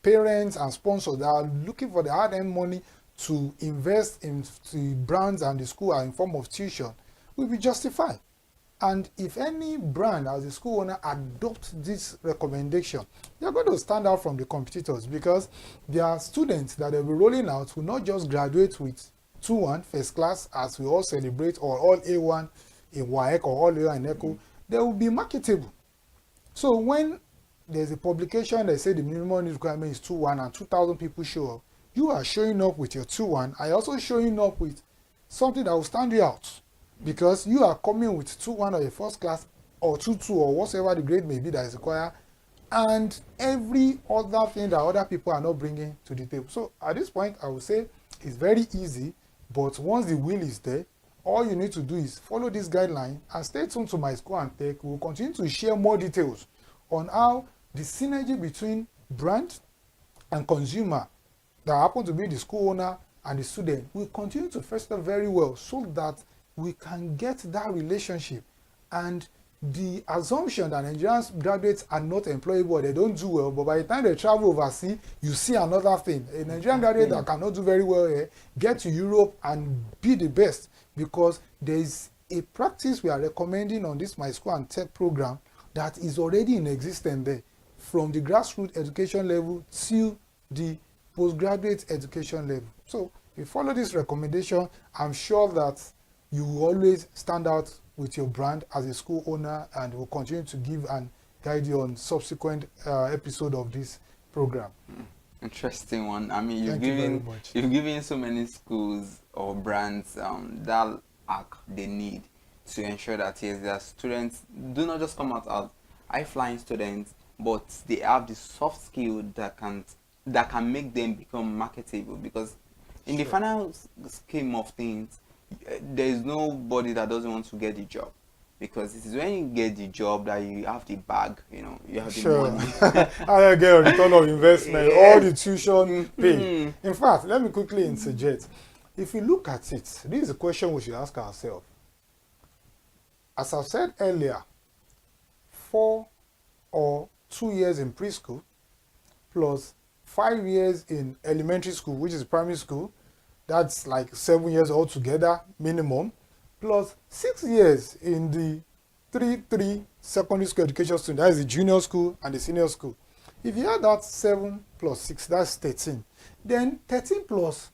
parents and sponsors that are looking for the hard-earned money to invest in the brands and the school in form of tuition will be justified. And if any brand as a school owner adopts this recommendation, they're going to stand out from the competitors because their students that they'll be rolling out will not just graduate with 2-1 first class as we all celebrate, or all A1 in WAEC or all A1 in ECO. They will be marketable. So when there's a publication that say the minimum requirement is 2-1 and 2,000 people show up, you are showing up with your 2-1. I also showing up with something that will stand you out, because you are coming with 2-1 or a first class or 2-2 or whatever the grade may be that is required, and every other thing that other people are not bringing to the table. So at this point, I would say it's very easy, but once the will is there, all you need to do is follow this guideline and stay tuned to My School and Tech. We'll continue to share more details on how the synergy between brand and consumer that happen to be the school owner and the student will continue to foster very well, so that we can get that relationship. And the assumption that Nigerian graduates are not employable, they don't do well, but by the time they travel overseas, you see another thing. A Nigerian graduate that cannot do very well here, get to Europe and be the best, because there is a practice we are recommending on this My School and Tech program that is already in existence there, from the grassroots education level to the postgraduate education level. So if you follow this recommendation, I'm sure that you will always stand out with your brand as a school owner, and will continue to give and guide you on subsequent episode of this program. Interesting one. I mean, you've given so many schools or brands that arc they need to ensure that yes, their students do not just come out as high-flying students, but they have the soft skill that can make them become marketable. Because in the final scheme of things, there is nobody that doesn't want to get the job, because it is when you get the job that you have the bag, you have the money. I get a return of investment, all the tuition paid. In fact, let me quickly interject. If you look at it, this is a question we should ask ourselves. As I said earlier, 4 or 2 years in preschool plus 5 years in elementary school, which is primary school, that's like 7 years altogether minimum, plus 6 years in the 3 secondary school education student, that is the junior school and the senior school. If you add that 7 plus 6, that's 13. Then 13 plus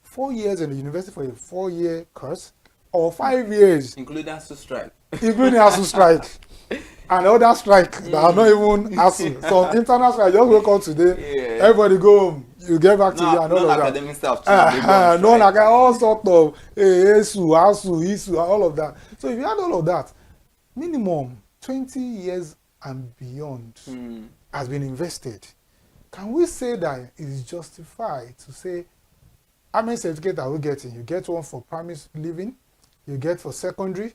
4 years in the university for a 4-year course, or 5 years. Including ASU strike. Including ASU strike. And other strike that are not even ASU. So internal strike, just wake up today, everybody go home. You get back to you and all of that. Non-academic staff. All sort of ASU, ASU, ISU, all of that. So if you add all of that, minimum 20 years and beyond has been invested. Can we say that it is justified to say, how many certificates are we getting? You get one for primary living, you get for secondary,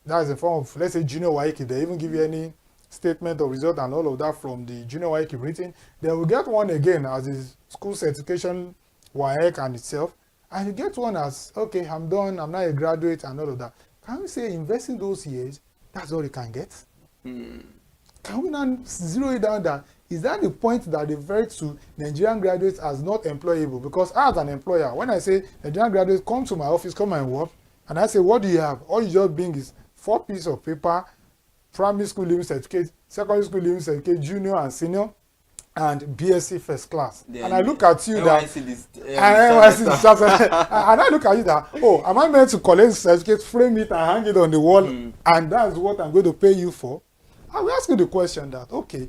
that is in form of, let's say, junior WAEC. They even give you any statement of result and all of that from the junior WAEC written. They will get one again as is school certification WAEC and itself, and you get one as, okay, I'm done, I'm not a graduate and all of that. can we say investing those years, that's all you can get? Can we now zero it down that is that the point that they refer to Nigerian graduates as not employable? Because as an employer, when I say Nigerian graduates come to my office, come and work, and I say, what do you have? All you just bring is 4 pieces of paper, primary school leaving certificate, secondary school leaving certificate, junior and senior, and BSc first class. And I look at you and I look at you that, oh, am I meant to collect the certificate, frame it and hang it on the wall, and that's what I'm going to pay you for? I will ask you the question that, okay,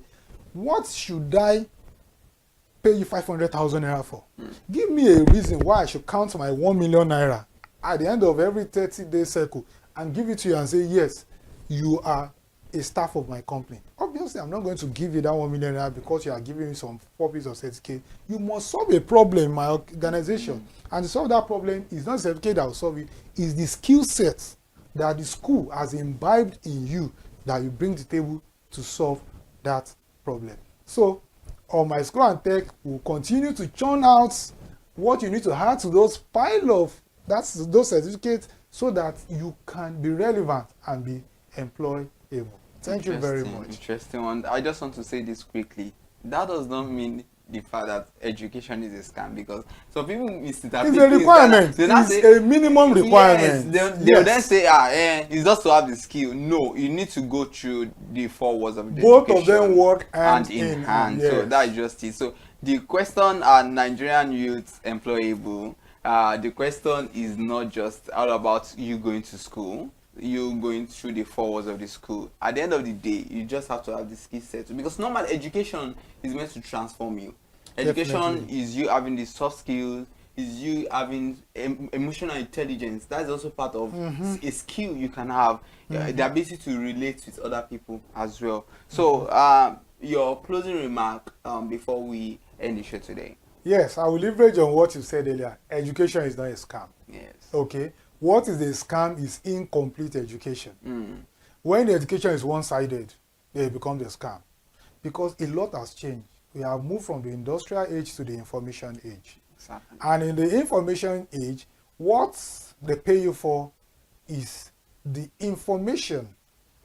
what should I pay you 500,000 naira for? Give me a reason why I should count my 1 million naira at the end of every 30-day cycle and give it to you and say, yes, you are a staff of my company. Obviously, I'm not going to give you that 1 million naira because you are giving me some 4 pieces of certificate. You must solve a problem in my organization. And to solve that problem is not the certificate that will solve it, it's the skill set that the school has imbibed in you that you bring to the table to solve that problem. So, on my School and Tech, we'll continue to churn out what you need to add to those pile of those certificates so that you can be relevant and be employable. Thank you very much. Interesting one. I just want to say this quickly. That does not mean the fact that education is a scam, because some people misinterpret it's a requirement. It's a minimum requirement. Yes, they will then say, it's just to have the skill. No, you need to go through the 4 walls of the both education. Of them work hand in hand. Yes. So that is just it. So the question, are Nigerian youths employable? The question is not just all about you going to school, you going through the 4 walls of the school. At the end of the day, you just have to have the skill set, because normal education is meant to transform you. Education Definitely. Is you having the soft skills, is you having emotional intelligence. That's also part of a skill you can have, the ability to relate with other people as well. So your closing remark before we end the show today. Yes, I will leverage on what you said earlier. Education is not a scam. Yes. Okay. What is a scam is incomplete education. When the education is one-sided, it becomes a scam. Because a lot has changed. We have moved from the industrial age to the information age. Exactly. And in the information age, what they pay you for is the information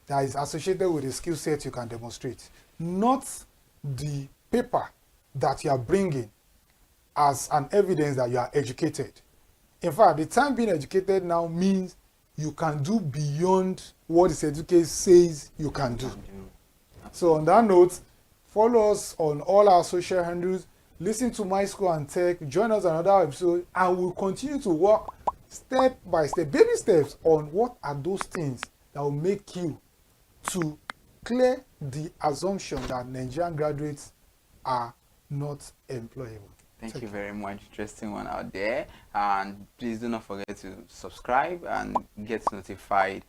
that is associated with the skill set you can demonstrate, not the paper that you are bringing as an evidence that you are educated. In fact, the time being educated now means you can do beyond what the certificate says you can do. So on that note, follow us on all our social handles, listen to My School and Tech, join us on another episode, and we'll continue to work step by step, baby steps, on what are those things that will make you to clear the assumption that Nigerian graduates are not employable. Thank you very much. Interesting one out there. And please do not forget to subscribe and get notified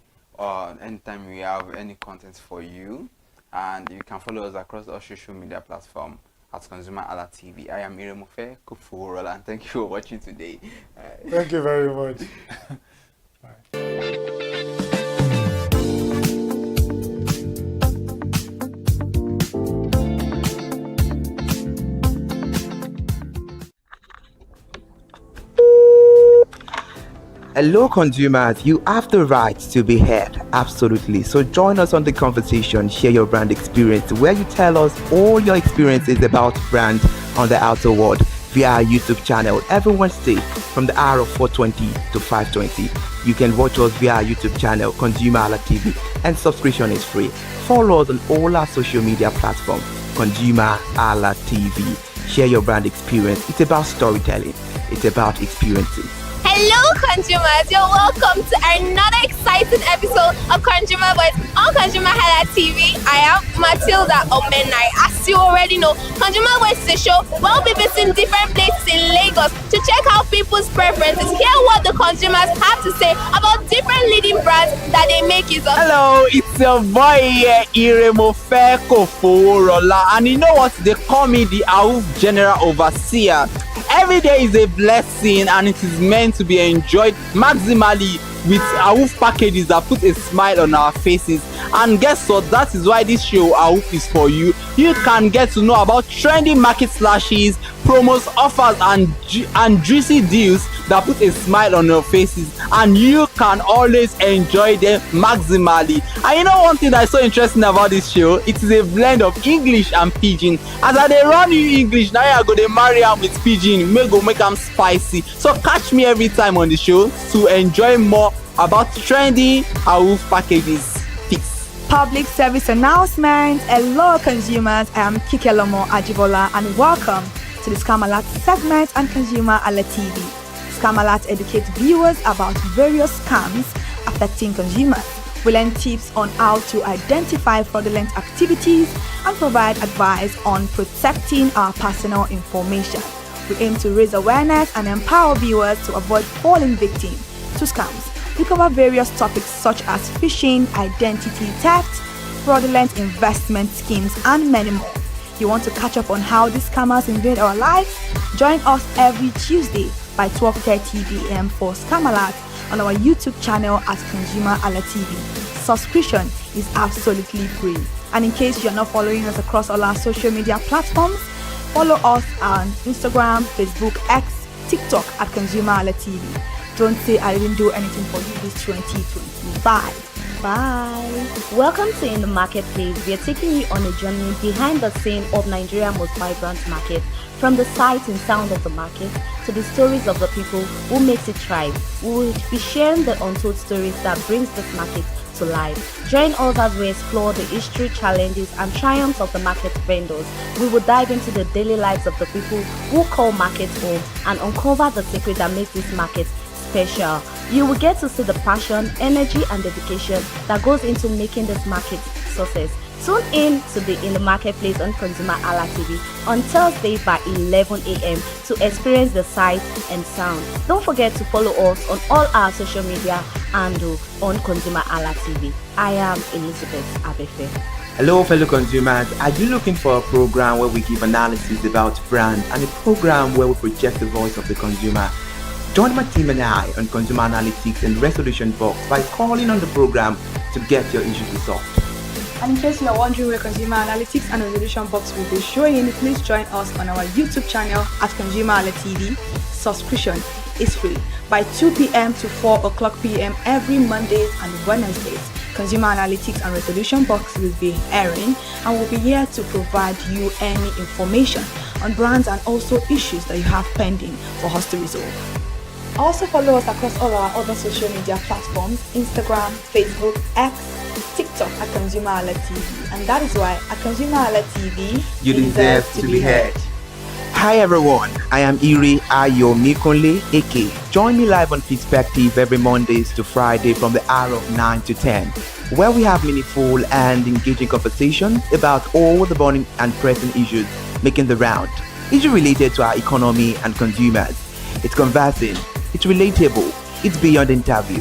anytime we have any content for you. And you can follow us across all social media platforms at ConsumerHallaTV. I am Iremofe Kufuorola, and thank you for watching today. Thank you very much. Hello consumers, you have the right to be heard, absolutely. So join us on the conversation, share your brand experience, where you tell us all your experiences about brand on the outer world via our YouTube channel every Wednesday from the hour of 4:20 to 5:20. You can watch us via our YouTube channel, ConsumerHallaTV, and subscription is free. Follow us on all our social media platforms, ConsumerHallaTV. Share your brand experience. It's about storytelling. It's about experiencing. Hello consumers, you're welcome to another exciting episode of Consumer Voice on ConsumerHallaTV. I am Matilda Omenai. As you already know, Consumer Voice is a show where we'll be visiting different places in Lagos to check out people's preferences, hear what the consumers have to say about different leading brands that they make use of. Hello, it's your boy Iremofe Kufuorola, and you know what? They call me the AWUF General Overseer. Every day is a blessing and it is meant to be enjoyed maximally with AWUF packages that put a smile on our faces. And guess what? That is why this show AWUF is for you. You can get to know about trendy market slashes, promos, offers and juicy deals that put a smile on your faces. and you can always enjoy them maximally. And you know one thing that's so interesting about this show, it is a blend of English and Pidgin. As I dey run you English, now I go dey marry am with Pidgin, make am spicy. So catch me every time on the show to enjoy more about trendy Awoof packages. Peace. Public service announcement. Hello consumers, I am Kikelomo Ajibola and welcome to the Scam Alert segment on ConsumerHalla TV. Scam Alert educates viewers about various scams affecting consumers. We learn tips on how to identify fraudulent activities and provide advice on protecting our personal information. We aim to raise awareness and empower viewers to avoid falling victim to scams. We cover various topics such as phishing, identity theft, fraudulent investment schemes, and many more. You want to catch up on how these scammers invade our lives? Join us every Tuesday by 12:30 p.m. for Scam Alert on our YouTube channel at ConsumerHalla TV. Subscription is absolutely free. And in case you're not following us across all our social media platforms, follow us on Instagram, Facebook, X, TikTok at ConsumerHalla TV. Don't say I didn't do anything for you this 2025. Bye. Welcome to In the Marketplace. We are taking you on a journey behind the scene of Nigeria's most vibrant market, from the sight and sound of the market to the stories of the people who makes it thrive. We will be sharing the untold stories that brings this market to life. Join us as we explore the history, challenges, and triumphs of the market vendors. We will dive into the daily lives of the people who call markets home and uncover the secret that makes this market special. You will get to see the passion, energy, and dedication that goes into making this market success. Tune in to the In the Marketplace on ConsumerHalla TV on Thursday by 11 a.m. to experience the sight and sound. Don't forget to follow us on all our social media and on ConsumerHalla TV. I am Elizabeth Abefe. Hello fellow consumers, are you looking for a program where we give analysis about brands and a program where we project the voice of the consumer? Join my team and I on Consumer Analytics and Resolution Box by calling on the program to get your issues resolved. And in case you are wondering where Consumer Analytics and Resolution Box will be showing, please join us on our YouTube channel at ConsumerHalla TV. Subscription is free by 2 p.m. to 4 o'clock p.m. every Mondays and Wednesdays. Consumer Analytics and Resolution Box will be airing and will be here to provide you any information on brands and also issues that you have pending for us to resolve. Also follow us across all our other social media platforms, Instagram, Facebook, X, TikTok at ConsumerHalla TV. And that is why at ConsumerHalla TV, you deserve to be heard. Hi everyone, I am Iri Ayomikunle Eke. Join me live on Perspective every Mondays to Friday from the hour of 9 to 10, where we have meaningful and engaging conversations about all the burning and pressing issues making the round. Issues related to our economy and consumers. It's conversing, it's relatable, it's beyond interview.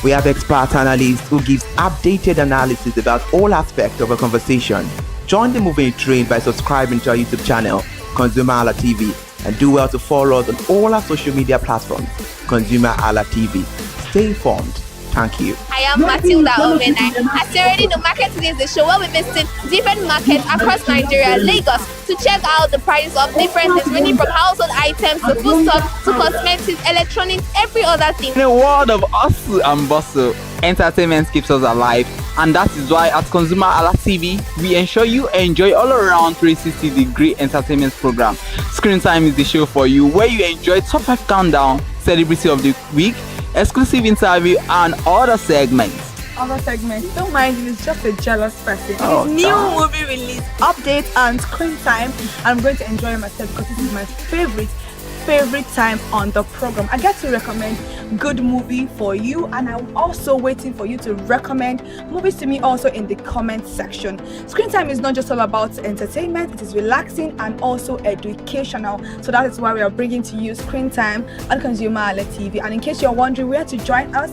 We have expert analysts who gives updated analysis about all aspects of a conversation. Join the moving train by subscribing to our YouTube channel, ConsumerHalla TV, and do well to follow us on all our social media platforms, ConsumerHalla TV. Stay informed. Thank you. I am Matilda Omenai. As you already know, Market Today is the show where we visit different markets across Nigeria, Lagos, to check out the prices of different things, ranging from household items to foodstuffs to cosmetics, electronics, every other thing. In a world of hustle and bustle, entertainment keeps us alive, and that is why at ConsumerHalla TV, we ensure you enjoy all around 360-degree entertainment program. Screen Time is the show for you, where you enjoy top 5 countdown, celebrity of the week, exclusive interview, and other segments. Don't mind if it's just a jealous person. Oh, It's new movie release, update, and Screen Time. I'm going to enjoy myself because this is my favorite time on the program. I get to recommend good movie for you, and I'm also waiting for you to recommend movies to me also in the comment section. Screen Time is not just all about entertainment, it is relaxing and also educational. So that is why we are bringing to you Screen Time on ConsumerHalla TV. And in case you're wondering where to join us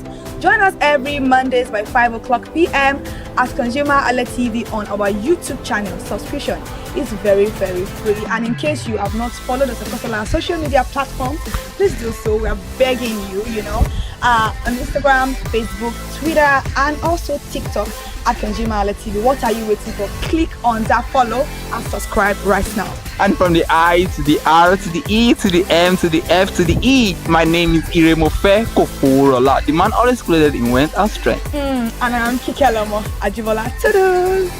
every Mondays by 5 o'clock p.m. at ConsumerHalla TV on our YouTube channel. Subscription is very, very free. And in case you have not followed us across all our social media platforms, please do so. We are begging you, on Instagram, Facebook, Twitter, and also TikTok. at ConsumerHallaTV. What are you waiting for? Click on that follow and subscribe right now. And from the I to the R to the E to the M to the F to the E, my name is Iremofe Koforola, the man always clothed in wealth and strength. And I'm ConsumerHalla Ajibola. Ta-da!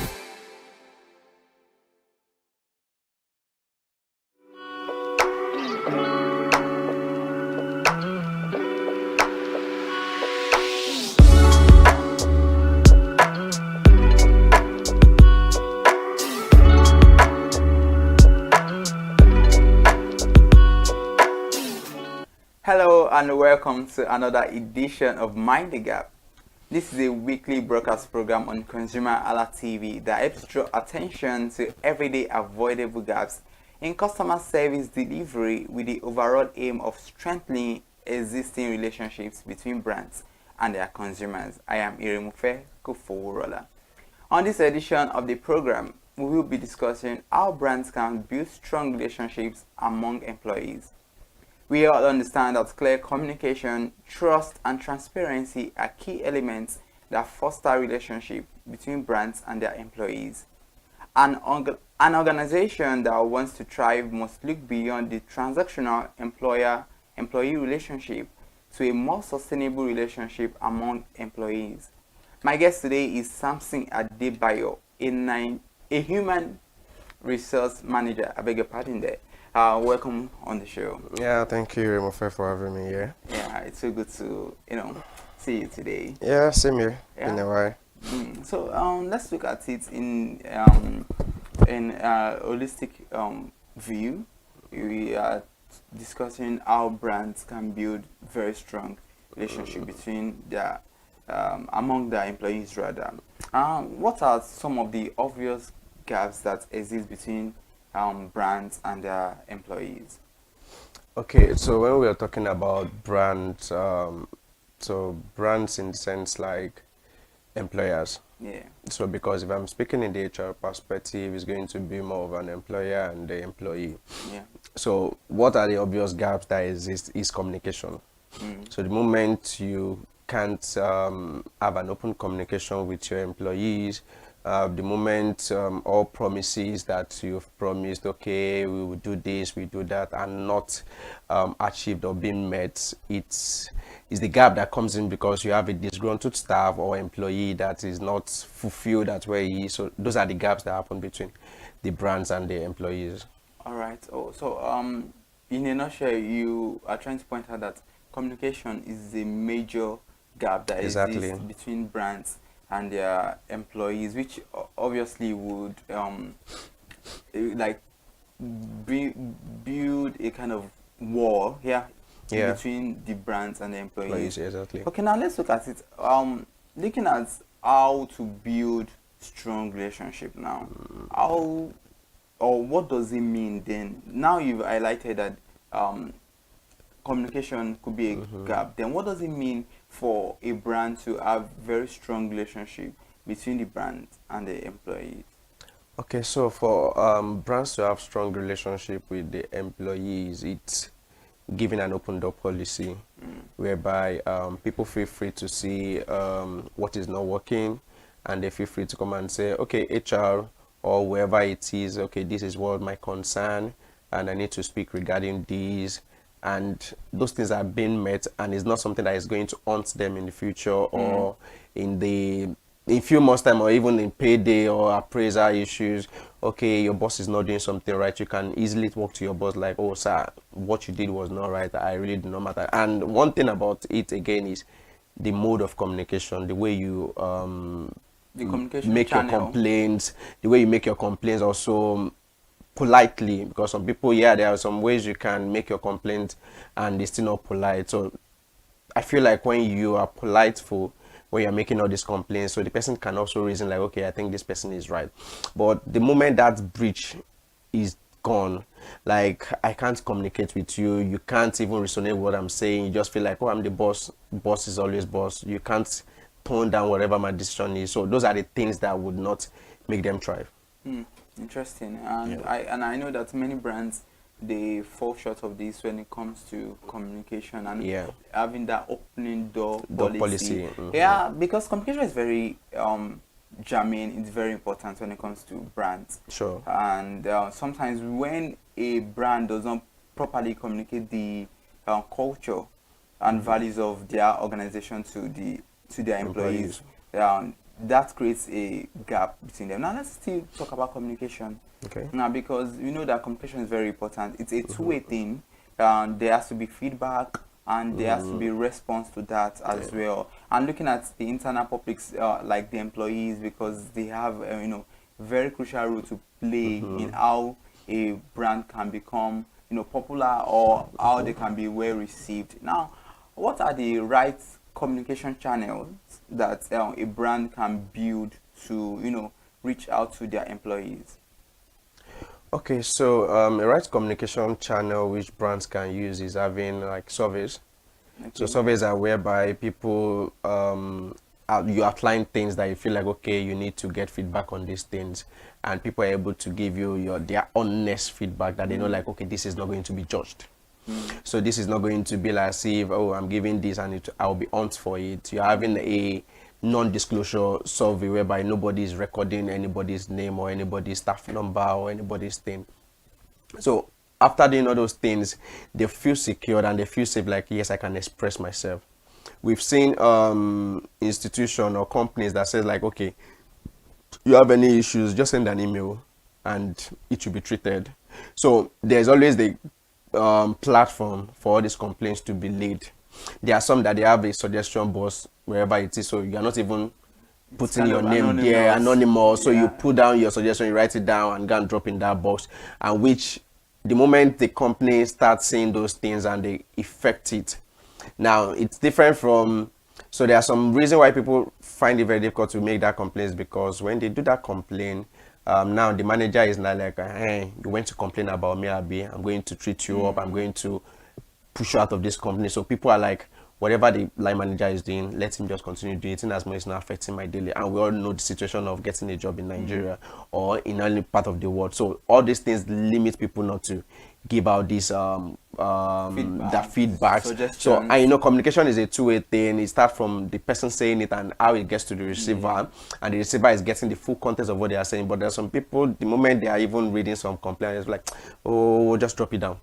Hello and welcome to another edition of Mind the Gap. This is a weekly broadcast program on ConsumerHallaTV that helps draw attention to everyday avoidable gaps in customer service delivery with the overall aim of strengthening existing relationships between brands and their consumers. I am Iremofe Koforola. On this edition of the program, we will be discussing how brands can build strong relationships among employees. We all understand that clear communication, trust, and transparency are key elements that foster relationship between brands and their employees. An organization that wants to thrive must look beyond the transactional employer-employee relationship to a more sustainable relationship among employees. My guest today is Samson Adebayo, a human resource manager. I beg your pardon there. Welcome on the show. Yeah, thank you, Remofe, for having me here. Yeah, it's so good to see you today. Yeah, same here. Yeah. In a while. So let's look at it in holistic view. We are discussing how brands can build very strong relationship between their among their employees rather. What are some of the obvious gaps that exist between brands and their employees? Okay, so when we are talking about brands, so brands in the sense like employers. Yeah. So because if I'm speaking in the HR perspective, it's going to be more of an employer and the employee. Yeah. So what are the obvious gaps that exist is communication. So the moment you can't have an open communication with your employees, the moment all promises that you've promised, okay, we will do this, we do that, are not achieved or being met, it's the gap that comes in because you have a disgruntled staff or employee that is not fulfilled at where he is. So those are the gaps that happen between the brands and the employees. All right. So in a nutshell, you are trying to point out that communication is a major gap that exists between brands and their employees, which obviously would build a kind of war between the brands and the employees. Exactly. Okay, now let's look at it. Looking at how to build strong relationship now. How or what does it mean then? Now you've highlighted that communication could be a gap. Then what does it mean for a brand to have very strong relationship between the brand and the employees? Okay, so for brands to have strong relationship with the employees, it's giving an open door policy whereby people feel free to see what is not working, and they feel free to come and say, okay, HR or whoever it is, okay, this is what my concern and I need to speak regarding these. And those things are being met, and it's not something that is going to haunt them in the future or in few months time, or even in payday or appraisal issues. Okay, your boss is not doing something right, you can easily talk to your boss like, oh sir, what you did was not right, I really do not matter. And one thing about it again is the mode of communication, the way you make your complaints, the way you make your complaints also politely, because some people, there are some ways you can make your complaint and it's still not polite. So I feel like when you are politeful, when you're making all these complaints, so the person can also reason like, okay, I think this person is right. But the moment that breach is gone, like I can't communicate with you, you can't even resonate with what I'm saying, you just feel like, oh, I'm the boss, boss is always boss, you can't tone down whatever my decision is. So those are the things that would not make them thrive. Interesting. And I know that many brands, they fall short of this when it comes to communication and having that opening door policy. Yeah, because communication is very Jermaine, it's very important when it comes to brands. Sure. And sometimes when a brand does not properly communicate the culture and values of their organization to their employees, that creates a gap between them. Now let's still talk about communication. Okay. Now, because you know that communication is very important. It's a two-way thing. There has to be feedback, and there has to be response to that as well. And looking at the internal publics, like the employees, because they have very crucial role to play in how a brand can become popular, or how they can be well received. Now, what are the right communication channels that a brand can build to reach out to their employees? Okay, so a right communication channel which brands can use is having like surveys. Okay. So surveys are whereby people you outline things that you feel like, okay, you need to get feedback on these things, and people are able to give you their honest feedback that they know, like, okay, this is not going to be judged. So this is not going to be like, see, if, oh, I'm giving this and I'll be on for it. You're having a non-disclosure survey whereby nobody is recording anybody's name or anybody's staff number or anybody's thing. So after doing all those things, they feel secure and they feel safe, like, yes, I can express myself. We've seen institutions or companies that says, like, okay, you have any issues, just send an email and it should be treated. So there's always the platform for all these complaints to be laid. There are some that they have a suggestion box wherever it is, so you are not even putting your name there, anonymous. So you put down your suggestion, you write it down and go and drop in that box, and which the moment the company starts seeing those things and they affect it. Now it's different from, so there are some reasons why people find it very difficult to make that complaint, because when they do that complaint, now the manager is not like, hey, you went to complain about me, Abi, I'm going to treat you up, I'm going to push you out of this company. So people are like, whatever the line manager is doing, let him just continue doing it, in as much as it's not affecting my daily. And we all know the situation of getting a job in Nigeria or in any part of the world. So all these things limit people not to give out this feedback. So communication is a two-way thing. It starts from the person saying it and how it gets to the receiver, and the receiver is getting the full context of what they are saying. But there are some people, the moment they are even reading some complaints, it's like, oh, just drop it down.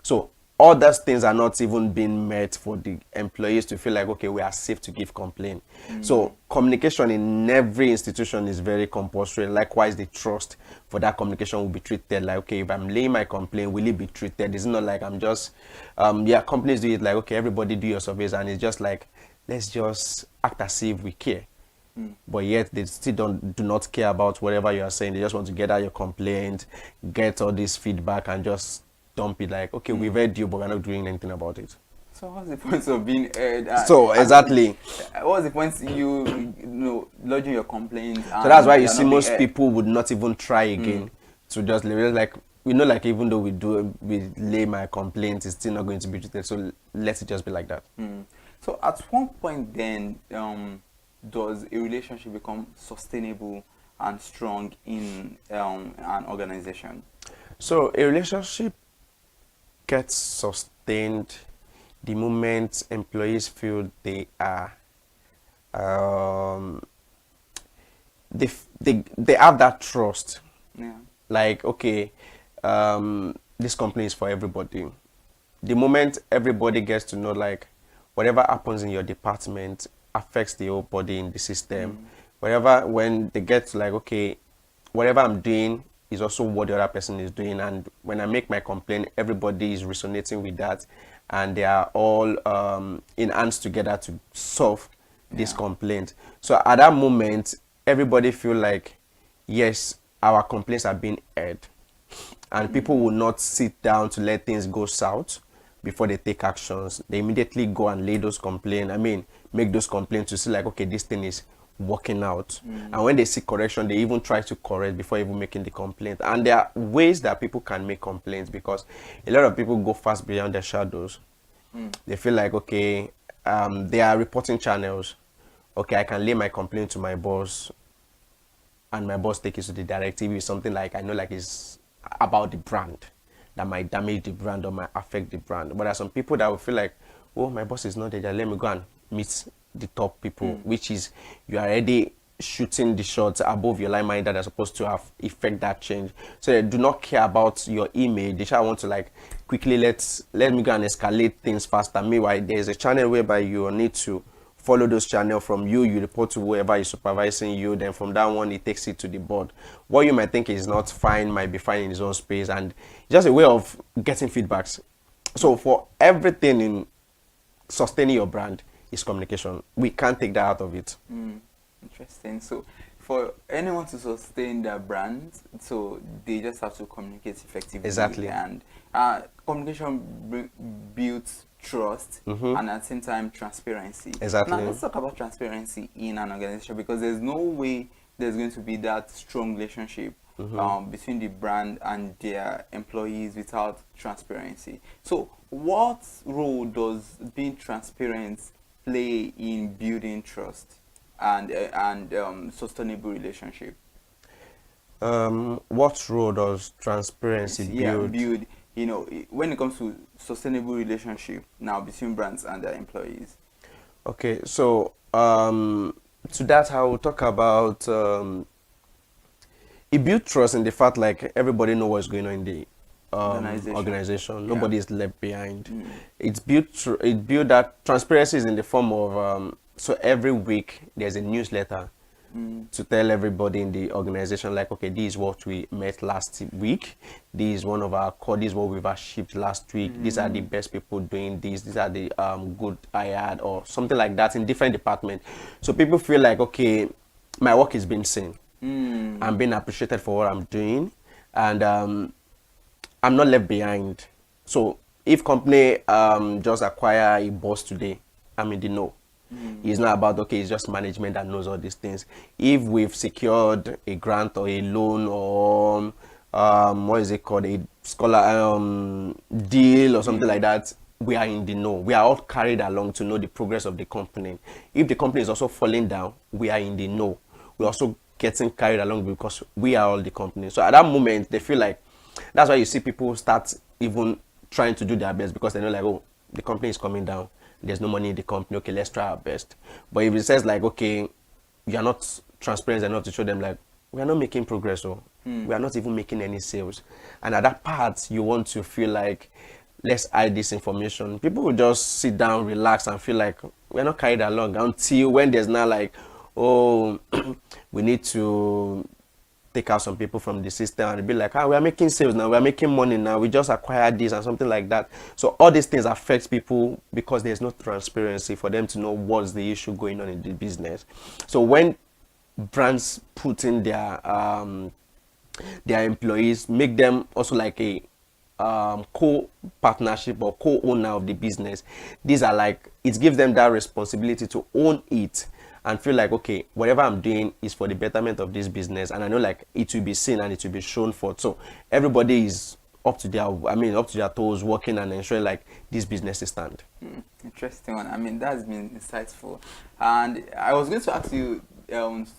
So all those things are not even being met for the employees to feel like, okay, we are safe to give complaint. So communication in every institution is very compulsory. Likewise, the trust for that communication will be treated like, okay, if I'm laying my complaint, will it be treated? It's not like I'm just, companies do it like, okay, everybody do your surveys, and it's just like, let's just act as if we care. But yet they still do not care about whatever you are saying. They just want to get out your complaint, get all this feedback, and just dump it like, okay, we've heard you, but we're not doing anything about it. So what's the point of being heard? Exactly. What's the point you lodging your complaint? So that's why you see most people would not even try again to just like, like, even though we lay my complaint, it's still not going to be treated. So let it just be like that. So at one point then, does a relationship become sustainable and strong in an organization? So a relationship gets sustained the moment employees feel they are they have that trust. Like, okay, this company is for everybody. The moment everybody gets to know, like, whatever happens in your department affects the whole body in the system. When they get to, like, okay, whatever I'm doing is also what the other person is doing, and when I make my complaint, everybody is resonating with that, and they are all in hands together to solve this complaint. So at that moment, everybody feel like, yes, our complaints are being heard, and people will not sit down to let things go south before they take actions. They immediately go and lay those complaints, make those complaints to see, like, okay, this thing is working out. And when they see correction, they even try to correct before even making the complaint. And there are ways that people can make complaints, because a lot of people go fast beyond their shadows. They feel like, okay, there are reporting channels. Okay, I can lay my complaint to my boss, and my boss take it to the directive. Is something like, I know, like, it's about the brand that might damage the brand or might affect the brand. But there are some people that will feel like, oh, my boss is not there, let me go and meet the top people, which is, you are already shooting the shots above your line manager that's supposed to have effect that change. So they do not care about your image. They just want to like quickly let me go and escalate things faster. Meanwhile, there's a channel whereby you need to follow those channels. From you report to whoever is supervising you, then from that one it takes it to the board. What you might think is not fine might be fine in his own space, and just a way of getting feedbacks. So for everything in sustaining your brand is communication. We can't take that out of it. Interesting. So for anyone to sustain their brand, so they just have to communicate effectively. Exactly. And communication builds trust and at the same time transparency. Exactly. Now let's talk about transparency in an organization, because there's no way there's going to be that strong relationship between the brand and their employees without transparency. So what role does being transparent play in building trust and sustainable relationship? What role does transparency build? You know, when it comes to sustainable relationship now between brands and their employees. Okay, so to that I will talk about it builds trust in the fact like everybody know what's going on in the organization. Nobody is left behind. It's built that transparency is in the form of so every week there's a newsletter to tell everybody in the organization like, okay, this is what we met last week, this is one of our core, this is what we've achieved last week, these are the best people doing this, these are the good I had, or something like that in different departments. So people feel like, okay, my work is being seen, I'm being appreciated for what I'm doing, and I'm not left behind. So if company just acquire a boss today, I'm in the know. It's not about, okay, it's just management that knows all these things. If we've secured a grant or a loan or what is it called, a scholar deal or something like that, we are in the know. We are all carried along to know the progress of the company. If the company is also falling down, we are in the know. We're also getting carried along because we are all the company. So at that moment, they feel like, that's why you see people start even trying to do their best, because they know like, oh, the company is coming down. There's no money in the company. Okay, let's try our best. But if it says like, okay, you are not transparent enough to show them like, we are not making progress, or we are not even making any sales. And at that part, you want to feel like, let's hide this information. People will just sit down, relax, and feel like we're not carried along until when there's now like, oh, we need to take out some people from the system and be like, we are making sales now, we are making money now, we just acquired this and something like that. So all these things affect people because there's no transparency for them to know what's the issue going on in the business. So when brands put in their employees, make them also like a co-partnership or co-owner of the business, these are like, it gives them that responsibility to own it and feel like, okay, whatever I'm doing is for the betterment of this business, and I know like it will be seen and it will be shown for. So everybody is up to their toes, working and ensuring like this business is stand. Interesting one. I mean, that's been insightful. And I was going to ask you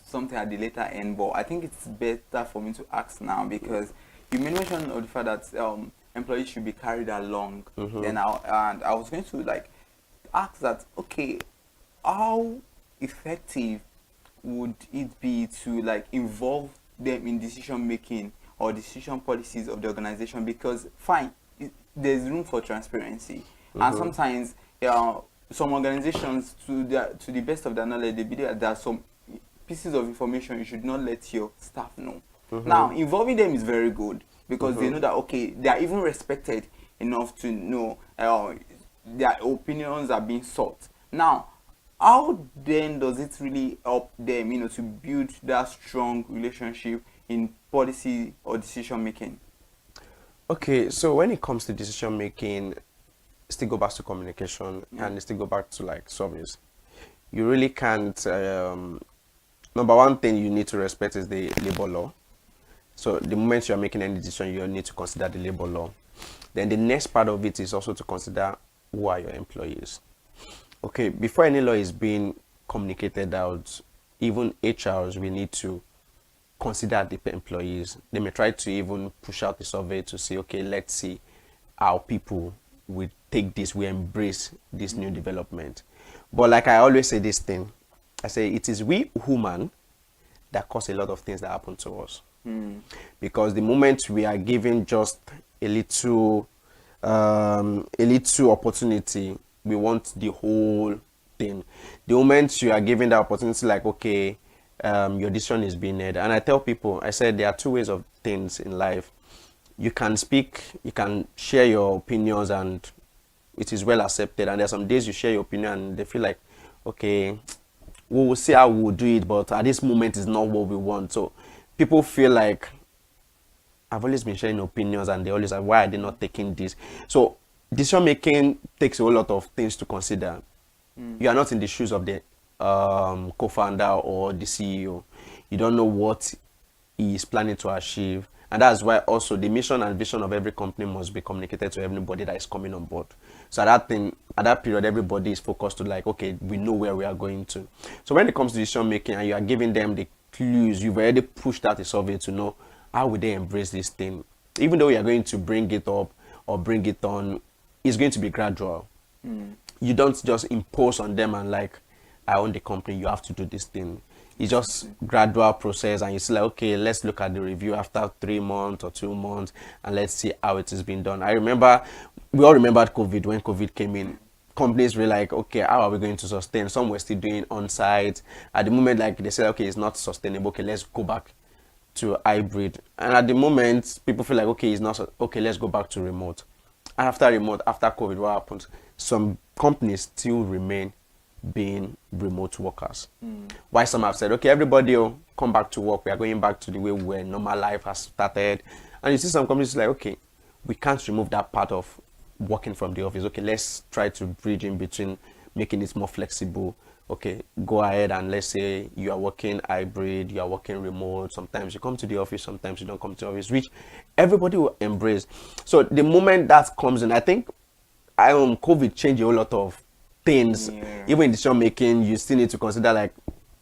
something at the later end, but I think it's better for me to ask now, because you mentioned the fact that employees should be carried along. Then I was going to like ask that, okay, how effective would it be to like involve them in decision making or decision policies of the organization? Because fine, there's room for transparency, and sometimes some organizations, to the best of their knowledge, they believe that there are some pieces of information you should not let your staff know. Now involving them is very good, because they know that, okay, they are even respected enough to know their opinions are being sought. Now, how then does it really help them, to build that strong relationship in policy or decision making? Okay, so when it comes to decision making, still go back to communication and still go back to like service. You really can't. Number one thing you need to respect is the labor law. So the moment you are making any decision, you need to consider the labor law. Then the next part of it is also to consider who are your employees. Okay, before any law is being communicated out, even HRs, we need to consider the employees. They may try to even push out a survey to say, okay, let's see how people will take this, we embrace this new development. But like I always say this thing, I say it is we human that cause a lot of things that happen to us. Because the moment we are given just a little opportunity, we want the whole thing. The moment you are given the opportunity, like, okay, your decision is being made. And I tell people, I said there are two ways of things in life. You can speak, you can share your opinions, and it is well accepted. And there are some days you share your opinion and they feel like, okay, we will see how we will do it, but at this moment is not what we want. So people feel like, I've always been sharing opinions, and they always like, why are they not taking this? So decision making takes a whole lot of things to consider. You are not in the shoes of the co-founder or the CEO. You don't know what he is planning to achieve. And that's why also the mission and vision of every company must be communicated to everybody that is coming on board. So at that period, everybody is focused to like, okay, we know where we are going to. So when it comes to decision making and you are giving them the clues, you've already pushed out a survey to know how would they embrace this thing. Even though you are going to bring it up or bring it on, it's going to be gradual. You don't just impose on them and like, I own the company, you have to do this thing. It's just gradual process, and you say like, okay, let's look at the review after 3 months or 2 months, and let's see how it is being done. I remember, we all remembered COVID. When COVID came in, companies were like, okay, how are we going to sustain? Some were still doing on-site. At the moment, like they said, okay, it's not sustainable. Okay, let's go back to hybrid. And at the moment, people feel like, okay, it's not, okay, let's go back to remote. And after remote, after COVID, what happens? Some companies still remain being remote workers. Why some have said, okay, everybody will come back to work. We are going back to the way where normal life has started. And you see some companies like, okay, we can't remove that part of working from the office. Okay, let's try to bridge in between, making it more flexible. Okay, go ahead and let's say you are working hybrid, you are working remote. Sometimes you come to the office, sometimes you don't come to the office, which everybody will embrace. So the moment that comes in, I think COVID changed a whole lot of things. Even in decision making, you still need to consider like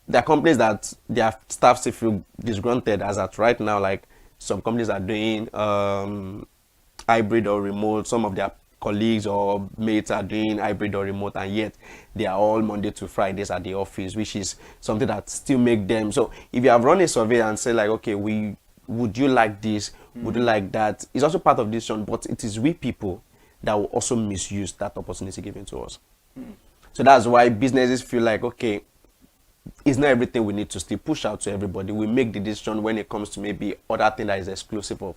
there are companies that their staff still feel disgruntled as at right now. Like some companies are doing hybrid or remote. Some of their colleagues or mates are doing hybrid or remote, and yet they are all Monday to Fridays at the office, which is something that still make them. So if you have run a survey and say like, okay, would you like this? Would you like that? It's also part of this decision, but it is we people that will also misuse that opportunity given to us. So that's why businesses feel like, okay, it's not everything we need to still push out to everybody. We make the decision when it comes to maybe other thing that is exclusive of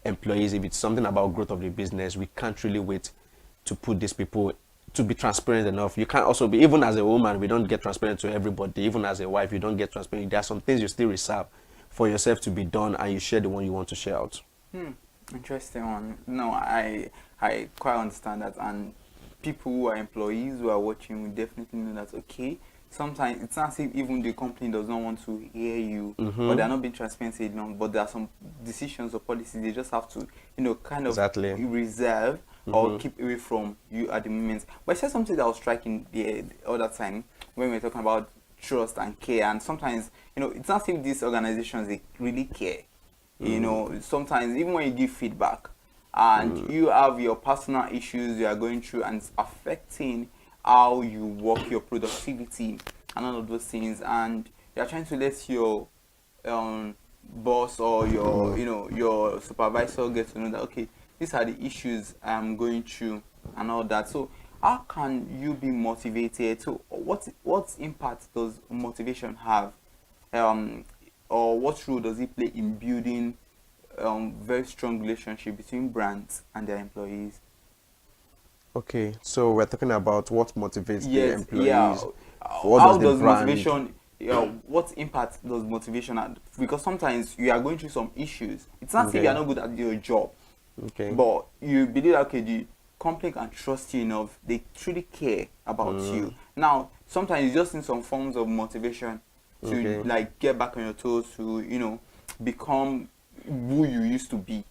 employees. If it's something about growth of the business, we can't really wait to put these people to be transparent enough. You can't also be, even as a woman, we don't get transparent to everybody. Even as a wife, you don't get transparent. There are some things you still reserve for yourself to be done, and you share the one you want to share out. Interesting one. No, I quite understand that, and people who are employees who are watching will definitely know that, okay, sometimes it's not as if even the company does not want to hear you, but they're not being transparent enough, but there are some decisions or policies they just have to, kind of reserve or keep away from you at the moment. But I said something that was striking the other time when we were talking about trust and care, and sometimes, it's not as if these organizations, they really care. Sometimes even when you give feedback, and you have your personal issues you are going through, and it's affecting how you work, your productivity, and all of those things, and you're trying to let your boss or your supervisor get to know that, okay, these are the issues I'm going through and all that. So how can you be motivated? So what impact does motivation have, or what role does it play in building very strong relationship between brands and their employees? Okay, so we're talking about what motivates the employees. Yeah. How does motivation? What impact does motivation have? Because sometimes you are going through some issues. It's not that you are not good at your job, but you believe that, okay, the company can trust you enough. They truly care about you. Now, sometimes you just need some forms of motivation to like get back on your toes, to become who you used to be,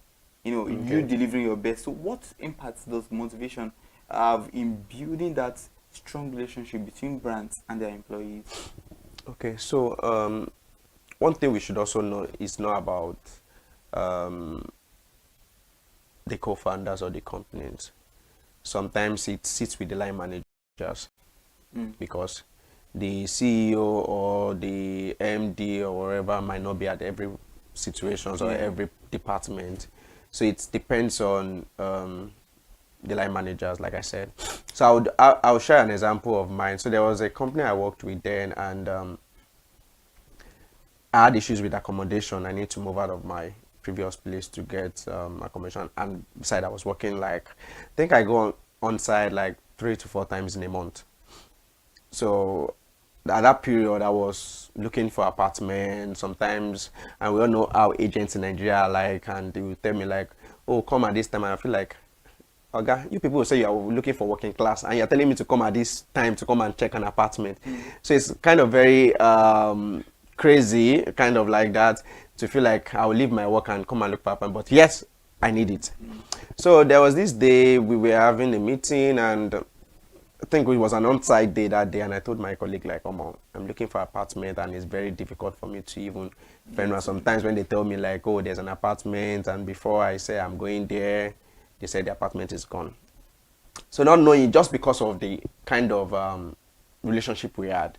you delivering your best. So what impact does motivation have in building that strong relationship between brands and their employees? Okay, so one thing we should also know is not about the co-founders or the companies. Sometimes it sits with the line managers, because the CEO or the MD or wherever might not be at every situations or every department. So it depends on the line managers, like I said. So I'll share an example of mine. So there was a company I worked with then, and I had issues with accommodation. I need to move out of my previous place to get accommodation. And besides, I was working like, I think I go on site like 3 to 4 times in a month. So at that period, I was looking for apartments sometimes, and we all know how agents in Nigeria are like, and they will tell me like, oh, come at this time, and I feel like, okay, you people will say you are looking for working class, and you're telling me to come at this time to come and check an apartment. So it's kind of very crazy, kind of like that, to feel like I will leave my work and come and look for apartment, but yes, I need it. So there was this day we were having a meeting, and I think it was an on-site day that day, and I told my colleague like, come on, I'm looking for an apartment, and it's very difficult for me to even find one. Sometimes when they tell me like, oh, there's an apartment, and before I say I'm going there, they say the apartment is gone. So not knowing, just because of the kind of relationship we had,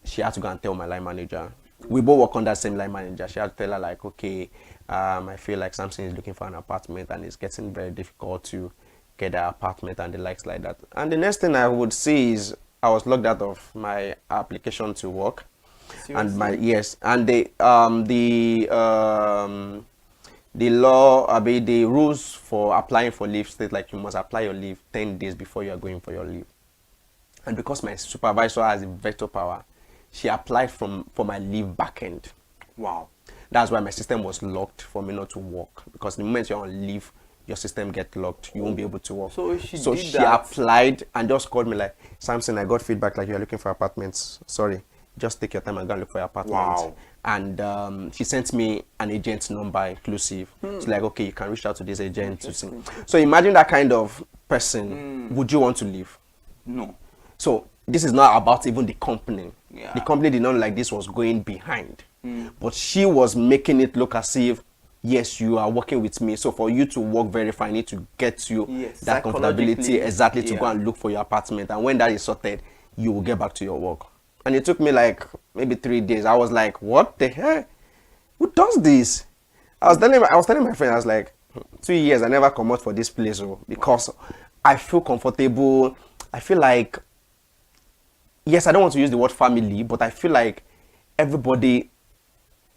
she had to go and tell my line manager. We both work on that same line manager. She had to tell her like, okay, I feel like Samson is looking for an apartment, and it's getting very difficult to get an apartment and the likes like that. And the next thing I would see is I was logged out of my application to work. Seriously? And my and the law, the rules for applying for leave state like you must apply your leave 10 days before you are going for your leave. And because my supervisor has a veto power, she applied for my leave backend. Wow. That's why my system was locked for me not to work, because the moment you're on leave, your system get locked, you won't be able to work. So she applied and just called me like, Samson, I got feedback like you're looking for apartments. Sorry, just take your time and go and look for your apartment. Wow. And she sent me an agent's number inclusive. It's like, okay, you can reach out to this agent to see. So imagine that kind of person. Would you want to leave? No. So this is not about even the company. Yeah. The company did not know like this was going behind. But she was making it look as if, yes, you are working with me. So for you to work very fine, I need to get you that comfortability exactly to go and look for your apartment. And when that is sorted, you will get back to your work. And it took me like maybe 3 days. I was like, what the hell? Who does this? I was telling my friend, I was like, 2 years, I never come out for this place because I feel comfortable. I feel like, yes, I don't want to use the word family, but I feel like everybody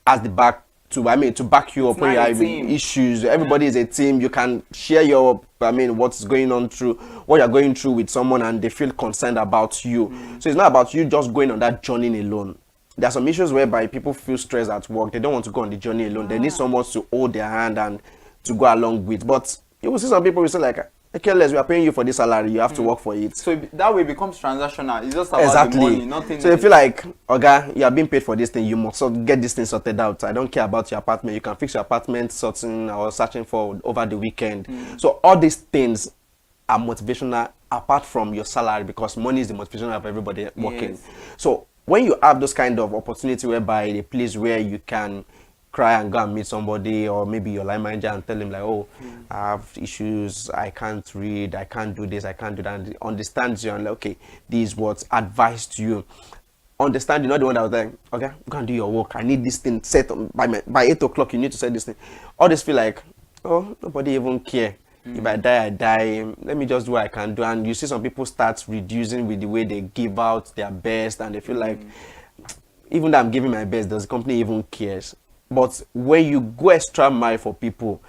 has the back to back you up when you have issues. Everybody is a team. You can share your what's going on through what you're going through with someone, and they feel concerned about you. So it's not about you just going on that journey alone. There are some issues whereby people feel stressed at work. They don't want to go on the journey alone. They need someone to hold their hand and to go along with. But you will see some people who say like, okay, we are paying you for this salary, you have to work for it. So that way it becomes transactional. It's just about the money, nothing. So you feel like, okay, you are being paid for this thing, you must get this thing sorted out. I don't care about your apartment. You can fix your apartment sorting or searching for over the weekend. So all these things are motivational apart from your salary, because money is the motivation of everybody working. Yes. So when you have those kind of opportunity whereby a place where you can cry and go and meet somebody, or maybe your line manager, and tell him like, oh, I have issues, I can't read, I can't do this, I can't do that, and understands you and like, okay, this is what's advised to you. Understand, you're not the one that was like, okay, go and do your work, I need this thing set by 8 o'clock, you need to set this thing. All this feel like, oh, nobody even care. If I die, I die. Let me just do what I can do. And you see some people start reducing with the way they give out their best, and they feel like, even though I'm giving my best, does the company even cares? But when you go extra mile for people,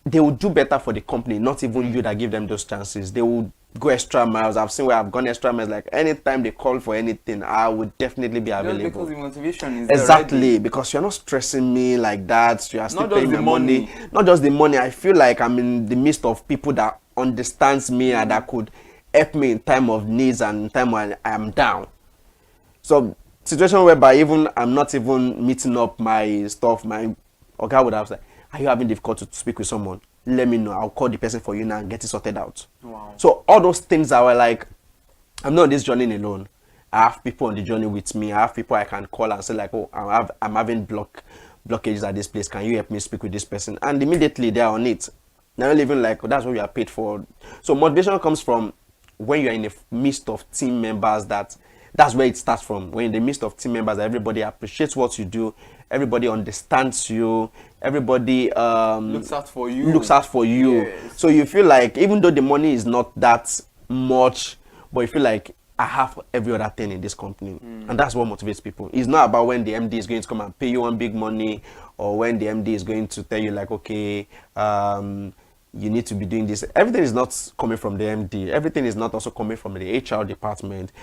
they will do better for the company, not even you that give them those chances. They will go extra miles. I've seen where I've gone extra miles. Like anytime they call for anything, I would definitely be available. Just because the motivation is exactly, because you're not stressing me like that. You are still paying my money. Not just the money. I feel like I'm in the midst of people that understands me and that could help me in time of needs and in time when I am down. So situation whereby even I'm not even meeting up my stuff, my guy would have said, are you having difficulty to speak with someone? Let me know. I'll call the person for you now and get it sorted out. Wow. So all those things that were like, I'm not on this journey alone. I have people on the journey with me. I have people I can call and say like, oh, I'm having blockages at this place. Can you help me speak with this person? And immediately they're on it. They're not even like, oh, that's what you are paid for. So motivation comes from when you're in the midst of team members that That's where it starts from. When in the midst of team members, everybody appreciates what you do, everybody understands you, everybody looks out for you. Yes. So you feel like even though the money is not that much, but you feel like I have every other thing in this company. And that's what motivates people. It's not about when the MD is going to come and pay you one big money, or when the MD is going to tell you like, okay, you need to be doing this. Everything is not coming from the MD. Everything is not also coming from the HR department.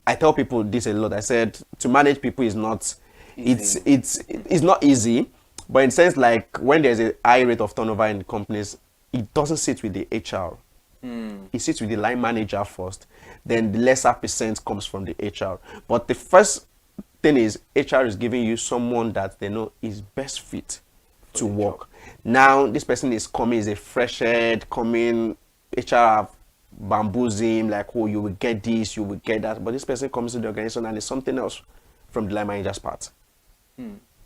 I tell people this a lot. I said to manage people is not, it's not easy, but in a sense like when there's a high rate of turnover in companies, it doesn't sit with the HR. It sits with the line manager first, then the lesser percent comes from the HR. But the first thing is HR is giving you someone that they know is best fit to work. Now this person is coming, is a fresh head coming, HR have bamboozled him like, oh, you will get this, you will get that, but this person comes to the organization and it's something else from the line manager's part.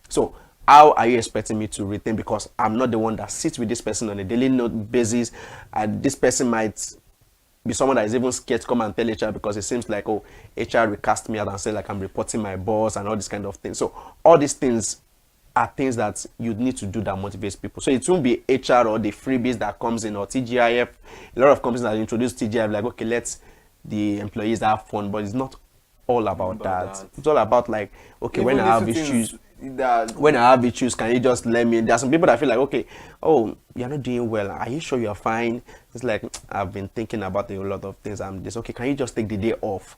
So how are you expecting me to retain? Because I'm not the one that sits with this person on a daily basis, and this person might be someone that is even scared to come and tell HR because it seems like, oh, HR recast me out and say like I'm reporting my boss and all this kind of things. So all these things are things that you need to do that motivates people. So it won't be HR or the freebies that comes in or TGIF. A lot of companies that introduce TGIF like, okay, let's the employees have fun, but it's not all about that. It's all about like, okay, even when I have issues, can you just let me? There are some people that feel like, okay, oh, you're not doing well. Are you sure you're fine? It's like, I've been thinking about a lot of things. I'm just, okay, can you just take the day off?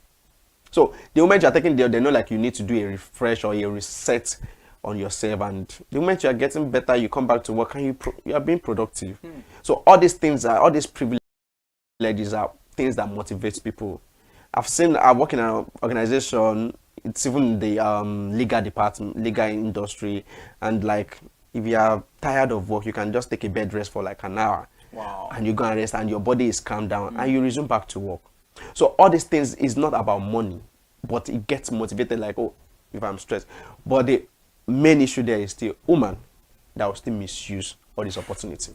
So the moment you're taking the day, they know like you need to do a refresh or a reset on yourself, and the moment you are getting better, you come back to work and you are being productive. So all these things are, all these privileges are things that motivate people. I work in an organization, it's even the legal department, legal industry, and like if you are tired of work, you can just take a bed rest for like an hour. Wow. And you go and rest and your body is calmed down and you resume back to work. So all these things is not about money, but it gets motivated like, oh, if I'm stressed. But the main issue there is still woman that will still misuse all this opportunity.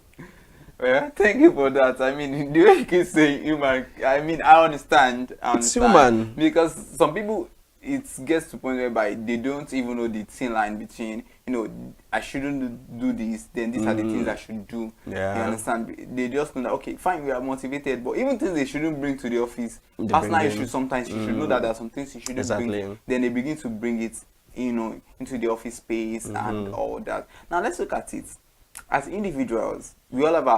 Well, thank you for that. I mean, the way you keep saying human, I mean, I understand. It's human. Because some people, it gets to a point whereby they don't even know the thin line between, you know, I shouldn't do this, then these are the things I should do. Yeah. You understand? They just know that, okay, fine, we are motivated, but even things they shouldn't bring to the office, personal issues sometimes, you should know that there are some things you shouldn't bring. Then they begin to bring it, you know, into the office space and all that. Now, let's look at it. As individuals, we all have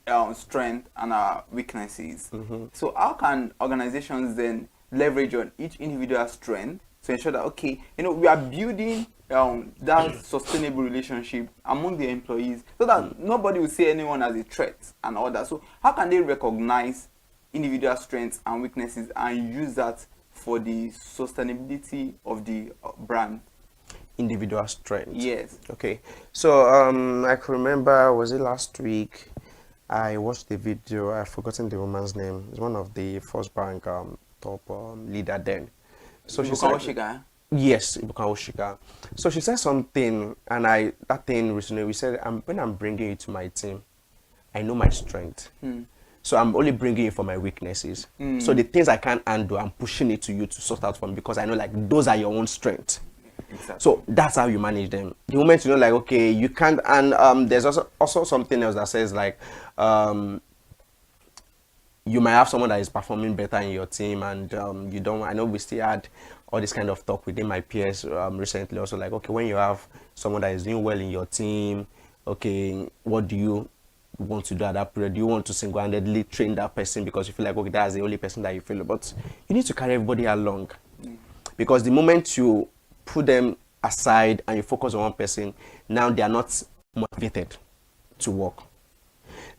our strength and our weaknesses. So how can organizations then leverage on each individual's strength to ensure that, okay, you know, we are building that sustainable relationship among the employees so that nobody will see anyone as a threat and all that. So how can they recognize individual strengths and weaknesses and use that for the sustainability of the brand? Individual strength. Yes. Okay. So I can remember, was it last week? I watched the video. I've forgotten the woman's name. It's one of the First Bank top leader then. So she said, yes, Ibuka Oshika. So she said something, and that thing recently we said, when I'm bringing you to my team, I know my strength. So I'm only bringing you for my weaknesses. So the things I can't handle, I'm pushing it to you to sort out for me because I know like those are your own strengths. Exactly. So that's how you manage them. The moment you know like, okay, you can't, and there's also something else that says like, you might have someone that is performing better in your team and you don't, I know we still had all this kind of talk within my peers recently also like, okay, when you have someone that is doing well in your team, okay, what do you want to do at that period? Do you want to single-handedly train that person because you feel like, okay, that's the only person that you feel, but you need to carry everybody along. Because the moment you put them aside and you focus on one person, now they are not motivated to work.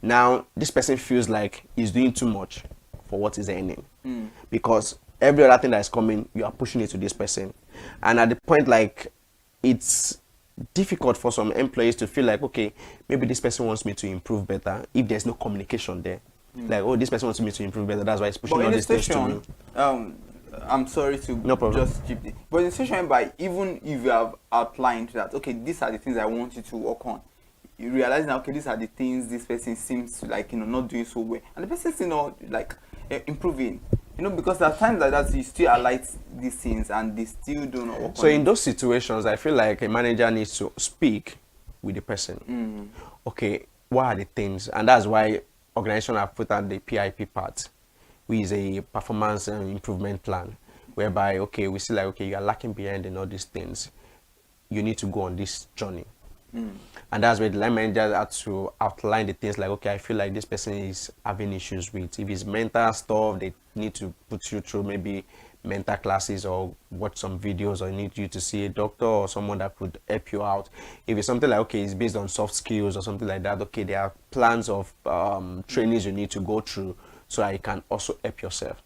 Now this person feels like he's doing too much for what is earning, because every other thing that is coming, you are pushing it to this person. And at the point like, it's difficult for some employees to feel like, okay, maybe this person wants me to improve better if there's no communication there. Like, oh, this person wants me to improve better, that's why it's pushing all these things to me. I'm sorry to just chip it. But in a situation by, even if you have outlined that, okay, these are the things I want you to work on, you realize now, okay, these are the things this person seems to like, you know, not doing so well, and the person still not like improving. You know, because at times like that, you still highlight these things and they still do not work So on in it. those situations, I feel like a manager needs to speak with the person. Okay, what are the things? And that's why organization have put out the PIP part, which is a performance and improvement plan, whereby, okay, we see like, okay, you are lacking behind in all these things. You need to go on this journey. And that's where the line manager had to outline the things like, okay, I feel like this person is having issues with. If it's mental stuff, they need to put you through maybe mental classes or watch some videos, or need you to see a doctor or someone that could help you out. If it's something like, okay, it's based on soft skills or something like that, okay, there are plans of trainings you need to go through so that you can also help yourself.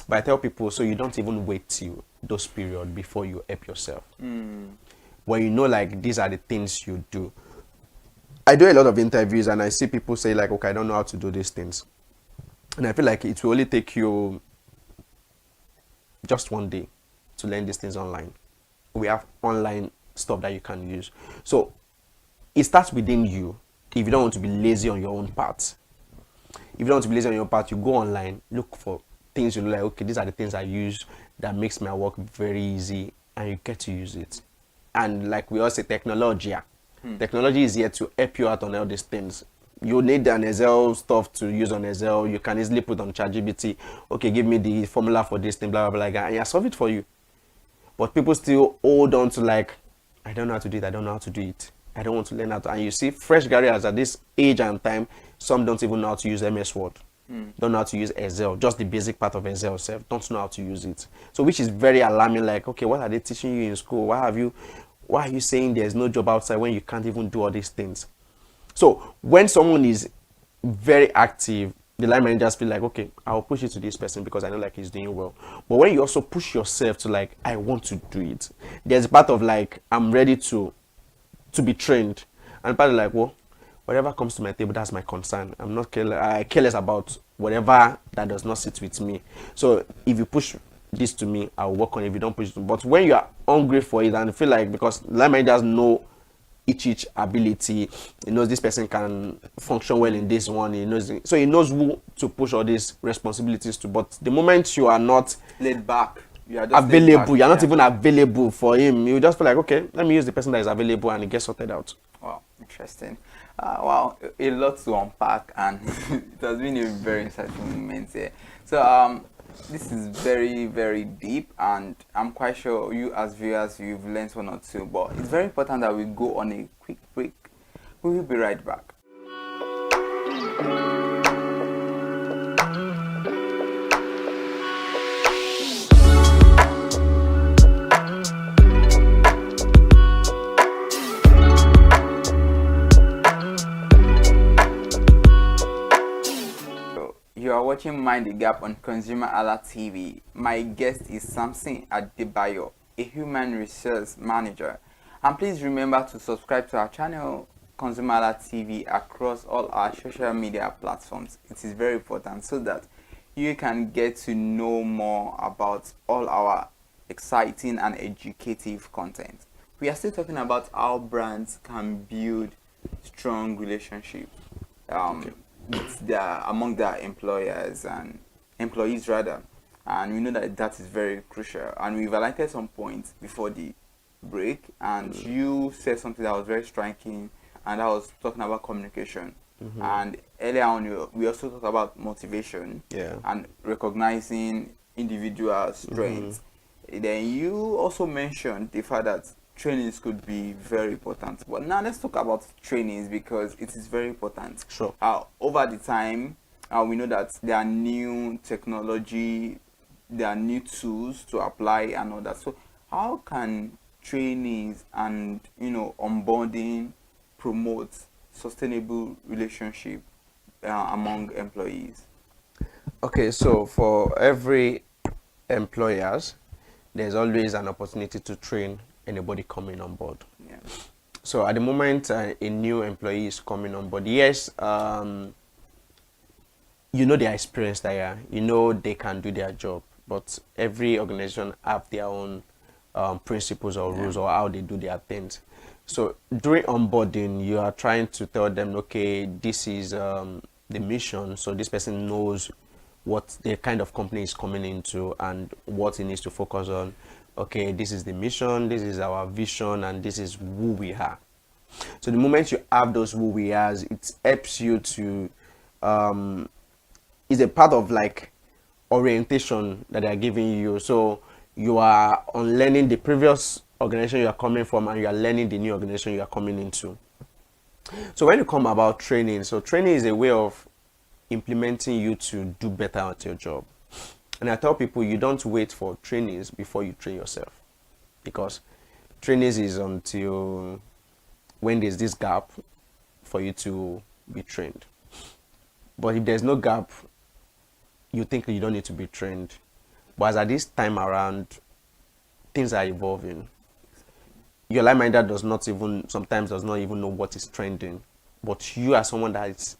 But I tell people, so you don't even wait till those periods before you help yourself. When you know like these are the things you do. I do a lot of interviews and I see people say like, okay, I don't know how to do these things. And I feel like it will only take you just one day to learn these things online. We have online stuff that you can use. So it starts within you. If you don't want to be lazy on your own part, if you don't want to be lazy on your own part, you go online, look for things you like, okay, these are the things I use that makes my work very easy, and you get to use it. And like we all say, technology. Technology is here to help you out on all these things. You need an Excel stuff to use on Excel. You can easily put on ChatGPT, okay, give me the formula for this thing, blah, blah, blah, and I solve it for you. But people still hold on to like, I don't know how to do it, I don't know how to do it. I don't want to learn how to. And you see, fresh graduates at this age and time, some don't even know how to use MS Word. Don't know how to use Excel, just the basic part of Excel itself, don't know how to use it. So which is very alarming, like, okay, what are they teaching you in school? Why are you saying there's no job outside when you can't even do all these things? So when someone is very active, the line managers feel like, okay, I'll push it to this person because I know like he's doing well. But when you also push yourself to like, I want to do it, there's part of like, I'm ready to be trained. And part of like, well, whatever comes to my table, that's my concern. I'm not careless about whatever that does not sit with me. So if you push this to me, I'll work on it. If you don't push it, but when you are hungry for it and feel like, because line managers know each ability, he knows this person can function well in this one, he knows, so he knows who to push all these responsibilities to. But the moment you are not laid back, you are just available, you're not even available for him, you just feel like, okay, let me use the person that is available, and it gets sorted out. Wow, interesting. Wow, a lot to unpack, and it has been a very insightful moment here. So this is very, very deep, and I'm quite sure you as viewers, you've learned one or two, but it's very important that we go on a quick break. We will be right back. You are watching Mind the Gap on ConsumerHalla TV. My guest is Samson Adebayo, a human resource manager. And please remember to subscribe to our channel, ConsumerHalla TV, across all our social media platforms. It is very important so that you can get to know more about all our exciting and educative content. We are still talking about how brands can build strong relationships. Among their employers and employees rather, and we know that that is very crucial, and we've highlighted some points before the break, and you said something that was very striking, and that was talking about communication. And earlier on we also talked about motivation and recognizing individual strengths. Then you also mentioned the fact that trainings could be very important. But now let's talk about trainings, because it is very important. Sure. Over the time, we know that there are new technology, there are new tools to apply and all that. So how can trainings and onboarding promote sustainable relationship among employees? Okay, so for every employers, there's always an opportunity to train anybody coming on board. So at the moment a new employee is coming on board, yes, you know their experience there, you know they can do their job, but every organization have their own principles or rules or how they do their things. So during onboarding, you are trying to tell them, okay, this is the mission, so this person knows what the kind of company is coming into and what it needs to focus on. Okay, this is the mission, this is our vision, and this is who we are. So the moment you have those who we are, it helps you to, is a part of like orientation that they are giving you. So you are unlearning the previous organization you are coming from, and you are learning the new organization you are coming into. So when you come about training, so training is a way of implementing you to do better at your job. And I tell people, you don't wait for trainings before you train yourself, because trainings is until when there's this gap for you to be trained. But if there's no gap, you think you don't need to be trained. But as at this time around, things are evolving. Your line manager sometimes does not even know what is trending. But you are someone that is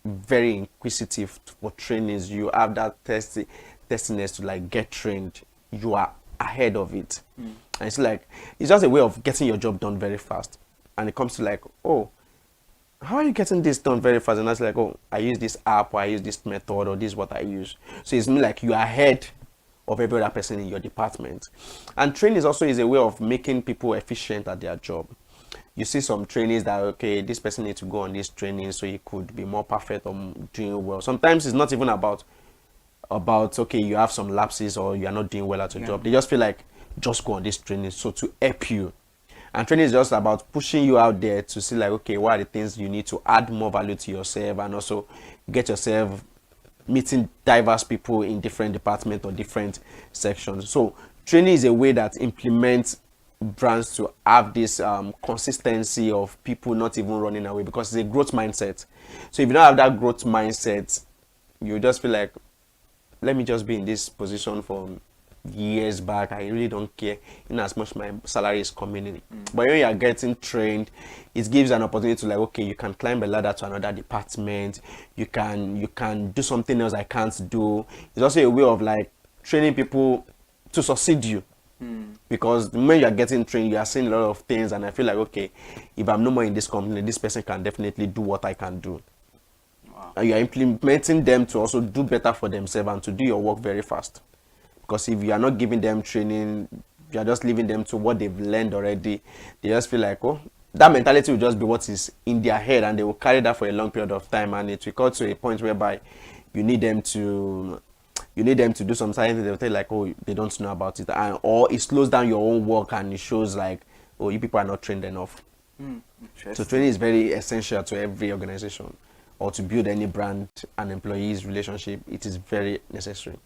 very inquisitive for trainings. You have that testiness to like get trained. You are ahead of it. And it's like, it's just a way of getting your job done very fast. And it comes to like, oh, how are you getting this done very fast? And that's like, oh, I use this app, or I use this method, or this is what I use. So it's like you are ahead of every other person in your department. And training also is a way of making people efficient at their job. You see some trainees that, okay, this person needs to go on this training so he could be more perfect or doing well. Sometimes it's not even about okay, you have some lapses or you are not doing well at your job. They just feel like, just go on this training so to help you. And training is just about pushing you out there to see like, okay, what are the things you need to add more value to yourself, and also get yourself meeting diverse people in different departments or different sections. So training is a way that implements brands to have this consistency of people not even running away, because it's a growth mindset. So if you don't have that growth mindset, you just feel like, let me just be in this position for years back, I really don't care in as much my salary is coming in. But when you are getting trained, it gives an opportunity to like, okay, you can climb a ladder to another department, you can do something else I can't do. It's also a way of like training people to succeed you. Because the moment you are getting trained, you are seeing a lot of things, and I feel like, okay, if I'm no more in this company, this person can definitely do what I can do. And you are implementing them to also do better for themselves and to do your work very fast. Because if you are not giving them training, you are just leaving them to what they've learned already, they just feel like, oh, that mentality will just be what is in their head, and they will carry that for a long period of time, and it will come to a point whereby you need them to do some certain things. They'll tell you like, oh, they don't know about it, and or it slows down your own work, and it shows like, oh, you people are not trained enough. So training is very essential to every organization, or to build any brand and employees relationship. It is very necessary.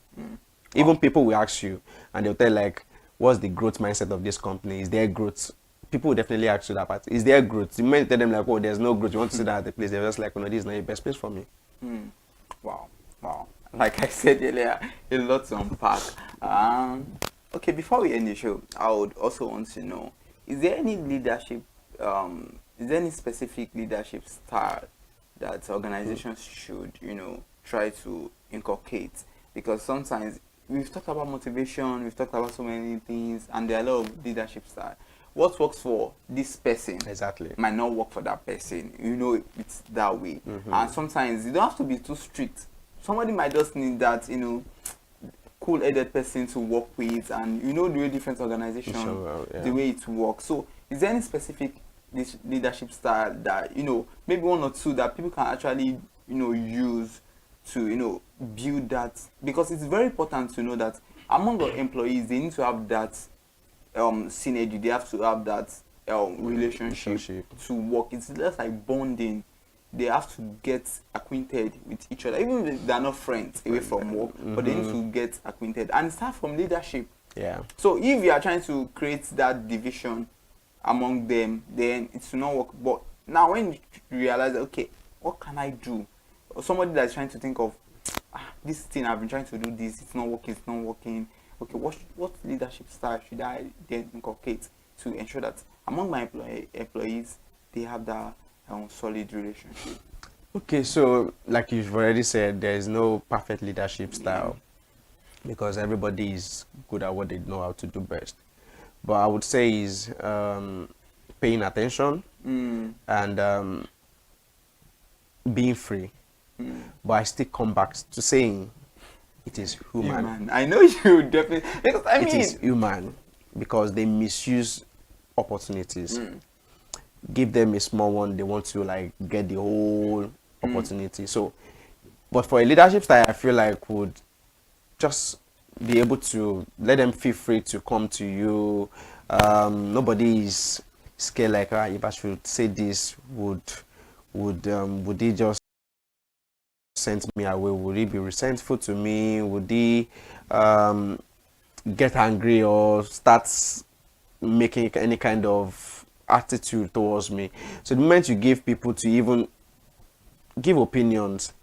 Even people will ask you, and they'll tell like, what's the growth mindset of this company? Is there growth? People will definitely ask you that part. Is there growth? You might tell them like, oh, there's no growth. You want to sit down at the place. They're just like, oh, no, this is not the best place for me. Wow. Like I said earlier, a lot to unpack. Okay, before we end the show, I would also want to know, is there any specific leadership style that organizations should, try to inculcate? Because sometimes we've talked about motivation, we've talked about so many things, and there are a lot of leadership style. What works for this person might not work for that person. It's that way. And sometimes you don't have to be too strict. Somebody might just need that, cool-headed person to work with, and the way different organization, the way it works. So is there any specific leadership style that, maybe one or two that people can actually, use to, build that? Because it's very important to know that among the employees, they need to have that synergy. They have to have that relationship to work. It's just like bonding. They have to get acquainted with each other, even if they're not friends away from work, but they need to get acquainted and start from leadership. So if you are trying to create that division among them, then it will not work. But now when you realize, okay, what can I do? Or somebody that's trying to think of, this thing I've been trying to do this, it's not working. Okay, what leadership style should I then inculcate to ensure that among my employees, they have that solid relationship? Okay, so like you've already said, there is no perfect leadership style, because everybody is good at what they know how to do best. But I would say is paying attention and being free. But I still come back to saying, it is human. I know you definitely, because I mean, it is human because they misuse opportunities. Give them a small one, they want to like get the whole opportunity. So, but for a leadership style, I feel like would just be able to let them feel free to come to you. Nobody is scared like, if I should say this, would he just send me away? Would he be resentful to me? Would he get angry or start making any kind of attitude towards me? So the moment you give people to even give opinions,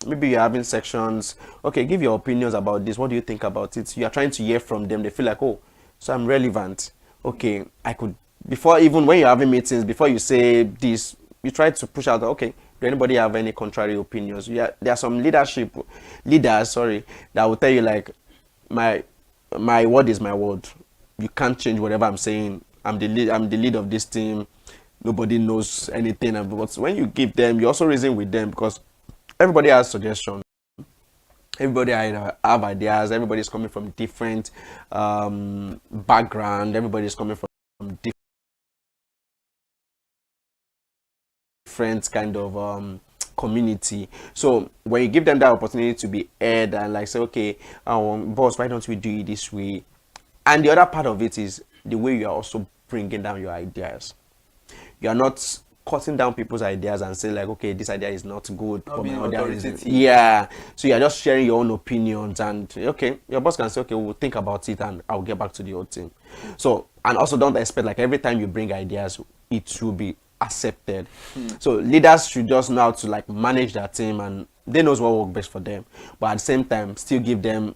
maybe you're having sections, okay, give your opinions about this, what do you think about it? You are trying to hear from them, they feel like, oh, so I'm relevant. Okay, I could, before even when you're having meetings, before you say this, you try to push out, okay, do anybody have any contrary opinions? Yeah, there are some leaders, that will tell you like, my word is my word. You can't change whatever I'm saying. I'm the lead of this team. Nobody knows anything. But when you give them, you also reason with them because everybody has suggestions. Everybody have ideas. Everybody's coming from different background. Everybody's coming from different kind of community. So when you give them that opportunity to be heard and like say, okay, boss, why don't we do it this way? And the other part of it is the way you are also bringing down your ideas. You are not cutting down people's ideas and say like, okay, this idea is not good for my other reason. Yeah. So you are just sharing your own opinions and okay, your boss can say, okay, we'll think about it and I'll get back to the whole team. So, and also don't expect like every time you bring ideas, it will be accepted. So leaders should just know how to like manage their team and they knows what works best for them. But at the same time, still give them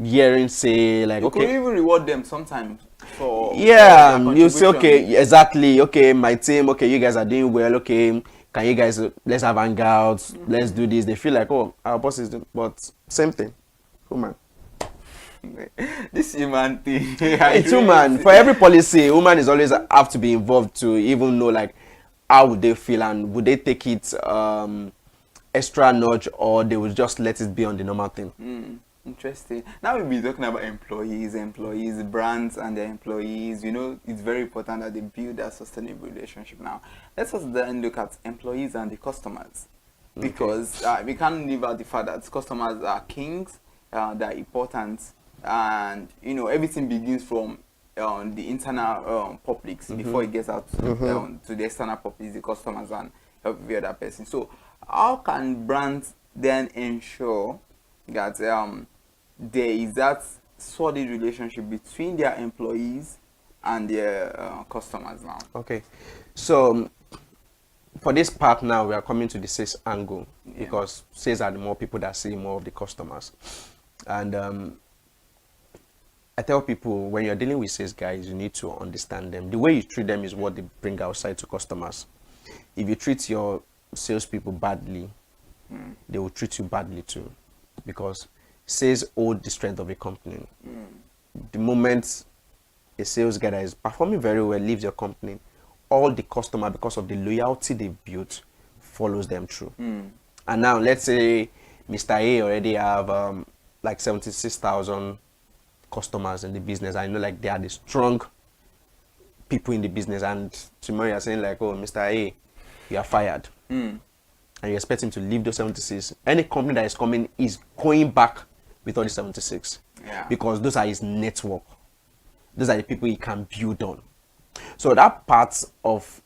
hearing say like, you okay. could even reward them sometimes. You say, okay, exactly, okay, my team, okay, you guys are doing well, okay, can you guys, let's have hangouts, let's do this. They feel like, oh, our boss is doing, but same thing, human. This human thing. It's human. For every policy, woman is always have to be involved to even know like how would they feel and would they take it extra nudge or they will just let it be on the normal thing. Interesting. Now we'll be talking about employees, brands and their employees. You know, it's very important that they build a sustainable relationship. Now, let us then look at employees and the customers. Because we can't leave out the fact that customers are kings, they're important, and, you know, everything begins from the internal publics before it gets out to the external publics, the customers and every other person. So, how can brands then ensure that there is that solid relationship between their employees and their customers now? Okay, so for this part now, we are coming to the sales angle because sales are the more people that see more of the customers. And I tell people when you're dealing with sales guys, you need to understand them. The way you treat them is what they bring outside to customers. If you treat your salespeople badly, they will treat you badly too, because sales hold the strength of a company. The moment a sales guy that is performing very well leaves your company, all the customer, because of the loyalty they've built, follows them through. And now let's say Mr. A already have like 76,000 customers in the business. I know like they are the strong people in the business, and tomorrow you're saying like, oh, Mr. A, you are fired. And you expect him to leave those 76. Any company that is coming is going back with all the 76. Because those are his network. Those are the people he can build on. So that part of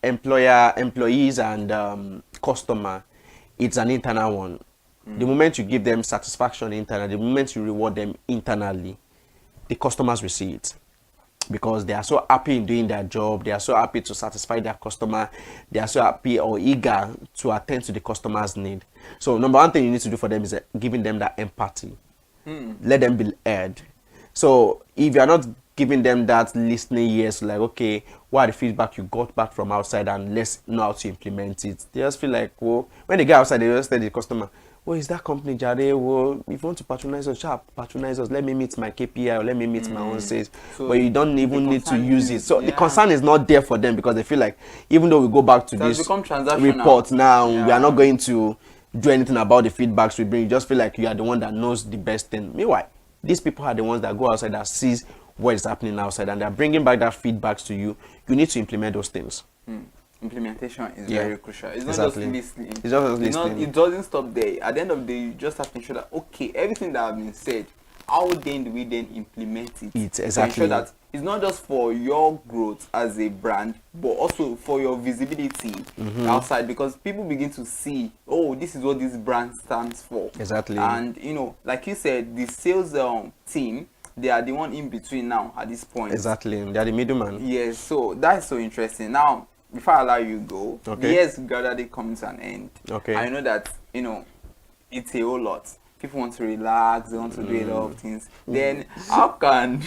employees and customer, it's an internal one. The moment you give them satisfaction internally, the moment you reward them internally, the customers will see it. Because they are so happy in doing their job, they are so happy to satisfy their customer, they are so happy or eager to attend to the customer's need. So number one thing you need to do for them is giving them that empathy. Let them be heard. So if you are not giving them that listening ears, like, okay, what are the feedback you got back from outside and let's know how to implement it, they just feel like, well, when they get outside, they just tell the customer, well, is that company, Jare? Well, if you want to patronize us, patronize us. Let me meet my KPI or let me meet my own sales. So but you don't even need to use it. So the concern is not there for them because they feel like, even though we go back to this report now, we are not going to do anything about the feedbacks we bring. You just feel like you are the one that knows the best thing. Meanwhile, these people are the ones that go outside, that sees what is happening outside, and they're bringing back that feedbacks to you. You need to implement those things. Implementation is very crucial. It's not Exactly. just listening. It's just listening. It doesn't stop there. At the end of the day, you just have to ensure that, okay, everything that has been said, how then do we then implement it? Exactly. To ensure that it's not just for your growth as a brand, but also for your visibility outside, because people begin to see, oh, this is what this brand stands for. Exactly. And, you know, like you said, the sales team, they are the one in between now at this point. Exactly. They are the middleman. Yes, so that's so interesting. Now, before I allow you go, Okay. the year's gradually coming to an end. Okay. I know that, you know, it's a whole lot. People want to relax, they want to do a lot of things. Then how can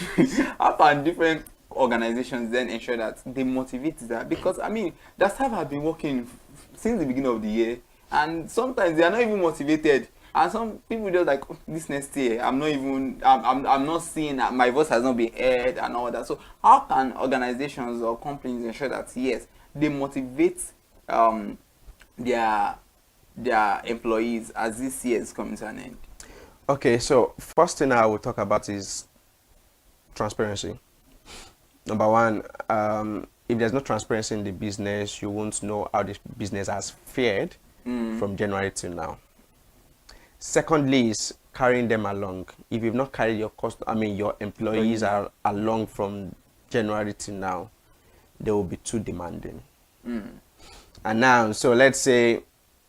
different organizations then ensure that they motivate that? Because I mean, that staff have been working since the beginning of the year, and sometimes they are not even motivated. And some people just like, oh, this next year, I'm not seeing that my voice has not been heard and all that. So how can organizations or companies ensure that, yes, they motivate their employees as this year is coming to an end? Okay, so first thing I will talk about is transparency. Number one, if there's no transparency in the business, you won't know how the business has fared from January till now. Secondly is carrying them along. If you've not carried your employees are along from January till now, they will be too demanding. And now, so let's say,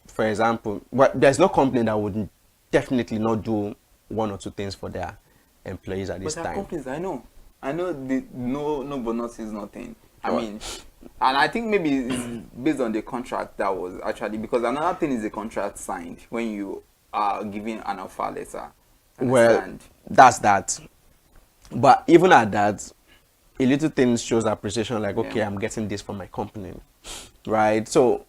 for example, there's no company that would definitely not do one or two things for their employees at this But there are time. companies I know they no bonus is nothing. I mean, and I think maybe it's based on the contract that was actually, because another thing is the contract signed when you are giving an offer letter. Well, that's that. But even at that, a little thing shows appreciation, like, okay, I'm getting this from my company, right? So,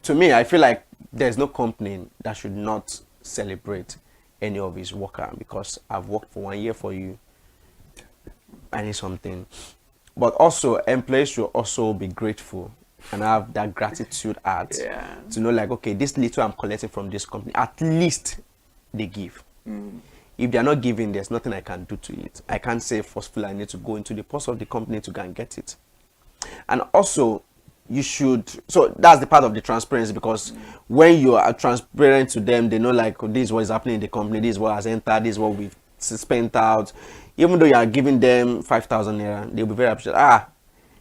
to me, I feel like there's no company that should not celebrate any of his worker, because I've worked for 1 year for you. I need something. But also, employees should also be grateful and have that gratitude heart to know, like, okay, this little I'm collecting from this company, at least they give. If they're not giving, there's nothing I can do to it. I can't say forcefully I need to go into the purse of the company to go and get it. And also, you should, so that's the part of the transparency, because when you are transparent to them, they know, like, oh, this is what is happening in the company, this is what has entered, this is what we've spent out. Even though you are giving them 5,000 naira, they'll be very appreciative.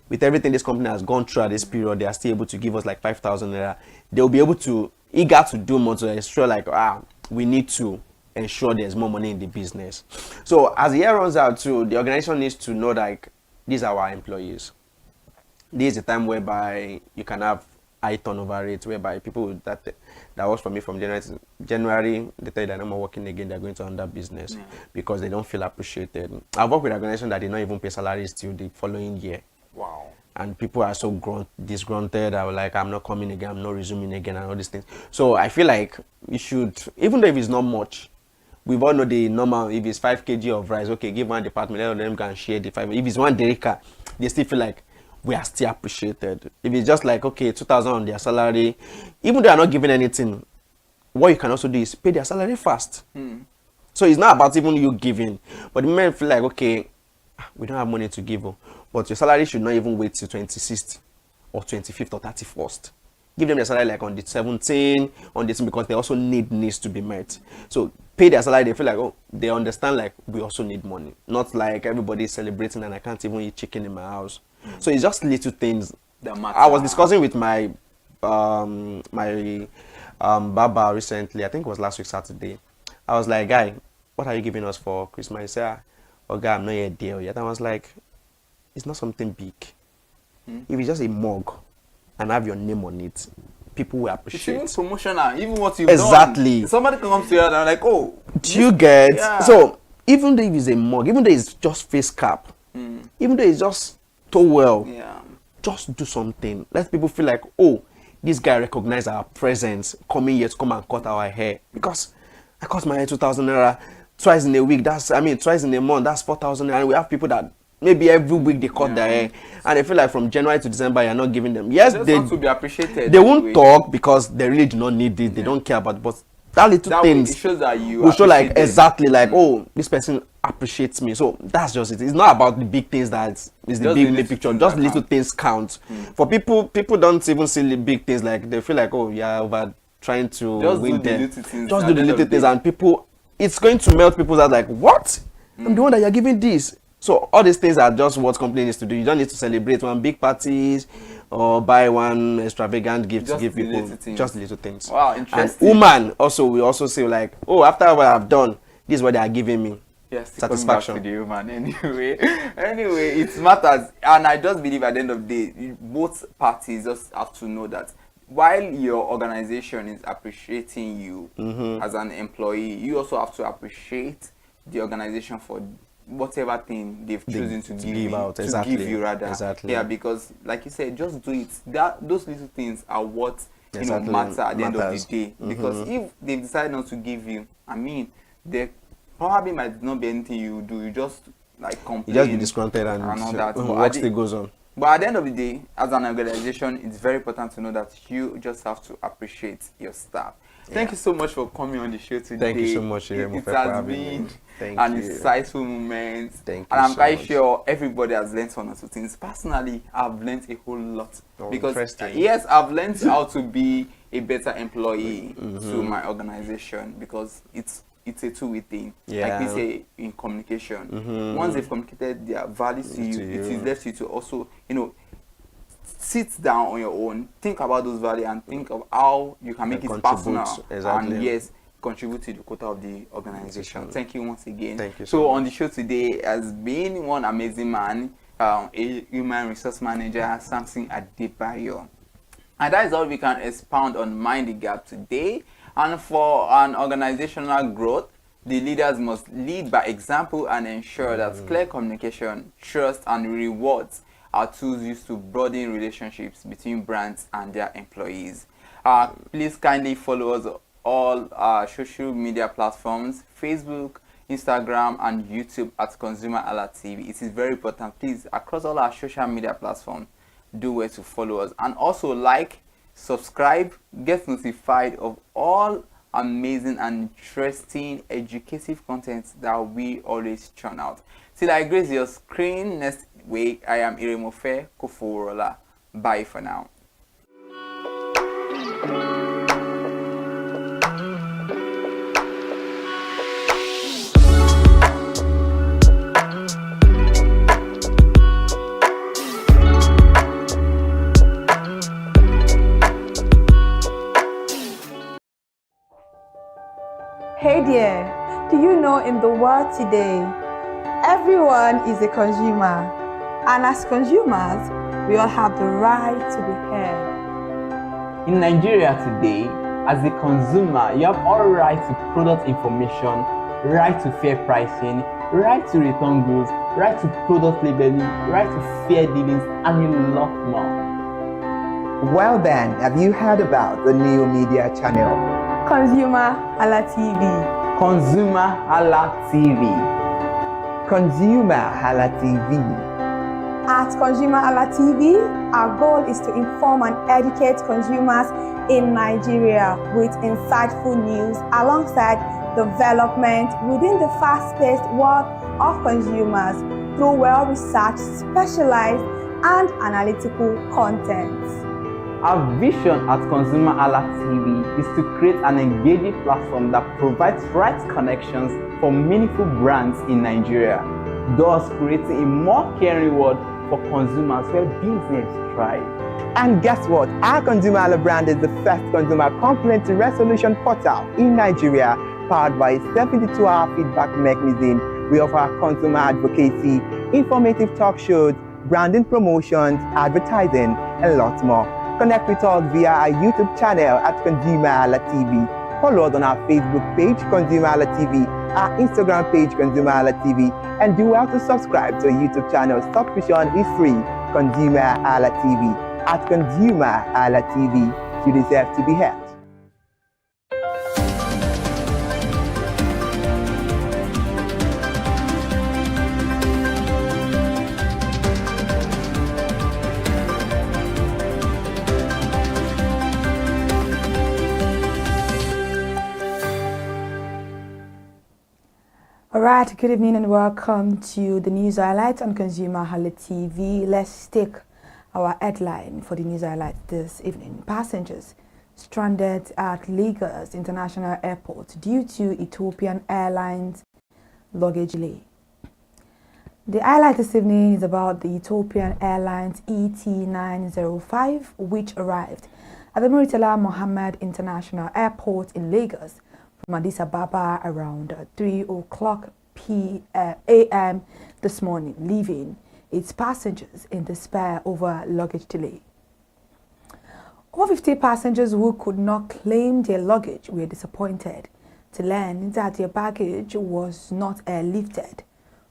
With everything this company has gone through at this period, they are still able to give us like 5,000 naira. They'll be able to, eager to do more to ensure, like, we need to ensure there's more money in the business. So as the year runs out too, the organization needs to know, like, these are our employees. This is a time whereby you can have high turnover rates, whereby people that works for me from January, they tell you they're no more working again, they're going to under business because they don't feel appreciated. I've worked with an organization that did not even pay salaries till the following year. Wow. And people are so disgruntled. I was like, I'm not coming again, I'm not resuming again, and all these things. So I feel like you should, even though if it's not much, we've all know the normal, if it's 5 kg of rice, okay, give one department, let them go and share the 5. If it's 1 derika, they still feel like we are still appreciated. If it's just like, okay, 2,000 on their salary, even though they are not giving anything, what you can also do is pay their salary fast. So it's not about even you giving, but the men feel like, okay, we don't have money to give, but your salary should not even wait till 26th or 25th or 31st. Give them their salary like on the 17th, on this, because they also needs to be met. So pay their salary, they feel like, oh, they understand, like, we also need money. Not like everybody is celebrating and I can't even eat chicken in my house. So it's just little things that matter. I was discussing with my barber recently, I think it was last week Saturday. I was like, guy, what are you giving us for Christmas? He said, oh, guy, I'm not yet there yet. I was like, it's not something big. If it's just a mug and have your name on it, people will appreciate. It's even promotional, even what you've exactly done. Somebody can come to you and I'm like, oh. Do you get? So even though if it's a mug, even though it's just face cap, even though it's just towel, just do something. Let people feel like, oh, this guy recognized our presence coming here to come and cut our hair. Because I cut my hair 2,000 naira twice in a week. Twice in a month, that's 4,000 naira. And we have people that maybe every week they cut their hair, and they feel like from January to December you're not giving them. Yes, they want to be appreciated. They won't talk because they really do not need it. They don't care about it, but that little things it shows that you will show like them. exactly like oh, this person appreciates me. So that's just it. It's not about the big things that is the big picture. Just little things count. For people don't even see the big things. Like they feel like oh yeah, over trying to just win do the them. little things. Just do the little things, and people, it's going to melt people's heart. Like what? I'm the one that you're giving this. So all these things are just what company needs to do. You don't need to celebrate one big parties or buy one extravagant gift to give people. Just little things. Wow, interesting. And woman also, we also say like, oh, after what I've done, this is what they are giving me. Yes, satisfaction. Back to the woman anyway. Anyway, it matters, and I just believe at the end of the day, both parties just have to know that while your organization is appreciating you as an employee, you also have to appreciate the organization for whatever thing they've chosen to give you rather. Exactly. Yeah, because like you said, just do it. Those little things are what matter at the end of the day. Because if they decide not to give you, I mean, there probably might not be anything you do. You just like complain. You just be disgruntled and all that. What still goes on. But at the end of the day, as an organization, it's very important to know that you just have to appreciate your staff. Thank you so much for coming on the show today. Thank you so much, It has been an insightful moment. Thank you. And I'm quite sure everybody has learned one or two things. Personally, I've learned a whole lot. Because yes, I've learned how to be a better employee to my organization, because it's a two-way thing. Like we say in communication. Once they've communicated their values to you, it is left you to also, sit down on your own, think about those values, and think of how you can make it personal. And yes, contribute to the quota of the organization. Thank you once again. Thank you so on the show today has been one amazing man, a human resource manager, Samson Adebayo. And that is all we can expound on Mind the Gap today. And for an organizational growth, the leaders must lead by example and ensure that clear communication, trust, and rewards are tools used to broaden relationships between brands and their employees. Please kindly follow us on all our social media platforms, Facebook, Instagram, and YouTube at ConsumerHallaTV. It is very important. Please, across all our social media platforms, do well to follow us. And also like, subscribe, get notified of all amazing and interesting educative content that we always churn out. Till I grace your screen next week, I am Iremofe Koforola. Bye for now. Hey there, do you know in the world today, everyone is a consumer, and as consumers, we all have the right to be heard. In Nigeria today, as a consumer, you have all right to product information, right to fair pricing, right to return goods, right to product labeling, right to fair dealings, and a lot more. Well then, have you heard about the new media channel? ConsumerHallaTV. ConsumerHallaTV. ConsumerHallaTV. At ConsumerHallaTV, our goal is to inform and educate consumers in Nigeria with insightful news alongside development within the fast-paced world of consumers through well-researched, specialized, and analytical content. Our vision at ConsumerHallaTV is to create an engaging platform that provides right connections for meaningful brands in Nigeria, thus creating a more caring world for consumers where business thrive. And guess what? Our ConsumerHalla brand is the first consumer complaint resolution portal in Nigeria, powered by a 72-hour feedback mechanism. We offer consumer advocacy, informative talk shows, branding promotions, advertising, and lots more. Connect with us via our YouTube channel at ConsumerHallaTV. Follow us on our Facebook page, ConsumerHallaTV, our Instagram page, ConsumerHallaTV, and do well to subscribe to our YouTube channel. Subscription is free. ConsumerHallaTV. At ConsumerHallaTV, you deserve to be heard. All right, good evening and welcome to the news highlights on ConsumerHallaTV. Let's take our headline for the news highlights this evening. Passengers stranded at Lagos International Airport due to Ethiopian Airlines luggage delay. The highlight this evening is about the Ethiopian Airlines ET905, which arrived at the Murtala Mohammed International Airport in Lagos from Addis Ababa around 3 o'clock a.m. this morning, leaving its passengers in despair over luggage delay. Over 50 passengers who could not claim their luggage were disappointed to learn that their baggage was not airlifted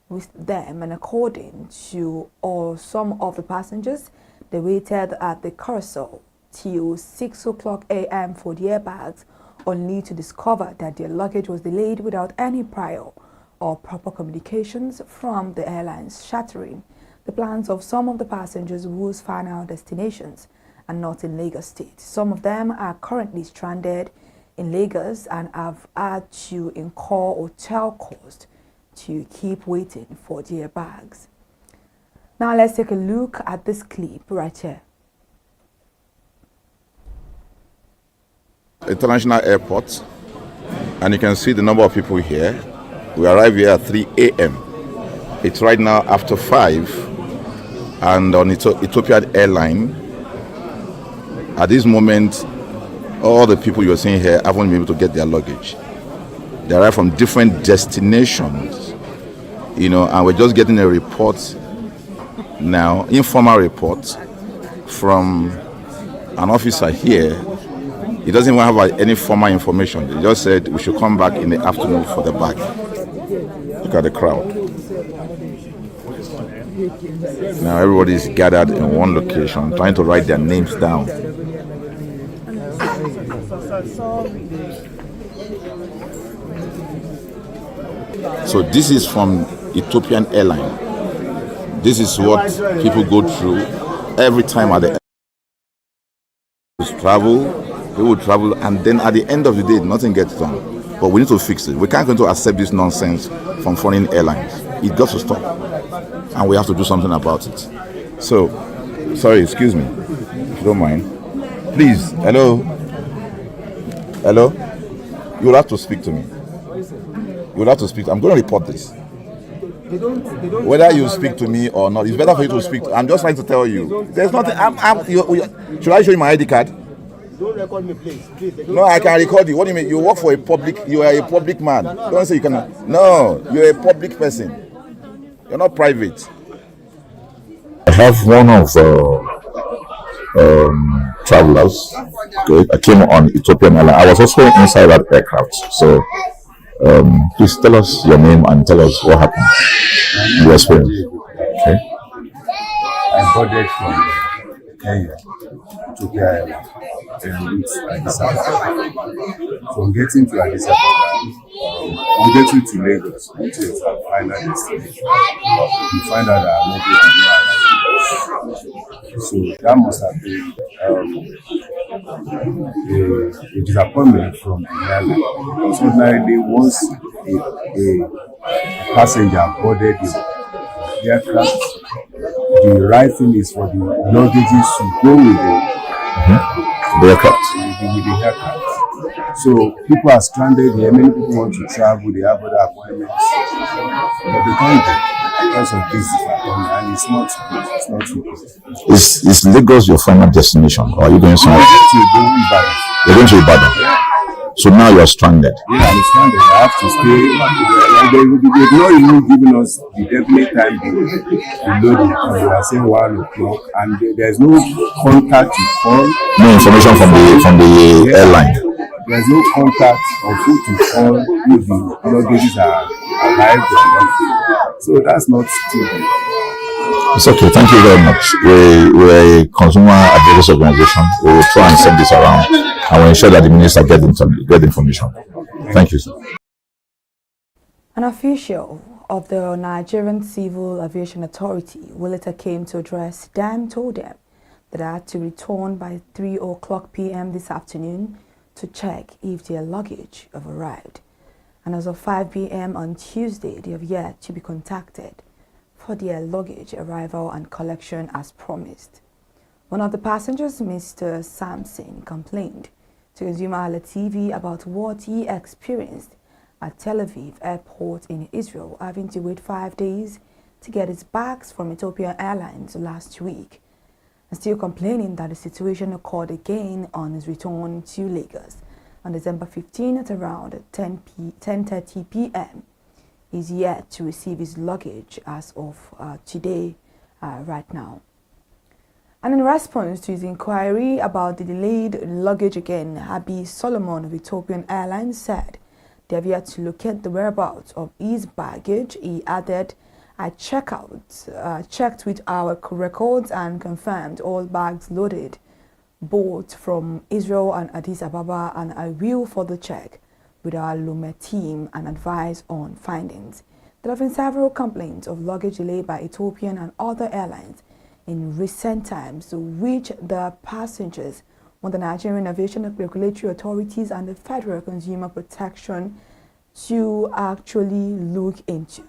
with them, and according to some of the passengers, they waited at the carousel till 6 o'clock a.m. for their bags, only to discover that their luggage was delayed without any prior or proper communications from the airlines, shattering the plans of some of the passengers whose final destinations are not in Lagos State. Some of them are currently stranded in Lagos and have had to incur hotel costs to keep waiting for their bags. Now let's take a look at this clip right here. International Airport, and you can see the number of people here. We arrived here at 3 a.m. It's right now after 5, and on Ethiopian Airline, at this moment, all the people you're seeing here haven't been able to get their luggage. They arrive from different destinations, and we're just getting a report now, informal report from an officer here. He doesn't even have any formal information. They just said we should come back in the afternoon for the bag. Look at the crowd. Now everybody is gathered in one location, trying to write their names down. So this is from Ethiopian Airline. This is what people go through every time at the travel. They will travel, and then at the end of the day, nothing gets done. But we need to fix it. We can't going to accept this nonsense from foreign airlines. It got to stop, and we have to do something about it. So, sorry, excuse me, if you don't mind. Please, hello? Hello? You will have to speak to me. You will have to speak. I'm going to report this. Whether you speak to me or not, it's better for you to speak. I'm just trying to tell you. There's nothing. Should I show you my ID card? Don't record me, please. No, I can record you. What do you mean? You work for a public. You are a public man. Don't say you cannot. No, you're a public person. You're not private. I have one of travelers. Okay, I came on Ethiopian Airlines. I was also inside that aircraft. So, please tell us your name and tell us what happened. Your experience. Okay. I boarded from Kenya to Ghana. And it's Addis Ababa. From getting to Addis Ababa, I'm getting to Lagos, which is our final destination. We find out that I'm not able to arrive. So that must have been a disappointment from the airline. Because ordinarily, once a passenger boarded the aircraft, the right thing is for the luggages to go with the aircraft. So people are stranded here. Many people want to travel. They have other appointments, but they can't go because of this disappointment, and it's not good. It's not good. Is Lagos your final destination, or are you going somewhere? You're going to Ibadan. So now you're stranded. Yeah, I'm stranded. I have to stay. They've not even given us the definite time to load it. They are saying 1 o'clock, and there's no contact to call. No information from the airline. There's no contact of who to call if the luggages are arrived or not. So that's not true. It's okay. Thank you very much. We're a consumer advocacy organization. We will try and send this around, and we'll ensure that the minister get information. Thank you, sir. An official of the Nigerian Civil Aviation Authority who later came to address them told them that they had to return by 3 o'clock p.m. this afternoon to check if their luggage have arrived. and as of 5 p.m. on Tuesday, they have yet to be contacted for their luggage arrival and collection as promised. One of the passengers, Mr. Sampson, complained to ConsumerHallaTV about what he experienced at Tel Aviv airport in Israel, having to wait 5 days to get his bags from Ethiopian Airlines last week, and still complaining that the situation occurred again on his return to Lagos on December 15 at around 10:30 p.m. He's yet to receive his luggage as of today, right now. And in response to his inquiry about the delayed luggage again, Abi Solomon of Ethiopian Airlines said they have yet to locate the whereabouts of his baggage. He added, "I checked with our records and confirmed all bags loaded, both from Israel and Addis Ababa, and I will further check with our Lume team and advise on findings." There have been several complaints of luggage delay by Ethiopian and other airlines in recent times, which the passengers want the Nigerian Aviation Regulatory Authorities and the Federal Consumer Protection to actually look into.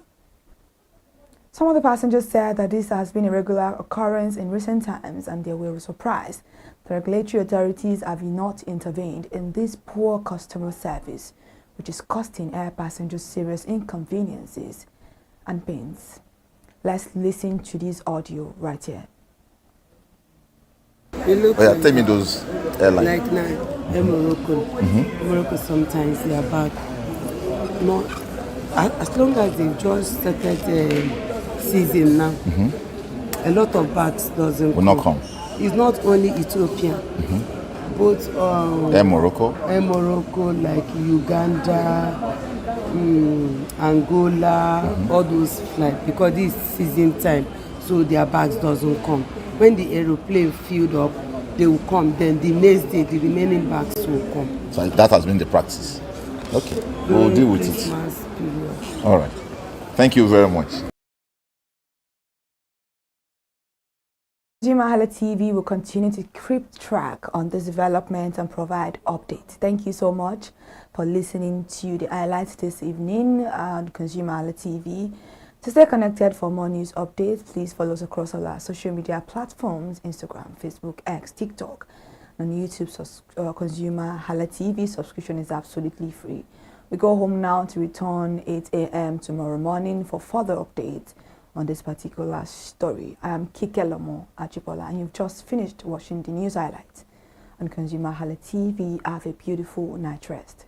Some of the passengers said that this has been a regular occurrence in recent times, and they were surprised the regulatory authorities have not intervened in this poor customer service, which is costing air passengers serious inconveniences and pains. Let's listen to this audio right here. Tell me those airlines. Like now, Morocco. Morocco sometimes they are back. Not as long as they've just started season now. A lot of bags will not come. It's not only Ethiopia, but Air Morocco, like Uganda, Angola, all those flights, because this season time, so their bags doesn't come. When the aeroplane filled up, they will come. Then the next day, the remaining bags will come. So that has been the practice. Okay, we'll deal with it. All right. Thank you very much. ConsumerHallaTV will continue to keep track on this development and provide updates. Thank you so much for listening to the highlights this evening on ConsumerHallaTV. To stay connected for more news updates, please follow us across all our social media platforms: Instagram, Facebook, X, TikTok, and YouTube. ConsumerHallaTV subscription is absolutely free. We go home now to return 8 a.m. tomorrow morning for further updates on this particular story. I am Kikelomo Ajibola, and you've just finished watching the news highlights on ConsumerHallaTV. Have a beautiful night rest.